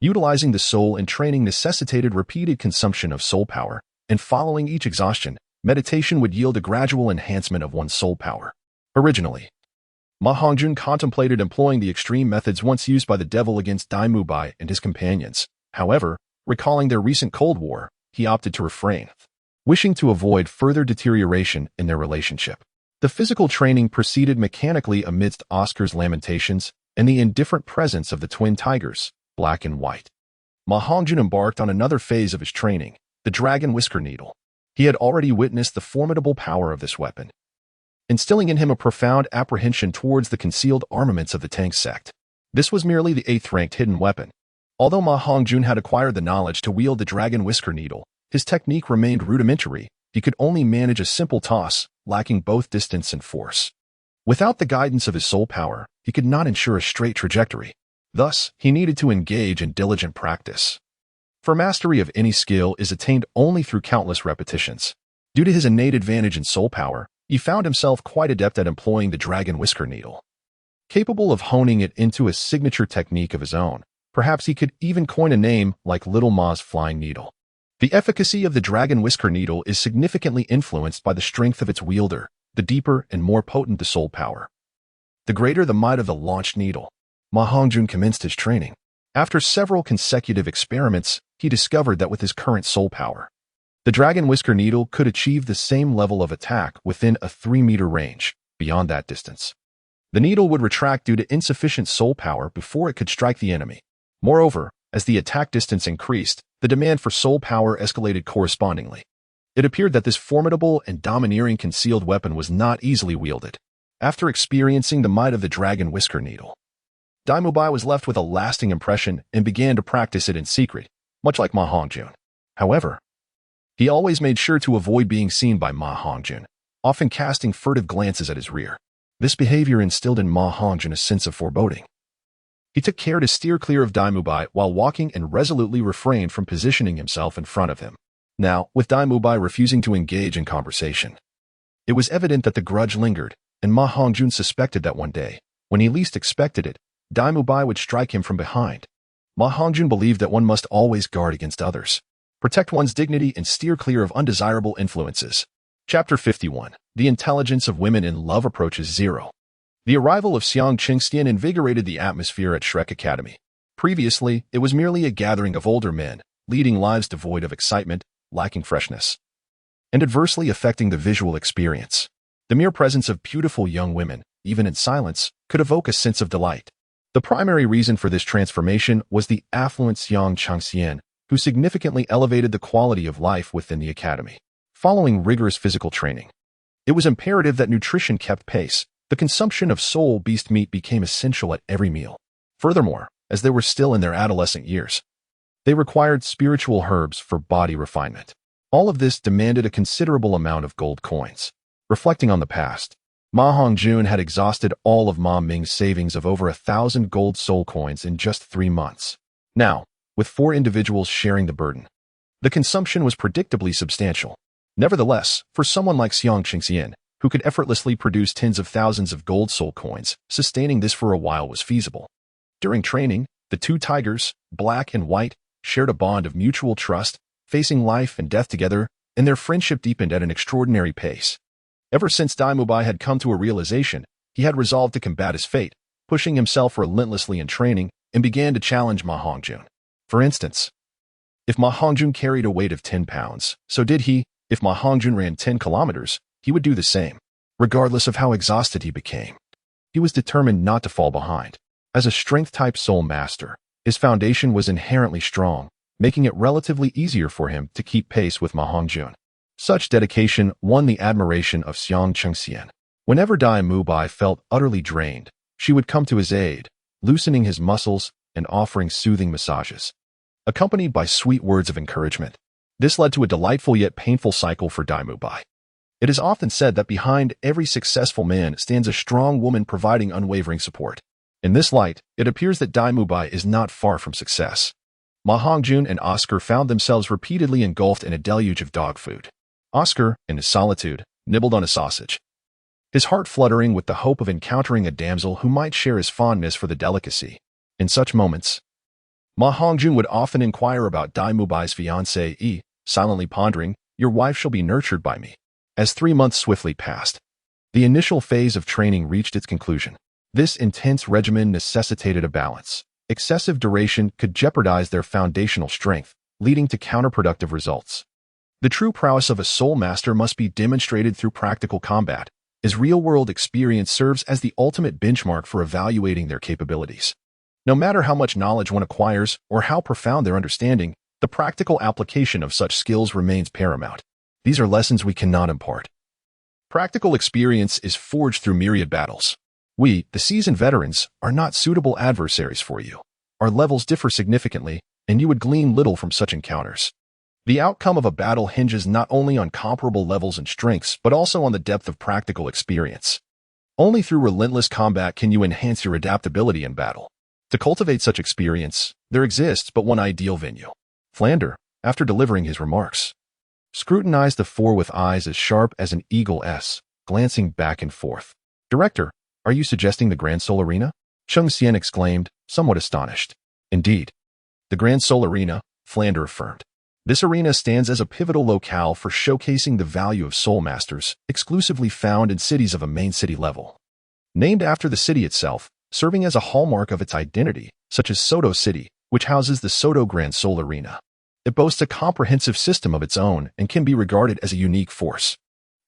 utilizing the soul in training necessitated repeated consumption of soul power, and following each exhaustion, meditation would yield a gradual enhancement of one's soul power. Originally, Ma Hongjun contemplated employing the extreme methods once used by the devil against Dai Mubai and his companions. However, recalling their recent Cold War, he opted to refrain, wishing to avoid further deterioration in their relationship. The physical training proceeded mechanically amidst Oscar's lamentations and the indifferent presence of the twin tigers, black and white. Ma Hongjun embarked on another phase of his training, the dragon whisker needle. He had already witnessed the formidable power of this weapon, instilling in him a profound apprehension towards the concealed armaments of the Tang sect. This was merely the 8th-ranked hidden weapon. Although Ma Hongjun had acquired the knowledge to wield the dragon whisker needle, his technique remained rudimentary. He could only manage a simple toss, lacking both distance and force. Without the guidance of his soul power, he could not ensure a straight trajectory. Thus, he needed to engage in diligent practice. For mastery of any skill is attained only through countless repetitions. Due to his innate advantage in soul power, he found himself quite adept at employing the dragon whisker needle. Capable of honing it into a signature technique of his own, perhaps he could even coin a name like Little Ma's flying needle. The efficacy of the dragon whisker needle is significantly influenced by the strength of its wielder. The deeper and more potent the soul power, the greater the might of the launched needle. Ma Hongjun commenced his training. After several consecutive experiments, he discovered that with his current soul power, the dragon whisker needle could achieve the same level of attack within a 3-meter range. Beyond that distance, the needle would retract due to insufficient soul power before it could strike the enemy. Moreover, as the attack distance increased, the demand for soul power escalated correspondingly. It appeared that this formidable and domineering concealed weapon was not easily wielded. After experiencing the might of the dragon whisker needle, Dai Mubai was left with a lasting impression and began to practice it in secret, much like Ma Hongjun. However, he always made sure to avoid being seen by Ma Hongjun, often casting furtive glances at his rear. This behavior instilled in Ma Hongjun a sense of foreboding. He took care to steer clear of Dai Mubai while walking and resolutely refrained from positioning himself in front of him. Now, with Dai Mubai refusing to engage in conversation, it was evident that the grudge lingered, and Ma Hongjun suspected that one day, when he least expected it, Dai Mubai would strike him from behind. Ma Hongjun believed that one must always guard against others, protect one's dignity, and steer clear of undesirable influences. Chapter 51. The intelligence of women in love approaches zero. The arrival of Xiang Qingxian invigorated the atmosphere at Shrek Academy. Previously, it was merely a gathering of older men, leading lives devoid of excitement, lacking freshness, and adversely affecting the visual experience. The mere presence of beautiful young women, even in silence, could evoke a sense of delight. The primary reason for this transformation was the affluent Xiang Qingxian, who significantly elevated the quality of life within the academy. Following rigorous physical training, it was imperative that nutrition kept pace. The consumption of soul beast meat became essential at every meal. Furthermore, as they were still in their adolescent years, they required spiritual herbs for body refinement. All of this demanded a considerable amount of gold coins. Reflecting on the past, Ma Hongjun had exhausted all of Ma Ming's savings of over 1,000 gold soul coins in just 3 months. Now, with 4 individuals sharing the burden, the consumption was predictably substantial. Nevertheless, for someone like Xiang Qingxian, who could effortlessly produce tens of thousands of gold soul coins, sustaining this for a while was feasible. During training, the 2 tigers, black and white, shared a bond of mutual trust, facing life and death together, and their friendship deepened at an extraordinary pace. Ever since Dai Mubai had come to a realization, he had resolved to combat his fate, pushing himself relentlessly in training, and began to challenge Ma Hongjun. For instance, if Ma Hongjun carried a weight of 10 pounds, so did he. If Ma Hongjun ran 10 kilometers, he would do the same, regardless of how exhausted he became. He was determined not to fall behind. As a strength-type soul master, his foundation was inherently strong, making it relatively easier for him to keep pace with Ma Hongjun. Such dedication won the admiration of Xiang Qingxian. Whenever Dai Mubai felt utterly drained, she would come to his aid, loosening his muscles and offering soothing massages, accompanied by sweet words of encouragement. This led to a delightful yet painful cycle for Dai Mubai. It is often said that behind every successful man stands a strong woman providing unwavering support. In this light, it appears that Dai Mubai is not far from success. Ma Hongjun and Oscar found themselves repeatedly engulfed in a deluge of dog food. Oscar, in his solitude, nibbled on a sausage, his heart fluttering with the hope of encountering a damsel who might share his fondness for the delicacy. In such moments, Ma Hongjun would often inquire about Dai Mubai's fiancée, silently pondering, "Your wife shall be nurtured by me." As 3 months swiftly passed, the initial phase of training reached its conclusion. This intense regimen necessitated a balance. Excessive duration could jeopardize their foundational strength, leading to counterproductive results. The true prowess of a soul master must be demonstrated through practical combat, as real-world experience serves as the ultimate benchmark for evaluating their capabilities. No matter how much knowledge one acquires or how profound their understanding, the practical application of such skills remains paramount. These are lessons we cannot impart. Practical experience is forged through myriad battles. We, the seasoned veterans, are not suitable adversaries for you. Our levels differ significantly, and you would glean little from such encounters. The outcome of a battle hinges not only on comparable levels and strengths, but also on the depth of practical experience. Only through relentless combat can you enhance your adaptability in battle. To cultivate such experience, there exists but one ideal venue. Flander, after delivering his remarks, scrutinized the four with eyes as sharp as an eagle's, glancing back and forth. Director, are you suggesting the Grand Soul Arena? Cheng Xian exclaimed, somewhat astonished. Indeed. The Grand Soul Arena, Flander affirmed. This arena stands as a pivotal locale for showcasing the value of soul masters, exclusively found in cities of a main city level. Named after the city itself, serving as a hallmark of its identity, such as Soto City, which houses the Soto Grand Soul Arena. It boasts a comprehensive system of its own and can be regarded as a unique force.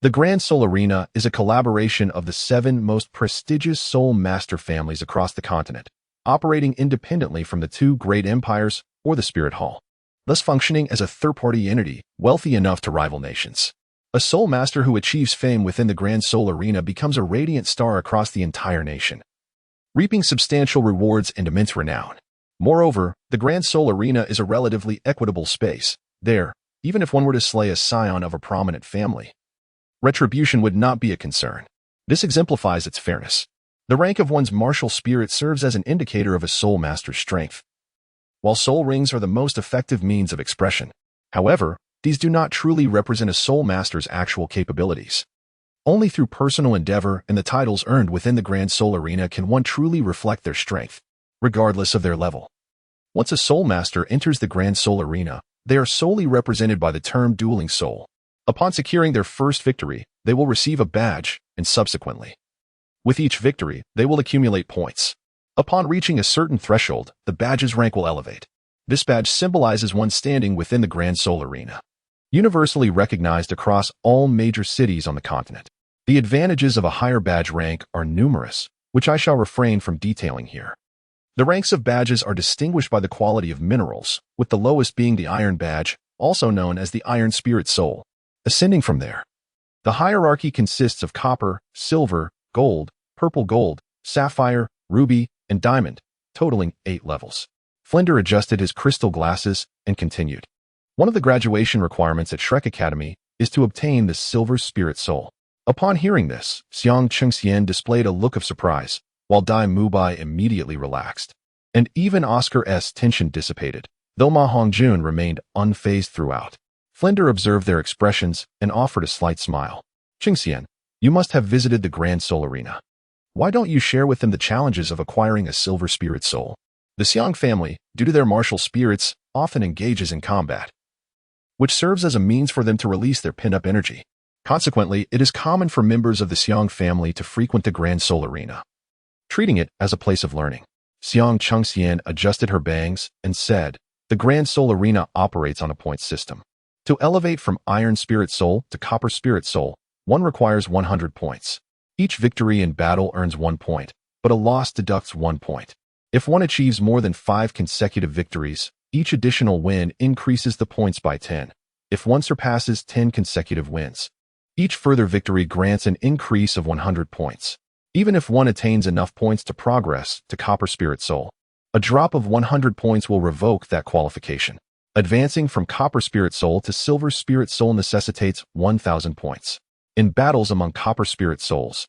The Grand Soul Arena is a collaboration of the 7 most prestigious soul master families across the continent, operating independently from the 2 great empires or the Spirit Hall, thus functioning as a third-party entity wealthy enough to rival nations. A soul master who achieves fame within the Grand Soul Arena becomes a radiant star across the entire nation, reaping substantial rewards and immense renown. Moreover, the Grand Soul Arena is a relatively equitable space. There, even if one were to slay a scion of a prominent family, retribution would not be a concern. This exemplifies its fairness. The rank of one's martial spirit serves as an indicator of a soul master's strength. While soul rings are the most effective means of expression, however, these do not truly represent a soul master's actual capabilities. Only through personal endeavor and the titles earned within the Grand Soul Arena can one truly reflect their strength, regardless of their level. Once a soul master enters the Grand Soul Arena, they are solely represented by the term dueling soul. Upon securing their first victory, they will receive a badge, and subsequently, with each victory, they will accumulate points. Upon reaching a certain threshold, the badge's rank will elevate. This badge symbolizes one's standing within the Grand Soul Arena, universally recognized across all major cities on the continent. The advantages of a higher badge rank are numerous, which I shall refrain from detailing here. The ranks of badges are distinguished by the quality of minerals, with the lowest being the Iron Badge, also known as the Iron Spirit Soul. Ascending from there, the hierarchy consists of copper, silver, gold, purple gold, sapphire, ruby, and diamond, totaling 8 levels. Flinder adjusted his crystal glasses and continued. One of the graduation requirements at Shrek Academy is to obtain the Silver Spirit Soul. Upon hearing this, Xiang Chengxian displayed a look of surprise, while Dai Mubai immediately relaxed. And even Oscar's tension dissipated, though Ma Hongjun remained unfazed throughout. Flinder observed their expressions and offered a slight smile. Chengxian, you must have visited the Grand Soul Arena. Why don't you share with them the challenges of acquiring a Silver Spirit Soul? The Xiang family, due to their martial spirits, often engages in combat, which serves as a means for them to release their pent-up energy. Consequently, it is common for members of the Xiang family to frequent the Grand Soul Arena, treating it as a place of learning. Xiang Chengxian adjusted her bangs and said, the Grand Soul Arena operates on a point system. To elevate from Iron Spirit Soul to Copper Spirit Soul, one requires 100 points. Each victory in battle earns 1 point, but a loss deducts 1 point. If one achieves more than 5 consecutive victories, each additional win increases the points by 10. If one surpasses 10 consecutive wins, each further victory grants an increase of 100 points. Even if one attains enough points to progress to Copper Spirit Soul, a drop of 100 points will revoke that qualification. Advancing from Copper Spirit Soul to Silver Spirit Soul necessitates 1,000 points. In battles among Copper Spirit Souls,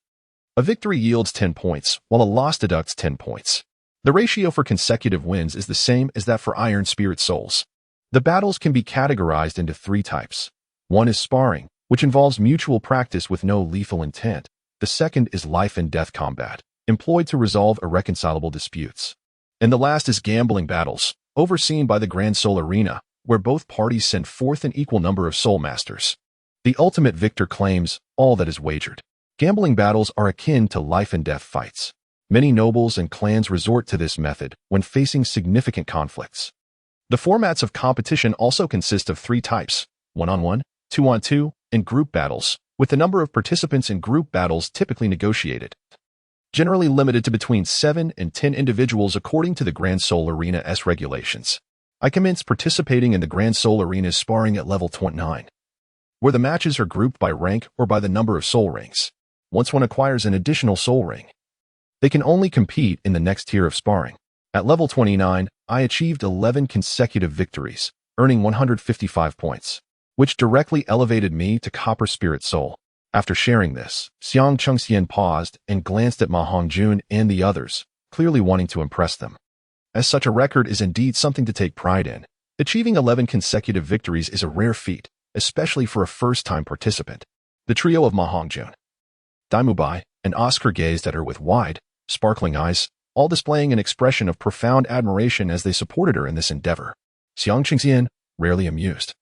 a victory yields 10 points, while a loss deducts 10 points. The ratio for consecutive wins is the same as that for Iron Spirit Souls. The battles can be categorized into 3 types. One is sparring, which involves mutual practice with no lethal intent. The second is life and death combat, employed to resolve irreconcilable disputes. And the last is gambling battles, overseen by the Grand Soul Arena, where both parties send forth an equal number of soul masters. The ultimate victor claims all that is wagered. Gambling battles are akin to life-and-death fights. Many nobles and clans resort to this method when facing significant conflicts. The formats of competition also consist of 3 types: one-on-one, two-on-two, and group battles, with the number of participants in group battles typically negotiated. Generally limited to between 7 and 10 individuals according to the Grand Soul Arena's regulations. I commenced participating in the Grand Soul Arena's sparring at level 29, where the matches are grouped by rank or by the number of soul rings. Once one acquires an additional soul ring, they can only compete in the next tier of sparring. At level 29, I achieved 11 consecutive victories, earning 155 points, which directly elevated me to Copper Spirit Soul. After sharing this, Xiang Chengxian paused and glanced at Ma Hongjun and the others, clearly wanting to impress them. As such a record is indeed something to take pride in. Achieving 11 consecutive victories is a rare feat, especially for a first-time participant. The trio of Ma Hongjun, Daimubai, and Oscar gazed at her with wide, sparkling eyes, all displaying an expression of profound admiration as they supported her in this endeavor. Xiang Chengxian, rarely amused,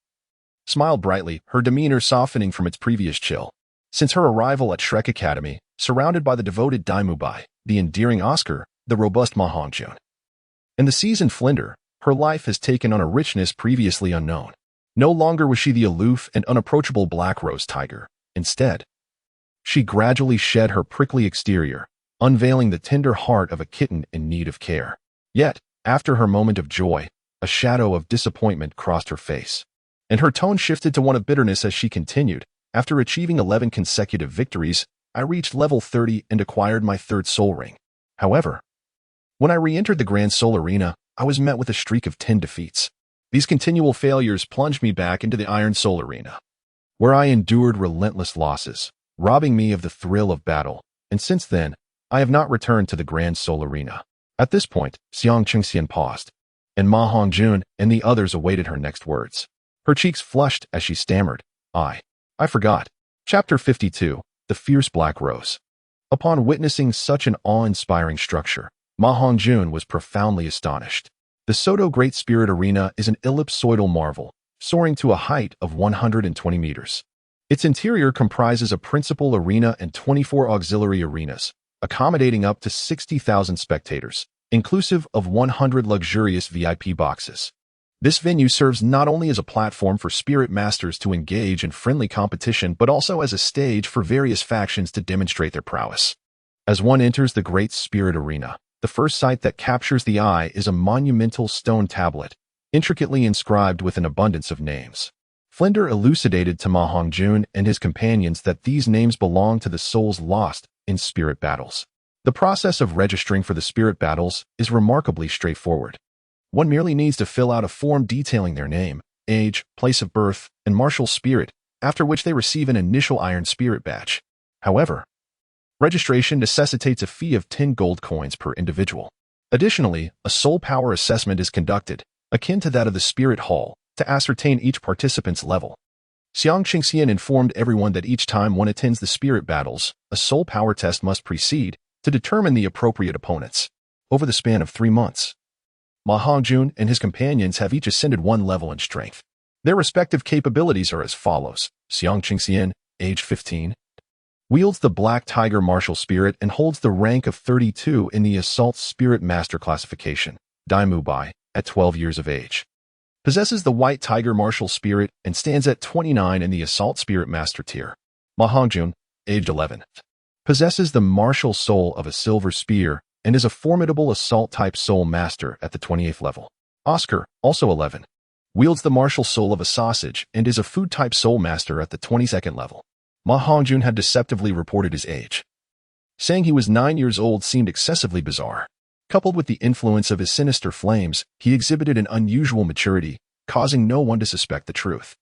smiled brightly, her demeanor softening from its previous chill. Since her arrival at Shrek Academy, surrounded by the devoted Daimubai, the endearing Oscar, the robust Ma Hongjun, and the seasoned Flinder, her life has taken on a richness previously unknown. No longer was she the aloof and unapproachable Black Rose Tiger. Instead, she gradually shed her prickly exterior, unveiling the tender heart of a kitten in need of care. Yet, after her moment of joy, a shadow of disappointment crossed her face, and her tone shifted to one of bitterness as she continued. After achieving 11 consecutive victories, I reached level 30 and acquired my 3rd soul ring. However, when I re-entered the Grand Soul Arena, I was met with a streak of 10 defeats. These continual failures plunged me back into the Iron Soul Arena, where I endured relentless losses, robbing me of the thrill of battle, and since then, I have not returned to the Grand Soul Arena. At this point, Xiang Chengxian paused, and Ma Hongjun and the others awaited her next words. Her cheeks flushed as she stammered, I forgot. Chapter 52, The Fierce Black Rose. Upon witnessing such an awe-inspiring structure, Ma Hongjun was profoundly astonished. The Soto Great Spirit Arena is an ellipsoidal marvel, soaring to a height of 120 meters. Its interior comprises a principal arena and 24 auxiliary arenas, accommodating up to 60,000 spectators, inclusive of 100 luxurious VIP boxes. This venue serves not only as a platform for spirit masters to engage in friendly competition, but also as a stage for various factions to demonstrate their prowess. As one enters the Great Spirit Arena, the first sight that captures the eye is a monumental stone tablet, intricately inscribed with an abundance of names. Flinder elucidated to Ma Hongjun and his companions that these names belong to the souls lost in spirit battles. The process of registering for the spirit battles is remarkably straightforward. One merely needs to fill out a form detailing their name, age, place of birth, and martial spirit, after which they receive an initial Iron Spirit badge. However, registration necessitates a fee of 10 gold coins per individual. Additionally, a soul power assessment is conducted, akin to that of the Spirit Hall, to ascertain each participant's level. Xiang Chengxian informed everyone that each time one attends the spirit battles, a soul power test must precede to determine the appropriate opponents. Over the span of 3 months, Ma Hongjun and his companions have each ascended 1 level in strength. Their respective capabilities are as follows. Xiang Chengxian, age 15, wields the Black Tiger Martial Spirit and holds the rank of 32 in the Assault Spirit Master classification. Daimubai, at 12 years of age, possesses the White Tiger Martial Spirit and stands at 29 in the Assault Spirit Master tier. Ma Hongjun, aged 11, possesses the Martial Soul of a Silver Spear and is a formidable Assault-type Soul Master at the 28th level. Oscar, also 11, wields the Martial Soul of a Sausage and is a Food-type Soul Master at the 22nd level. Ma Hongjun had deceptively reported his age. Saying he was 9 years old seemed excessively bizarre. Coupled with the influence of his sinister flames, he exhibited an unusual maturity, causing no one to suspect the truth.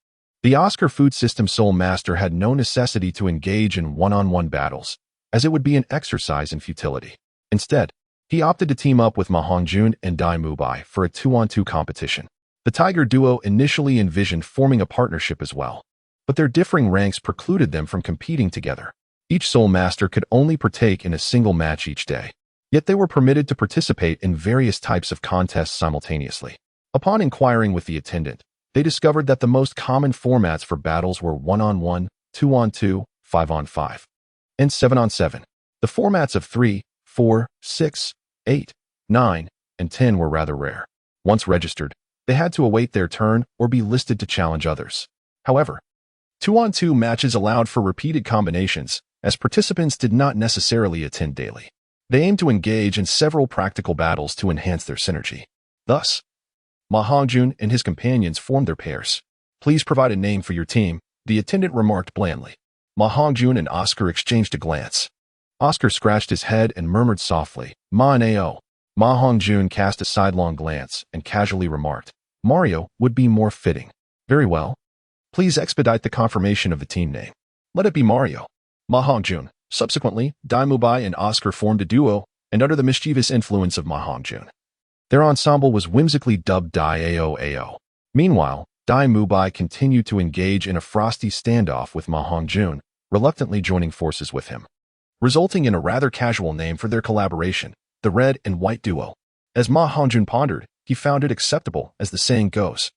The Oscar Food System Soul Master had no necessity to engage in one-on-one battles, as it would be an exercise in futility. Instead, he opted to team up with Ma Hongjun and Daimubai for a 2-on-2 competition. The Tiger duo initially envisioned forming a partnership as well, but their differing ranks precluded them from competing together. Each Soul Master could only partake in a single match each day, yet they were permitted to participate in various types of contests simultaneously. Upon inquiring with the attendant, they discovered that the most common formats for battles were 1-on-1, 2-on-2, 5-on-5, and 7-on-7. The formats of 3, 4, 6, 8, 9, and 10 were rather rare. Once registered, they had to await their turn or be listed to challenge others. However, 2-on-2 matches allowed for repeated combinations, as participants did not necessarily attend daily. They aimed to engage in several practical battles to enhance their synergy. Thus, Ma Hongjun and his companions formed their pairs. "Please provide a name for your team," the attendant remarked blandly. Ma Hongjun and Oscar exchanged a glance. Oscar scratched his head and murmured softly, "Ma Nao." Ma Hongjun cast a sidelong glance and casually remarked, "Mario would be more fitting." "Very well. Please expedite the confirmation of the team name. Let it be Mario." Ma Hongjun. Subsequently, Dai Mubai and Oscar formed a duo, and under the mischievous influence of Ma Hongjun, their ensemble was whimsically dubbed Dai Ao. Meanwhile, Dai Mubai continued to engage in a frosty standoff with Ma Hongjun, reluctantly joining forces with him, resulting in a rather casual name for their collaboration, the Red and White Duo. As Ma Hongjun pondered, he found it acceptable, as the saying goes,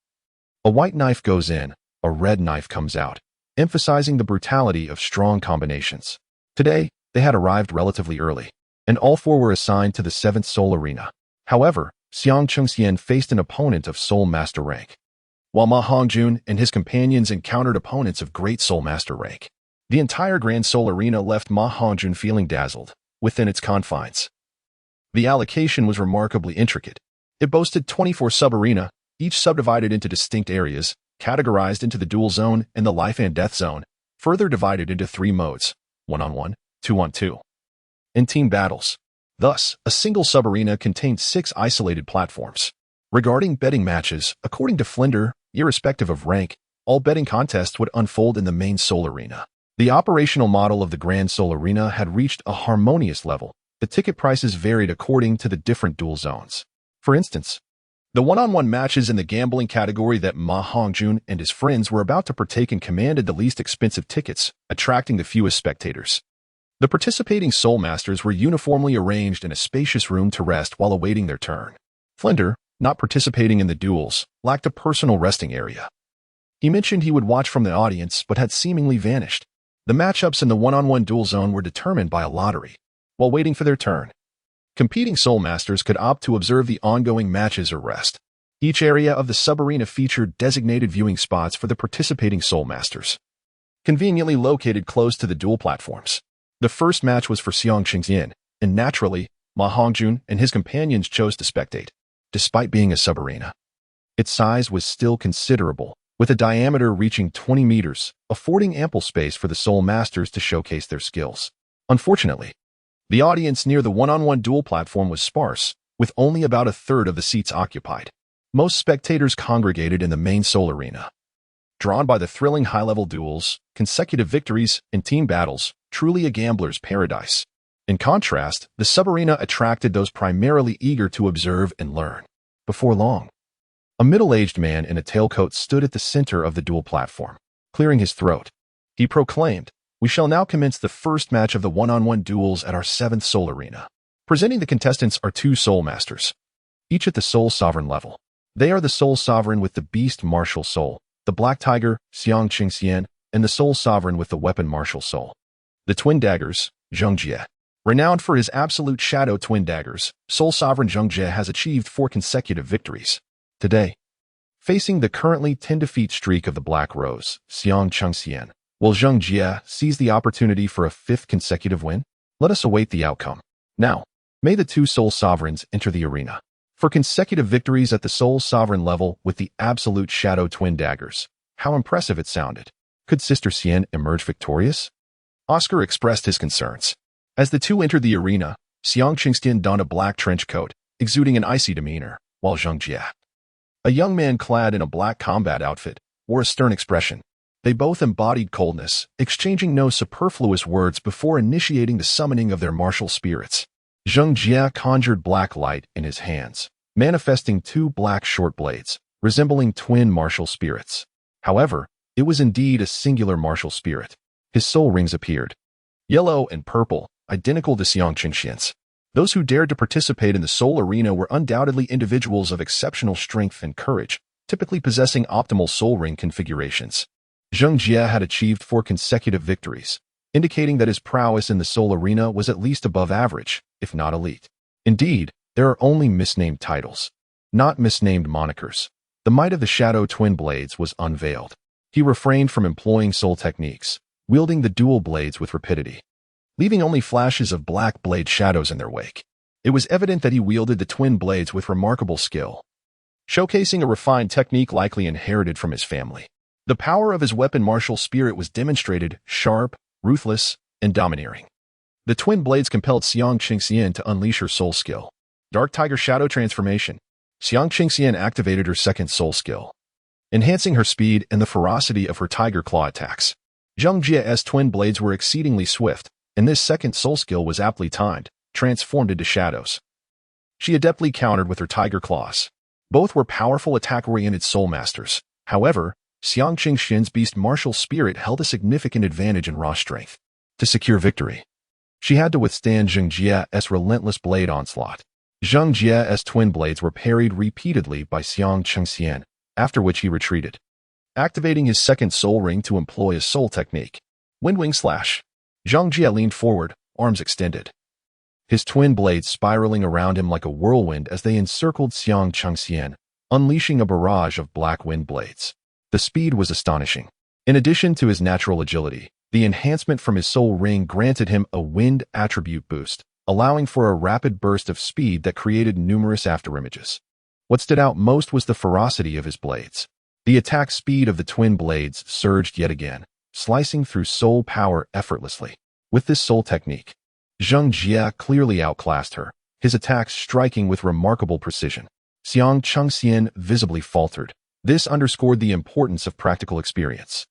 "A white knife goes in, a red knife comes out," emphasizing the brutality of strong combinations. Today, they had arrived relatively early, and all four were assigned to the 7th Soul Arena. However, Xiang Chengxian faced an opponent of Soul Master rank, while Ma Hongjun and his companions encountered opponents of Great Soul Master rank. The entire Grand Soul Arena left Ma Hongjun feeling dazzled within its confines. The allocation was remarkably intricate. It boasted 24 sub-arena, each subdivided into distinct areas, categorized into the Duel Zone and the Life and Death Zone, further divided into 3 modes, 1-on-1, 2-on-2, and team battles. Thus, a single sub-arena contained 6 isolated platforms. Regarding betting matches, according to Flender, irrespective of rank, all betting contests would unfold in the main Soul Arena. The operational model of the Grand Soul Arena had reached a harmonious level. The ticket prices varied according to the different duel zones. For instance, the 1-on-1 matches in the gambling category that Ma Hongjun and his friends were about to partake in commanded the least expensive tickets, attracting the fewest spectators. The participating Soul Masters were uniformly arranged in a spacious room to rest while awaiting their turn. Flender, not participating in the duels, lacked a personal resting area. He mentioned he would watch from the audience but had seemingly vanished. The matchups in the 1-on-1 duel zone were determined by a lottery. While waiting for their turn, competing Soul Masters could opt to observe the ongoing matches or rest. Each area of the sub-arena featured designated viewing spots for the participating Soul Masters, conveniently located close to the duel platforms. The first match was for Xiang Chengxian, and naturally, Ma Hongjun and his companions chose to spectate. Despite being a sub-arena, its size was still considerable, with a diameter reaching 20 meters, affording ample space for the Soul Masters to showcase their skills. Unfortunately, the audience near the 1-on-1 duel platform was sparse, with only about a third of the seats occupied. Most spectators congregated in the main Soul Arena. Drawn by the thrilling high-level duels, consecutive victories, and team battles, truly a gambler's paradise. In contrast, the sub-arena attracted those primarily eager to observe and learn. Before long, a middle-aged man in a tailcoat stood at the center of the duel platform. Clearing his throat, he proclaimed, "We shall now commence the first match of the 1-on-1 duels at our 7th Soul Arena. Presenting the contestants are 2 Soul Masters, each at the Soul Sovereign level. They are the Soul Sovereign with the Beast Martial Soul, the Black Tiger, Xiang Chengxian, and the Soul Sovereign with the Weapon Martial Soul, the Twin Daggers, Zheng Jie. Renowned for his absolute shadow twin daggers, Soul Sovereign Zheng Jie has achieved 4 consecutive victories. Today, facing the currently 10-defeat streak of the Black Rose, Xiang Chengxian, will Zheng Jie seize the opportunity for a 5th consecutive win? Let us await the outcome. Now, may the 2 Soul Sovereigns enter the arena for consecutive victories at the Soul Sovereign level with the absolute shadow twin daggers. How impressive it sounded. Could Sister Xian emerge victorious? Oscar expressed his concerns. As the 2 entered the arena, Xiang Chengxian donned a black trench coat, exuding an icy demeanor, while Zheng Jie, a young man clad in a black combat outfit, wore a stern expression. They both embodied coldness, exchanging no superfluous words before initiating the summoning of their martial spirits. Zheng Jie conjured black light in his hands, manifesting 2 black short blades, resembling twin martial spirits. However, it was indeed a singular martial spirit. His soul rings appeared, yellow and purple, identical to Xiang Chengxian's. Those who dared to participate in the Soul Arena were undoubtedly individuals of exceptional strength and courage. typically possessing optimal soul ring configurations. Zheng Jie had achieved 4 consecutive victories, indicating that his prowess in the soul arena was at least above average, if not elite. Indeed, there are only misnamed titles, not misnamed monikers. The might of the Shadow Twin Blades was unveiled. He refrained from employing soul techniques, wielding the dual blades with rapidity, leaving only flashes of black blade shadows in their wake. It was evident that he wielded the twin blades with remarkable skill, showcasing a refined technique likely inherited from his family. The power of his weapon martial spirit was demonstrated, sharp, ruthless, and domineering. The twin blades compelled Xiang Qingxian to unleash her soul skill. Dark Tiger Shadow Transformation. Xiang Qingxian activated her second soul skill, enhancing her speed and the ferocity of her tiger claw attacks. Zheng Jie's twin blades were exceedingly swift, and this second soul skill was aptly timed, transformed into shadows. She adeptly countered with her tiger claws. Both were powerful attack-oriented soul masters. However, Xiang Qingxian's beast martial spirit held a significant advantage in raw strength. To secure victory, she had to withstand Zheng Jie's relentless blade onslaught. Zheng Jie's twin blades were parried repeatedly by Xiang Qingxian, after which he retreated, activating his second soul ring to employ a soul technique. Windwing Slash. Zheng Jie leaned forward, arms extended, his twin blades spiraling around him like a whirlwind as they encircled Xiang Qingxian, unleashing a barrage of black wind blades. The speed was astonishing. In addition to his natural agility, the enhancement from his soul ring granted him a wind attribute boost, allowing for a rapid burst of speed that created numerous afterimages. What stood out most was the ferocity of his blades. The attack speed of the twin blades surged yet again, slicing through soul power effortlessly. With this soul technique, Zheng Jie clearly outclassed her, his attacks striking with remarkable precision. Xiang Qingxian visibly faltered. This underscored the importance of practical experience.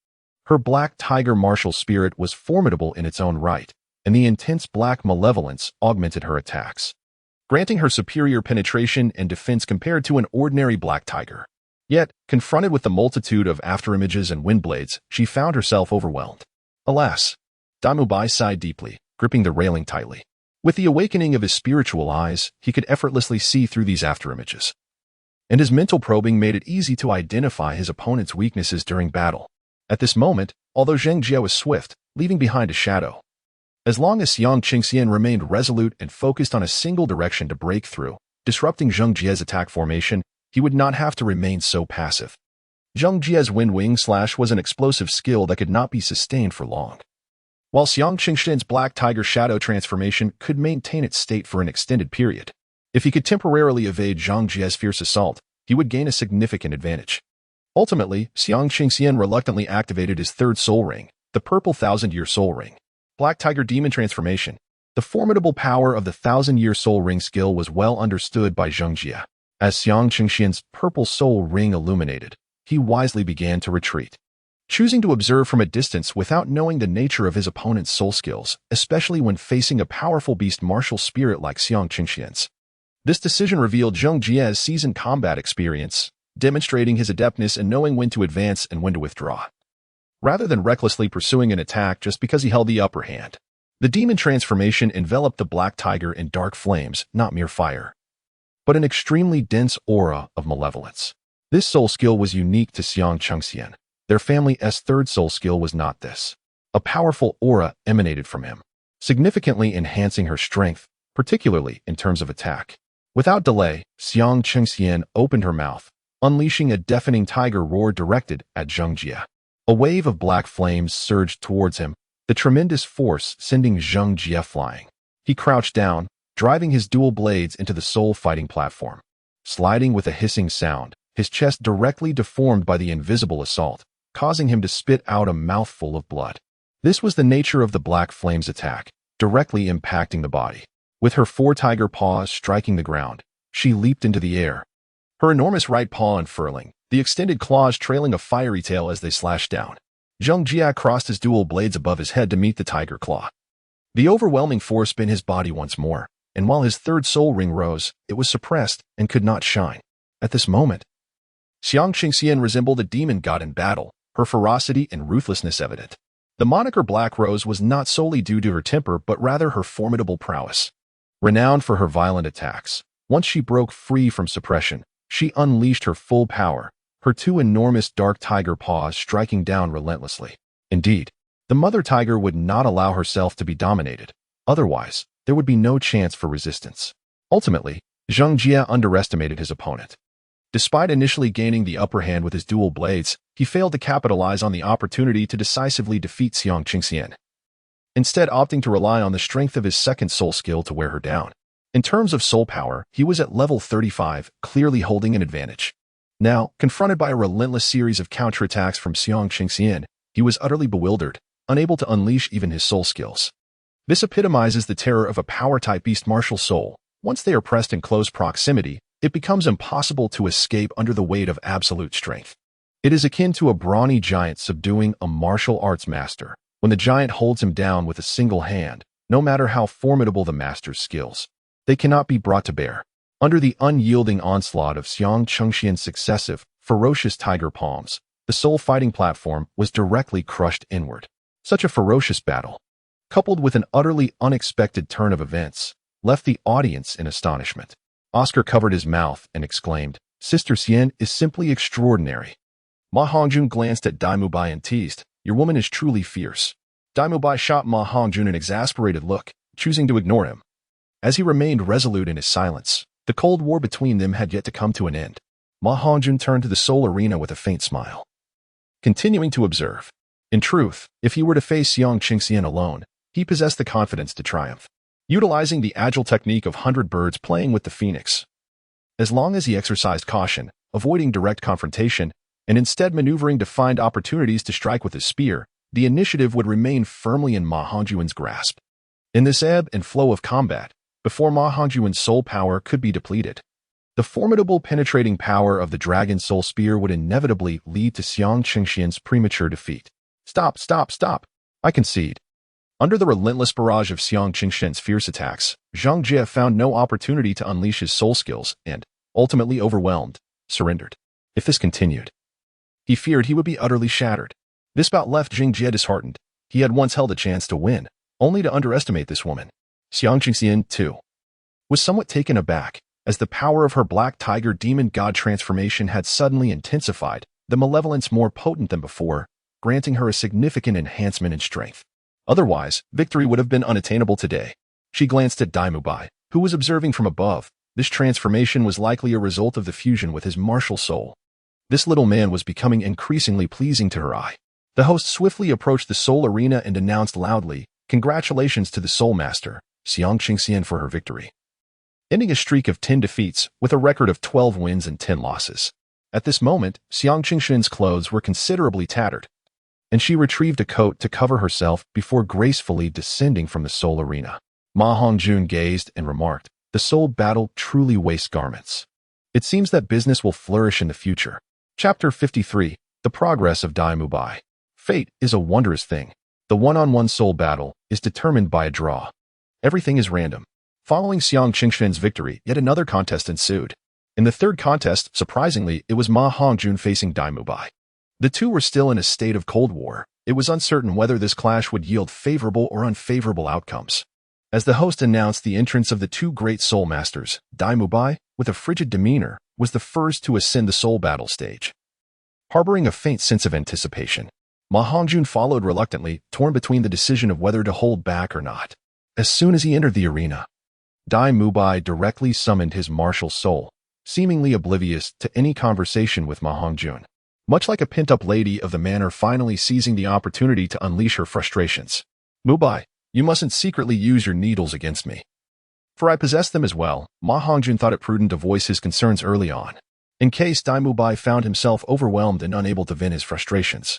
Her black tiger martial spirit was formidable in its own right, and the intense black malevolence augmented her attacks, granting her superior penetration and defense compared to an ordinary black tiger. Yet, confronted with the multitude of afterimages and wind blades, she found herself overwhelmed. Alas! Damu Bai sighed deeply, gripping the railing tightly. With the awakening of his spiritual eyes, he could effortlessly see through these afterimages, and his mental probing made it easy to identify his opponent's weaknesses during battle. At this moment, although Zheng Jie was swift, leaving behind a shadow, as long as Xiang Qingxian remained resolute and focused on a single direction to break through, disrupting Zheng Jie's attack formation, he would not have to remain so passive. Zheng Jie's Wing Slash was an explosive skill that could not be sustained for long, while Xiang Qingxian's Black Tiger Shadow transformation could maintain its state for an extended period. If he could temporarily evade Zheng Jie's fierce assault, he would gain a significant advantage. Ultimately, Xiang Qingxian reluctantly activated his third soul ring, the Purple Thousand-Year Soul Ring. Black Tiger Demon Transformation. The formidable power of the Thousand-Year Soul Ring skill was well understood by Zheng Jie. As Xiang Qingxian's Purple Soul Ring illuminated, he wisely began to retreat, choosing to observe from a distance without knowing the nature of his opponent's soul skills, especially when facing a powerful beast martial spirit like Xiang Qingxian's. This decision revealed Zheng Jie's seasoned combat experience, demonstrating his adeptness in knowing when to advance and when to withdraw, rather than recklessly pursuing an attack just because he held the upper hand. The demon transformation enveloped the black tiger in dark flames, not mere fire, but an extremely dense aura of malevolence. This soul skill was unique to Xiang Qingxian. Their family's third soul skill was not this. A powerful aura emanated from him, significantly enhancing her strength, particularly in terms of attack. Without delay, Xiang Qingxian opened her mouth, unleashing a deafening tiger roar directed at Zheng Jie. A wave of black flames surged towards him, the tremendous force sending Zheng Jie flying. He crouched down, driving his dual blades into the soul fighting platform. Sliding with a hissing sound, his chest directly deformed by the invisible assault, causing him to spit out a mouthful of blood. This was the nature of the black flames attack, directly impacting the body. With her 4 tiger paws striking the ground, she leaped into the air, her enormous right paw unfurling, the extended claws trailing a fiery tail as they slashed down. Zheng Jie crossed his dual blades above his head to meet the tiger claw. The overwhelming force bent his body once more, and while his third soul ring rose, it was suppressed and could not shine. At this moment, Xiang Qingxian resembled a demon god in battle, her ferocity and ruthlessness evident. The moniker Black Rose was not solely due to her temper but rather her formidable prowess. Renowned for her violent attacks, once she broke free from suppression, she unleashed her full power, her two enormous dark tiger paws striking down relentlessly. Indeed, the mother tiger would not allow herself to be dominated. Otherwise, there would be no chance for resistance. Ultimately, Zheng Jie underestimated his opponent. Despite initially gaining the upper hand with his dual blades, he failed to capitalize on the opportunity to decisively defeat Xiang Qingxian, instead opting to rely on the strength of his second soul skill to wear her down. In terms of soul power, he was at level 35, clearly holding an advantage. Now, confronted by a relentless series of counterattacks from Xiang Qingxian, he was utterly bewildered, unable to unleash even his soul skills. This epitomizes the terror of a power-type beast martial soul. Once they are pressed in close proximity, it becomes impossible to escape under the weight of absolute strength. It is akin to a brawny giant subduing a martial arts master, when the giant holds him down with a single hand, no matter how formidable the master's skills. They cannot be brought to bear. Under the unyielding onslaught of Xiang Qingxian's successive, ferocious tiger palms, the soul fighting platform was directly crushed inward. Such a ferocious battle, coupled with an utterly unexpected turn of events, left the audience in astonishment. Oscar covered his mouth and exclaimed, "Sister Xian is simply extraordinary." Ma Hongjun glanced at Dai Mubai and teased, "Your woman is truly fierce." Dai Mubai shot Ma Hongjun an exasperated look, choosing to ignore him. As he remained resolute in his silence, the cold war between them had yet to come to an end. Ma Hongjun turned to the soul arena with a faint smile, continuing to observe. In truth, if he were to face Xiang Qingxian alone, he possessed the confidence to triumph, utilizing the agile technique of 100 birds playing with the phoenix. As long as he exercised caution, avoiding direct confrontation, and instead maneuvering to find opportunities to strike with his spear, the initiative would remain firmly in Ma Hongjun's grasp. In this ebb and flow of combat, before Ma Hongjun's soul power could be depleted, the formidable penetrating power of the dragon soul spear would inevitably lead to Xiang Qingxian's premature defeat. Stop, stop, stop! I concede. Under the relentless barrage of Xiang Qingxian's fierce attacks, Zheng Jie found no opportunity to unleash his soul skills and, ultimately overwhelmed, surrendered. If this continued, he feared he would be utterly shattered. This bout left Zheng Jie disheartened. He had once held a chance to win, only to underestimate this woman. Xiang Qingxian, too, was somewhat taken aback, as the power of her black tiger demon god transformation had suddenly intensified, the malevolence more potent than before, granting her a significant enhancement in strength. Otherwise, victory would have been unattainable today. She glanced at Dai Mubai, who was observing from above. This transformation was likely a result of the fusion with his martial soul. This little man was becoming increasingly pleasing to her eye. The host swiftly approached the soul arena and announced loudly, "Congratulations to the soul master, Xiang Qingxian, for her victory," ending a streak of 10 defeats with a record of 12 wins and 10 losses. At this moment, Xiang Qingxian's clothes were considerably tattered, and she retrieved a coat to cover herself before gracefully descending from the soul arena. Ma Hongjun gazed and remarked, "The soul battle truly wastes garments. It seems that business will flourish in the future." Chapter 53, The Progress of Dai Mubai. Fate is a wondrous thing. The one-on-one soul battle is determined by a draw. Everything is random. Following Xiang Qingxian's victory, yet another contest ensued. In the third contest, surprisingly, it was Ma Hongjun facing Dai Mubai. The two were still in a state of cold war. It was uncertain whether this clash would yield favorable or unfavorable outcomes. As the host announced the entrance of the two great soul masters, Dai Mubai, with a frigid demeanor, was the first to ascend the soul battle stage. Harboring a faint sense of anticipation, Ma Hongjun followed reluctantly, torn between the decision of whether to hold back or not. As soon as he entered the arena, Dai Mubai directly summoned his martial soul, seemingly oblivious to any conversation with Ma Hongjun. Much like a pent-up lady of the manor finally seizing the opportunity to unleash her frustrations. "Mubai, you mustn't secretly use your needles against me, for I possess them as well." Ma Hongjun thought it prudent to voice his concerns early on, in case Dai Mubai found himself overwhelmed and unable to vent his frustrations.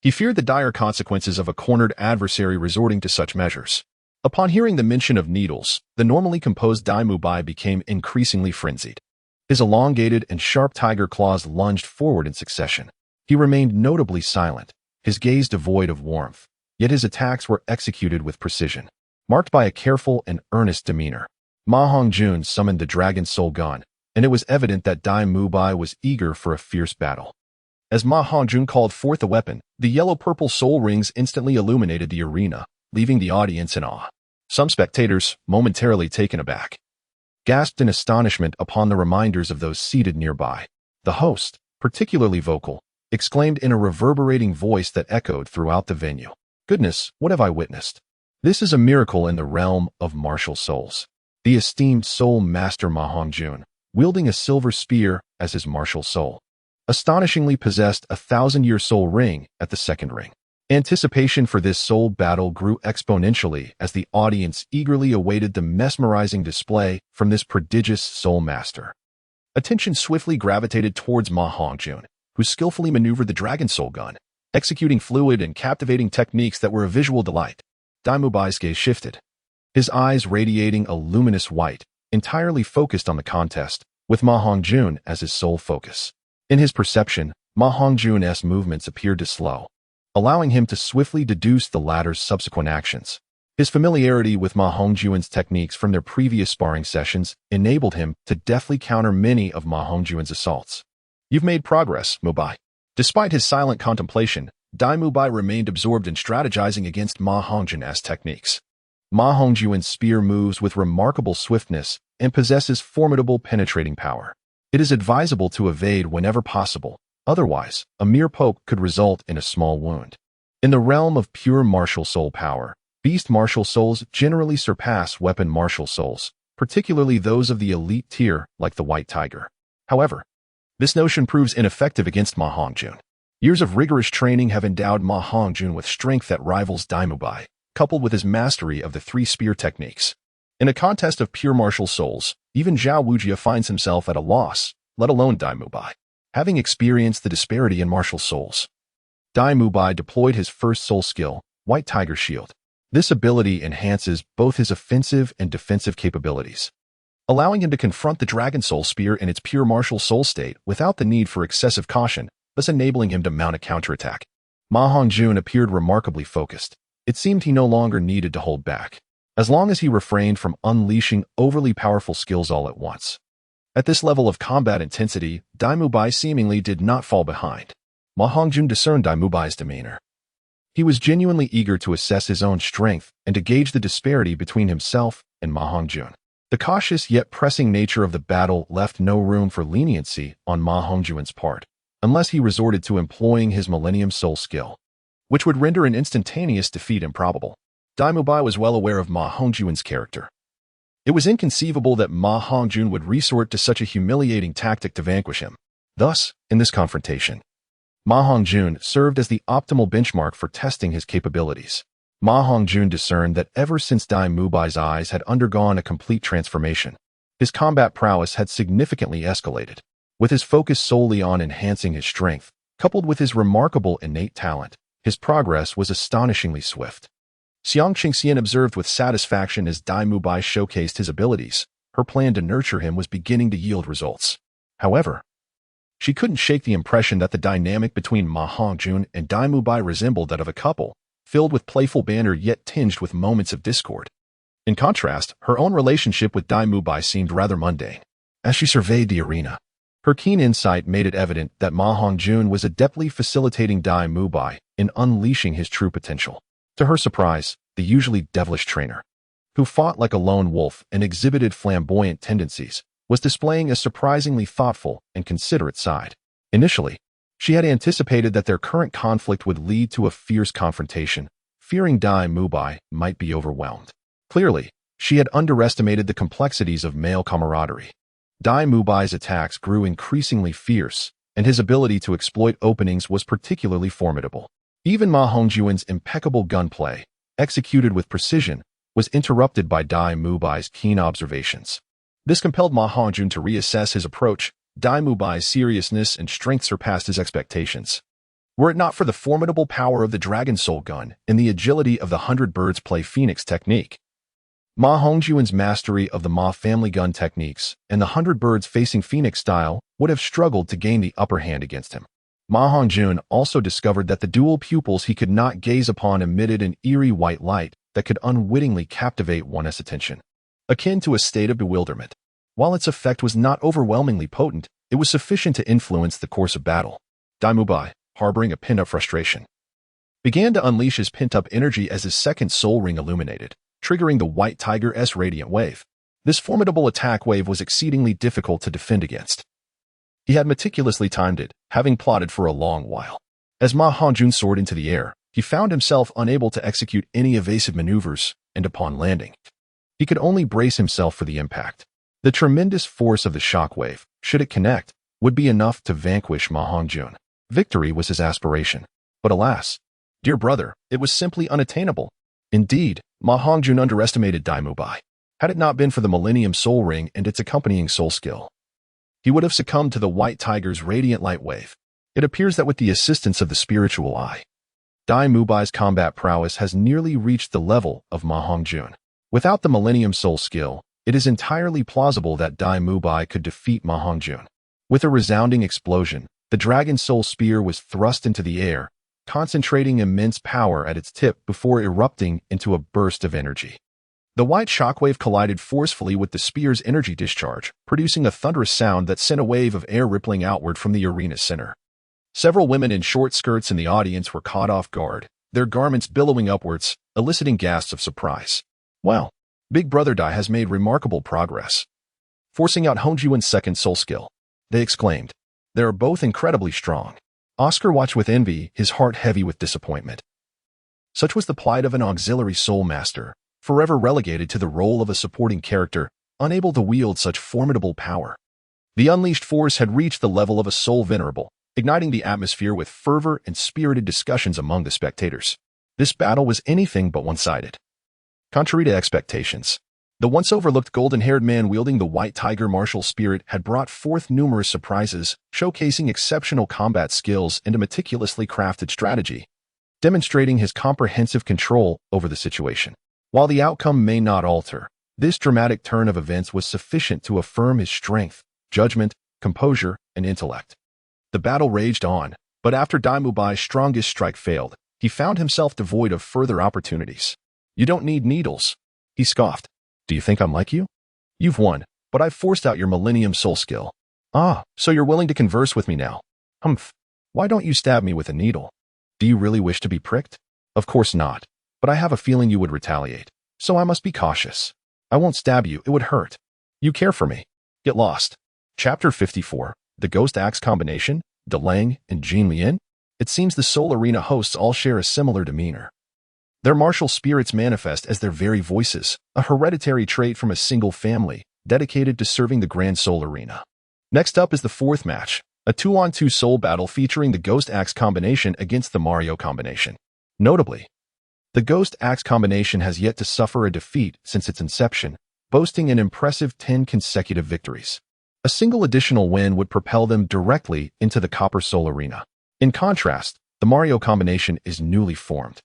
He feared the dire consequences of a cornered adversary resorting to such measures. Upon hearing the mention of needles, the normally composed Dai Mubai became increasingly frenzied. His elongated and sharp tiger claws lunged forward in succession. He remained notably silent, his gaze devoid of warmth, yet his attacks were executed with precision, marked by a careful and earnest demeanor. Ma Hongjun summoned the dragon soul gun, and it was evident that Dai Mubai was eager for a fierce battle. As Ma Hongjun called forth the weapon, the yellow-purple soul rings instantly illuminated the arena, leaving the audience in awe. Some spectators, momentarily taken aback, gasped in astonishment upon the reminders of those seated nearby. The host, particularly vocal, exclaimed in a reverberating voice that echoed throughout the venue. Goodness, what have I witnessed? This is a miracle in the realm of martial souls. The esteemed soul master Ma Hongjun, wielding a silver spear as his martial soul, astonishingly possessed a 1,000-year soul ring at the second ring. Anticipation for this soul battle grew exponentially as the audience eagerly awaited the mesmerizing display from this prodigious soul master. Attention swiftly gravitated towards Ma Hongjun, who skillfully maneuvered the Dragon Soul gun, executing fluid and captivating techniques that were a visual delight. Dai Mubai's gaze shifted, his eyes radiating a luminous white, entirely focused on the contest, with Ma Hongjun as his sole focus. In his perception, Ma Hongjun's movements appeared to slow, allowing him to swiftly deduce the latter's subsequent actions. His familiarity with Ma Hongjun's techniques from their previous sparring sessions enabled him to deftly counter many of Ma Hongjun's assaults. You've made progress, Mubai. Despite his silent contemplation, Dai Mubai remained absorbed in strategizing against Ma Hongjun's techniques. Ma Hongjun's spear moves with remarkable swiftness and possesses formidable penetrating power. It is advisable to evade whenever possible, otherwise, a mere poke could result in a small wound. In the realm of pure martial soul power, beast martial souls generally surpass weapon martial souls, particularly those of the elite tier like the White Tiger. However, this notion proves ineffective against Ma Hongjun. Years of rigorous training have endowed Ma Hongjun with strength that rivals Dai Mubai, coupled with his mastery of the three spear techniques. In a contest of pure martial souls, even Zhao Wujia finds himself at a loss, let alone Dai Mubai. Having experienced the disparity in martial souls, Dai Mubai deployed his first soul skill, White Tiger Shield. This ability enhances both his offensive and defensive capabilities, allowing him to confront the Dragon Soul Spear in its pure martial soul state without the need for excessive caution, thus enabling him to mount a counterattack. Ma Hongjun appeared remarkably focused. It seemed he no longer needed to hold back, as long as he refrained from unleashing overly powerful skills all at once. At this level of combat intensity, Dai Mubai seemingly did not fall behind. Ma Hongjun discerned Dai Mubai's demeanor. He was genuinely eager to assess his own strength and to gauge the disparity between himself and Ma Hongjun. The cautious yet pressing nature of the battle left no room for leniency on Ma Hongjun's part, unless he resorted to employing his Millennium Soul skill, which would render an instantaneous defeat improbable. Dai Mubai was well aware of Ma Hongjun's character. It was inconceivable that Ma Hongjun would resort to such a humiliating tactic to vanquish him. Thus, in this confrontation, Ma Hongjun served as the optimal benchmark for testing his capabilities. Ma Hongjun discerned that ever since Dai Mubai's eyes had undergone a complete transformation, his combat prowess had significantly escalated. With his focus solely on enhancing his strength, coupled with his remarkable innate talent, his progress was astonishingly swift. Xiang Qingxian observed with satisfaction as Dai Mubai showcased his abilities. Her plan to nurture him was beginning to yield results. However, she couldn't shake the impression that the dynamic between Ma Hongjun and Dai Mubai resembled that of a couple, filled with playful banter yet tinged with moments of discord. In contrast, her own relationship with Dai Mubai seemed rather mundane. As she surveyed the arena, her keen insight made it evident that Ma Hongjun was adeptly facilitating Dai Mubai in unleashing his true potential. To her surprise, the usually devilish trainer, who fought like a lone wolf and exhibited flamboyant tendencies, was displaying a surprisingly thoughtful and considerate side. Initially, she had anticipated that their current conflict would lead to a fierce confrontation, fearing Dai Mubai might be overwhelmed. Clearly, she had underestimated the complexities of male camaraderie. Dai Mubai's attacks grew increasingly fierce, and his ability to exploit openings was particularly formidable. Even Ma Hongjun's impeccable gunplay, executed with precision, was interrupted by Dai Mubai's keen observations. This compelled Ma Hongjun to reassess his approach. Dai Mubai's seriousness and strength surpassed his expectations. Were it not for the formidable power of the Dragon Soul gun and the agility of the 100 Birds Play Phoenix technique, Ma Hongjun's mastery of the Ma family gun techniques and the 100 Birds Facing Phoenix style would have struggled to gain the upper hand against him. Ma Hongjun also discovered that the dual pupils he could not gaze upon emitted an eerie white light that could unwittingly captivate one's attention, akin to a state of bewilderment. While its effect was not overwhelmingly potent, it was sufficient to influence the course of battle. Dai Mubai, harboring a pent-up frustration, began to unleash his pent-up energy as his second soul ring illuminated, triggering the White Tiger's radiant wave. This formidable attack wave was exceedingly difficult to defend against. He had meticulously timed it, having plotted for a long while. As Ma Hongjun soared into the air, he found himself unable to execute any evasive maneuvers, and upon landing, he could only brace himself for the impact. The tremendous force of the shockwave, should it connect, would be enough to vanquish Ma Hongjun. Victory was his aspiration. But alas, dear brother, it was simply unattainable. Indeed, Ma Hongjun underestimated Dai Mubai. Had it not been for the Millennium Soul Ring and its accompanying soul skill, he would have succumbed to the White Tiger's radiant light wave. It appears that with the assistance of the spiritual eye, Dai Mubai's combat prowess has nearly reached the level of Ma Hongjun. Without the Millennium Soul skill, it is entirely plausible that Dai Mubai could defeat Ma Hongjun. With a resounding explosion, the Dragon Soul Spear was thrust into the air, concentrating immense power at its tip before erupting into a burst of energy. The white shockwave collided forcefully with the spear's energy discharge, producing a thunderous sound that sent a wave of air rippling outward from the arena's center. Several women in short skirts in the audience were caught off guard, their garments billowing upwards, eliciting gasps of surprise. Wow, Big Brother Dai has made remarkable progress. Forcing out Hongjun's second soul skill, they exclaimed. They are both incredibly strong. Oscar watched with envy, his heart heavy with disappointment. Such was the plight of an auxiliary soul master, forever relegated to the role of a supporting character, unable to wield such formidable power. The unleashed force had reached the level of a soul venerable, igniting the atmosphere with fervor and spirited discussions among the spectators. This battle was anything but one-sided. Contrary to expectations, the once overlooked golden-haired man wielding the White Tiger martial spirit had brought forth numerous surprises, showcasing exceptional combat skills and a meticulously crafted strategy, demonstrating his comprehensive control over the situation. While the outcome may not alter, this dramatic turn of events was sufficient to affirm his strength, judgment, composure, and intellect. The battle raged on, but after Dai Mubai's strongest strike failed, he found himself devoid of further opportunities. You don't need needles, he scoffed. Do you think I'm like you? You've won, but I've forced out your Millennium Soul skill. Ah, so you're willing to converse with me now. Humph. Why don't you stab me with a needle? Do you really wish to be pricked? Of course not, but I have a feeling you would retaliate, so I must be cautious. I won't stab you, it would hurt. You care for me. Get lost. Chapter 54, The Ghost Axe Combination, De Lang and Jin Lian. It seems the Soul Arena hosts all share a similar demeanor. Their martial spirits manifest as their very voices, a hereditary trait from a single family, dedicated to serving the Grand Soul Arena. Next up is the fourth match, a 2-on-2 soul battle featuring the Ghost Axe combination against the Mario combination. Notably, the Ghost Axe combination has yet to suffer a defeat since its inception, boasting an impressive 10 consecutive victories. A single additional win would propel them directly into the Copper Soul Arena. In contrast, the Mario combination is newly formed.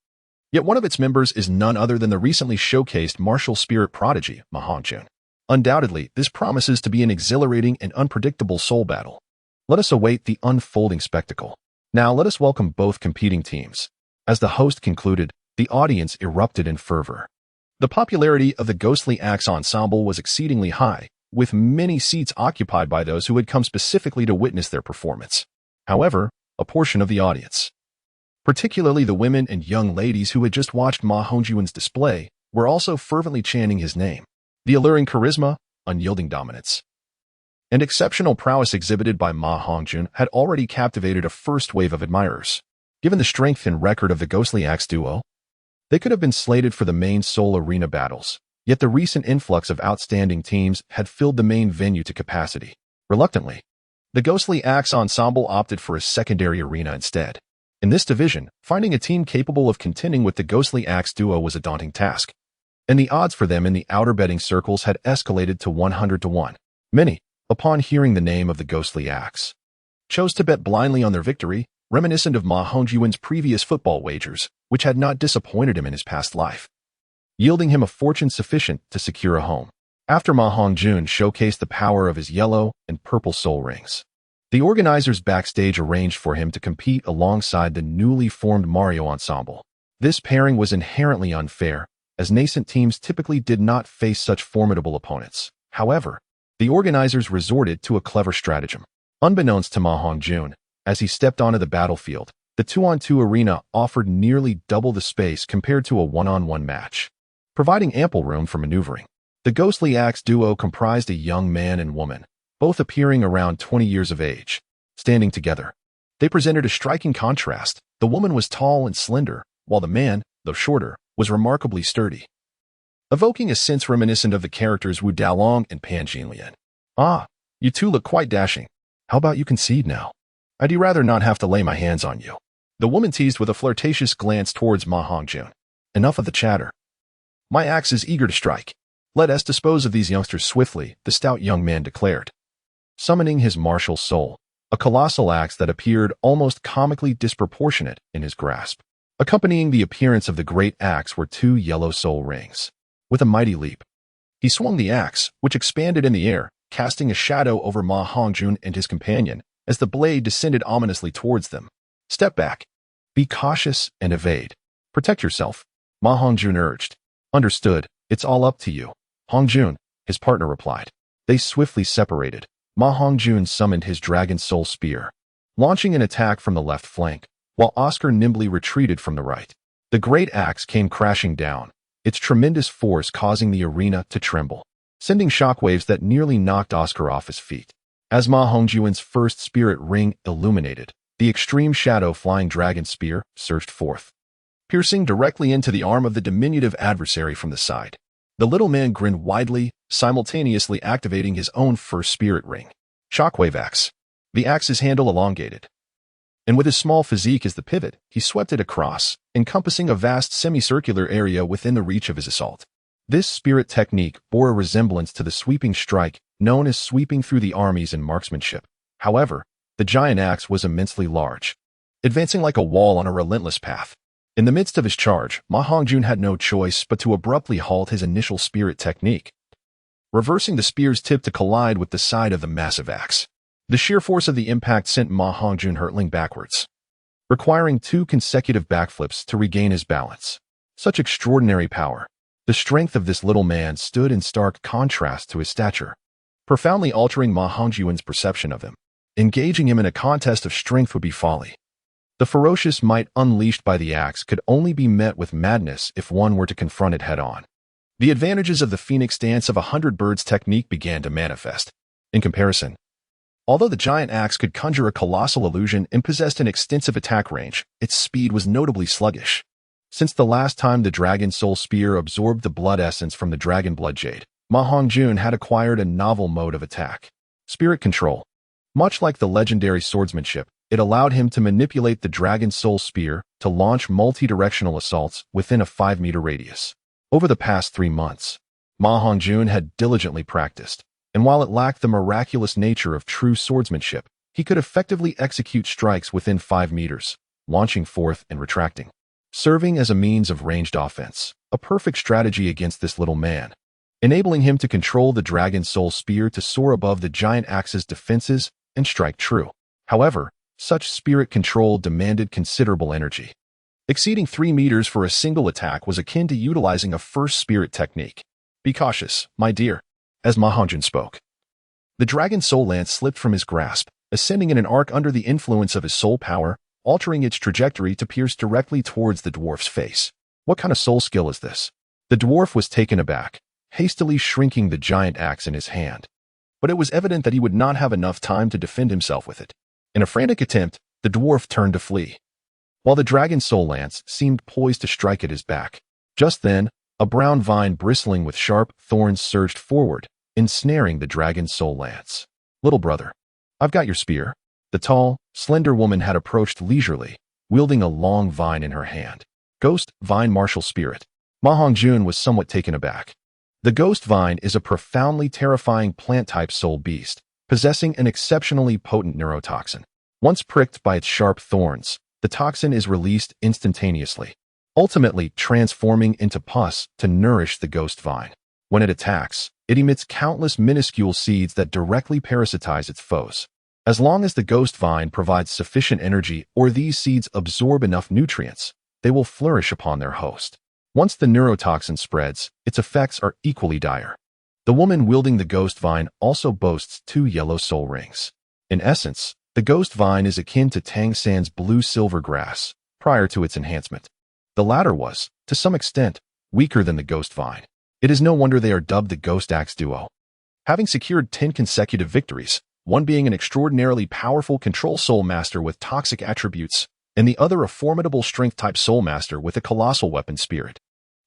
Yet one of its members is none other than the recently showcased martial spirit prodigy, Ma Hongjun. Undoubtedly, this promises to be an exhilarating and unpredictable soul battle. Let us await the unfolding spectacle. Now let us welcome both competing teams. As the host concluded, the audience erupted in fervor. The popularity of the Ghostly Axe Ensemble was exceedingly high, with many seats occupied by those who had come specifically to witness their performance. However, a portion of the audience, particularly the women and young ladies who had just watched Ma Hongjun's display, were also fervently chanting his name. The alluring charisma, unyielding dominance, and exceptional prowess exhibited by Ma Hongjun had already captivated a first wave of admirers. Given the strength and record of the Ghostly Axe duo, they could have been slated for the main Soul Arena battles, yet the recent influx of outstanding teams had filled the main venue to capacity. Reluctantly, the Ghostly Axe Ensemble opted for a secondary arena instead. In this division, finding a team capable of contending with the Ghostly Axe duo was a daunting task, and the odds for them in the outer betting circles had escalated to 100-1. Many, upon hearing the name of the Ghostly Axe, chose to bet blindly on their victory, reminiscent of Ma Hongjun's previous football wagers, which had not disappointed him in his past life, yielding him a fortune sufficient to secure a home. After Ma Hongjun showcased the power of his yellow and purple soul rings, the organizers backstage arranged for him to compete alongside the newly formed Mario ensemble. This pairing was inherently unfair, as nascent teams typically did not face such formidable opponents. However, the organizers resorted to a clever stratagem. Unbeknownst to Ma Hongjun, as he stepped onto the battlefield, the 2-on-2 arena offered nearly double the space compared to a 1-on-1 match, providing ample room for maneuvering. The Ghostly Axe duo comprised a young man and woman, both appearing around 20 years of age. Standing together, they presented a striking contrast. The woman was tall and slender, while the man, though shorter, was remarkably sturdy, evoking a sense reminiscent of the characters Wu Daolong and Pan Jinlian. "Ah, you two look quite dashing. How about you concede now? I'd rather not have to lay my hands on you." The woman teased with a flirtatious glance towards Ma Hongjun. "Enough of the chatter. My axe is eager to strike. Let us dispose of these youngsters swiftly," the stout young man declared, summoning his martial soul, a colossal axe that appeared almost comically disproportionate in his grasp. Accompanying the appearance of the great axe were 2 yellow soul rings. With a mighty leap, he swung the axe, which expanded in the air, casting a shadow over Ma Hongjun and his companion as the blade descended ominously towards them. "Step back. Be cautious and evade. Protect yourself," Ma Hongjun urged. "Understood. It's all up to you, Hongjun," his partner replied. They swiftly separated. Ma Hongjun summoned his dragon soul spear, launching an attack from the left flank, while Oscar nimbly retreated from the right. The great axe came crashing down, its tremendous force causing the arena to tremble, sending shockwaves that nearly knocked Oscar off his feet. As Ma Hongjun's first spirit ring illuminated, the extreme shadow flying dragon spear surged forth, piercing directly into the arm of the diminutive adversary from the side. The little man grinned widely, simultaneously activating his own first spirit ring. Shockwave axe. The axe's handle elongated, and with his small physique as the pivot, he swept it across, encompassing a vast semicircular area within the reach of his assault. This spirit technique bore a resemblance to the sweeping strike known as sweeping through the armies in marksmanship. However, the giant axe was immensely large, advancing like a wall on a relentless path. In the midst of his charge, Ma Hongjun had no choice but to abruptly halt his initial spirit technique, reversing the spear's tip to collide with the side of the massive axe. The sheer force of the impact sent Ma Hongjun hurtling backwards, requiring 2 consecutive backflips to regain his balance. Such extraordinary power. The strength of this little man stood in stark contrast to his stature, profoundly altering Ma Hongjun's perception of him. Engaging him in a contest of strength would be folly. The ferocious might unleashed by the axe could only be met with madness if one were to confront it head-on. The advantages of the phoenix dance of 100 birds technique began to manifest. In comparison, although the giant axe could conjure a colossal illusion and possessed an extensive attack range, its speed was notably sluggish. Since the last time the dragon soul spear absorbed the blood essence from the dragon blood jade, Ma Hongjun had acquired a novel mode of attack: spirit control. Much like the legendary swordsmanship, it allowed him to manipulate the dragon soul spear to launch multi-directional assaults within a 5-meter radius. Over the past 3 months, Ma Hongjun had diligently practiced, and while it lacked the miraculous nature of true swordsmanship, he could effectively execute strikes within 5 meters, launching forth and retracting, serving as a means of ranged offense, a perfect strategy against this little man, enabling him to control the dragon soul spear to soar above the giant axe's defenses and strike true. However, such spirit control demanded considerable energy. Exceeding 3 meters for a single attack was akin to utilizing a first spirit technique. "Be cautious, my dear," as Ma Hongjun spoke. The dragon soul lance slipped from his grasp, ascending in an arc under the influence of his soul power, altering its trajectory to pierce directly towards the dwarf's face. What kind of soul skill is this? The dwarf was taken aback, hastily shrinking the giant axe in his hand. But it was evident that he would not have enough time to defend himself with it. In a frantic attempt, the dwarf turned to flee, while the dragon soul lance seemed poised to strike at his back. Just then, a brown vine bristling with sharp thorns surged forward, ensnaring the dragon soul lance. "Little brother, I've got your spear." The tall, slender woman had approached leisurely, wielding a long vine in her hand. Ghost Vine Martial Spirit. Ma Hongjun was somewhat taken aback. The ghost vine is a profoundly terrifying plant-type soul beast, possessing an exceptionally potent neurotoxin. Once pricked by its sharp thorns, the toxin is released instantaneously, ultimately transforming into pus to nourish the ghost vine. When it attacks, it emits countless minuscule seeds that directly parasitize its foes. As long as the ghost vine provides sufficient energy or these seeds absorb enough nutrients, they will flourish upon their host. Once the neurotoxin spreads, its effects are equally dire. The woman wielding the ghost vine also boasts 2 yellow soul rings. In essence, the ghost vine is akin to Tang San's blue-silver grass prior to its enhancement. The latter was, to some extent, weaker than the ghost vine. It is no wonder they are dubbed the Ghost Axe Duo. Having secured 10 consecutive victories, one being an extraordinarily powerful control soul master with toxic attributes, and the other a formidable strength-type soul master with a colossal weapon spirit.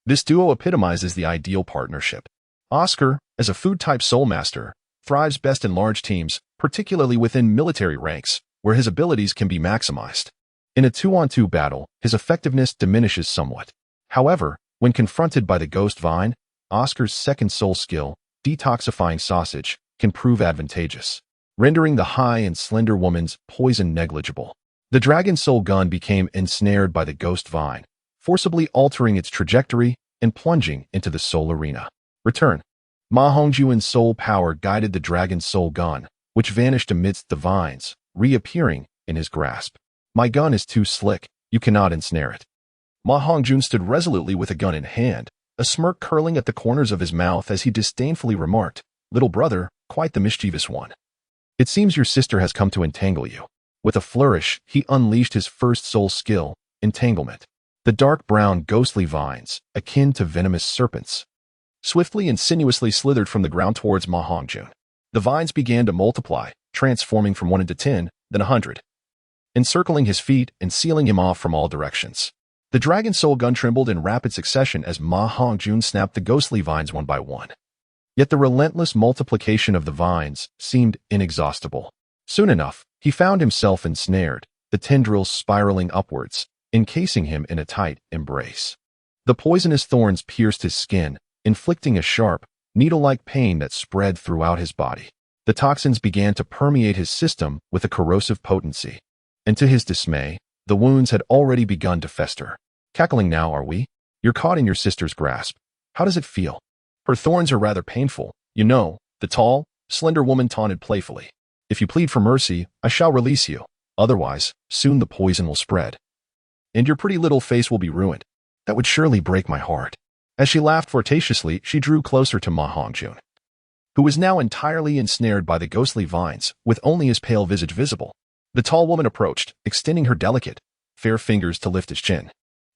This duo epitomizes the ideal partnership. Oscar, as a food-type soul master, thrives best in large teams, particularly within military ranks, where his abilities can be maximized. In a 2-on-2 battle, his effectiveness diminishes somewhat. However, when confronted by the Ghost Vine, Oscar's second soul skill, detoxifying sausage, can prove advantageous, rendering the high and slender woman's poison negligible. The Dragon Soul gun became ensnared by the Ghost Vine, forcibly altering its trajectory and plunging into the soul arena. Return. Ma Hongjun's soul power guided the Dragon Soul gun, which vanished amidst the vines, reappearing in his grasp. My gun is too slick, you cannot ensnare it. Ma Hongjun stood resolutely with a gun in hand, a smirk curling at the corners of his mouth as he disdainfully remarked, "Little brother, quite the mischievous one. It seems your sister has come to entangle you." With a flourish, he unleashed his first soul skill, entanglement. The dark brown ghostly vines, akin to venomous serpents, swiftly and sinuously slithered from the ground towards Ma Hongjun. The vines began to multiply, transforming from 1 into 10, then 100, encircling his feet and sealing him off from all directions. The Dragon Soul gun trembled in rapid succession as Ma Hongjun snapped the ghostly vines one by one. Yet the relentless multiplication of the vines seemed inexhaustible. Soon enough, he found himself ensnared, the tendrils spiraling upwards, encasing him in a tight embrace. The poisonous thorns pierced his skin, inflicting a sharp, needle-like pain that spread throughout his body. The toxins began to permeate his system with a corrosive potency. And to his dismay, the wounds had already begun to fester. Cackling now, are we? You're caught in your sister's grasp. How does it feel? Her thorns are rather painful, you know, the tall, slender woman taunted playfully. If you plead for mercy, I shall release you. Otherwise, soon the poison will spread, and your pretty little face will be ruined. That would surely break my heart. As she laughed flirtatiously, she drew closer to Ma Hongjun, who was now entirely ensnared by the ghostly vines, with only his pale visage visible. The tall woman approached, extending her delicate, fair fingers to lift his chin.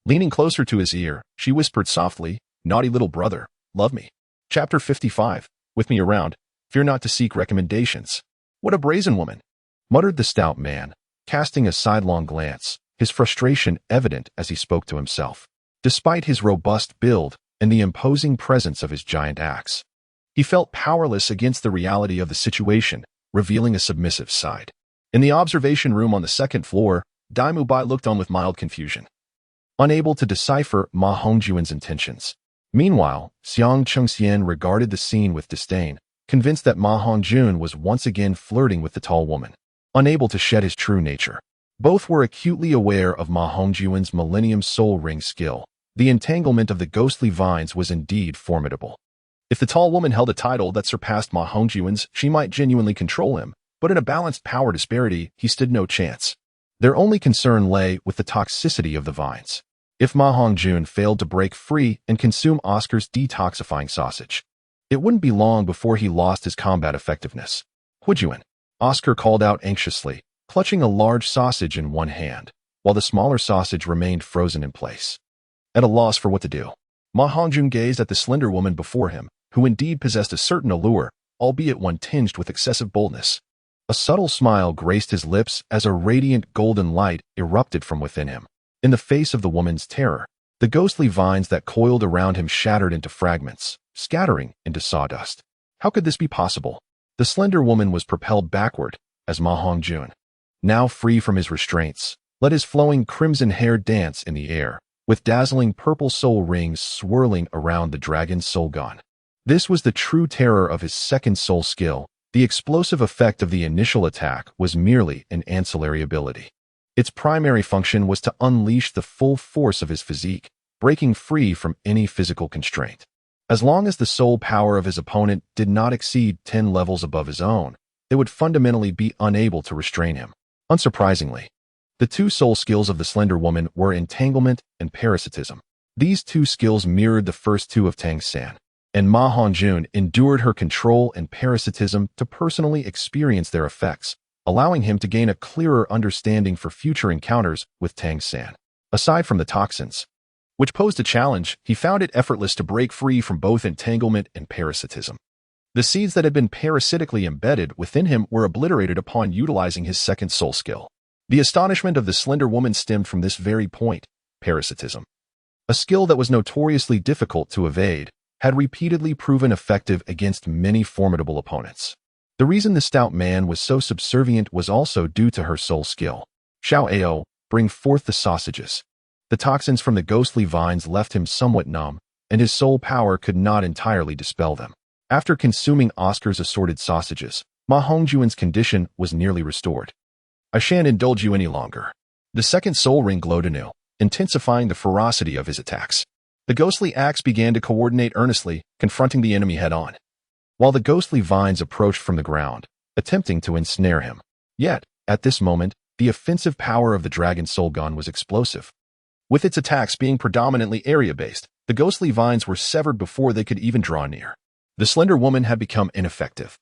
Leaning closer to his ear, she whispered softly, "Naughty little brother, love me." Chapter 55. With me around, fear not to seek recommendations. What a brazen woman, muttered the stout man, casting a sidelong glance, his frustration evident as he spoke to himself. Despite his robust build and the imposing presence of his giant axe, he felt powerless against the reality of the situation, revealing a submissive side. In the observation room on the second floor, Dai Mubai looked on with mild confusion, unable to decipher Ma Hongjun's intentions. Meanwhile, Xiang Chengxian regarded the scene with disdain, convinced that Ma Hongjun was once again flirting with the tall woman, unable to shed his true nature. Both were acutely aware of Ma Hongjun's Millennium Soul Ring skill. The entanglement of the ghostly vines was indeed formidable. If the tall woman held a title that surpassed Ma Hongjun's, she might genuinely control him, but in a balanced power disparity, he stood no chance. Their only concern lay with the toxicity of the vines. If Ma Hongjun failed to break free and consume Oscar's detoxifying sausage, it wouldn't be long before he lost his combat effectiveness. "Hujuan," Oscar called out anxiously, clutching a large sausage in one hand, while the smaller sausage remained frozen in place. At a loss for what to do, Ma Hongjun gazed at the slender woman before him, who indeed possessed a certain allure, albeit one tinged with excessive boldness. A subtle smile graced his lips as a radiant golden light erupted from within him. In the face of the woman's terror, the ghostly vines that coiled around him shattered into fragments, scattering into sawdust. How could this be possible? The slender woman was propelled backward as Ma Hongjun, now free from his restraints, let his flowing crimson hair dance in the air, with dazzling purple soul rings swirling around the dragon's soul gun. This was the true terror of his second soul skill. The explosive effect of the initial attack was merely an ancillary ability. Its primary function was to unleash the full force of his physique, breaking free from any physical constraint. As long as the soul power of his opponent did not exceed 10 levels above his own, they would fundamentally be unable to restrain him. Unsurprisingly, the two soul skills of the slender woman were entanglement and parasitism. These two skills mirrored the first two of Tang San, and Ma Hongjun endured her control and parasitism to personally experience their effects, allowing him to gain a clearer understanding for future encounters with Tang San. Aside from the toxins, which posed a challenge, he found it effortless to break free from both entanglement and parasitism. The seeds that had been parasitically embedded within him were obliterated upon utilizing his second soul skill. The astonishment of the slender woman stemmed from this very point: parasitism. A skill that was notoriously difficult to evade, had repeatedly proven effective against many formidable opponents. The reason the stout man was so subservient was also due to her soul skill. Xiao Ao, bring forth the sausages. The toxins from the ghostly vines left him somewhat numb, and his soul power could not entirely dispel them. After consuming Oscar's assorted sausages, Ma Hongjun's condition was nearly restored. I shan't indulge you any longer. The second soul ring glowed anew, intensifying the ferocity of his attacks. The ghostly axe began to coordinate earnestly, confronting the enemy head-on, while the ghostly vines approached from the ground, attempting to ensnare him. Yet, at this moment, the offensive power of the dragon soul gun was explosive. With its attacks being predominantly area-based, the ghostly vines were severed before they could even draw near. The slender woman had become ineffective.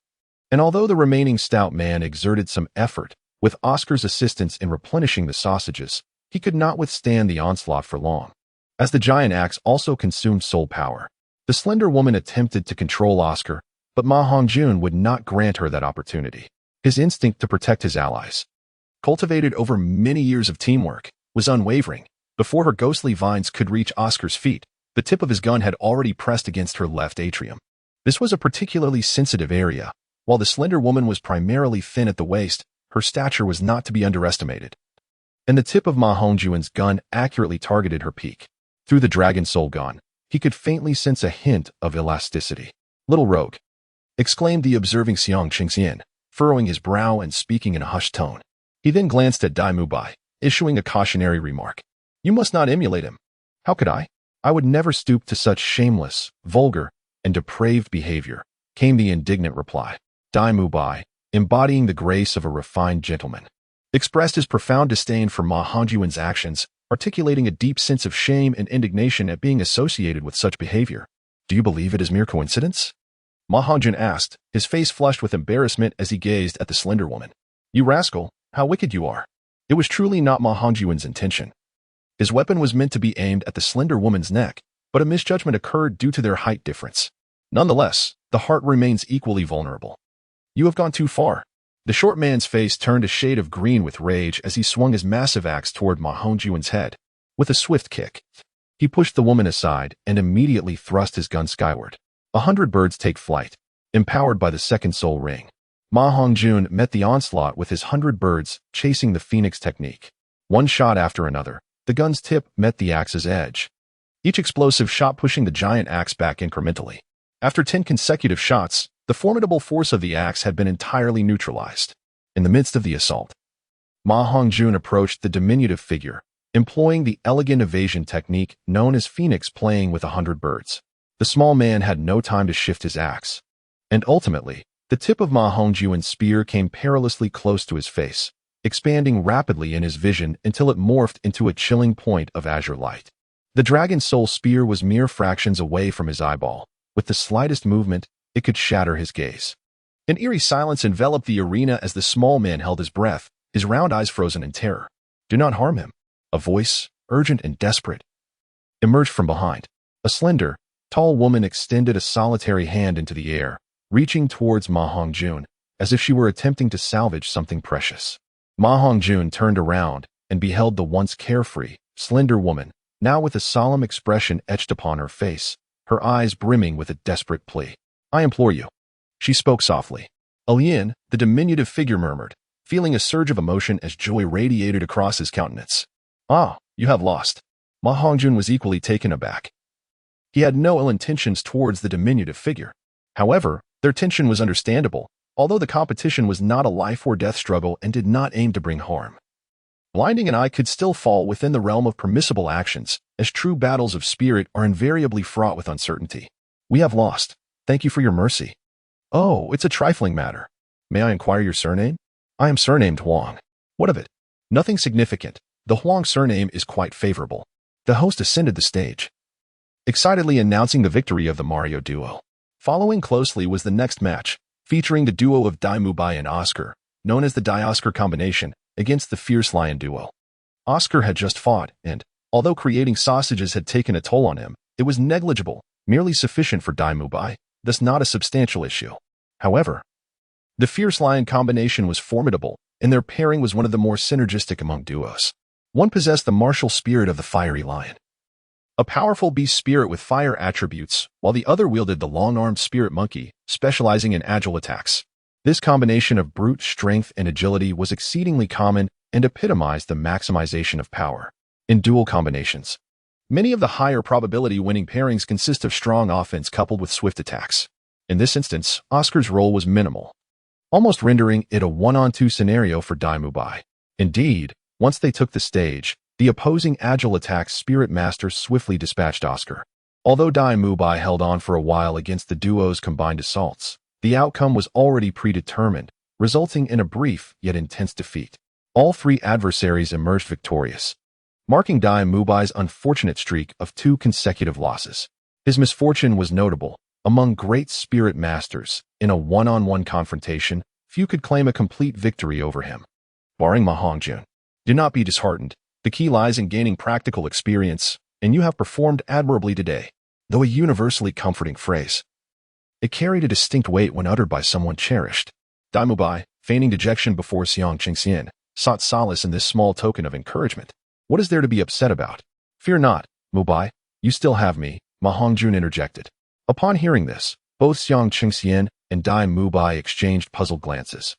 And although the remaining stout man exerted some effort, with Oscar's assistance in replenishing the sausages, he could not withstand the onslaught for long. As the giant axe also consumed soul power, the slender woman attempted to control Oscar, but Ma Hongjun would not grant her that opportunity. His instinct to protect his allies, cultivated over many years of teamwork, was unwavering. Before her ghostly vines could reach Oscar's feet, the tip of his gun had already pressed against her left atrium. This was a particularly sensitive area. While the slender woman was primarily thin at the waist, her stature was not to be underestimated. And the tip of Ma Hongjun's gun accurately targeted her peak. Through the dragon soul gun, he could faintly sense a hint of elasticity. "Little rogue," exclaimed the observing Xiang Qingxian, furrowing his brow and speaking in a hushed tone. He then glanced at Dai Mubai, issuing a cautionary remark. "You must not emulate him." "How could I? I would never stoop to such shameless, vulgar, and depraved behavior," came the indignant reply. Dai Mubai, embodying the grace of a refined gentleman, expressed his profound disdain for Ma Hongjun's actions, articulating a deep sense of shame and indignation at being associated with such behavior. "Do you believe it is mere coincidence?" Ma Hongjun asked, his face flushed with embarrassment as he gazed at the slender woman. "You rascal, how wicked you are." It was truly not Ma Hongjun's intention. His weapon was meant to be aimed at the slender woman's neck, but a misjudgment occurred due to their height difference. Nonetheless, the heart remains equally vulnerable. "You have gone too far." The short man's face turned a shade of green with rage as he swung his massive axe toward Ma Hongjun's head. With a swift kick, he pushed the woman aside and immediately thrust his gun skyward. 100 birds take flight. Empowered by the second soul ring, Ma Hongjun met the onslaught with his 100 birds, chasing the phoenix technique. One shot after another, the gun's tip met the axe's edge, each explosive shot pushing the giant axe back incrementally. After 10 consecutive shots, the formidable force of the axe had been entirely neutralized. In the midst of the assault, Ma Hongjun approached the diminutive figure, employing the elegant evasion technique known as phoenix playing with 100 birds. The small man had no time to shift his axe, and ultimately, the tip of Ma Hongjun's spear came perilously close to his face, expanding rapidly in his vision until it morphed into a chilling point of azure light. The dragon soul spear was mere fractions away from his eyeball. With the slightest movement, it could shatter his gaze. An eerie silence enveloped the arena as the small man held his breath, his round eyes frozen in terror. "Do not harm him." A voice, urgent and desperate, emerged from behind. A slender, tall woman extended a solitary hand into the air, reaching towards Ma Hongjun, as if she were attempting to salvage something precious. Ma Hongjun turned around and beheld the once carefree, slender woman, now with a solemn expression etched upon her face, her eyes brimming with a desperate plea. "I implore you." She spoke softly. Alien, the diminutive figure murmured, feeling a surge of emotion as joy radiated across his countenance. "Ah, you have lost." Ma Hongjun was equally taken aback. He had no ill intentions towards the diminutive figure. However, their tension was understandable, although the competition was not a life-or-death struggle and did not aim to bring harm. Blinding an eye could still fall within the realm of permissible actions, as true battles of spirit are invariably fraught with uncertainty. "We have lost. Thank you for your mercy." "Oh, it's a trifling matter. May I inquire your surname?" "I am surnamed Huang." "What of it?" "Nothing significant. The Huang surname is quite favorable." The host ascended the stage, excitedly announcing the victory of the Mario duo. Following closely was the next match, featuring the duo of Dai Mubai and Oscar, known as the Dai-Oscar combination, against the Fierce Lion duo. Oscar had just fought, and, although creating sausages had taken a toll on him, it was negligible, merely sufficient for Dai Mubai. thus not a substantial issue. However, the fierce lion combination was formidable, and their pairing was one of the more synergistic among duos. One possessed the martial spirit of the fiery lion, a powerful beast spirit with fire attributes, while the other wielded the long-armed spirit monkey, specializing in agile attacks. This combination of brute strength and agility was exceedingly common and epitomized the maximization of power. In dual combinations, many of the higher probability winning pairings consist of strong offense coupled with swift attacks. In this instance, Oscar's role was minimal, almost rendering it a one-on-two scenario for Dai Mubai. Indeed, once they took the stage, the opposing agile attack spirit masters swiftly dispatched Oscar. Although Dai Mubai held on for a while against the duo's combined assaults, the outcome was already predetermined, resulting in a brief yet intense defeat. All three adversaries emerged victorious, marking Dai Mubai's unfortunate streak of 2 consecutive losses. His misfortune was notable. Among great spirit masters, in a one-on-one confrontation, few could claim a complete victory over him. Barring Ma Hongjun. Do not be disheartened. The key lies in gaining practical experience, and you have performed admirably today. Though a universally comforting phrase, it carried a distinct weight when uttered by someone cherished. Dai Mubai, feigning dejection before Xiang Qingxian, sought solace in this small token of encouragement. What is there to be upset about? Fear not, Mubai, you still have me, Ma Hongjun interjected. Upon hearing this, both Xiang Qingxian and Dai Mubai exchanged puzzled glances.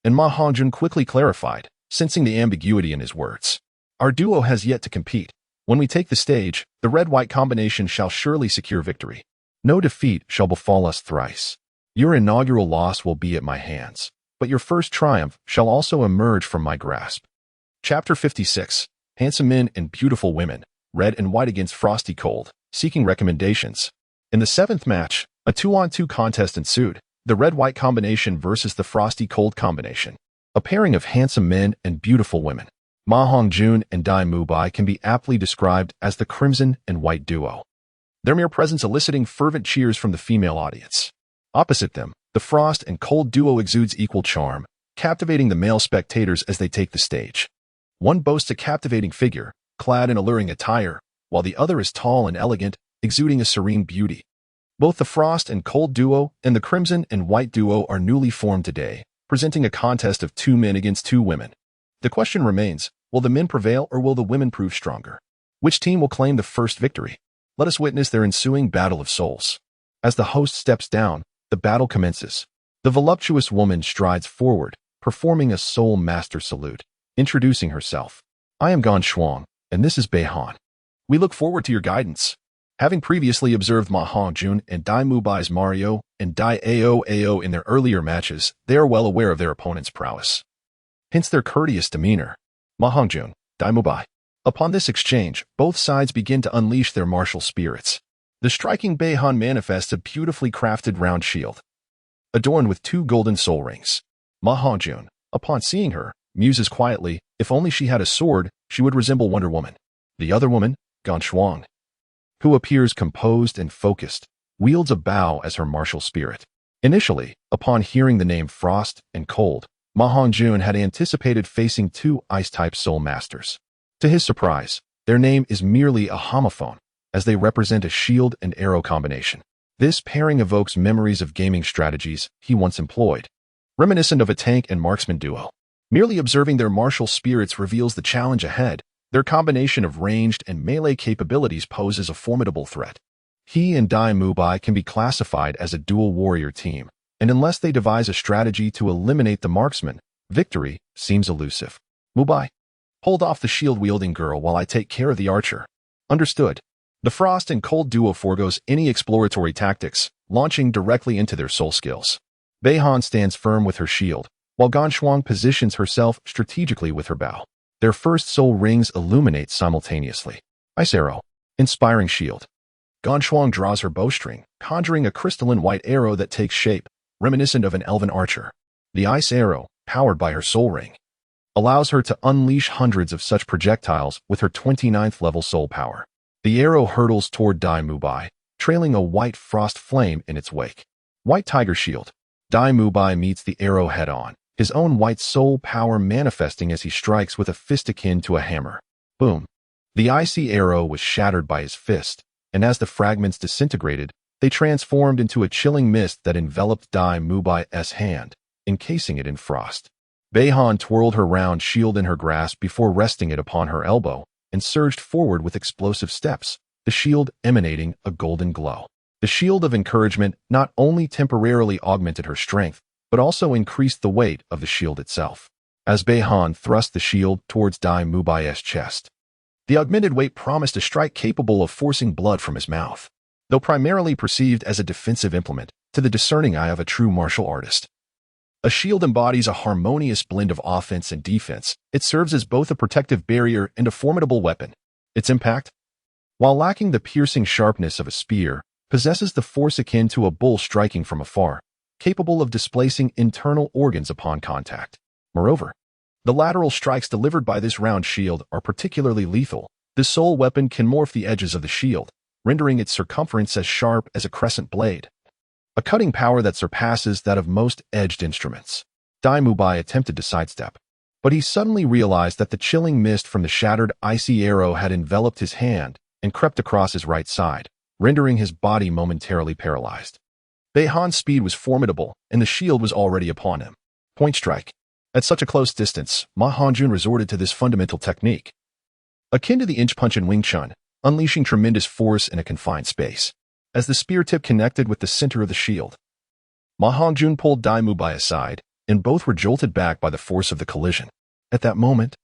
And Ma Hongjun quickly clarified, sensing the ambiguity in his words. Our duo has yet to compete. When we take the stage, the red-white combination shall surely secure victory. No defeat shall befall us thrice. Your inaugural loss will be at my hands, but your first triumph shall also emerge from my grasp. Chapter 56. Handsome men and beautiful women, red and white against frosty cold, seeking recommendations. In the 7th match, a 2-on-2 contest ensued, the red-white combination versus the frosty cold combination. A pairing of handsome men and beautiful women. Ma Hongjun and Dai Mubai can be aptly described as the crimson and white duo, their mere presence eliciting fervent cheers from the female audience. Opposite them, the frost and cold duo exudes equal charm, captivating the male spectators as they take the stage. One boasts a captivating figure, clad in alluring attire, while the other is tall and elegant, exuding a serene beauty. Both the frost and cold duo and the crimson and white duo are newly formed today, presenting a contest of 2 men against 2 women. The question remains, will the men prevail or will the women prove stronger? Which team will claim the first victory? Let us witness their ensuing battle of souls. As the host steps down, the battle commences. The voluptuous woman strides forward, performing a soul master salute, introducing herself. I am Gan Shuang, and this is Bei Han. We look forward to your guidance. Having previously observed Ma Hongjun and Dai Mubai's Mario and Dai Ao in their earlier matches, they are well aware of their opponent's prowess. Hence their courteous demeanor. Ma Hongjun, Dai Mubai. Upon this exchange, both sides begin to unleash their martial spirits. The striking Bei Han manifests a beautifully crafted round shield, adorned with 2 golden soul rings. Ma Hongjun, upon seeing her, muses quietly, if only she had a sword, she would resemble Wonder Woman. The other woman, Gan Shuang, who appears composed and focused, wields a bow as her martial spirit. Initially, upon hearing the name Frost and Cold, Ma Hongjun had anticipated facing 2 ice-type soul masters. To his surprise, their name is merely a homophone, as they represent a shield and arrow combination. This pairing evokes memories of gaming strategies he once employed, reminiscent of a tank and marksman duo. Merely observing their martial spirits reveals the challenge ahead. Their combination of ranged and melee capabilities poses a formidable threat. He and Dai Mubai can be classified as a dual warrior team, and unless they devise a strategy to eliminate the marksman, victory seems elusive. Mubai, hold off the shield-wielding girl while I take care of the archer. Understood. The Frost and Cold duo forgoes any exploratory tactics, launching directly into their soul skills. Bei Han stands firm with her shield, while Gan Shuang positions herself strategically with her bow. Their first soul rings illuminate simultaneously. Ice arrow. Inspiring shield. Gan Shuang draws her bowstring, conjuring a crystalline white arrow that takes shape, reminiscent of an elven archer. The ice arrow, powered by her soul ring, allows her to unleash hundreds of such projectiles with her 29th level soul power. The arrow hurtles toward Dai Mubai, trailing a white frost flame in its wake. White tiger shield. Dai Mubai meets the arrow head-on, his own white soul power manifesting as he strikes with a fist akin to a hammer. Boom. The icy arrow was shattered by his fist, and as the fragments disintegrated, They transformed into a chilling mist that enveloped Dai Mubai's hand, encasing it in frost. Beihan twirled her round shield in her grasp before resting it upon her elbow and surged forward with explosive steps, the shield emanating a golden glow. The shield of encouragement not only temporarily augmented her strength, but also increased the weight of the shield itself. As Beihan thrust the shield towards Dai Mubai's chest, the augmented weight promised a strike capable of forcing blood from his mouth. Though primarily perceived as a defensive implement, to the discerning eye of a true martial artist, a shield embodies a harmonious blend of offense and defense. It serves as both a protective barrier and a formidable weapon. Its impact, while lacking the piercing sharpness of a spear, possesses the force akin to a bull striking from afar, capable of displacing internal organs upon contact. Moreover, the lateral strikes delivered by this round shield are particularly lethal. The sole weapon can morph the edges of the shield, rendering its circumference as sharp as a crescent blade, a cutting power that surpasses that of most edged instruments. Dai Mubai attempted to sidestep, but he suddenly realized that the chilling mist from the shattered icy arrow had enveloped his hand and crept across his right side, rendering his body momentarily paralyzed. Beihan's speed was formidable, and the shield was already upon him. Point strike. At such a close distance, Ma Hongjun resorted to this fundamental technique, akin to the inch punch in Wing Chun, unleashing tremendous force in a confined space. As the spear tip connected with the center of the shield, Ma Hongjun pulled Dai Mubai aside, and both were jolted back by the force of the collision. At that moment,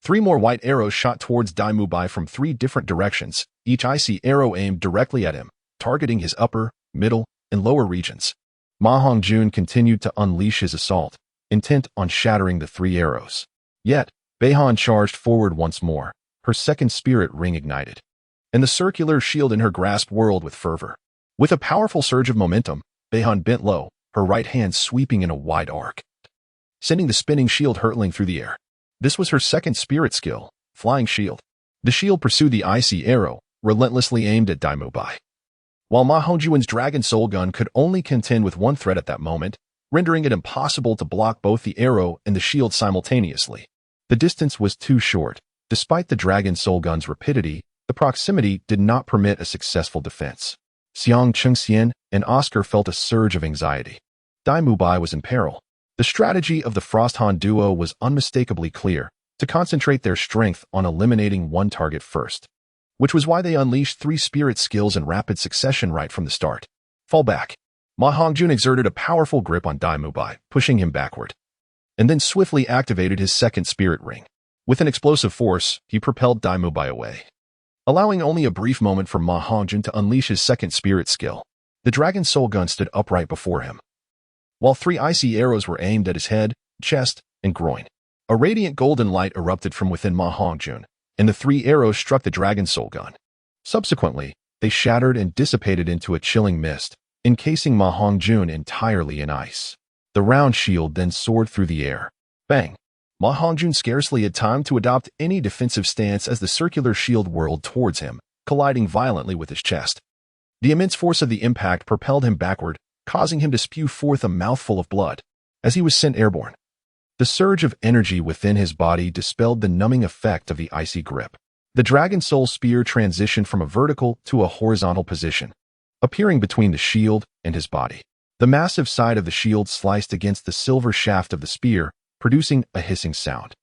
3 more white arrows shot towards Dai Mubai from 3 different directions, each icy arrow aimed directly at him, targeting his upper, middle, and lower regions. Ma Hongjun continued to unleash his assault, intent on shattering the 3 arrows. Yet, Beihan charged forward once more, her second spirit ring ignited, and the circular shield in her grasp whirled with fervor. With a powerful surge of momentum, Beihan bent low, her right hand sweeping in a wide arc, sending the spinning shield hurtling through the air. This was her second spirit skill, Flying Shield. The shield pursued the icy arrow, relentlessly aimed at Dai Mubai, while Ma Hongjun's Dragon Soul Gun could only contend with one threat at that moment, rendering it impossible to block both the arrow and the shield simultaneously. The distance was too short. Despite the Dragon Soul Gun's rapidity, the proximity did not permit a successful defense. Xiang Chengxian and Oscar felt a surge of anxiety. Dai Mubai was in peril. The strategy of the Frosthan duo was unmistakably clear, to concentrate their strength on eliminating one target first, which was why they unleashed 3 spirit skills in rapid succession right from the start. Fall back. Ma Hongjun exerted a powerful grip on Dai Mubai, pushing him backward, and then swiftly activated his second spirit ring. With an explosive force, he propelled Dai Mubai away, allowing only a brief moment for Ma Hongjun to unleash his second spirit skill. The Dragon Soul Gun stood upright before him, while 3 icy arrows were aimed at his head, chest, and groin. A radiant golden light erupted from within Ma Hongjun, and the 3 arrows struck the Dragon Soul Gun. Subsequently, they shattered and dissipated into a chilling mist, encasing Ma Hongjun entirely in ice. The round shield then soared through the air. Bang! Ma Hongjun scarcely had time to adopt any defensive stance as the circular shield whirled towards him, colliding violently with his chest. The immense force of the impact propelled him backward, causing him to spew forth a mouthful of blood. As he was sent airborne, the surge of energy within his body dispelled the numbing effect of the icy grip. The Dragon Soul Spear transitioned from a vertical to a horizontal position, appearing between the shield and his body. The massive side of the shield sliced against the silver shaft of the spear, producing a hissing sound.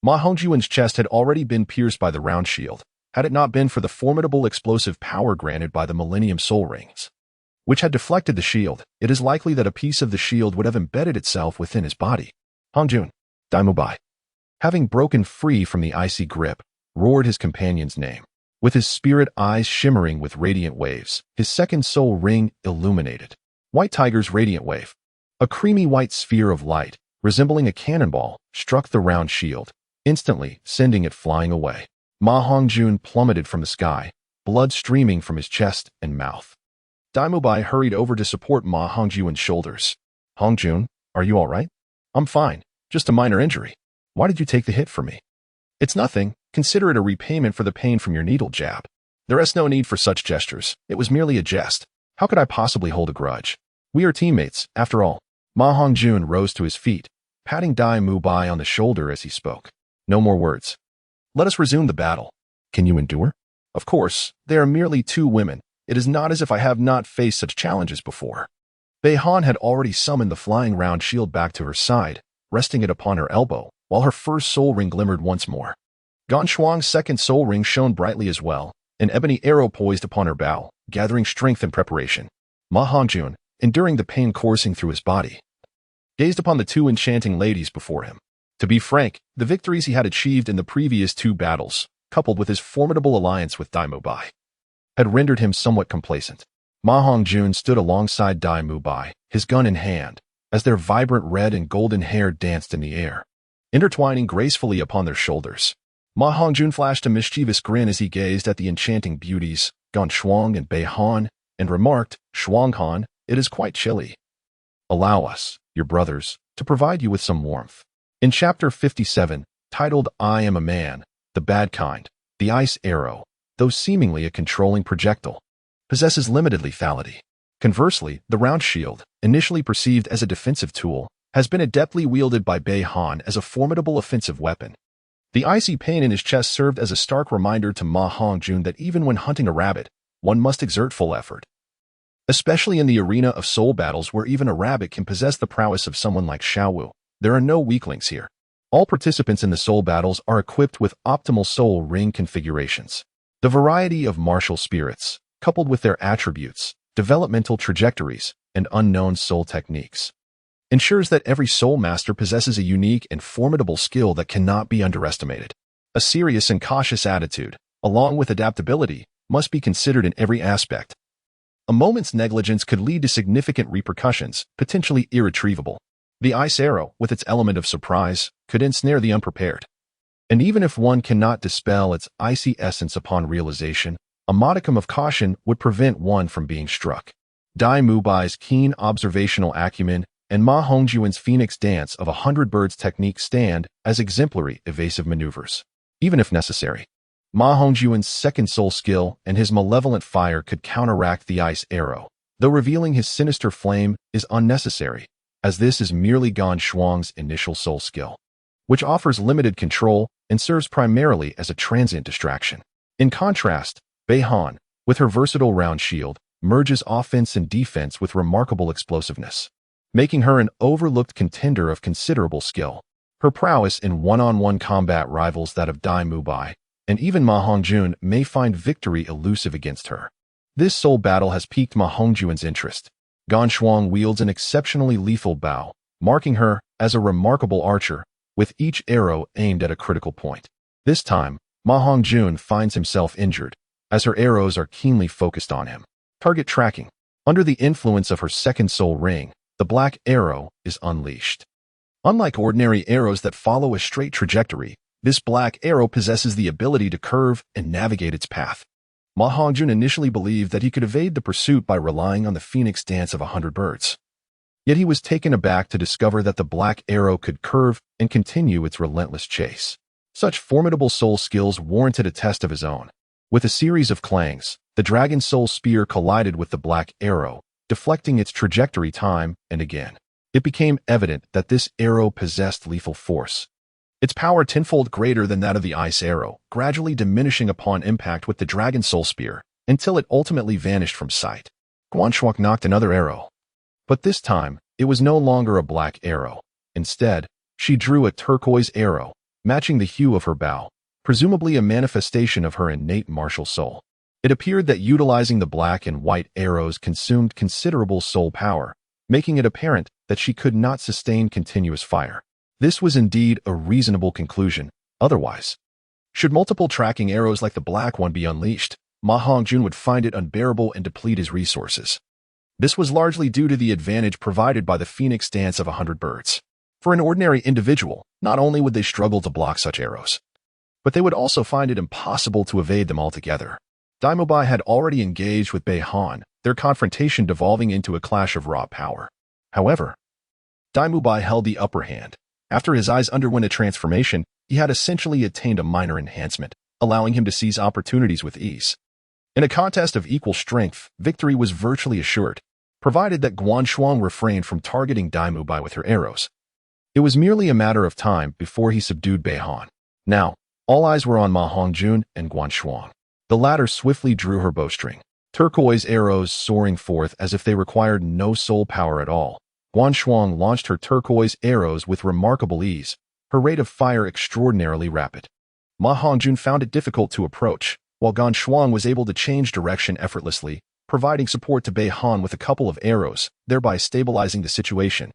Ma Hongjun's chest had already been pierced by the round shield, had it not been for the formidable explosive power granted by the Millennium Soul Rings, which had deflected the shield. It is likely that a piece of the shield would have embedded itself within his body. Hongjun, Dai Mubai, having broken free from the icy grip, roared his companion's name. With his spirit eyes shimmering with radiant waves, his second soul ring illuminated. White Tiger's Radiant Wave. A creamy white sphere of light, resembling a cannonball, struck the round shield, instantly sending it flying away. Ma Hongjun plummeted from the sky, blood streaming from his chest and mouth. Dai Mubai hurried over to support Ma Hongjun's shoulders. Hongjun, are you all right? I'm fine, just a minor injury. Why did you take the hit for me? It's nothing. Consider it a repayment for the pain from your needle jab. There is no need for such gestures. It was merely a jest. How could I possibly hold a grudge? We are teammates, after all. Ma Hongjun rose to his feet, patting Dai Mubai on the shoulder as he spoke. No more words. Let us resume the battle. Can you endure? Of course, they are merely 2 women. It is not as if I have not faced such challenges before. Bei Han had already summoned the flying round shield back to her side, resting it upon her elbow, while her first soul ring glimmered once more. Gan Shuang's second soul ring shone brightly as well, an ebony arrow poised upon her bow, gathering strength and preparation. Ma Hongjun, enduring the pain coursing through his body, gazed upon the two enchanting ladies before him. To be frank, the victories he had achieved in the previous two battles, coupled with his formidable alliance with Dai Mubai, had rendered him somewhat complacent. Ma Hongjun stood alongside Dai Mubai, his gun in hand, as their vibrant red and golden hair danced in the air, intertwining gracefully upon their shoulders. Ma Hongjun flashed a mischievous grin as he gazed at the enchanting beauties, Gan Shuang and Bei Han, and remarked, "Shuang Han, it is quite chilly. Allow us, your brothers, to provide you with some warmth." In Chapter 57, titled I Am a Man, the Bad Kind, the ice arrow, though seemingly a controlling projectile, possesses limited lethality. Conversely, the round shield, initially perceived as a defensive tool, has been adeptly wielded by Bei Han as a formidable offensive weapon. The icy pain in his chest served as a stark reminder to Ma Hongjun that even when hunting a rabbit, one must exert full effort. Especially in the arena of soul battles where even a rabbit can possess the prowess of someone like Xiaowu, there are no weaklings here. All participants in the soul battles are equipped with optimal soul ring configurations. The variety of martial spirits, coupled with their attributes, developmental trajectories, and unknown soul techniques, ensures that every soul master possesses a unique and formidable skill that cannot be underestimated. A serious and cautious attitude, along with adaptability, must be considered in every aspect. A moment's negligence could lead to significant repercussions, potentially irretrievable. The ice arrow, with its element of surprise, could ensnare the unprepared. And even if one cannot dispel its icy essence upon realization, a modicum of caution would prevent one from being struck. Dai Mubai's keen observational acumen and Ma Hongjun's phoenix dance of 100 birds technique stand as exemplary evasive maneuvers. Even if necessary, Ma Hongjun's second soul skill and his malevolent fire could counteract the ice arrow, though revealing his sinister flame is unnecessary, as this is merely Gan Shuang's initial soul skill, which offers limited control and serves primarily as a transient distraction. In contrast, Bei Han, with her versatile round shield, merges offense and defense with remarkable explosiveness, making her an overlooked contender of considerable skill. Her prowess in one-on-one combat rivals that of Dai Mubai, and even Ma Hongjun may find victory elusive against her. This soul battle has piqued Ma Hongjun's interest. Gan Shuang wields an exceptionally lethal bow, marking her as a remarkable archer, with each arrow aimed at a critical point. This time, Ma Hongjun finds himself injured, as her arrows are keenly focused on him. Target tracking. Under the influence of her second soul ring, the black arrow is unleashed. Unlike ordinary arrows that follow a straight trajectory, this black arrow possesses the ability to curve and navigate its path. Ma Hongjun initially believed that he could evade the pursuit by relying on the phoenix dance of 100 birds. Yet he was taken aback to discover that the black arrow could curve and continue its relentless chase. Such formidable soul skills warranted a test of his own. With a series of clangs, the dragon soul spear collided with the black arrow, deflecting its trajectory time and again. It became evident that this arrow possessed lethal force, its power tenfold greater than that of the ice arrow, gradually diminishing upon impact with the dragon soul spear, until it ultimately vanished from sight. Guan Shuang knocked another arrow. But this time, it was no longer a black arrow. Instead, she drew a turquoise arrow, matching the hue of her bow, presumably a manifestation of her innate martial soul. It appeared that utilizing the black and white arrows consumed considerable soul power, making it apparent that she could not sustain continuous fire. This was indeed a reasonable conclusion. Otherwise, should multiple tracking arrows like the black one be unleashed, Ma Hongjun would find it unbearable and deplete his resources. This was largely due to the advantage provided by the phoenix dance of 100 birds. For an ordinary individual, not only would they struggle to block such arrows, but they would also find it impossible to evade them altogether. Dai Mubai had already engaged with Bei Han, their confrontation devolving into a clash of raw power. However, Dai Mubai held the upper hand. After his eyes underwent a transformation, he had essentially attained a minor enhancement, allowing him to seize opportunities with ease. In a contest of equal strength, victory was virtually assured, provided that Guan Shuang refrained from targeting Dai Mubai with her arrows. It was merely a matter of time before he subdued Bei Han. Now, all eyes were on Ma Hongjun and Guan Shuang. The latter swiftly drew her bowstring. turquoise arrows soaring forth as if they required no soul power at all. Guan Shuang launched her turquoise arrows with remarkable ease, her rate of fire extraordinarily rapid. Ma Hongjun found it difficult to approach, while Guan Shuang was able to change direction effortlessly, providing support to Bei Han with a couple of arrows, thereby stabilizing the situation.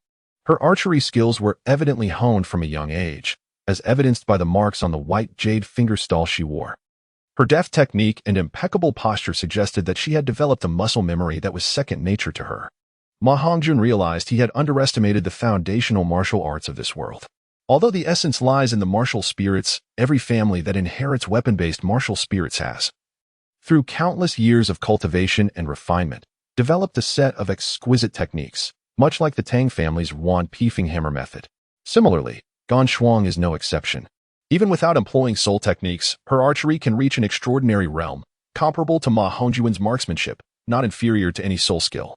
Her archery skills were evidently honed from a young age, as evidenced by the marks on the white jade fingerstall she wore. Her deft technique and impeccable posture suggested that she had developed a muscle memory that was second nature to her. Ma Hongjun realized he had underestimated the foundational martial arts of this world. Although the essence lies in the martial spirits, every family that inherits weapon-based martial spirits has, through countless years of cultivation and refinement, developed a set of exquisite techniques, much like the Tang family's wand piefing hammer method. Similarly, Guan Shuang is no exception. Even without employing soul techniques, her archery can reach an extraordinary realm, comparable to Ma Hongjun's marksmanship, not inferior to any soul skill.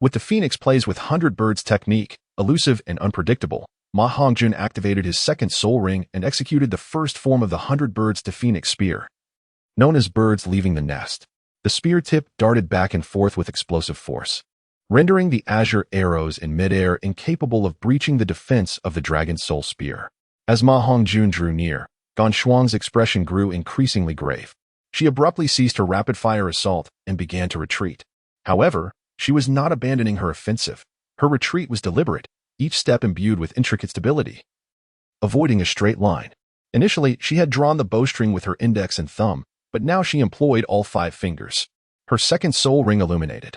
With the phoenix plays with 100 birds technique, elusive and unpredictable, Ma Hongjun activated his second soul ring and executed the first form of the 100 birds to phoenix spear. Known as birds leaving the nest, the spear tip darted back and forth with explosive force, rendering the azure arrows in midair incapable of breaching the defense of the dragon soul spear. As Ma Hongjun drew near, Guan Shuang's expression grew increasingly grave. She abruptly ceased her rapid-fire assault and began to retreat. However, she was not abandoning her offensive. Her retreat was deliberate, each step imbued with intricate stability, avoiding a straight line. Initially, she had drawn the bowstring with her index and thumb, but now she employed all 5 fingers. Her second soul ring illuminated,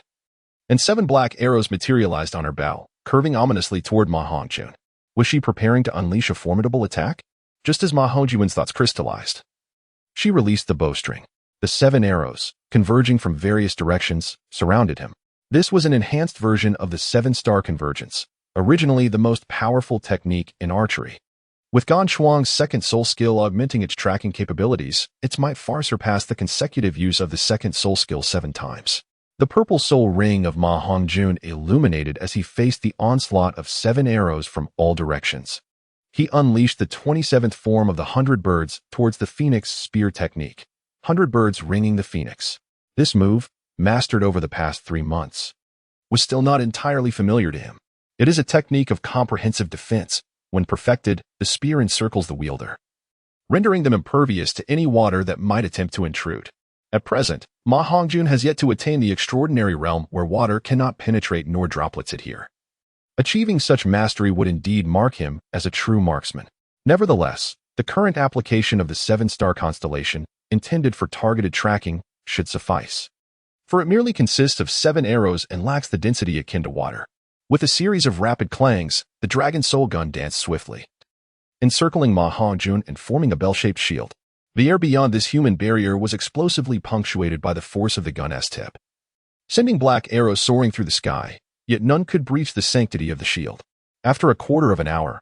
and 7 black arrows materialized on her bow, curving ominously toward Ma Hongjun. Was she preparing to unleash a formidable attack? Just as Ma Hongjun's thoughts crystallized, she released the bowstring. The 7 arrows, converging from various directions, surrounded him. This was an enhanced version of the 7-star convergence, originally the most powerful technique in archery. With Guan Shuang's second soul skill augmenting its tracking capabilities, it might far surpass the consecutive use of the second soul skill 7 times. The purple soul ring of Ma Hongjun illuminated as he faced the onslaught of 7 arrows from all directions. He unleashed the 27th form of the 100 birds towards the phoenix spear technique, 100 birds ringing the phoenix. This move, mastered over the past 3 months, was still not entirely familiar to him. It is a technique of comprehensive defense. When perfected, the spear encircles the wielder, rendering them impervious to any water that might attempt to intrude. At present, Ma Hongjun has yet to attain the extraordinary realm where water cannot penetrate nor droplets adhere. Achieving such mastery would indeed mark him as a true marksman. Nevertheless, the current application of the 7-star constellation, intended for targeted tracking, should suffice, for it merely consists of 7 arrows and lacks the density akin to water. With a series of rapid clangs, the dragon soul gun danced swiftly, encircling Ma Hongjun and forming a bell-shaped shield. The air beyond this human barrier was explosively punctuated by the force of the gun's tip, sending black arrows soaring through the sky, yet none could breach the sanctity of the shield. After a quarter of an hour,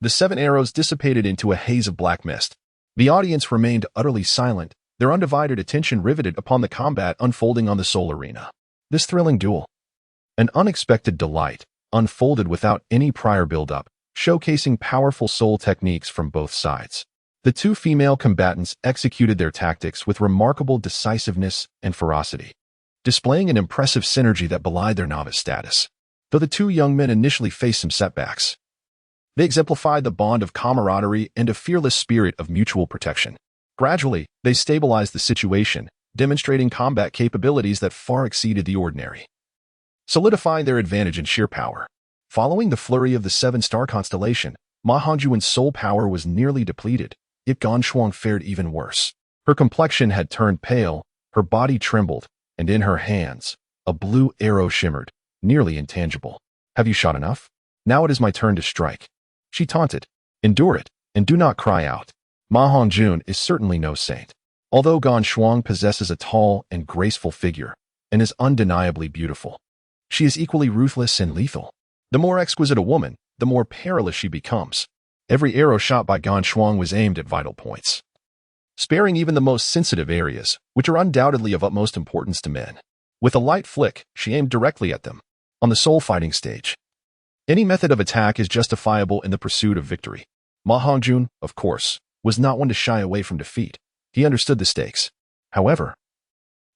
the 7 arrows dissipated into a haze of black mist. The audience remained utterly silent, their undivided attention riveted upon the combat unfolding on the soul arena. This thrilling duel, an unexpected delight, unfolded without any prior build-up, showcasing powerful soul techniques from both sides. The 2 female combatants executed their tactics with remarkable decisiveness and ferocity, displaying an impressive synergy that belied their novice status. Though the 2 young men initially faced some setbacks, they exemplified the bond of camaraderie and a fearless spirit of mutual protection. Gradually, they stabilized the situation, demonstrating combat capabilities that far exceeded the ordinary, solidifying their advantage in sheer power. Following the flurry of the 7-star constellation, Ma Hongjun's soul power was nearly depleted. Yet Guan Shuang fared even worse. Her complexion had turned pale, her body trembled, and in her hands, a blue arrow shimmered, nearly intangible. Have you shot enough? Now it is my turn to strike. She taunted. Endure it, and do not cry out. Ma Hongjun is certainly no saint. Although Guan Shuang possesses a tall and graceful figure, and is undeniably beautiful, she is equally ruthless and lethal. The more exquisite a woman, the more perilous she becomes. Every arrow shot by Guan Shuang was aimed at vital points, sparing even the most sensitive areas, which are undoubtedly of utmost importance to men. With a light flick, she aimed directly at them. On the soul fighting stage, any method of attack is justifiable in the pursuit of victory. Ma Hongjun, of course, was not one to shy away from defeat. He understood the stakes. However,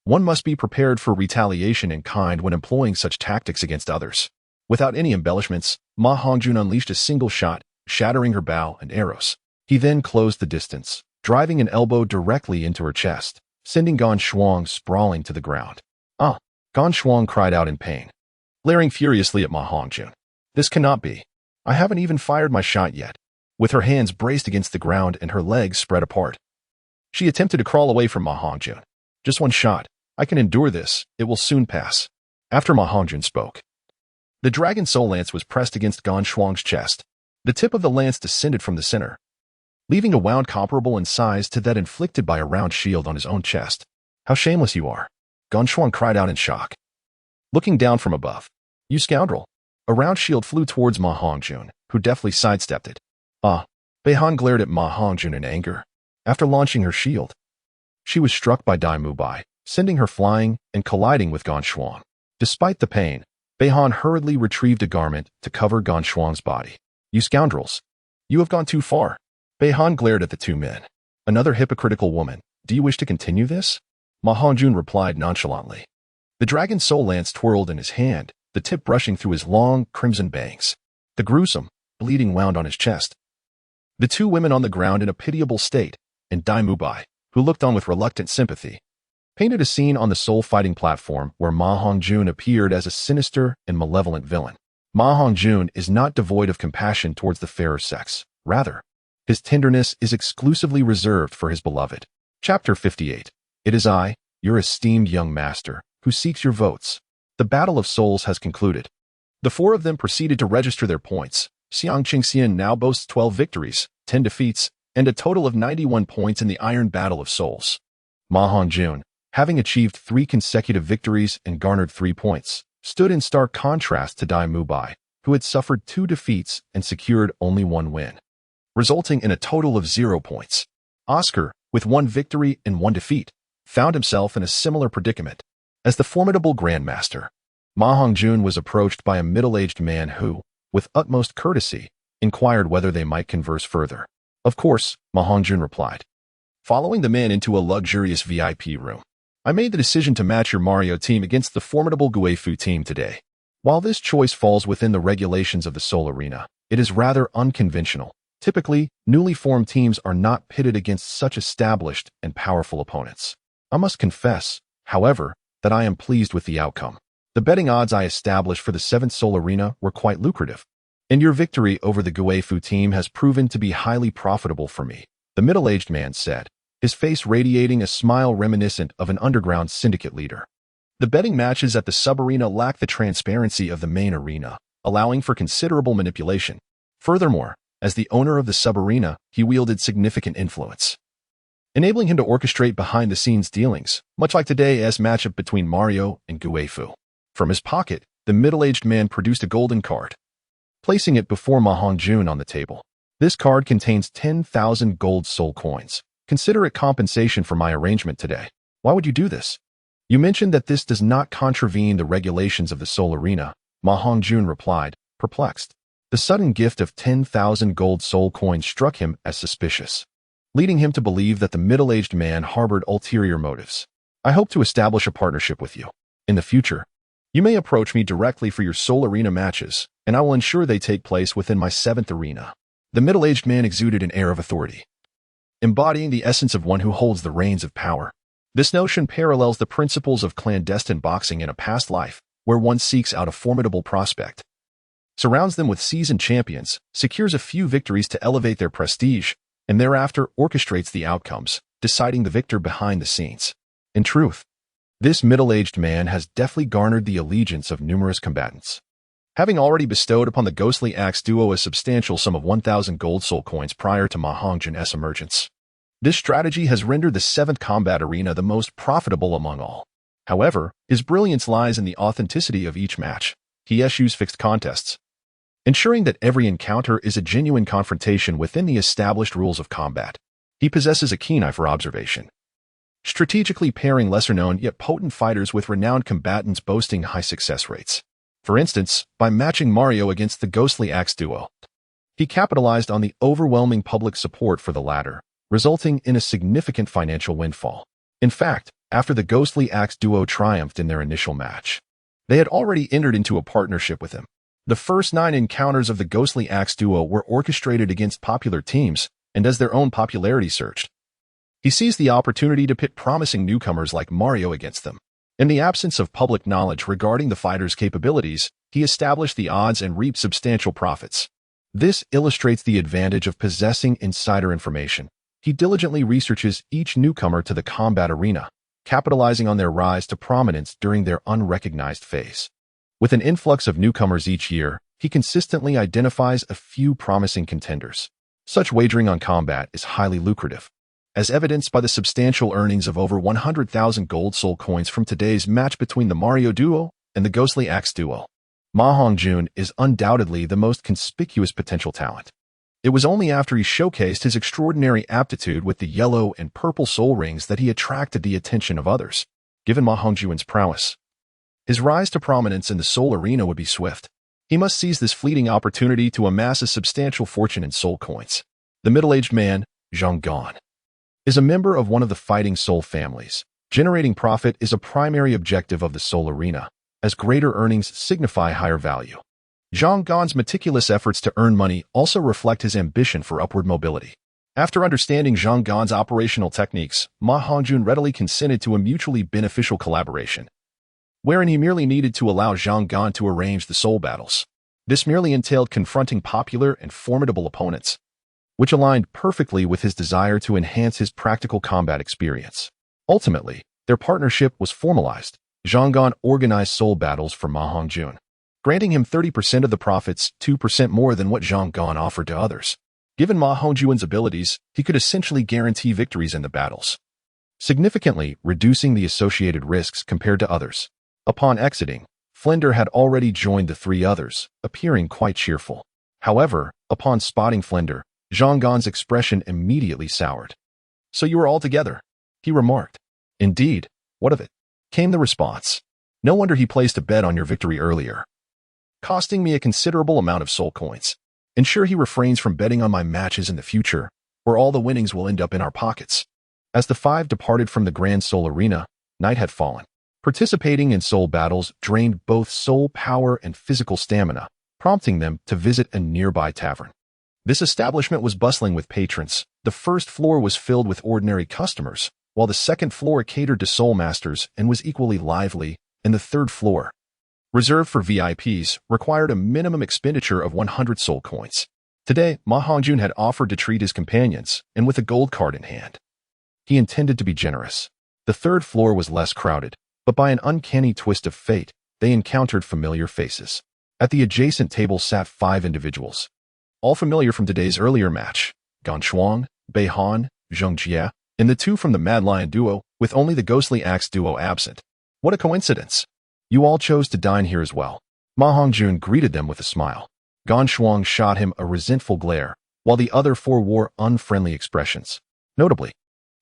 One must be prepared for retaliation in kind when employing such tactics against others. Without any embellishments, Ma Hongjun unleashed a single shot, shattering her bow and arrows. He then closed the distance, driving an elbow directly into her chest, sending Gan Shuang sprawling to the ground. Ah! Gan Shuang cried out in pain, glaring furiously at Ma Hongjun. This cannot be. I haven't even fired my shot yet. With her hands braced against the ground and her legs spread apart, she attempted to crawl away from Ma Hongjun. Just one shot. I can endure this. It will soon pass. After Ma Hongjun spoke, the dragon soul lance was pressed against Gan Shuang's chest. The tip of the lance descended from the center, leaving a wound comparable in size to that inflicted by a round shield on his own chest. How shameless you are! Gan Shuang cried out in shock, looking down from above. You scoundrel! A round shield flew towards Ma Hongjun, who deftly sidestepped it. Ah! Beihan glared at Ma Hongjun in anger. After launching her shield, she was struck by Dai Mubai, sending her flying and colliding with Gan Shuang. Despite the pain, Beihan hurriedly retrieved a garment to cover Gan Shuang's body. You scoundrels! You have gone too far. Beihan glared at the two men. Another hypocritical woman. Do you wish to continue this? Ma Hongjun replied nonchalantly. The dragon soul lance twirled in his hand, the tip brushing through his long, crimson bangs. The gruesome, bleeding wound on his chest. The two women on the ground in a pitiable state, and Dai Mubai, who looked on with reluctant sympathy, painted a scene on the soul-fighting platform where Ma Hongjun appeared as a sinister and malevolent villain. Ma Hongjun is not devoid of compassion towards the fairer sex. Rather, his tenderness is exclusively reserved for his beloved. Chapter 58. It is I, your esteemed young master, who seeks your votes. The battle of souls has concluded. The four of them proceeded to register their points. Xiang Qingxian now boasts 12 victories, 10 defeats, and a total of 91 points in the Iron Battle of Souls. Ma Hongjun, having achieved 3 consecutive victories and garnered 3 points, stood in stark contrast to Dai Mubai, who had suffered 2 defeats and secured only 1 win, resulting in a total of 0 points. Oscar, with 1 victory and 1 defeat, found himself in a similar predicament. As the formidable Grandmaster, Ma Hongjun was approached by a middle-aged man who, with utmost courtesy, inquired whether they might converse further. Of course, Ma Hongjun replied, following the man into a luxurious VIP room. I made the decision to match your Mario team against the formidable Guifu team today. While this choice falls within the regulations of the Soul Arena, it is rather unconventional. Typically, newly formed teams are not pitted against such established and powerful opponents. I must confess, however, that I am pleased with the outcome. The betting odds I established for the 7th Soul Arena were quite lucrative, and your victory over the Guifu team has proven to be highly profitable for me, the middle-aged man said, his face radiating a smile reminiscent of an underground syndicate leader. The betting matches at the sub-arena lack the transparency of the main arena, allowing for considerable manipulation. Furthermore, as the owner of the sub-arena, he wielded significant influence, enabling him to orchestrate behind-the-scenes dealings, much like today's matchup between Mario and Guifu. From his pocket, the middle-aged man produced a golden card, placing it before Ma Hongjun on the table. This card contains 10,000 gold soul coins. Consider it compensation for my arrangement today. Why would you do this? You mentioned that this does not contravene the regulations of the Soul Arena, Ma Hongjun replied, perplexed. The sudden gift of 10,000 gold soul coins struck him as suspicious, leading him to believe that the middle-aged man harbored ulterior motives. I hope to establish a partnership with you. In the future, you may approach me directly for your Soul Arena matches, and I will ensure they take place within my 7th arena. The middle-aged man exuded an air of authority, embodying the essence of one who holds the reins of power. This notion parallels the principles of clandestine boxing in a past life, where one seeks out a formidable prospect, surrounds them with seasoned champions, secures a few victories to elevate their prestige, and thereafter orchestrates the outcomes, deciding the victor behind the scenes. In truth, this middle-aged man has deftly garnered the allegiance of numerous combatants, having already bestowed upon the ghostly axe duo a substantial sum of 1,000 gold soul coins prior to Ma Hongjun's emergence. This strategy has rendered the 7th combat arena the most profitable among all. However, his brilliance lies in the authenticity of each match. He eschews fixed contests, ensuring that every encounter is a genuine confrontation within the established rules of combat. He possesses a keen eye for observation, strategically pairing lesser-known yet potent fighters with renowned combatants boasting high success rates. For instance, by matching Mario against the ghostly axe duo, he capitalized on the overwhelming public support for the latter, resulting in a significant financial windfall. In fact, after the ghostly axe duo triumphed in their initial match. They had already entered into a partnership with him. The first 9 encounters of the ghostly axe duo were orchestrated against popular teams, and as their own popularity surged, he seized the opportunity to pit promising newcomers like Mario against them. In the absence of public knowledge regarding the fighters' capabilities, he established the odds and reaped substantial profits. This illustrates the advantage of possessing insider information. He diligently researches each newcomer to the combat arena, capitalizing on their rise to prominence during their unrecognized phase. With an influx of newcomers each year, he consistently identifies a few promising contenders. Such wagering on combat is highly lucrative, as evidenced by the substantial earnings of over 100,000 gold soul coins from today's match between the Mario duo and the ghostly axe duo. Ma Hongjun is undoubtedly the most conspicuous potential talent. It was only after he showcased his extraordinary aptitude with the yellow and purple soul rings that he attracted the attention of others. Given Ma Hongjun's prowess, his rise to prominence in the soul arena would be swift. He must seize this fleeting opportunity to amass a substantial fortune in soul coins. The middle-aged man, Zhang Gan, is a member of one of the fighting soul families. Generating profit is a primary objective of the soul arena, as greater earnings signify higher value. Zhang Gan's meticulous efforts to earn money also reflect his ambition for upward mobility. After understanding Zhang Gan's operational techniques, Ma Hongjun readily consented to a mutually beneficial collaboration, wherein he merely needed to allow Zhang Gan to arrange the soul battles. This merely entailed confronting popular and formidable opponents, which aligned perfectly with his desire to enhance his practical combat experience. Ultimately, their partnership was formalized. Zhang Gan organized soul battles for Ma Hongjun, granting him 30% of the profits, 2% more than what Zhang Gan offered to others. Given Ma Hongjun's abilities, he could essentially guarantee victories in the battles, significantly reducing the associated risks compared to others. Upon exiting, Flender had already joined the 3 others, appearing quite cheerful. However, upon spotting Flender, Zhang Gan's expression immediately soured. "So you are all together," he remarked. "Indeed, what of it?" came the response. "No wonder he placed a bet on your victory earlier, costing me a considerable amount of soul coins. Ensure he refrains from betting on my matches in the future, or all the winnings will end up in our pockets." As the 5 departed from the Grand Soul Arena, night had fallen. Participating in soul battles drained both soul power and physical stamina, prompting them to visit a nearby tavern. This establishment was bustling with patrons. The first floor was filled with ordinary customers, while the second floor catered to soul masters and was equally lively, and the third floor, reserved for VIPs, required a minimum expenditure of 100 soul coins. Today, Ma Hongjun had offered to treat his companions, and with a gold card in hand, he intended to be generous. The third floor was less crowded, but by an uncanny twist of fate, they encountered familiar faces. At the adjacent table sat 5 individuals, all familiar from today's earlier match: Gan Shuang, Bei Han, Zheng Jie, and the 2 from the Mad Lion duo, with only the ghostly axe duo absent. What a coincidence! You all chose to dine here as well. Ma Hongjun greeted them with a smile. Gan Shuang shot him a resentful glare, while the other 4 wore unfriendly expressions. Notably,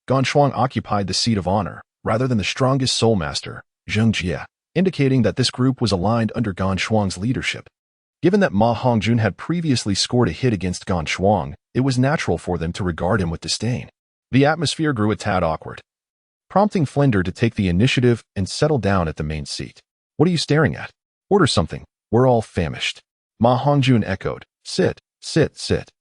Gan Shuang occupied the seat of honor, rather than the strongest soul master, Zheng Jie, indicating that this group was aligned under Gan Shuang's leadership. Given that Ma Hongjun had previously scored a hit against Gan Shuang, it was natural for them to regard him with disdain. The atmosphere grew a tad awkward, prompting Flender to take the initiative and settle down at the main seat. "What are you staring at? Order something. We're all famished." Ma Hongjun echoed. "Sit, sit, sit.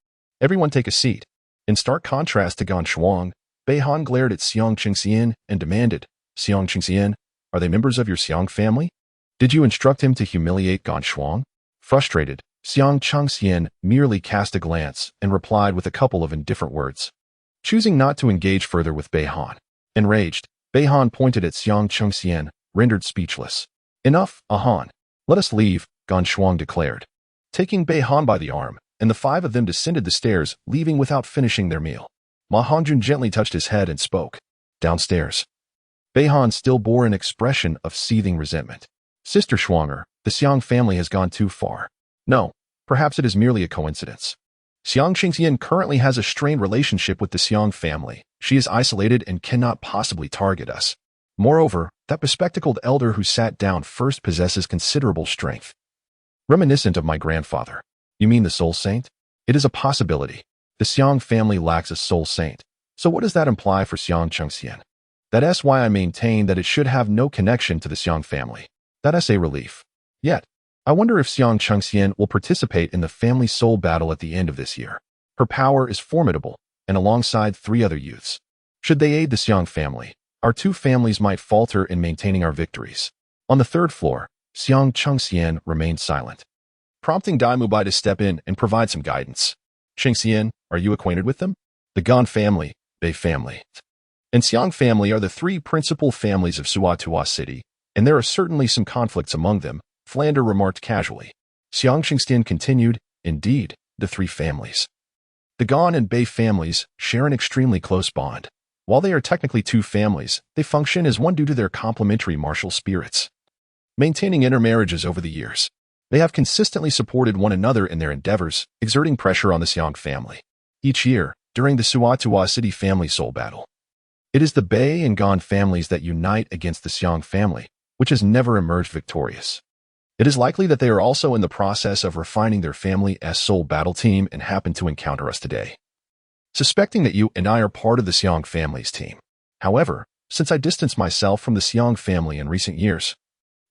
Everyone take a seat." In stark contrast to Gan Shuang, Bei Han glared at Xiang Qingxian and demanded, "Xiang Qingxian, are they members of your Xiang family? Did you instruct him to humiliate Gan Shuang?" Frustrated, Xiang Qingxian merely cast a glance and replied with a couple of indifferent words, choosing not to engage further with Bei Han. Enraged, Bei Han pointed at Xiang Qingxian, rendered speechless. "Enough, Han. Let us leave," Gan Shuang declared, taking Bei Han by the arm, and the 5 of them descended the stairs, leaving without finishing their meal. Ma Hongjun gently touched his head and spoke. "Downstairs." Bei Han still bore an expression of seething resentment. "Sister Schwanger, the Xiang family has gone too far. No, perhaps it is merely a coincidence. Xiang Qingxian currently has a strained relationship with the Xiang family. She is isolated and cannot possibly target us. Moreover, that bespectacled elder who sat down first possesses considerable strength. Reminiscent of my grandfather." "You mean the Soul Saint?" "It is a possibility. The Xiang family lacks a Soul Saint. So what does that imply for Xiang Qingxian?" That's why I maintain that it should have no connection to the Xiang family. That's a relief. Yet, I wonder if Xiang Chengxian will participate in the family soul battle at the end of this year. Her power is formidable, and alongside 3 other youths. Should they aid the Xiang family, our 2 families might falter in maintaining our victories. On the 3rd floor, Xiang Chengxian remained silent, prompting Dai Mubai to step in and provide some guidance. Chengxian, are you acquainted with them? The Gan family, Bei family, and Xiang family are the 3 principal families of Suatua City, and there are certainly some conflicts among them, Flander remarked casually. Xiang Chengxian continued, indeed, the 3 families. The Gan and Bei families share an extremely close bond. While they are technically 2 families, they function as one due to their complementary martial spirits. Maintaining intermarriages over the years, they have consistently supported one another in their endeavors, exerting pressure on the Xiang family. Each year, during the Suatua City family soul battle, it is the Bei and Gan families that unite against the Xiang family, which has never emerged victorious. It is likely that they are also in the process of refining their family's soul battle team and happen to encounter us today. Suspecting that you and I are part of the Xiang family's team. However, since I distanced myself from the Xiang family in recent years,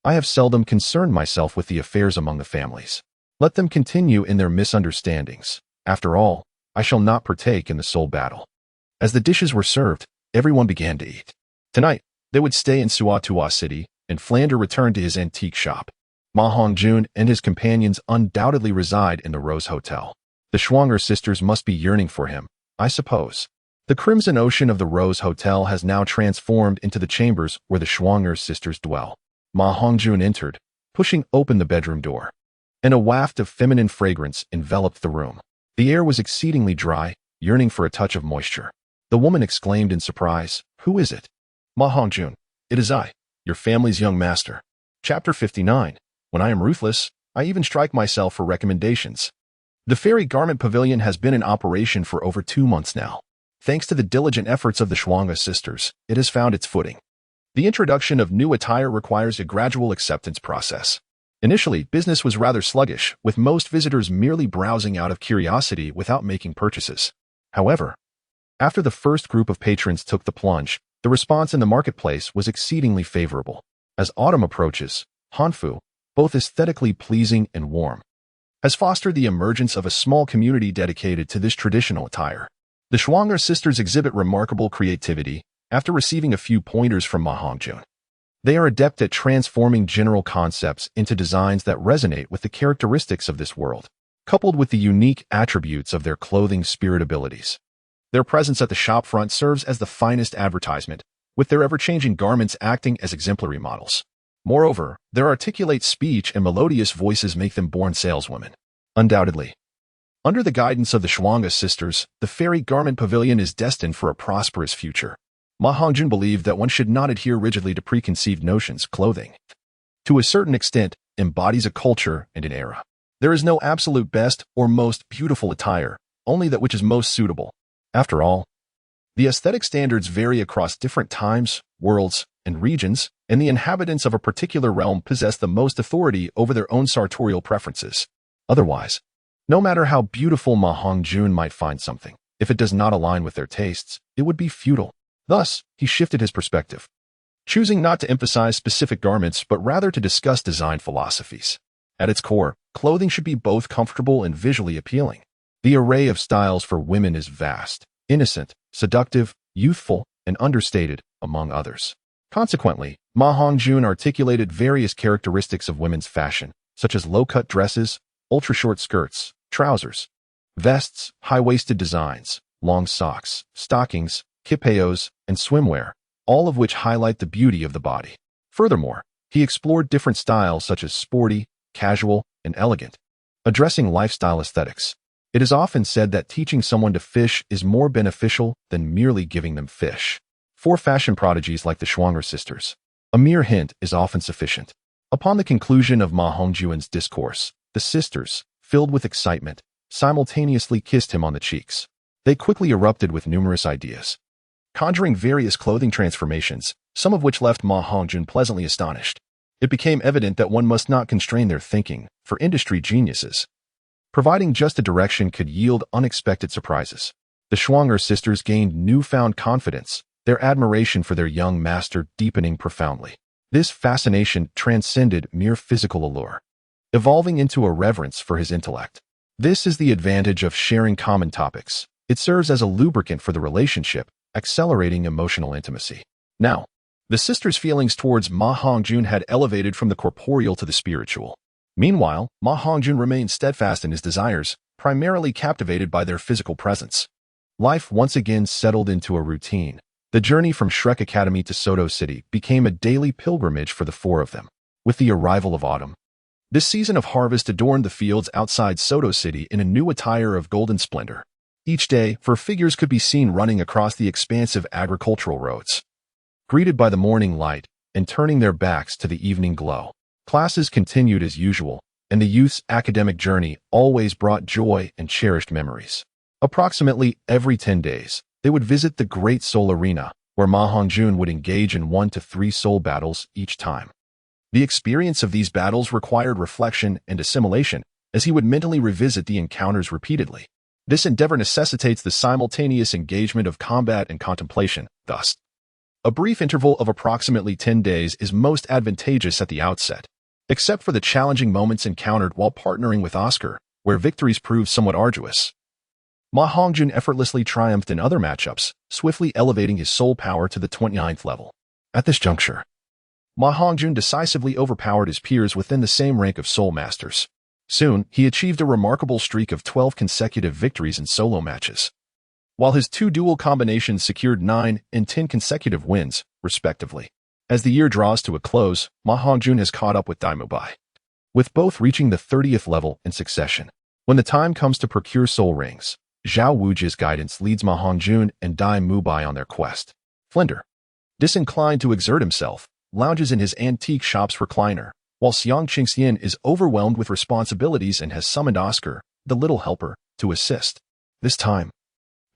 I have seldom concerned myself with the affairs among the families. Let them continue in their misunderstandings. After all, I shall not partake in the soul battle. As the dishes were served, everyone began to eat. Tonight, they would stay in Suatua City, and Flander returned to his antique shop. Ma Hongjun and his companions undoubtedly reside in the Rose Hotel. The Schwanger sisters must be yearning for him, I suppose. The Crimson Ocean of the Rose Hotel has now transformed into the chambers where the Schwanger sisters dwell. Ma Hongjun entered, pushing open the bedroom door, and a waft of feminine fragrance enveloped the room. The air was exceedingly dry, yearning for a touch of moisture. The woman exclaimed in surprise, "Who is it?" Ma Hongjun, "It is I, your family's young master." Chapter 59. When I am ruthless, I even strike myself for recommendations. The Fairy Garment Pavilion has been in operation for over 2 months now. Thanks to the diligent efforts of the Schwanga sisters, it has found its footing. The introduction of new attire requires a gradual acceptance process. Initially, business was rather sluggish, with most visitors merely browsing out of curiosity without making purchases. However, after the first group of patrons took the plunge, the response in the marketplace was exceedingly favorable. As autumn approaches, Hanfu, both aesthetically pleasing and warm, has fostered the emergence of a small community dedicated to this traditional attire. The Schwanger sisters exhibit remarkable creativity after receiving a few pointers from Ma Hongjun. They are adept at transforming general concepts into designs that resonate with the characteristics of this world, coupled with the unique attributes of their clothing spirit abilities. Their presence at the shopfront serves as the finest advertisement, with their ever-changing garments acting as exemplary models. Moreover, their articulate speech and melodious voices make them born saleswomen. Undoubtedly, under the guidance of the Schwanga sisters, the Fairy Garment Pavilion is destined for a prosperous future. Ma Hongjun believed that one should not adhere rigidly to preconceived notions. Clothing, to a certain extent, embodies a culture and an era. There is no absolute best or most beautiful attire, only that which is most suitable. After all, the aesthetic standards vary across different times, worlds, and regions, and the inhabitants of a particular realm possess the most authority over their own sartorial preferences. Otherwise, no matter how beautiful Ma Hongjun might find something, if it does not align with their tastes, it would be futile. Thus, he shifted his perspective, choosing not to emphasize specific garments but rather to discuss design philosophies. At its core, clothing should be both comfortable and visually appealing. The array of styles for women is vast, innocent, seductive, youthful, and understated, among others. Consequently, Ma Hongjun articulated various characteristics of women's fashion, such as low-cut dresses, ultra-short skirts, trousers, vests, high-waisted designs, long socks, stockings, kipeos, and swimwear, all of which highlight the beauty of the body. Furthermore, he explored different styles such as sporty, casual, and elegant, addressing lifestyle aesthetics. It is often said that teaching someone to fish is more beneficial than merely giving them fish. For fashion prodigies like the Schwanger sisters, a mere hint is often sufficient. Upon the conclusion of Ma Hongjun's discourse, the sisters, filled with excitement, simultaneously kissed him on the cheeks. They quickly erupted with numerous ideas, conjuring various clothing transformations, some of which left Ma Hongjun pleasantly astonished. It became evident that one must not constrain their thinking, for industry geniuses, providing just a direction, could yield unexpected surprises. The Schwanger sisters gained newfound confidence, their admiration for their young master deepening profoundly. This fascination transcended mere physical allure, evolving into a reverence for his intellect. This is the advantage of sharing common topics. It serves as a lubricant for the relationship, accelerating emotional intimacy. Now, the sisters' feelings towards Ma Hongjun had elevated from the corporeal to the spiritual. Meanwhile, Ma Hongjun remained steadfast in his desires, primarily captivated by their physical presence. Life once again settled into a routine. The journey from Shrek Academy to Soto City became a daily pilgrimage for the four of them. With the arrival of autumn, this season of harvest adorned the fields outside Soto City in a new attire of golden splendor. Each day, four figures could be seen running across the expansive agricultural roads, greeted by the morning light and turning their backs to the evening glow. Classes continued as usual, and the youth's academic journey always brought joy and cherished memories. Approximately every 10 days, they would visit the Great Soul Arena, where Ma Hongjun would engage in 1 to 3 soul battles each time. The experience of these battles required reflection and assimilation, as he would mentally revisit the encounters repeatedly. This endeavor necessitates the simultaneous engagement of combat and contemplation. Thus, a brief interval of approximately 10 days is most advantageous at the outset, except for the challenging moments encountered while partnering with Oscar, where victories proved somewhat arduous. Ma Hongjun effortlessly triumphed in other matchups, swiftly elevating his soul power to the 29th level. At this juncture, Ma Hongjun decisively overpowered his peers within the same rank of soul masters. Soon, he achieved a remarkable streak of 12 consecutive victories in solo matches, while his 2 dual combinations secured 9 and 10 consecutive wins, respectively. As the year draws to a close, Ma Hongjun has caught up with Dai Mubai, with both reaching the 30th level in succession. When the time comes to procure soul rings, Zhao Wuji's guidance leads Ma Hongjun and Dai Mubai on their quest. Flinder, disinclined to exert himself, lounges in his antique shop's recliner, while Xiang Qingxian is overwhelmed with responsibilities and has summoned Oscar, the little helper, to assist. This time,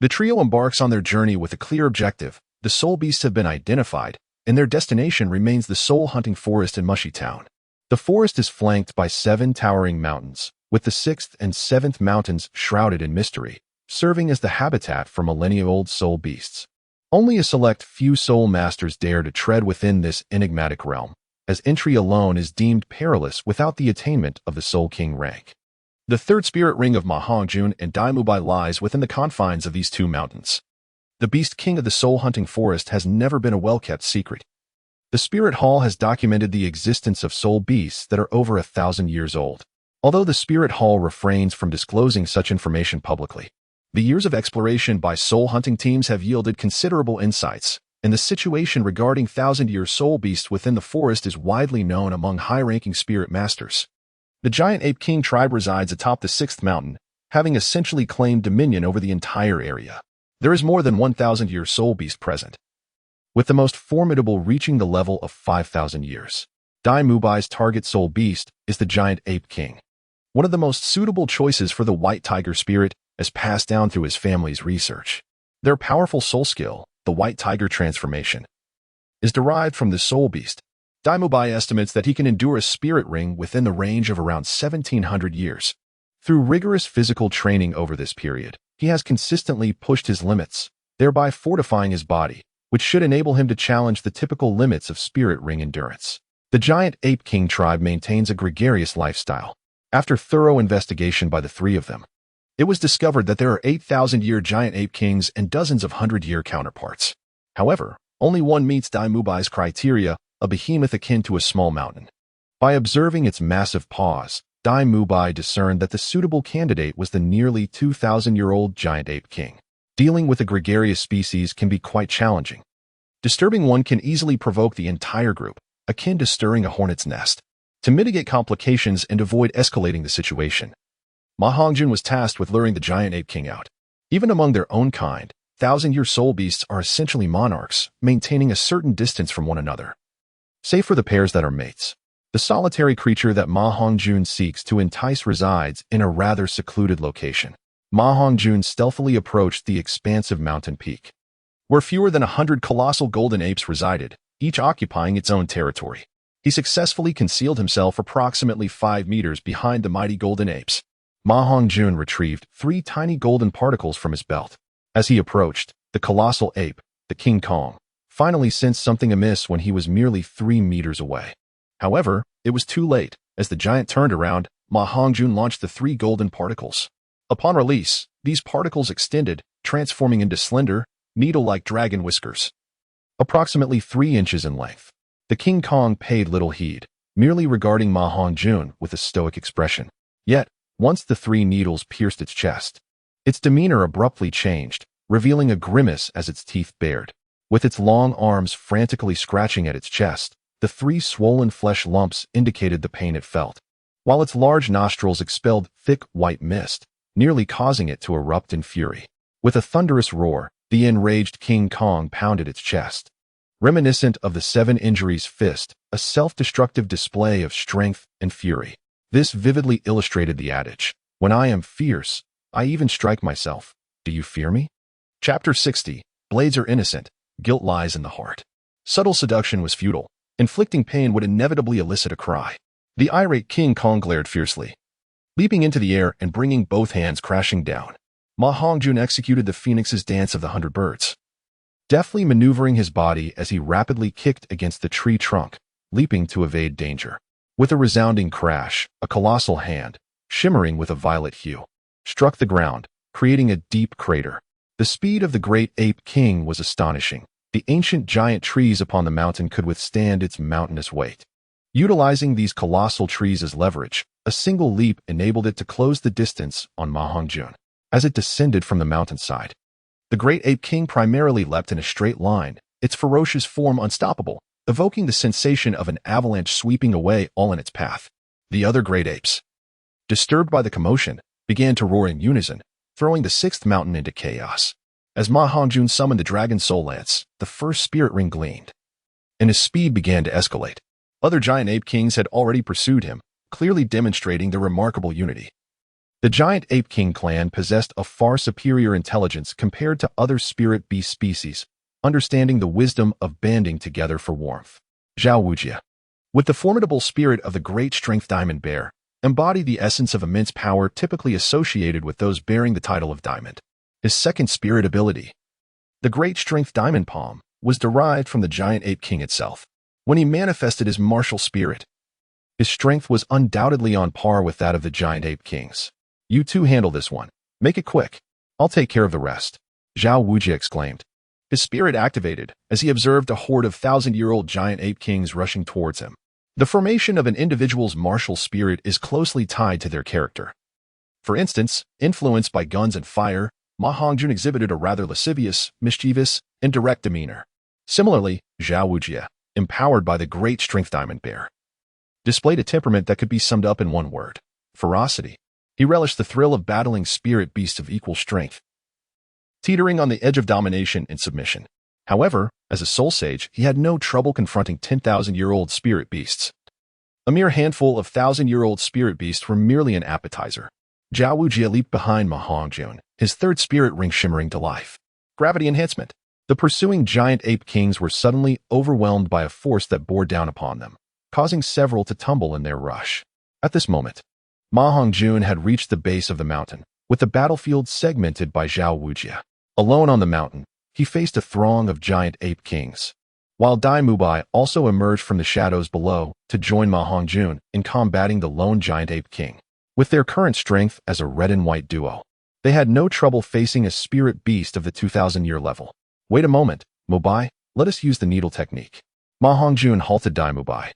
the trio embarks on their journey with a clear objective. The soul beasts have been identified, and their destination remains the soul-hunting forest in Mushy Town. The forest is flanked by 7 towering mountains, with the 6th and 7th mountains shrouded in mystery, serving as the habitat for millennia-old soul beasts. Only a select few soul masters dare to tread within this enigmatic realm, as entry alone is deemed perilous without the attainment of the Soul King rank. The 3rd spirit ring of Ma Hongjun and Dai Mubai lies within the confines of these 2 mountains. The Beast King of the soul-hunting forest has never been a well-kept secret. The Spirit Hall has documented the existence of soul beasts that are over 1,000 years old. Although the Spirit Hall refrains from disclosing such information publicly, the years of exploration by soul-hunting teams have yielded considerable insights, and the situation regarding 1,000-year soul beasts within the forest is widely known among high-ranking spirit masters. The giant ape king tribe resides atop the 6th mountain, having essentially claimed dominion over the entire area. There is more than 1,000-year soul beast present, with the most formidable reaching the level of 5,000 years. Dai Mubai's target soul beast is the giant ape king, one of the most suitable choices for the white tiger spirit, as passed down through his family's research. Their powerful soul skill, the white tiger transformation, is derived from the soul beast. Dai Mubai estimates that he can endure a spirit ring within the range of around 1,700 years. Through rigorous physical training over this period, he has consistently pushed his limits, thereby fortifying his body, which should enable him to challenge the typical limits of spirit ring endurance. The giant ape king tribe maintains a gregarious lifestyle. After thorough investigation by the 3 of them, it was discovered that there are 8,000-year giant ape kings and dozens of 100-year counterparts. However, only one meets Dai Mubai's criteria, a behemoth akin to a small mountain. By observing its massive paws, Dai Mubai discerned that the suitable candidate was the nearly 2,000-year-old giant ape king. Dealing with a gregarious species can be quite challenging. Disturbing one can easily provoke the entire group, akin to stirring a hornet's nest. To mitigate complications and avoid escalating the situation, Ma Hongjun was tasked with luring the giant ape king out. Even among their own kind, 1,000-year soul beasts are essentially monarchs, maintaining a certain distance from one another, save for the pairs that are mates. The solitary creature that Ma Hongjun seeks to entice resides in a rather secluded location. Ma Hongjun stealthily approached the expansive mountain peak, where fewer than 100 colossal golden apes resided, each occupying its own territory. He successfully concealed himself approximately 5 meters behind the mighty golden apes. Ma Hongjun retrieved 3 tiny golden particles from his belt. As he approached, the colossal ape, the King Kong, finally sensed something amiss when he was merely 3 meters away. However, it was too late. As the giant turned around, Ma Hongjun launched the 3 golden particles. Upon release, these particles extended, transforming into slender, needle-like dragon whiskers, approximately 3 inches in length. The King Kong paid little heed, merely regarding Ma Hongjun with a stoic expression. Yet, once the 3 needles pierced its chest, its demeanor abruptly changed, revealing a grimace as its teeth bared. With its long arms frantically scratching at its chest, the 3 swollen flesh lumps indicated the pain it felt, while its large nostrils expelled thick white mist, nearly causing it to erupt in fury. With a thunderous roar, the enraged King Kong pounded its chest, reminiscent of the 7 Injuries fist, a self-destructive display of strength and fury. This vividly illustrated the adage, "When I am fierce, I even strike myself. Do you fear me?" Chapter 60. Blades are innocent. Guilt lies in the heart. Subtle seduction was futile. Inflicting pain would inevitably elicit a cry. The irate King Kong glared fiercely, leaping into the air and bringing both hands crashing down. Ma Hongjun executed the phoenix's dance of the 100 birds, deftly maneuvering his body as he rapidly kicked against the tree trunk, leaping to evade danger. With a resounding crash, a colossal hand, shimmering with a violet hue, struck the ground, creating a deep crater. The speed of the great ape king was astonishing. The ancient giant trees upon the mountain could withstand its mountainous weight. Utilizing these colossal trees as leverage, a single leap enabled it to close the distance on Ma Hongjun. As it descended from the mountainside, the great ape king primarily leapt in a straight line, its ferocious form unstoppable, evoking the sensation of an avalanche sweeping away all in its path. The other great apes, disturbed by the commotion, began to roar in unison, throwing the 6th mountain into chaos. As Ma Hongjun summoned the Dragon Soul Lance, the first spirit ring gleamed, and his speed began to escalate. Other giant ape kings had already pursued him, clearly demonstrating their remarkable unity. The giant ape king clan possessed a far superior intelligence compared to other spirit beast species, understanding the wisdom of banding together for warmth. Zhao Wujie, with the formidable spirit of the great strength diamond bear, embodied the essence of immense power typically associated with those bearing the title of diamond. His second spirit ability, the great strength diamond palm, was derived from the giant ape king itself. When he manifested his martial spirit, his strength was undoubtedly on par with that of the giant ape kings. "You two handle this one. Make it quick. I'll take care of the rest," Zhao Wujie exclaimed. His spirit activated as he observed a horde of 1,000-year-old giant ape kings rushing towards him. The formation of an individual's martial spirit is closely tied to their character. For instance, influenced by guns and fire, Ma Hongjun exhibited a rather lascivious, mischievous, and direct demeanor. Similarly, Zhao Wujie, empowered by the great strength diamond bear, displayed a temperament that could be summed up in one word: ferocity. He relished the thrill of battling spirit beasts of equal strength, teetering on the edge of domination and submission. However, as a soul sage, he had no trouble confronting 10,000-year-old spirit beasts. A mere handful of 1,000-year-old spirit beasts were merely an appetizer. Zhao Wujie leaped behind Ma Hongjun, his 3rd spirit ring shimmering to life. Gravity enhancement. The pursuing giant ape kings were suddenly overwhelmed by a force that bore down upon them, causing several to tumble in their rush. At this moment, Ma Hongjun had reached the base of the mountain, with the battlefield segmented by Zhao Wujie. Alone on the mountain, he faced a throng of giant ape kings, while Dai Mubai also emerged from the shadows below to join Ma Hongjun in combating the lone giant ape king. With their current strength as a red and white duo, they had no trouble facing a spirit beast of the 2,000-year level. "Wait a moment, Mubai, let us use the needle technique." Ma Hongjun halted Dai Mubai,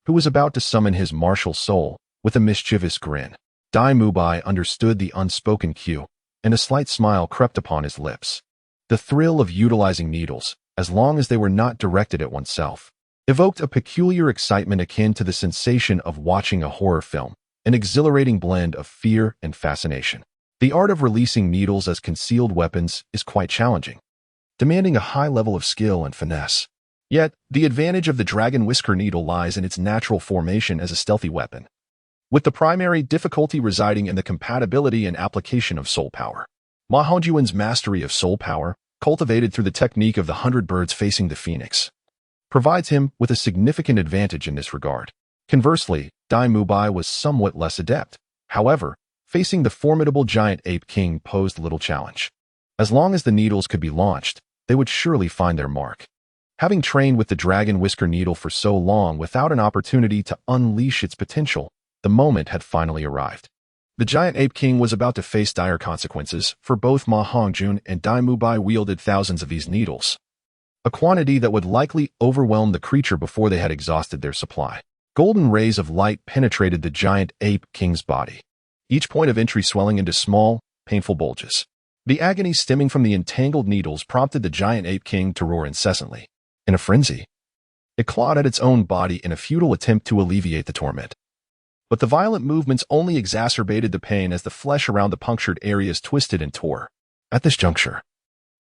who was about to summon his martial soul, with a mischievous grin. Dai Mubai understood the unspoken cue, and a slight smile crept upon his lips. The thrill of utilizing needles, as long as they were not directed at oneself, evoked a peculiar excitement akin to the sensation of watching a horror film, an exhilarating blend of fear and fascination. The art of releasing needles as concealed weapons is quite challenging, demanding a high level of skill and finesse. Yet, the advantage of the dragon whisker needle lies in its natural formation as a stealthy weapon, with the primary difficulty residing in the compatibility and application of soul power. Ma Hongjun's mastery of soul power, cultivated through the technique of the 100 birds facing the phoenix, provides him with a significant advantage in this regard. Conversely, Dai Mubai was somewhat less adept. However, facing the formidable giant ape king posed little challenge. As long as the needles could be launched, they would surely find their mark. Having trained with the dragon whisker needle for so long without an opportunity to unleash its potential, the moment had finally arrived. The giant ape king was about to face dire consequences, for both Ma Hongjun and Dai Mubai wielded thousands of these needles, a quantity that would likely overwhelm the creature before they had exhausted their supply. Golden rays of light penetrated the giant ape king's body, each point of entry swelling into small, painful bulges. The agony stemming from the entangled needles prompted the giant ape king to roar incessantly. In a frenzy, it clawed at its own body in a futile attempt to alleviate the torment. But the violent movements only exacerbated the pain as the flesh around the punctured areas twisted and tore. At this juncture,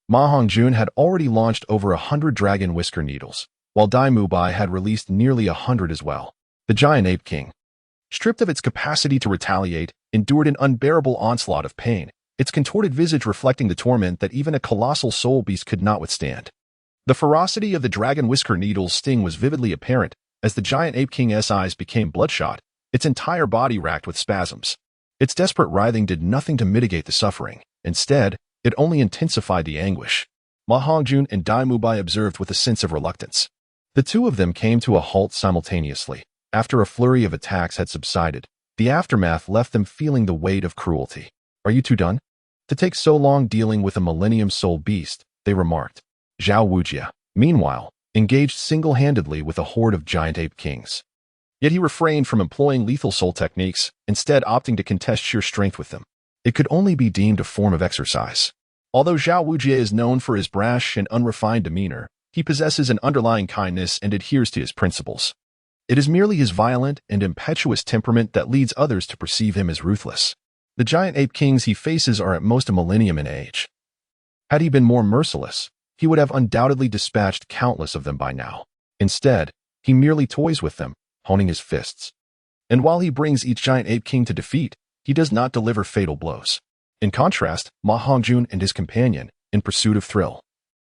Ma Hongjun had already launched over 100 dragon whisker needles, while Dai Mubai had released nearly 100 as well. The giant ape king, stripped of its capacity to retaliate, endured an unbearable onslaught of pain, its contorted visage reflecting the torment that even a colossal soul beast could not withstand. The ferocity of the dragon whisker needle's sting was vividly apparent as the giant ape king's eyes became bloodshot, its entire body racked with spasms. Its desperate writhing did nothing to mitigate the suffering. Instead, it only intensified the anguish. Ma Hongjun and Dai Mubai observed with a sense of reluctance. The two of them came to a halt simultaneously. After a flurry of attacks had subsided, the aftermath left them feeling the weight of cruelty. "Are you two done? To take so long dealing with a Millennium Soul beast," they remarked. Zhao Wujie, meanwhile, engaged single-handedly with a horde of giant ape kings. Yet he refrained from employing lethal soul techniques, instead opting to contest sheer strength with them. It could only be deemed a form of exercise. Although Zhao Wujie is known for his brash and unrefined demeanor, he possesses an underlying kindness and adheres to his principles. It is merely his violent and impetuous temperament that leads others to perceive him as ruthless. The giant ape kings he faces are at most a millennium in age. Had he been more merciless, he would have undoubtedly dispatched countless of them by now. Instead, he merely toys with them, honing his fists. And while he brings each giant ape king to defeat, he does not deliver fatal blows. In contrast, Ma Hongjun and his companion, in pursuit of thrill,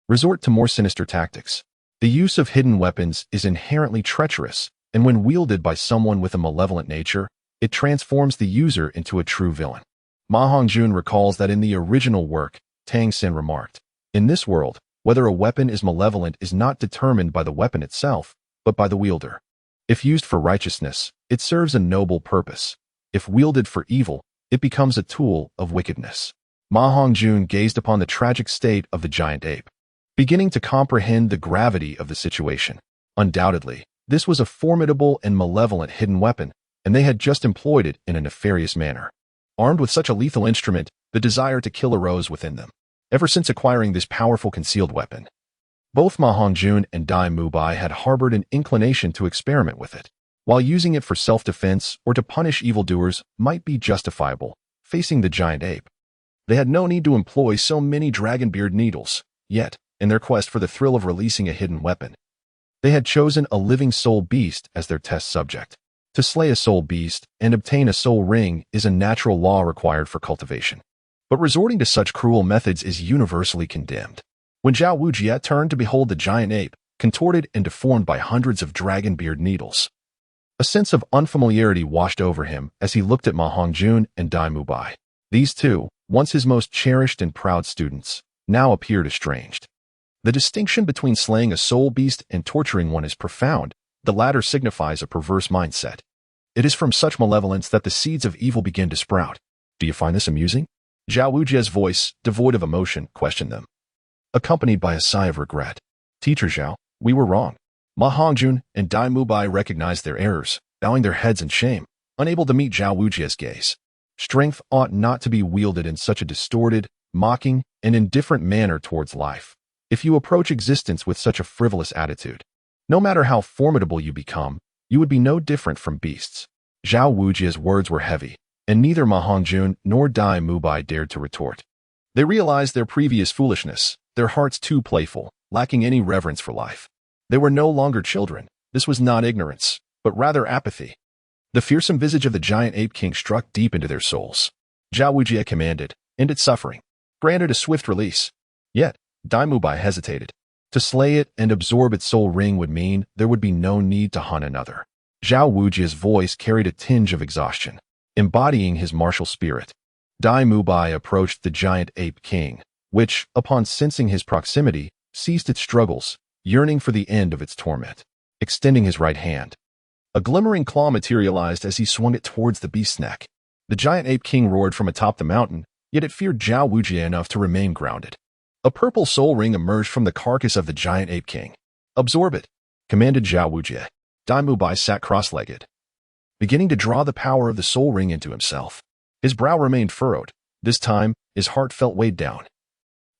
resort to more sinister tactics. The use of hidden weapons is inherently treacherous, and when wielded by someone with a malevolent nature, it transforms the user into a true villain. Ma Hongjun recalls that in the original work, Tang Xin remarked, "In this world, whether a weapon is malevolent is not determined by the weapon itself, but by the wielder. If used for righteousness, it serves a noble purpose. If wielded for evil, it becomes a tool of wickedness." Ma Hongjun gazed upon the tragic state of the giant ape, beginning to comprehend the gravity of the situation. Undoubtedly, this was a formidable and malevolent hidden weapon, and they had just employed it in a nefarious manner. Armed with such a lethal instrument, the desire to kill arose within them. Ever since acquiring this powerful concealed weapon, both Ma Hongjun and Dai Mubai had harbored an inclination to experiment with it. While using it for self-defense or to punish evildoers might be justifiable, facing the giant ape, they had no need to employ so many dragonbeard needles. Yet, in their quest for the thrill of releasing a hidden weapon, they had chosen a living soul beast as their test subject. To slay a soul beast and obtain a soul ring is a natural law required for cultivation. But resorting to such cruel methods is universally condemned. When Zhao Wujie turned to behold the giant ape, contorted and deformed by hundreds of dragonbeard needles, a sense of unfamiliarity washed over him as he looked at Ma Hongjun and Dai Mubai. These two, once his most cherished and proud students, now appeared estranged. The distinction between slaying a soul beast and torturing one is profound. The latter signifies a perverse mindset. It is from such malevolence that the seeds of evil begin to sprout. "Do you find this amusing?" Zhao Wujie's voice, devoid of emotion, questioned them, accompanied by a sigh of regret. "Teacher Zhao, we were wrong." Ma Hongjun and Dai Mubai recognized their errors, bowing their heads in shame, unable to meet Zhao Wujie's gaze. Strength ought not to be wielded in such a distorted, mocking, and indifferent manner towards life. If you approach existence with such a frivolous attitude, no matter how formidable you become, you would be no different from beasts. Zhao Wujie's words were heavy, and neither Ma Hongjun nor Dai Mubai dared to retort. They realized their previous foolishness, their hearts too playful, lacking any reverence for life. They were no longer children. This was not ignorance, but rather apathy. The fearsome visage of the giant ape king struck deep into their souls. Zhao Wujie commanded, "End its suffering." Granted a swift release. Yet, Dai Mubai hesitated. To slay it and absorb its soul ring would mean there would be no need to hunt another. Zhao Wujie's voice carried a tinge of exhaustion, embodying his martial spirit. Dai Mubai approached the giant ape king, which, upon sensing his proximity, ceased its struggles, yearning for the end of its torment. Extending his right hand, a glimmering claw materialized as he swung it towards the beast's neck. The giant ape king roared from atop the mountain, yet it feared Zhao Wujie enough to remain grounded. A purple soul ring emerged from the carcass of the giant ape king. "Absorb it," commanded Zhao Wujie. Dai Mubai sat cross-legged, beginning to draw the power of the soul ring into himself. His brow remained furrowed. This time, his heart felt weighed down,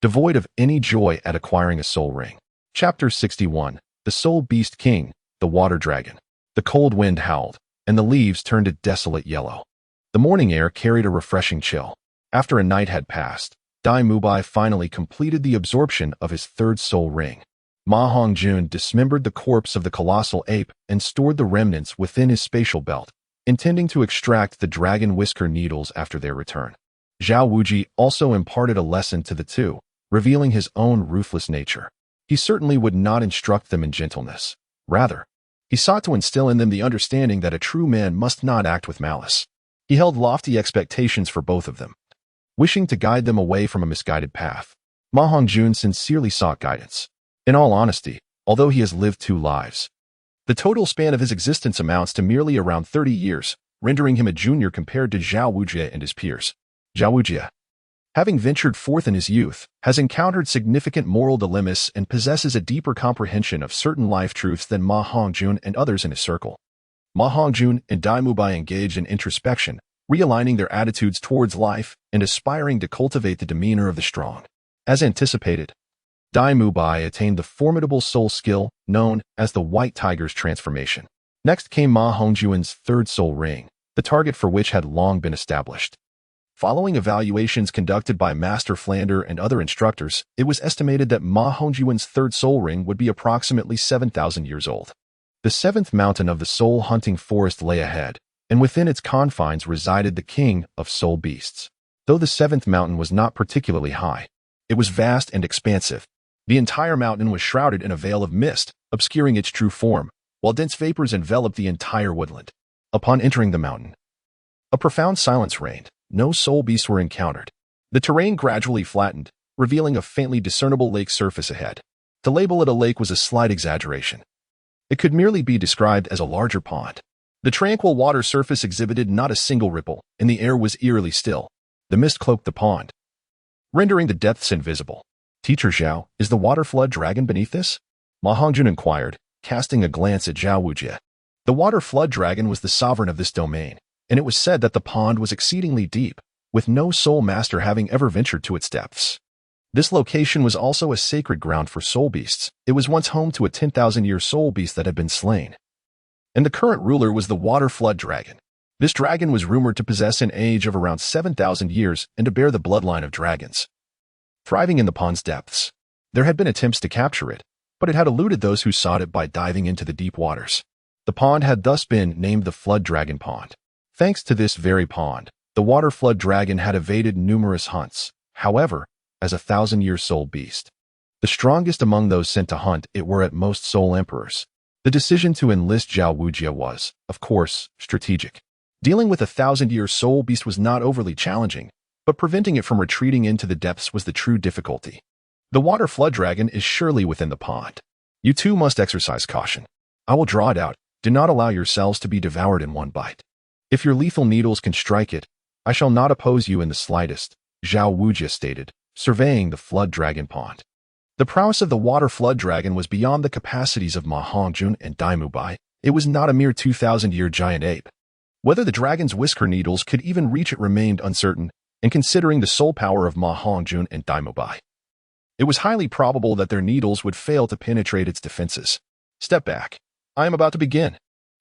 devoid of any joy at acquiring a soul ring. Chapter 61. The Soul Beast King, the Water Dragon. The cold wind howled, and the leaves turned a desolate yellow. The morning air carried a refreshing chill. After a night had passed, Dai Mubai finally completed the absorption of his third soul ring. Ma Hongjun dismembered the corpse of the colossal ape and stored the remnants within his spatial belt, intending to extract the dragon whisker needles after their return. Zhao Wujie also imparted a lesson to the two, revealing his own ruthless nature. He certainly would not instruct them in gentleness. Rather, he sought to instill in them the understanding that a true man must not act with malice. He held lofty expectations for both of them, wishing to guide them away from a misguided path. Ma Hongjun sincerely sought guidance. In all honesty, although he has lived 2 lives, the total span of his existence amounts to merely around 30 years, rendering him a junior compared to Zhao Wujie and his peers. Zhao Wujie, having ventured forth in his youth, has encountered significant moral dilemmas and possesses a deeper comprehension of certain life truths than Ma Hongjun and others in his circle. Ma Hongjun and Dai Mubai engaged in introspection, realigning their attitudes towards life and aspiring to cultivate the demeanor of the strong. As anticipated, Dai Mubai attained the formidable soul skill known as the White Tiger's transformation. Next came Ma Hongjun's third soul ring, the target for which had long been established. Following evaluations conducted by Master Flander and other instructors, it was estimated that Ma Hongjun's third soul ring would be approximately 7,000 years old. The 7th mountain of the soul-hunting forest lay ahead, and within its confines resided the king of soul beasts. Though the 7th mountain was not particularly high, it was vast and expansive. The entire mountain was shrouded in a veil of mist, obscuring its true form, while dense vapors enveloped the entire woodland. Upon entering the mountain, a profound silence reigned. No soul beasts were encountered. The terrain gradually flattened, revealing a faintly discernible lake surface ahead. To label it a lake was a slight exaggeration. It could merely be described as a larger pond. The tranquil water surface exhibited not a single ripple, and the air was eerily still. The mist cloaked the pond, rendering the depths invisible. "Teacher Zhao, is the water flood dragon beneath this?" Ma Hongjun inquired, casting a glance at Zhao Wujie. The water flood dragon was the sovereign of this domain, and it was said that the pond was exceedingly deep, with no soul master having ever ventured to its depths. This location was also a sacred ground for soul beasts. It was once home to a 10,000-year soul beast that had been slain, and the current ruler was the water flood dragon. This dragon was rumored to possess an age of around 7,000 years and to bear the bloodline of dragons, thriving in the pond's depths. There had been attempts to capture it, but it had eluded those who sought it by diving into the deep waters. The pond had thus been named the Flood Dragon Pond. Thanks to this very pond, the water flood dragon had evaded numerous hunts. However, as a 1,000-year soul beast, the strongest among those sent to hunt it were at most soul emperors. The decision to enlist Zhao Wujie was, of course, strategic. Dealing with a 1,000-year soul beast was not overly challenging, but preventing it from retreating into the depths was the true difficulty. The water flood dragon is surely within the pond. You too must exercise caution. I will draw it out. Do not allow yourselves to be devoured in one bite. If your lethal needles can strike it, I shall not oppose you in the slightest, Zhao Wujie stated, surveying the flood dragon pond. The prowess of the water flood dragon was beyond the capacities of Ma Hongjun and Dai Mubai. It was not a mere 2,000-year giant ape. Whether the dragon's whisker needles could even reach it remained uncertain, and considering the soul power of Ma Hongjun and Dai Mubai, it was highly probable that their needles would fail to penetrate its defenses. Step back. I am about to begin.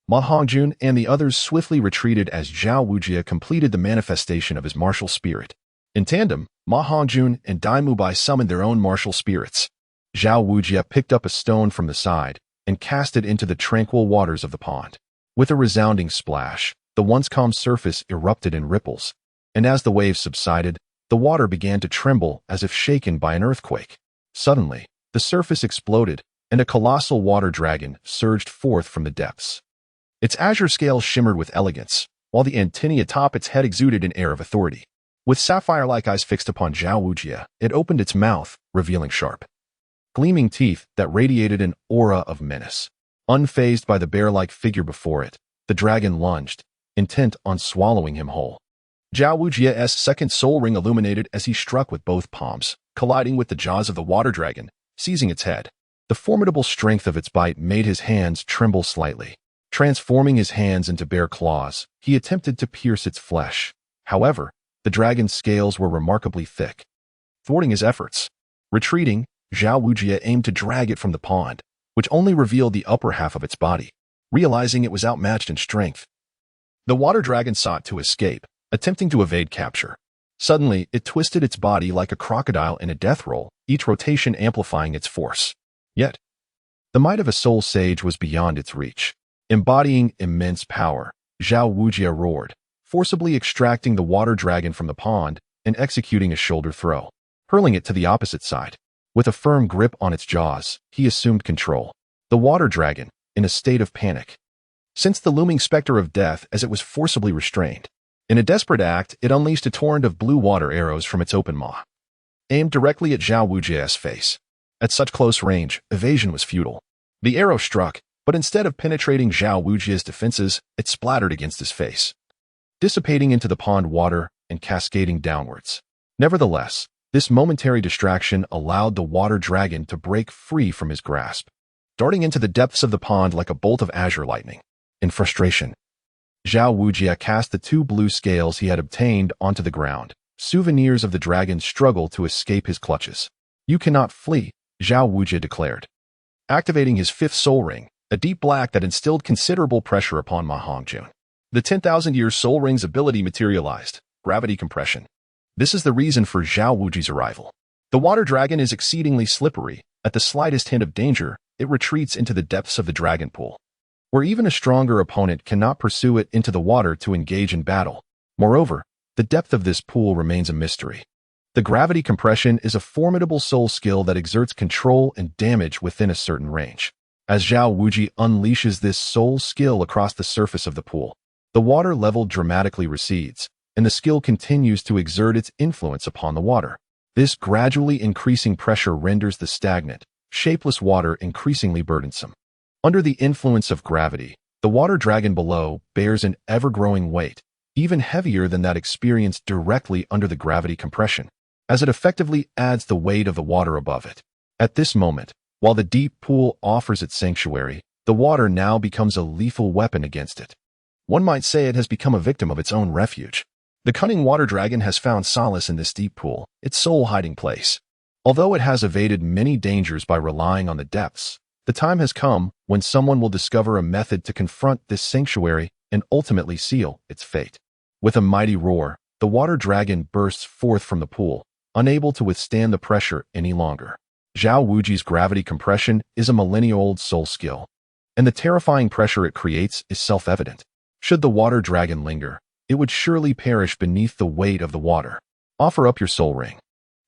Ma Hongjun and the others swiftly retreated as Zhao Wujie completed the manifestation of his martial spirit. In tandem, Ma Hongjun and Dai Mubai summoned their own martial spirits. Zhao Wujie picked up a stone from the side and cast it into the tranquil waters of the pond. With a resounding splash, the once calm surface erupted in ripples, and as the waves subsided, the water began to tremble as if shaken by an earthquake. Suddenly, the surface exploded, and a colossal water dragon surged forth from the depths. Its azure scales shimmered with elegance, while the antennae atop its head exuded an air of authority. With sapphire-like eyes fixed upon Zhao Wujie, it opened its mouth, revealing sharp, gleaming teeth that radiated an aura of menace. Unfazed by the bear-like figure before it, the dragon lunged, intent on swallowing him whole. Zhao Wujie's second soul ring illuminated as he struck with both palms, colliding with the jaws of the water dragon, seizing its head. The formidable strength of its bite made his hands tremble slightly. Transforming his hands into bare claws, he attempted to pierce its flesh. However, the dragon's scales were remarkably thick, thwarting his efforts. Retreating, Zhao Wujie aimed to drag it from the pond, which only revealed the upper half of its body. Realizing it was outmatched in strength, the water dragon sought to escape, attempting to evade capture. Suddenly, it twisted its body like a crocodile in a death roll, each rotation amplifying its force. Yet, the might of a soul sage was beyond its reach. Embodying immense power, Zhao Wujie roared, forcibly extracting the water dragon from the pond and executing a shoulder throw, hurling it to the opposite side. With a firm grip on its jaws, he assumed control. The water dragon, in a state of panic, sensed the looming specter of death as it was forcibly restrained. In a desperate act, it unleashed a torrent of blue water arrows from its open maw, aimed directly at Zhao Wujie's face. At such close range, evasion was futile. The arrow struck, but instead of penetrating Zhao Wujie's defenses, it splattered against his face, dissipating into the pond water and cascading downwards. Nevertheless, this momentary distraction allowed the water dragon to break free from his grasp, darting into the depths of the pond like a bolt of azure lightning. In frustration, Zhao Wujie cast the two blue scales he had obtained onto the ground, souvenirs of the dragon's struggle to escape his clutches. "You cannot flee," Zhao Wujie declared, activating his fifth soul ring, a deep black that instilled considerable pressure upon Ma Hongjun. The 10,000-year soul ring's ability materialized, gravity compression. This is the reason for Zhao Wujie's arrival. The water dragon is exceedingly slippery. At the slightest hint of danger, it retreats into the depths of the dragon pool, where even a stronger opponent cannot pursue it into the water to engage in battle. Moreover, the depth of this pool remains a mystery. The gravity compression is a formidable soul skill that exerts control and damage within a certain range. As Zhao Wujie unleashes this soul skill across the surface of the pool, the water level dramatically recedes, and the skill continues to exert its influence upon the water. This gradually increasing pressure renders the stagnant, shapeless water increasingly burdensome. Under the influence of gravity, the water dragon below bears an ever-growing weight, even heavier than that experienced directly under the gravity compression, as it effectively adds the weight of the water above it. At this moment, while the deep pool offers its sanctuary, the water now becomes a lethal weapon against it. One might say it has become a victim of its own refuge. The cunning water dragon has found solace in this deep pool, its sole hiding place. Although it has evaded many dangers by relying on the depths, the time has come when someone will discover a method to confront this sanctuary and ultimately seal its fate. With a mighty roar, the water dragon bursts forth from the pool, unable to withstand the pressure any longer. Zhao Wujie's gravity compression is a millennia-old soul skill, and the terrifying pressure it creates is self-evident. Should the water dragon linger, it would surely perish beneath the weight of the water. Offer up your soul ring.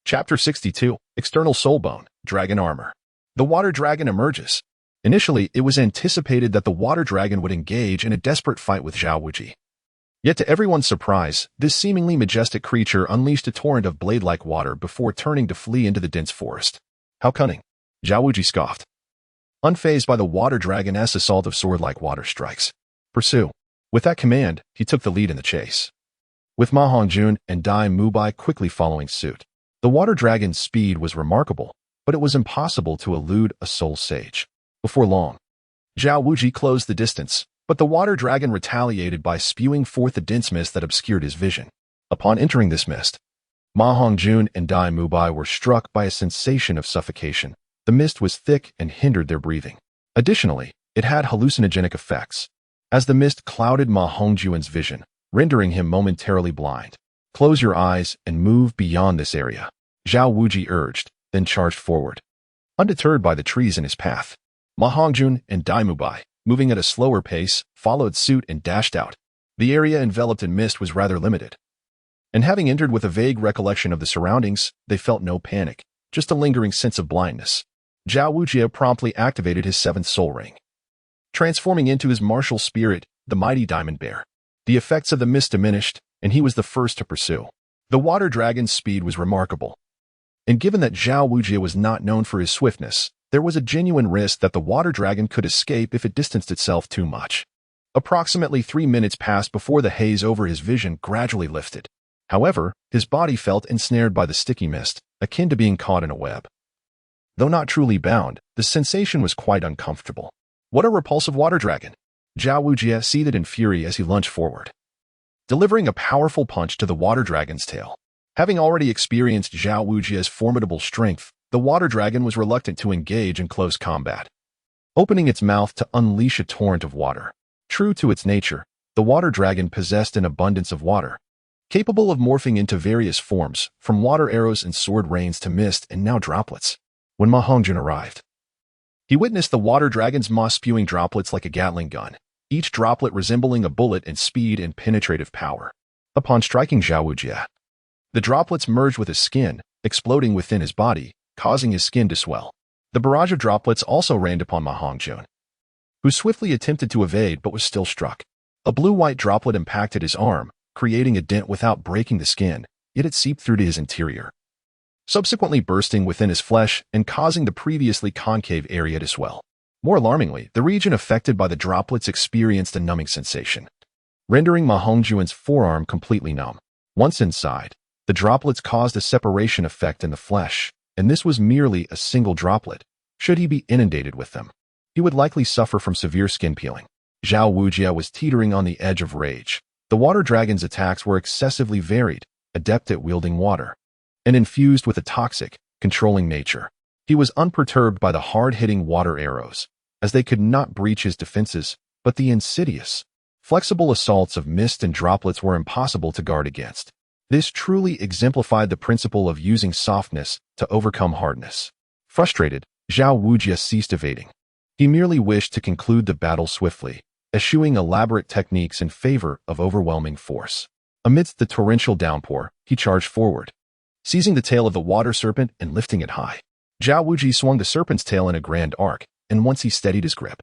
Chapter 62, External Soul Bone, Dragon Armor. The water dragon emerges. Initially, it was anticipated that the water dragon would engage in a desperate fight with Zhao Wujie. Yet to everyone's surprise, this seemingly majestic creature unleashed a torrent of blade-like water before turning to flee into the dense forest. How cunning! Zhao Wujie scoffed, unfazed by the water dragon's assault of sword-like water strikes. Pursue. With that command, he took the lead in the chase, with Ma Hongjun and Dai Mubai quickly following suit. The water dragon's speed was remarkable, but it was impossible to elude a soul sage. Before long, Zhao Wujie closed the distance, but the water dragon retaliated by spewing forth a dense mist that obscured his vision. Upon entering this mist, Ma Hongjun and Dai Mubai were struck by a sensation of suffocation. The mist was thick and hindered their breathing. Additionally, it had hallucinogenic effects, as the mist clouded Ma Hongjun's vision, rendering him momentarily blind. Close your eyes and move beyond this area, Zhao Wujie urged, then charged forward, undeterred by the trees in his path. Ma Hongjun and Dai Mubai, moving at a slower pace, followed suit and dashed out. The area enveloped in mist was rather limited, and having entered with a vague recollection of the surroundings, they felt no panic, just a lingering sense of blindness. Zhao Wujie promptly activated his seventh soul ring, transforming into his martial spirit, the mighty diamond bear. The effects of the mist diminished, and he was the first to pursue. The water dragon's speed was remarkable, And given that Zhao Wujie was not known for his swiftness, there was a genuine risk that the water dragon could escape if it distanced itself too much. Approximately 3 minutes passed before the haze over his vision gradually lifted. However, his body felt ensnared by the sticky mist, akin to being caught in a web. Though not truly bound, the sensation was quite uncomfortable. What a repulsive water dragon! Zhao Wujie seethed in fury as he lunged forward, delivering a powerful punch to the water dragon's tail. Having already experienced Zhao Wujie's formidable strength, the water dragon was reluctant to engage in close combat, opening its mouth to unleash a torrent of water. True to its nature, the water dragon possessed an abundance of water, capable of morphing into various forms, from water arrows and sword rains to mist and now droplets. When Ma Hongjun arrived, he witnessed the water dragon's maw spewing droplets like a Gatling gun, each droplet resembling a bullet in speed and penetrative power. Upon striking Zhao Wujie, the droplets merged with his skin, exploding within his body, causing his skin to swell. The barrage of droplets also rained upon Ma Hongjun, who swiftly attempted to evade but was still struck. A blue-white droplet impacted his arm, creating a dent without breaking the skin, yet it seeped through to his interior, subsequently bursting within his flesh and causing the previously concave area to swell. More alarmingly, the region affected by the droplets experienced a numbing sensation, rendering Ma Hongjun's forearm completely numb. Once inside, the droplets caused a separation effect in the flesh, and this was merely a single droplet. Should he be inundated with them, he would likely suffer from severe skin peeling. Zhao Wujie was teetering on the edge of rage. The water dragon's attacks were excessively varied, adept at wielding water, and infused with a toxic, controlling nature. He was unperturbed by the hard-hitting water arrows, as they could not breach his defenses, but the insidious, flexible assaults of mist and droplets were impossible to guard against. This truly exemplified the principle of using softness to overcome hardness. Frustrated, Zhao Wujie ceased evading. He merely wished to conclude the battle swiftly, eschewing elaborate techniques in favor of overwhelming force. Amidst the torrential downpour, he charged forward, seizing the tail of the water serpent and lifting it high. Zhao Wujie swung the serpent's tail in a grand arc, and once he steadied his grip,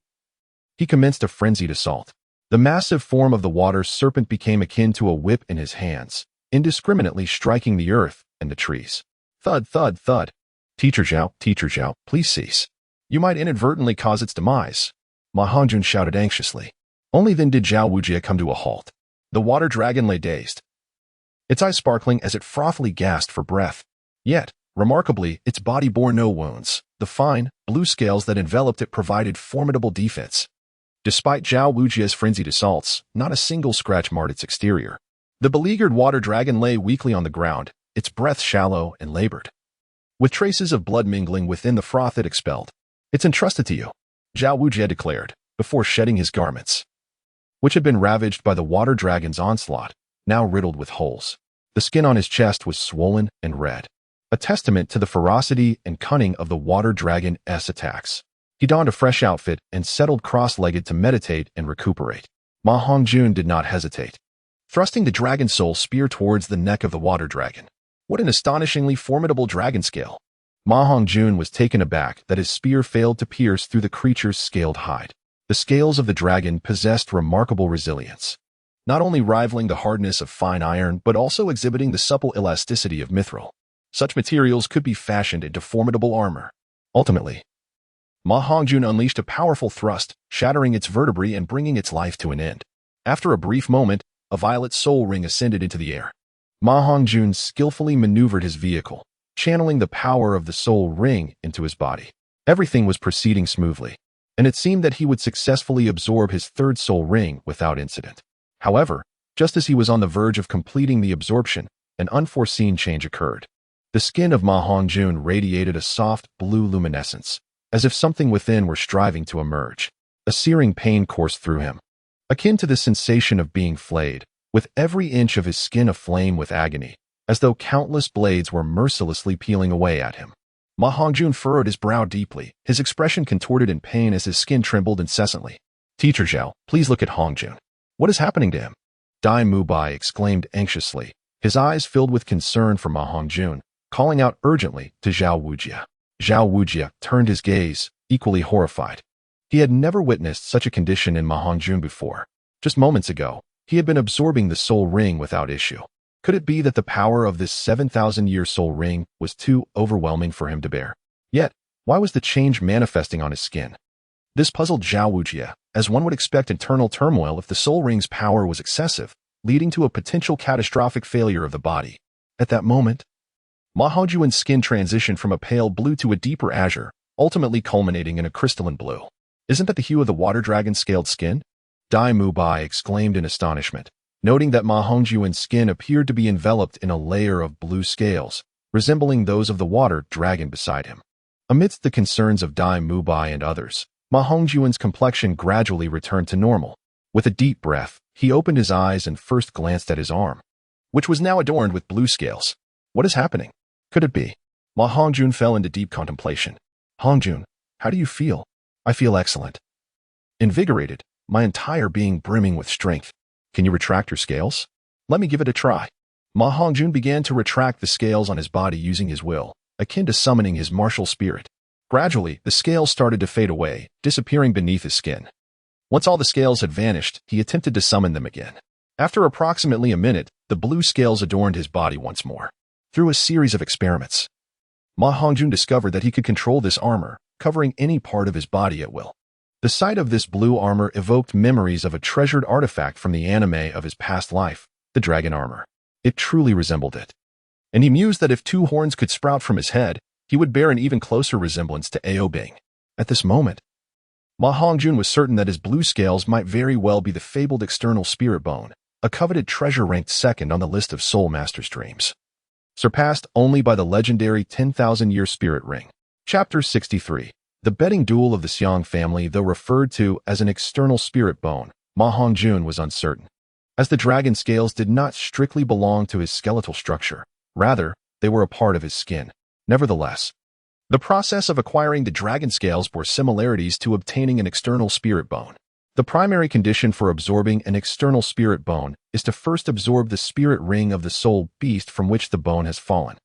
he commenced a frenzied assault. The massive form of the water serpent became akin to a whip in his hands, indiscriminately striking the earth and the trees. Thud, thud, thud. Teacher Zhao, please cease. You might inadvertently cause its demise, Ma Hongjun shouted anxiously. Only then did Zhao Wujie come to a halt. The water dragon lay dazed, its eyes sparkling as it frothily gasped for breath. Yet, remarkably, its body bore no wounds. The fine, blue scales that enveloped it provided formidable defense. Despite Zhao Wujie's frenzied assaults, not a single scratch marred its exterior. The beleaguered water dragon lay weakly on the ground, its breath shallow and labored, with traces of blood mingling within the froth it expelled. It's entrusted to you, Zhao Wujie declared, before shedding his garments, which had been ravaged by the water dragon's onslaught, now riddled with holes. The skin on his chest was swollen and red, a testament to the ferocity and cunning of the water dragon's attacks. He donned a fresh outfit and settled cross-legged to meditate and recuperate. Ma Hongjun did not hesitate, thrusting the dragon soul spear towards the neck of the water dragon. What an astonishingly formidable dragon scale! Ma Hongjun was taken aback that his spear failed to pierce through the creature's scaled hide. The scales of the dragon possessed remarkable resilience, not only rivaling the hardness of fine iron but also exhibiting the supple elasticity of mithril. Such materials could be fashioned into formidable armor. Ultimately, Ma Hongjun unleashed a powerful thrust, shattering its vertebrae and bringing its life to an end. After a brief moment, a violet soul ring ascended into the air. Ma Hongjun skillfully maneuvered his vehicle, channeling the power of the soul ring into his body. Everything was proceeding smoothly, and it seemed that he would successfully absorb his third soul ring without incident. However, just as he was on the verge of completing the absorption, an unforeseen change occurred. The skin of Ma Hongjun radiated a soft blue luminescence, as if something within were striving to emerge. A searing pain coursed through him, akin to the sensation of being flayed, with every inch of his skin aflame with agony, as though countless blades were mercilessly peeling away at him. Ma Hongjun furrowed his brow deeply, his expression contorted in pain as his skin trembled incessantly. Teacher Zhao, please look at Hongjun. What is happening to him? Dai Mubai exclaimed anxiously, his eyes filled with concern for Ma Hongjun, calling out urgently to Zhao Wujie. Zhao Wujie turned his gaze, equally horrified. He had never witnessed such a condition in Ma Hongjun before. Just moments ago, he had been absorbing the soul ring without issue. Could it be that the power of this 7,000-year soul ring was too overwhelming for him to bear? Yet, why was the change manifesting on his skin? This puzzled Zhao Wujie, as one would expect internal turmoil if the soul ring's power was excessive, leading to a potential catastrophic failure of the body. At that moment, Ma Hongjun's skin transitioned from a pale blue to a deeper azure, ultimately culminating in a crystalline blue. Isn't that the hue of the water dragon's scaled skin? Dai Mubai exclaimed in astonishment, noting that Ma Hongjun's skin appeared to be enveloped in a layer of blue scales, resembling those of the water dragon beside him. Amidst the concerns of Dai Mubai and others, Ma Hongjun's complexion gradually returned to normal. With a deep breath, he opened his eyes and first glanced at his arm, which was now adorned with blue scales. What is happening? Could it be? Ma Hongjun fell into deep contemplation. Hongjun, how do you feel? I feel excellent. Invigorated, my entire being brimming with strength. Can you retract your scales? Let me give it a try. Ma Hongjun began to retract the scales on his body using his will, akin to summoning his martial spirit. Gradually, the scales started to fade away, disappearing beneath his skin. Once all the scales had vanished, he attempted to summon them again. After approximately a minute, the blue scales adorned his body once more. Through a series of experiments, Ma Hongjun discovered that he could control this armor, covering any part of his body at will. The sight of this blue armor evoked memories of a treasured artifact from the anime of his past life, the dragon armor. It truly resembled it. And he mused that if two horns could sprout from his head, he would bear an even closer resemblance to Aobing. At this moment, Ma Hongjun was certain that his blue scales might very well be the fabled external spirit bone, a coveted treasure ranked second on the list of Soul Master's dreams, surpassed only by the legendary 10,000-year spirit ring. Chapter 63. The betting duel of the Xiang family. Though referred to as an external spirit bone, Ma Hongjun was uncertain, as the dragon scales did not strictly belong to his skeletal structure. Rather, they were a part of his skin. Nevertheless, the process of acquiring the dragon scales bore similarities to obtaining an external spirit bone. The primary condition for absorbing an external spirit bone is to first absorb the spirit ring of the soul beast from which the bone has fallen.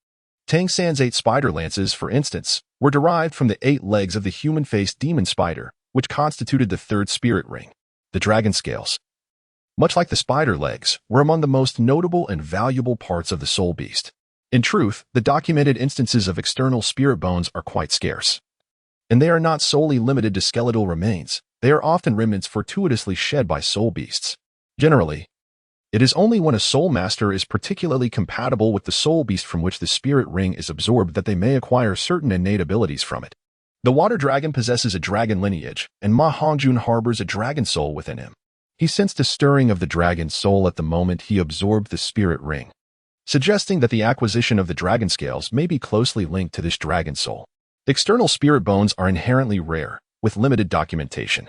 Tang San's 8 spider lances, for instance, were derived from the 8 legs of the human-faced demon spider, which constituted the third spirit ring. The dragon scales, much like the spider legs, were among the most notable and valuable parts of the soul beast. In truth, the documented instances of external spirit bones are quite scarce. And they are not solely limited to skeletal remains. They are often remnants fortuitously shed by soul beasts. Generally, it is only when a soul master is particularly compatible with the soul beast from which the spirit ring is absorbed that they may acquire certain innate abilities from it. The water dragon possesses a dragon lineage, and Ma Hongjun harbors a dragon soul within him. He sensed a stirring of the dragon soul at the moment he absorbed the spirit ring, suggesting that the acquisition of the dragon scales may be closely linked to this dragon soul. External spirit bones are inherently rare, with limited documentation.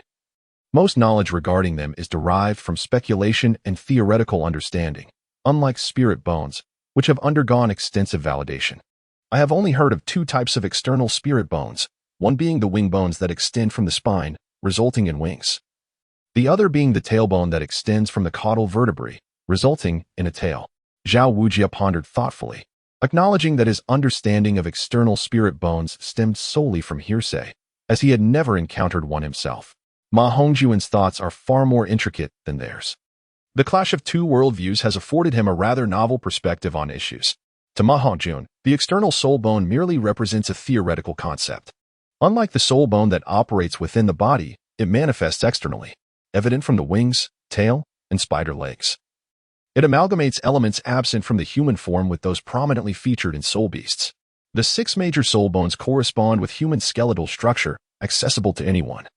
Most knowledge regarding them is derived from speculation and theoretical understanding, unlike spirit bones, which have undergone extensive validation. I have only heard of 2 types of external spirit bones, one being the wing bones that extend from the spine, resulting in wings. The other being the tailbone that extends from the caudal vertebrae, resulting in a tail. Zhao Wujie pondered thoughtfully, acknowledging that his understanding of external spirit bones stemmed solely from hearsay, as he had never encountered one himself. Ma Hongjun's thoughts are far more intricate than theirs. The clash of 2 worldviews has afforded him a rather novel perspective on issues. To Ma Hongjun, the external soul bone merely represents a theoretical concept. Unlike the soul bone that operates within the body, it manifests externally, evident from the wings, tail, and spider legs. It amalgamates elements absent from the human form with those prominently featured in soul beasts. The 6 major soul bones correspond with human skeletal structure, accessible to anyone,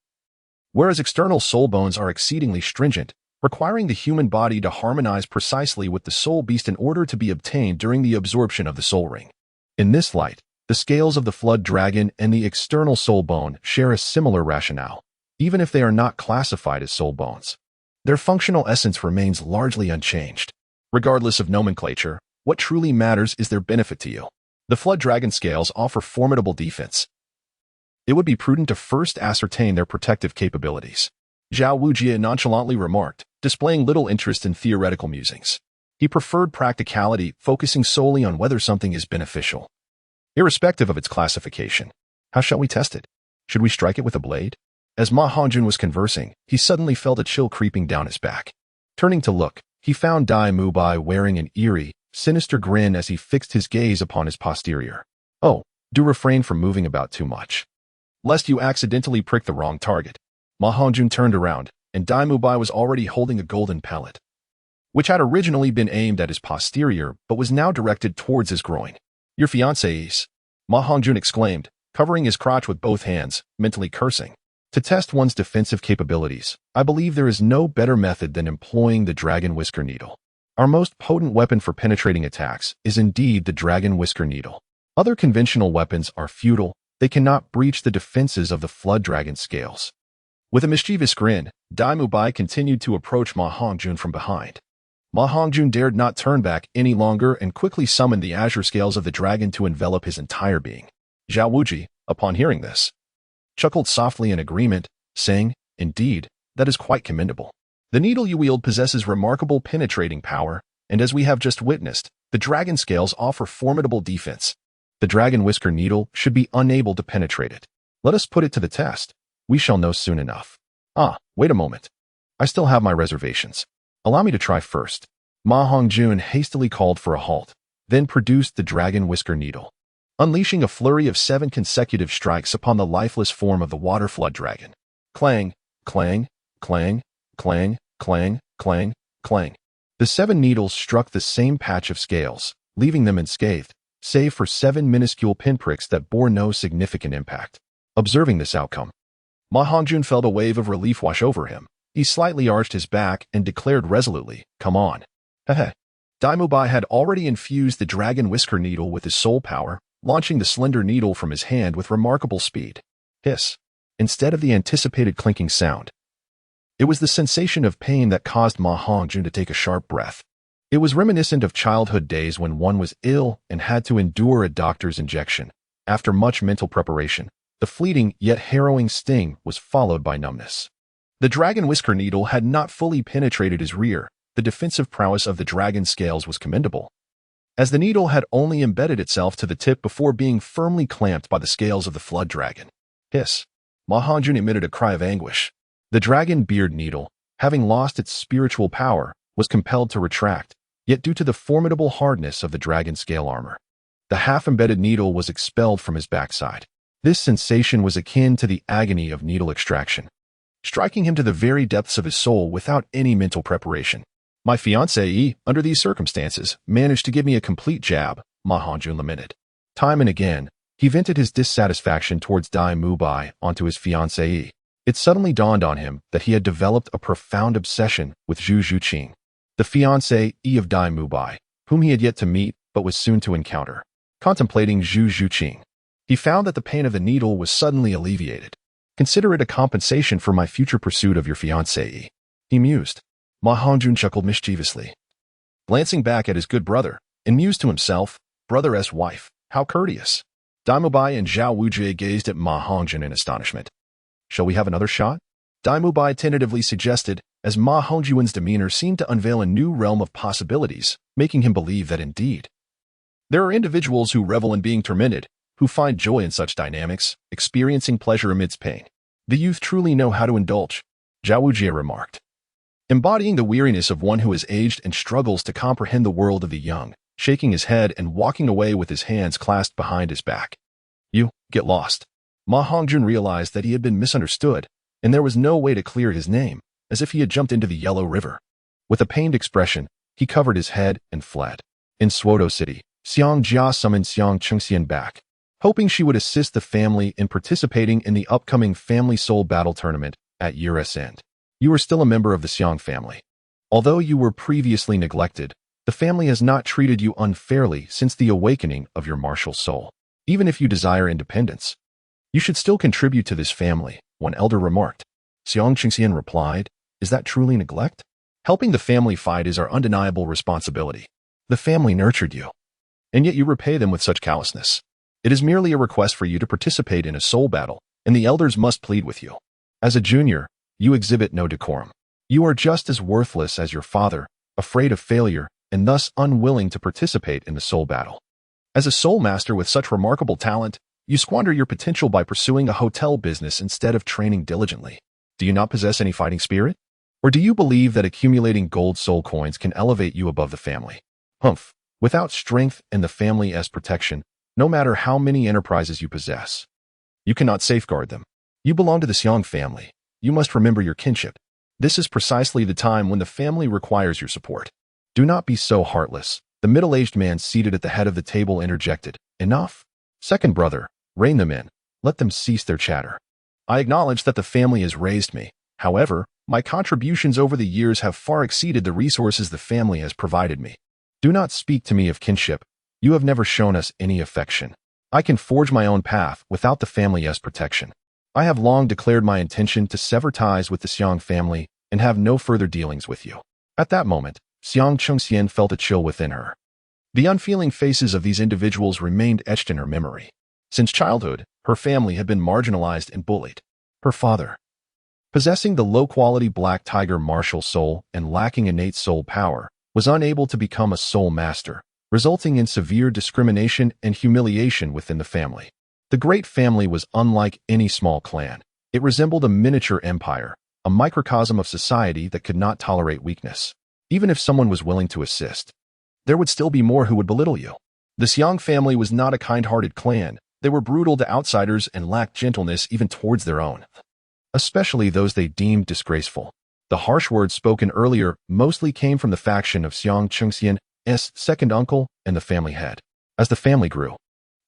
whereas external soul bones are exceedingly stringent, requiring the human body to harmonize precisely with the soul beast in order to be obtained during the absorption of the soul ring. In this light, the scales of the flood dragon and the external soul bone share a similar rationale, even if they are not classified as soul bones. Their functional essence remains largely unchanged. Regardless of nomenclature, what truly matters is their benefit to you. The flood dragon scales offer formidable defense. It would be prudent to first ascertain their protective capabilities. Zhao Wujie nonchalantly remarked, displaying little interest in theoretical musings. He preferred practicality, focusing solely on whether something is beneficial, irrespective of its classification. How shall we test it? Should we strike it with a blade? As Ma Hongjun was conversing, he suddenly felt a chill creeping down his back. Turning to look, he found Dai Mubai wearing an eerie, sinister grin as he fixed his gaze upon his posterior. Oh, do refrain from moving about too much, lest you accidentally prick the wrong target. Ma Hongjun turned around, and Dai Mubai was already holding a golden pellet, which had originally been aimed at his posterior but was now directed towards his groin. Your fiancé's, Ma Hongjun exclaimed, covering his crotch with both hands, mentally cursing. To test one's defensive capabilities, I believe there is no better method than employing the dragon whisker needle. Our most potent weapon for penetrating attacks is indeed the dragon whisker needle. Other conventional weapons are futile. They cannot breach the defenses of the flood dragon scales. With a mischievous grin, Dai Mubai continued to approach Ma Hongjun from behind. Ma Hongjun dared not turn back any longer and quickly summoned the azure scales of the dragon to envelop his entire being. Zhao Wuji, upon hearing this, chuckled softly in agreement, saying, Indeed, that is quite commendable. The needle you wield possesses remarkable penetrating power, and as we have just witnessed, the dragon scales offer formidable defense. The dragon whisker needle should be unable to penetrate it. Let us put it to the test. We shall know soon enough. Ah, wait a moment. I still have my reservations. Allow me to try first. Ma Hongjun hastily called for a halt, then produced the dragon whisker needle, unleashing a flurry of 7 consecutive strikes upon the lifeless form of the water flood dragon. Clang, clang, clang, clang, clang, clang, clang. The 7 needles struck the same patch of scales, leaving them unscathed, save for 7 minuscule pinpricks that bore no significant impact. Observing this outcome, Ma Hongjun felt a wave of relief wash over him. He slightly arched his back and declared resolutely, Come on. Heh. Dai Mubai had already infused the dragon whisker needle with his soul power, launching the slender needle from his hand with remarkable speed. Hiss. Instead of the anticipated clinking sound, it was the sensation of pain that caused Ma Hongjun to take a sharp breath. It was reminiscent of childhood days when one was ill and had to endure a doctor's injection. After much mental preparation, the fleeting yet harrowing sting was followed by numbness. The dragon whisker needle had not fully penetrated his rear. The defensive prowess of the dragon scales was commendable, as the needle had only embedded itself to the tip before being firmly clamped by the scales of the flood dragon. Hiss. Ma Hongjun emitted a cry of anguish. The dragon beard needle, having lost its spiritual power, was compelled to retract, yet due to the formidable hardness of the dragon scale armor, the half-embedded needle was expelled from his backside. This sensation was akin to the agony of needle extraction, striking him to the very depths of his soul without any mental preparation. My fiancée, under these circumstances, managed to give me a complete jab, Ma Hongjun lamented. Time and again, he vented his dissatisfaction towards Dai Mubai onto his fiancée. It suddenly dawned on him that he had developed a profound obsession with Zhu Zhuqing, the fiancée of Dai Mubai, whom he had yet to meet but was soon to encounter. Contemplating Zhu Zhuqing, he found that the pain of the needle was suddenly alleviated. Consider it a compensation for my future pursuit of your fiancée, he mused. Ma Hongjun chuckled mischievously, glancing back at his good brother, and mused to himself, brother's wife, how courteous. Dai Mubai and Zhao Wujie gazed at Ma Hongjun in astonishment. Shall we have another shot? Dai Mubai tentatively suggested, as Ma Hongjun's demeanor seemed to unveil a new realm of possibilities, making him believe that indeed there are individuals who revel in being tormented, who find joy in such dynamics, experiencing pleasure amidst pain. The youth truly know how to indulge, Zhao Wujie remarked, embodying the weariness of one who has aged and struggles to comprehend the world of the young, shaking his head and walking away with his hands clasped behind his back. You, get lost. Ma Hongjun realized that he had been misunderstood, and there was no way to clear his name, as if he had jumped into the Yellow River. With a pained expression, he covered his head and fled. In Suodo City, Xiang Jia summoned Xiang Chengxian back, hoping she would assist the family in participating in the upcoming Family Soul Battle Tournament at year's end. You are still a member of the Xiang family. Although you were previously neglected, the family has not treated you unfairly since the awakening of your martial soul. Even if you desire independence, you should still contribute to this family, one elder remarked. Xiang Chengxian replied, Is that truly neglect? Helping the family fight is our undeniable responsibility. The family nurtured you, and yet you repay them with such callousness. It is merely a request for you to participate in a soul battle, and the elders must plead with you. As a junior, you exhibit no decorum. You are just as worthless as your father, afraid of failure, and thus unwilling to participate in the soul battle. As a soul master with such remarkable talent, you squander your potential by pursuing a hotel business instead of training diligently. Do you not possess any fighting spirit? Or do you believe that accumulating gold soul coins can elevate you above the family? Humph. Without strength and the family as protection, no matter how many enterprises you possess, you cannot safeguard them. You belong to the Xiang family. You must remember your kinship. This is precisely the time when the family requires your support. Do not be so heartless. The middle-aged man seated at the head of the table interjected. Enough. Second brother, rein them in. Let them cease their chatter. I acknowledge that the family has raised me. However, my contributions over the years have far exceeded the resources the family has provided me. Do not speak to me of kinship. You have never shown us any affection. I can forge my own path without the family as protection. I have long declared my intention to sever ties with the Xiang family and have no further dealings with you. At that moment, Xiang Chengxian felt a chill within her. The unfeeling faces of these individuals remained etched in her memory. Since childhood, her family had been marginalized and bullied. Her father, possessing the low-quality black tiger martial soul and lacking innate soul power, was unable to become a soul master, resulting in severe discrimination and humiliation within the family. The great family was unlike any small clan. It resembled a miniature empire, a microcosm of society that could not tolerate weakness. Even if someone was willing to assist, there would still be more who would belittle you. The Xiang family was not a kind-hearted clan. They were brutal to outsiders and lacked gentleness even towards their own, especially those they deemed disgraceful. The harsh words spoken earlier mostly came from the faction of Xiang Chengxian's second uncle and the family head. As the family grew,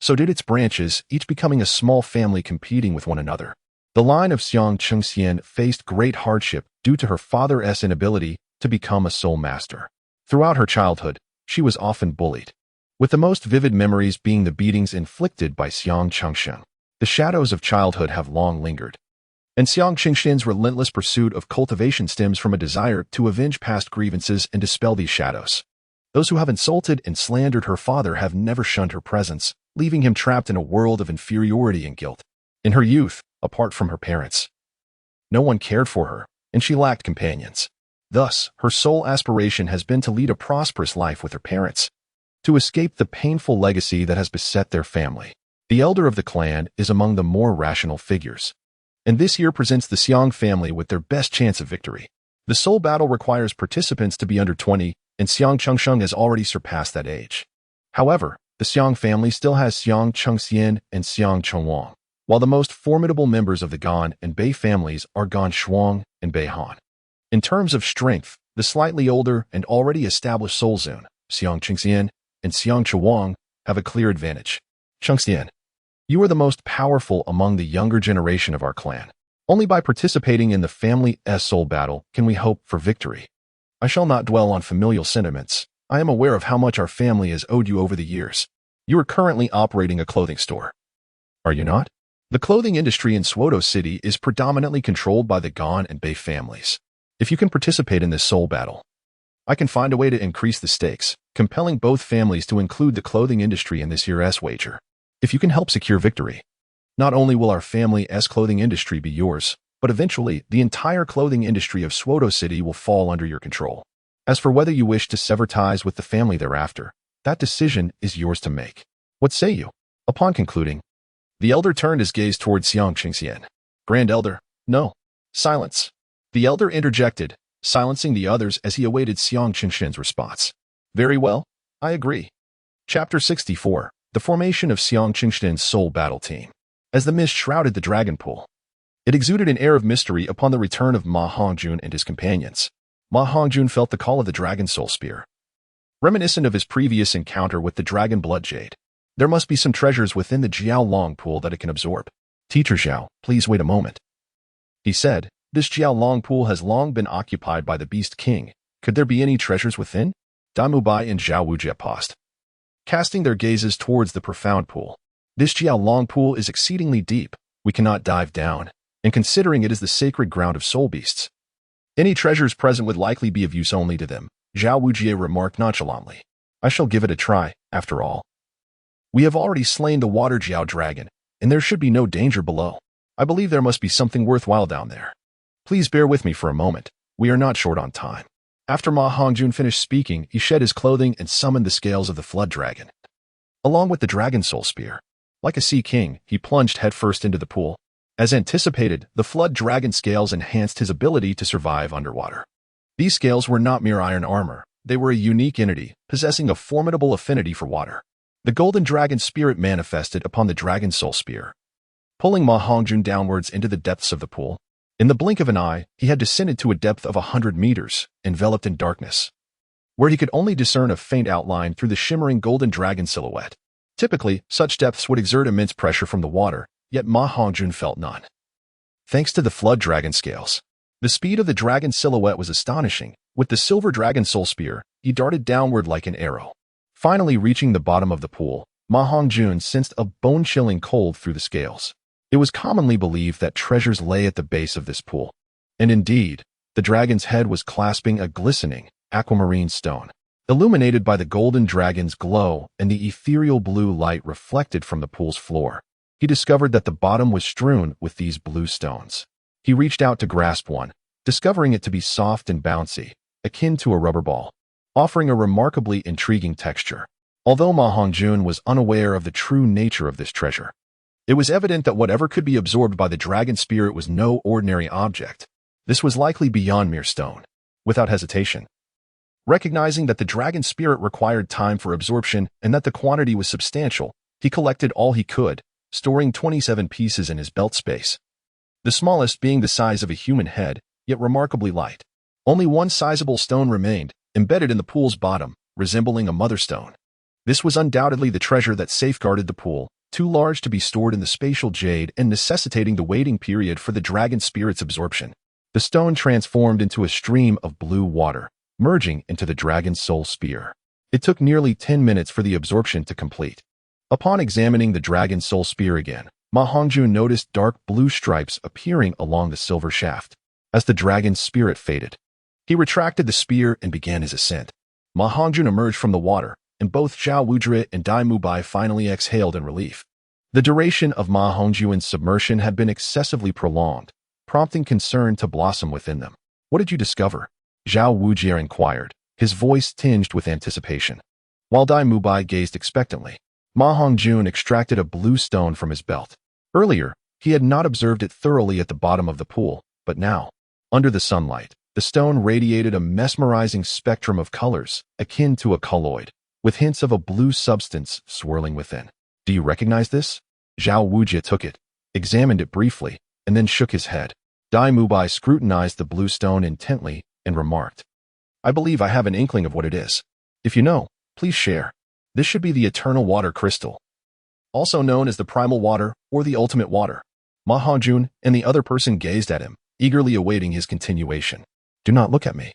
so did its branches, each becoming a small family competing with one another. The line of Xiang Chengxian faced great hardship due to her father's inability to become a soul master. Throughout her childhood, she was often bullied, with the most vivid memories being the beatings inflicted by Xiang Chengxian. The shadows of childhood have long lingered, and Xiang Chengxian's relentless pursuit of cultivation stems from a desire to avenge past grievances and dispel these shadows. Those who have insulted and slandered her father have never shunned her presence, leaving him trapped in a world of inferiority and guilt. In her youth, apart from her parents, no one cared for her, and she lacked companions. Thus, her sole aspiration has been to lead a prosperous life with her parents, to escape the painful legacy that has beset their family. The elder of the clan is among the more rational figures, and this year presents the Xiang family with their best chance of victory. The soul battle requires participants to be under 20, and Xiang Chengsheng has already surpassed that age. However, the Xiang family still has Xiang Chengxian and Xiang Chengwang, while the most formidable members of the Gan and Bei families are Gan Shuang and Bei Han. In terms of strength, the slightly older and already established Soul Zone, Xiang Chengxian and Xiang Chengwang, have a clear advantage. Chengxian, you are the most powerful among the younger generation of our clan. Only by participating in the family's soul battle can we hope for victory. I shall not dwell on familial sentiments. I am aware of how much our family has owed you over the years. You are currently operating a clothing store, are you not? The clothing industry in Douluo City is predominantly controlled by the Gan and Bei families. If you can participate in this soul battle, I can find a way to increase the stakes, compelling both families to include the clothing industry in this year's wager. If you can help secure victory, not only will our family's clothing industry be yours, but eventually the entire clothing industry of Douluo City will fall under your control. As for whether you wish to sever ties with the family thereafter, that decision is yours to make. What say you? Upon concluding, the elder turned his gaze towards Xiang Chengxian. Grand Elder, no. Silence. The elder interjected, silencing the others as he awaited Xiang Chengxian's response. Very well, I agree. Chapter 64. The formation of Xiang Chengxian's soul battle team. As the mist shrouded the dragon pool, it exuded an air of mystery upon the return of Ma Hongjun and his companions. Ma Hongjun felt the call of the dragon soul spear, reminiscent of his previous encounter with the dragon blood jade. There must be some treasures within the Jiao Long pool that it can absorb. Teacher Zhao, please wait a moment, he said. This Jiao Long pool has long been occupied by the Beast King. Could there be any treasures within? Damu Bai and Zhao Wujie paused, casting their gazes towards the profound pool. This Jiao Long pool is exceedingly deep. We cannot dive down, and considering it is the sacred ground of soul beasts, any treasures present would likely be of use only to them, Zhao Wujie remarked nonchalantly. I shall give it a try, after all. We have already slain the water Jiao dragon, and there should be no danger below. I believe there must be something worthwhile down there. Please bear with me for a moment. We are not short on time. After Ma Hongjun finished speaking, he shed his clothing and summoned the scales of the flood dragon, along with the dragon soul spear. Like a sea king, he plunged headfirst into the pool. As anticipated, the flood dragon scales enhanced his ability to survive underwater. These scales were not mere iron armor. They were a unique entity, possessing a formidable affinity for water. The golden dragon spirit manifested upon the dragon soul spear, pulling Ma Hongjun downwards into the depths of the pool. In the blink of an eye, he had descended to a depth of 100 meters, enveloped in darkness, where he could only discern a faint outline through the shimmering golden dragon silhouette. Typically, such depths would exert immense pressure from the water, yet Ma Hongjun felt none. Thanks to the flood dragon scales, the speed of the dragon silhouette was astonishing. With the silver dragon soul spear, he darted downward like an arrow. Finally reaching the bottom of the pool, Ma Hongjun sensed a bone-chilling cold through the scales. It was commonly believed that treasures lay at the base of this pool. And indeed, the dragon's head was clasping a glistening, aquamarine stone, illuminated by the golden dragon's glow and the ethereal blue light reflected from the pool's floor. He discovered that the bottom was strewn with these blue stones. He reached out to grasp one, discovering it to be soft and bouncy, akin to a rubber ball, offering a remarkably intriguing texture. Although Ma Hongjun was unaware of the true nature of this treasure, it was evident that whatever could be absorbed by the dragon spirit was no ordinary object. This was likely beyond mere stone. Without hesitation, recognizing that the dragon spirit required time for absorption and that the quantity was substantial, he collected all he could, storing 27 pieces in his belt space, the smallest being the size of a human head, yet remarkably light. Only one sizable stone remained, embedded in the pool's bottom, resembling a mother stone. This was undoubtedly the treasure that safeguarded the pool, too large to be stored in the spatial jade and necessitating the waiting period for the dragon spirit's absorption. The stone transformed into a stream of blue water, merging into the dragon's soul spear. It took nearly 10 minutes for the absorption to complete. Upon examining the dragon's soul spear again, Ma Hongjun noticed dark blue stripes appearing along the silver shaft. As the dragon's spirit faded, he retracted the spear and began his ascent. Ma Hongjun emerged from the water, and both Zhao Wuzhi and Dai Mubai finally exhaled in relief. The duration of Ma Hongjun's submersion had been excessively prolonged, prompting concern to blossom within them. "What did you discover?" Zhao Wuzhi inquired, his voice tinged with anticipation. While Dai Mubai gazed expectantly, Ma Hongjun extracted a blue stone from his belt. Earlier, he had not observed it thoroughly at the bottom of the pool, but now, under the sunlight, the stone radiated a mesmerizing spectrum of colors, akin to a colloid, with hints of a blue substance swirling within. "Do you recognize this?" Zhao Wuzhi took it, examined it briefly, and then shook his head. Dai Mubai scrutinized the blue stone intently and remarked, "I believe I have an inkling of what it is. If you know, please share. This should be the eternal water crystal, also known as the primal water or the ultimate water." Ma Hongjun and the other person gazed at him, eagerly awaiting his continuation. "Do not look at me.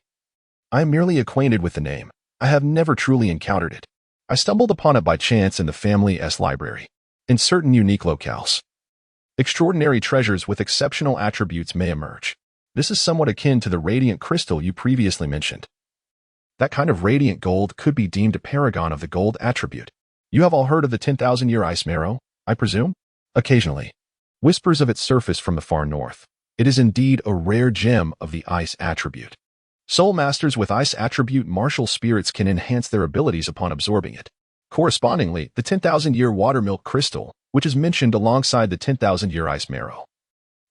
I am merely acquainted with the name. I have never truly encountered it. I stumbled upon it by chance in the family's library. In certain unique locales, extraordinary treasures with exceptional attributes may emerge. This is somewhat akin to the radiant crystal you previously mentioned. That kind of radiant gold could be deemed a paragon of the gold attribute. You have all heard of the 10,000-year ice marrow, I presume?" "Occasionally. Whispers of its surface from the far north. It is indeed a rare gem of the ice attribute. Soul masters with ice attribute martial spirits can enhance their abilities upon absorbing it. Correspondingly, the 10,000-year water milk crystal, which is mentioned alongside the 10,000-year ice marrow,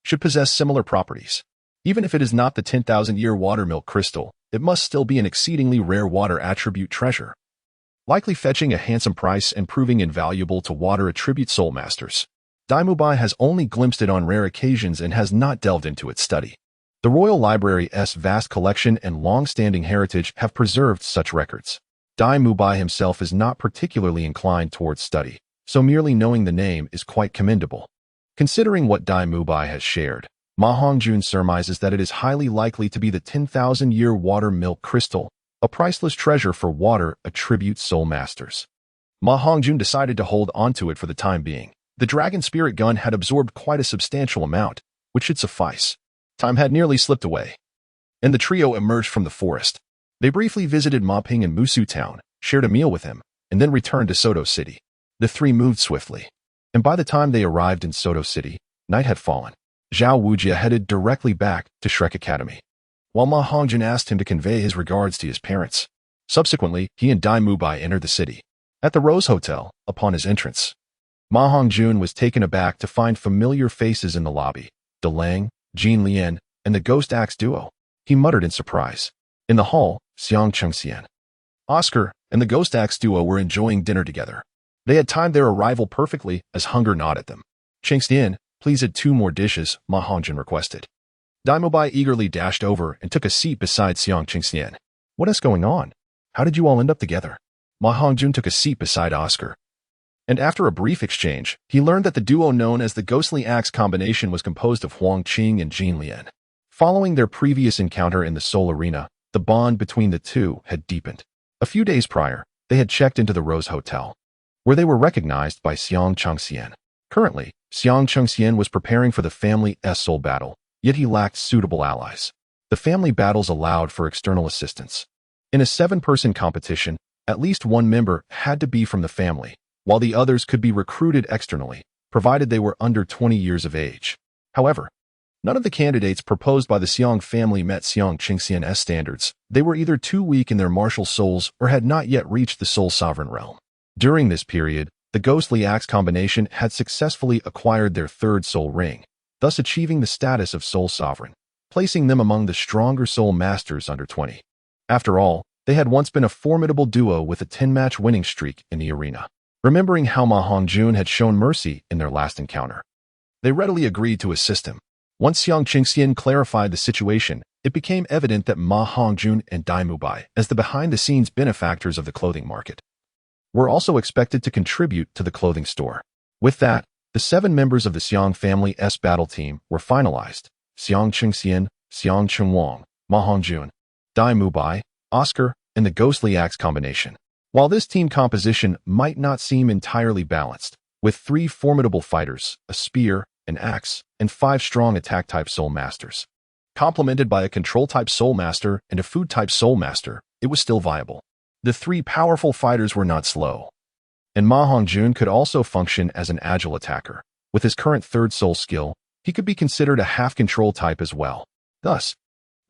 should possess similar properties. Even if it is not the 10,000-year water milk crystal, it must still be an exceedingly rare water attribute treasure, likely fetching a handsome price and proving invaluable to water attribute soul masters. Dai Mubai has only glimpsed it on rare occasions and has not delved into its study. The Royal Library's vast collection and long-standing heritage have preserved such records. Dai Mubai himself is not particularly inclined towards study, so merely knowing the name is quite commendable. Considering what Dai Mubai has shared, Ma Hongjun surmises that it is highly likely to be the 10,000-year water milk crystal, a priceless treasure for water attribute soul masters. Ma Hongjun decided to hold onto it for the time being. The dragon spirit gun had absorbed quite a substantial amount, which should suffice. Time had nearly slipped away, and the trio emerged from the forest. They briefly visited Ma Ping in Musu town, shared a meal with him, and then returned to Soto City. The three moved swiftly, and by the time they arrived in Soto City, night had fallen. Zhao Wuzhi headed directly back to Shrek Academy, while Ma Hongjun asked him to convey his regards to his parents. Subsequently, he and Dai Mubai entered the city. At the Rose Hotel, upon his entrance, Ma Hongjun was taken aback to find familiar faces in the lobby: De Lang, Jean Lian, and the Ghost Axe duo. He muttered in surprise. In the hall, Xiang Chengxian, Oscar and the Ghost Axe duo were enjoying dinner together. They had timed their arrival perfectly as hunger gnawed at them. "Qingxian, please add 2 more dishes," Ma Hongjun requested. Daimubai eagerly dashed over and took a seat beside Qingxian. "What is going on? How did you all end up together?" Ma Hongjun took a seat beside Oscar. And after a brief exchange, he learned that the duo known as the Ghostly Axe combination was composed of Huang Qing and Jin Lian. Following their previous encounter in the Soul Arena, the bond between the two had deepened. A few days prior, they had checked into the Rose Hotel, where they were recognized by Xiang Chengxian. Currently, Xiang Chengxian was preparing for the family's soul battle, yet he lacked suitable allies. The family battles allowed for external assistance. In a 7-person competition, at least one member had to be from the family, while the others could be recruited externally, provided they were under 20 years of age. However, none of the candidates proposed by the Xiang family met Xiang Qingxian's standards. They were either too weak in their martial souls or had not yet reached the soul sovereign realm. During this period, the Ghostly Axe combination had successfully acquired their 3rd soul ring, thus achieving the status of soul sovereign, placing them among the stronger soul masters under 20. After all, they had once been a formidable duo with a 10-match winning streak in the arena. Remembering how Ma Hongjun had shown mercy in their last encounter, they readily agreed to assist him. Once Xiang Qingxian clarified the situation, it became evident that Ma Hongjun and Daimubai, as the behind-the-scenes benefactors of the clothing market, were also expected to contribute to the clothing store. With that, the 7 members of the Xiang family's battle team were finalized: Xiang Qingxian, Xiang Chengwang, Ma Hongjun, Daimubai, Oscar, and the Ghostly Axe combination. While this team composition might not seem entirely balanced, with 3 formidable fighters, a spear, an axe, and 5 strong attack-type soul masters, complemented by a control-type soul master and a food-type soul master, it was still viable. The 3 powerful fighters were not slow, and Ma Hongjun could also function as an agile attacker. With his current 3rd soul skill, he could be considered a half-control type as well. Thus,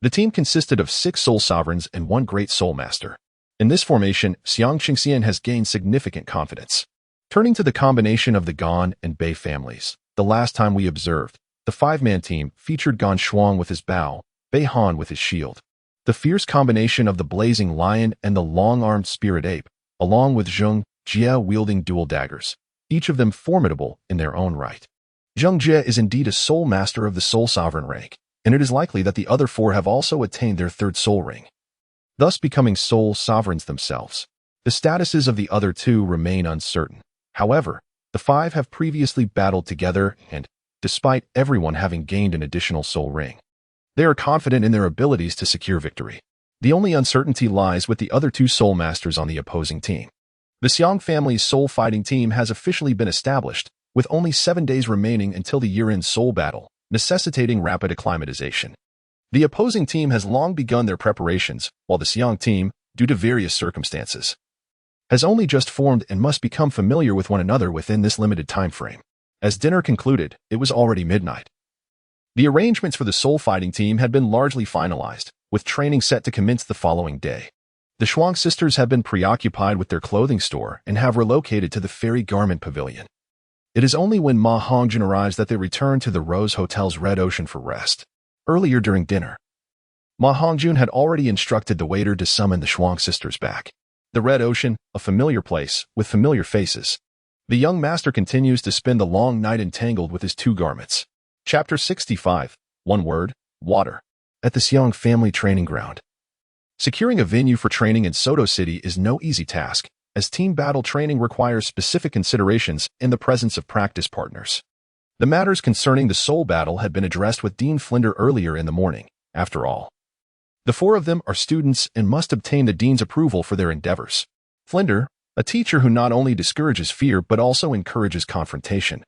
the team consisted of 6 soul sovereigns and 1 great soul master. In this formation, Xiang Qingxian has gained significant confidence. Turning to the combination of the Gan and Bei families, the last time we observed, the 5-man team featured Gan Shuang with his bow, Bei Han with his shield. The fierce combination of the blazing lion and the long-armed spirit ape, along with Zheng Jie wielding dual daggers, each of them formidable in their own right. Zheng Jie is indeed a soul master of the soul sovereign rank, and it is likely that the other 4 have also attained their 3rd soul ring, thus becoming soul sovereigns themselves. The statuses of the other 2 remain uncertain. However, the 5 have previously battled together and, despite everyone having gained an additional soul ring, they are confident in their abilities to secure victory. The only uncertainty lies with the other 2 soul masters on the opposing team. The Xiang family's soul fighting team has officially been established, with only 7 days remaining until the year-end soul battle, necessitating rapid acclimatization. The opposing team has long begun their preparations, while the Xiang team, due to various circumstances, has only just formed and must become familiar with one another within this limited time frame. As dinner concluded, it was already midnight. The arrangements for the soul fighting team had been largely finalized, with training set to commence the following day. The Shuang sisters have been preoccupied with their clothing store and have relocated to the Fairy Garment Pavilion. It is only when Ma Hongjun arrives that they return to the Rose Hotel's Red Ocean for rest. Earlier during dinner, Ma Hongjun had already instructed the waiter to summon the Shuang sisters back. The Red Ocean, a familiar place, with familiar faces. The young master continues to spend the long night entangled with his 2 garments. Chapter 65. One word, water. At the Xiang family training ground. Securing a venue for training in Soto City is no easy task, as team battle training requires specific considerations in the presence of practice partners. The matters concerning the soul battle had been addressed with Dean Flinder earlier in the morning. After all, the 4 of them are students and must obtain the dean's approval for their endeavors. Flinder, a teacher who not only discourages fear but also encourages confrontation,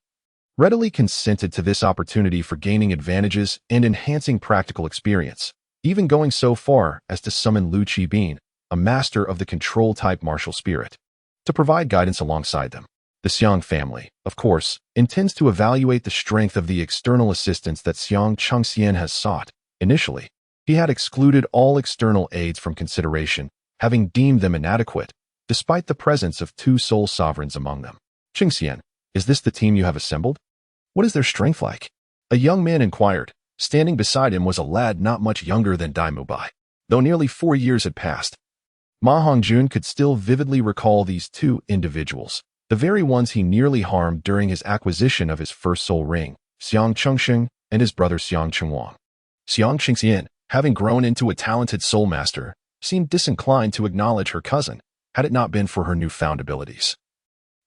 readily consented to this opportunity for gaining advantages and enhancing practical experience, even going so far as to summon Lu Qibin, a master of the control-type martial spirit, to provide guidance alongside them. The Xiang family, of course, intends to evaluate the strength of the external assistance that Xiang Chengxian has sought. Initially, he had excluded all external aids from consideration, having deemed them inadequate, despite the presence of 2 soul sovereigns among them. "Qingxian, is this the team you have assembled? What is their strength like?" A young man inquired. Standing beside him was a lad not much younger than Daimubai, though nearly 4 years had passed. Ma Hongjun could still vividly recall these two individuals, the very ones he nearly harmed during his acquisition of his first soul ring, Xiang Chengxing and his brother Xiang Chenwang. Xiang Qingxian, having grown into a talented soul master, seemed disinclined to acknowledge her cousin, had it not been for her newfound abilities.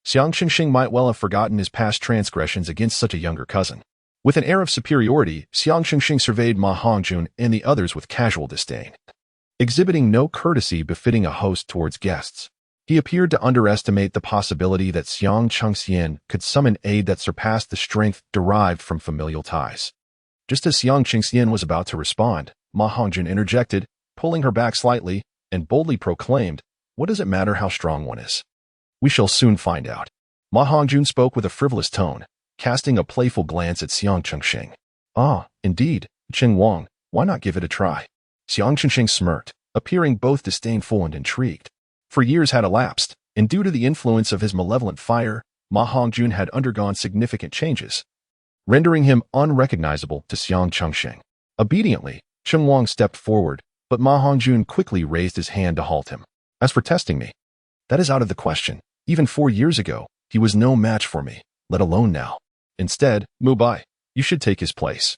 Xiang Qingxing might well have forgotten his past transgressions against such a younger cousin. With an air of superiority, Xiang Qingxing surveyed Ma Hongjun and the others with casual disdain. Exhibiting no courtesy befitting a host towards guests, he appeared to underestimate the possibility that Xiang Chengxian could summon aid that surpassed the strength derived from familial ties. Just as Xiang Qingxian was about to respond, Ma Hongjun interjected, pulling her back slightly, and boldly proclaimed, "What does it matter how strong one is? We shall soon find out." Ma Hongjun spoke with a frivolous tone, casting a playful glance at Xiang Chengxing. "Ah, indeed, Cheng Wang, why not give it a try?" Xiang Chengxing smirked, appearing both disdainful and intrigued. For years had elapsed, and due to the influence of his malevolent fire, Ma Hongjun had undergone significant changes, rendering him unrecognizable to Xiang Chengxing. Obediently, Cheng Wang stepped forward, but Ma Hongjun quickly raised his hand to halt him. "As for testing me, that is out of the question. Even 4 years ago, he was no match for me, let alone now. Instead, Mubai, you should take his place.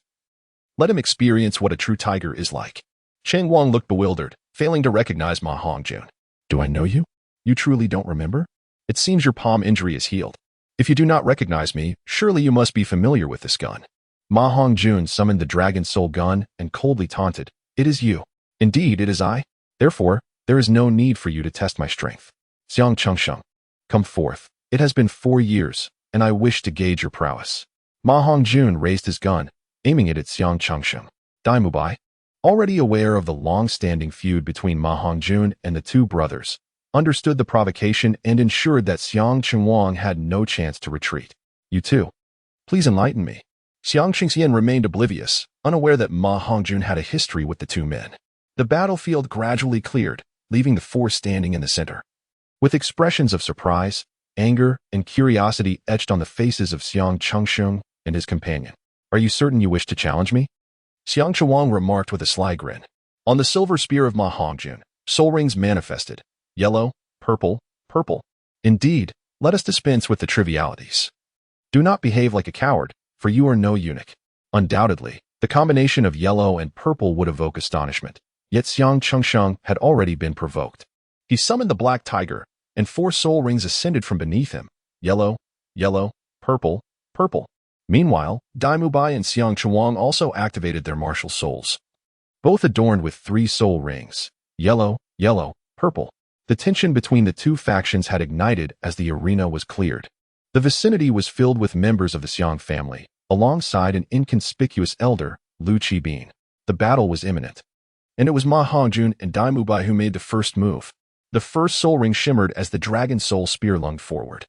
Let him experience what a true tiger is like." Cheng Wang looked bewildered, failing to recognize Ma Hongjun. "Do I know you? You truly don't remember? It seems your palm injury is healed. If you do not recognize me, surely you must be familiar with this gun." Ma Hongjun summoned the Dragon Soul gun and coldly taunted, "It is you. Indeed, it is I. Therefore, there is no need for you to test my strength. Xiang Chengsheng, come forth. It has been 4 years, and I wish to gauge your prowess." Ma Hongjun raised his gun, aiming it at Xiang Chengsheng. Dai Mubai, already aware of the long-standing feud between Ma Hongjun and the two brothers, understood the provocation and ensured that Xiang Chenwang had no chance to retreat. "You too. Please enlighten me." Xiang Qingxian remained oblivious, unaware that Ma Hongjun had a history with the two men. The battlefield gradually cleared, leaving the four standing in the center. With expressions of surprise, anger, and curiosity etched on the faces of Xiang Chengsheng and his companion. "Are you certain you wish to challenge me?" Xiang Chewang remarked with a sly grin. On the silver spear of Ma Hongjun, soul rings manifested. Yellow, purple, purple. "Indeed, let us dispense with the trivialities. Do not behave like a coward, for you are no eunuch." Undoubtedly, the combination of yellow and purple would evoke astonishment. Yet Xiang Chengsheng had already been provoked. He summoned the black tiger, and 4 soul rings ascended from beneath him. Yellow, yellow, purple, purple. Meanwhile, Dai Mubai and Xiang Chewang also activated their martial souls, both adorned with 3 soul rings. Yellow, yellow, purple. The tension between the two factions had ignited as the arena was cleared. The vicinity was filled with members of the Xiang family, alongside an inconspicuous elder, Lu Qibin. The battle was imminent, and it was Ma Hongjun and Dai Mubai who made the first move. The first soul ring shimmered as the dragon soul spear lunged forward,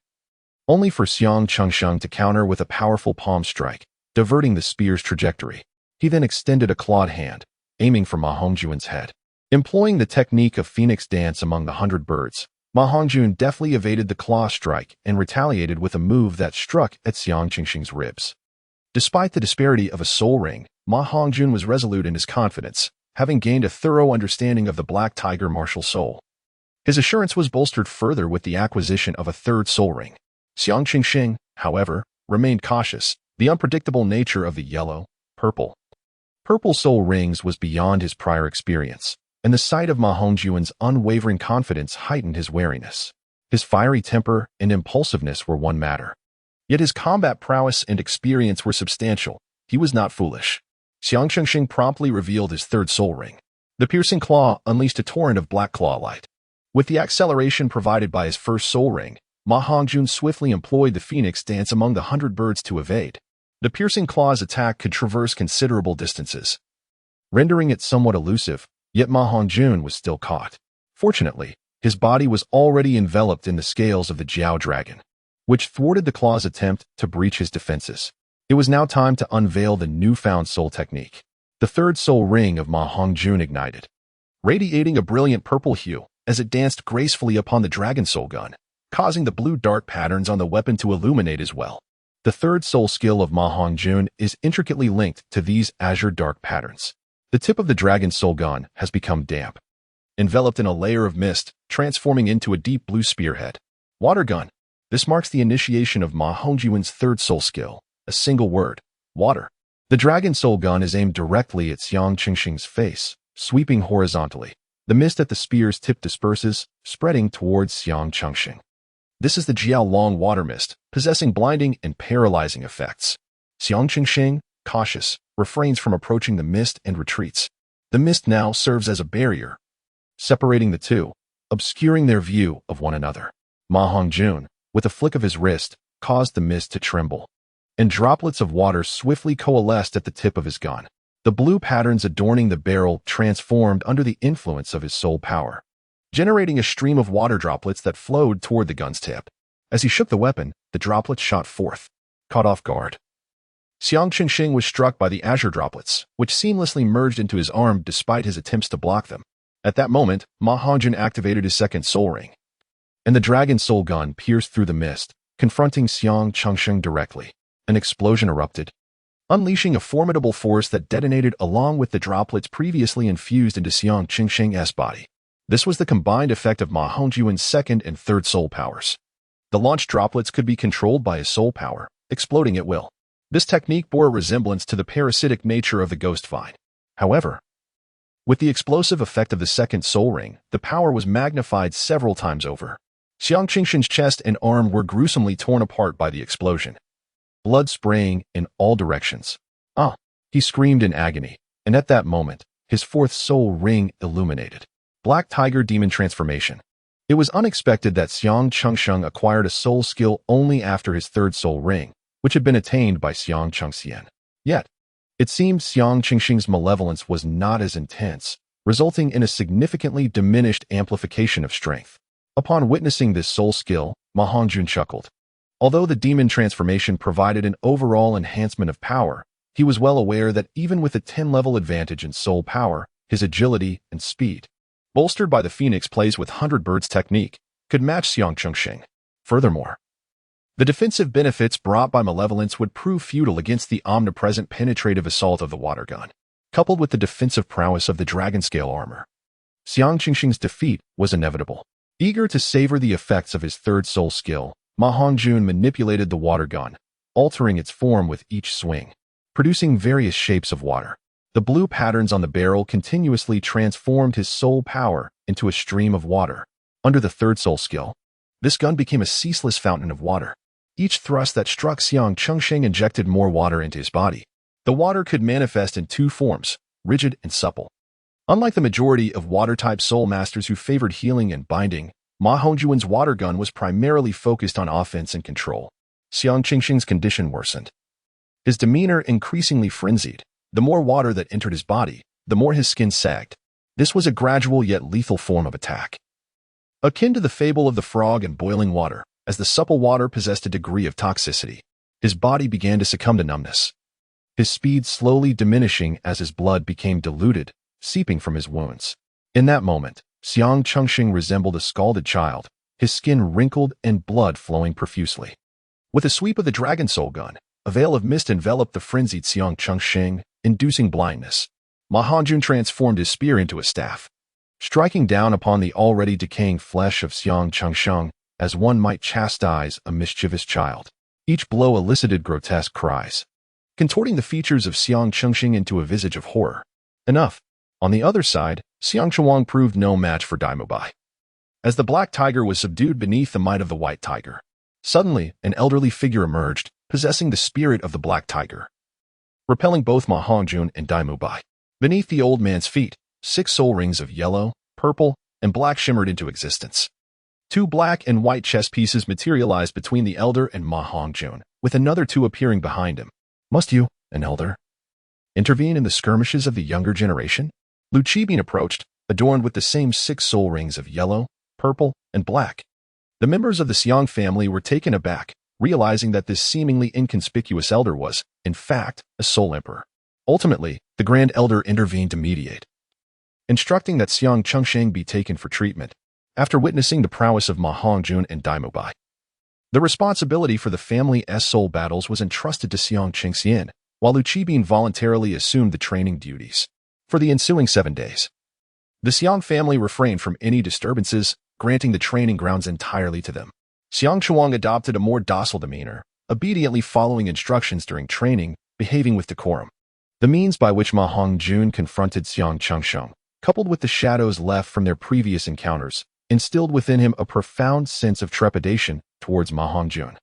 only for Xiang Chengsheng to counter with a powerful palm strike, diverting the spear's trajectory. He then extended a clawed hand, aiming for Ma Hongjun's head. Employing the technique of phoenix dance among the 100 birds, Ma Hongjun deftly evaded the claw strike and retaliated with a move that struck at Xiang Qingxing's ribs. Despite the disparity of a soul ring, Ma Hongjun was resolute in his confidence, having gained a thorough understanding of the Black Tiger martial soul. His assurance was bolstered further with the acquisition of a 3rd soul ring. Xiang Qingxing, however, remained cautious. The unpredictable nature of the yellow, purple soul rings was beyond his prior experience, and the sight of Ma Hongjun's unwavering confidence heightened his wariness. His fiery temper and impulsiveness were one matter, yet his combat prowess and experience were substantial. He was not foolish. Xiang Qingxing promptly revealed his 3rd soul ring. The piercing claw unleashed a torrent of black claw light. With the acceleration provided by his first soul ring, Ma Hongjun swiftly employed the phoenix dance among the 100 birds to evade. The piercing claw's attack could traverse considerable distances, rendering it somewhat elusive, yet Ma Hongjun was still caught. Fortunately, his body was already enveloped in the scales of the Jiao dragon, which thwarted the claw's attempt to breach his defenses. It was now time to unveil the newfound soul technique. The 3rd soul ring of Ma Hongjun ignited, radiating a brilliant purple hue as it danced gracefully upon the dragon soul gun, causing the blue dark patterns on the weapon to illuminate as well. The 3rd soul skill of Ma Hongjun is intricately linked to these azure dark patterns. The tip of the dragon soul gun has become damp, enveloped in a layer of mist, transforming into a deep blue spearhead. Water gun. This marks the initiation of Ma Hongjun's third soul skill, a single word, water. The dragon soul gun is aimed directly at Xiang Qingxing's face, sweeping horizontally. The mist at the spear's tip disperses, spreading towards Xiang Qingxing. This is the Jiao Long water mist, possessing blinding and paralyzing effects. Xiang Qingxing, cautious, refrains from approaching the mist and retreats. The mist now serves as a barrier, separating the two, obscuring their view of one another. Ma Hongjun, with a flick of his wrist, caused the mist to tremble, and droplets of water swiftly coalesced at the tip of his gun. The blue patterns adorning the barrel transformed under the influence of his soul power, generating a stream of water droplets that flowed toward the gun's tip. As he shook the weapon, the droplets shot forth, caught off guard. Xiang Qingxing was struck by the azure droplets, which seamlessly merged into his arm despite his attempts to block them. At that moment, Ma Hongjun activated his second soul ring, and the dragon soul gun pierced through the mist, confronting Xiang Qingxing directly. An explosion erupted, unleashing a formidable force that detonated along with the droplets previously infused into Xiang Qingxing's body. This was the combined effect of Ma Hongjun's second and third soul powers. The launched droplets could be controlled by his soul power, exploding at will. This technique bore a resemblance to the parasitic nature of the ghost vine. However, with the explosive effect of the second soul ring, the power was magnified several times over. Xiang Qingxing's chest and arm were gruesomely torn apart by the explosion, blood spraying in all directions. "Ah!" he screamed in agony, and at that moment, his fourth soul ring illuminated. Black Tiger Demon Transformation. It was unexpected that Xiang Qingxing acquired a soul skill only after his third soul ring, which had been attained by Xiang Qingxian. Yet, it seemed Xiang Qingxing's malevolence was not as intense, resulting in a significantly diminished amplification of strength. Upon witnessing this soul skill, Ma Hongjun chuckled. Although the demon transformation provided an overall enhancement of power, he was well aware that even with a 10-level advantage in soul power, his agility and speed, bolstered by the Phoenix plays with 100 birds technique, could match Xiang Qingxing. Furthermore, the defensive benefits brought by malevolence would prove futile against the omnipresent penetrative assault of the water gun, coupled with the defensive prowess of the dragon scale armor. Xiang Qingxing's defeat was inevitable. Eager to savor the effects of his third soul skill, Ma Hongjun manipulated the water gun, altering its form with each swing, producing various shapes of water. The blue patterns on the barrel continuously transformed his soul power into a stream of water. Under the third soul skill, this gun became a ceaseless fountain of water. Each thrust that struck Xiang Qingxing injected more water into his body. The water could manifest in two forms, rigid and supple. Unlike the majority of water-type soul masters who favored healing and binding, Ma Hongjun's water gun was primarily focused on offense and control. Xiang Qingxing's condition worsened, his demeanor increasingly frenzied. The more water that entered his body, the more his skin sagged. This was a gradual yet lethal form of attack, akin to the fable of the frog and boiling water. As the supple water possessed a degree of toxicity, his body began to succumb to numbness, his speed slowly diminishing as his blood became diluted, seeping from his wounds. In that moment, Xiang Qingxing resembled a scalded child, his skin wrinkled and blood flowing profusely. With a sweep of the dragon soul gun, a veil of mist enveloped the frenzied Xiang Qingxing, inducing blindness. Ma Hongjun transformed his spear into a staff, striking down upon the already decaying flesh of Xiang Qingxing as one might chastise a mischievous child. Each blow elicited grotesque cries, contorting the features of Xiang Qingxing into a visage of horror. Enough. On the other side, Xiang Chuang proved no match for Daimubai. As the black tiger was subdued beneath the might of the white tiger, suddenly an elderly figure emerged, possessing the spirit of the black tiger, repelling both Ma Hongjun and Daimubai. Beneath the old man's feet, 6 soul rings of yellow, purple, and black shimmered into existence. 2 black and white chess pieces materialized between the elder and Ma Hongjun, with another 2 appearing behind him. "Must you, an elder, intervene in the skirmishes of the younger generation?" Lu Qibin approached, adorned with the same 6 soul rings of yellow, purple, and black. The members of the Xiang family were taken aback, realizing that this seemingly inconspicuous elder was, in fact, a soul emperor. Ultimately, the Grand Elder intervened to mediate, instructing that Xiang Qingxing be taken for treatment. After witnessing the prowess of Ma Hongjun and Daimubai, the responsibility for the family's soul battles was entrusted to Xiang Qingxian, while Lu Qibin voluntarily assumed the training duties. For the ensuing 7 days, The Xiang family refrained from any disturbances, granting the training grounds entirely to them. Xiang Chuang adopted a more docile demeanor, obediently following instructions during training, behaving with decorum. The means by which Ma Hongjun confronted Xiang Chengsheng, coupled with the shadows left from their previous encounters, instilled within him a profound sense of trepidation towards Ma Hongjun.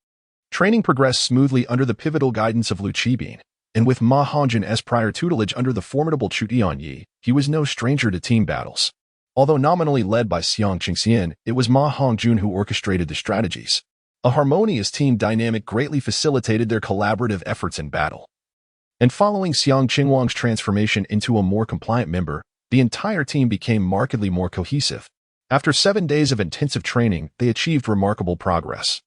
Training progressed smoothly under the pivotal guidance of Lu Qibin, and with Ma Hongjun's prior tutelage under the formidable Chu Tianyi, he was no stranger to team battles. Although nominally led by Xiang Qingxian, it was Ma Hongjun who orchestrated the strategies. A harmonious team dynamic greatly facilitated their collaborative efforts in battle. And following Xiang Qingwang's transformation into a more compliant member, the entire team became markedly more cohesive. After 7 days of intensive training, they achieved remarkable progress,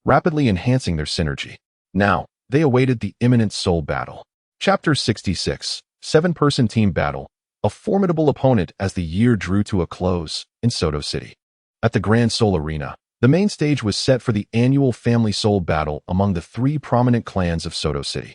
rapidly enhancing their synergy. Now, they awaited the imminent soul battle. Chapter 66, 7-person team battle, a formidable opponent as the year drew to a close in Soto City. At the Grand Soul Arena, the main stage was set for the annual Family Soul Battle among the 3 prominent clans of Soto City.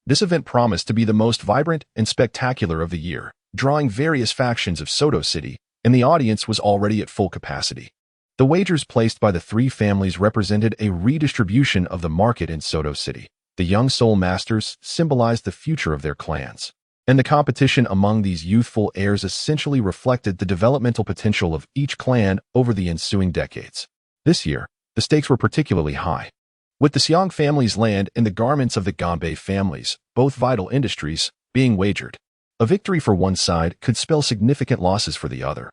This event promised to be the most vibrant and spectacular of the year, drawing various factions of Soto City, and the audience was already at full capacity. The wagers placed by the 3 families represented a redistribution of the market in Soto City. The young soul masters symbolized the future of their clans, and the competition among these youthful heirs essentially reflected the developmental potential of each clan over the ensuing decades. This year, the stakes were particularly high. With the Xiang family's land and the garments of the Ganbei families, both vital industries, being wagered, a victory for one side could spell significant losses for the other,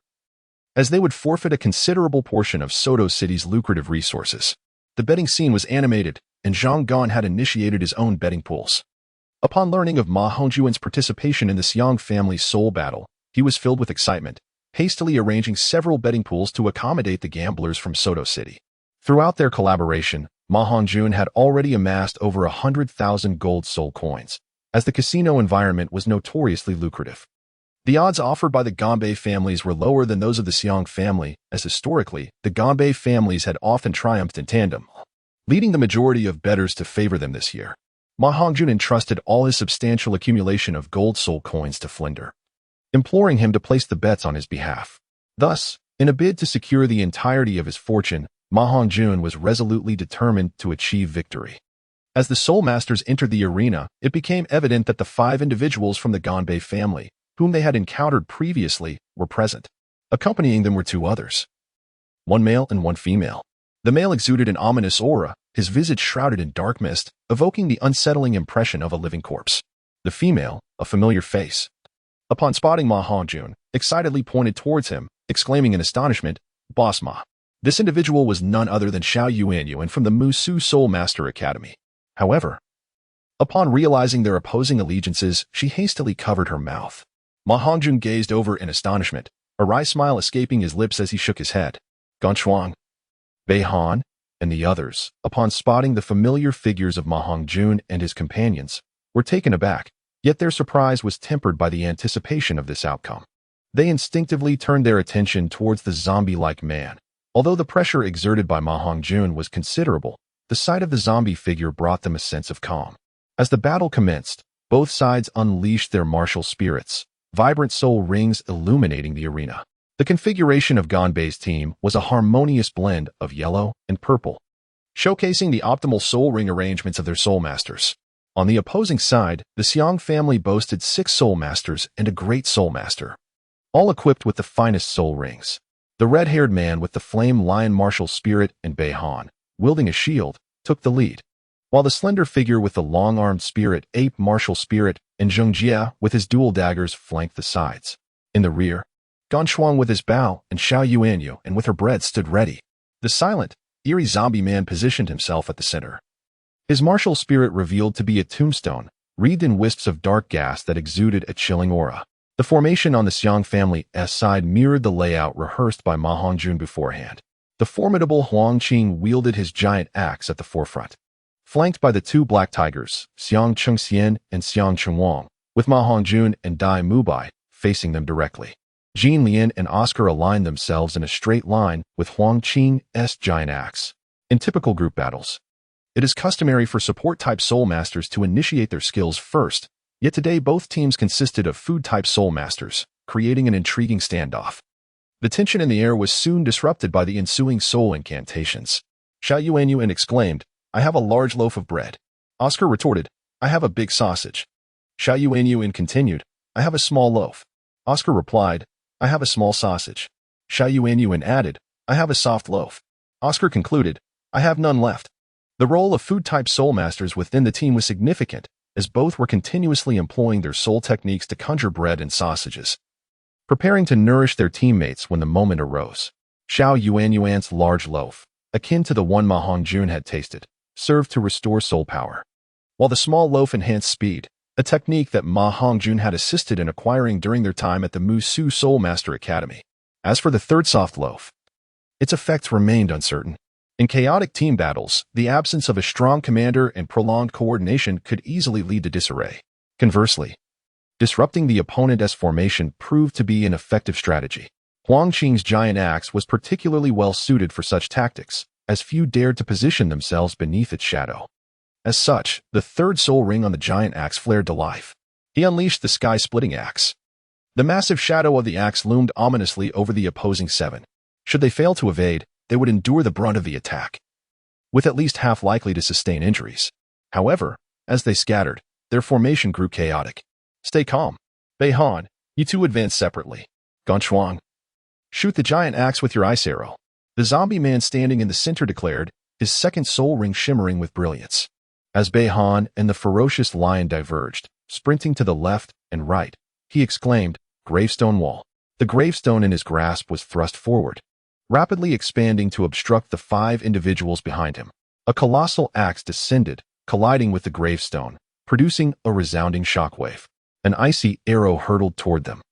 as they would forfeit a considerable portion of Soto City's lucrative resources. The betting scene was animated, and Zhang Gan had initiated his own betting pools. Upon learning of Ma Hongjun's participation in the Xiang family's soul battle, he was filled with excitement, hastily arranging several betting pools to accommodate the gamblers from Soto City. Throughout their collaboration, Ma Hongjun had already amassed over 100,000 gold soul coins, as the casino environment was notoriously lucrative. The odds offered by the Ganbei families were lower than those of the Xiang family, as historically, the Ganbei families had often triumphed in tandem, leading the majority of bettors to favor them this year. Ma Hongjun entrusted all his substantial accumulation of gold soul coins to Flinder, imploring him to place the bets on his behalf. Thus, in a bid to secure the entirety of his fortune, Ma Hongjun was resolutely determined to achieve victory. As the Soul Masters entered the arena, it became evident that the 5 individuals from the Ganbei family, whom they had encountered previously, were present. Accompanying them were 2 others, 1 male and 1 female. The male exuded an ominous aura, his visage shrouded in dark mist, evoking the unsettling impression of a living corpse. The female, a familiar face, upon spotting Ma Hongjun, excitedly pointed towards him, exclaiming in astonishment, "Boss Ma." This individual was none other than Xiao Yuanyuan from the Musu Soul Master Academy. However, upon realizing their opposing allegiances, she hastily covered her mouth. Ma Hongjun gazed over in astonishment, a wry smile escaping his lips as he shook his head. Gonchuang, Bei Han, and the others, upon spotting the familiar figures of Ma Hongjun and his companions, were taken aback, yet their surprise was tempered by the anticipation of this outcome. They instinctively turned their attention towards the zombie-like man. Although the pressure exerted by Ma Hongjun was considerable, the sight of the zombie figure brought them a sense of calm. As the battle commenced, both sides unleashed their martial spirits, vibrant soul rings illuminating the arena. The configuration of Ganbei's team was a harmonious blend of yellow and purple, showcasing the optimal soul ring arrangements of their soul masters. On the opposing side, the Xiang family boasted 6 soul masters and a great soul master, all equipped with the finest soul rings. The red-haired man with the flame lion martial spirit and Bei Han, wielding a shield, took the lead, while the slender figure with the long-armed spirit ape martial spirit and Zheng Jia with his dual daggers flanked the sides. In the rear, Gonchuang with his bow and Xiao Yuanyu and with her bread stood ready. The silent, eerie zombie man positioned himself at the center. His martial spirit revealed to be a tombstone, wreathed in wisps of dark gas that exuded a chilling aura. The formation on the Xiang family's side mirrored the layout rehearsed by Ma Hongjun beforehand. The formidable Huang Qing wielded his giant axe at the forefront, flanked by the 2 black tigers, Xiang Chengxian and Xiang Chengwang, with Ma Hongjun and Dai Mubai facing them directly. Jin Lian and Oscar aligned themselves in a straight line with Huang Qing's giant axe. In typical group battles, it is customary for support-type soul masters to initiate their skills first, yet today both teams consisted of food-type soul masters, creating an intriguing standoff. The tension in the air was soon disrupted by the ensuing soul incantations. Xiao Yuanyuan exclaimed, "I have a large loaf of bread." Oscar retorted, "I have a big sausage." Xiao Yuanyuan continued, "I have a small loaf." Oscar replied, "I have a small sausage." Xiao Yuanyuan added, "I have a soft loaf." Oscar concluded, "I have none left." The role of food-type soul masters within the team was significant, as both were continuously employing their soul techniques to conjure bread and sausages, preparing to nourish their teammates when the moment arose. Xiao Yuanyuan's large loaf, akin to the one Ma Hongjun had tasted, served to restore soul power, while the small loaf enhanced speed, a technique that Ma Hongjun had assisted in acquiring during their time at the Musu Soul Master Academy. As for the third soft loaf, its effects remained uncertain. In chaotic team battles, the absence of a strong commander and prolonged coordination could easily lead to disarray. Conversely, disrupting the opponent's formation proved to be an effective strategy. Huang Qing's giant axe was particularly well suited for such tactics, as few dared to position themselves beneath its shadow. As such, the third soul ring on the giant axe flared to life. He unleashed the sky-splitting axe. The massive shadow of the axe loomed ominously over the opposing seven. Should they fail to evade, they would endure the brunt of the attack, with at least half likely to sustain injuries. However, as they scattered, their formation grew chaotic. "Stay calm. Bei Han, you two advance separately. Gonchuang, shoot the giant axe with your ice arrow." The zombie man standing in the center declared, his second soul ring shimmering with brilliance. As Bei Han and the ferocious lion diverged, sprinting to the left and right, he exclaimed, "Gravestone wall." The gravestone in his grasp was thrust forward, rapidly expanding to obstruct the 5 individuals behind him. A colossal axe descended, colliding with the gravestone, producing a resounding shockwave. An icy arrow hurtled toward them,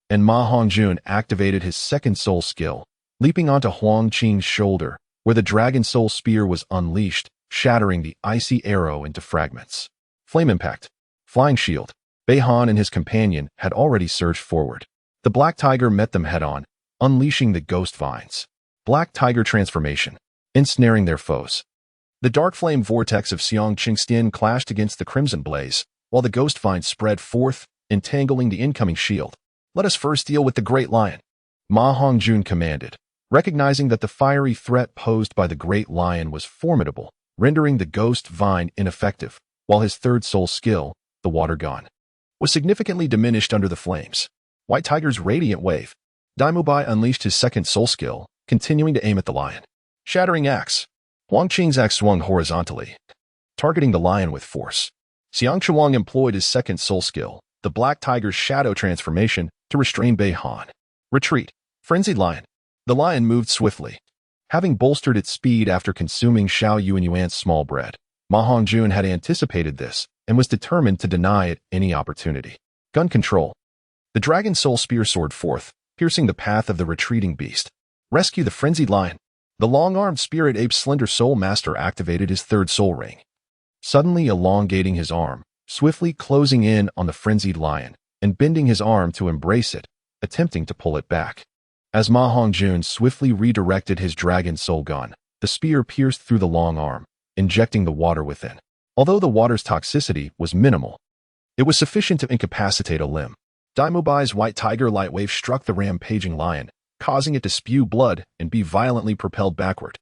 and Ma Hongjun activated his second soul skill, leaping onto Huang Qing's shoulder, where the dragon soul spear was unleashed, shattering the icy arrow into fragments. Flame impact. Flying shield. Bei Han and his companion had already surged forward. The black tiger met them head-on, unleashing the ghost vines. Black tiger transformation, ensnaring their foes. The dark flame vortex of Xiang Qingstian clashed against the crimson blaze, while the ghost vines spread forth, entangling the incoming shield. "Let us first deal with the great lion," Ma Hongjun commanded, recognizing that the fiery threat posed by the great lion was formidable, rendering the ghost vine ineffective, while his third soul skill, the water gun, was significantly diminished under the flames. White Tiger's radiant wave. Daimubai unleashed his second soul skill, continuing to aim at the lion. Shattering axe. Huang Qing's axe swung horizontally, targeting the lion with force. Xiang Chuang employed his second soul skill, the Black Tiger's shadow transformation, to restrain Bei Han. Retreat. Frenzied lion. The lion moved swiftly, having bolstered its speed after consuming Xiao Yuanyuan's small bread. Ma Hongjun had anticipated this and was determined to deny it any opportunity. Gun control. The dragon soul spear soared forth, piercing the path of the retreating beast. Rescue the frenzied lion. The long-armed spirit ape's slender soul master activated his third soul ring, suddenly elongating his arm, swiftly closing in on the frenzied lion, and bending his arm to embrace it, attempting to pull it back. As Ma Hongjun swiftly redirected his dragon soul gun, the spear pierced through the long arm, injecting the water within. Although the water's toxicity was minimal, it was sufficient to incapacitate a limb. Daimubai's white tiger light wave struck the rampaging lion, causing it to spew blood and be violently propelled backward,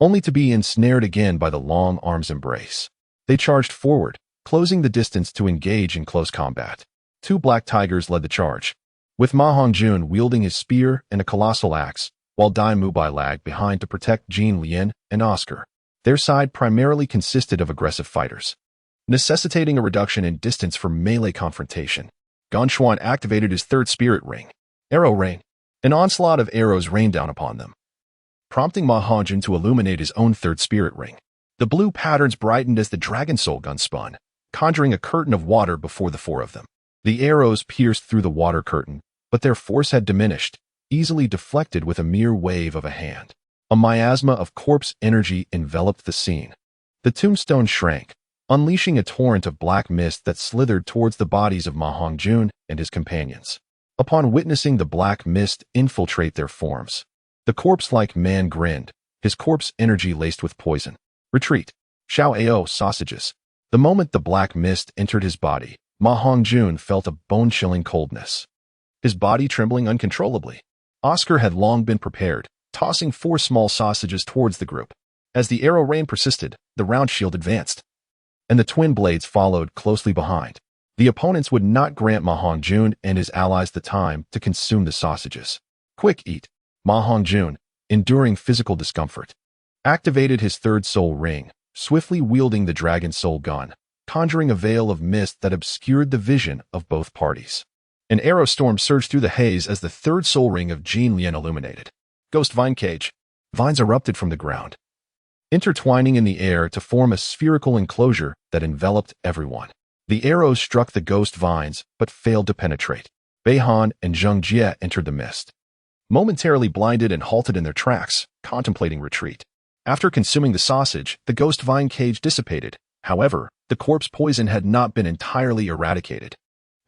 only to be ensnared again by the long arm's embrace. They charged forward, closing the distance to engage in close combat. 2 black tigers led the charge, with Ma Hongjun wielding his spear and a colossal axe, while Dai Mubai lagged behind to protect Jin Lian and Oscar. Their side primarily consisted of aggressive fighters, necessitating a reduction in distance for melee confrontation. Gonchuan activated his third spirit ring, Arrow Rain. An onslaught of arrows rained down upon them, prompting Ma Hongjun to illuminate his own third spirit ring. The blue patterns brightened as the dragon soul gun spun, conjuring a curtain of water before the 4 of them. The arrows pierced through the water curtain, but their force had diminished, easily deflected with a mere wave of a hand. A miasma of corpse energy enveloped the scene. The tombstone shrank, unleashing a torrent of black mist that slithered towards the bodies of Ma Hongjun and his companions. Upon witnessing the black mist infiltrate their forms, the corpse-like man grinned, his corpse energy laced with poison. Retreat. Xiao Ao sausages. The moment the black mist entered his body, Ma Hongjun felt a bone-chilling coldness. his body trembling uncontrollably. Oscar had long been prepared, tossing 4 small sausages towards the group. As the arrow rain persisted, the round shield advanced, and the twin blades followed closely behind. The opponents would not grant Ma Hongjun and his allies the time to consume the sausages. Quick eat. Ma Hongjun, enduring physical discomfort, activated his third soul ring, swiftly wielding the dragon soul gun, conjuring a veil of mist that obscured the vision of both parties. An arrow storm surged through the haze as the third soul ring of Jin Lian illuminated. Ghost vine cage. Vines erupted from the ground, intertwining in the air to form a spherical enclosure that enveloped everyone. The arrows struck the ghost vines, but failed to penetrate. Beihan and Zheng Jie entered the mist, momentarily blinded and halted in their tracks, contemplating retreat. After consuming the sausage, the ghost vine cage dissipated. However, the corpse poison had not been entirely eradicated.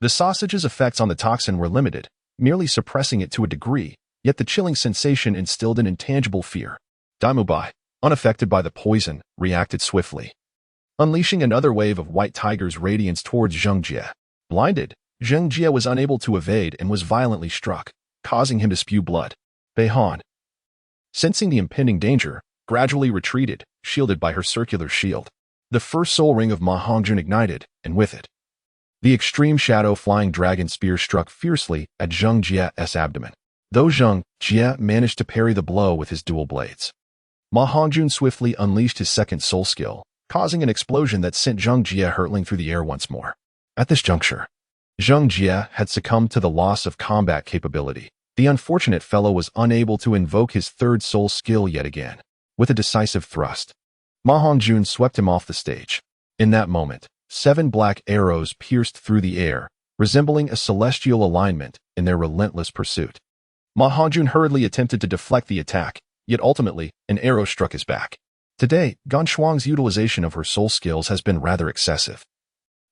The sausage's effects on the toxin were limited, merely suppressing it to a degree, yet the chilling sensation instilled an intangible fear. Daimubai, unaffected by the poison, reacted swiftly, unleashing another wave of white tiger's radiance towards Zheng Jie. Blinded, Zheng Jie was unable to evade and was violently struck, causing him to spew blood. Beihan, sensing the impending danger, gradually retreated, shielded by her circular shield. The first soul ring of Ma Hongjun ignited, and with it, the extreme shadow flying dragon spear struck fiercely at Zheng Jie's abdomen. Though Zheng Jie managed to parry the blow with his dual blades, Ma Hongjun swiftly unleashed his second soul skill, causing an explosion that sent Zheng Jie hurtling through the air once more. At this juncture, Zheng Jie had succumbed to the loss of combat capability. The unfortunate fellow was unable to invoke his third soul skill yet again. With a decisive thrust, Ma Hongjun swept him off the stage. In that moment, 7 black arrows pierced through the air, resembling a celestial alignment in their relentless pursuit. Ma Hongjun hurriedly attempted to deflect the attack, yet ultimately, an arrow struck his back. Today, Gan Shuang's utilization of her soul skills has been rather excessive.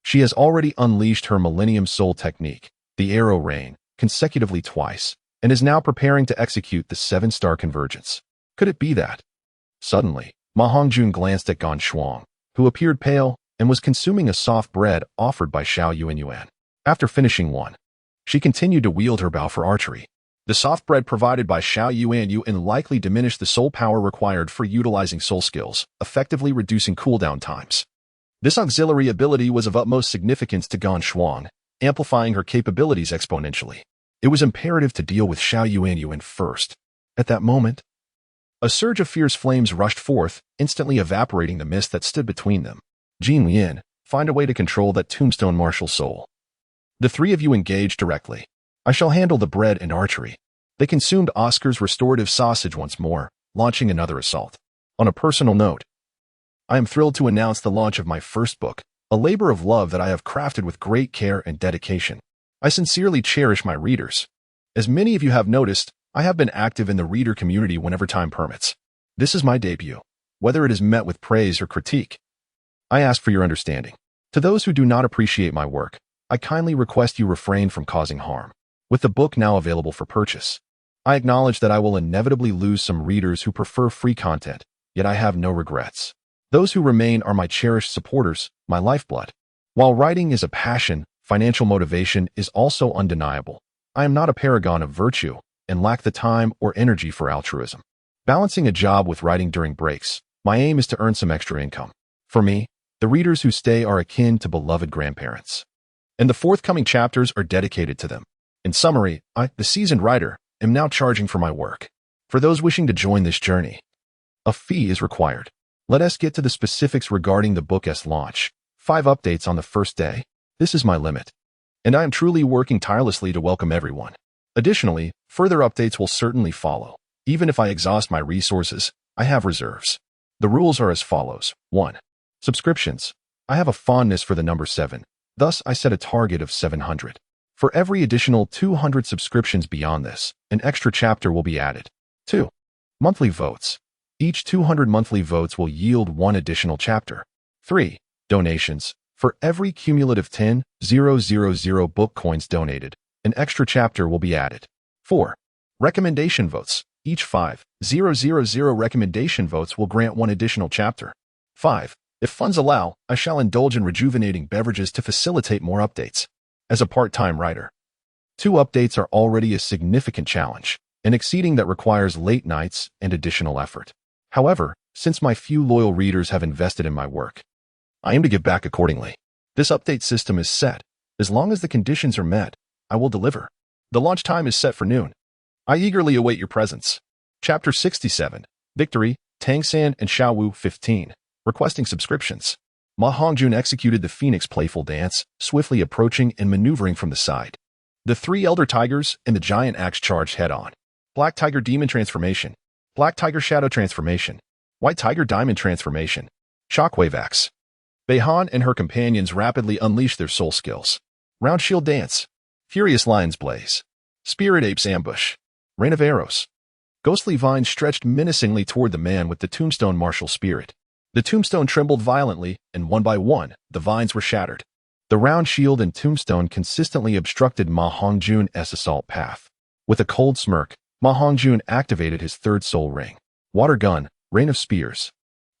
She has already unleashed her Millennium Soul technique, the Arrow Rain, consecutively twice, and is now preparing to execute the 7-star convergence. Could it be that? Suddenly, Ma Hongjun glanced at Gan Shuang, who appeared pale and was consuming a soft bread offered by Xiao Yuanyuan. After finishing one, she continued to wield her bow for archery. The soft bread provided by Xiao Yuanyuan likely diminished the soul power required for utilizing soul skills, effectively reducing cooldown times. This auxiliary ability was of utmost significance to Gan Shuang, amplifying her capabilities exponentially. It was imperative to deal with Xiao Yuanyuan first. At that moment, a surge of fierce flames rushed forth, instantly evaporating the mist that stood between them. Jin Lian, find a way to control that tombstone martial soul. The 3 of you engage directly. I shall handle the bread and archery. They consumed Oscar's restorative sausage once more, launching another assault. On a personal note, I am thrilled to announce the launch of my first book, a labor of love that I have crafted with great care and dedication. I sincerely cherish my readers. As many of you have noticed, I have been active in the reader community whenever time permits. This is my debut. Whether it is met with praise or critique, I ask for your understanding. To those who do not appreciate my work, I kindly request you refrain from causing harm. With the book now available for purchase, I acknowledge that I will inevitably lose some readers who prefer free content, yet I have no regrets. Those who remain are my cherished supporters, my lifeblood. While writing is a passion, financial motivation is also undeniable. I am not a paragon of virtue and lack the time or energy for altruism. Balancing a job with writing during breaks, my aim is to earn some extra income. For me, the readers who stay are akin to beloved grandparents, and the forthcoming chapters are dedicated to them. In summary, I, the seasoned writer, am now charging for my work. For those wishing to join this journey, a fee is required. Let us get to the specifics regarding the book's launch. 5 updates on the first day. This is my limit, and I am truly working tirelessly to welcome everyone. Additionally, further updates will certainly follow. Even if I exhaust my resources, I have reserves. The rules are as follows. 1. Subscriptions. I have a fondness for the number 7. Thus, I set a target of 700. For every additional 200 subscriptions beyond this, an extra chapter will be added. 2. Monthly votes. Each 200 monthly votes will yield 1 additional chapter. 3. Donations. For every cumulative 10,000 book coins donated, an extra chapter will be added. 4. Recommendation votes. Each 5,000 recommendation votes will grant 1 additional chapter. 5. If funds allow, I shall indulge in rejuvenating beverages to facilitate more updates. As a part-time writer, 2 updates are already a significant challenge, and exceeding that requires late nights and additional effort. However, since my few loyal readers have invested in my work, I aim to give back accordingly. This update system is set. As long as the conditions are met, I will deliver. The launch time is set for noon. I eagerly await your presence. Chapter 67, Victory, Tangsan and Xiaowu 15. Requesting subscriptions. Ma Hongjun executed the Phoenix playful dance, swiftly approaching and maneuvering from the side. The 3 elder tigers and the giant axe charged head-on. Black tiger demon transformation. Black tiger shadow transformation. White tiger diamond transformation. Shockwave axe. Beihan and her companions rapidly unleashed their soul skills. Round shield dance. Furious lion's blaze. Spirit ape's ambush. Rain of arrows. Ghostly vines stretched menacingly toward the man with the tombstone martial spirit. The tombstone trembled violently, and one by one, the vines were shattered. The round shield and tombstone consistently obstructed Ma Hongjun's assault path. With a cold smirk, Ma Hongjun activated his 3rd soul ring. Water gun, rain of spears.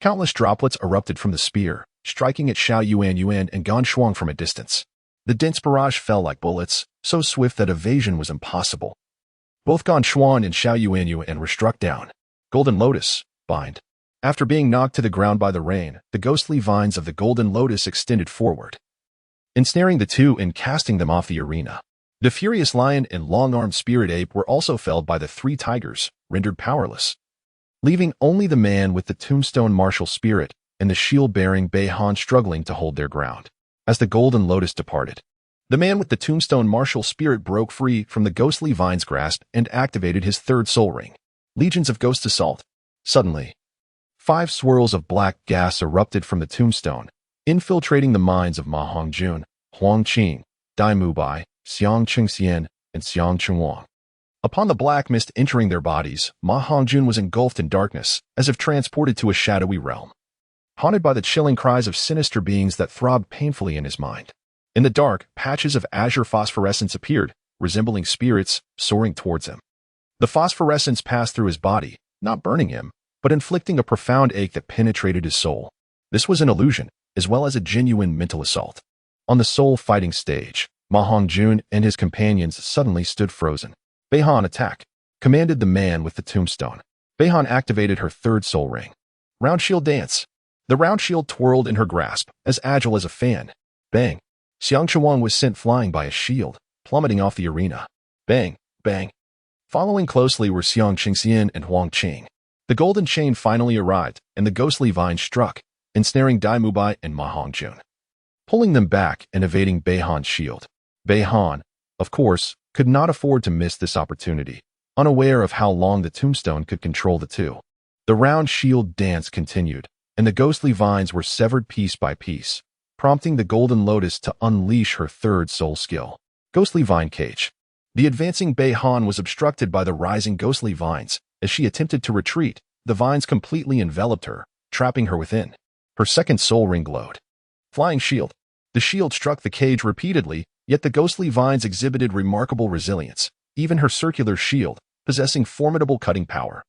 Countless droplets erupted from the spear, striking at Xiao Yuan and Gan Shuang from a distance. The dense barrage fell like bullets, so swift that evasion was impossible. Both Gan Shuang and Xiao Yuan were struck down. Golden Lotus, bind. After being knocked to the ground by the rain, the ghostly vines of the Golden Lotus extended forward, ensnaring the 2 and casting them off the arena. The furious lion and long-armed spirit ape were also felled by the 3 tigers, rendered powerless, leaving only the man with the tombstone martial spirit and the shield-bearing Beihan struggling to hold their ground. As the Golden Lotus departed, the man with the tombstone martial spirit broke free from the ghostly vine's grasp and activated his 3rd soul ring. Legions of Ghost Assault. Suddenly, 5 swirls of black gas erupted from the tombstone, infiltrating the minds of Ma Hongjun, Huang Qing, Dai Mubai, Xiang Qingxian, and Xiang Qinguang. Upon the black mist entering their bodies, Ma Hongjun was engulfed in darkness, as if transported to a shadowy realm, haunted by the chilling cries of sinister beings that throbbed painfully in his mind. In the dark, patches of azure phosphorescence appeared, resembling spirits, soaring towards him. The phosphorescence passed through his body, not burning him, but inflicting a profound ache that penetrated his soul. This was an illusion, as well as a genuine mental assault. On the soul fighting stage, Ma Hongjun and his companions suddenly stood frozen. Beihan, attack, commanded the man with the tombstone. Beihan activated her 3rd soul ring. Round shield dance. The round shield twirled in her grasp, as agile as a fan. Bang. Xiang Chuang was sent flying by a shield, plummeting off the arena. Bang, bang. Following closely were Xiang Qingxian and Huang Qing. The golden chain finally arrived, and the ghostly vine struck, ensnaring Dai Mubai and Ma Hongjun, pulling them back and evading Beihan's shield. Beihan, of course, could not afford to miss this opportunity, unaware of how long the tombstone could control the 2. The round shield dance continued, and the ghostly vines were severed piece by piece, prompting the Golden Lotus to unleash her 3rd soul skill. Ghostly Vine Cage. The advancing Beihan was obstructed by the rising ghostly vines. As she attempted to retreat, the vines completely enveloped her, trapping her within. Her 2nd soul ring glowed. Flying Shield. The shield struck the cage repeatedly, yet the ghostly vines exhibited remarkable resilience. Even her circular shield, possessing formidable cutting power,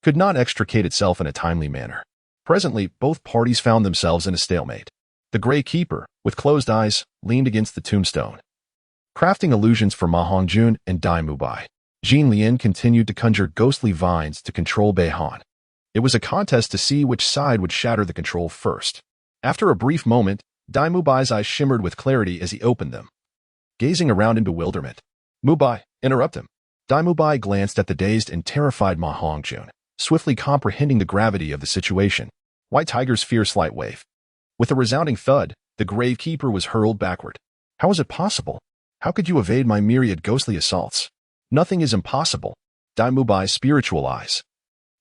could not extricate itself in a timely manner. Presently, both parties found themselves in a stalemate. The Grey Keeper, with closed eyes, leaned against the tombstone, crafting illusions for Ma Hongjun and Dai Mubai. Jin Lian continued to conjure ghostly vines to control Beihan. It was a contest to see which side would shatter the control first. After a brief moment, Dai Mubai's eyes shimmered with clarity as he opened them, gazing around in bewilderment. Mubai, interrupt him. Dai Mubai glanced at the dazed and terrified Ma Hongjun, swiftly comprehending the gravity of the situation. White Tiger's fierce light wave. With a resounding thud, the Grave Keeper was hurled backward. How is it possible? How could you evade my myriad ghostly assaults? Nothing is impossible. Dai Mubai's spiritual eyes,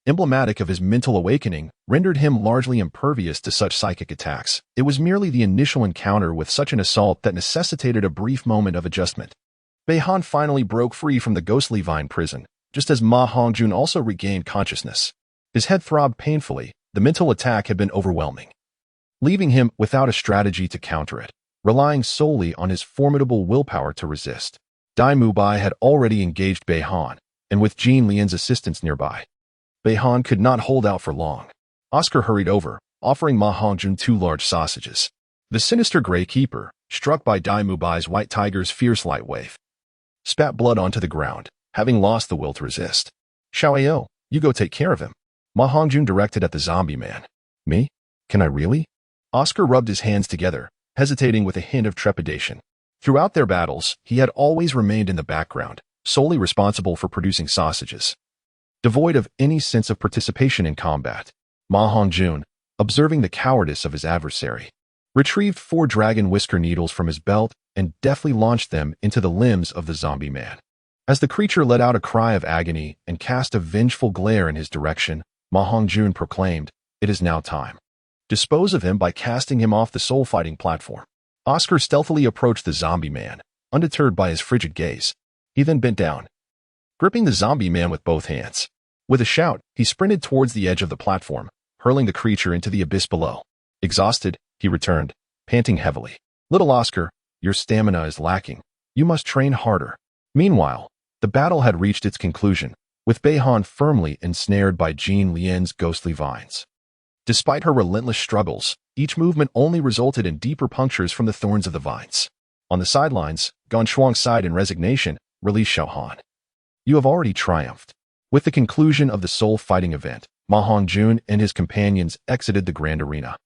emblematic of his mental awakening, rendered him largely impervious to such psychic attacks. It was merely the initial encounter with such an assault that necessitated a brief moment of adjustment. Beihan finally broke free from the ghostly vine prison, just as Ma Hongjun also regained consciousness. His head throbbed painfully. The mental attack had been overwhelming, leaving him without a strategy to counter it, relying solely on his formidable willpower to resist. Dai Mubai had already engaged Beihan, and with Jin Lian's assistance nearby, Beihan could not hold out for long. Oscar hurried over, offering Ma Hongjun 2 large sausages. The sinister Grey Keeper, struck by Dai Mubai's White Tiger's fierce light wave, spat blood onto the ground, having lost the will to resist. Xiaoyao, you go take care of him. Ma Hongjun directed at the zombie man. Me? Can I really? Oscar rubbed his hands together, hesitating with a hint of trepidation. Throughout their battles, he had always remained in the background, solely responsible for producing sausages. Devoid of any sense of participation in combat, Ma Hongjun, observing the cowardice of his adversary, retrieved 4 dragon whisker needles from his belt and deftly launched them into the limbs of the zombie man. As the creature let out a cry of agony and cast a vengeful glare in his direction, Ma Hongjun proclaimed, "It is now time. Dispose of him by casting him off the soul-fighting platform." Oscar stealthily approached the zombie man, undeterred by his frigid gaze. He then bent down, gripping the zombie man with both hands. With a shout, he sprinted towards the edge of the platform, hurling the creature into the abyss below. Exhausted, he returned, panting heavily. "Little Oscar, your stamina is lacking. You must train harder." Meanwhile, the battle had reached its conclusion, with Beihan firmly ensnared by Jean Lian's ghostly vines. Despite her relentless struggles, each movement only resulted in deeper punctures from the thorns of the vines. On the sidelines, Gan Shuang sighed in resignation, "Release Xiaohan. You have already triumphed." With the conclusion of the soul-fighting event, Ma Hongjun and his companions exited the grand arena,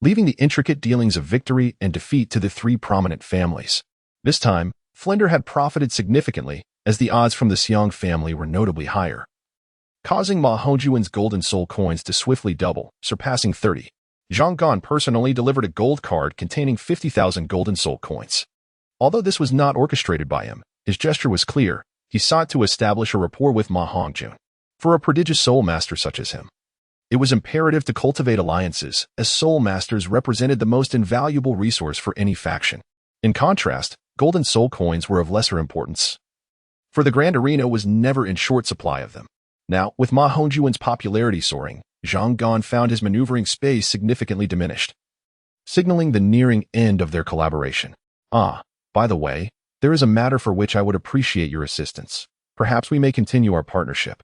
leaving the intricate dealings of victory and defeat to the 3 prominent families. This time, Flender had profited significantly, as the odds from the Xiang family were notably higher, causing Ma Hongjun's golden soul coins to swiftly double, surpassing 30. Zhang Gan personally delivered a gold card containing 50,000 golden soul coins. Although this was not orchestrated by him, his gesture was clear. He sought to establish a rapport with Ma Hongjun. For a prodigious soul master such as him, it was imperative to cultivate alliances, as soul masters represented the most invaluable resource for any faction. In contrast, golden soul coins were of lesser importance, for the grand arena was never in short supply of them. Now, with Ma Hongjun's popularity soaring, Zhang Gan found his maneuvering space significantly diminished, signaling the nearing end of their collaboration. "Ah, by the way, there is a matter for which I would appreciate your assistance. Perhaps we may continue our partnership."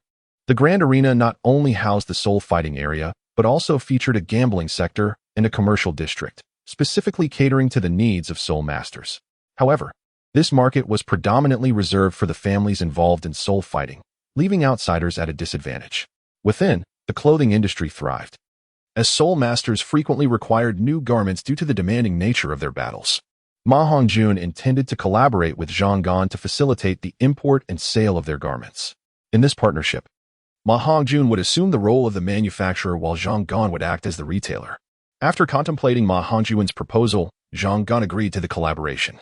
The grand arena not only housed the soul-fighting area, but also featured a gambling sector and a commercial district, specifically catering to the needs of soul masters. However, this market was predominantly reserved for the families involved in soul fighting, leaving outsiders at a disadvantage. Within, the clothing industry thrived, as soul masters frequently required new garments due to the demanding nature of their battles. Ma Hongjun intended to collaborate with Zhang Gan to facilitate the import and sale of their garments. In this partnership, Ma Hongjun would assume the role of the manufacturer while Zhang Gan would act as the retailer. After contemplating Ma Hongjun's proposal, Zhang Gan agreed to the collaboration,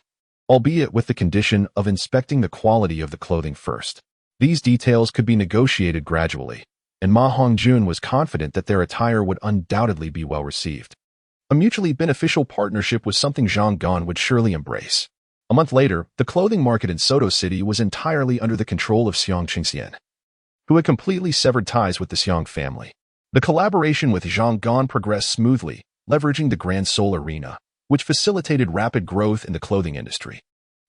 albeit with the condition of inspecting the quality of the clothing first. These details could be negotiated gradually, and Ma Hongjun was confident that their attire would undoubtedly be well received. A mutually beneficial partnership was something Zhang Gan would surely embrace. A month later, the clothing market in Soto City was entirely under the control of Xiang Qingxian, who had completely severed ties with the Xiang family. The collaboration with Zhang Gan progressed smoothly, leveraging the Grand Soul Arena, which facilitated rapid growth in the clothing industry.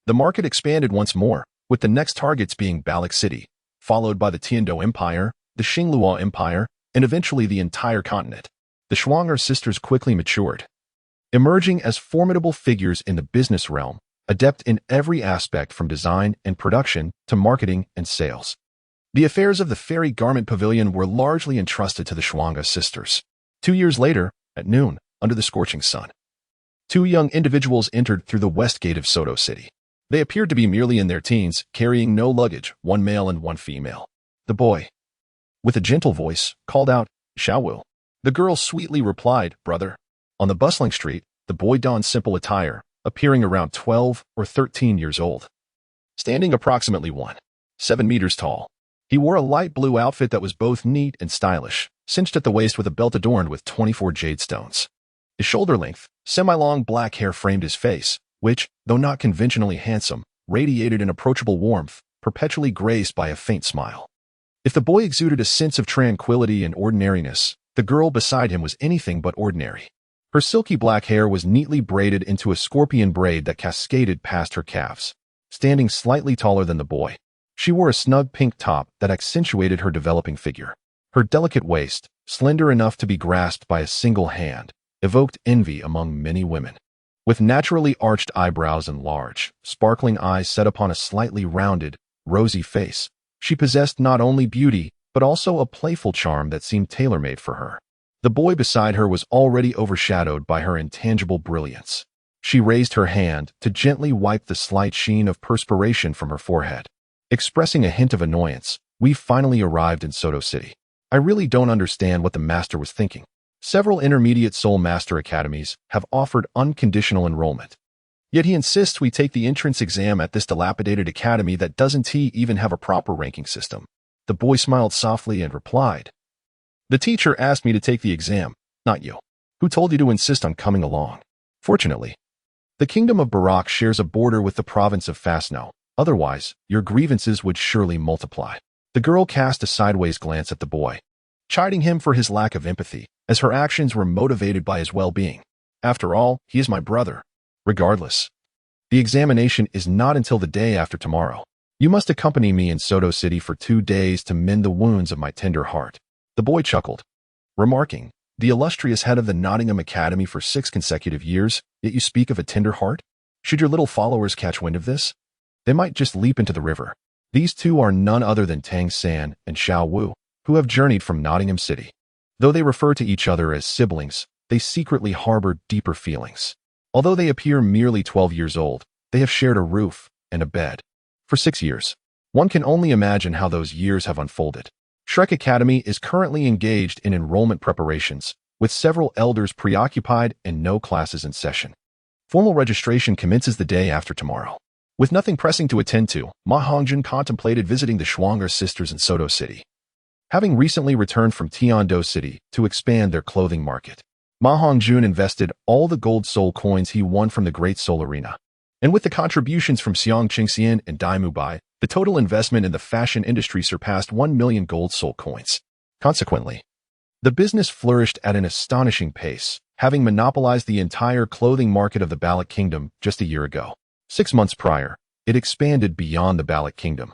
The market expanded once more, with the next targets being Balak City, followed by the Tiando Empire, the Xingluo Empire, and eventually the entire continent. The Shuang'er sisters quickly matured, emerging as formidable figures in the business realm, adept in every aspect from design and production to marketing and sales. The affairs of the Fairy Garment Pavilion were largely entrusted to the Shuang'er sisters. 2 years later, at noon, under the scorching sun, 2 young individuals entered through the west gate of Soto City. They appeared to be merely in their teens, carrying no luggage, 1 male and 1 female. The boy, with a gentle voice, called out, "Xiaowu." The girl sweetly replied, "Brother." On the bustling street, the boy donned simple attire, appearing around 12 or 13 years old. Standing approximately 1.7 meters tall, he wore a light blue outfit that was both neat and stylish, cinched at the waist with a belt adorned with 24 jade stones. His shoulder-length, semi-long black hair framed his face, which, though not conventionally handsome, radiated an approachable warmth, perpetually graced by a faint smile. If the boy exuded a sense of tranquility and ordinariness, the girl beside him was anything but ordinary. Her silky black hair was neatly braided into a scorpion braid that cascaded past her calves. Standing slightly taller than the boy, she wore a snug pink top that accentuated her developing figure. Her delicate waist, slender enough to be grasped by a single hand, evoked envy among many women. With naturally arched eyebrows and large, sparkling eyes set upon a slightly rounded, rosy face, she possessed not only beauty, but also a playful charm that seemed tailor-made for her. The boy beside her was already overshadowed by her intangible brilliance. She raised her hand to gently wipe the slight sheen of perspiration from her forehead. Expressing a hint of annoyance, "We've finally arrived in Soto City. I really don't understand what the master was thinking. Several intermediate Soul Master Academies have offered unconditional enrollment. Yet he insists we take the entrance exam at this dilapidated academy that doesn't even have a proper ranking system." The boy smiled softly and replied, "The teacher asked me to take the exam, not you. Who told you to insist on coming along? Fortunately, the kingdom of Barak shares a border with the province of Fasno. Otherwise, your grievances would surely multiply." The girl cast a sideways glance at the boy, chiding him for his lack of empathy, as her actions were motivated by his well-being. "After all, he is my brother. Regardless, the examination is not until the day after tomorrow. You must accompany me in Soto City for 2 days to mend the wounds of my tender heart." The boy chuckled, remarking, "The illustrious head of the Nottingham Academy for 6 consecutive years, yet you speak of a tender heart? Should your little followers catch wind of this, they might just leap into the river." These two are none other than Tang San and Xiao Wu, who have journeyed from Nottingham City. Though they refer to each other as siblings, they secretly harbor deeper feelings. Although they appear merely 12 years old, they have shared a roof and a bed for 6 years. One can only imagine how those years have unfolded. Shrek Academy is currently engaged in enrollment preparations, with several elders preoccupied and no classes in session. Formal registration commences the day after tomorrow. With nothing pressing to attend to, Ma Hongjun contemplated visiting the Shuang'er sisters in Soto City. Having recently returned from Tiando City to expand their clothing market, Ma Hongjun invested all the gold soul coins he won from the Great Soul Arena. And with the contributions from Xiang Qingxian and Dai Mubai, the total investment in the fashion industry surpassed 1 million gold soul coins. Consequently, the business flourished at an astonishing pace, having monopolized the entire clothing market of the Balak Kingdom just a year ago. 6 months prior, it expanded beyond the Balak Kingdom,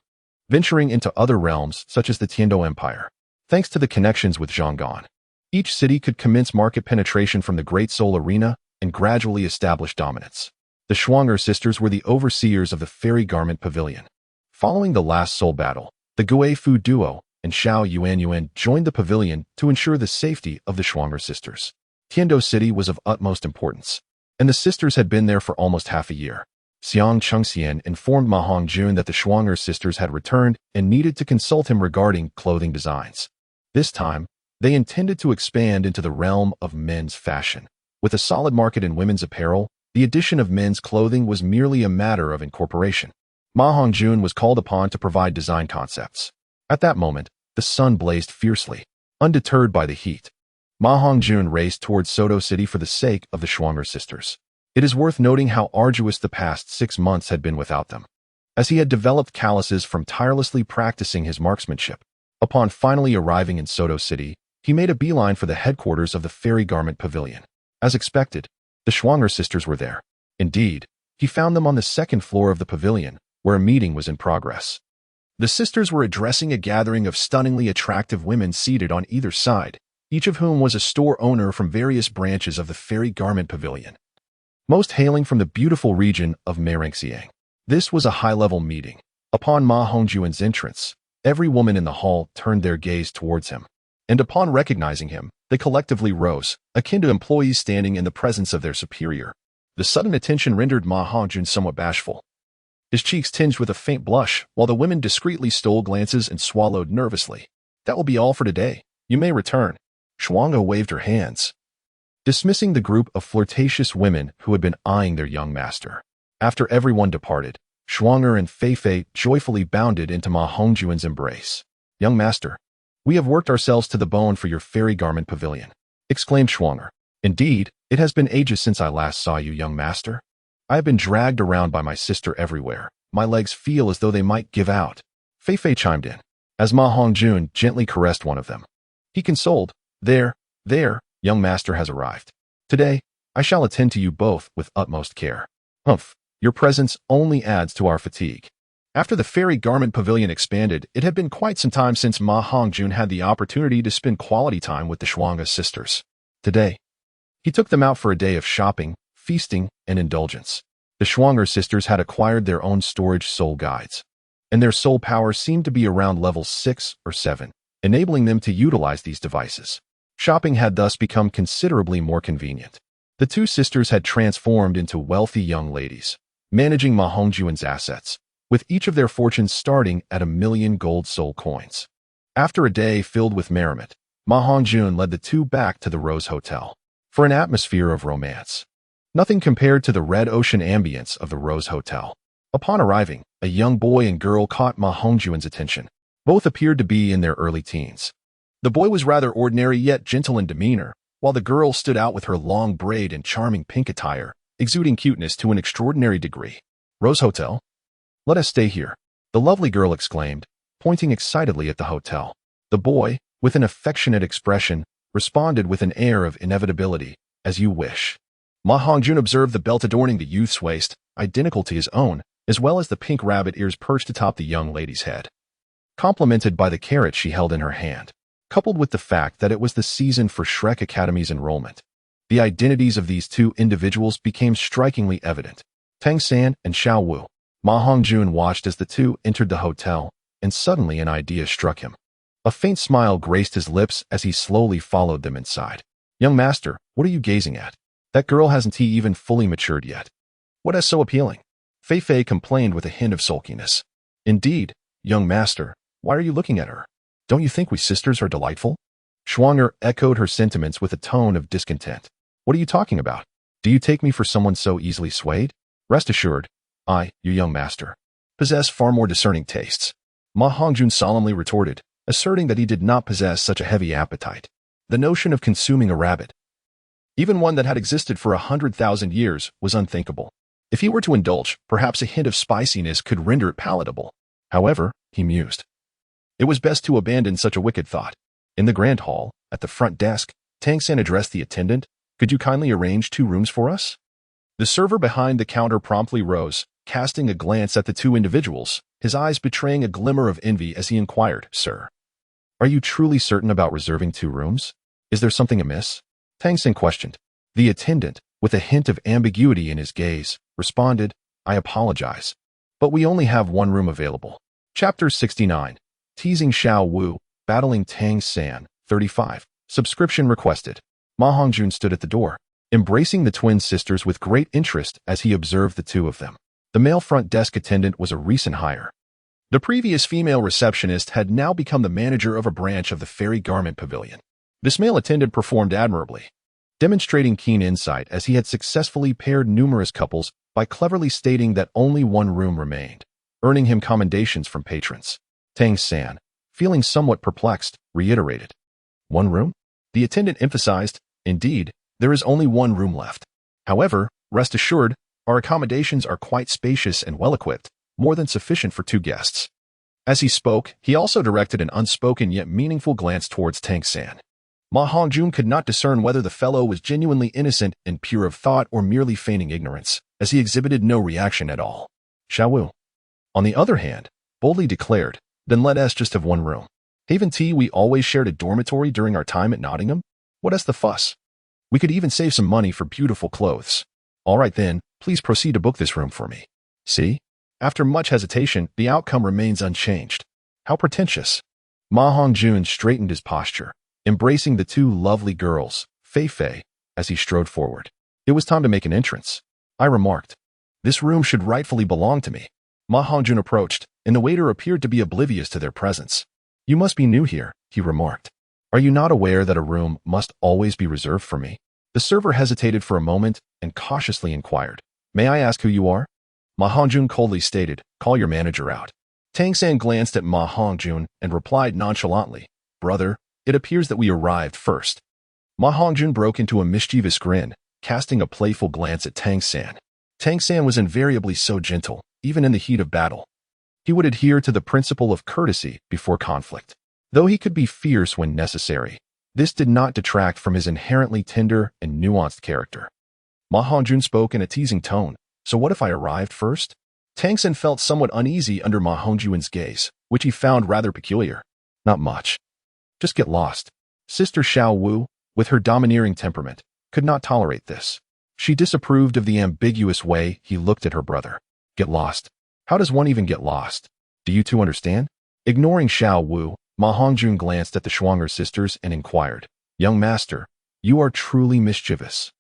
venturing into other realms such as the Tiando Empire. Thanks to the connections with Zhonggan, each city could commence market penetration from the Great Soul Arena and gradually establish dominance. The Shuang'er sisters were the overseers of the Fairy Garment Pavilion. Following the last soul battle, the Gui Fu duo and Xiao Yuanyuan joined the pavilion to ensure the safety of the Shuang'er sisters. Tiando City was of utmost importance, and the sisters had been there for almost half a year. Xiang Chengxian informed Ma Hongjun that the Shuang'er sisters had returned and needed to consult him regarding clothing designs. This time, they intended to expand into the realm of men's fashion. With a solid market in women's apparel, the addition of men's clothing was merely a matter of incorporation. Ma Hongjun was called upon to provide design concepts. At that moment, the sun blazed fiercely. Undeterred by the heat, Ma Hongjun raced towards Soto City for the sake of the Shuang'er sisters. It is worth noting how arduous the past 6 months had been without them, as he had developed calluses from tirelessly practicing his marksmanship. Upon finally arriving in Soto City, he made a beeline for the headquarters of the Fairy Garment Pavilion. As expected, the Shuang'er sisters were there. Indeed, he found them on the 2nd floor of the pavilion, where a meeting was in progress. The sisters were addressing a gathering of stunningly attractive women seated on either side, each of whom was a store owner from various branches of the Fairy Garment Pavilion, most hailing from the beautiful region of Merenxiang. This was a high-level meeting. Upon Ma Hongjun's entrance, every woman in the hall turned their gaze towards him, and upon recognizing him, they collectively rose, akin to employees standing in the presence of their superior. The sudden attention rendered Ma Hongjun somewhat bashful. His cheeks tinged with a faint blush, while the women discreetly stole glances and swallowed nervously. "That will be all for today. You may return." Shuang'er waved her hands, dismissing the group of flirtatious women who had been eyeing their young master. After everyone departed, Shuang'er and Fei joyfully bounded into Ma Hongjun's embrace. "Young master, we have worked ourselves to the bone for your Fairy Garment Pavilion," exclaimed Shuang'er. "Indeed, it has been ages since I last saw you, young master. I have been dragged around by my sister everywhere. My legs feel as though they might give out." Fei chimed in, as Ma Hongjun gently caressed one of them. He consoled, There, young master has arrived. Today, I shall attend to you both with utmost care. Humph, your presence only adds to our fatigue." After the Fairy Garment Pavilion expanded, it had been quite some time since Ma Hongjun had the opportunity to spend quality time with the Shuang'er sisters. Today, he took them out for a day of shopping, feasting, and indulgence. The Schwanger sisters had acquired their own storage soul guides, and their soul power seemed to be around level 6 or 7, enabling them to utilize these devices. Shopping had thus become considerably more convenient. The two sisters had transformed into wealthy young ladies, managing Ma Hongjun's assets, with each of their fortunes starting at 1,000,000 gold soul coins. After a day filled with merriment, Ma Hongjun led the two back to the Rose Hotel for an atmosphere of romance. Nothing compared to the red ocean ambience of the Rose Hotel. Upon arriving, a young boy and girl caught Ma Hongjun's attention. Both appeared to be in their early teens. The boy was rather ordinary yet gentle in demeanor, while the girl stood out with her long braid and charming pink attire, exuding cuteness to an extraordinary degree. Rose Hotel? Let us stay here, the lovely girl exclaimed, pointing excitedly at the hotel. The boy, with an affectionate expression, responded with an air of inevitability, as you wish. Ma Hongjun observed the belt adorning the youth's waist, identical to his own, as well as the pink rabbit ears perched atop the young lady's head, complemented by the carrot she held in her hand. Coupled with the fact that it was the season for Shrek Academy's enrollment, the identities of these two individuals became strikingly evident. Tang San and Xiao Wu. Ma Hongjun watched as the two entered the hotel, and suddenly an idea struck him. A faint smile graced his lips as he slowly followed them inside. Young master, what are you gazing at? That girl hasn't even fully matured yet. What is so appealing? Fei Fei complained with a hint of sulkiness. Indeed, young master, why are you looking at her? Don't you think we sisters are delightful? Schwanger echoed her sentiments with a tone of discontent. What are you talking about? Do you take me for someone so easily swayed? Rest assured, I, your young master, possess far more discerning tastes. Ma Hongjun solemnly retorted, asserting that he did not possess such a heavy appetite. The notion of consuming a rabbit, even one that had existed for 100,000 years, was unthinkable. If he were to indulge, perhaps a hint of spiciness could render it palatable. However, he mused, it was best to abandon such a wicked thought. In the grand hall, at the front desk, Tang San addressed the attendant. Could you kindly arrange 2 rooms for us? The server behind the counter promptly rose, casting a glance at the two individuals, his eyes betraying a glimmer of envy as he inquired, Sir, are you truly certain about reserving 2 rooms? Is there something amiss? Tang San questioned. The attendant, with a hint of ambiguity in his gaze, responded, I apologize, but we only have 1 room available. Chapter 69. Teasing Xiao Wu, battling Tang San, 35. Subscription requested. Ma Hongjun stood at the door, embracing the twin sisters with great interest as he observed the two of them. The male front desk attendant was a recent hire. The previous female receptionist had now become the manager of a branch of the Fairy Garment Pavilion. This male attendant performed admirably, demonstrating keen insight as he had successfully paired numerous couples by cleverly stating that only 1 room remained, earning him commendations from patrons. Tang San, feeling somewhat perplexed, reiterated. 1 room? The attendant emphasized, indeed, there is only 1 room left. However, rest assured, our accommodations are quite spacious and well-equipped, more than sufficient for 2 guests. As he spoke, he also directed an unspoken yet meaningful glance towards Tang San. Ma Hongjun could not discern whether the fellow was genuinely innocent and pure of thought or merely feigning ignorance, as he exhibited no reaction at all. Xiao Wu, on the other hand, boldly declared, then let us just have 1 room. Haven't we always shared a dormitory during our time at Nottingham? What is the fuss? We could even save some money for beautiful clothes. All right then, please proceed to book this room for me. See? After much hesitation, the outcome remains unchanged. How pretentious. Ma Hongjun straightened his posture, embracing the 2 lovely girls, Fei Fei, as he strode forward. It was time to make an entrance. I remarked, this room should rightfully belong to me. Ma Hongjun approached, and the waiter appeared to be oblivious to their presence. You must be new here, he remarked. Are you not aware that a room must always be reserved for me? The server hesitated for a moment and cautiously inquired, may I ask who you are? Ma Hongjun coldly stated, call your manager out. Tang San glanced at Ma Hongjun and replied nonchalantly, brother, it appears that we arrived first. Ma Hongjun broke into a mischievous grin, casting a playful glance at Tang San. Tang San was invariably so gentle, even in the heat of battle. He would adhere to the principle of courtesy before conflict. Though he could be fierce when necessary, this did not detract from his inherently tender and nuanced character. Ma Hongjun spoke in a teasing tone, so what if I arrived first? Tang San felt somewhat uneasy under Ma Hongjun's gaze, which he found rather peculiar. Not much. Just get lost. Sister Xiao Wu, with her domineering temperament, could not tolerate this. She disapproved of the ambiguous way he looked at her brother. Get lost. How does one even get lost? Do you two understand? Ignoring Xiao Wu, Ma Hongjun glanced at the Schwanger sisters and inquired, Young master, you are truly mischievous.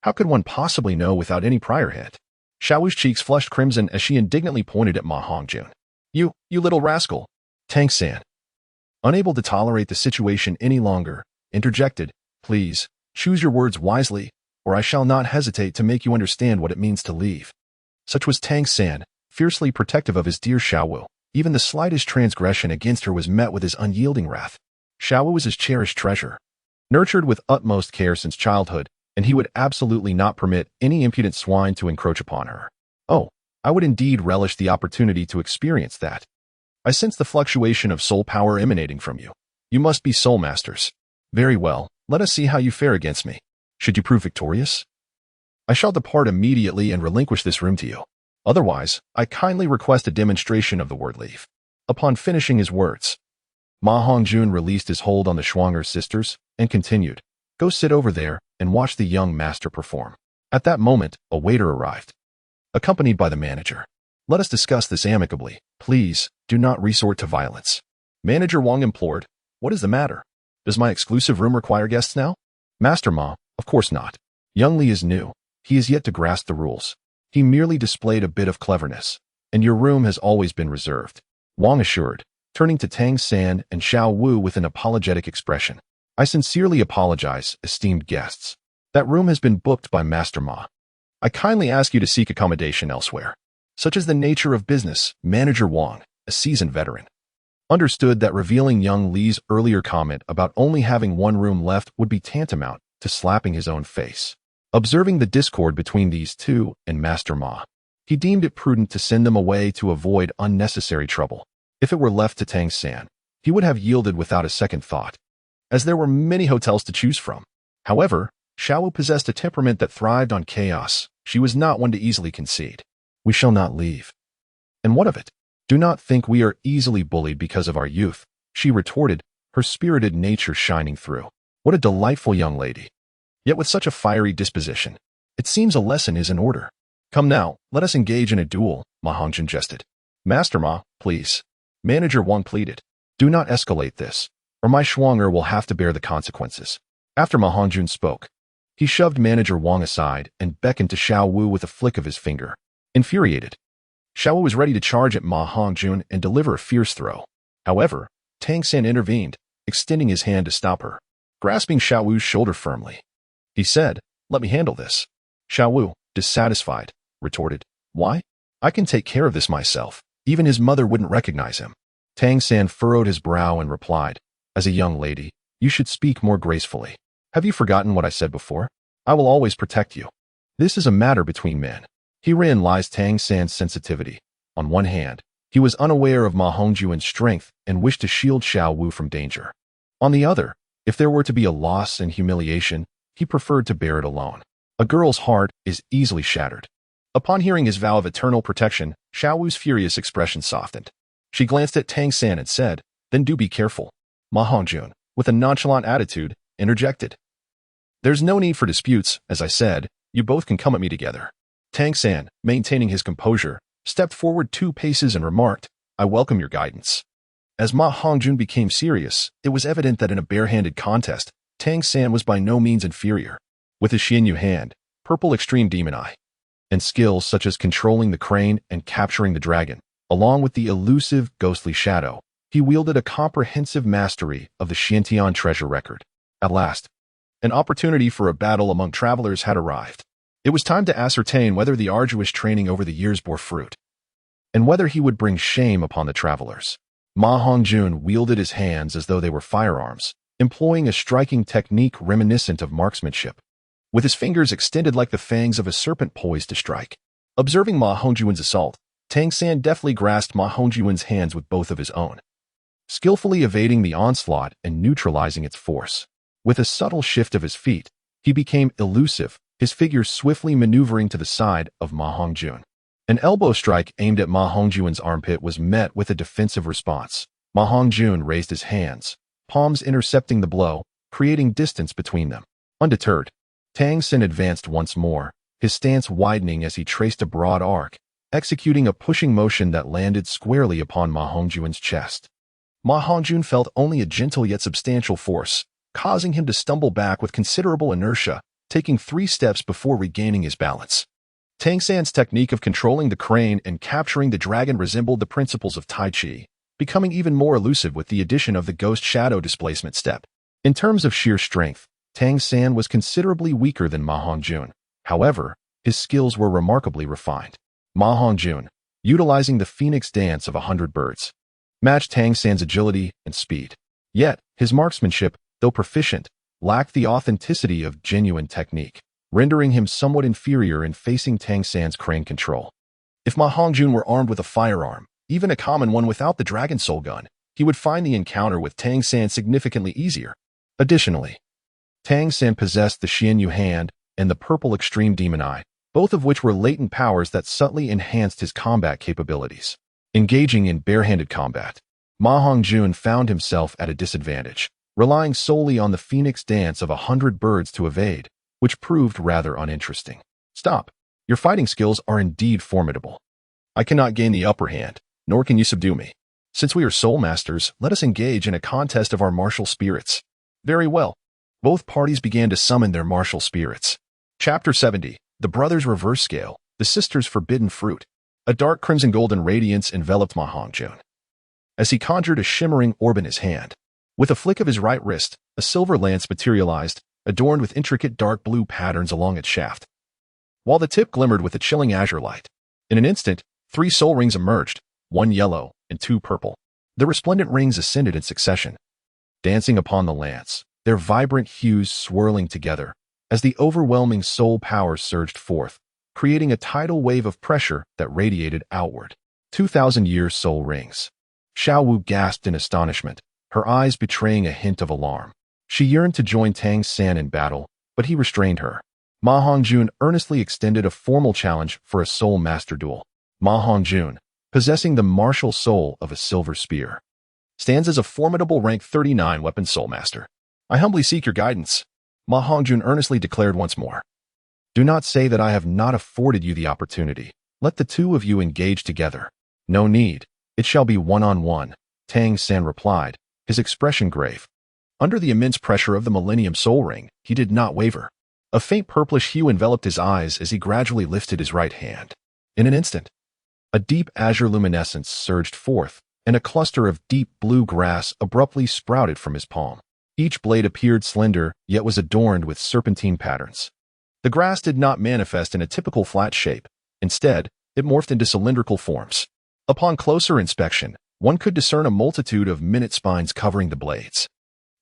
How could one possibly know without any prior hit? Xiao Wu's cheeks flushed crimson as she indignantly pointed at Ma Hongjun. You little rascal. Tang-san, unable to tolerate the situation any longer, interjected, Please, choose your words wisely, or I shall not hesitate to make you understand what it means to leave. Such was Tang-san, fiercely protective of his dear Xiaowu. Even the slightest transgression against her was met with his unyielding wrath. Xiaowu was his cherished treasure, nurtured with utmost care since childhood, and he would absolutely not permit any impudent swine to encroach upon her. Oh, I would indeed relish the opportunity to experience that. I sense the fluctuation of soul power emanating from you. You must be soul masters. Very well, let us see how you fare against me. Should you prove victorious, I shall depart immediately and relinquish this room to you. Otherwise, I kindly request a demonstration of the word leave. Upon finishing his words, Ma Hongjun released his hold on the Schwanger sisters and continued, Go sit over there and watch the young master perform. At that moment, a waiter arrived, accompanied by the manager. Let us discuss this amicably. Please, do not resort to violence. Manager Wang implored, What is the matter? Does my exclusive room require guests now? Master Ma, of course not. Young Li is new. He is yet to grasp the rules. He merely displayed a bit of cleverness, and your room has always been reserved. Wang assured, turning to Tang-san and Xiao Wu with an apologetic expression. I sincerely apologize, esteemed guests. That room has been booked by Master Ma. I kindly ask you to seek accommodation elsewhere. Such is the nature of business, Manager Wang, a seasoned veteran, understood that revealing young Li's earlier comment about only having one room left would be tantamount to slapping his own face. Observing the discord between these two and Master Ma, he deemed it prudent to send them away to avoid unnecessary trouble. If it were left to Tang-san, he would have yielded without a second thought, as there were many hotels to choose from. However, Xiaowu possessed a temperament that thrived on chaos. She was not one to easily concede. We shall not leave. And what of it? Do not think we are easily bullied because of our youth, she retorted, her spirited nature shining through. What a delightful young lady. Yet with such a fiery disposition, it seems a lesson is in order. Come now, let us engage in a duel, Ma Hongjun jested. Master Ma, please. Manager Wang pleaded. Do not escalate this, or my Schwanger will have to bear the consequences. After Ma Hongjun spoke, he shoved Manager Wang aside and beckoned to Xiao Wu with a flick of his finger. Infuriated, Xiao Wu was ready to charge at Ma Hongjun and deliver a fierce throw. However, Tang-san intervened, extending his hand to stop her. Grasping Xiao Wu's shoulder firmly, he said, Let me handle this. Xiao Wu, dissatisfied, retorted, Why? I can take care of this myself. Even his mother wouldn't recognize him. Tang-san furrowed his brow and replied, As a young lady, you should speak more gracefully. Have you forgotten what I said before? I will always protect you. This is a matter between men. Herein lies Tang-san's sensitivity. On one hand, he was unaware of Ma Hongjun's strength and wished to shield Xiao Wu from danger. On the other, if there were to be a loss and humiliation, he preferred to bear it alone. A girl's heart is easily shattered. Upon hearing his vow of eternal protection, Xiao Wu's furious expression softened. She glanced at Tang-san and said, Then do be careful. Ma Hongjun, with a nonchalant attitude, interjected. There's no need for disputes, as I said, you both can come at me together. Tang-san, maintaining his composure, stepped forward 2 paces and remarked, I welcome your guidance. As Ma Hongjun became serious, it was evident that in a barehanded contest, Tang-san was by no means inferior. With his Xianyu hand, purple extreme demon eye, and skills such as controlling the crane and capturing the dragon, along with the elusive, ghostly shadow, he wielded a comprehensive mastery of the Xiantian treasure record. At last, an opportunity for a battle among travelers had arrived. It was time to ascertain whether the arduous training over the years bore fruit, and whether he would bring shame upon the travelers. Ma Hongjun wielded his hands as though they were firearms, employing a striking technique reminiscent of marksmanship, with his fingers extended like the fangs of a serpent poised to strike. Observing Ma Hongjun's assault, Tang-san deftly grasped Ma Hongjun's hands with both of his own, skillfully evading the onslaught and neutralizing its force. With a subtle shift of his feet, he became elusive, his figure swiftly maneuvering to the side of Ma Hongjun. An elbow strike aimed at Ma Hongjun's armpit was met with a defensive response. Ma Hongjun raised his hands, palms intercepting the blow, creating distance between them. Undeterred, Tang-san advanced once more, his stance widening as he traced a broad arc, executing a pushing motion that landed squarely upon Ma Hongjun's chest. Ma Hongjun felt only a gentle yet substantial force, causing him to stumble back with considerable inertia, taking 3 steps before regaining his balance. Tang San's technique of controlling the crane and capturing the dragon resembled the principles of Tai Chi, becoming even more elusive with the addition of the ghost shadow displacement step. In terms of sheer strength, Tang San was considerably weaker than Ma Hongjun. However, his skills were remarkably refined. Ma Hongjun, utilizing the phoenix dance of 100 birds, matched Tang San's agility and speed. Yet, his marksmanship, though proficient, lacked the authenticity of genuine technique, rendering him somewhat inferior in facing Tang San's crane control. If Ma Hongjun were armed with a firearm, even a common one without the Dragon Soul gun, he would find the encounter with Tang San significantly easier. Additionally, Tang San possessed the Xian Yu hand and the purple extreme demon eye, both of which were latent powers that subtly enhanced his combat capabilities. Engaging in barehanded combat, Ma Hongjun found himself at a disadvantage, relying solely on the phoenix dance of 100 birds to evade, which proved rather uninteresting. Stop. Your fighting skills are indeed formidable. I cannot gain the upper hand, nor can you subdue me. Since we are soul masters, let us engage in a contest of our martial spirits. Very well. Both parties began to summon their martial spirits. Chapter 70. The Brothers' Reverse Scale, the Sisters' Forbidden Fruit. A dark crimson golden radiance enveloped Ma Hongjun as he conjured a shimmering orb in his hand. With a flick of his right wrist, a silver lance materialized, adorned with intricate dark blue patterns along its shaft, while the tip glimmered with a chilling azure light. In an instant, 3 soul rings emerged, 1 yellow and 2 purple. The resplendent rings ascended in succession, dancing upon the lance, their vibrant hues swirling together as the overwhelming soul power surged forth, creating a tidal wave of pressure that radiated outward. 2,000-year soul rings. Xiao Wu gasped in astonishment, her eyes betraying a hint of alarm. She yearned to join Tang San in battle, but he restrained her. Ma Hongjun earnestly extended a formal challenge for a soul master duel. Ma Hongjun, possessing the martial soul of a silver spear, stands as a formidable rank 39 weapon soul master. I humbly seek your guidance, Ma Hongjun earnestly declared once more. Do not say that I have not afforded you the opportunity. Let the two of you engage together. No need. It shall be one-on-one, Tang San replied, his expression grave. Under the immense pressure of the Millennium Soul Ring, he did not waver. A faint purplish hue enveloped his eyes as he gradually lifted his right hand. In an instant, a deep azure luminescence surged forth, and a cluster of deep blue grass abruptly sprouted from his palm. Each blade appeared slender, yet was adorned with serpentine patterns. The grass did not manifest in a typical flat shape. Instead, it morphed into cylindrical forms. Upon closer inspection, one could discern a multitude of minute spines covering the blades.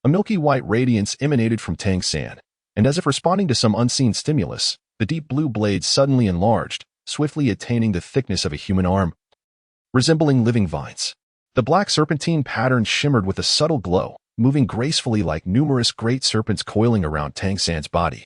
A milky white radiance emanated from Tang San, and as if responding to some unseen stimulus, the deep blue blades suddenly enlarged, swiftly attaining the thickness of a human arm, resembling living vines. The black serpentine pattern shimmered with a subtle glow, moving gracefully like numerous great serpents coiling around Tang San's body.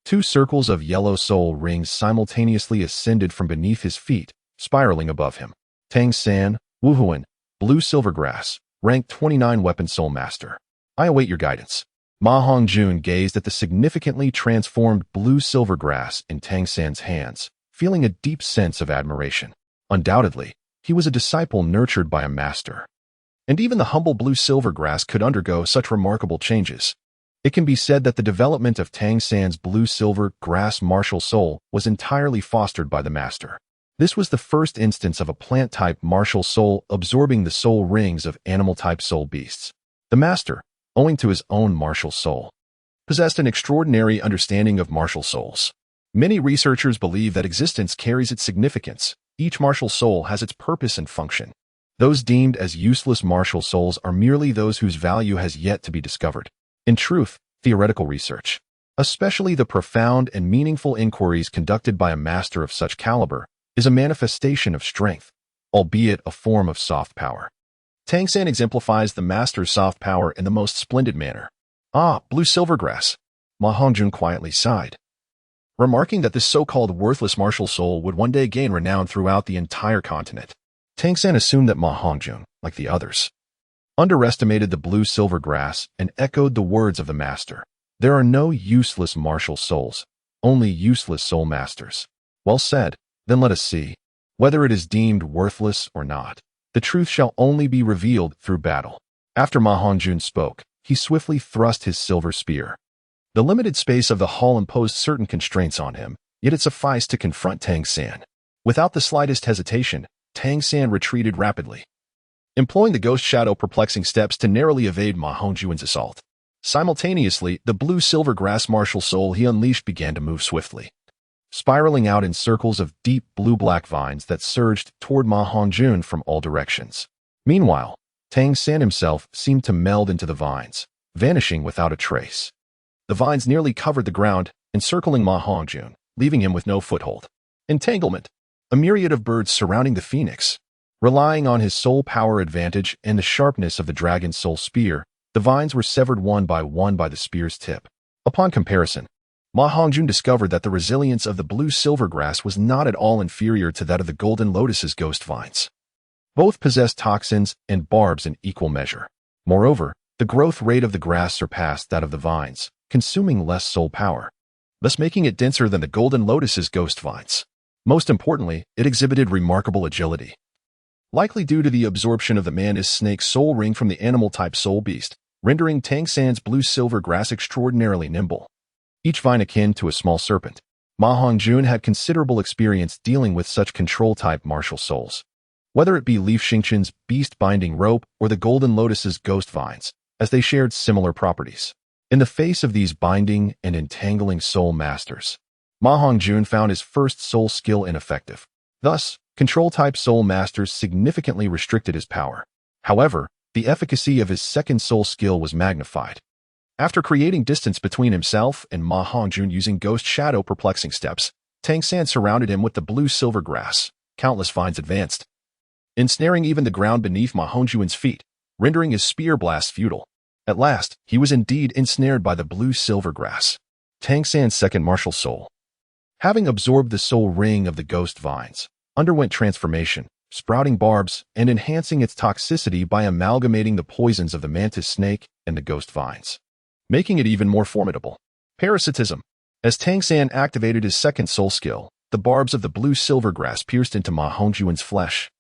2 circles of yellow soul rings simultaneously ascended from beneath his feet, spiraling above him. Tang San, Wuhuan, Blue Silvergrass, rank 29 weapon soul master. I await your guidance. Ma Hongjun gazed at the significantly transformed blue silvergrass in Tang San's hands, feeling a deep sense of admiration. Undoubtedly, he was a disciple nurtured by a master. And even the humble blue silvergrass could undergo such remarkable changes. It can be said that the development of Tang San's blue silver grass martial soul was entirely fostered by the master. This was the first instance of a plant-type martial soul absorbing the soul rings of animal-type soul beasts. The master, owing to his own martial soul, possessed an extraordinary understanding of martial souls. Many researchers believe that existence carries its significance. Each martial soul has its purpose and function. Those deemed as useless martial souls are merely those whose value has yet to be discovered. In truth, theoretical research, especially the profound and meaningful inquiries conducted by a master of such caliber, is a manifestation of strength, albeit a form of soft power. Tang San exemplifies the master's soft power in the most splendid manner. Ah, blue silvergrass, Ma Hongjun quietly sighed, remarking that this so-called worthless martial soul would one day gain renown throughout the entire continent. Tang San assumed that Ma Hongjun, like the others, underestimated the blue silvergrass and echoed the words of the master. There are no useless martial souls. only useless soul masters. Well said. Then let us see. Whether it is deemed worthless or not, the truth shall only be revealed through battle. After Ma Hongjun spoke, he swiftly thrust his silver spear. The limited space of the hall imposed certain constraints on him, yet it sufficed to confront Tang San. Without the slightest hesitation, Tang San retreated rapidly, employing the ghost shadow perplexing steps to narrowly evade Ma Hongjun's assault. Simultaneously, the blue-silver grass martial soul he unleashed began to move swiftly, spiraling out in circles of deep blue-black vines that surged toward Ma Hongjun from all directions. Meanwhile, Tang San himself seemed to meld into the vines, vanishing without a trace. The vines nearly covered the ground, encircling Ma Hongjun, leaving him with no foothold. Entanglement. A myriad of birds surrounding the phoenix. Relying on his soul power advantage and the sharpness of the dragon's soul spear, the vines were severed one by the spear's tip. Upon comparison, Ma Hongjun discovered that the resilience of the blue-silver grass was not at all inferior to that of the golden lotus's ghost vines. Both possessed toxins and barbs in equal measure. Moreover, the growth rate of the grass surpassed that of the vines, consuming less soul power, thus making it denser than the golden lotus's ghost vines. Most importantly, it exhibited remarkable agility, likely due to the absorption of the mantis snake soul ring from the animal-type soul beast, rendering Tang San's blue-silver grass extraordinarily nimble. Each vine akin to a small serpent, Ma Hongjun had considerable experience dealing with such control-type martial souls. Whether it be Leaf Xingqian's beast-binding rope or the golden lotus's ghost vines, as they shared similar properties. In the face of these binding and entangling soul masters, Ma Hongjun found his first soul skill ineffective. Thus, control-type soul masters significantly restricted his power. However, the efficacy of his second soul skill was magnified. After creating distance between himself and Ma Hongjun using ghost shadow perplexing steps, Tang San surrounded him with the blue-silver grass. Countless vines advanced, ensnaring even the ground beneath Ma Hongjun's feet, rendering his spear blast futile. At last, he was indeed ensnared by the blue-silver grass. Tang San's second martial soul, having absorbed the soul ring of the ghost vines, underwent transformation, sprouting barbs and enhancing its toxicity by amalgamating the poisons of the mantis snake and the ghost vines, making it even more formidable. Parasitism. As Tang San activated his second soul skill, the barbs of the blue-silver grass pierced into Ma Hongjun's flesh,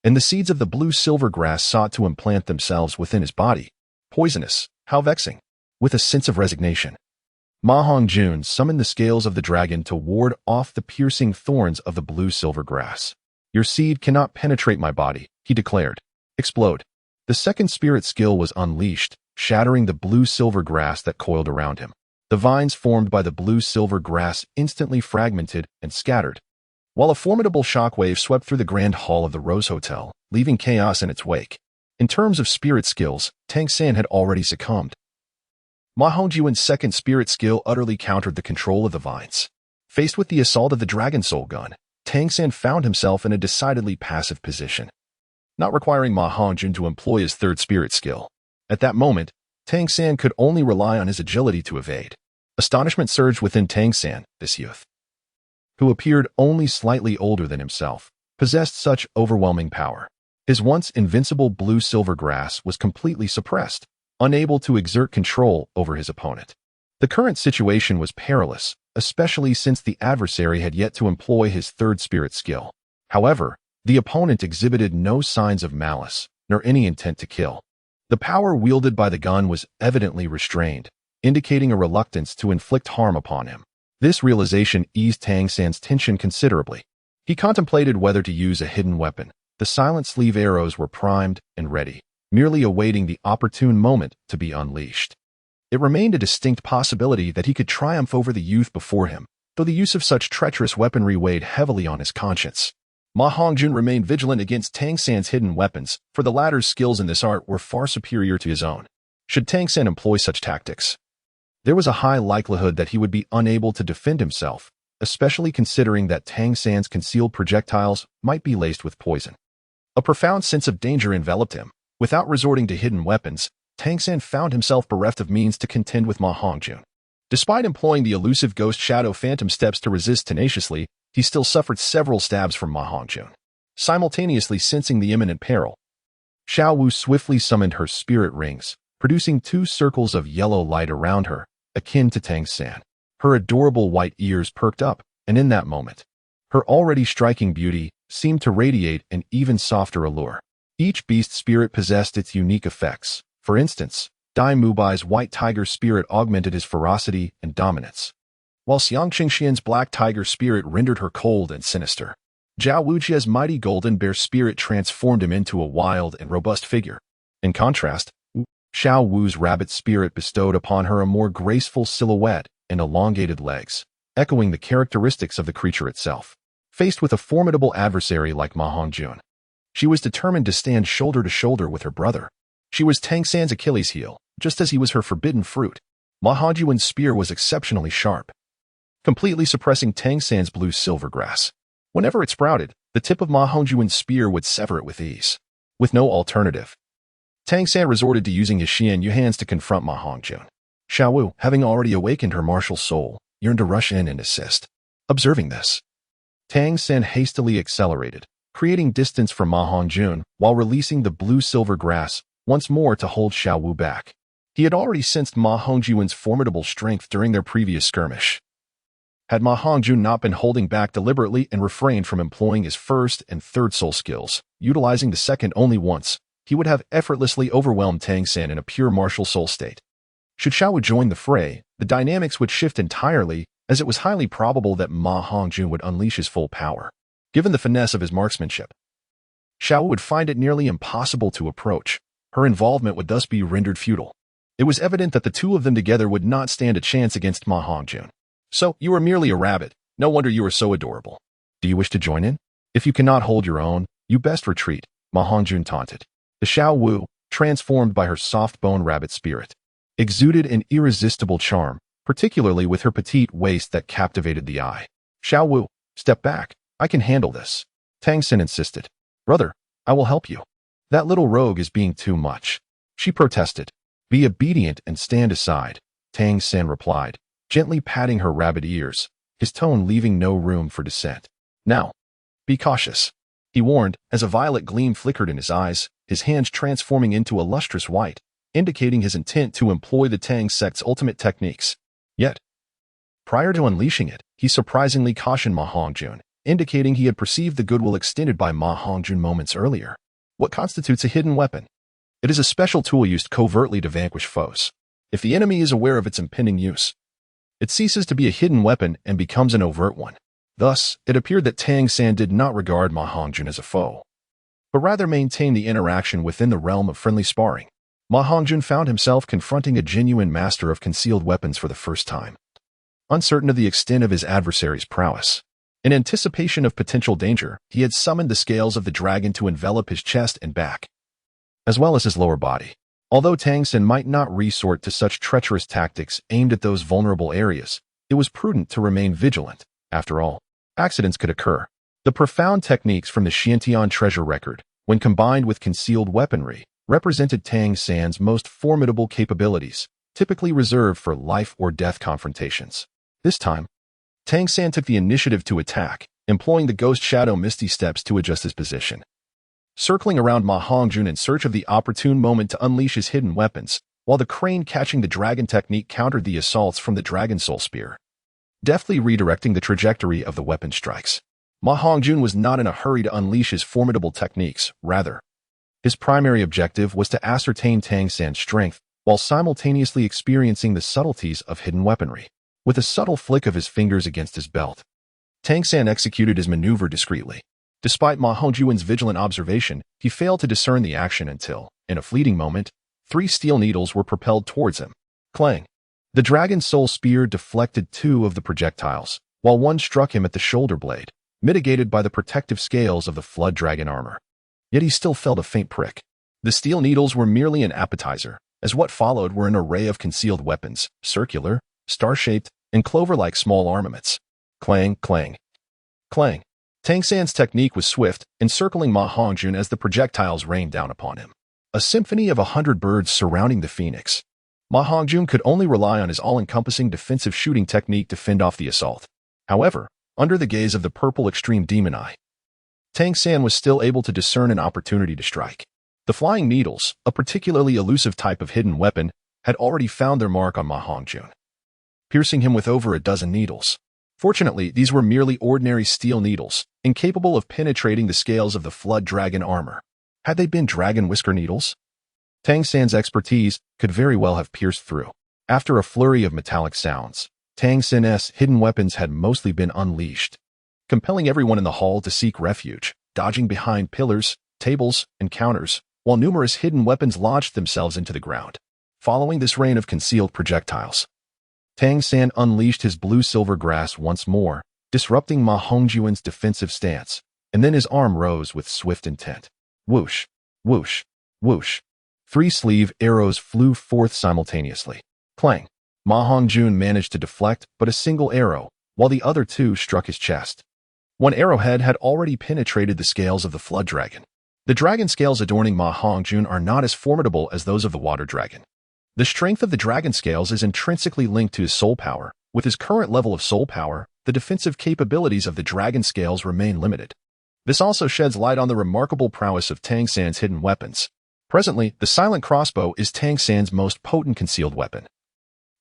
and the seeds of the blue-silver grass sought to implant themselves within his body. Poisonous, how vexing. With a sense of resignation, Ma Hongjun summoned the scales of the dragon to ward off the piercing thorns of the blue-silver grass. Your seed cannot penetrate my body, he declared. Explode. The second spirit skill was unleashed, shattering the blue-silver grass that coiled around him. The vines formed by the blue-silver grass instantly fragmented and scattered, while a formidable shockwave swept through the grand hall of the Rose Hotel, leaving chaos in its wake. In terms of spirit skills, Tang San had already succumbed. Ma Hongjun's second spirit skill utterly countered the control of the vines. Faced with the assault of the Dragon Soul gun, Tang San found himself in a decidedly passive position, not requiring Ma Hongjun to employ his third spirit skill. At that moment, Tang San could only rely on his agility to evade. Astonishment surged within Tang San. This youth, who appeared only slightly older than himself, possessed such overwhelming power. His once invincible blue-silver grass was completely suppressed, unable to exert control over his opponent. The current situation was perilous, especially since the adversary had yet to employ his third spirit skill. However, the opponent exhibited no signs of malice, nor any intent to kill. The power wielded by the gun was evidently restrained, indicating a reluctance to inflict harm upon him. This realization eased Tang San's tension considerably. He contemplated whether to use a hidden weapon. The silent sleeve arrows were primed and ready, merely awaiting the opportune moment to be unleashed. It remained a distinct possibility that he could triumph over the youth before him, though the use of such treacherous weaponry weighed heavily on his conscience. Ma Hongjun remained vigilant against Tang San's hidden weapons, for the latter's skills in this art were far superior to his own. Should Tang San employ such tactics, there was a high likelihood that he would be unable to defend himself, especially considering that Tang San's concealed projectiles might be laced with poison. A profound sense of danger enveloped him. Without resorting to hidden weapons, Tang San found himself bereft of means to contend with Ma Hongjun. Despite employing the elusive ghost shadow phantom steps to resist tenaciously, he still suffered several stabs from Ma Hongjun. Simultaneously sensing the imminent peril, Xiao Wu swiftly summoned her spirit rings, producing 2 circles of yellow light around her, akin to Tang San. Her adorable white ears perked up, and in that moment, her already striking beauty seemed to radiate an even softer allure. Each beast spirit possessed its unique effects. For instance, Dai Mubai's white tiger spirit augmented his ferocity and dominance, while Xiang Qingxian's black tiger spirit rendered her cold and sinister. Zhao Wujia's mighty golden bear spirit transformed him into a wild and robust figure. In contrast, Xiao Wu's rabbit spirit bestowed upon her a more graceful silhouette and elongated legs, echoing the characteristics of the creature itself. Faced with a formidable adversary like Ma Hongjun, she was determined to stand shoulder to shoulder with her brother. She was Tang San's Achilles heel, just as he was her forbidden fruit. Ma Hongjun's spear was exceptionally sharp, completely suppressing Tang San's blue-silver grass. Whenever it sprouted, the tip of Ma Hongjun's spear would sever it with ease. With no alternative, Tang San resorted to using his Xian Yu hands to confront Ma Hongjun. Xiao Wu, having already awakened her martial soul, yearned to rush in and assist. Observing this, Tang San hastily accelerated, creating distance from Ma Hongjun while releasing the blue-silver grass once more to hold Xiao Wu back. He had already sensed Ma Hongjun's formidable strength during their previous skirmish. Had Ma Hongjun not been holding back deliberately and refrained from employing his first and third soul skills, utilizing the second only once, he would have effortlessly overwhelmed Tang San in a pure martial soul state. Should Xiao Wu join the fray, the dynamics would shift entirely, as it was highly probable that Ma Hongjun would unleash his full power. Given the finesse of his marksmanship, Xiao Wu would find it nearly impossible to approach. Her involvement would thus be rendered futile. It was evident that the two of them together would not stand a chance against Ma Hongjun. So, you are merely a rabbit. No wonder you are so adorable. Do you wish to join in? If you cannot hold your own, you best retreat, Ma Hongjun taunted. The Xiao Wu, transformed by her soft-bone rabbit spirit, exuded an irresistible charm, particularly with her petite waist that captivated the eye. Xiao Wu, step back. I can handle this. Tang San insisted. Brother, I will help you. That little rogue is being too much. She protested. Be obedient and stand aside, Tang San replied, gently patting her rabbit ears, his tone leaving no room for dissent. Now, be cautious, he warned as a violet gleam flickered in his eyes, his hands transforming into a lustrous white, indicating his intent to employ the Tang sect's ultimate techniques. Yet, prior to unleashing it, he surprisingly cautioned Ma Hongjun, indicating he had perceived the goodwill extended by Ma Hongjun moments earlier. What constitutes a hidden weapon? It is a special tool used covertly to vanquish foes. If the enemy is aware of its impending use, it ceases to be a hidden weapon and becomes an overt one. Thus, it appeared that Tang San did not regard Ma Hongjun as a foe, but rather maintained the interaction within the realm of friendly sparring. Ma Hongjun found himself confronting a genuine master of concealed weapons for the first time. Uncertain of the extent of his adversary's prowess, in anticipation of potential danger, he had summoned the scales of the dragon to envelop his chest and back, as well as his lower body. Although Tang San might not resort to such treacherous tactics aimed at those vulnerable areas, it was prudent to remain vigilant. After all, accidents could occur. The profound techniques from the Xiantian treasure record, when combined with concealed weaponry, represented Tang San's most formidable capabilities, typically reserved for life-or-death confrontations. This time, Tang San took the initiative to attack, employing the Ghost Shadow Misty Steps to adjust his position. Circling around Ma Hongjun in search of the opportune moment to unleash his hidden weapons, while the crane catching the dragon technique countered the assaults from the Dragon Soul Spear, deftly redirecting the trajectory of the weapon strikes. Ma Hongjun was not in a hurry to unleash his formidable techniques, rather, his primary objective was to ascertain Tang San's strength while simultaneously experiencing the subtleties of hidden weaponry. With a subtle flick of his fingers against his belt, Tang San executed his maneuver discreetly. Despite Ma Hongjun's vigilant observation, he failed to discern the action until, in a fleeting moment, 3 steel needles were propelled towards him. Clang! The Dragon Soul Spear deflected 2 of the projectiles, while one struck him at the shoulder blade, mitigated by the protective scales of the Flood Dragon armor. Yet he still felt a faint prick. The steel needles were merely an appetizer, as what followed were an array of concealed weapons, circular, star-shaped, and clover-like small armaments. Clang, clang, clang. Tang San's technique was swift, encircling Ma Hongjun as the projectiles rained down upon him. A symphony of 100 birds surrounding the phoenix. Ma Hongjun could only rely on his all-encompassing defensive shooting technique to fend off the assault. However, under the gaze of the purple extreme demon eye, Tang San was still able to discern an opportunity to strike. The flying needles, a particularly elusive type of hidden weapon, had already found their mark on Ma Hongjun. piercing him with over a dozen needles. Fortunately, these were merely ordinary steel needles, incapable of penetrating the scales of the flood dragon armor. Had they been dragon whisker needles? Tang San's expertise could very well have pierced through. After a flurry of metallic sounds, Tang San's hidden weapons had mostly been unleashed, compelling everyone in the hall to seek refuge, dodging behind pillars, tables, and counters, while numerous hidden weapons lodged themselves into the ground. Following this rain of concealed projectiles, Tang San unleashed his blue-silver grass once more, disrupting Ma Hongjun's defensive stance, and then his arm rose with swift intent. Whoosh, whoosh, whoosh. 3 sleeve arrows flew forth simultaneously. Clang. Ma Hongjun managed to deflect but a single arrow, while the other 2 struck his chest. One arrowhead had already penetrated the scales of the flood dragon. The dragon scales adorning Ma Hongjun are not as formidable as those of the water dragon. The strength of the dragon scales is intrinsically linked to his soul power. With his current level of soul power, the defensive capabilities of the dragon scales remain limited. This also sheds light on the remarkable prowess of Tang San's hidden weapons. Presently, the silent crossbow is Tang San's most potent concealed weapon.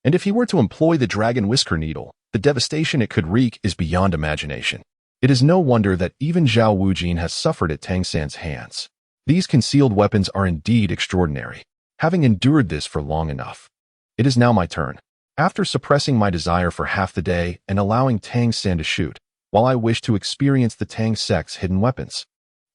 And if he were to employ the dragon whisker needle, the devastation it could wreak is beyond imagination. It is no wonder that even Zhao Wujin has suffered at Tang San's hands. These concealed weapons are indeed extraordinary. Having endured this for long enough, it is now my turn. After suppressing my desire for half the day and allowing Tang San to shoot, while I wished to experience the Tang sect's hidden weapons,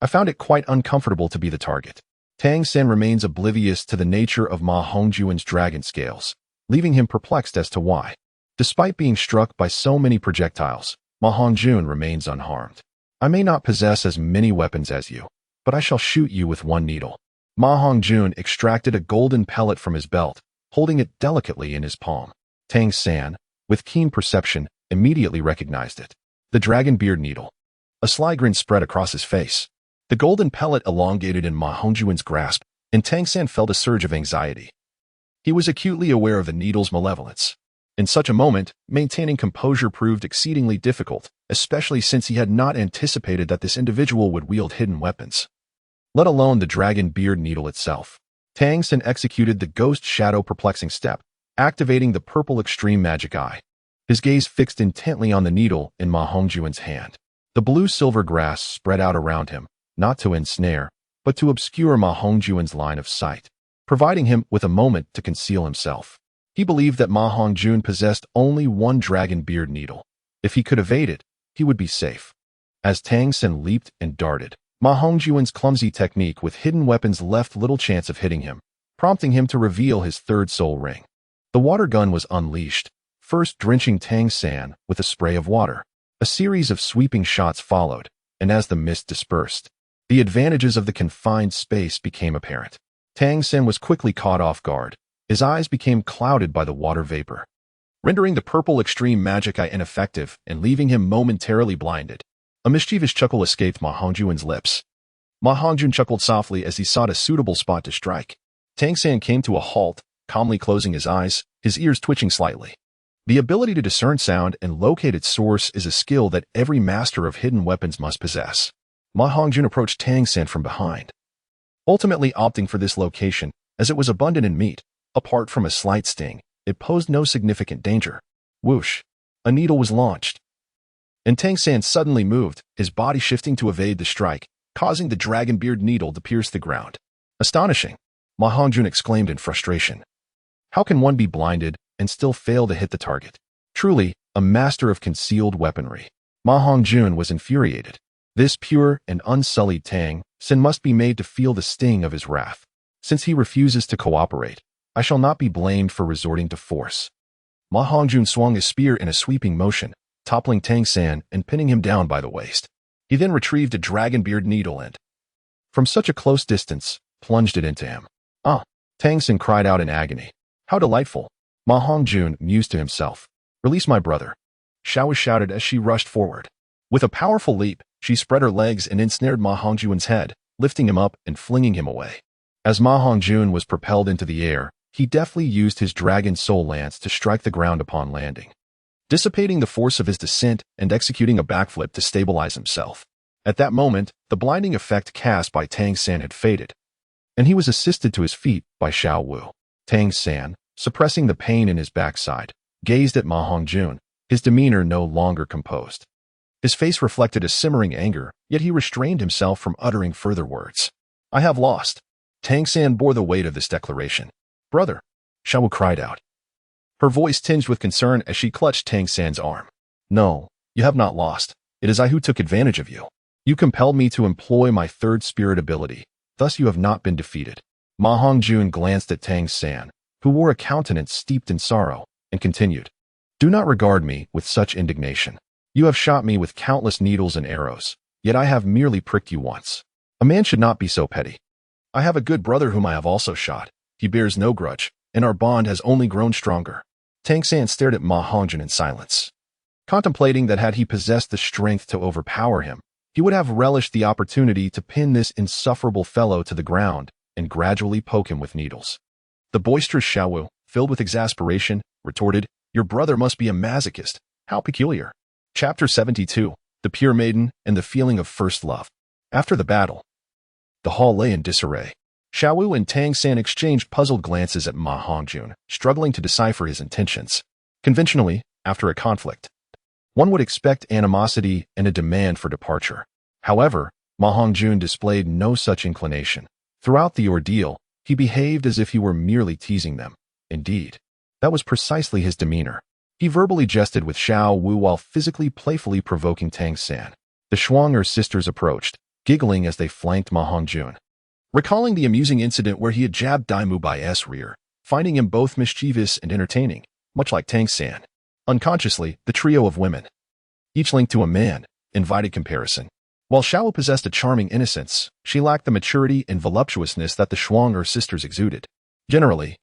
I found it quite uncomfortable to be the target. Tang San remains oblivious to the nature of Ma Hongjun's dragon scales, leaving him perplexed as to why. Despite being struck by so many projectiles, Ma Hongjun remains unharmed. I may not possess as many weapons as you, but I shall shoot you with one needle. Ma Hongjun extracted a golden pellet from his belt, holding it delicately in his palm. Tang San, with keen perception, immediately recognized it. The dragon beard needle. A sly grin spread across his face. The golden pellet elongated in Ma Hongjun's grasp, and Tang San felt a surge of anxiety. He was acutely aware of the needle's malevolence. In such a moment, maintaining composure proved exceedingly difficult, especially since he had not anticipated that this individual would wield hidden weapons, let alone the dragon beard needle itself. Tang San executed the ghost shadow perplexing step, activating the purple extreme magic eye. His gaze fixed intently on the needle in Ma Hongjun's hand. The blue-silver grass spread out around him, not to ensnare, but to obscure Ma Hongjun's line of sight, providing him with a moment to conceal himself. He believed that Ma Hongjun possessed only one dragon beard needle. If he could evade it, he would be safe. As Tang San leaped and darted, Ma Hongjun's clumsy technique with hidden weapons left little chance of hitting him, prompting him to reveal his third soul ring. The water gun was unleashed, first drenching Tang San with a spray of water. A series of sweeping shots followed, and as the mist dispersed, the advantages of the confined space became apparent. Tang San was quickly caught off guard. His eyes became clouded by the water vapor, rendering the purple extreme magic eye ineffective and leaving him momentarily blinded. A mischievous chuckle escaped Ma Hongjun's lips. Ma Hongjun chuckled softly as he sought a suitable spot to strike. Tang San came to a halt, calmly closing his eyes, his ears twitching slightly. The ability to discern sound and locate its source is a skill that every master of hidden weapons must possess. Ma Hongjun approached Tang San from behind, ultimately opting for this location as it was abundant in meat. Apart from a slight sting, it posed no significant danger. Whoosh! A needle was launched, and Tang San suddenly moved, his body shifting to evade the strike, causing the dragon beard needle to pierce the ground. Astonishing! Ma Hongjun exclaimed in frustration. How can one be blinded and still fail to hit the target? Truly, a master of concealed weaponry. Ma Hongjun was infuriated. This pure and unsullied Tang San must be made to feel the sting of his wrath. Since he refuses to cooperate, I shall not be blamed for resorting to force. Ma Hongjun swung his spear in a sweeping motion, toppling Tang San and pinning him down by the waist. He then retrieved a dragon beard needle and, from such a close distance, plunged it into him. Ah! Tang San cried out in agony. How delightful! Ma Hongjun mused to himself. Release my brother. Xiao shouted as she rushed forward. With a powerful leap, she spread her legs and ensnared Ma Hongjun's head, lifting him up and flinging him away. As Ma Hongjun was propelled into the air, he deftly used his dragon soul lance to strike the ground upon landing, dissipating the force of his descent and executing a backflip to stabilize himself. At that moment, the blinding effect cast by Tang San had faded, and he was assisted to his feet by Xiao Wu. Tang San, suppressing the pain in his backside, gazed at Ma Hongjun, his demeanor no longer composed. His face reflected a simmering anger, yet he restrained himself from uttering further words. I have lost. Tang San bore the weight of this declaration. Brother, Xiaowu cried out. Her voice tinged with concern as she clutched Tang San's arm. No, you have not lost. It is I who took advantage of you. You compelled me to employ my third spirit ability. Thus you have not been defeated. Ma Hongjun glanced at Tang San, who wore a countenance steeped in sorrow, and continued. Do not regard me with such indignation. You have shot me with countless needles and arrows, yet I have merely pricked you once. A man should not be so petty. I have a good brother whom I have also shot. He bears no grudge, and our bond has only grown stronger. Tang San stared at Ma Hongjun in silence, contemplating that had he possessed the strength to overpower him, he would have relished the opportunity to pin this insufferable fellow to the ground and gradually poke him with needles. The boisterous Xiaowu, filled with exasperation, retorted, Your brother must be a masochist. How peculiar. Chapter 72, The Pure Maiden and the Feeling of First Love. After the battle, the hall lay in disarray. Xiaowu and Tang San exchanged puzzled glances at Ma Hongjun, struggling to decipher his intentions. Conventionally, after a conflict, one would expect animosity and a demand for departure. However, Ma Hongjun displayed no such inclination. Throughout the ordeal, he behaved as if he were merely teasing them. Indeed, that was precisely his demeanor. He verbally jested with Xiaowu while physically playfully provoking Tang San. The Schwanger sisters approached, giggling as they flanked Ma Hongjun. Recalling the amusing incident where he had jabbed Daimu by S rear, finding him both mischievous and entertaining, much like Tang San. Unconsciously, the trio of women, each linked to a man, invited comparison. While Xiaowu possessed a charming innocence, she lacked the maturity and voluptuousness that the Schwanger sisters exuded. Generally,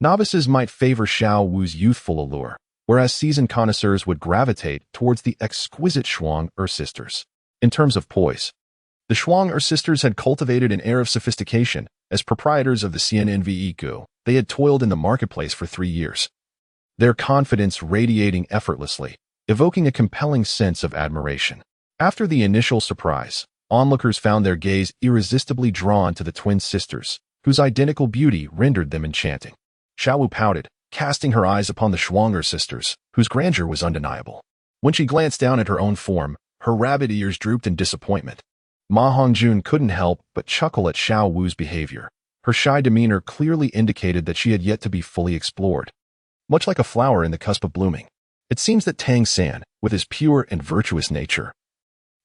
novices might favor Xiaowu's youthful allure, whereas seasoned connoisseurs would gravitate towards the exquisite Schwanger sisters. In terms of poise, the Schwanger sisters had cultivated an air of sophistication. As proprietors of the CNNVE, they had toiled in the marketplace for 3 years, their confidence radiating effortlessly, evoking a compelling sense of admiration. After the initial surprise, onlookers found their gaze irresistibly drawn to the twin sisters, whose identical beauty rendered them enchanting. Xiaowu pouted, casting her eyes upon the Schwanger sisters, whose grandeur was undeniable. When she glanced down at her own form, her rabbit ears drooped in disappointment. Ma Hongjun couldn't help but chuckle at Xiaowu's behavior. Her shy demeanor clearly indicated that she had yet to be fully explored. Much like a flower in the cusp of blooming, it seems that Tang San, with his pure and virtuous nature,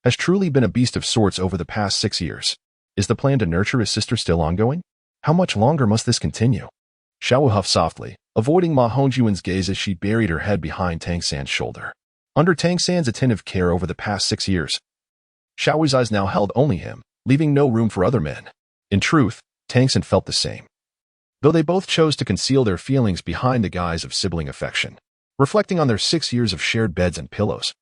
has truly been a beast of sorts over the past 6 years. Is the plan to nurture his sister still ongoing? How much longer must this continue? Xiaowu huffed softly, avoiding Ma Hongjun's gaze as she buried her head behind Tang San's shoulder. Under Tang San's attentive care over the past 6 years, Xiaowu's eyes now held only him, leaving no room for other men. In truth, Tang San felt the same, though they both chose to conceal their feelings behind the guise of sibling affection. Reflecting on their 6 years of shared beds and pillows,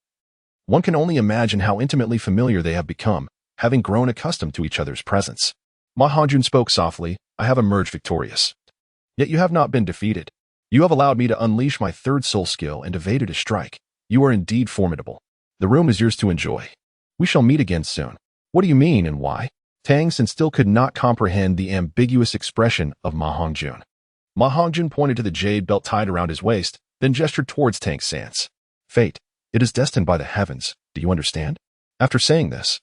one can only imagine how intimately familiar they have become, having grown accustomed to each other's presence. Ma Hongjun spoke softly, I have emerged victorious. Yet you have not been defeated. You have allowed me to unleash my third soul skill and evaded a strike. You are indeed formidable. The room is yours to enjoy. We shall meet again soon. What do you mean and why? Tang San still could not comprehend the ambiguous expression of Ma Hongjun. Ma Hongjun pointed to the jade belt tied around his waist, then gestured towards Tang San's. Fate. It is destined by the heavens. Do you understand? After saying this,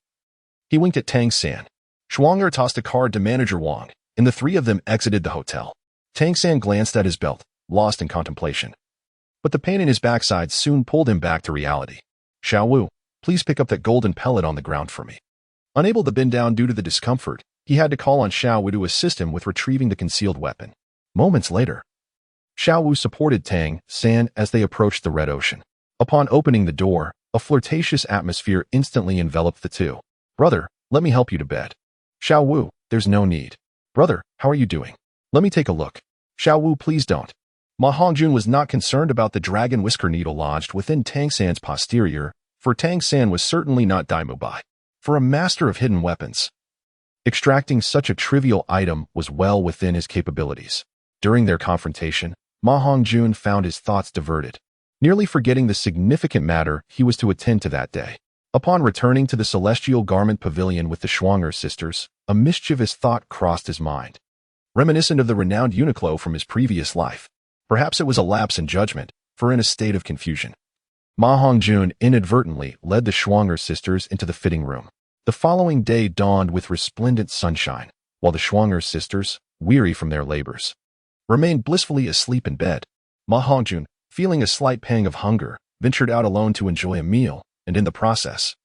he winked at Tang San. Schwanger tossed a card to Manager Wang, and the three of them exited the hotel. Tang San glanced at his belt, lost in contemplation. But the pain in his backside soon pulled him back to reality. Xiaowu, please pick up that golden pellet on the ground for me. Unable to bend down due to the discomfort, he had to call on Xiaowu to assist him with retrieving the concealed weapon. Moments later, Xiaowu supported Tang San as they approached the Red Ocean. Upon opening the door, a flirtatious atmosphere instantly enveloped the two. Brother, let me help you to bed. Xiaowu, there's no need. Brother, how are you doing? Let me take a look. Xiaowu, please don't. Ma Hongjun was not concerned about the dragon whisker needle lodged within Tang San's posterior, for Tang San was certainly not Daimu Bai. For a master of hidden weapons, extracting such a trivial item was well within his capabilities. During their confrontation, Ma Hongjun found his thoughts diverted, nearly forgetting the significant matter he was to attend to that day. Upon returning to the Celestial Garment Pavilion with the Schwanger sisters, a mischievous thought crossed his mind. Reminiscent of the renowned Uniqlo from his previous life. Perhaps it was a lapse in judgment, for in a state of confusion. Ma Hongjun inadvertently led the Schwanger sisters into the fitting room. The following day dawned with resplendent sunshine, while the Schwanger sisters, weary from their labors, remained blissfully asleep in bed. Ma Hongjun, feeling a slight pang of hunger, ventured out alone to enjoy a meal, and in the process,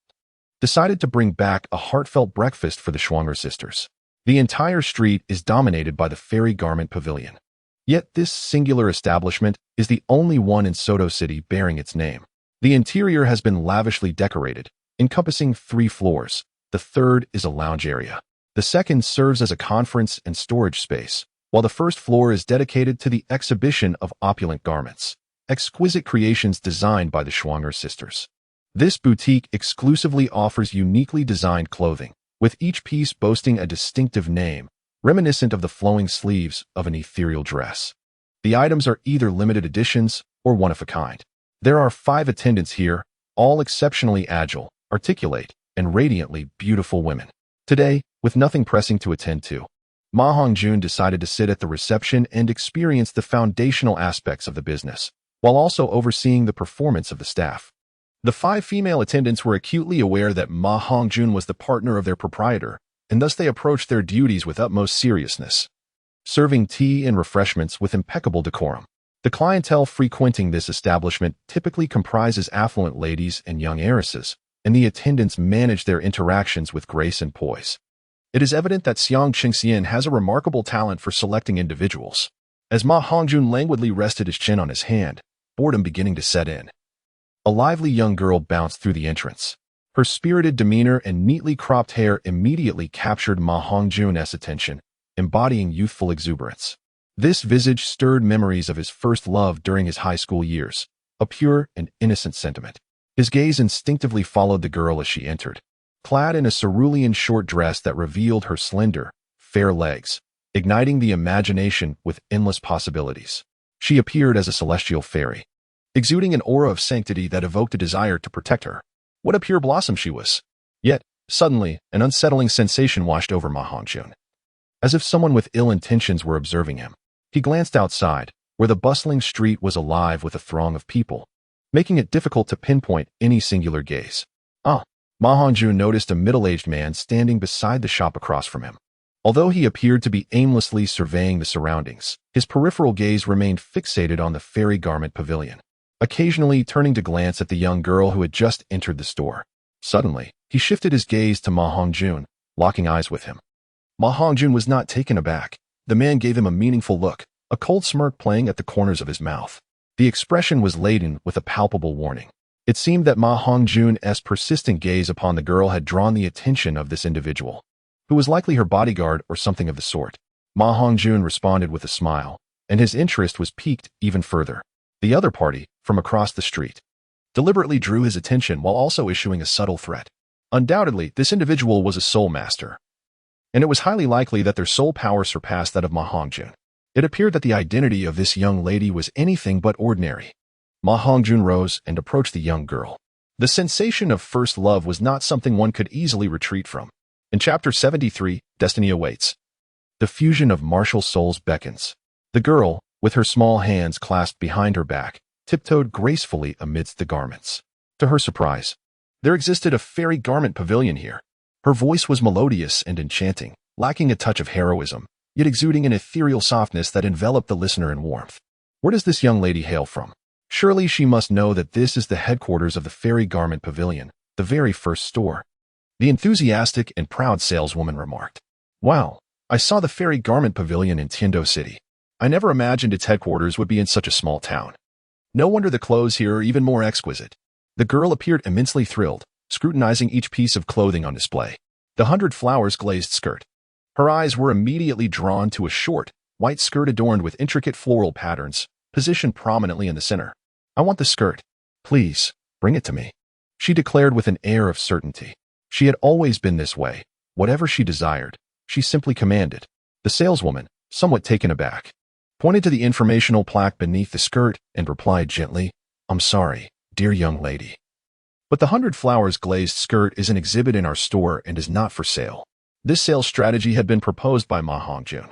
decided to bring back a heartfelt breakfast for the Schwanger sisters. The entire street is dominated by the Fairy Garment Pavilion. Yet this singular establishment is the only one in Soto City bearing its name. The interior has been lavishly decorated, encompassing 3 floors. The third is a lounge area. The second serves as a conference and storage space, while the first floor is dedicated to the exhibition of opulent garments, exquisite creations designed by the Schwanger sisters. This boutique exclusively offers uniquely designed clothing, with each piece boasting a distinctive name, reminiscent of the flowing sleeves of an ethereal dress. The items are either limited editions or one-of-a-kind. There are 5 attendants here, all exceptionally agile, articulate, and radiantly beautiful women. Today, with nothing pressing to attend to, Ma Hongjun decided to sit at the reception and experience the foundational aspects of the business, while also overseeing the performance of the staff. The 5 female attendants were acutely aware that Ma Hongjun was the partner of their proprietor, and thus they approached their duties with utmost seriousness, serving tea and refreshments with impeccable decorum. The clientele frequenting this establishment typically comprises affluent ladies and young heiresses, and the attendants manage their interactions with grace and poise. It is evident that Xiang Qingxian has a remarkable talent for selecting individuals. As Ma Hongjun languidly rested his chin on his hand, boredom beginning to set in, a lively young girl bounced through the entrance. Her spirited demeanor and neatly cropped hair immediately captured Ma Hongjun's attention, embodying youthful exuberance. This visage stirred memories of his first love during his high school years, a pure and innocent sentiment. His gaze instinctively followed the girl as she entered, clad in a cerulean short dress that revealed her slender, fair legs, igniting the imagination with endless possibilities. She appeared as a celestial fairy, exuding an aura of sanctity that evoked a desire to protect her. What a pure blossom she was! Yet, suddenly, an unsettling sensation washed over Ma Hongjun. As if someone with ill intentions were observing him, he glanced outside, where the bustling street was alive with a throng of people, making it difficult to pinpoint any singular gaze. Ma Hongjun noticed a middle-aged man standing beside the shop across from him. Although he appeared to be aimlessly surveying the surroundings, his peripheral gaze remained fixated on the Fairy Garment Pavilion, occasionally turning to glance at the young girl who had just entered the store. Suddenly, he shifted his gaze to Ma Hongjun, locking eyes with him. Ma Hongjun was not taken aback. The man gave him a meaningful look, a cold smirk playing at the corners of his mouth. The expression was laden with a palpable warning. It seemed that Ma Hongjun's persistent gaze upon the girl had drawn the attention of this individual, who was likely her bodyguard or something of the sort. Ma Hongjun responded with a smile, and his interest was piqued even further. The other party, from across the street, deliberately drew his attention while also issuing a subtle threat. Undoubtedly, this individual was a soul master, and it was highly likely that their soul power surpassed that of Ma Hongjun. It appeared that the identity of this young lady was anything but ordinary. Ma Hongjun rose and approached the young girl. The sensation of first love was not something one could easily retreat from. In Chapter 73, Destiny Awaits, the fusion of martial souls beckons. The girl, with her small hands clasped behind her back, tiptoed gracefully amidst the garments. To her surprise, there existed a fairy garment pavilion here. Her voice was melodious and enchanting, lacking a touch of heroism, yet exuding an ethereal softness that enveloped the listener in warmth. Where does this young lady hail from? Surely she must know that this is the headquarters of the Fairy Garment Pavilion, the very first store. The enthusiastic and proud saleswoman remarked. Wow, I saw the Fairy Garment Pavilion in Tiando City. I never imagined its headquarters would be in such a small town. No wonder the clothes here are even more exquisite. The girl appeared immensely thrilled, scrutinizing each piece of clothing on display. The 100 flowers glazed skirt. Her eyes were immediately drawn to a short, white skirt adorned with intricate floral patterns, positioned prominently in the center. I want the skirt. Please, bring it to me, she declared with an air of certainty. She had always been this way. Whatever she desired, she simply commanded. The saleswoman, somewhat taken aback, pointed to the informational plaque beneath the skirt and replied gently, I'm sorry, dear young lady, but the 100 flowers glazed skirt is an exhibit in our store and is not for sale. This sales strategy had been proposed by Ma Hongjun.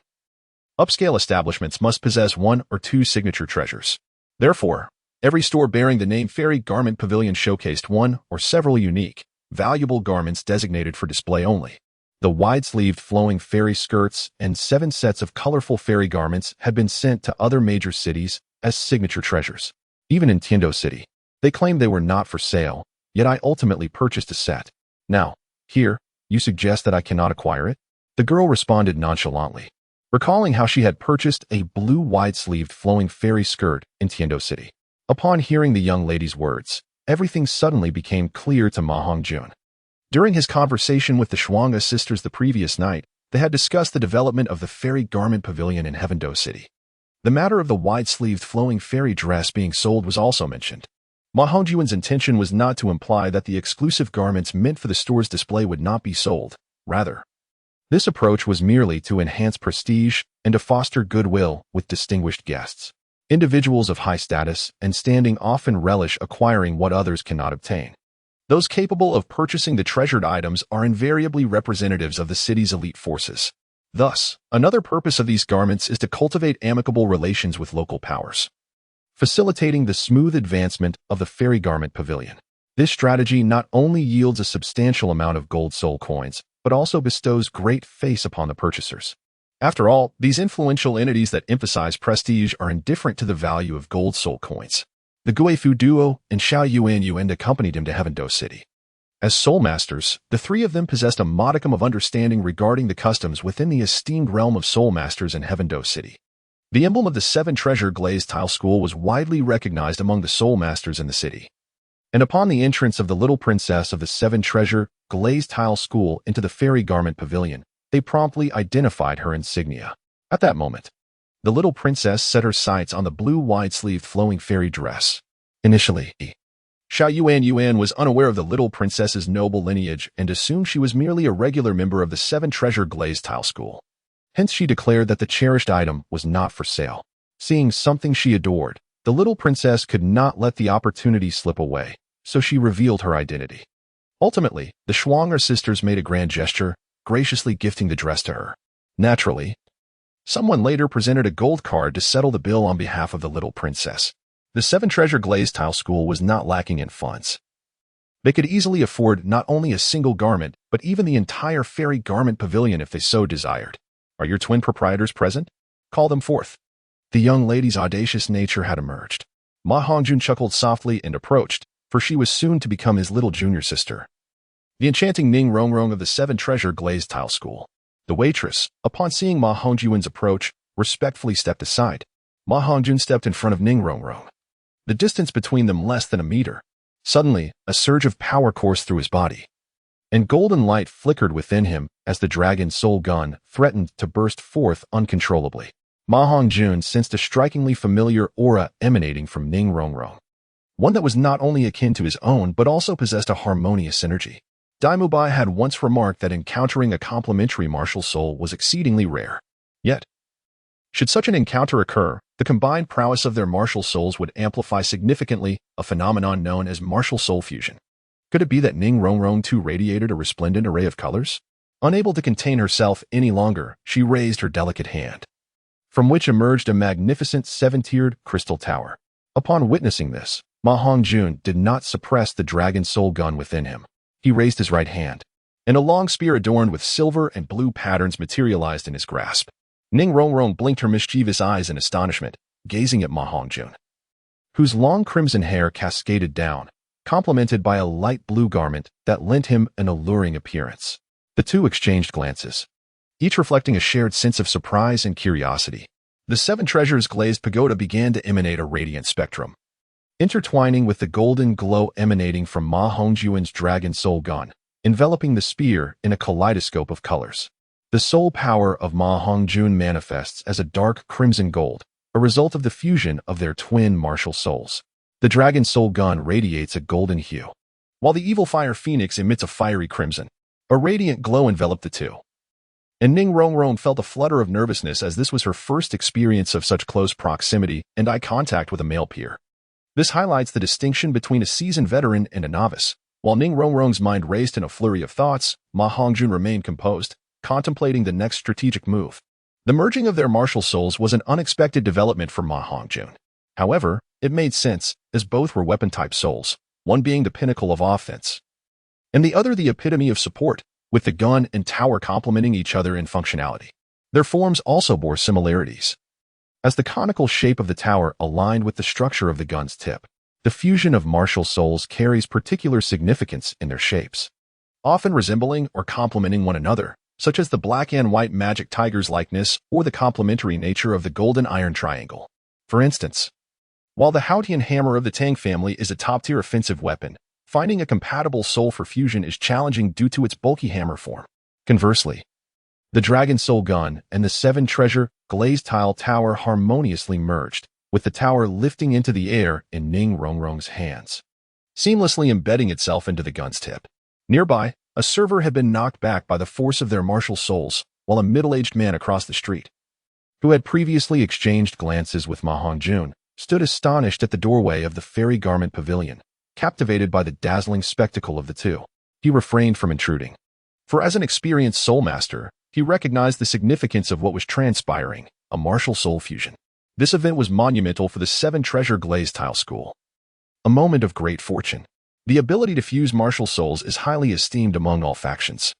Upscale establishments must possess 1 or 2 signature treasures. Therefore, Every store bearing the name Fairy Garment Pavilion showcased one or several unique, valuable garments designated for display only. The wide-sleeved flowing fairy skirts and 7 sets of colorful fairy garments had been sent to other major cities as signature treasures. Even in Tiando City, they claimed they were not for sale, yet I ultimately purchased a set. Now, here, you suggest that I cannot acquire it? The girl responded nonchalantly, recalling how she had purchased a blue wide-sleeved flowing fairy skirt in Tiando City. Upon hearing the young lady's words, everything suddenly became clear to Ma Hongjun. During his conversation with the Shuanga sisters the previous night, they had discussed the development of the Fairy Garment Pavilion in Heavendo City. The matter of the wide-sleeved flowing fairy dress being sold was also mentioned. Ma Hongjun's intention was not to imply that the exclusive garments meant for the store's display would not be sold. Rather, this approach was merely to enhance prestige and to foster goodwill with distinguished guests. Individuals of high status and standing often relish acquiring what others cannot obtain. Those capable of purchasing the treasured items are invariably representatives of the city's elite forces. Thus, another purpose of these garments is to cultivate amicable relations with local powers, facilitating the smooth advancement of the Fairy Garment Pavilion. This strategy not only yields a substantial amount of gold soul coins, but also bestows great face upon the purchasers. After all, these influential entities that emphasize prestige are indifferent to the value of gold soul coins. The Guifu duo and Xiao Yuan accompanied him to Heavendo City. As soul masters, the three of them possessed a modicum of understanding regarding the customs within the esteemed realm of soul masters in Heavendo City. The emblem of the 7 Treasure Glazed Tile School was widely recognized among the soul masters in the city. And upon the entrance of the little princess of the 7 Treasure Glazed Tile School into the Fairy Garment Pavilion, they promptly identified her insignia. At that moment, the little princess set her sights on the blue wide-sleeved flowing fairy dress. Initially, Xiao Yuan was unaware of the little princess's noble lineage and assumed she was merely a regular member of the 7 Treasure Glazed Tile School. Hence she declared that the cherished item was not for sale. Seeing something she adored, the little princess could not let the opportunity slip away, so she revealed her identity. Ultimately, the Shuanga sisters made a grand gesture, graciously gifting the dress to her. Naturally, someone later presented a gold card to settle the bill on behalf of the little princess. The 7 Treasure Glazed Tile School was not lacking in funds. They could easily afford not only a single garment, but even the entire Fairy Garment Pavilion if they so desired. Are your twin proprietors present? Call them forth. The young lady's audacious nature had emerged. Ma Hongjun chuckled softly and approached, for she was soon to become his little junior sister. The enchanting Ning Rongrong of the 7 Treasure Glazed Tile School. The waitress, upon seeing Ma Hongjun's approach, respectfully stepped aside. Ma Hongjun stepped in front of Ning Rongrong. The distance between them less than a meter. Suddenly, a surge of power coursed through his body, and golden light flickered within him as the dragon soul gun threatened to burst forth uncontrollably. Ma Hongjun sensed a strikingly familiar aura emanating from Ning Rongrong, one that was not only akin to his own but also possessed a harmonious energy. Daimubai had once remarked that encountering a complementary martial soul was exceedingly rare. Yet, should such an encounter occur, the combined prowess of their martial souls would amplify significantly, a phenomenon known as martial soul fusion. Could it be that Ning Rongrong too radiated a resplendent array of colors? Unable to contain herself any longer, she raised her delicate hand, from which emerged a magnificent 7-tiered crystal tower. Upon witnessing this, Ma Hongjun did not suppress the dragon soul gun within him. He raised his right hand, and a long spear adorned with silver and blue patterns materialized in his grasp. Ning Rongrong blinked her mischievous eyes in astonishment, gazing at Ma Hongjun, whose long crimson hair cascaded down, complemented by a light blue garment that lent him an alluring appearance. The two exchanged glances, each reflecting a shared sense of surprise and curiosity. The 7 Treasures Glazed Pagoda began to emanate a radiant spectrum, intertwining with the golden glow emanating from Ma Hongjun's dragon soul gun, enveloping the spear in a kaleidoscope of colors. The soul power of Ma Hongjun manifests as a dark crimson gold, a result of the fusion of their twin martial souls. The dragon soul gun radiates a golden hue, while the evil fire phoenix emits a fiery crimson. A radiant glow enveloped the two, and Ning Rongrong felt a flutter of nervousness as this was her first experience of such close proximity and eye contact with a male peer. This highlights the distinction between a seasoned veteran and a novice. While Ning Rongrong's mind raced in a flurry of thoughts, Ma Hongjun remained composed, contemplating the next strategic move. The merging of their martial souls was an unexpected development for Ma Hongjun. However, It made sense, as both were weapon-type souls, one being the pinnacle of offense, and the other the epitome of support, with the gun and tower complementing each other in functionality. Their forms also bore similarities, as the conical shape of the tower aligned with the structure of the gun's tip. The fusion of martial souls carries particular significance in their shapes, often resembling or complementing one another, such as the black and white magic tiger's likeness or the complementary nature of the golden iron triangle. For instance, while the Haotian hammer of the Tang family is a top-tier offensive weapon, finding a compatible soul for fusion is challenging due to its bulky hammer form. Conversely, the Dragon Soul gun and the Seven Treasure glazed tile tower harmoniously merged, with the tower lifting into the air in Ning Rongrong's hands, seamlessly embedding itself into the gun's tip. Nearby, a server had been knocked back by the force of their martial souls, while a middle-aged man across the street, who had previously exchanged glances with Ma Hongjun, stood astonished at the doorway of the fairy garment pavilion, captivated by the dazzling spectacle of the two. He refrained from intruding, for as an experienced soul master, he recognized the significance of what was transpiring, a martial soul fusion. This event was monumental for the Seven Treasure Glazed Tile School. A moment of great fortune. The ability to fuse martial souls is highly esteemed among all factions,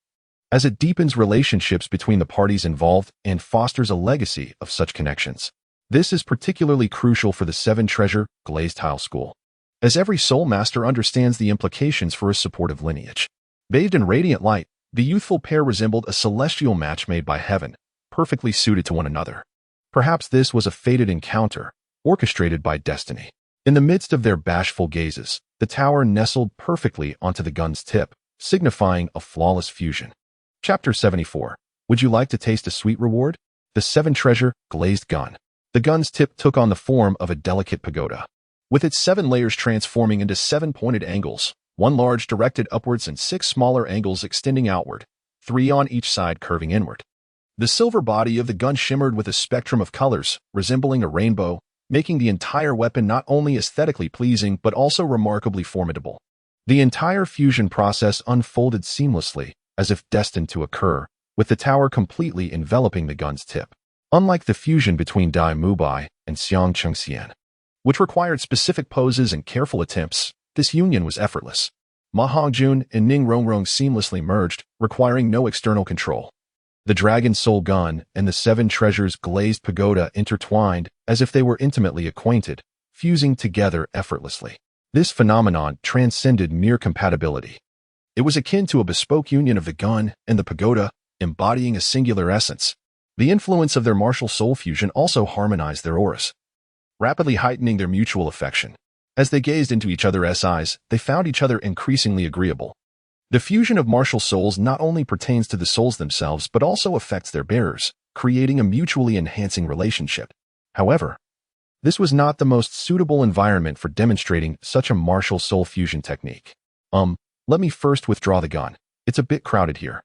as it deepens relationships between the parties involved and fosters a legacy of such connections. This is particularly crucial for the Seven Treasure Glazed Tile School, as every soul master understands the implications for a supportive lineage. Bathed in radiant light, the youthful pair resembled a celestial match made by heaven, perfectly suited to one another. Perhaps this was a fated encounter, orchestrated by destiny. In the midst of their bashful gazes, the tower nestled perfectly onto the gun's tip, signifying a flawless fusion. Chapter 74. Would you like to taste a sweet reward? The Seven Treasure Glazed Gun. The gun's tip took on the form of a delicate pagoda, with its 7 layers transforming into 7 pointed angles, 1 large directed upwards and 6 smaller angles extending outward, 3 on each side curving inward. The silver body of the gun shimmered with a spectrum of colors, resembling a rainbow, making the entire weapon not only aesthetically pleasing but also remarkably formidable. The entire fusion process unfolded seamlessly, as if destined to occur, with the tower completely enveloping the gun's tip. Unlike the fusion between Dai Mubai and Xiang Chengxian, which required specific poses and careful attempts, this union was effortless. Ma Hongjun and Ning Rongrong seamlessly merged, requiring no external control. The Dragon Soul gun and the Seven Treasures glazed pagoda intertwined as if they were intimately acquainted, fusing together effortlessly. This phenomenon transcended mere compatibility. It was akin to a bespoke union of the gun and the pagoda, embodying a singular essence. The influence of their martial soul fusion also harmonized their auras, rapidly heightening their mutual affection. As they gazed into each other's eyes, they found each other increasingly agreeable. The fusion of martial souls not only pertains to the souls themselves but also affects their bearers, creating a mutually enhancing relationship. However, this was not the most suitable environment for demonstrating such a martial soul fusion technique. Let me first withdraw the gun. It's a bit crowded here,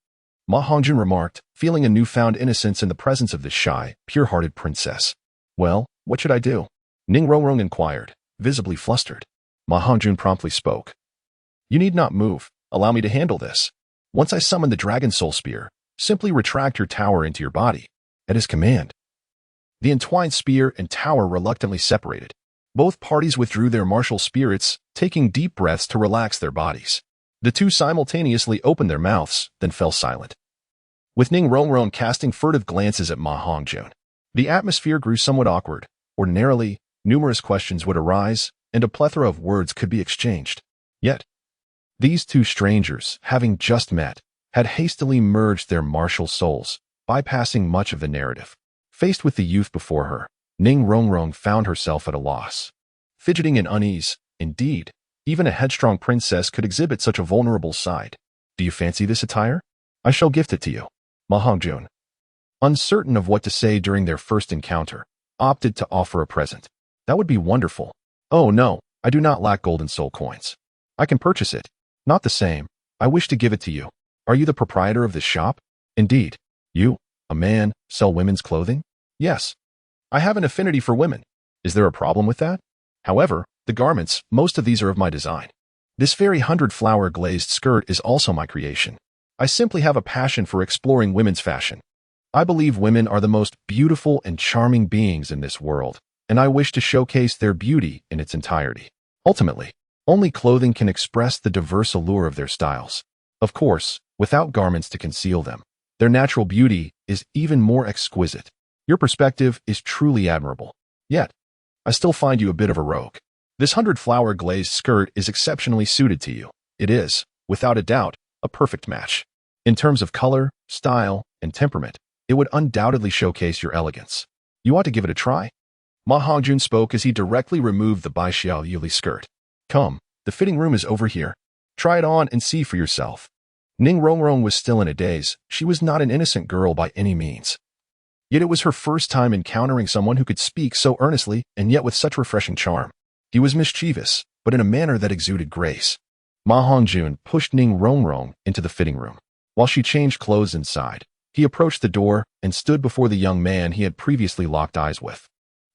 Ma Hongjun remarked, feeling a newfound innocence in the presence of this shy, pure-hearted princess. Well, what should I do? Ning Rongrong inquired, visibly flustered. Ma Hongjun promptly spoke. You need not move. Allow me to handle this. Once I summon the Dragon Soul Spear, simply retract your tower into your body. At his command, the entwined spear and tower reluctantly separated. Both parties withdrew their martial spirits, taking deep breaths to relax their bodies. The two simultaneously opened their mouths, then fell silent, with Ning Rongrong casting furtive glances at Ma Hongjun. The atmosphere grew somewhat awkward. Ordinarily, numerous questions would arise, and a plethora of words could be exchanged. Yet, these two strangers, having just met, had hastily merged their martial souls, bypassing much of the narrative. Faced with the youth before her, Ning Rongrong found herself at a loss, fidgeting in unease. Indeed, even a headstrong princess could exhibit such a vulnerable side. Do you fancy this attire? I shall gift it to you. Ma Hongjun, uncertain of what to say during their first encounter, opted to offer a present. That would be wonderful. Oh no, I do not lack golden soul coins. I can purchase it. Not the same. I wish to give it to you. Are you the proprietor of this shop? Indeed. You, a man, sell women's clothing? Yes. I have an affinity for women. Is there a problem with that? However, the garments, most of these are of my design. This very 100-flower glazed skirt is also my creation. I simply have a passion for exploring women's fashion. I believe women are the most beautiful and charming beings in this world, and I wish to showcase their beauty in its entirety. Ultimately, only clothing can express the diverse allure of their styles. Of course, without garments to conceal them, their natural beauty is even more exquisite. Your perspective is truly admirable. Yet, I still find you a bit of a rogue. This 100-flower glazed skirt is exceptionally suited to you. It is, without a doubt, a perfect match. In terms of color, style, and temperament, it would undoubtedly showcase your elegance. You ought to give it a try. Ma Hongjun spoke as he directly removed the Baixiao Yuli skirt. Come, the fitting room is over here. Try it on and see for yourself. Ning Rongrong was still in a daze. She was not an innocent girl by any means. Yet it was her first time encountering someone who could speak so earnestly and yet with such refreshing charm. He was mischievous, but in a manner that exuded grace. Ma Hongjun pushed Ning Rongrong into the fitting room. While she changed clothes inside, he approached the door and stood before the young man he had previously locked eyes with.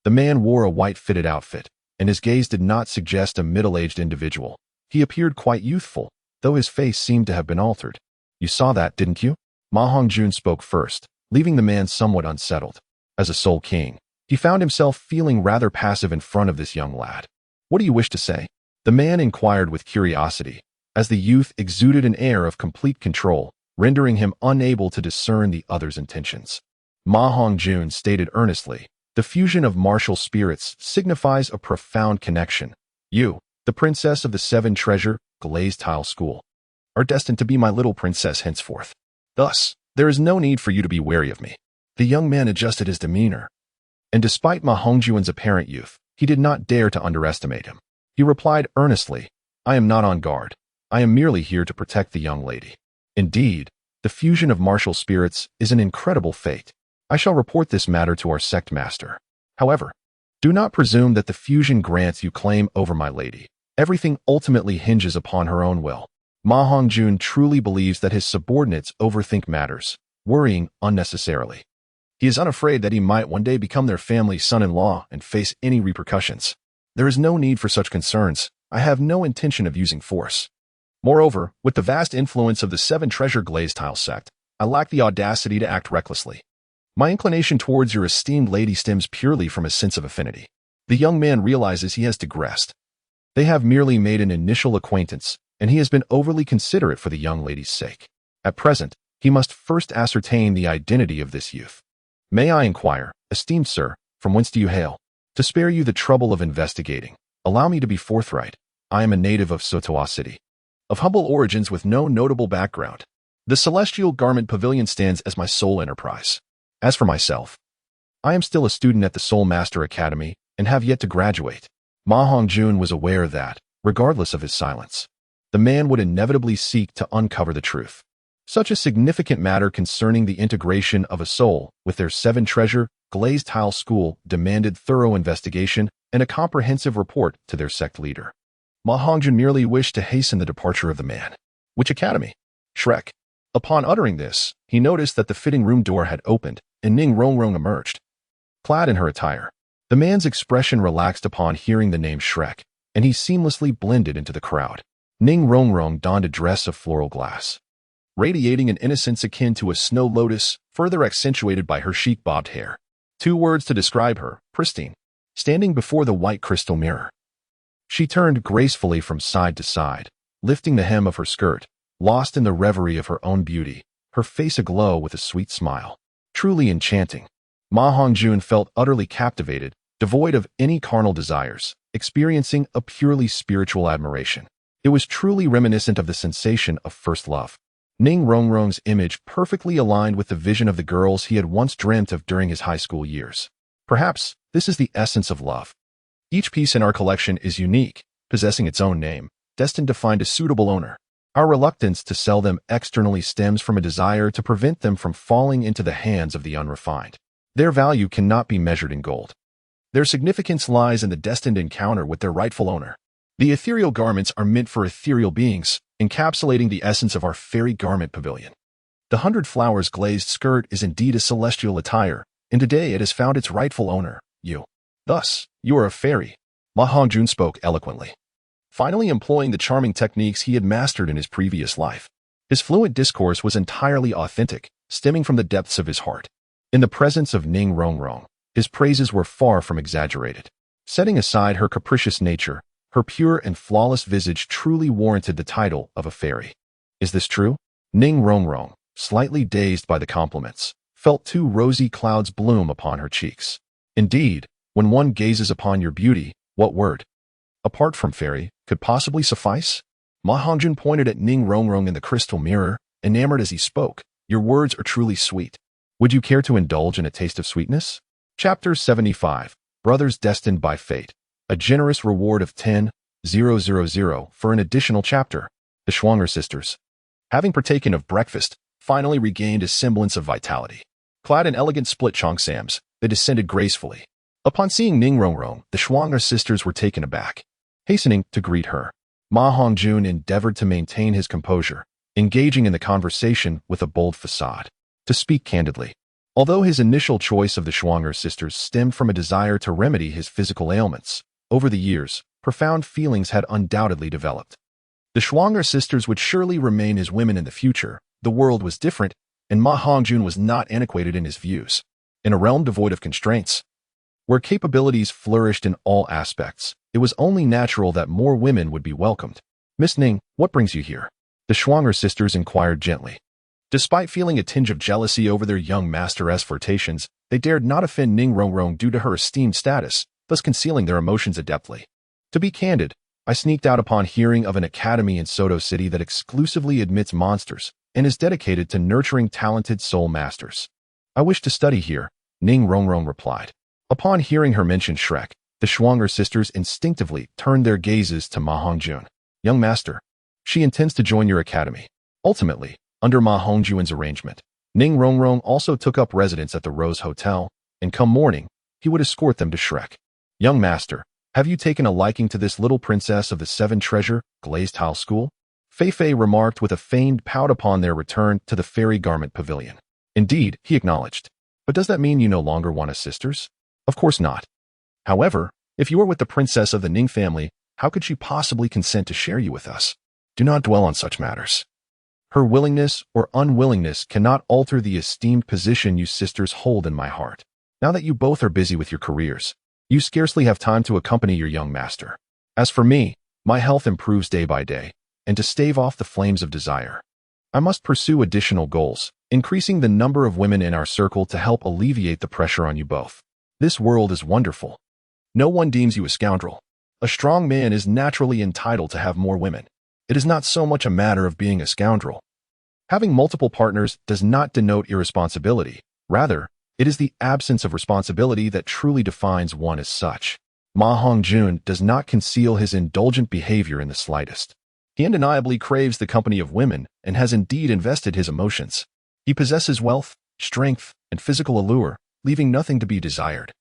The man wore a white fitted outfit, and his gaze did not suggest a middle-aged individual. He appeared quite youthful, though his face seemed to have been altered. You saw that, didn't you? Ma Hongjun spoke first, leaving the man somewhat unsettled. As a Soul King, he found himself feeling rather passive in front of this young lad. What do you wish to say? The man inquired with curiosity, as the youth exuded an air of complete control, rendering him unable to discern the other's intentions. Ma Hongjun stated earnestly, the fusion of martial spirits signifies a profound connection. You, the princess of the Seven Treasure Glazed Tile School, are destined to be my little princess henceforth. Thus, there is no need for you to be wary of me. The young man adjusted his demeanor, and despite Ma Hongjun's apparent youth, he did not dare to underestimate him. He replied earnestly, I am not on guard. I am merely here to protect the young lady. Indeed, the fusion of martial spirits is an incredible fate. I shall report this matter to our sect master. However, do not presume that the fusion grants you claim over my lady. Everything ultimately hinges upon her own will. Ma Hongjun truly believes that his subordinates overthink matters, worrying unnecessarily. He is unafraid that he might one day become their family's son-in-law and face any repercussions. There is no need for such concerns. I have no intention of using force. Moreover, with the vast influence of the Seven Treasure Glazed Tile sect, I lack the audacity to act recklessly. My inclination towards your esteemed lady stems purely from a sense of affinity. The young man realizes he has digressed. They have merely made an initial acquaintance, and he has been overly considerate for the young lady's sake. At present, he must first ascertain the identity of this youth. May I inquire, esteemed sir, from whence do you hail? To spare you the trouble of investigating, allow me to be forthright. I am a native of Sotoa City, of humble origins with no notable background. The Celestial Garment Pavilion stands as my sole enterprise. As for myself, I am still a student at the Soul Master Academy and have yet to graduate. Ma Hongjun was aware that, regardless of his silence, the man would inevitably seek to uncover the truth. Such a significant matter concerning the integration of a soul with their Seven Treasure Glazed Tile School demanded thorough investigation and a comprehensive report to their sect leader. Ma Hongjun merely wished to hasten the departure of the man. Which academy? Shrek. Upon uttering this, he noticed that the fitting room door had opened and Ning Rongrong emerged. Clad in her attire, the man's expression relaxed upon hearing the name Shrek, and he seamlessly blended into the crowd. Ning Rongrong donned a dress of floral glass, radiating an innocence akin to a snow lotus, further accentuated by her chic bobbed hair. 2 words to describe her, pristine, standing before the white crystal mirror. She turned gracefully from side to side, lifting the hem of her skirt, lost in the reverie of her own beauty, her face aglow with a sweet smile. Truly enchanting. Ma Hongjun felt utterly captivated, devoid of any carnal desires, experiencing a purely spiritual admiration. It was truly reminiscent of the sensation of first love. Ning Rongrong's image perfectly aligned with the vision of the girls he had once dreamt of during his high school years. Perhaps this is the essence of love. Each piece in our collection is unique, possessing its own name, destined to find a suitable owner. Our reluctance to sell them externally stems from a desire to prevent them from falling into the hands of the unrefined. Their value cannot be measured in gold. Their significance lies in the destined encounter with their rightful owner. The ethereal garments are meant for ethereal beings, encapsulating the essence of our fairy garment pavilion. The 100 flowers glazed skirt is indeed a celestial attire, and today it has found its rightful owner, you. Thus, you are a fairy. Ma Hongjun spoke eloquently, finally employing the charming techniques he had mastered in his previous life. His fluent discourse was entirely authentic, stemming from the depths of his heart. In the presence of Ning Rongrong, His praises were far from exaggerated. Setting aside her capricious nature, her pure and flawless visage truly warranted the title of a fairy. Is this true? Ning Rongrong, slightly dazed by the compliments, felt two rosy clouds bloom upon her cheeks. Indeed, when one gazes upon your beauty, what word, apart from fairy, could possibly suffice? Ma Hongjun pointed at Ning Rongrong in the crystal mirror, enamored as he spoke. Your words are truly sweet. Would you care to indulge in a taste of sweetness? Chapter 75. Brothers Destined by Fate. A generous reward of 10,000 for an additional chapter. The Schwanger sisters, having partaken of breakfast, finally regained a semblance of vitality. Clad in elegant split cheongsams, they descended gracefully. Upon seeing Ning Rongrong, the Schwanger sisters were taken aback. Hastening to greet her, Ma Hongjun endeavored to maintain his composure, engaging in the conversation with a bold facade. To speak candidly, although his initial choice of the Schwanger sisters stemmed from a desire to remedy his physical ailments, over the years, profound feelings had undoubtedly developed. The Schwanger sisters would surely remain his women in the future. The world was different, and Ma Hongjun was not antiquated in his views. In a realm devoid of constraints, where capabilities flourished in all aspects, it was only natural that more women would be welcomed. Miss Ning, what brings you here? The Schwanger sisters inquired gently. Despite feeling a tinge of jealousy over their young master's flirtations, they dared not offend Ning Rongrong due to her esteemed status, thus concealing their emotions adeptly. To be candid, I sneaked out upon hearing of an academy in Soto City that exclusively admits monsters and is dedicated to nurturing talented soul masters. I wish to study here, Ning Rongrong replied. Upon hearing her mention Shrek, the Schwanger sisters instinctively turned their gazes to Ma Hongjun. Young master, she intends to join your academy. Ultimately, under Ma Hongjun's arrangement, Ning Rongrong also took up residence at the Rose Hotel, and come morning, he would escort them to Shrek. Young master, have you taken a liking to this little princess of the Seven Treasure Glazed Tile School? Fei Fei remarked with a feigned pout upon their return to the fairy garment pavilion. Indeed, he acknowledged. But does that mean you no longer want us sisters? Of course not. However, if you are with the princess of the Ning family, how could she possibly consent to share you with us? Do not dwell on such matters. Her willingness or unwillingness cannot alter the esteemed position you sisters hold in my heart. Now that you both are busy with your careers, you scarcely have time to accompany your young master. As for me, my health improves day by day, and to stave off the flames of desire, I must pursue additional goals, increasing the number of women in our circle to help alleviate the pressure on you both. This world is wonderful. No one deems you a scoundrel. A strong man is naturally entitled to have more women. It is not so much a matter of being a scoundrel. Having multiple partners does not denote irresponsibility. Rather, it is the absence of responsibility that truly defines one as such. Ma Hongjun does not conceal his indulgent behavior in the slightest. He undeniably craves the company of women and has indeed invested his emotions. He possesses wealth, strength, and physical allure, leaving nothing to be desired.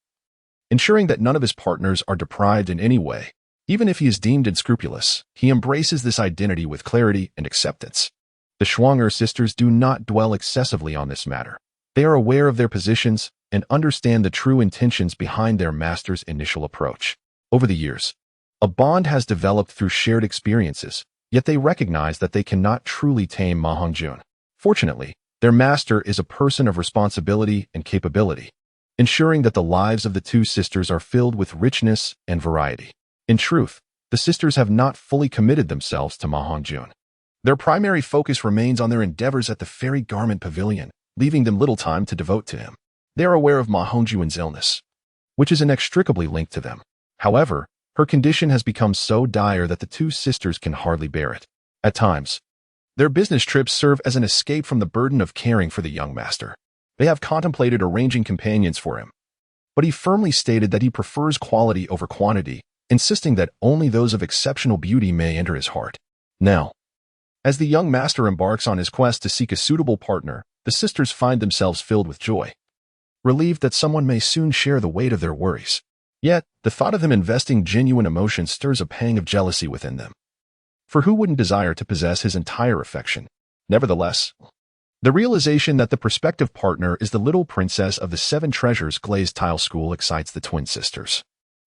Ensuring that none of his partners are deprived in any way, even if he is deemed unscrupulous, he embraces this identity with clarity and acceptance. The Schwanger sisters do not dwell excessively on this matter. They are aware of their positions and understand the true intentions behind their master's initial approach. Over the years, a bond has developed through shared experiences, yet they recognize that they cannot truly tame Ma Hongjun. Fortunately, their master is a person of responsibility and capability, ensuring that the lives of the two sisters are filled with richness and variety. In truth, the sisters have not fully committed themselves to Ma Hongjun. Their primary focus remains on their endeavors at the Fairy Garment Pavilion, leaving them little time to devote to him. They are aware of Ma Hongjun's illness, which is inextricably linked to them. However, her condition has become so dire that the two sisters can hardly bear it. At times, their business trips serve as an escape from the burden of caring for the young master. They have contemplated arranging companions for him, but he firmly stated that he prefers quality over quantity, insisting that only those of exceptional beauty may enter his heart. Now, as the young master embarks on his quest to seek a suitable partner, the sisters find themselves filled with joy, relieved that someone may soon share the weight of their worries. Yet, the thought of him investing genuine emotion stirs a pang of jealousy within them. For who wouldn't desire to possess his entire affection? Nevertheless, the realization that the prospective partner is the little princess of the Seven Treasures Glazed Tile School excites the twin sisters.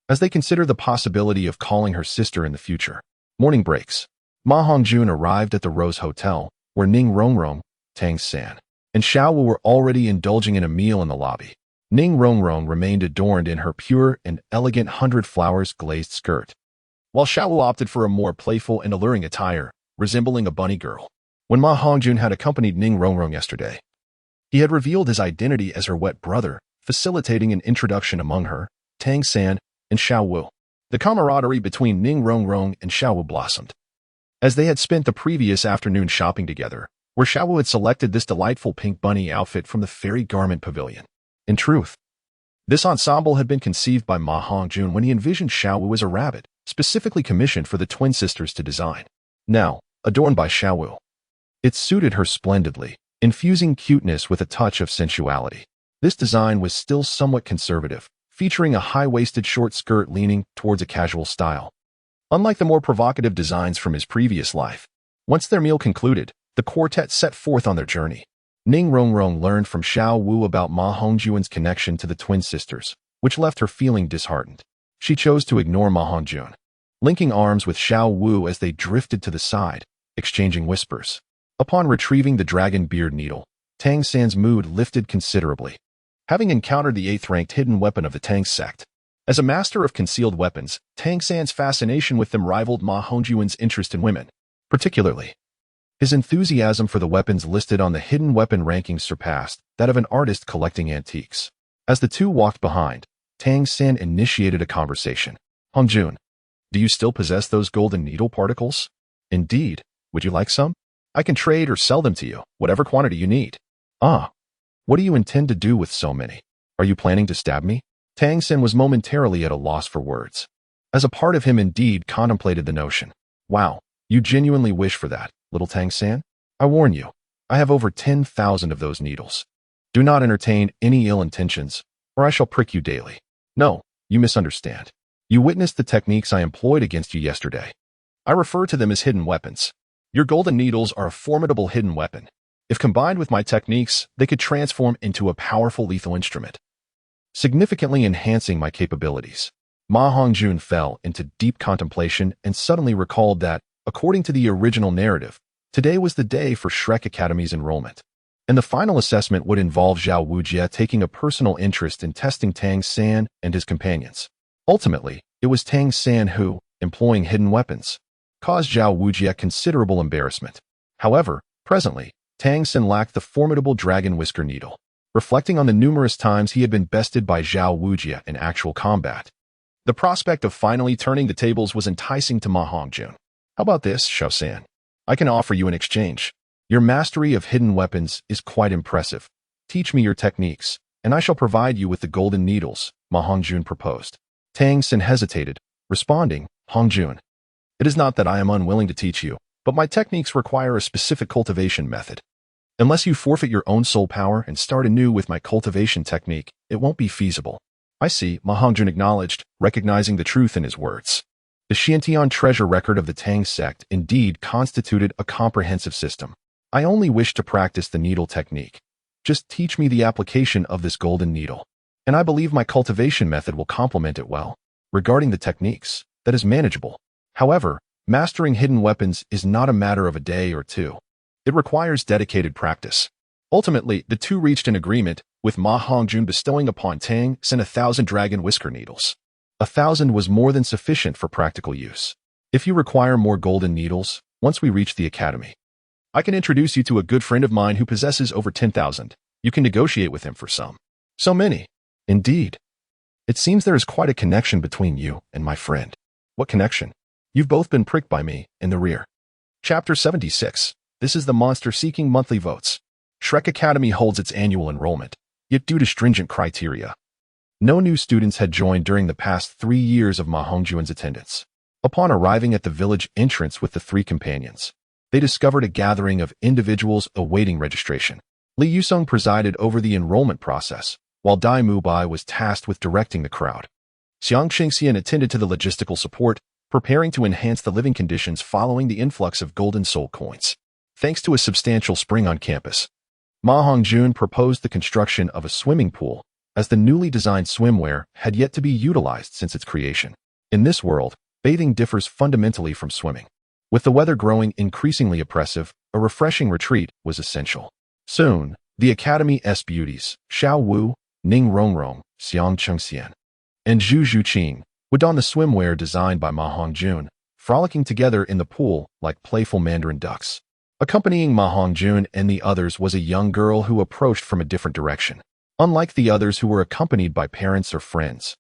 As they consider the possibility of calling her sister in the future, morning breaks. Ma Hongjun arrived at the Rose Hotel, where Ning Rongrong, Tang San, and Xiao Wu were already indulging in a meal in the lobby. Ning Rongrong remained adorned in her pure and elegant 100 flowers glazed skirt, while Xiaowu opted for a more playful and alluring attire, resembling a bunny girl. When Ma Hongjun had accompanied Ning Rongrong yesterday, he had revealed his identity as her wet brother, facilitating an introduction among her, Tang San, and Xiaowu. The camaraderie between Ning Rongrong and Xiaowu blossomed, as they had spent the previous afternoon shopping together, where Xiaowu had selected this delightful pink bunny outfit from the fairy garment pavilion. In truth, this ensemble had been conceived by Ma Hongjun when he envisioned Xiaowu as a rabbit, specifically commissioned for the twin sisters to design. Now, adorned by Xiaowu, it suited her splendidly, infusing cuteness with a touch of sensuality. This design was still somewhat conservative, featuring a high-waisted short skirt leaning towards a casual style. Unlike the more provocative designs from his previous life, once their meal concluded, the quartet set forth on their journey. Ning Rongrong learned from Xiaowu about Ma Hongjun's connection to the twin sisters, which left her feeling disheartened. She chose to ignore Ma Hongjun, linking arms with Xiaowu as they drifted to the side, exchanging whispers. Upon retrieving the dragon beard needle, Tang San's mood lifted considerably. Having encountered the 8th-ranked hidden weapon of the Tang sect, as a master of concealed weapons, Tang San's fascination with them rivaled Ma Hongjun's interest in women. Particularly, his enthusiasm for the weapons listed on the hidden weapon rankings surpassed that of an artist collecting antiques. As the two walked behind, Tang San initiated a conversation. "Hongjun, do you still possess those golden needle particles? Indeed. Would you like some? I can trade or sell them to you, whatever quantity you need." "Ah, what do you intend to do with so many? Are you planning to stab me?" Tang San was momentarily at a loss for words, as a part of him indeed contemplated the notion. "Wow, you genuinely wish for that, little Tang San? I warn you, I have over 10,000 of those needles. Do not entertain any ill intentions, or I shall prick you daily." "No, you misunderstand. You witnessed the techniques I employed against you yesterday. I refer to them as hidden weapons. Your golden needles are a formidable hidden weapon. If combined with my techniques, they could transform into a powerful lethal instrument, significantly enhancing my capabilities." Ma Hongjun fell into deep contemplation and suddenly recalled that, according to the original narrative, today was the day for Shrek Academy's enrollment, and the final assessment would involve Zhao Wujie taking a personal interest in testing Tang San and his companions. Ultimately, it was Tang San who, employing hidden weapons, caused Zhao Wujie considerable embarrassment. However, presently, Tang San lacked the formidable dragon whisker needle. Reflecting on the numerous times he had been bested by Zhao Wujie in actual combat, the prospect of finally turning the tables was enticing to Ma Hongjun. "How about this, Xiao San? I can offer you an exchange. Your mastery of hidden weapons is quite impressive. Teach me your techniques, and I shall provide you with the golden needles," Ma Hongjun proposed. Tang San hesitated, responding, "Hongjun, it is not that I am unwilling to teach you, but my techniques require a specific cultivation method. Unless you forfeit your own soul power and start anew with my cultivation technique, it won't be feasible." "I see," Ma Hongjun acknowledged, recognizing the truth in his words. The Xiantian treasure record of the Tang sect indeed constituted a comprehensive system. "I only wish to practice the needle technique. Just teach me the application of this golden needle, and I believe my cultivation method will complement it well. Regarding the techniques, that is manageable. However, mastering hidden weapons is not a matter of a day or two. It requires dedicated practice." Ultimately, the two reached an agreement, with Ma Hongjun bestowing upon Tang San 1,000 dragon whisker needles. 1,000 was more than sufficient for practical use. "If you require more golden needles, once we reach the academy, I can introduce you to a good friend of mine who possesses over 10,000. You can negotiate with him for some." "So many?" "Indeed. It seems there is quite a connection between you and my friend." "What connection?" "You've both been pricked by me in the rear." Chapter 76. This is the monster seeking monthly votes. Shrek Academy holds its annual enrollment, yet due to stringent criteria, no new students had joined during the past 3 years of Ma Hongjun's attendance. Upon arriving at the village entrance with the 3 companions, they discovered a gathering of individuals awaiting registration. Li Yusong presided over the enrollment process, while Dai Mubai was tasked with directing the crowd. Xiang Xingxian attended to the logistical support, preparing to enhance the living conditions following the influx of golden soul coins. Thanks to a substantial spring on campus, Ma Hongjun proposed the construction of a swimming pool, as the newly designed swimwear had yet to be utilized since its creation. In this world, bathing differs fundamentally from swimming. With the weather growing increasingly oppressive, a refreshing retreat was essential. Soon, the Academy's beauties, Xiao Wu, Ning Rongrong, Xiang Chengxian, and Zhu Zhuqing would don the swimwear designed by Ma Hongjun, frolicking together in the pool like playful mandarin ducks. Accompanying Ma Hongjun and the others was a young girl who approached from a different direction. Unlike the others who were accompanied by parents or friends,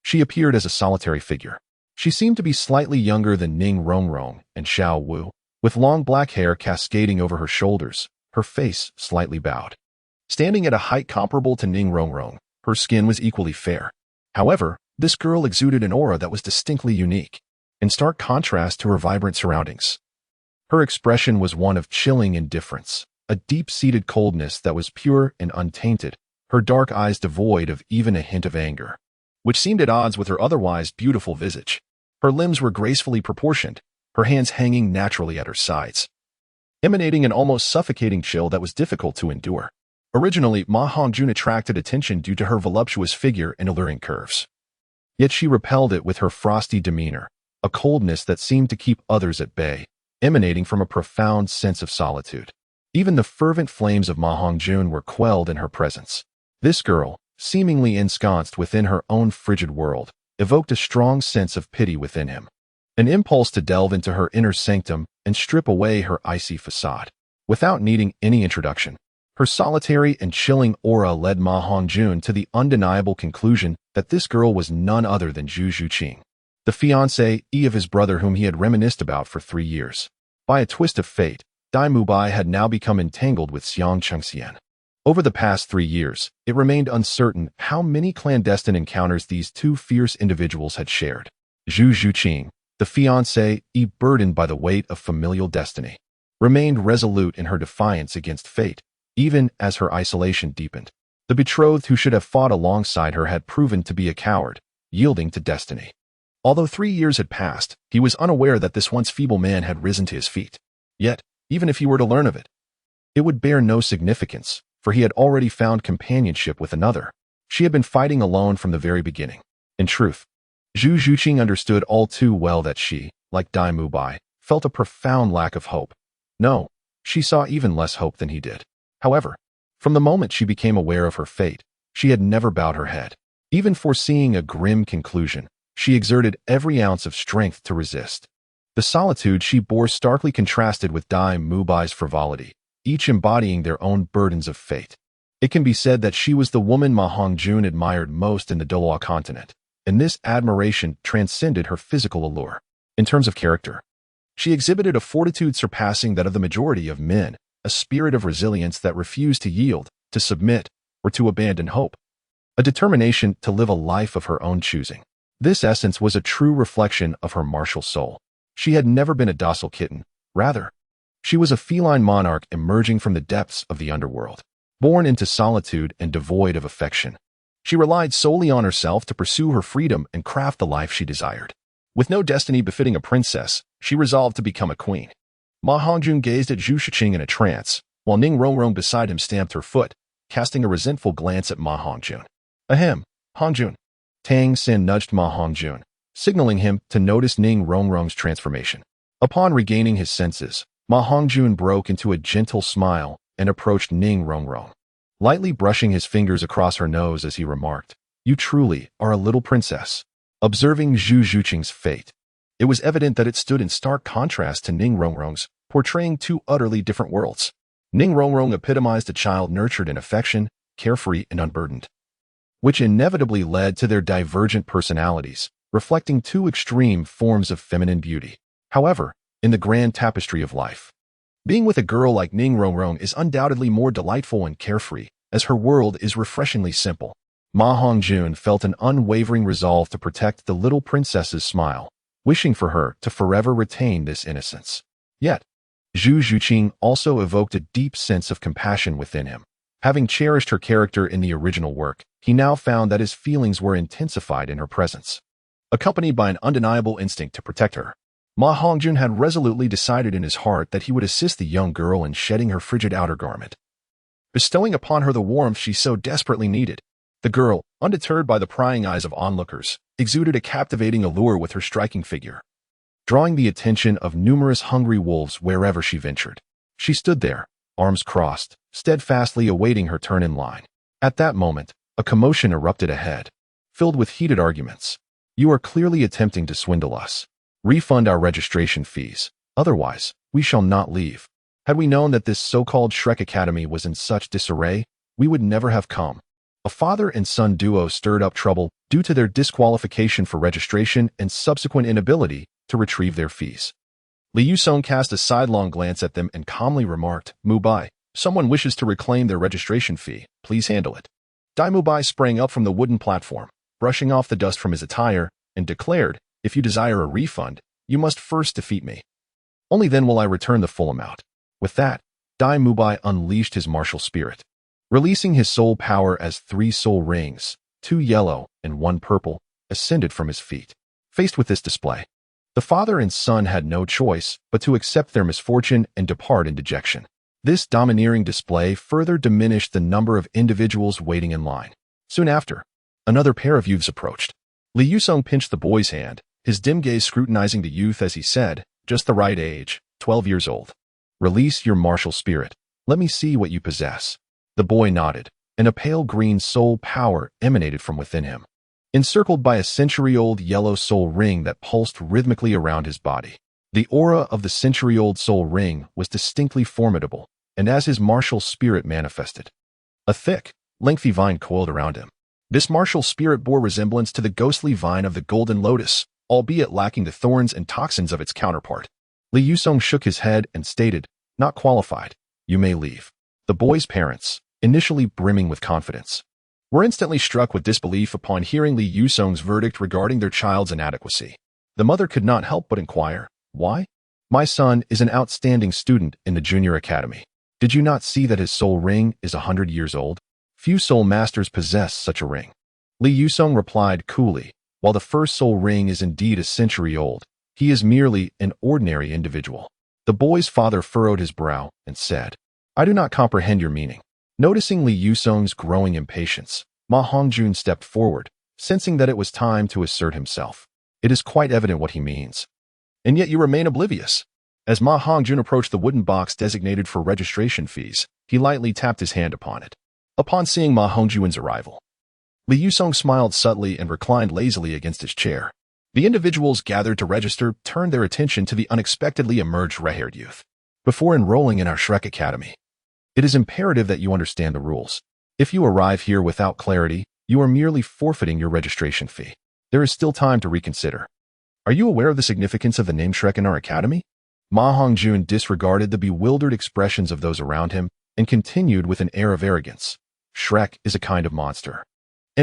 she appeared as a solitary figure. She seemed to be slightly younger than Ning Rongrong and Xiao Wu, with long black hair cascading over her shoulders, her face slightly bowed. Standing at a height comparable to Ning Rongrong, her skin was equally fair. However, this girl exuded an aura that was distinctly unique, in stark contrast to her vibrant surroundings. Her expression was one of chilling indifference, a deep-seated coldness that was pure and untainted, her dark eyes devoid of even a hint of anger, which seemed at odds with her otherwise beautiful visage. Her limbs were gracefully proportioned, her hands hanging naturally at her sides, emanating an almost suffocating chill that was difficult to endure. Originally, Ma Hongjun attracted attention due to her voluptuous figure and alluring curves. Yet she repelled it with her frosty demeanor, a coldness that seemed to keep others at bay, emanating from a profound sense of solitude. Even the fervent flames of Ma Hongjun were quelled in her presence. This girl, seemingly ensconced within her own frigid world, evoked a strong sense of pity within him, an impulse to delve into her inner sanctum and strip away her icy facade. Without needing any introduction, her solitary and chilling aura led Ma Hongjun to the undeniable conclusion that this girl was none other than Zhu Zhuqing, the fiancée of his brother whom he had reminisced about for 3 years. By a twist of fate, Dai Mubai had now become entangled with Xiang Chengxian. Over the past 3 years, it remained uncertain how many clandestine encounters these two fierce individuals had shared. Zhu Zhuqing, the fiancée, burdened by the weight of familial destiny, remained resolute in her defiance against fate, even as her isolation deepened. The betrothed who should have fought alongside her had proven to be a coward, yielding to destiny. Although 3 years had passed, he was unaware that this once feeble man had risen to his feet. Yet, even if he were to learn of it, it would bear no significance, for he had already found companionship with another. She had been fighting alone from the very beginning. In truth, Zhu Zhuqing understood all too well that she, like Dai Mubai, felt a profound lack of hope. No, she saw even less hope than he did. However, from the moment she became aware of her fate, she had never bowed her head. Even foreseeing a grim conclusion, she exerted every ounce of strength to resist. The solitude she bore starkly contrasted with Dai Mubai's frivolity, each embodying their own burdens of fate. It can be said that she was the woman Ma Hongjun admired most in the Douluo continent, and this admiration transcended her physical allure. In terms of character, she exhibited a fortitude surpassing that of the majority of men, a spirit of resilience that refused to yield, to submit, or to abandon hope, a determination to live a life of her own choosing. This essence was a true reflection of her martial soul. She had never been a docile kitten. Rather, she was a feline monarch emerging from the depths of the underworld. Born into solitude and devoid of affection, she relied solely on herself to pursue her freedom and craft the life she desired. With no destiny befitting a princess, she resolved to become a queen. Ma Hongjun gazed at Zhu Zhuqing in a trance, while Ning Rongrong beside him stamped her foot, casting a resentful glance at Ma Hongjun. Ahem, Hongjun. Tang Xin nudged Ma Hongjun, signaling him to notice Ning Rongrong's transformation. Upon regaining his senses, Ma Hongjun broke into a gentle smile and approached Ning Rongrong, lightly brushing his fingers across her nose as he remarked, "You truly are a little princess." Observing Zhu Zhuqing's fate, it was evident that it stood in stark contrast to Ning Rongrong's, portraying two utterly different worlds. Ning Rongrong epitomized a child nurtured in affection, carefree and unburdened, which inevitably led to their divergent personalities, reflecting two extreme forms of feminine beauty. However, in the grand tapestry of life, being with a girl like Ning Rongrong is undoubtedly more delightful and carefree, as her world is refreshingly simple. Ma Hongjun felt an unwavering resolve to protect the little princess's smile, wishing for her to forever retain this innocence. Yet, Zhu Zhuqing also evoked a deep sense of compassion within him. Having cherished her character in the original work, he now found that his feelings were intensified in her presence. Accompanied by an undeniable instinct to protect her, Ma Hongjun had resolutely decided in his heart that he would assist the young girl in shedding her frigid outer garment, bestowing upon her the warmth she so desperately needed. The girl, undeterred by the prying eyes of onlookers, exuded a captivating allure with her striking figure, drawing the attention of numerous hungry wolves wherever she ventured. She stood there, arms crossed, steadfastly awaiting her turn in line. At that moment, A commotion erupted ahead, filled with heated arguments. You are clearly attempting to swindle us. Refund our registration fees. Otherwise, we shall not leave. Had we known that this so-called Shrek Academy was in such disarray, we would never have come. A father and son duo stirred up trouble due to their disqualification for registration and subsequent inability to retrieve their fees. Li Yusong cast a sidelong glance at them and calmly remarked, "Mubai, someone wishes to reclaim their registration fee. Please handle it." Dai Mubai sprang up from the wooden platform, brushing off the dust from his attire, and declared, "If you desire a refund, you must first defeat me. Only then will I return the full amount." With that, Dai Mubai unleashed his martial spirit, releasing his soul power as 3 soul rings, 2 yellow and 1 purple, ascended from his feet. Faced with this display, the father and son had no choice but to accept their misfortune and depart in dejection. This domineering display further diminished the number of individuals waiting in line. Soon after, another pair of youths approached. Li Yusong pinched the boy's hand, his dim gaze scrutinizing the youth as he said, "Just the right age, 12 years old. Release your martial spirit. Let me see what you possess." The boy nodded, and a pale green soul power emanated from within him, encircled by a century-old yellow soul ring that pulsed rhythmically around his body. The aura of the century-old soul ring was distinctly formidable, and as his martial spirit manifested, a thick, lengthy vine coiled around him. This martial spirit bore resemblance to the ghostly vine of the golden lotus, albeit lacking the thorns and toxins of its counterpart. Li Yusong shook his head and stated, "Not qualified. You may leave." The boy's parents, initially brimming with confidence, were instantly struck with disbelief upon hearing Li Yusong's verdict regarding their child's inadequacy. The mother could not help but inquire, "Why? My son is an outstanding student in the junior academy. Did you not see that his soul ring is 100 years old? Few soul masters possess such a ring." Li Yusong replied coolly, "While the first soul ring is indeed a century old, he is merely an ordinary individual." The boy's father furrowed his brow and said, "I do not comprehend your meaning." Noticing Li Yusong's growing impatience, Ma Hongjun stepped forward, sensing that it was time to assert himself. "It is quite evident what he means. And yet you remain oblivious." As Ma Hongjun approached the wooden box designated for registration fees, he lightly tapped his hand upon it. Upon seeing Ma Hongjun's arrival, Li Yusong smiled subtly and reclined lazily against his chair. The individuals gathered to register turned their attention to the unexpectedly emerged red-haired youth. "Before enrolling in our Shrek Academy, it is imperative that you understand the rules. If you arrive here without clarity, you are merely forfeiting your registration fee. There is still time to reconsider. Are you aware of the significance of the name Shrek in our academy?" Ma Hongjun disregarded the bewildered expressions of those around him and continued with an air of arrogance. "Shrek is a kind of monster.